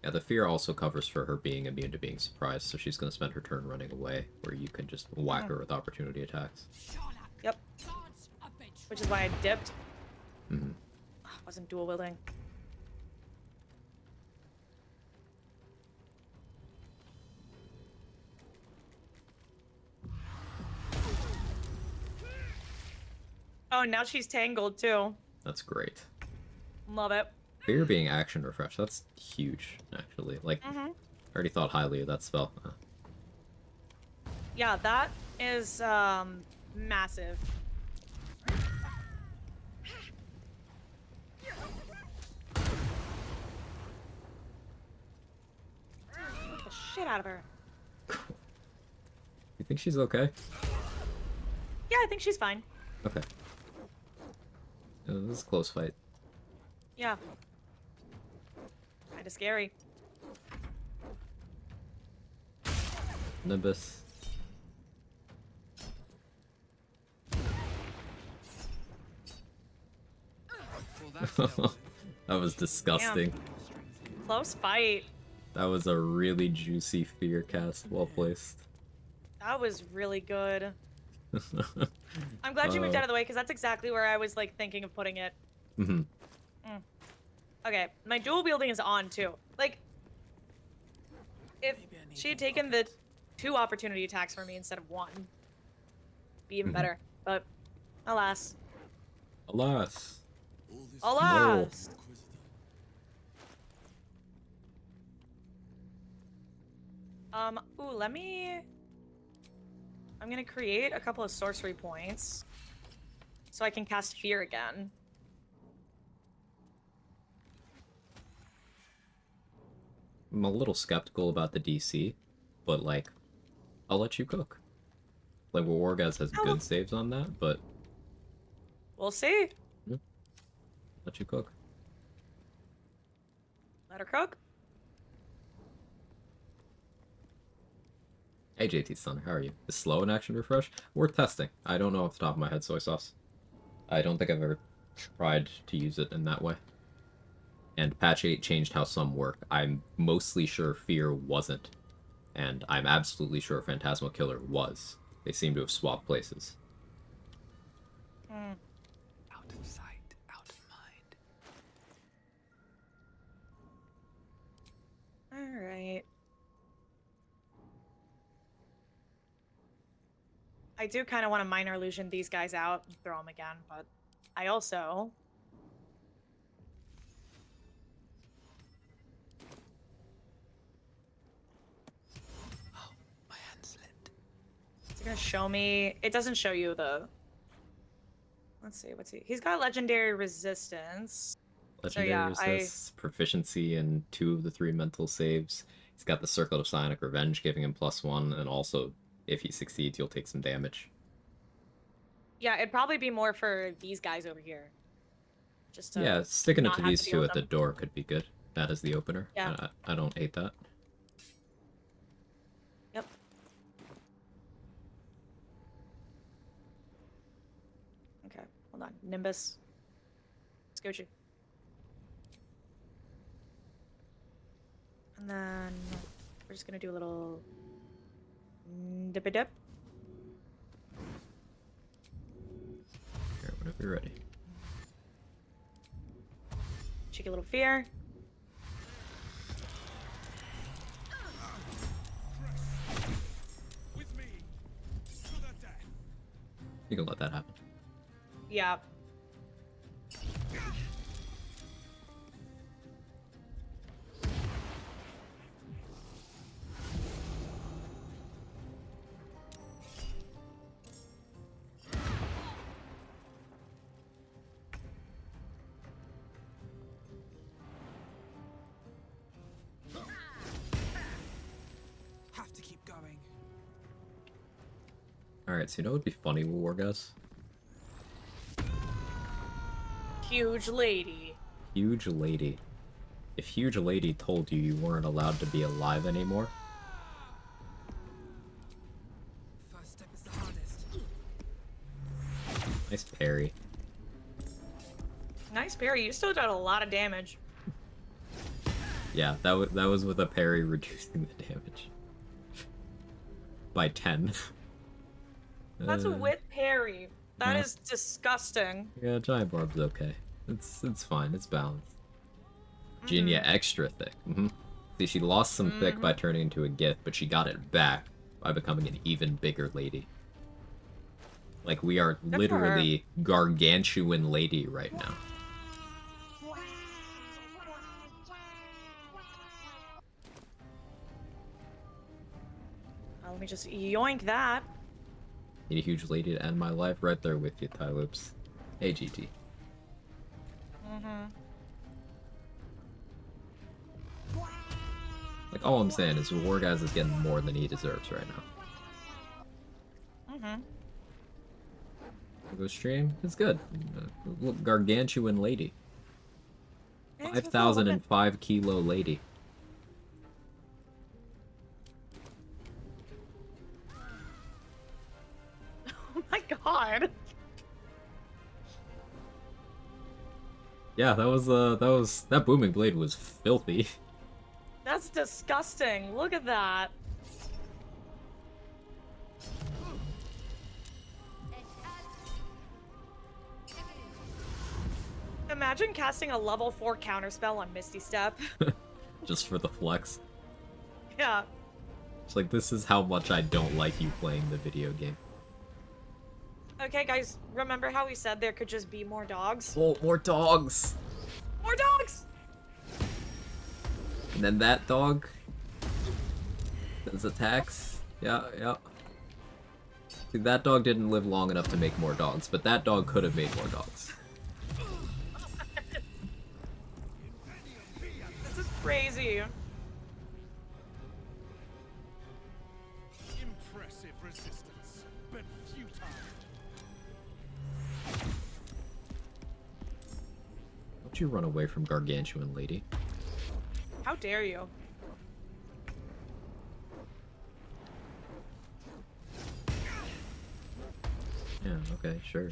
Yeah, the fear also covers for her being immune to being surprised, so she's going to spend her turn running away, where you can just whack her with opportunity attacks. Yep. Which is why I dipped. Mm-hmm. Wasn't dual wielding. Oh, now she's tangled too. That's great. Love it. Fear being action refresh, that's huge, actually. Like, I already thought highly of that spell. Yeah, that is massive. Beat the shit out of her. You think she's okay? Yeah, I think she's fine. Okay. This is a close fight. Yeah. Kinda scary. Nimbus. That was disgusting. Damn. Close fight. That was a really juicy fear cast, well placed. That was really good. I'm glad you moved out of the way because that's exactly where I was like thinking of putting it. Mm-hmm. Okay, my dual wielding is on too. Like, if she had taken the 2 opportunity attacks for me instead of 1, be even better. But alas. Alas. Alas. Ooh, let me. I'm gonna create a couple of sorcery points so I can cast Fear again. I'm a little skeptical about the DC, but like, I'll let you cook. Like, Wargaz has good saves on that, but We'll see. let you cook. Let her cook. Hey JT Stunner, how are you? Is slow in action refresh? Worth testing. I don't know off the top of my head, soy sauce. I don't think I've ever tried to use it in that way. And patch 8 changed how some work. I'm mostly sure Fear wasn't. And I'm absolutely sure Phantasmal Killer was. They seem to have swapped places. Out of sight, out of mind. Alright. I do kind of want to minor illusion these guys out and throw them again, but I also... Oh, my hand slipped. It's gonna show me... It doesn't show you the... Let's see, what's he... He's got legendary resistance. Legendary resist, proficiency in 2 of the 3 mental saves. He's got the Circle of Psionic Revenge giving him +1, and also, if he succeeds, you'll take some damage. Yeah, it'd probably be more for these guys over here. Just to yeah, sticking it not to have these deal 2 with at the them. door could be good. That is the opener. Yeah. I don't hate that. Yep. Okay, hold on. Nimbus. Scoochie. And then we're just gonna do a little dip-a-dip. Here, whenever you're ready. cheeky little fear. You can let that happen. Yeah. Have to keep going. Alright, so you know what would be funny with War Guys? Huge lady. Huge Lady. If Huge Lady told you you weren't allowed to be alive anymore. First step is the hardest. Nice parry. Nice parry. You still did a lot of damage. Yeah, that was with a parry reducing the damage. By 10. That's with parry. That yeah. is disgusting. Yeah, Giant Barb's okay. It's fine, it's balanced. Genia extra thick. See, she lost some thick by turning into a gift, but she got it back by becoming an even bigger lady. Like, we are literally gargantuan lady right now. Let me just yoink that. Need a huge lady to end my life? Right there with you, Ty Loops. Hey, GT. Like, all I'm saying is War Guys is getting more than he deserves right now. Go stream? It's good. Look, gargantuan lady. 5,005 kilo lady. Oh my god. Yeah, that booming blade was filthy. That's disgusting. Look at that. Imagine casting a level 4 counterspell on Misty Step. Just for the flex. Yeah. It's like, this is how much I don't like you playing the video game. Okay, guys, remember how we said there could just be more dogs? Oh, more dogs! More dogs! And then that dog does attacks. Yeah. See, that dog didn't live long enough to make more dogs, but that dog could have made more dogs. This is crazy. Impressive resistance, but futile. Don't you run away from gargantuan lady. How dare you? Yeah, okay, sure.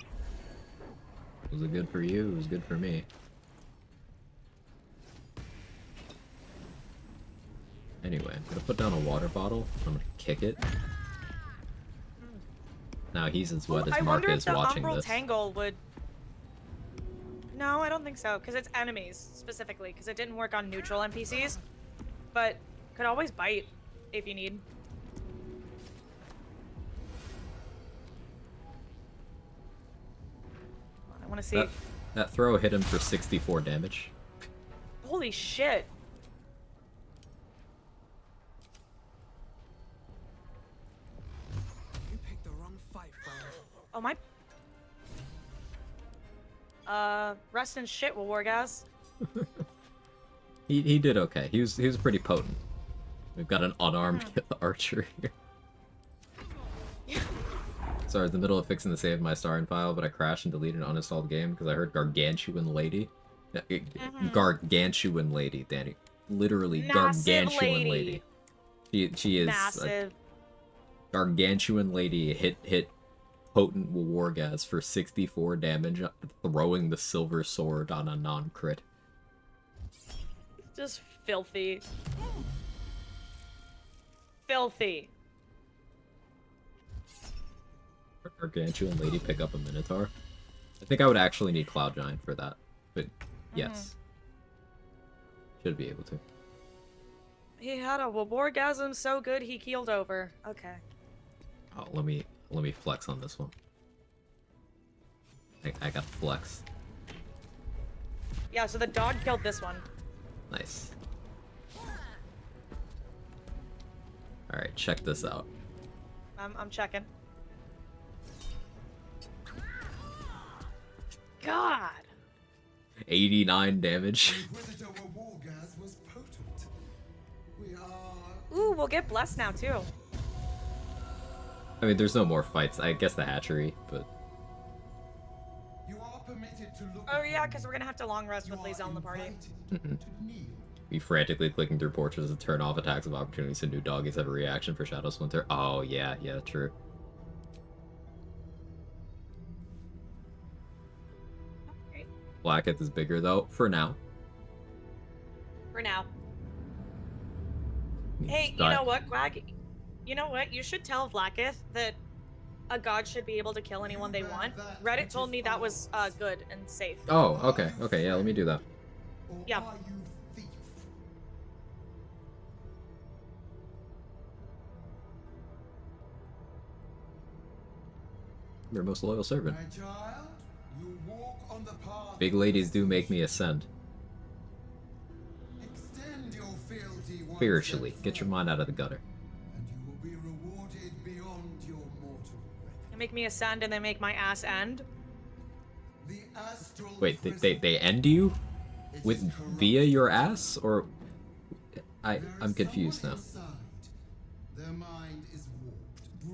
Was it good for you? It was good for me. Anyway, I'm gonna put down a water bottle. I'm gonna kick it. Now he's as wet as Mark is watching Umbral this. Tangle would... No, I don't think so, because it's enemies, specifically, because it didn't work on neutral NPCs, but could always bite if you need. I want to see. That throw hit him for 64 damage. Holy shit. You picked the wrong fight, friend. Oh my... rest in shit, Wargaz. He did okay. He was pretty potent. We've got an unarmed archer here. Sorry, I was in the middle of fixing the save my starring file, but I crashed and deleted an uninstalled game because I heard gargantuan lady. Gargantuan lady, Danny. Literally Massive gargantuan lady. She is massive. Gargantuan lady hit potent Wargaz for 64 damage, throwing the silver sword on a non-crit. Just filthy. Filthy. Gargantuan lady pick up a Minotaur. I think I would actually need Cloud Giant for that, but yes. Should be able to. He had a orgasm so good he keeled over. Okay. Oh, let me flex on this one. I got flex. Yeah, so the dog killed this one. Nice. Alright, check this out. I'm checking. God. 89 damage. Ooh, we'll get blessed now too. I mean, there's no more fights. I guess the hatchery, but... Oh yeah, because we're gonna have to long rest with Lae'zel in the party. Be frantically clicking through portraits to turn off attacks of opportunity so new doggies have a reaction for Shadow Splinter. Oh, yeah, true. Okay. Blacketh is bigger, though, for now. For now. Hey, you know what, Quag? You know what? You should tell Blacketh that a god should be able to kill anyone they want. Reddit told me that was good and safe. Oh, okay. Okay, yeah, let me do that. Yeah. Your most loyal servant. Big ladies do make me ascend. Spiritually, get your mind out of the gutter. They make me ascend and they make my ass end. Wait, they end you with via your ass, or I'm confused now.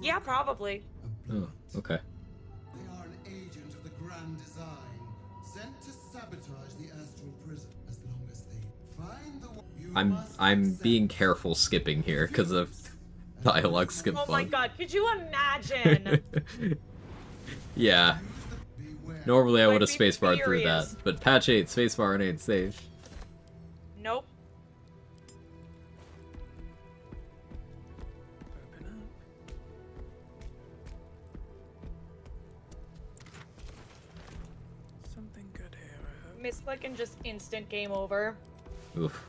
Yeah, probably. Oh, okay. They are an agent of the grand design, sent to sabotage the astral prison. As long as they find the I'm being careful skipping here because of dialogue skip Oh fun. my god, could you imagine? Yeah. Normally I would have I'd be spacebarred through that, furious. but patch 8 spacebar ain't safe. Nope. Something good here, I hope. Misclick and just instant game over. Oof.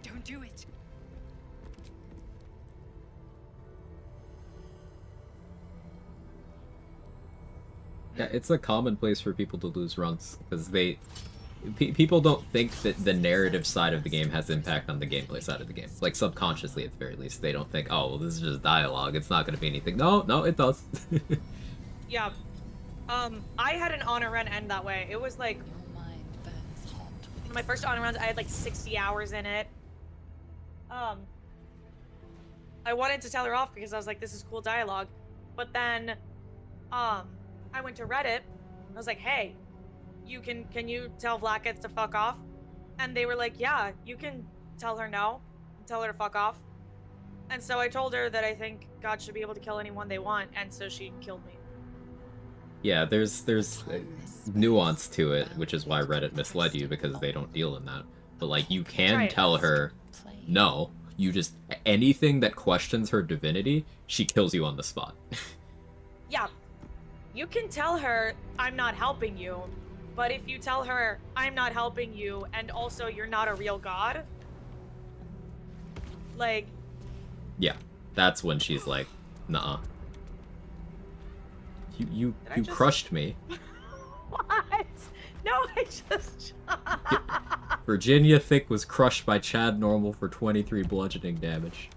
Don't do it. Yeah, it's a commonplace for people to lose runs because people don't think that the narrative side of the game has impact on the gameplay side of the game. Like subconsciously, at the very least, they don't think, oh, well, this is just dialogue. It's not going to be anything. No, it does. Yeah. I had an honor run end that way. It was like one of my first honor runs. I had like 60 hours in it. I wanted to tell her off because I was like, this is cool dialogue. But then, I went to Reddit. I was like, hey, can you tell Blacketh to fuck off? And they were like, yeah, you can tell her no. Tell her to fuck off. And so I told her that I think God should be able to kill anyone they want, and so she killed me. Yeah, there's nuance to it, which is why Reddit misled you, because they don't deal in that. But like, you can Right. tell her no. You just anything that questions her divinity, she kills you on the spot. Yeah. You can tell her, I'm not helping you, but if you tell her, I'm not helping you, and also you're not a real god, like... Yeah, that's when she's like, nuh-uh. You crushed me. What? No, I just... Virginia Thick was crushed by Chad Normal for 23 bludgeoning damage.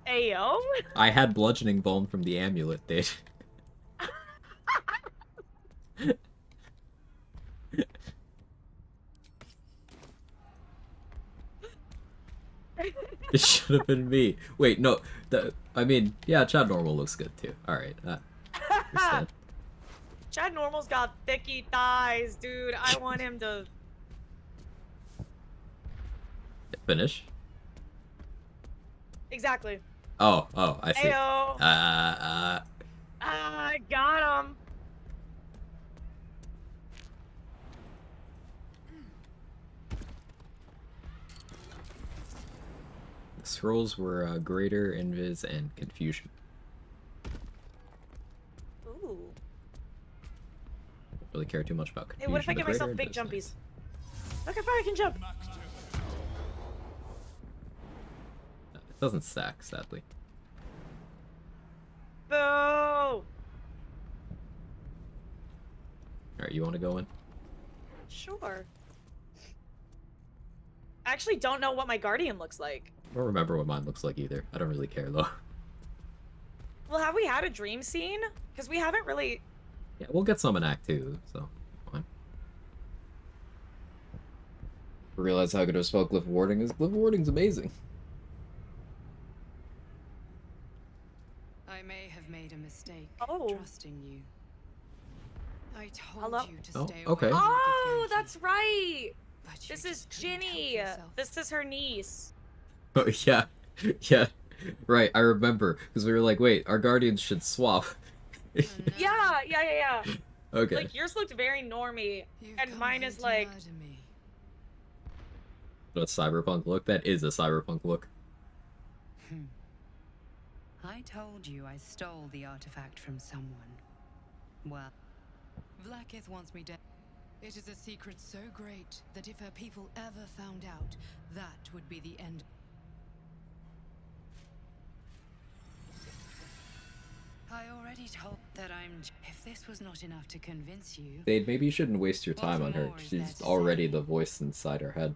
Ayo? I had bludgeoning bone from the amulet, dude. It should have been me. Wait, no. I mean, yeah, Chad Normal looks good too. Alright. Chad Normal's got thicky thighs, dude. I want him to... Finish? Exactly. Oh, I see. Ayo. I got him. The scrolls were greater, invis, and confusion. Ooh. really care too much about Hey, what if I confusion. get The myself greater big it is, jumpies? Look how far I can jump. It doesn't stack, sadly. Boo! Alright, you want to go in? Sure. I actually don't know what my guardian looks like. I don't remember what mine looks like either. I don't really care, though. Well, have we had a dream scene? Because we haven't really... Yeah, we'll get some in Act 2, so fine. Realize how good of a spell Glyph Warding is. Glyph Warding's amazing. I may have made a mistake trusting you. I told Hello? you to stay okay. away. Oh, that's right! This is Ginny! This is her niece. Oh, yeah. Yeah. Right, I remember. Because we were like, wait, our guardians should swap. Yeah. Okay. Like, yours looked very normy, and mine is like... A cyberpunk look? That is a cyberpunk look. I told you I stole the artifact from someone. Well, Vlaakith wants me dead. It is a secret so great that if her people ever found out, that would be the end. I already told that if this was not enough to convince you... Thade, maybe you shouldn't waste your time on her. She's already the voice inside her head.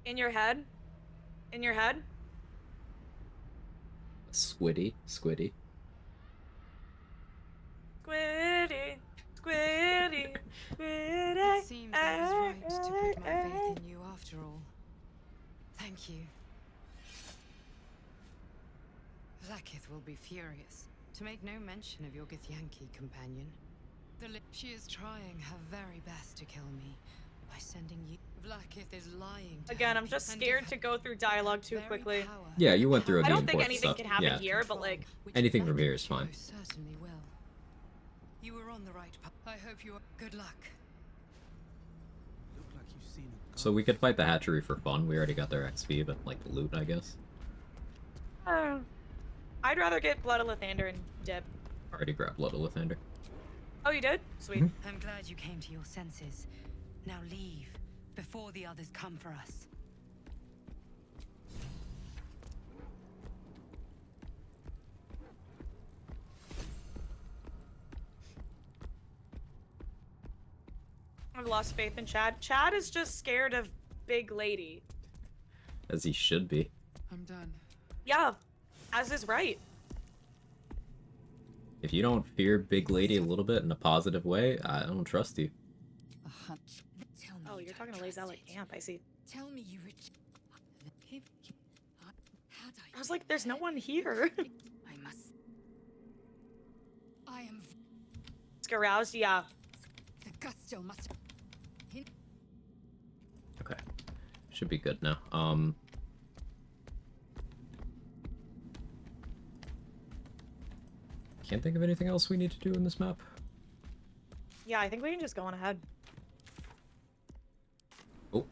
In your head? In your head? Squiddy. Squiddy. It seems I was right to put my faith in you after all. Thank you. Vlaakith will be furious, to make no mention of your Githyanki companion. She is trying her very best to kill me by sending you... Vlaakith is lying to Again, I'm just scared to go through dialogue too quickly. Yeah, you went through I the don't think important anything stuff. can happen Yeah. here, but like... Anything from here is fine. Certainly will. You were on the right path. I hope you are... Good luck. Look like you've seen a So we could fight the hatchery for fun. We already got their XP, but like the loot, I guess. I'd rather get Blood of Lathander and dip. Already grabbed Blood of Lathander. Oh, you did? Sweet. I'm glad you came to your senses. Now leave, before the others come for us. I've lost faith in Chad. Chad is just scared of Big Lady. As he should be. I'm done. Yeah, as is right. If you don't fear Big Lady a little bit in a positive way, I don't trust you. Oh, you're talking to Lazella Camp, I see. Tell me you I was like, there's no one here. I am It's aroused, yeah. the gusto must Okay. Should be good now. Can't think of anything else we need to do in this map. Yeah, I think we can just go on ahead. Oh.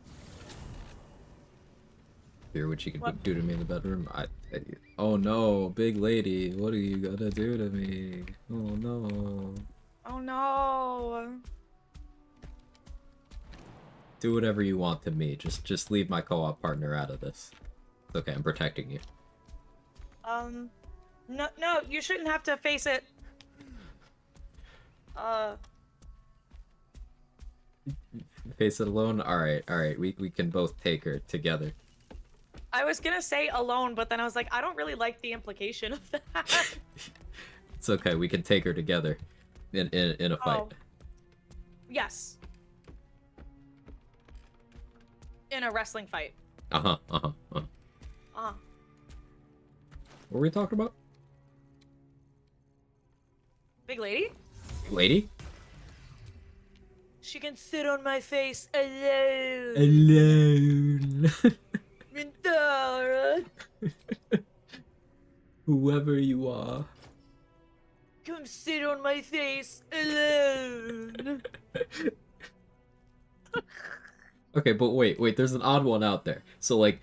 Fear what she could What? do to me in the bedroom. Oh no, Big Lady, what are you gonna do to me? Oh no. Oh no. Do whatever you want to me. Just leave my co-op partner out of this. It's okay, I'm protecting you. No, you shouldn't have to face it. Face it alone? Alright, we can both take her together. I was gonna say alone, but then I was like, I don't really like the implication of that. It's okay, we can take her together in a fight. Oh. Yes. In a wrestling fight. Uh-huh. What were we talking about? Big Lady? Lady? She can sit on my face alone. Alone. Mintara. Whoever you are. Come sit on my face alone. Okay, but wait, there's an odd one out there. So like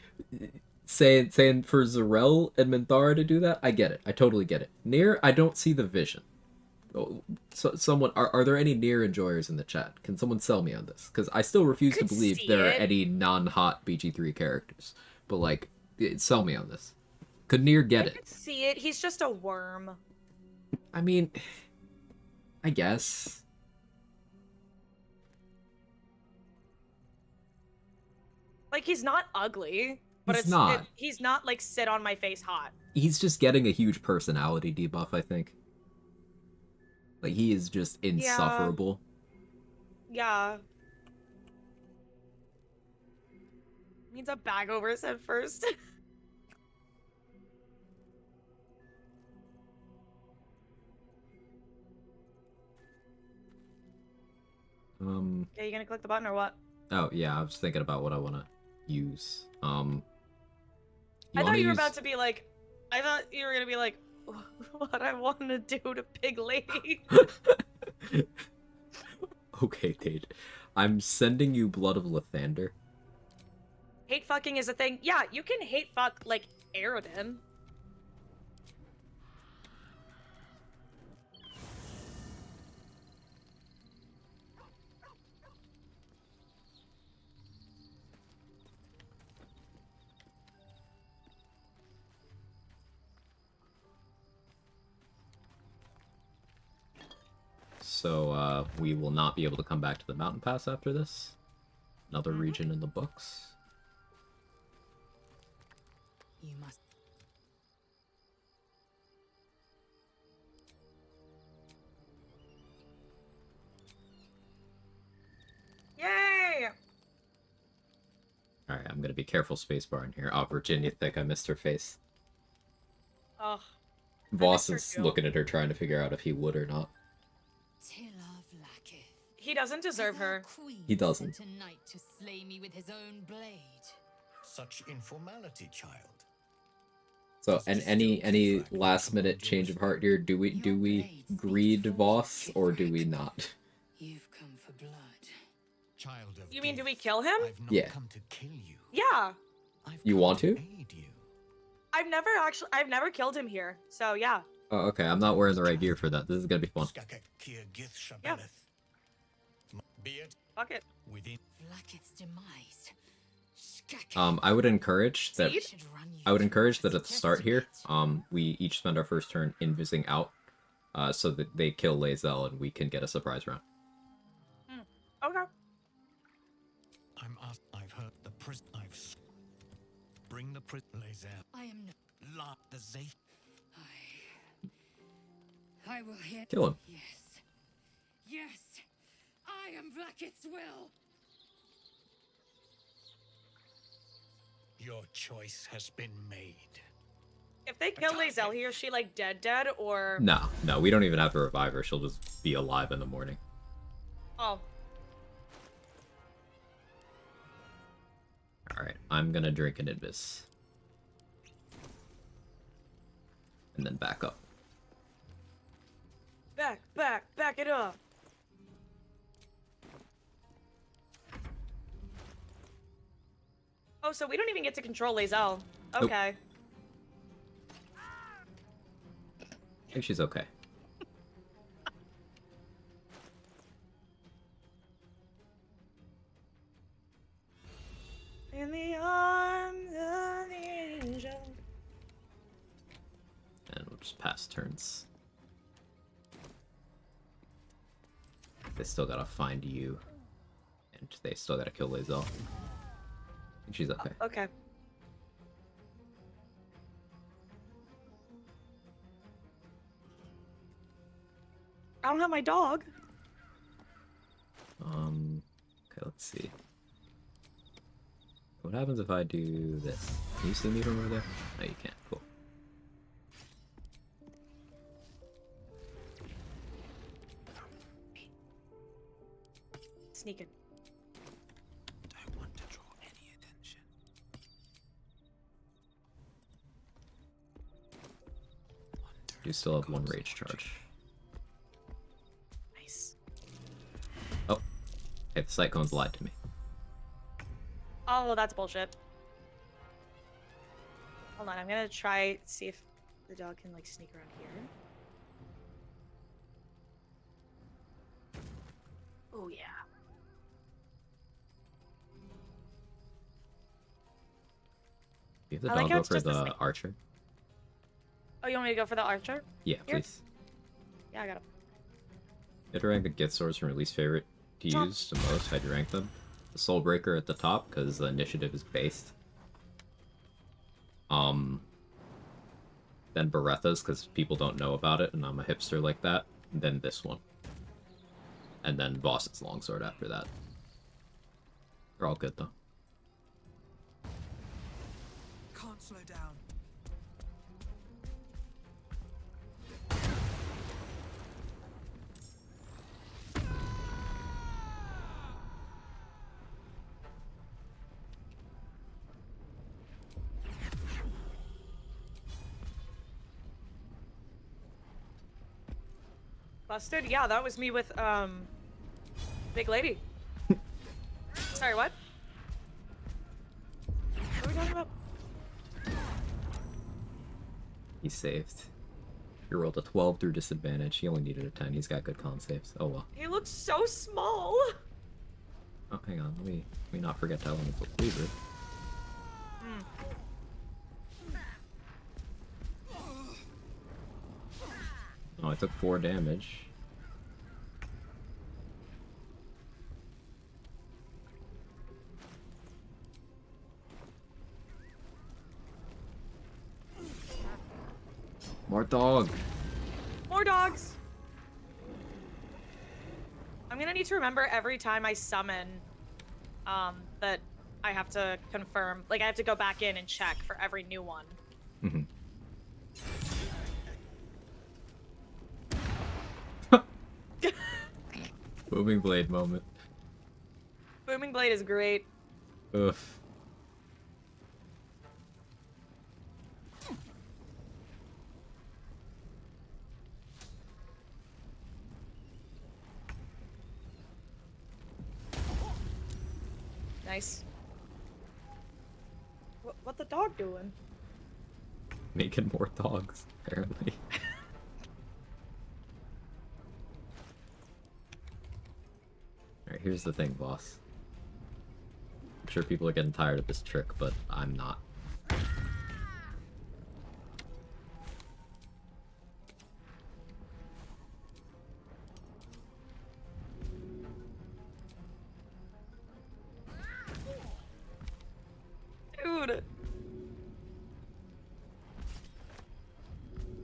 saying for Zarel and Minthara to do that, I get it. I totally get it. Nier, I don't see the vision. So, someone, are there any near enjoyers in the chat? Can someone sell me on this? Because I still refuse to believe there are any non-hot BG3 characters. But, like, sell me on this. Could Nier get I it? could see it. He's just a worm. I mean, I guess. Like, he's not ugly, but He's not. He's not, like, sit on my face hot. He's just getting a huge personality debuff, I think. Like, he is just insufferable. Yeah. Needs a bag over his head first. Yeah, you gonna click the button or what? Oh, yeah, I was thinking about what I want to use. I thought you were about to be like, I thought you were gonna be like, what I want to do to Pig Lady. Okay, Tate. I'm sending you Blood of Lathander. Hate fucking is a thing. Yeah, you can hate fuck, like, Aerodin. So, we will not be able to come back to the mountain pass after this. Another region in the books. You must. Yay! Alright, I'm gonna be careful spacebar in here. Oh, Virginia Thick, I missed her face. Ugh. Voss is looking at her trying to figure out if he would or not. He doesn't deserve her. He doesn't. Tonight to slay me with his own blade. Such informality, child. So, and any last minute change of heart here, do we greed Voss or do we not? You've come for blood. Child of You mean, do we kill him? Yeah. come to kill you. Yeah. You want to? I've never killed him here. So, yeah. Oh, okay, I'm not wearing the right gear for that. This is gonna be fun. Yeah. Fuck it. Vlaakith's demise. I would encourage that at the start here, we each spend our first turn invising out, so that they kill Lae'zel and we can get a surprise round. Okay. I've heard the prison. Bring the prison, Lae'zel. I am La the Zaith. I will hit. Kill him. Yes. Yes. I am Vlaakith's will. Your choice has been made. If they kill Lae'zel here, is she like dead or? No, we don't even have to revive her. She'll just be alive in the morning. Oh. Alright, I'm gonna drink an Invis. And then back up. Back it up. Oh, so we don't even get to control Lae'zel. Okay. I think she's okay. In the arms of the angel. And we'll just pass turns. They still gotta find you. And they still gotta kill Lae'zel. I think she's okay. Okay. I don't have my dog. Okay, let's see. What happens if I do this? Can you see me from over there? No, you can't. Cool. Sneaking. Don't want to draw any attention. You still have one rage charge. Nice. Oh. Okay, the Cyclones lied to me. Oh, that's bullshit. Hold on, I'm gonna try to see if the dog can like sneak around here. Oh yeah. You have the I like dog how go it's for just the the same. archer? Oh, you want me to go for the archer? Yeah, Here? please. Yeah, I got him. You have to rank the gift swords from your least favorite to Chomp. use the most. How'd you rank them? The Soul Breaker at the top, because the initiative is based. Then Berethas, because people don't know about it, and I'm a hipster like that. And then this one. And then Voss's Longsword after that. They're all good, though. Can't slow down. Busted? Yeah, that was me with, Big Lady. Sorry, what? What are we talking about? He saved. He rolled a 12 through disadvantage. He only needed a 10. He's got good con saves. Oh well. He looks so small. Oh, hang on. Let me not forget to element the cleaver. Oh, I took 4 damage. More dog. More dogs. I'm gonna need to remember every time I summon, that I have to confirm. Like, I have to go back in and check for every new one. Mm-hmm. Booming Blade moment. Booming Blade is great. Oof. Nice. What the dog doing? Making more dogs, apparently. Alright, here's the thing, boss. I'm sure people are getting tired of this trick, but I'm not. Dude. It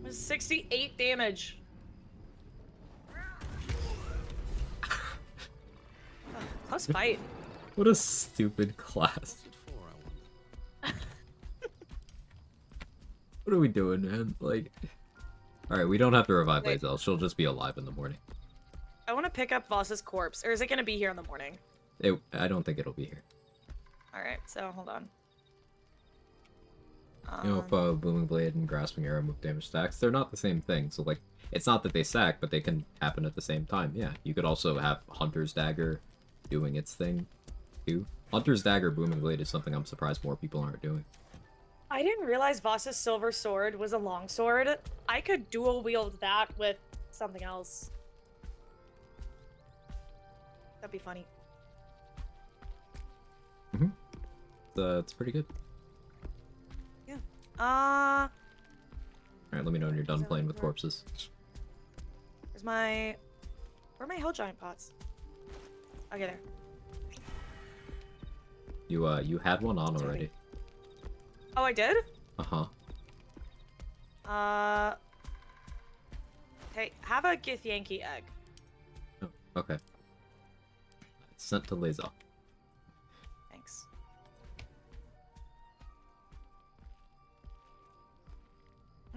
was 68 damage. Close fight. What a stupid class. What are we doing, man? Like... Alright, we don't have to revive Wait. Lae'zel. She'll just be alive in the morning. I want to pick up Voss's corpse. Or is it going to be here in the morning? I don't think it'll be here. Alright, so hold on. You know, if Booming Blade and Grasping Arrow move damage stacks, they're not the same thing. So, like, it's not that they stack, but they can happen at the same time. Yeah, you could also have Hunter's Dagger doing its thing, too. Hunter's Dagger Booming Blade is something I'm surprised more people aren't doing. I didn't realize Voss's silver sword was a longsword. I could dual wield that with something else. That'd be funny. Mm-hmm. It's pretty good. Yeah. Alright, let me know when you're done playing with corpses. Where's my... Where are my Hell Giant pots? Okay, there. You had one on Sorry. already. Oh, I did? Uh-huh. Hey, have a Githyanki egg. Oh, okay. Sent to Lae'zel. Thanks.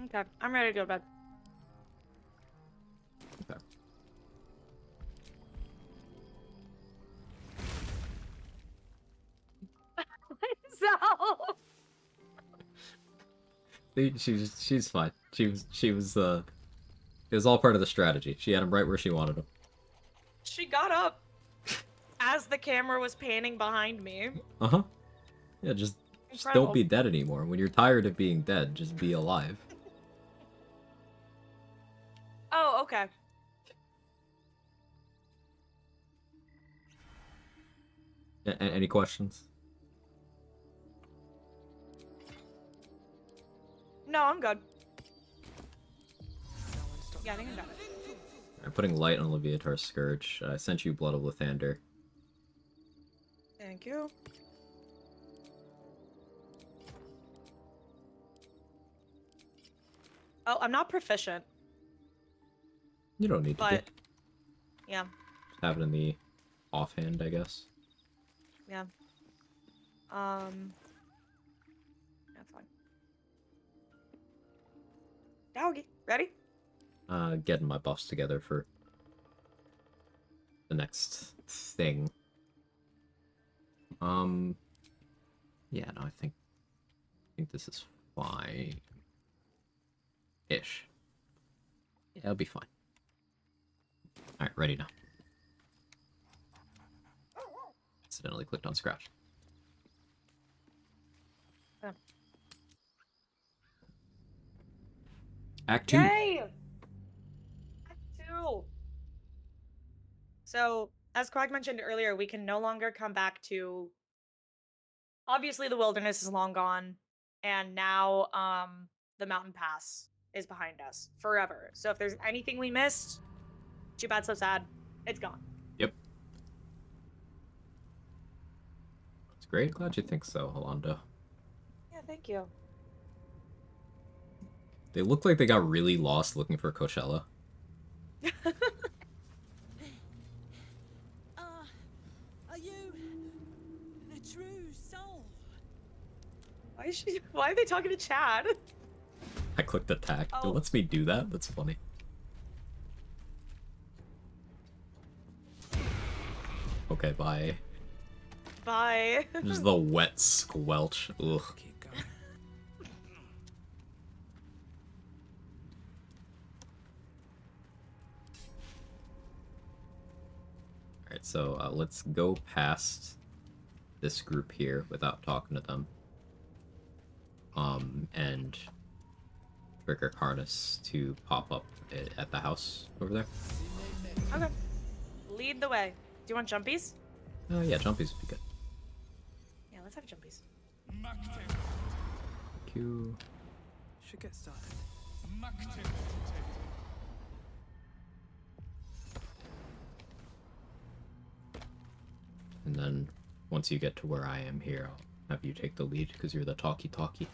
Okay, I'm ready to go to bed. Okay. So... She's fine. It was all part of the strategy. She had him right where she wanted him. She got up as the camera was panning behind me. Uh-huh. Yeah, just Incredible. don't be dead anymore. When you're tired of being dead, just be alive. Oh, okay. Any questions? No, I'm good. Yeah, I think I got it. I'm putting light on Leviatar's Scourge. I sent you Blood of Lathander. Thank you. Oh, I'm not proficient. You don't need to But, be. yeah. Just have it in the offhand, I guess. Yeah. That's fine. Doggy, ready? Getting my buffs together for the next thing. Yeah, no, I think this is fine. Ish. Yeah, it'll be fine. Alright, ready now. Accidentally clicked on Scratch. Oh. Act 2. Yay! Act 2. So, as Quag mentioned earlier, we can no longer come back to... Obviously, the wilderness is long gone, and now, the mountain pass is behind us forever. So if there's anything we missed, too bad, so sad. It's gone. Yep. That's great. Glad you think so, Alonda. Yeah, thank you. They look like they got really lost looking for Coachella. Are you the true soul? Why are they talking to Chad? I clicked attack. Oh. It lets me do that? That's funny. Okay, bye. Bye. Just the wet squelch. Ugh. Keep going. Alright, so let's go past this group here without talking to them. And trigger Karnas to pop up at the house over there. Okay. Lead the way. Do you want jumpies? Yeah, jumpies would be good. Yeah, let's have jumpies. Q. Should get started. And then once you get to where I am here, I'll have you take the lead because you're the talkie-talkie.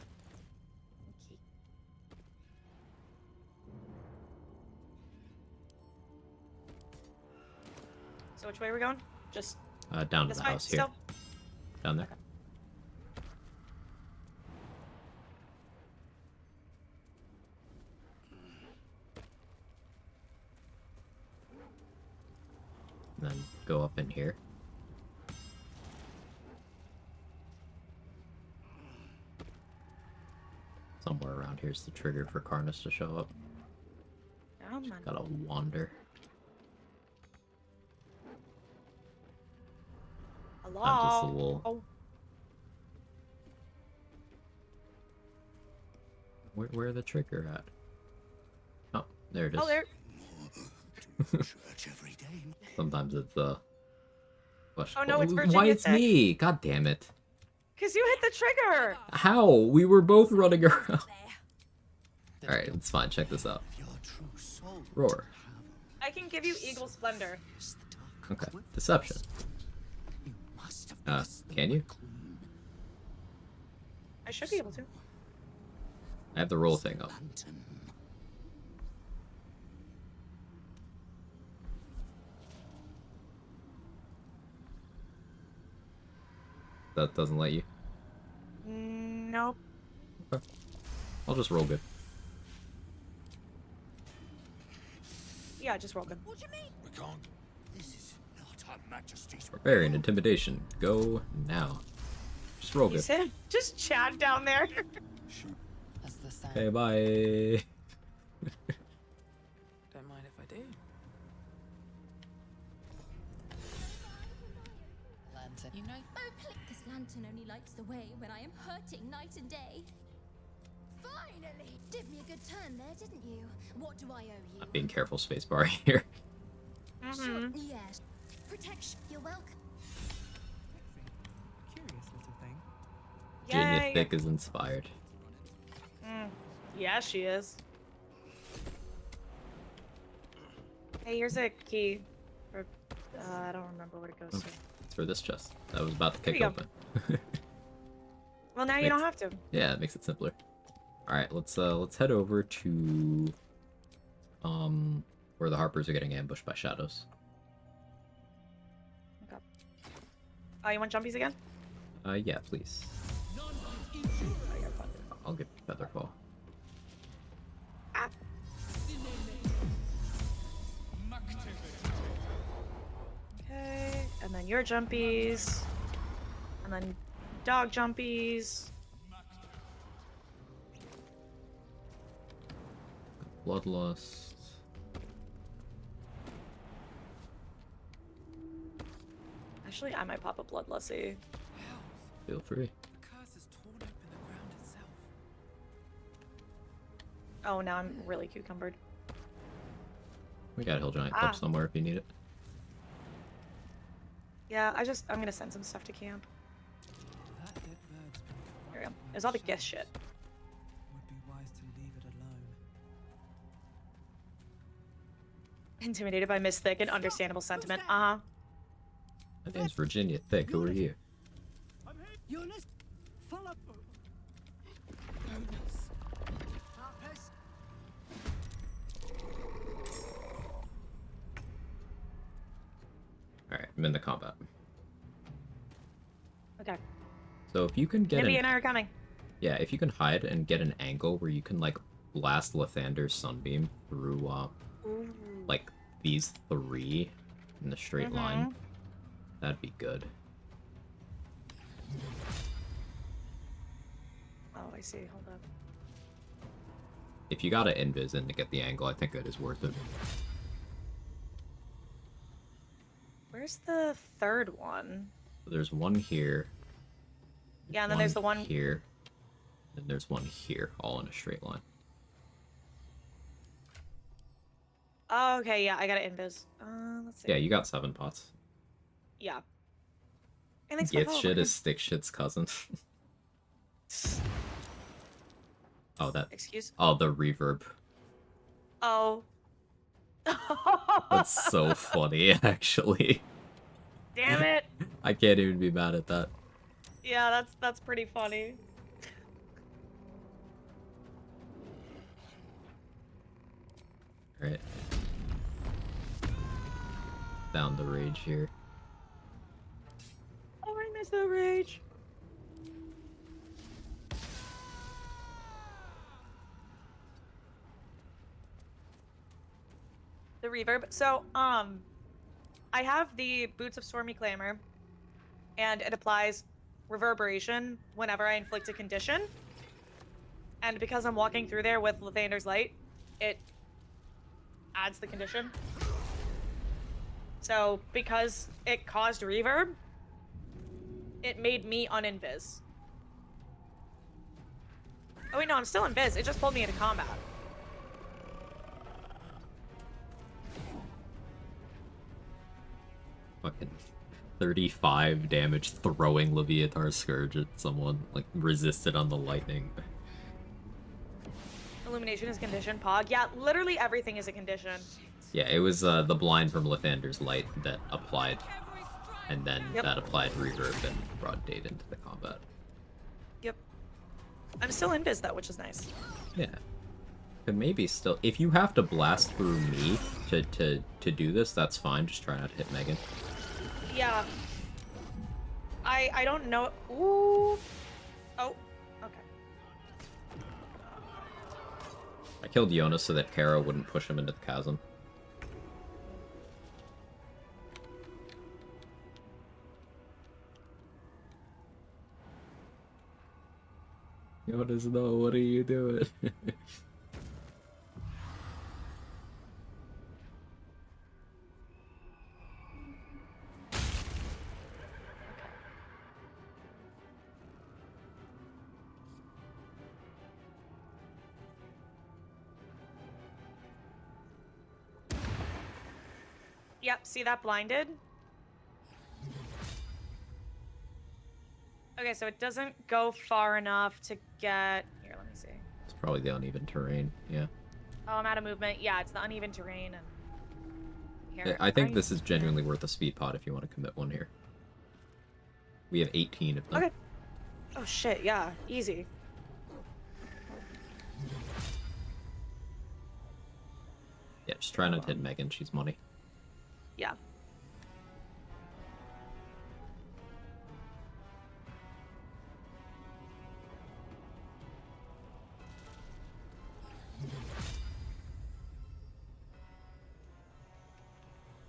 So which way are we going? Just Down to this the way house here. still? Down there. Okay. And then go up in here. Somewhere around here's the trigger for Karnas to show up. Oh, man. Gotta wander. Hello? I'm just a little... Oh. Where the trigger at? Oh, there it is. Oh, there. Church every day. Sometimes it's question. Oh, no, it's Why Virginia it's Tech. me? God damn it. Because you hit the trigger. How? We were both running around. Alright, it's fine. Check this out. Roar. I can give you Eagle Splendor. Okay. Deception. Can you? I should be able to. I have the roll thing up. That doesn't let you? Nope. Okay. I'll just roll good. Yeah, just roll good. What do you mean? We can't. This is not Her Majesty's. Barbarian Intimidation. Go now. Just roll You good. said just Chad down there. That's the sound. Okay, bye. Don't mind if I do. Lantern. You know, This lantern only lights the way when I am hurting night and day. Finally! Did me a good turn there, didn't you? What do I owe you? I'm being careful, spacebar here. Sure, yes. Protection. You're welcome. Virginia Yay. Thick is inspired. Yeah, she is. Hey, here's a key. For, I don't remember what it goes to. It's for this chest. That was about to There kick you open. Well, now you don't have to. Yeah, it makes it simpler. All right, let's head over to where the Harpers are getting ambushed by shadows. Okay. Oh, you want jumpies again? Yeah, please. I'll get Featherfall. Ah. Okay, and then your jumpies, and then dog jumpies. Bloodlust. Actually, I might pop a bloodlusty. Feel free. The curse has torn open the ground itself. Oh, now I'm really cucumbered. We got a Hill Giant Club somewhere if you need it. Yeah, I'm gonna send some stuff to camp. There we go. There's all the gift shit. Would be wise to leave it alone. Intimidated by Miss Thick and understandable sentiment. Uh-huh. My name's Virginia Thick. Who are you? Eunice, follow. Alright, I'm in the combat. Okay. So if you can get Nimby and I are coming. Yeah, if you can hide and get an angle where you can like blast Lathander's Sunbeam through like these three in the straight line, that'd be good. Oh, I see. Hold up. If you got an invis in to get the angle, I think it is worth it. Where's the third one? There's one here. Yeah, and then there's the one here. And there's one here, all in a straight line. Oh, okay, yeah, I got it invis. Let's see. Yeah, you got 7 pots. Yeah. And thanks for Gift the shit follow. is stick shit's cousin. Oh, that. Excuse? Oh, the reverb. Oh. That's so funny, actually. Damn it. I can't even be mad at that. Yeah, that's pretty funny. Right. Down the rage here. Oh, I miss the rage. The reverb. So, I have the Boots of Stormy Clamor, and it applies reverberation whenever I inflict a condition. And because I'm walking through there with Lathander's Light, it adds the condition. So, because it caused reverb, it made me uninvis. Oh wait, no, I'm still invis. It just pulled me into combat. Fucking 35 damage throwing Leviathar's Scourge at someone, like, resisted on the lightning. Illumination is condition. Pog. Yeah, literally everything is a condition. Yeah, it was the blind from Lathander's Light that applied, and then that applied reverb and brought data into the combat. Yep. I'm still invis though, which is nice. Yeah. But maybe still, if you have to blast through me to do this, that's fine. Just try not to hit Megan. Yeah. I don't know. Ooh. Oh. Okay. I killed Jonas so that Kara wouldn't push him into the chasm. Jonas, no, what are you doing? Yep, see that blinded? Okay, so it doesn't go far enough to get... Here, let me see. It's probably the uneven terrain, yeah. Oh, I'm out of movement. Yeah, it's the uneven terrain and... Here, I think this is genuinely worth a speed pot if you want to commit one here. We have 18 of them. Okay. Oh shit, yeah. Easy. Yeah, just try not to hit Megan, she's money. Yeah.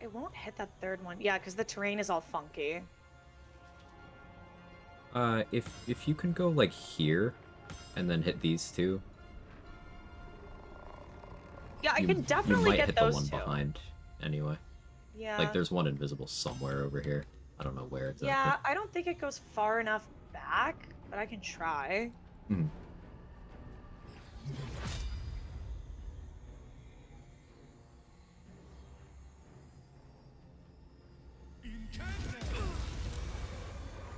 It won't hit that third one. Yeah, because the terrain is all funky. If you can go, like, here, and then hit these two... Yeah, I can definitely you might get hit those the one two. behind, anyway. Yeah. Like, there's one invisible somewhere over here. I don't know where exactly. Yeah, I don't think it goes far enough back, but I can try. Hmm.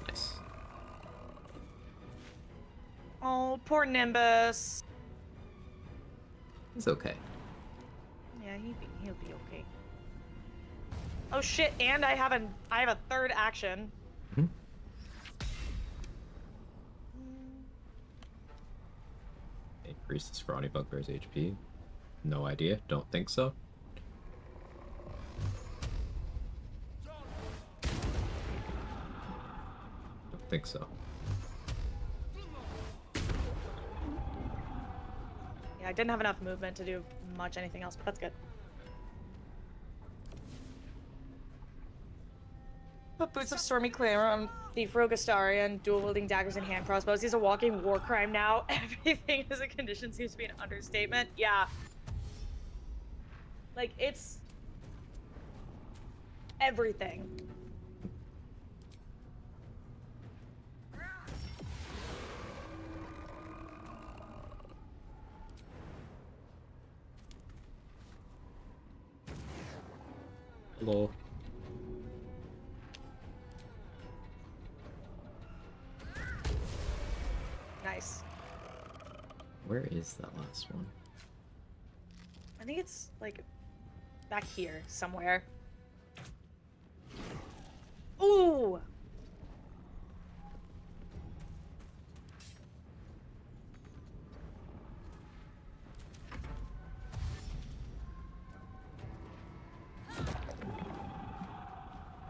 Nice. Oh, poor Nimbus. It's okay. Yeah, he'll be okay. Oh shit! And I have a third action. Mm-hmm. Increase the scrawny bugbear's HP. No idea. Don't think so. Don't think so. Yeah, I didn't have enough movement to do much anything else, but that's good. Put Boots of Stormy Clamor on Thief Rogue Astarion, dual-wielding daggers and hand crossbows. He's a walking war crime now. Everything as a condition seems to be an understatement. Yeah. Like, it's... everything. Hello. Nice. Where is that last one? I think it's, like, back here somewhere. Ooh!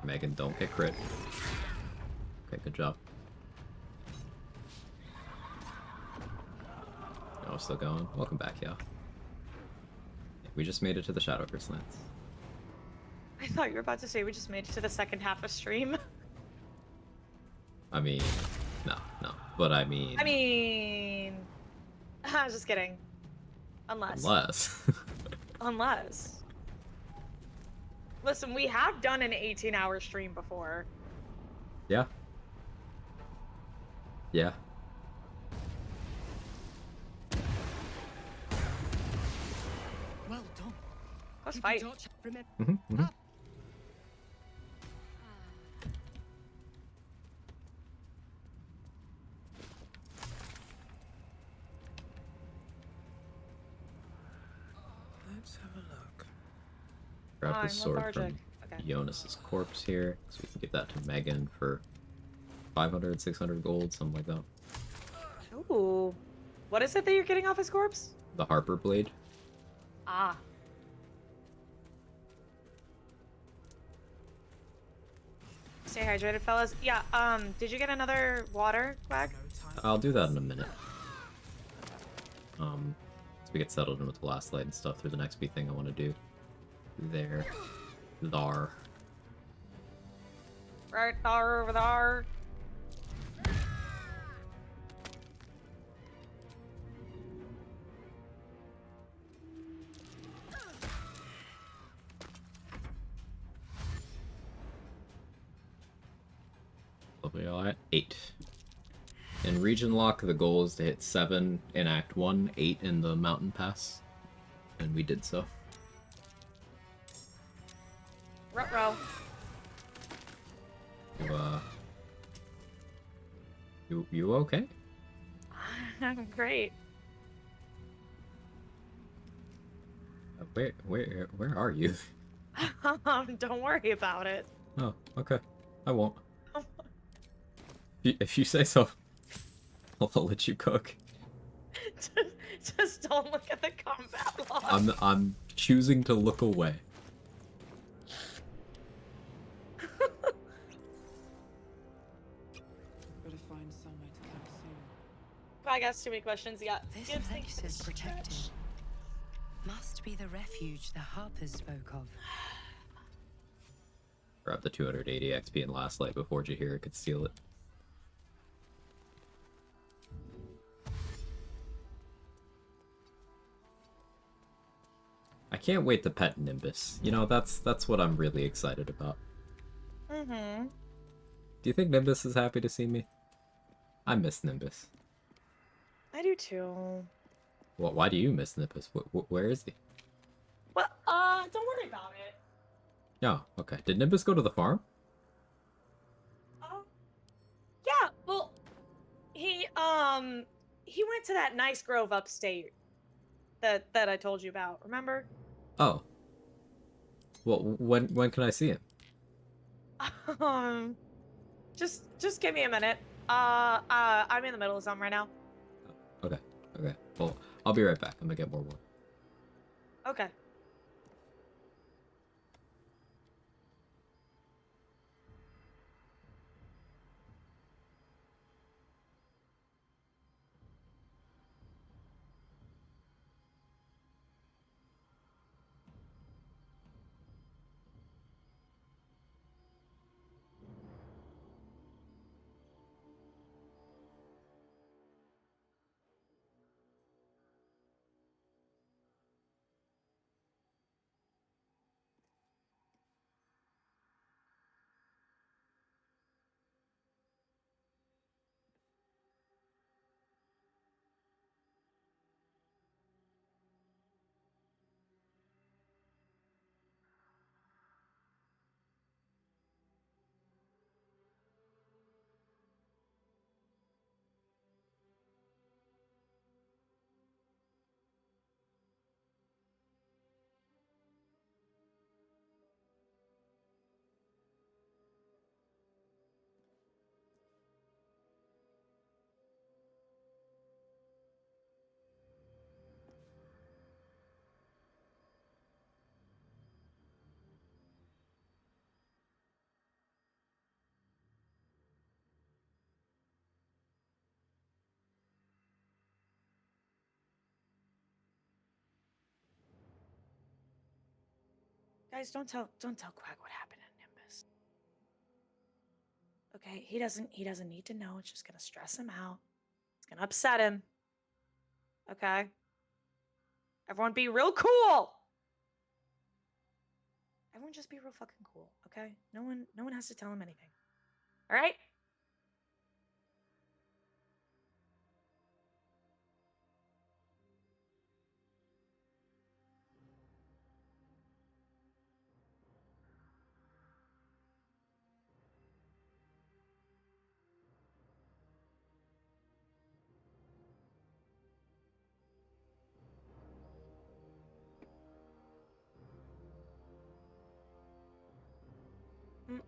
Megan, don't get crit. Okay, good job. Oh, still going? Welcome back, y'all. We just made it to the Shadowverse lands. I thought you were about to say we just made it to the second half of stream. I mean, no. But I mean... I was just kidding. Unless. Unless. Listen, we have done an 18-hour stream before. Yeah. Yeah. Well done. Let's fight. Let's have a look. Grab I'm the sword lethargic. from Okay. Jonas's corpse here, so we can give that to Megan for 500, 600 gold, something like that. Ooh. What is it that you're getting off his corpse? The Harper Blade. Ah. Stay hydrated, fellas. Yeah, did you get another water, Quag? I'll do that in a minute. So we get settled in with the last light and stuff through the next big thing I want to do. There. Thar. Right there, over there. Lovely, alright. 8. In Regionlock, the goal is to hit 7 in Act 1, 8 in the Mountain Pass. And we did so. Ruh-roh. You okay? I'm great. Where are you? Don't worry about it. Oh, okay. I won't. If you say so, I'll let you cook. Just don't look at the combat log. I'm choosing to look away. Better find somewhere to camp soon. I got too many questions. Yeah. This Gibbs, thank place you for is the protected. stretch. Must be the refuge the Harpers spoke of. Grab the 280 XP in Last Light before Jaheira could steal it. I can't wait to pet Nimbus. You know, that's what I'm really excited about. Mm-hmm. Do you think Nimbus is happy to see me? I miss Nimbus. I do too. Well, why do you miss Nimbus? Where is he? Well, don't worry about it. Oh, okay. Did Nimbus go to the farm? Yeah, well, he went to that nice grove upstate that I told you about, remember? Oh. Well, when can I see him? Just give me a minute. I'm in the middle of something right now. Okay. Okay. Well, I'll be right back. I'm gonna get more wood. Okay. Guys, don't tell Quag what happened in Nimbus. Okay, he doesn't need to know. It's just gonna stress him out. It's gonna upset him. Okay? Everyone be real cool. Everyone just be real fucking cool, okay? No one has to tell him anything. All right?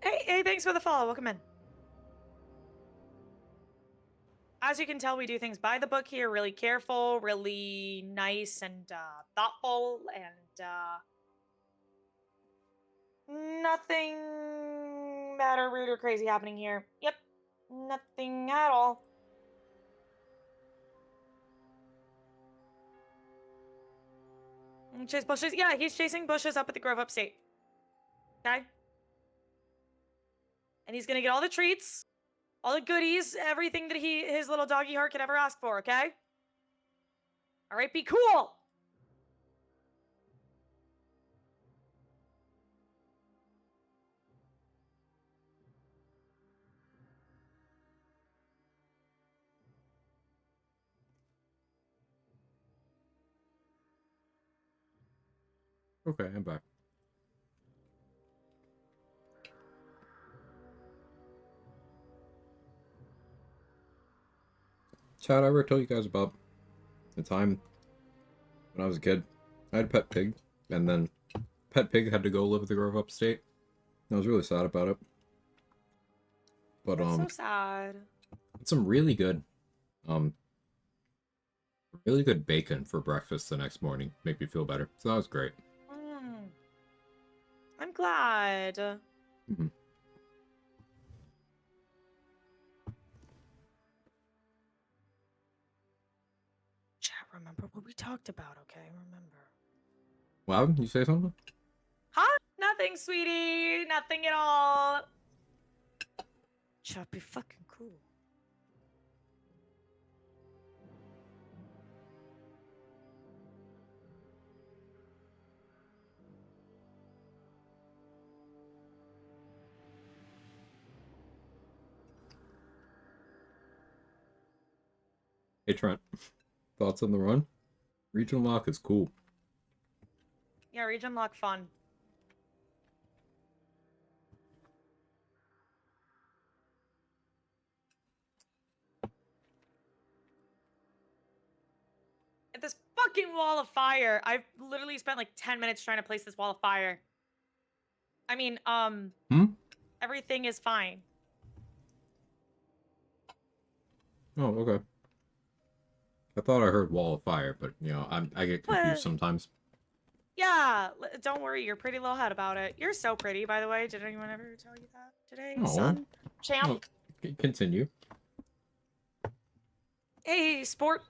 Hey, thanks for the follow. Welcome in. As you can tell, we do things by the book here, really careful, really nice and thoughtful, and nothing bad or rude or crazy happening here. Yep, nothing at all. Chase bushes? Yeah, he's chasing bushes up at the Grove upstate. Okay? And he's gonna get all the treats, all the goodies, everything that his little doggy heart could ever ask for, okay? Alright, be cool! Okay, I'm back. Tad, I ever tell you guys about the time when I was a kid? I had a pet pig, and then pet pig had to go live with the girl upstate. I was really sad about it. But That's so sad. it's some really good bacon for breakfast the next morning. Make me feel better. So that was great. I'm glad. Mm-hmm. Chat, remember what we talked about, okay? Remember. Wow, you say something? Huh? Nothing, sweetie. Nothing at all. Chat, be fucking cool. Hey Trent, thoughts on the run? Regionlock is cool. Yeah, Regionlock fun. At this fucking wall of fire. I've literally spent like 10 minutes trying to place this wall of fire. I mean, everything is fine. Oh, okay. I thought I heard wall of fire, but you know, I get confused sometimes. Yeah, don't worry. You're pretty low head about it. You're so pretty, by the way. Did anyone ever tell you that today, Oh. son? Champ? Oh, continue. Hey, sport.